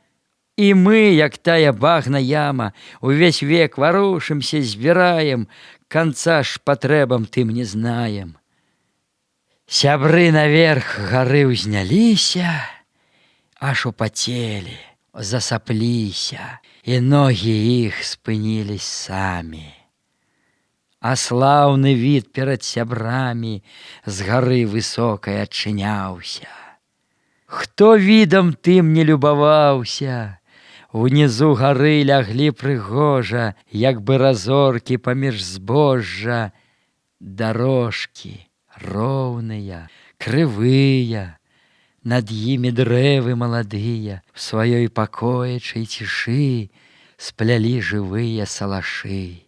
І мы, як тая багна яма, увесь век варушымся, збіраем, канца ж патрэбам тым не знаем. Сябры наверх гары ўзняліся, аж упацелі, засапліся, і ногі іх спынілись самі. А слаўны від перад сябрамі з гары высокай адчыняўся. Хто відам тым не любаваўся? Унізу гары ляглі прыгожа, як бы разоркі паміж збожжа. Дарожкі роўныя, крывыя, над імі дрэвы маладыя, в сваёй пакоечай цішы сплялі жывыя салашы.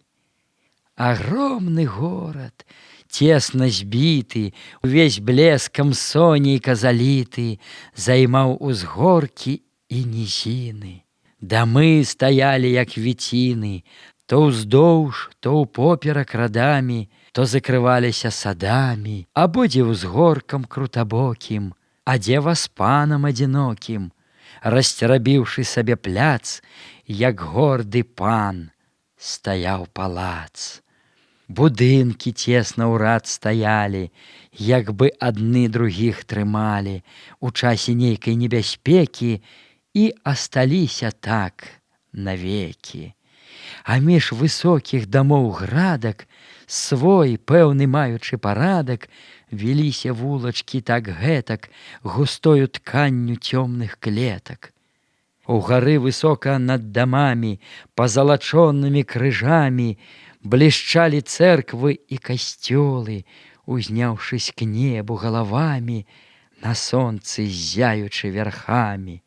Агромны горад, цесна збіты, увесь блескам сонейка заліты, займаў узгоркі і нізіны. Дамы стаялі, як віціны, то ўздоўж, то ўпоперак радамі, то закрываліся садамі, або дзе ўзгоркам крутабокім, а дзе васпанам адзінокім, расцерабіўшы сабе пляц, як горды пан, стаяў палац. Будынкі цесна ў рад стаялі, як бы адны другіх трымалі у часе нейкай небяспекі і асталіся так навекі. А між высокіх дамоў градак, свой, пэўны маючы парадак, віліся вулачкі так гэтак, густою тканню цёмных клетак. Угары высока над дамамі, пазалачонымі крыжамі, блішчалі цэрквы і касцёлы, узняўшыся к небу галавамі, на сонцы ззяючы вярхамі.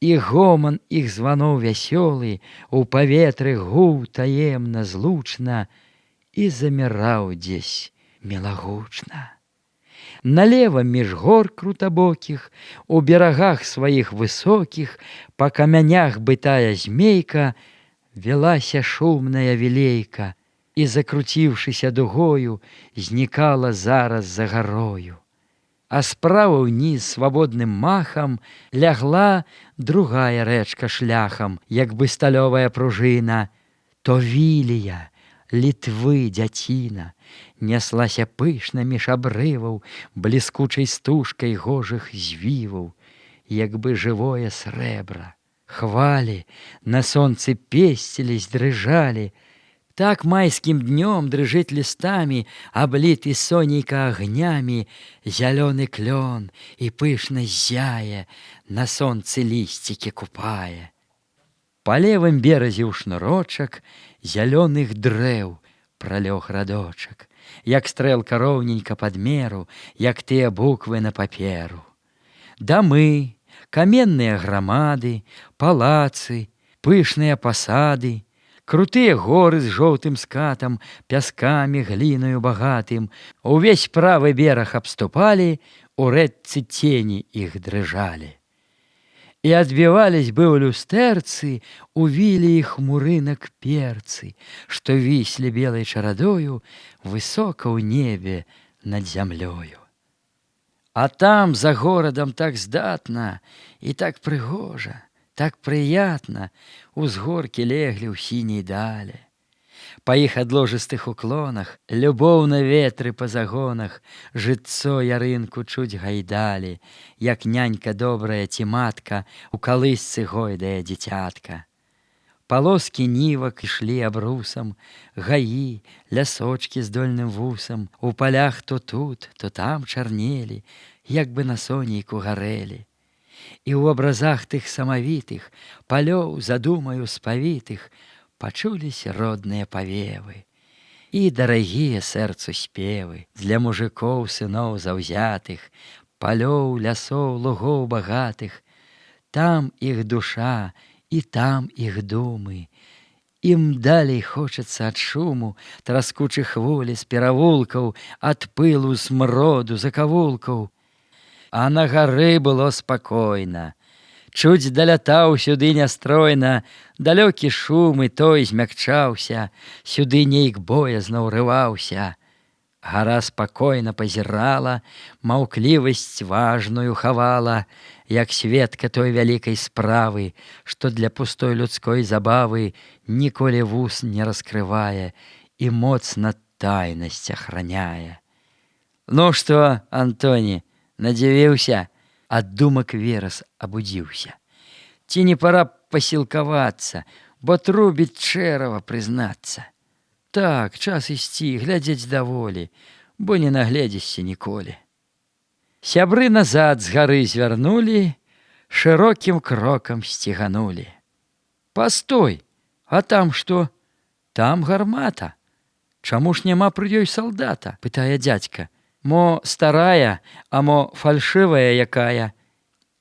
І гоман іх званоў вясёлы у паветры гуў таемна злучна і заміраў дзесь мілагучна. Налева між гор крутабокіх, у берагах сваіх высокіх, па камянях бытая змейка, велася шумная вілейка і, закруціўшыся дугою, знікала зараз за гарою. А справа ўніз свабодным махам лягла другая рэчка шляхам, як бы сталёвая пружына. То Вілія, Літвы дзяціна, няслася пышна між абрываў, бліскучай стужкай гожых звіваў, як бы жывое срэбра. Хвалі на сонцы песцілись, дрыжалі. Так майскім днём дрыжыць лістамі, абліты сонейка агнямі, зялёны клён і пышна зяе, на сонцы лісцікі купае. Па левым беразе ў шнурочак зялёных дрэў пралёг радочак, як стрэлка роўненька пад меру, як тыя буквы на паперу. Дамы, каменныя грамады, палацы, пышныя пасады, крутыя горы з жоўтым скатам, пяскамі, глінаю багатым, увесь правы бераг абступалі, у рэчцы цені іх дрыжалі. І адбівались бы ў люстэрцы у Віліі хмурынак перцы, што віслі белай чарадою высока ў небе над зямлёю. А там за горадам так здатна і так прыгожа, так прыятна, узгоркі леглі ў сіняй далі. Па іх адложыстых уклонах, любоўна ветры па загонах, жытцо ярынку чуць гайдалі, як нянька добрая ці матка у калысцы гойдае дзіцятка. Палоскі нівак ішлі абрусам, гаі, лясочкі з дольным вусам, у палях то тут, то там чарнелі, як бы на сонейку гарэлі. І ў абразах тых самавітых, палёў, задумаю спавітых, пачуліся родныя павевы і дарагія сэрцу спевы для мужикоў, сыноў заўзятых, палёў, лясоў, лугоў багатых. Там іх душа і там іх думы. Ім далей хочацца ад шуму, траскучых вуліц, перавулкаў, ад пылу, смроду, закавулкаў. А на гары было спакойна. Чуць далятаў сюды нястройна, далёкі шум і той змякчаўся, сюды нейк боязна ўрываўся. Гара спакойна пазірала, маўклівасць важную хавала, як сведка той вялікай справы, што для пустой людской забавы ніколі вус не раскрывае і моцна тайнасць ахраняе. Ну што, Антоні, надзівіўся? Ад думак верас абудзіўся. Ці не пара пасілкавацца, бо трубіць чэрава прызнацца. Так, час ісці, глядзець даволі, бо не нагледзішся ніколі. Сябры назад з гары звярнулі, шырокім крокам сціганулі. Пастой, а там што? Там гармата. Чаму ж няма пры ёй салдата? Пытае дзядзька. Мо старая, а мо фальшывая якая.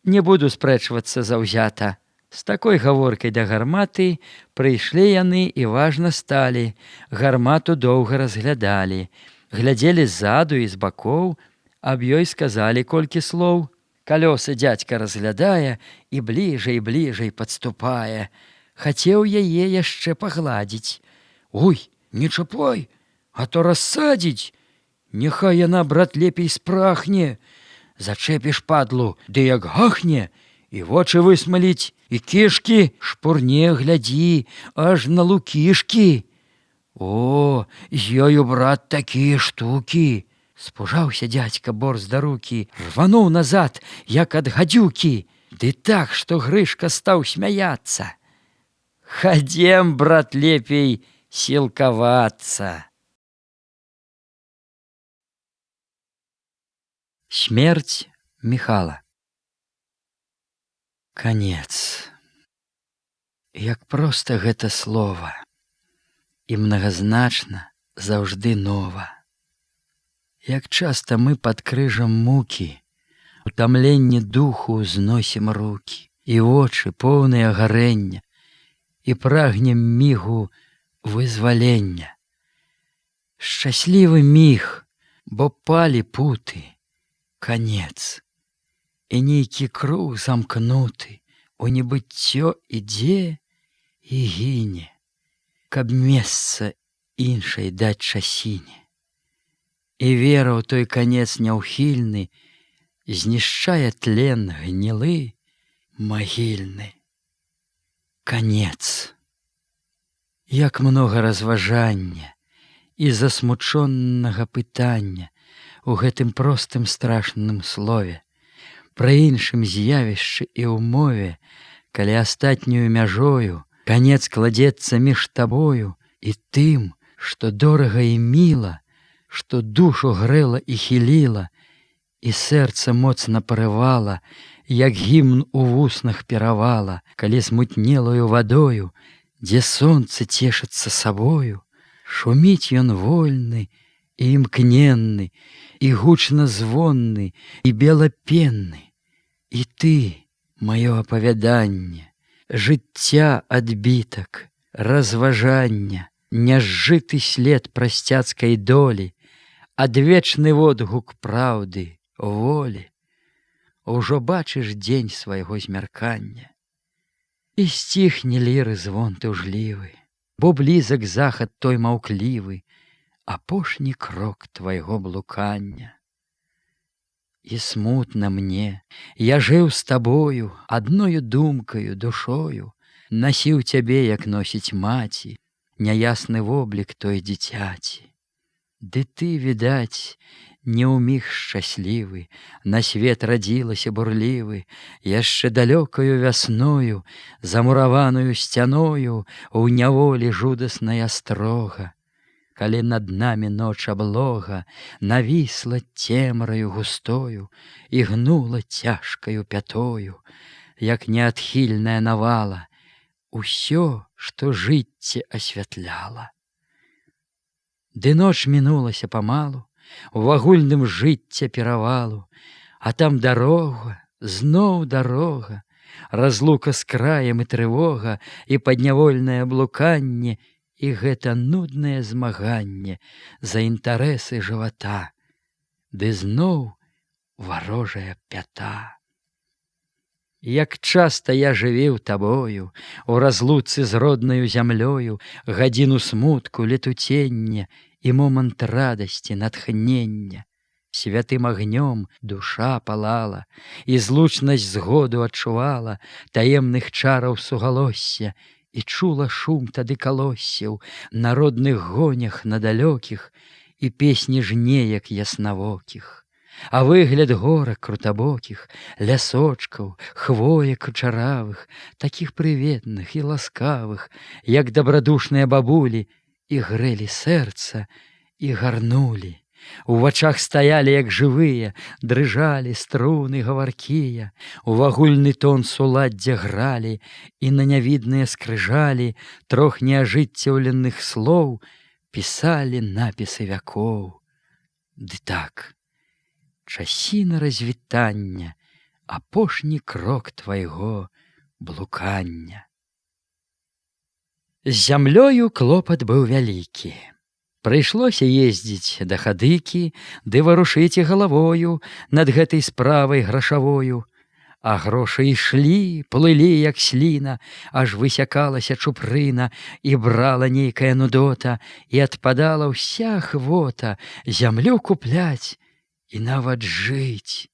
Не буду спрэчвацца заўзята. З такой гаворкай да гарматы прыйшлі яны і важна сталі, гармату доўга разглядалі, глядзелі ззаду і з бакоў, аб ёй сказалі колькі слоў. Калёсы дзядзька разглядае і бліжай падступае, хацеў яе яшчэ пагладзіць. Уй, не чапай, а то рассадзіць. Няхай яна, брат, лепей спрахне. Зачэпіш падлу, ды як гахне, і вочы высмаліць, і кішкі шпурне, глядзі, аж на лукішкі. О, з ёю, брат, такія штукі. Спужаўся дзядзька борздарукі, рвануў назад, як ад гадзюкі, ды так, што Грышка стаў смяяцца. Ходем, брат, лепей силковаться. Смерть Михала. Конец. Як проста гэта слова, і многазначна заўжды нова. Як часта мы пад крыжам мукі, утамленні духу ўзносім рукі, і вочы поўныя гарэння, і прагнем мігу вызвалення. Шчаслівы міг, бо палі путы, конец, і нейкі круг замкнуты у небыццё ідзе і гіне, каб месца іншай даць часіне. І вера ў той канец няўхільны знішчае тлен гнілы, магільны. Конец. Як многа разважання і засмучоннага пытання у гэтым простым страшным слове, пра іншым з'явішчы і ўмове, калі астатнюю мяжою канец кладзецца між табою і тым, што дорага і міла, што душу грэла і хіліла, і сэрца моцна парывала, як гімн у вуснах перавала, калі смутнелаю вадою, дзе сонца цешыцца сабою, шуміць ён вольны і імкненны, і гучна звонны, і белапенны. І ты, маё апавяданне, жыцця адбітак, разважання, нязжыты след прасцяцкай долі, адвечны водгук праўды, волі, ужо бачыш дзень свайго змяркання. І сціхне ліры звон тужлівы, бо блізак захад той маўклівы, апошні крок твайго блукання. І смутна мне, я жыў з табою, адною думкаю, душою, насіў цябе, як носіць маці, няясны воблік той дзіцяці. Ды ты, відаць, не ўміг шчаслівы, на свет радзілася бурлівы, яшчэ далёкаю вясною, замураваную сцяною, у няволі жудаснай астрога. Калі над намі ноч аблога навісла цемраю густою і гнула цяжкаю пятою, як неадхільная навала, усё, што жыцце асвятляла. Ды ноч мінулася памалу, у агульным жыцця перавалу, а там дарога, зноў дарога, разлука з краем і трывога, і паднявольнае блуканне, і гэта нуднае змаганне за інтарэсы жывата, ды зноў варожая пята. Як часта я жывіў табою, у разлуцы з роднаю зямлёю, гадзіну смутку, летуцення і момант радасці, натхнення. Святым агнём душа палала, і злучнасць згоду адчувала, таемных чараў сугалосся, і чула шум тады калоссяў на родных гонях на далёкіх і песні жнеек яснавокіх. А выгляд горак крутабокіх, лясочкаў, хвоек кучаравых, такіх прыветных і ласкавых, як дабрадушныя бабулі, і грэлі сэрца, і гарнулі. У вачах стаялі, як жывыя, дрыжалі струны гаваркія, у агульны тон суладдзя гралі, і на нявідныя скрыжалі трох неажыццяўленых слоў пісалі напісы вякоў. Ды так, часіна развітання, апошні крок твайго блукання. З зямлёю клопат быў вялікі. Прыйшлося ездзіць да хадыкі, ды варушыць і галавою над гэтай справай грашавою. А грошы ішлі, плылі, як сліна, аж высякалася чупрына, і брала нейкая нудота, і адпадала ўся ахвота зямлю купляць і нават жыць.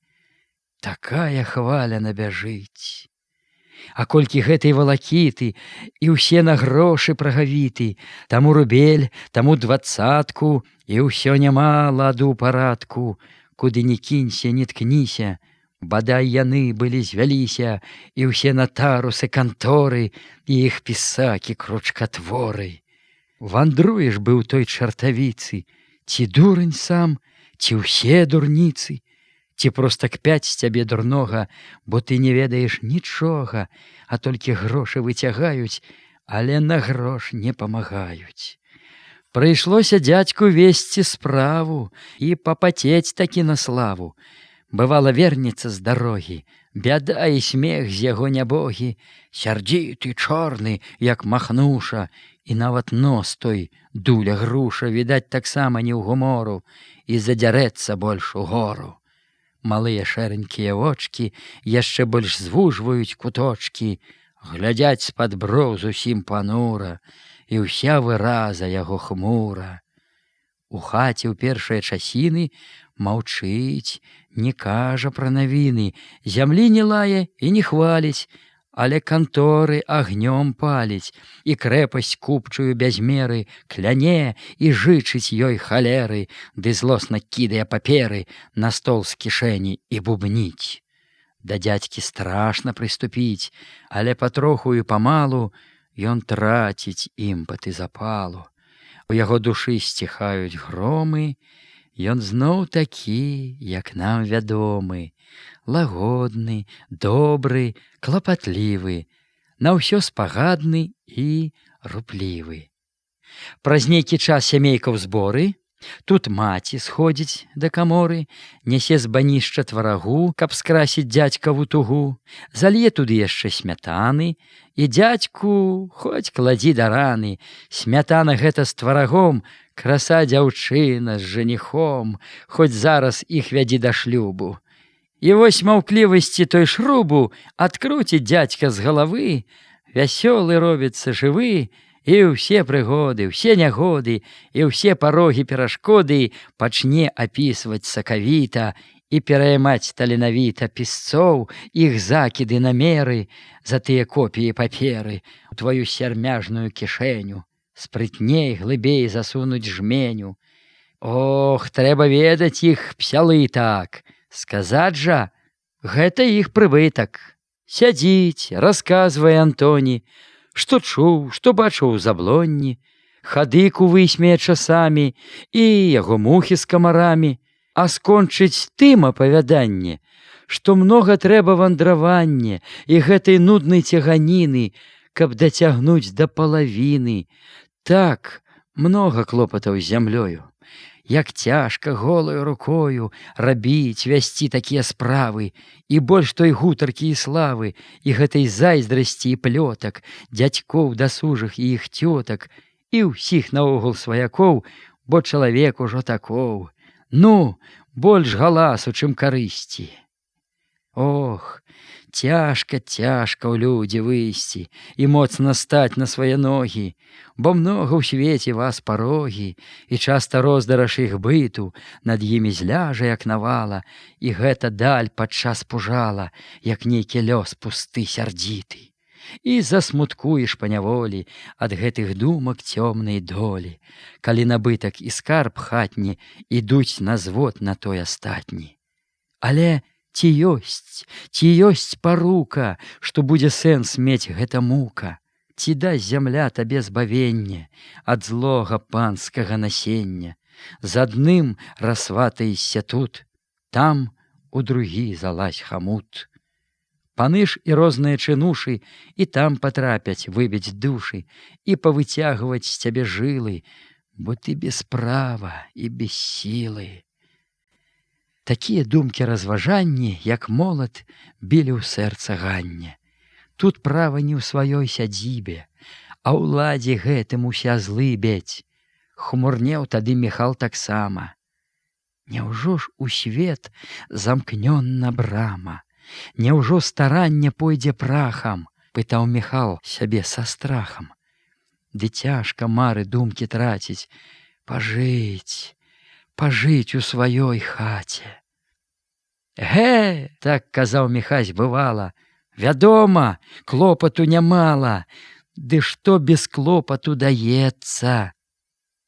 Такая хваля набяжыць. А колькі гэтай валакіты, і ўсе на грошы прагавіты, таму рубель, таму 20, і ўсё няма ладу парадку, куды не кінься, не ткніся, Бадай яны былі звяліся, і ўсе натарусы канторы, і іх пісакі кручкатворы. Вандруеш бы ў той чартавіцы, ці дурань сам, ці ўсе дурніцы, ці проста кпяць з цябе дурнога, бо ты не ведаеш нічога, а толькі грошы выцягаюць, але на грош не памагаюць. Прыйшлося дзядзьку весці справу і папацець такі на славу. Бывала, вернецца з дарогі, бяда і смех з яго нябогі, сярдзіты, чорны, як махнуша, і нават нос той, дуля груша, відаць, таксама не ў гумору, і задзярэцца больш у гору. Малыя шэранькія вочкі яшчэ больш звужваюць куточкі, глядзяць з-пад броў зусім панура, і ўся выраза яго хмура. У хаце ў першыя часіны маўчыць, не кажа пра навіны, зямлі не лае і не хваліць, але канторы агнём паліць, і крэпасць купчую без меры кляне і жычыць ёй халеры, ды злосна кідае паперы на стол з кішэні і бубніць. Да дзядзькі страшна прыступіць, але патроху і памалу ён траціць імпат і запалу. У яго душы сціхаюць громы, ён зноў такі, як нам вядомы, лагодны, добры, клапатлівы, на ўсё спагадны і руплівы. Праз нейкі час сямейка ў зборы, тут маці сходзіць да каморы, нясе з банішча тварагу, каб скрасіць дзядзькаву тугу, залье туды яшчэ смятаны, і дзядзьку хоць кладзі да раны, смятана гэта з тварагом, краса дзяўчына з жаніхом, хоць зараз іх вядзі да шлюбу. І вось маўклівасці той шрубу адкруціць дзядзька з галавы, вясёлы робіцца жывы, і ўсе прыгоды, ўсе нягоды, і ўсе парогі перашкоды пачне апісваць сакавіта і пераймаць таленавіта пісцоў, іх закіды намеры за тыя копіі паперы у тваю сярмяжную кішэню, спрытней, глыбей засунуць жменю. Ох, трэба ведаць іх псялы так, сказаць жа, гэта іх прыбытак. Сядзіць, расказвае Антоні, што чуў, што бачыў у заблонні, хадыку высмее часамі і яго мухі з камарамі, а скончыць тым апавяданне, што многа трэба вандраванне і гэтай нуднай цяганіны, каб дацягнуць да палавіны. Так, многа клопатаў з зямлёю. Як цяжка голаю рукою рабіць, вясці такія справы, і больш той гутаркі і славы, і гэтай зайздрасці і плётак, дзядзькоў дасужых і іх цётак, і ўсіх наогул сваякоў, бо чалавек ужо такоў. Ну, больш галасу, чым карысці. Ох, цяжка ў людзі выйсці і моцна стаць на свае ногі, бо многа ў свеце вас парогі, і часта роздараш іх быту над імі зляжа, як навала, і гэта даль падчас пужала, як нейкі лёс пусты сярдзіты. І засмуткуеш паняволі ад гэтых думак цёмнай долі, калі набытак і скарб хатні ідуць на звод на той астатні. Але ці ёсць парука, што будзе сэнс мець гэта мука? Ці дасць зямля табе збавенне ад злога панскага насення? З адным расватаешся тут, там у другі залазь хамут. Паны ж і розныя чынушы і там патрапяць выбіць душы і павыцягваць з цябе жылы, бо ты без права і без сілы. Такія думкі-разважанні, як молат, білі ў сэрца Ганне. Тут права не ў сваёй сядзібе, а ўладзе гэтым уся злыбець. Хмурнеў тады Міхал таксама. Няўжо ж у свет замкнённа брама? Няўжо старанне пойдзе прахам? Пытаў Міхал сябе са страхам. Ды цяжка мары думкі траціць, пажыць у сваёй хаце. Гэ, так казаў Міхась бывала, вядома, клопату нямала, ды што без клопату даецца?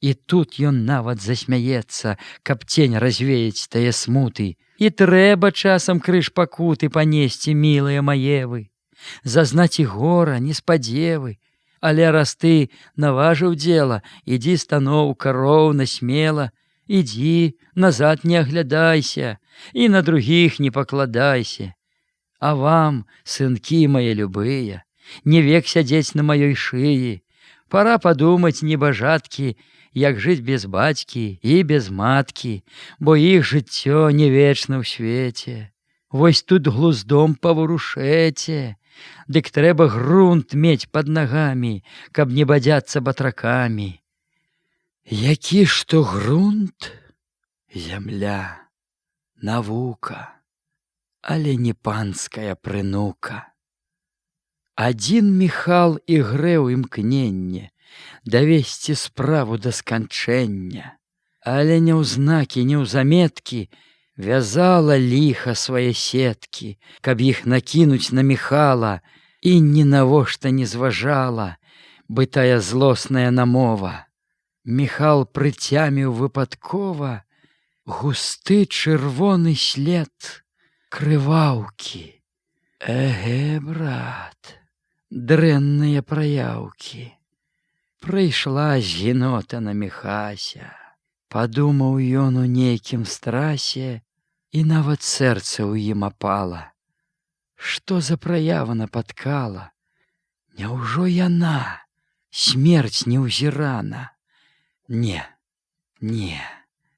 І тут ён нават засмяецца, каб цень развеяць тае смуты. І трэба часам крыж пакуты панесці, мілыя мае вы, зазнаць і гора, неспадзевы. Але раз ты наважыў дзела, ідзі станоўка роўна, смела, ідзі, назад не аглядайся і на другіх не пакладайся. А вам, сынкі мае любыя, не век сядзець на маёй шыі. Пора падумаць, небажаткі, як жыць без бацькі і без маткі, бо іх жыццё не вечна ў свеце. Вось тут глуздом паварушэце, дык трэба грунт мець пад нагамі, каб не бадзяцца батракамі. Які ж то грунт? Зямля, навука, але не панская прынука. Адзін Міхал і грэў імкненне давесці справу да сканчэння, але няўзнакі, неўзаметкі вязала ліха свае сеткі, каб іх накінуць на Міхала, і ні навошта не зважала бы тая злосная намова. Міхал прыцяміў выпадкова густы чырвоны след крываўкі. Эге, брат, дрэнныя праяўкі. Прыйшла згінота на Міхася. Падумаў ён у нейкім страсе, і нават сэрца ў ім апала. Што за праява напаткала? Няўжо яна, смерць неўзірана? Не,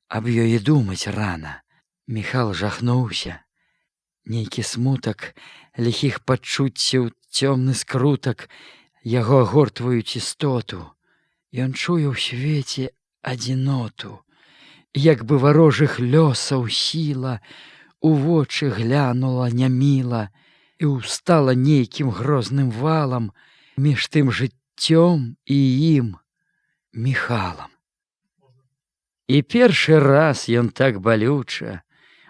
аб ёй і думаць рана. Міхал жахнуўся. Нейкі смутак ліхіх пачуццяў, цёмны скрутак яго агортваюць істоту. Ён чуе ў свеце адзіноту, як бы варожых лёсаў сіла у вочы глянула няміла і ўстала нейкім грозным валам між тым жыццём і ім, Міхалам. І першы раз ён так балюча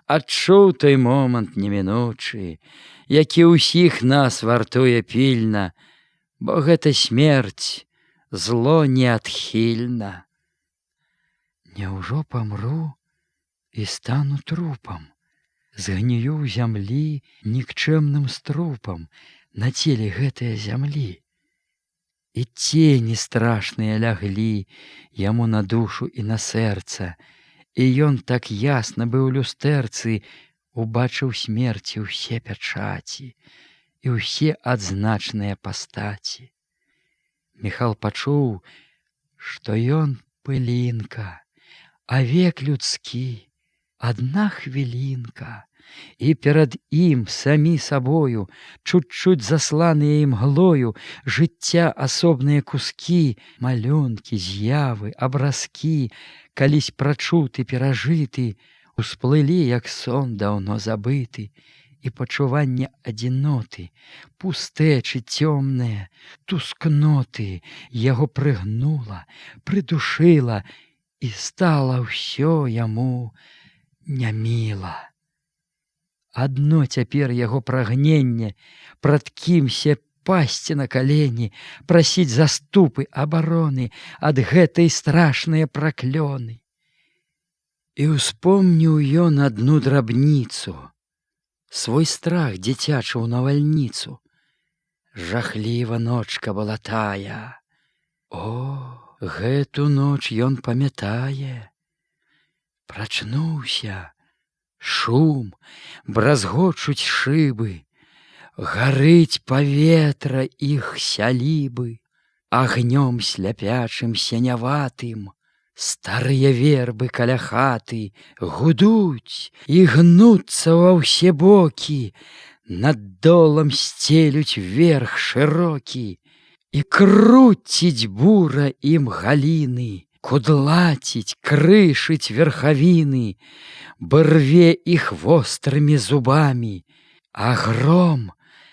адчуў той момант немінучы, які ўсіх нас вартуе пільна, бо гэта смерць, зло неадхільна. Няўжо памру і стану трупам, згнію ў зямлі нікчэмным струпам на целе гэтае зямлі. І цені страшныя ляглі яму на душу і на сэрца, і ён так ясна быў у люстэрцы, убачыў смерці ўсе пячаці і ўсе адзначныя пастаці. Міхал пачуў, што ён пылінка, а век людскі адна хвілінка, і перад ім самі сабою, чуць-чуць засланыя імглою, жыцця асобныя кускі, малюнкі, з'явы, абразкі, калісь прачуты, перажыты, усплылі, як сон даўно забыты, і пачуванне адзіноты, пустэчы цёмныя, тускноты яго прыгнула, прыдушыла, і стала ўсё яму няміла. Адно цяпер яго прагненне прад кімся пасці на калені, прасіць заступы, абароны ад гэтай страшныя праклёны. І ўспомніў ён адну драбніцу, свой страх дзіцячы ў навальніцу. Жахліва ночка была тая. О, гэту ноч ён памятае. Прачнуўся, шум, бразгочуць шыбы, гарыць паветра іх сялібы, агнём сляпячым сеняватым, старыя вербы каля хаты гудуць і гнуцца ва ўсе бокі, над долам сцелюць верх шырокі, і круціць бура ім галіны, кудлаціць, крышыць верхавіны, бырве іх вострымі зубамі, а гром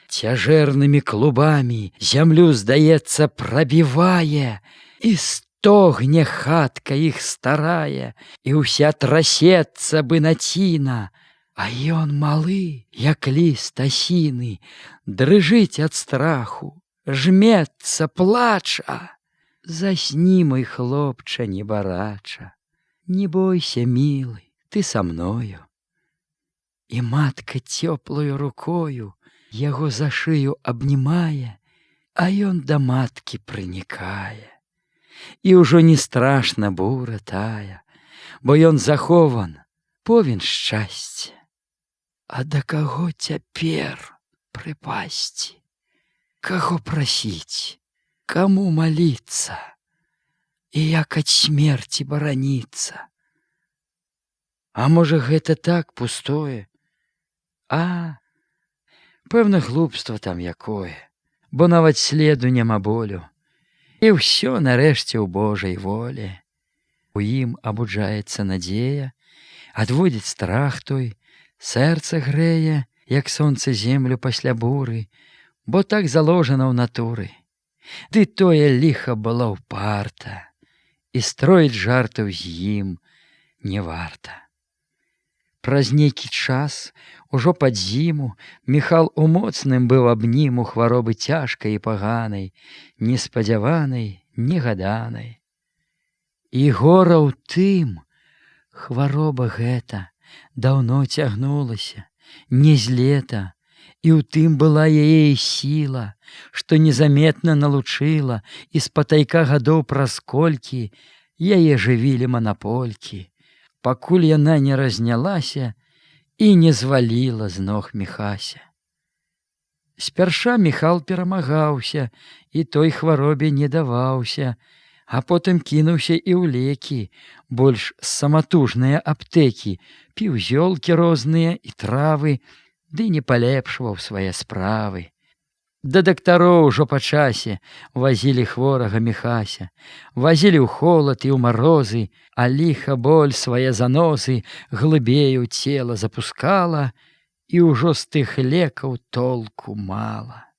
цяжэрнымі клубамі зямлю, здаецца, прабівае, і стогне хатка іх старая, і ўся трасецца бы націна, а ён малы, як ліст асіны, дрыжыць ад страху, жмецца, плача. Засні, мой хлопча, не барача, не бойся, милый, ты со мною. І матка цёплаю рукою яго за шыю абнімае, а ён да маткі прынікае. І ўжо не страшна бура тая, бо ён захован, повін шчасця. А да каго цяпер прыпасці? Каго прасіць? Каму маліцца? І як ад смерці бараніцца? А можа, гэта так пустое? Пэвна, глупства там якое, бо нават следу няма болю. І ўсё нарэшце ў Божай волі. У ім абуджаецца надзея, адводзіць страх той, сэрца грэе, як сонца землю пасля буры, бо так заложана ў натуры. Ды тое ліха было ўпарта, і строіць жартаў з ім не варта. Праз нейкі час, ужо пад зіму, Міхал у моцным быў абніму хваробы цяжкай і паганай, неспадзяванай, негаданай. І гора ў тым, хвароба гэта даўно цягнулася, не з лета, і ў тым была яе і сіла, што незаметна налучыла, і з патайка гадоў праз колькі яе жывілі манаполькі, пакуль яна не разнялася і не зваліла з ног Міхася. Спярша Міхал перамагаўся, і той хваробе не даваўся, а потым кінуўся і ў лекі, больш саматужныя аптэкі, піў зёлкі розныя і травы, ды не палепшваў свае справы. Да дактароў ужо па часе вазілі хворага Міхася, вазілі ў холад і ў марозы, а ліха боль свае занозы глыбей у цела запускала, і ўжо з тых лекаў толку мала.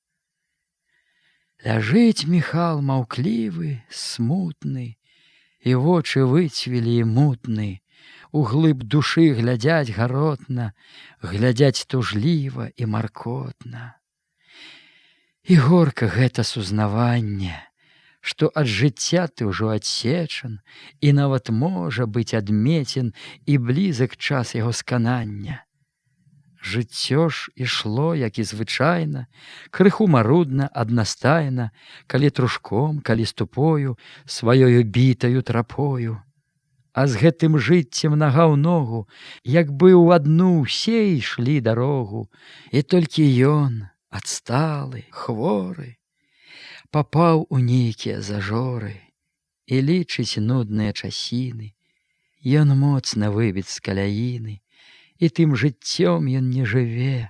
Ляжыць Міхал маўклівы, смутны, і вочы выцвілі і мутны, у глыб душы глядзяць гаротна, глядзяць тужліва і маркотна. І горка гэта сузнаванне, што ад жыцця ты ўжо адсечан, і нават можа быць адметен і блізак час яго сканання. Жыццё ж ішло, як і звычайна, крыху марудна, аднастайна, калі трушком, калі ступою, сваёю бітаю трапою. А з гэтым жыццем нага ў ногу, як бы ў адну ўсе ішлі дарогу, і толькі ён, адсталы, хворы, папаў у нейкія зажоры і лічыць нудныя часіны. Ён моцна выбіт з каляіны, і тым жыццём ён не жыве.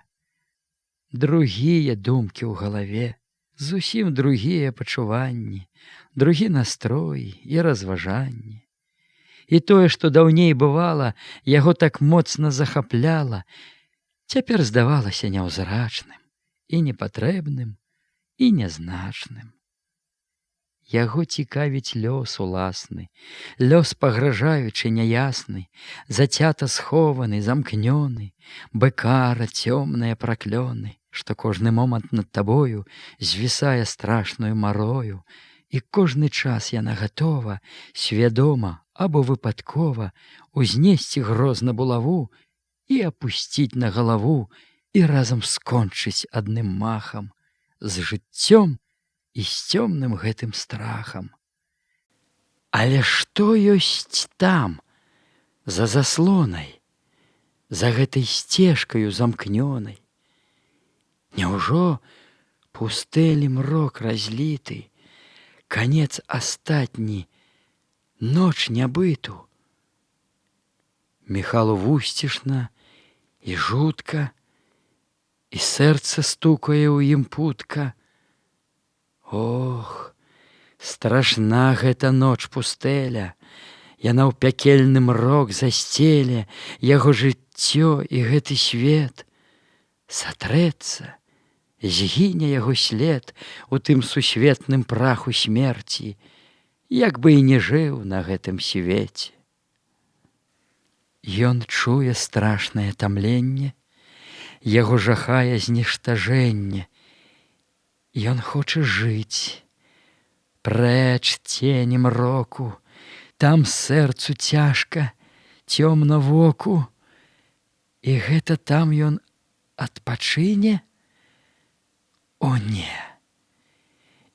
Другія думкі ў галаве, зусім другія пачуванні, другі настрой і разважанні. І тое, што даўней бывала, яго так моцна захапляла, цяпер здавалася няўзрачным і непатрэбным, і нязначным. Яго цікавіць лёс уласны, лёс пагражаючы няясны, зацята схованы, замкнёны, быкара цёмныя праклёны, што кожны момант над табою звісае страшною марою, і кожны час яна гатова, свядома або выпадкова, узнесці грозна булаву і апусціць на галаву, і разам скончыць адным махам з жыццём і з цёмным гэтым страхам. Але што ёсць там, за заслонай, за гэтай сцежкаю замкнёнай? Няўжо пустэлі мрок разліты, канец астатні, ноч нябыту? Міхалу вусцішна і жутка, і сэрца стукае ў ім путка. Ох, страшна гэта ноч пустэля, яна ў пякельны мрок засцеле яго жыццё і гэты свет. Сатрэцца, згіне яго след у тым сусветным праху смерці, як бы і не жыў на гэтым свеце. Ён чуе страшнае тамленне, яго жахае зніштажэнне. Ён хоча жыць, Прэч ценем року, там сэрцу цяжка, цёмна воку. І гэта там ён адпачыне? О не!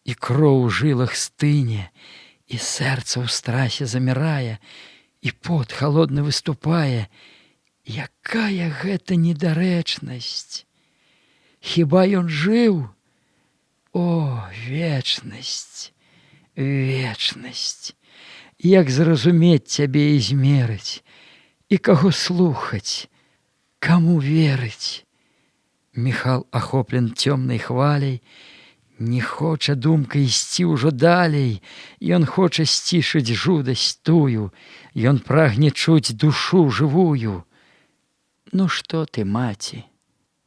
І кроў у жылах стыне, і сэрца ў страсе замірае, і пот халодны выступае. Якая гэта недарэчнасць! Хіба ён жыў? О, вечнасць, вечнасць! Як зразумець цябе і змерыць, і каго слухаць, каму верыць? Міхал ахоплен цёмнай хваляй, не хоча думка ісці ўжо далей. Ён хоча сцішыць жудасць тую, ён прагне чуць душу жывую. Ну што ты, маці,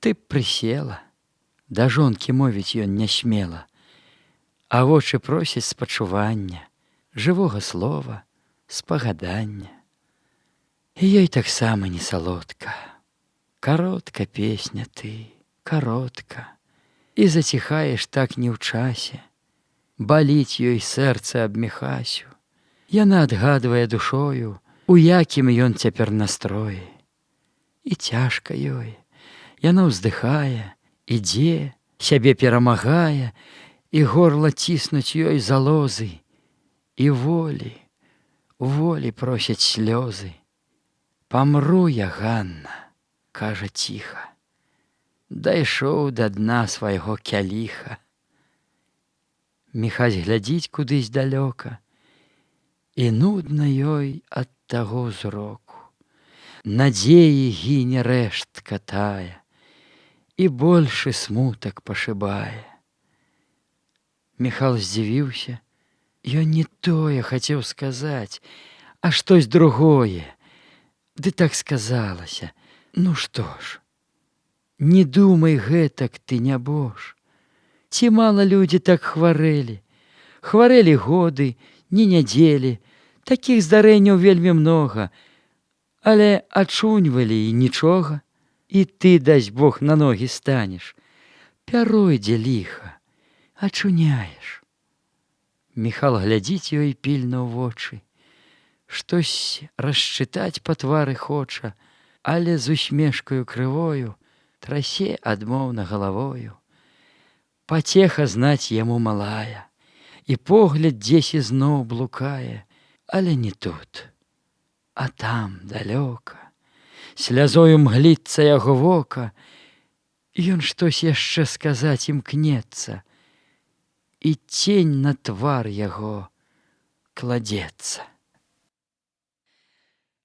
ты б прысела. Да жонкі мовіць ён не смела, а вочы просяць спачування, жывога слова, спагадання. І ёй таксама не салодка. Каротка песня ты, каротка, і заціхаеш так не ў часе. Баліць ёй сэрца аб Міхасю. Яна адгадвае душою, у якім ён цяпер настроі. І цяжка ёй, яна ўздыхае, ідзе, сябе перамагае, і горла ціснуць ёй залозы, і волі, волі просяць слёзы. Памру я, Ганна, кажа ціха, дайшоў да дна свайго кяліха. Міхась глядзіць кудысь далёка, і нудна ёй ад таго зроку. Надзеі гіне рэштка тая, і большы смутак пашыбае. Міхал здзівіўся. Ён не тое хацеў сказаць, а штось другое. Ды так сказалася. Ну што ж, не думай гэтак ты, нябож. Ці мала людзі так хварэлі. Хварэлі годы, не нядзелі. Такіх здарэнняў вельмі многа. Але ачуньвалі і нічога. І ты, дасць Бог, на ногі станеш. Пяройдзе ліха, ачуняеш. Міхал глядзіць ёй пільна ў вочы. Штось расчытаць па твары хоча, але з усмешкаю крывою трасе адмоўна галавою. Пацеха знаць яму малая, і погляд дзесь ізноў блукае, але не тут, а там далёка. Слязою мгліцца яго вока, ён штось яшчэ сказаць імкнецца, і цень на твар яго кладзецца.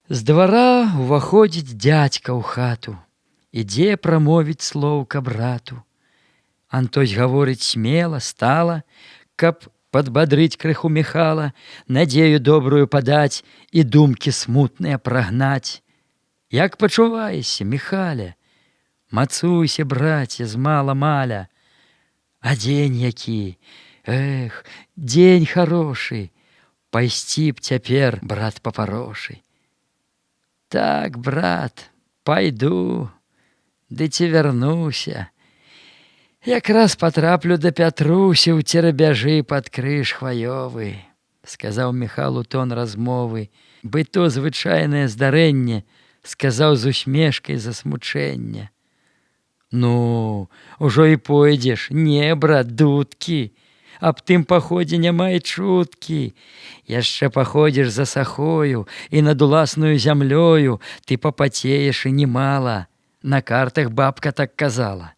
З двара ўваходзіць дзядзька ў хату, ідзе прамовіць слоўка брату. Антось гаворыць смела, стала, каб падбадрыць крыху Міхала, надзею добрую падаць і думкі смутныя прагнаць. Як пачуваешся, Міхаля? Мацуйся, браце, з мала-маля. А дзень які? Эх, дзень харошы. Пайсці б цяпер, брат папарошы. Так, брат, пайду, ды ці вярнуся. Якраз патраплю да Пятрусі ў церабяжы пад крыж хваёвы, сказаў Міхал у тон размовы, бы то звычайнае здарэнне, сказаў з усмешкай засмучэння. Ну, ужо і пойдзеш, не, брат, дудкі, аб тым паходзе няма і чуткі. Яшчэ паходзіш за сахою і над уласною зямлёю ты папацееш і немала. На картах бабка так казала.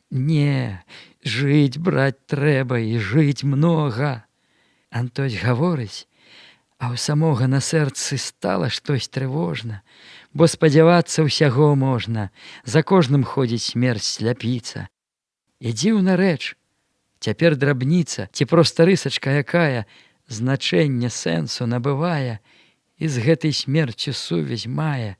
Не, жыць, брат, трэба і жыць многа. Антось гаворыць, а ў самога на сэрцы стала штось трывожна, бо спадзявацца ўсяго можна, за кожным ходзіць смерць сляпіца. І дзіўна рэч, цяпер драбніца, ці проста рысачка якая, значэнне сэнсу набывае і з гэтай смерцю сувязь мае.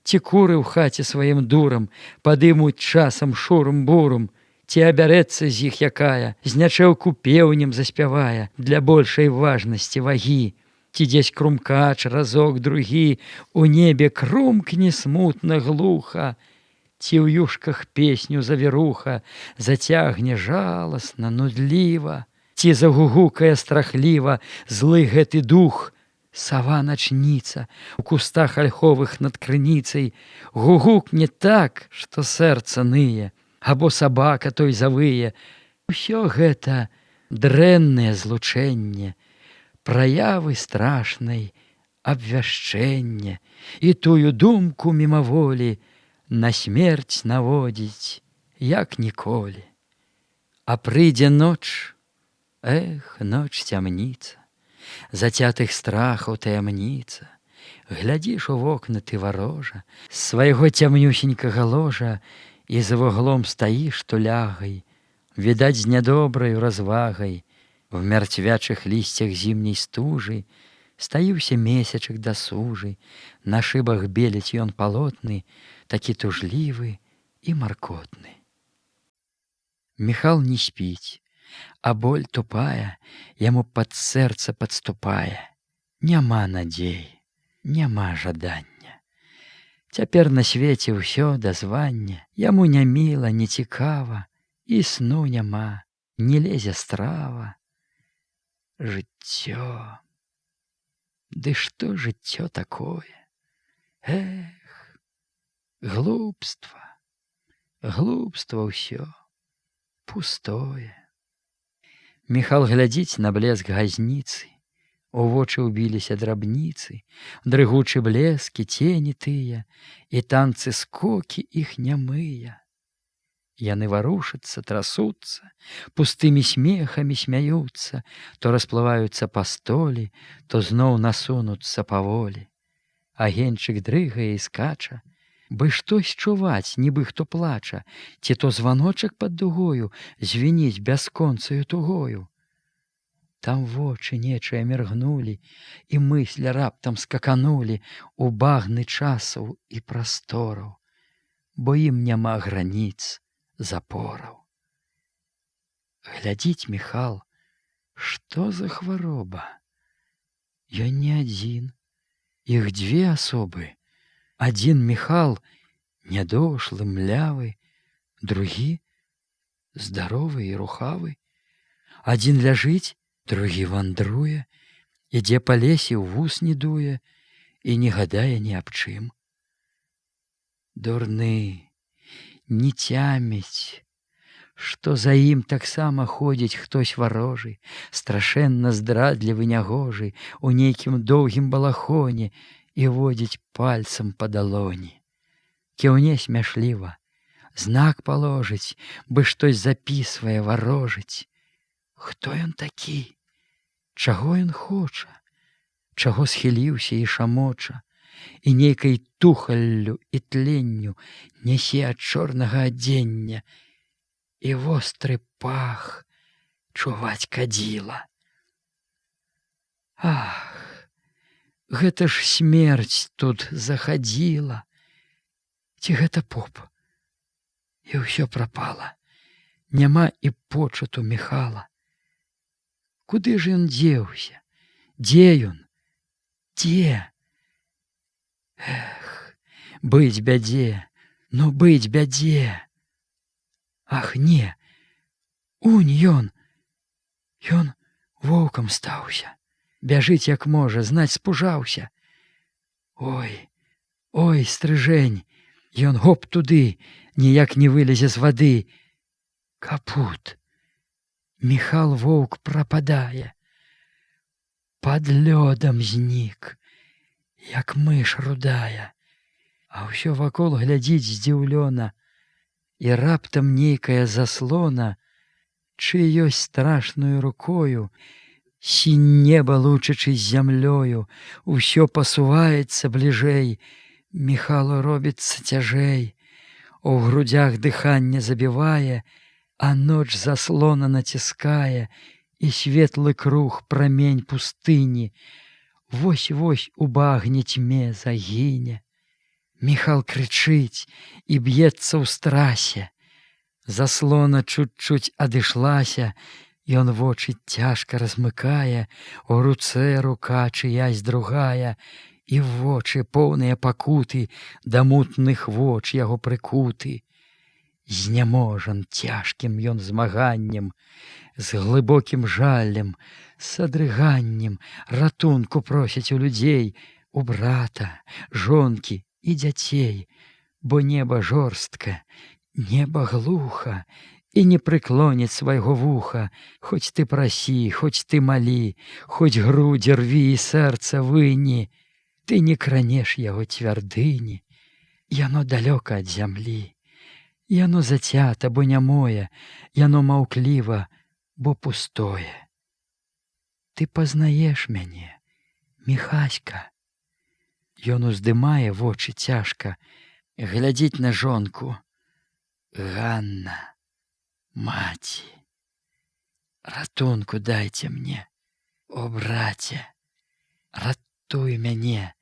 Ці куры ў хаце сваім дурам падымуць часам шурум-бурум, ці абярэцца з іх якая, з нячэўку пеўнем заспявае для большай важнасці вагі. Ці дзесь крумкач разок другі у небе крумкне смутна глуха, ці ў юшках песню завіруха зацягне жаласна, нудліва, ці загугукае страхліва злы гэты дух. Сава начніца у кустах ольховых над крыніцай, гугукне так, што сэрца ные, або сабака той завые. Усё гэта дрэннае злучэнне, праявы страшнай абвяшчэння, і тую думку мімаволі на смерць наводзіць, як ніколі. А прыйдзе ноч, эх, ноч цямніца, зацятых страхаў таямніца. Глядзіш у вокны ты варожа, з свайго цямнюсенькага ложа, і за вуглом стаіш тулягай, відаць, з нядобраю развагай. В мярцвячых лісцях зімняй стужы стаіўся месячак дасужы, на шыбах беліць ён палотны, такі тужлівы і маркотны. Міхал не спіць, а боль тупая яму пад сэрца падступае. Няма надзей, няма жадання. Цяпер на свеце ўсё дазвання, яму не міла, не цікава, і сну няма, не лезе страва. Жыццё. Ды што жыццё такое? Эх, глупства, глупства ўсё, пустое. Міхал глядзіць на блеск газніцы, у вочы ўбіліся драбніцы, дрыгучы блескі, цені тыя, і танцы скокі іх нямыя. Яны варушацца, трасуцца, пустымі смехамі смяюцца, то расплываюцца па столі, то зноў насунуцца паволі. Агеньчык дрыгае і скача, бы штось чуваць, нібы хто плача, ці то званочак пад дугою звініць бясконцаю тугою. Там вочы нечыя міргнулі, і мыслі раптам скаканулі у багны часаў і прастораў, бо ім няма граніц, запораў. Глядзіць Міхал, што за хвароба? Ён не адзін, іх дзве асобы. Адзін Міхал нядошлы, млявы, другі здаровы і рухавы. Адзін ляжыць, другі вандруе, ідзе па лесе, ў вус не дуе і не гадае ні аб чым. Дурны, не цяміць, што за ім таксама ходзіць хтось варожы, страшэнна здрадлівы нягожы, у нейкім доўгім балахоне і водзіць пальцам па далоні. Кіўне смяшліва, знак паложыць, бы штось запісвае варожыць. Хто ён такі? Чаго ён хоча? Чаго схіліўся і шамоча? І нейкай тухаллю і тленню нясе ад чорнага адзення, і востры пах чуваць кадзіла. Ах, гэта ж смерць тут захадзіла. Ці гэта поп? І ўсё прапала. Няма і почуту Міхала. Куды ж ён дзеўся? Дзе ён? Дзе? Эх, быць бядзе, ну быць бядзе. Ах, не, унь ён. Ён воўкам стаўся. Бяжыць як можа, знаць спужаўся. Ой, ой, стрыжэнь, ён гоп туды, ніяк не вылезе з вады. Капут. Міхал воўк прападае. Пад лёдам знік, як мыш рудая, а ўсё вакол глядзіць здзіўлёна, і раптам нейкая заслона чыёсь страшною рукою, сінь неба лучачы з зямлёю, усё пасуваецца бліжэй, Міхалу робіцца цяжэй, у грудзях дыханне забівае, а ноч заслона націскае, і светлы круг прамень пустыні вось-вось у багне цьме загіне. Міхал крычыць і б'ецца ў страсе. Заслона чуць-чуць адышлася, ён вочы цяжка размыкае, у руцэ рука чыясь другая, і вочы поўныя пакуты, да мутных воч яго прыкуты. Зняможан цяжкім ён змаганнем, з глыбокім жалем, з адрыганнем ратунку просяць у людзей, у брата, жонкі і дзяцей, бо неба жорстка, неба глуха, і не прыклоніць свайго вуха, хоць ты прасі, хоць ты малі, хоць грудзі рві і сэрца выні, ты не кранеш яго цвярдыні, яно далёка ад зямлі, яно зацята, бо нямое, яно маўкліва, бо пустое. Ты пазнаеш мяне, Міхаська. Ён уздымае вочы цяжка, глядзіць на жонку. Ганна, маці, ратунку дайце мне, о, браце, ратуй мяне,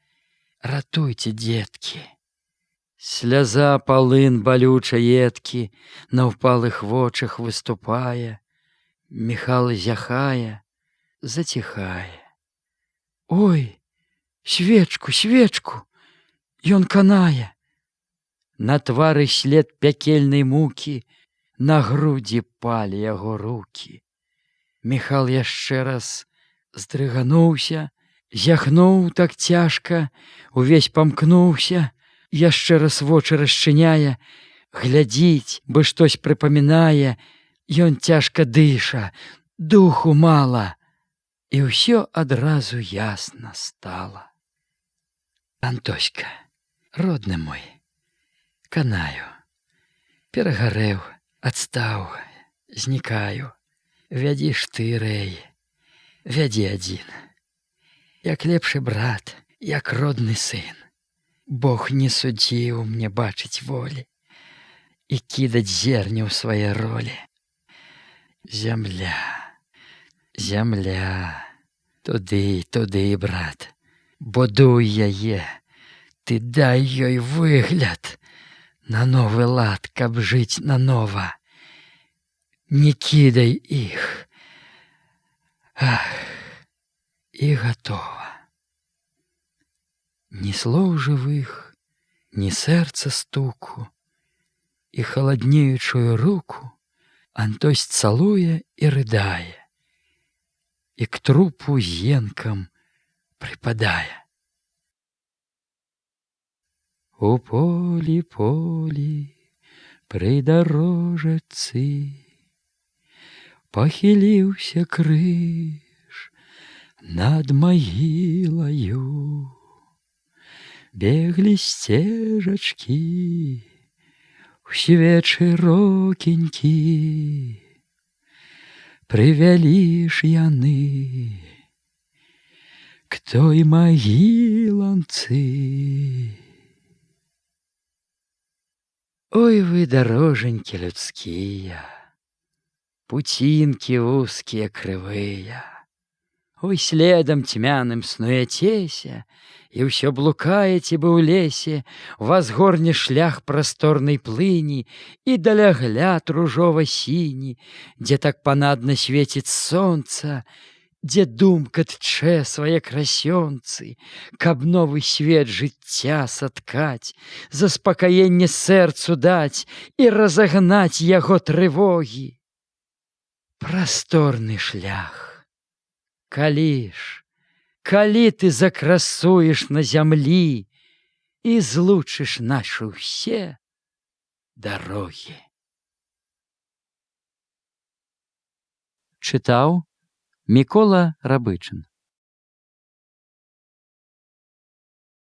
ратуйце, дзеткі. Сляза палын балюча едкі на ўпалых вочах выступае, Міхал зяхае, заціхае. Ой, свечку, свечку, ён канае. На твары след пякельнай мукі, на грудзі палі яго рукі. Міхал яшчэ раз здрыгануўся, зяхнуў так цяжка, увесь памкнуўся, яшчэ раз вочы расчыняе, глядзіць, бы штось прыпамінае, ён цяжка дыша, духу мала, і ўсё адразу ясна стала. Антоська, родны мой, канаю, перагарэў, адстаў, знікаю, вядзі ж ты, рэй, вядзі адзін, як лепшы брат, як родны сын. Бог не судзіў мне бачыць волі і кідаць зерне ў свае ролі. Зямля, зямля, туды, туды, брат, будуй яе, ты дай ёй выгляд, на новы лад, каб жыць нанова. Не кідай іх. Ах, і гатова. Ні слоў жывых, ні сэрца стуку, і халаднеючую руку Антось цалуе і рыдае, і к трупу енкам прыпадае. У полі, полі, пры дарожацы пахіліўся крыж над магілаю. Беглі сцежачкі, у свечы рокенькі, прывялі ж яны к той магіланцы. Ой, вы, дарожанькі людскія, пуцінкі вузкія крывыя, ой, следам цьмяным снуяцеся, і ўсё блукаеце бы ў лесе, вас горне шлях прасторнай плыні і далягляд ружова-сіні, дзе так панадна свеціць сонца, дзе думка тчэ свае красёнцы, каб новы свет жыцця саткаць, заспакаенне сэрцу даць і разагнаць яго трывогі. Прасторны шлях, калі ж, калі ты закрасуеш на зямлі і злучыш нашы ўсе дарогі. Чытаў Мікола Рабычын.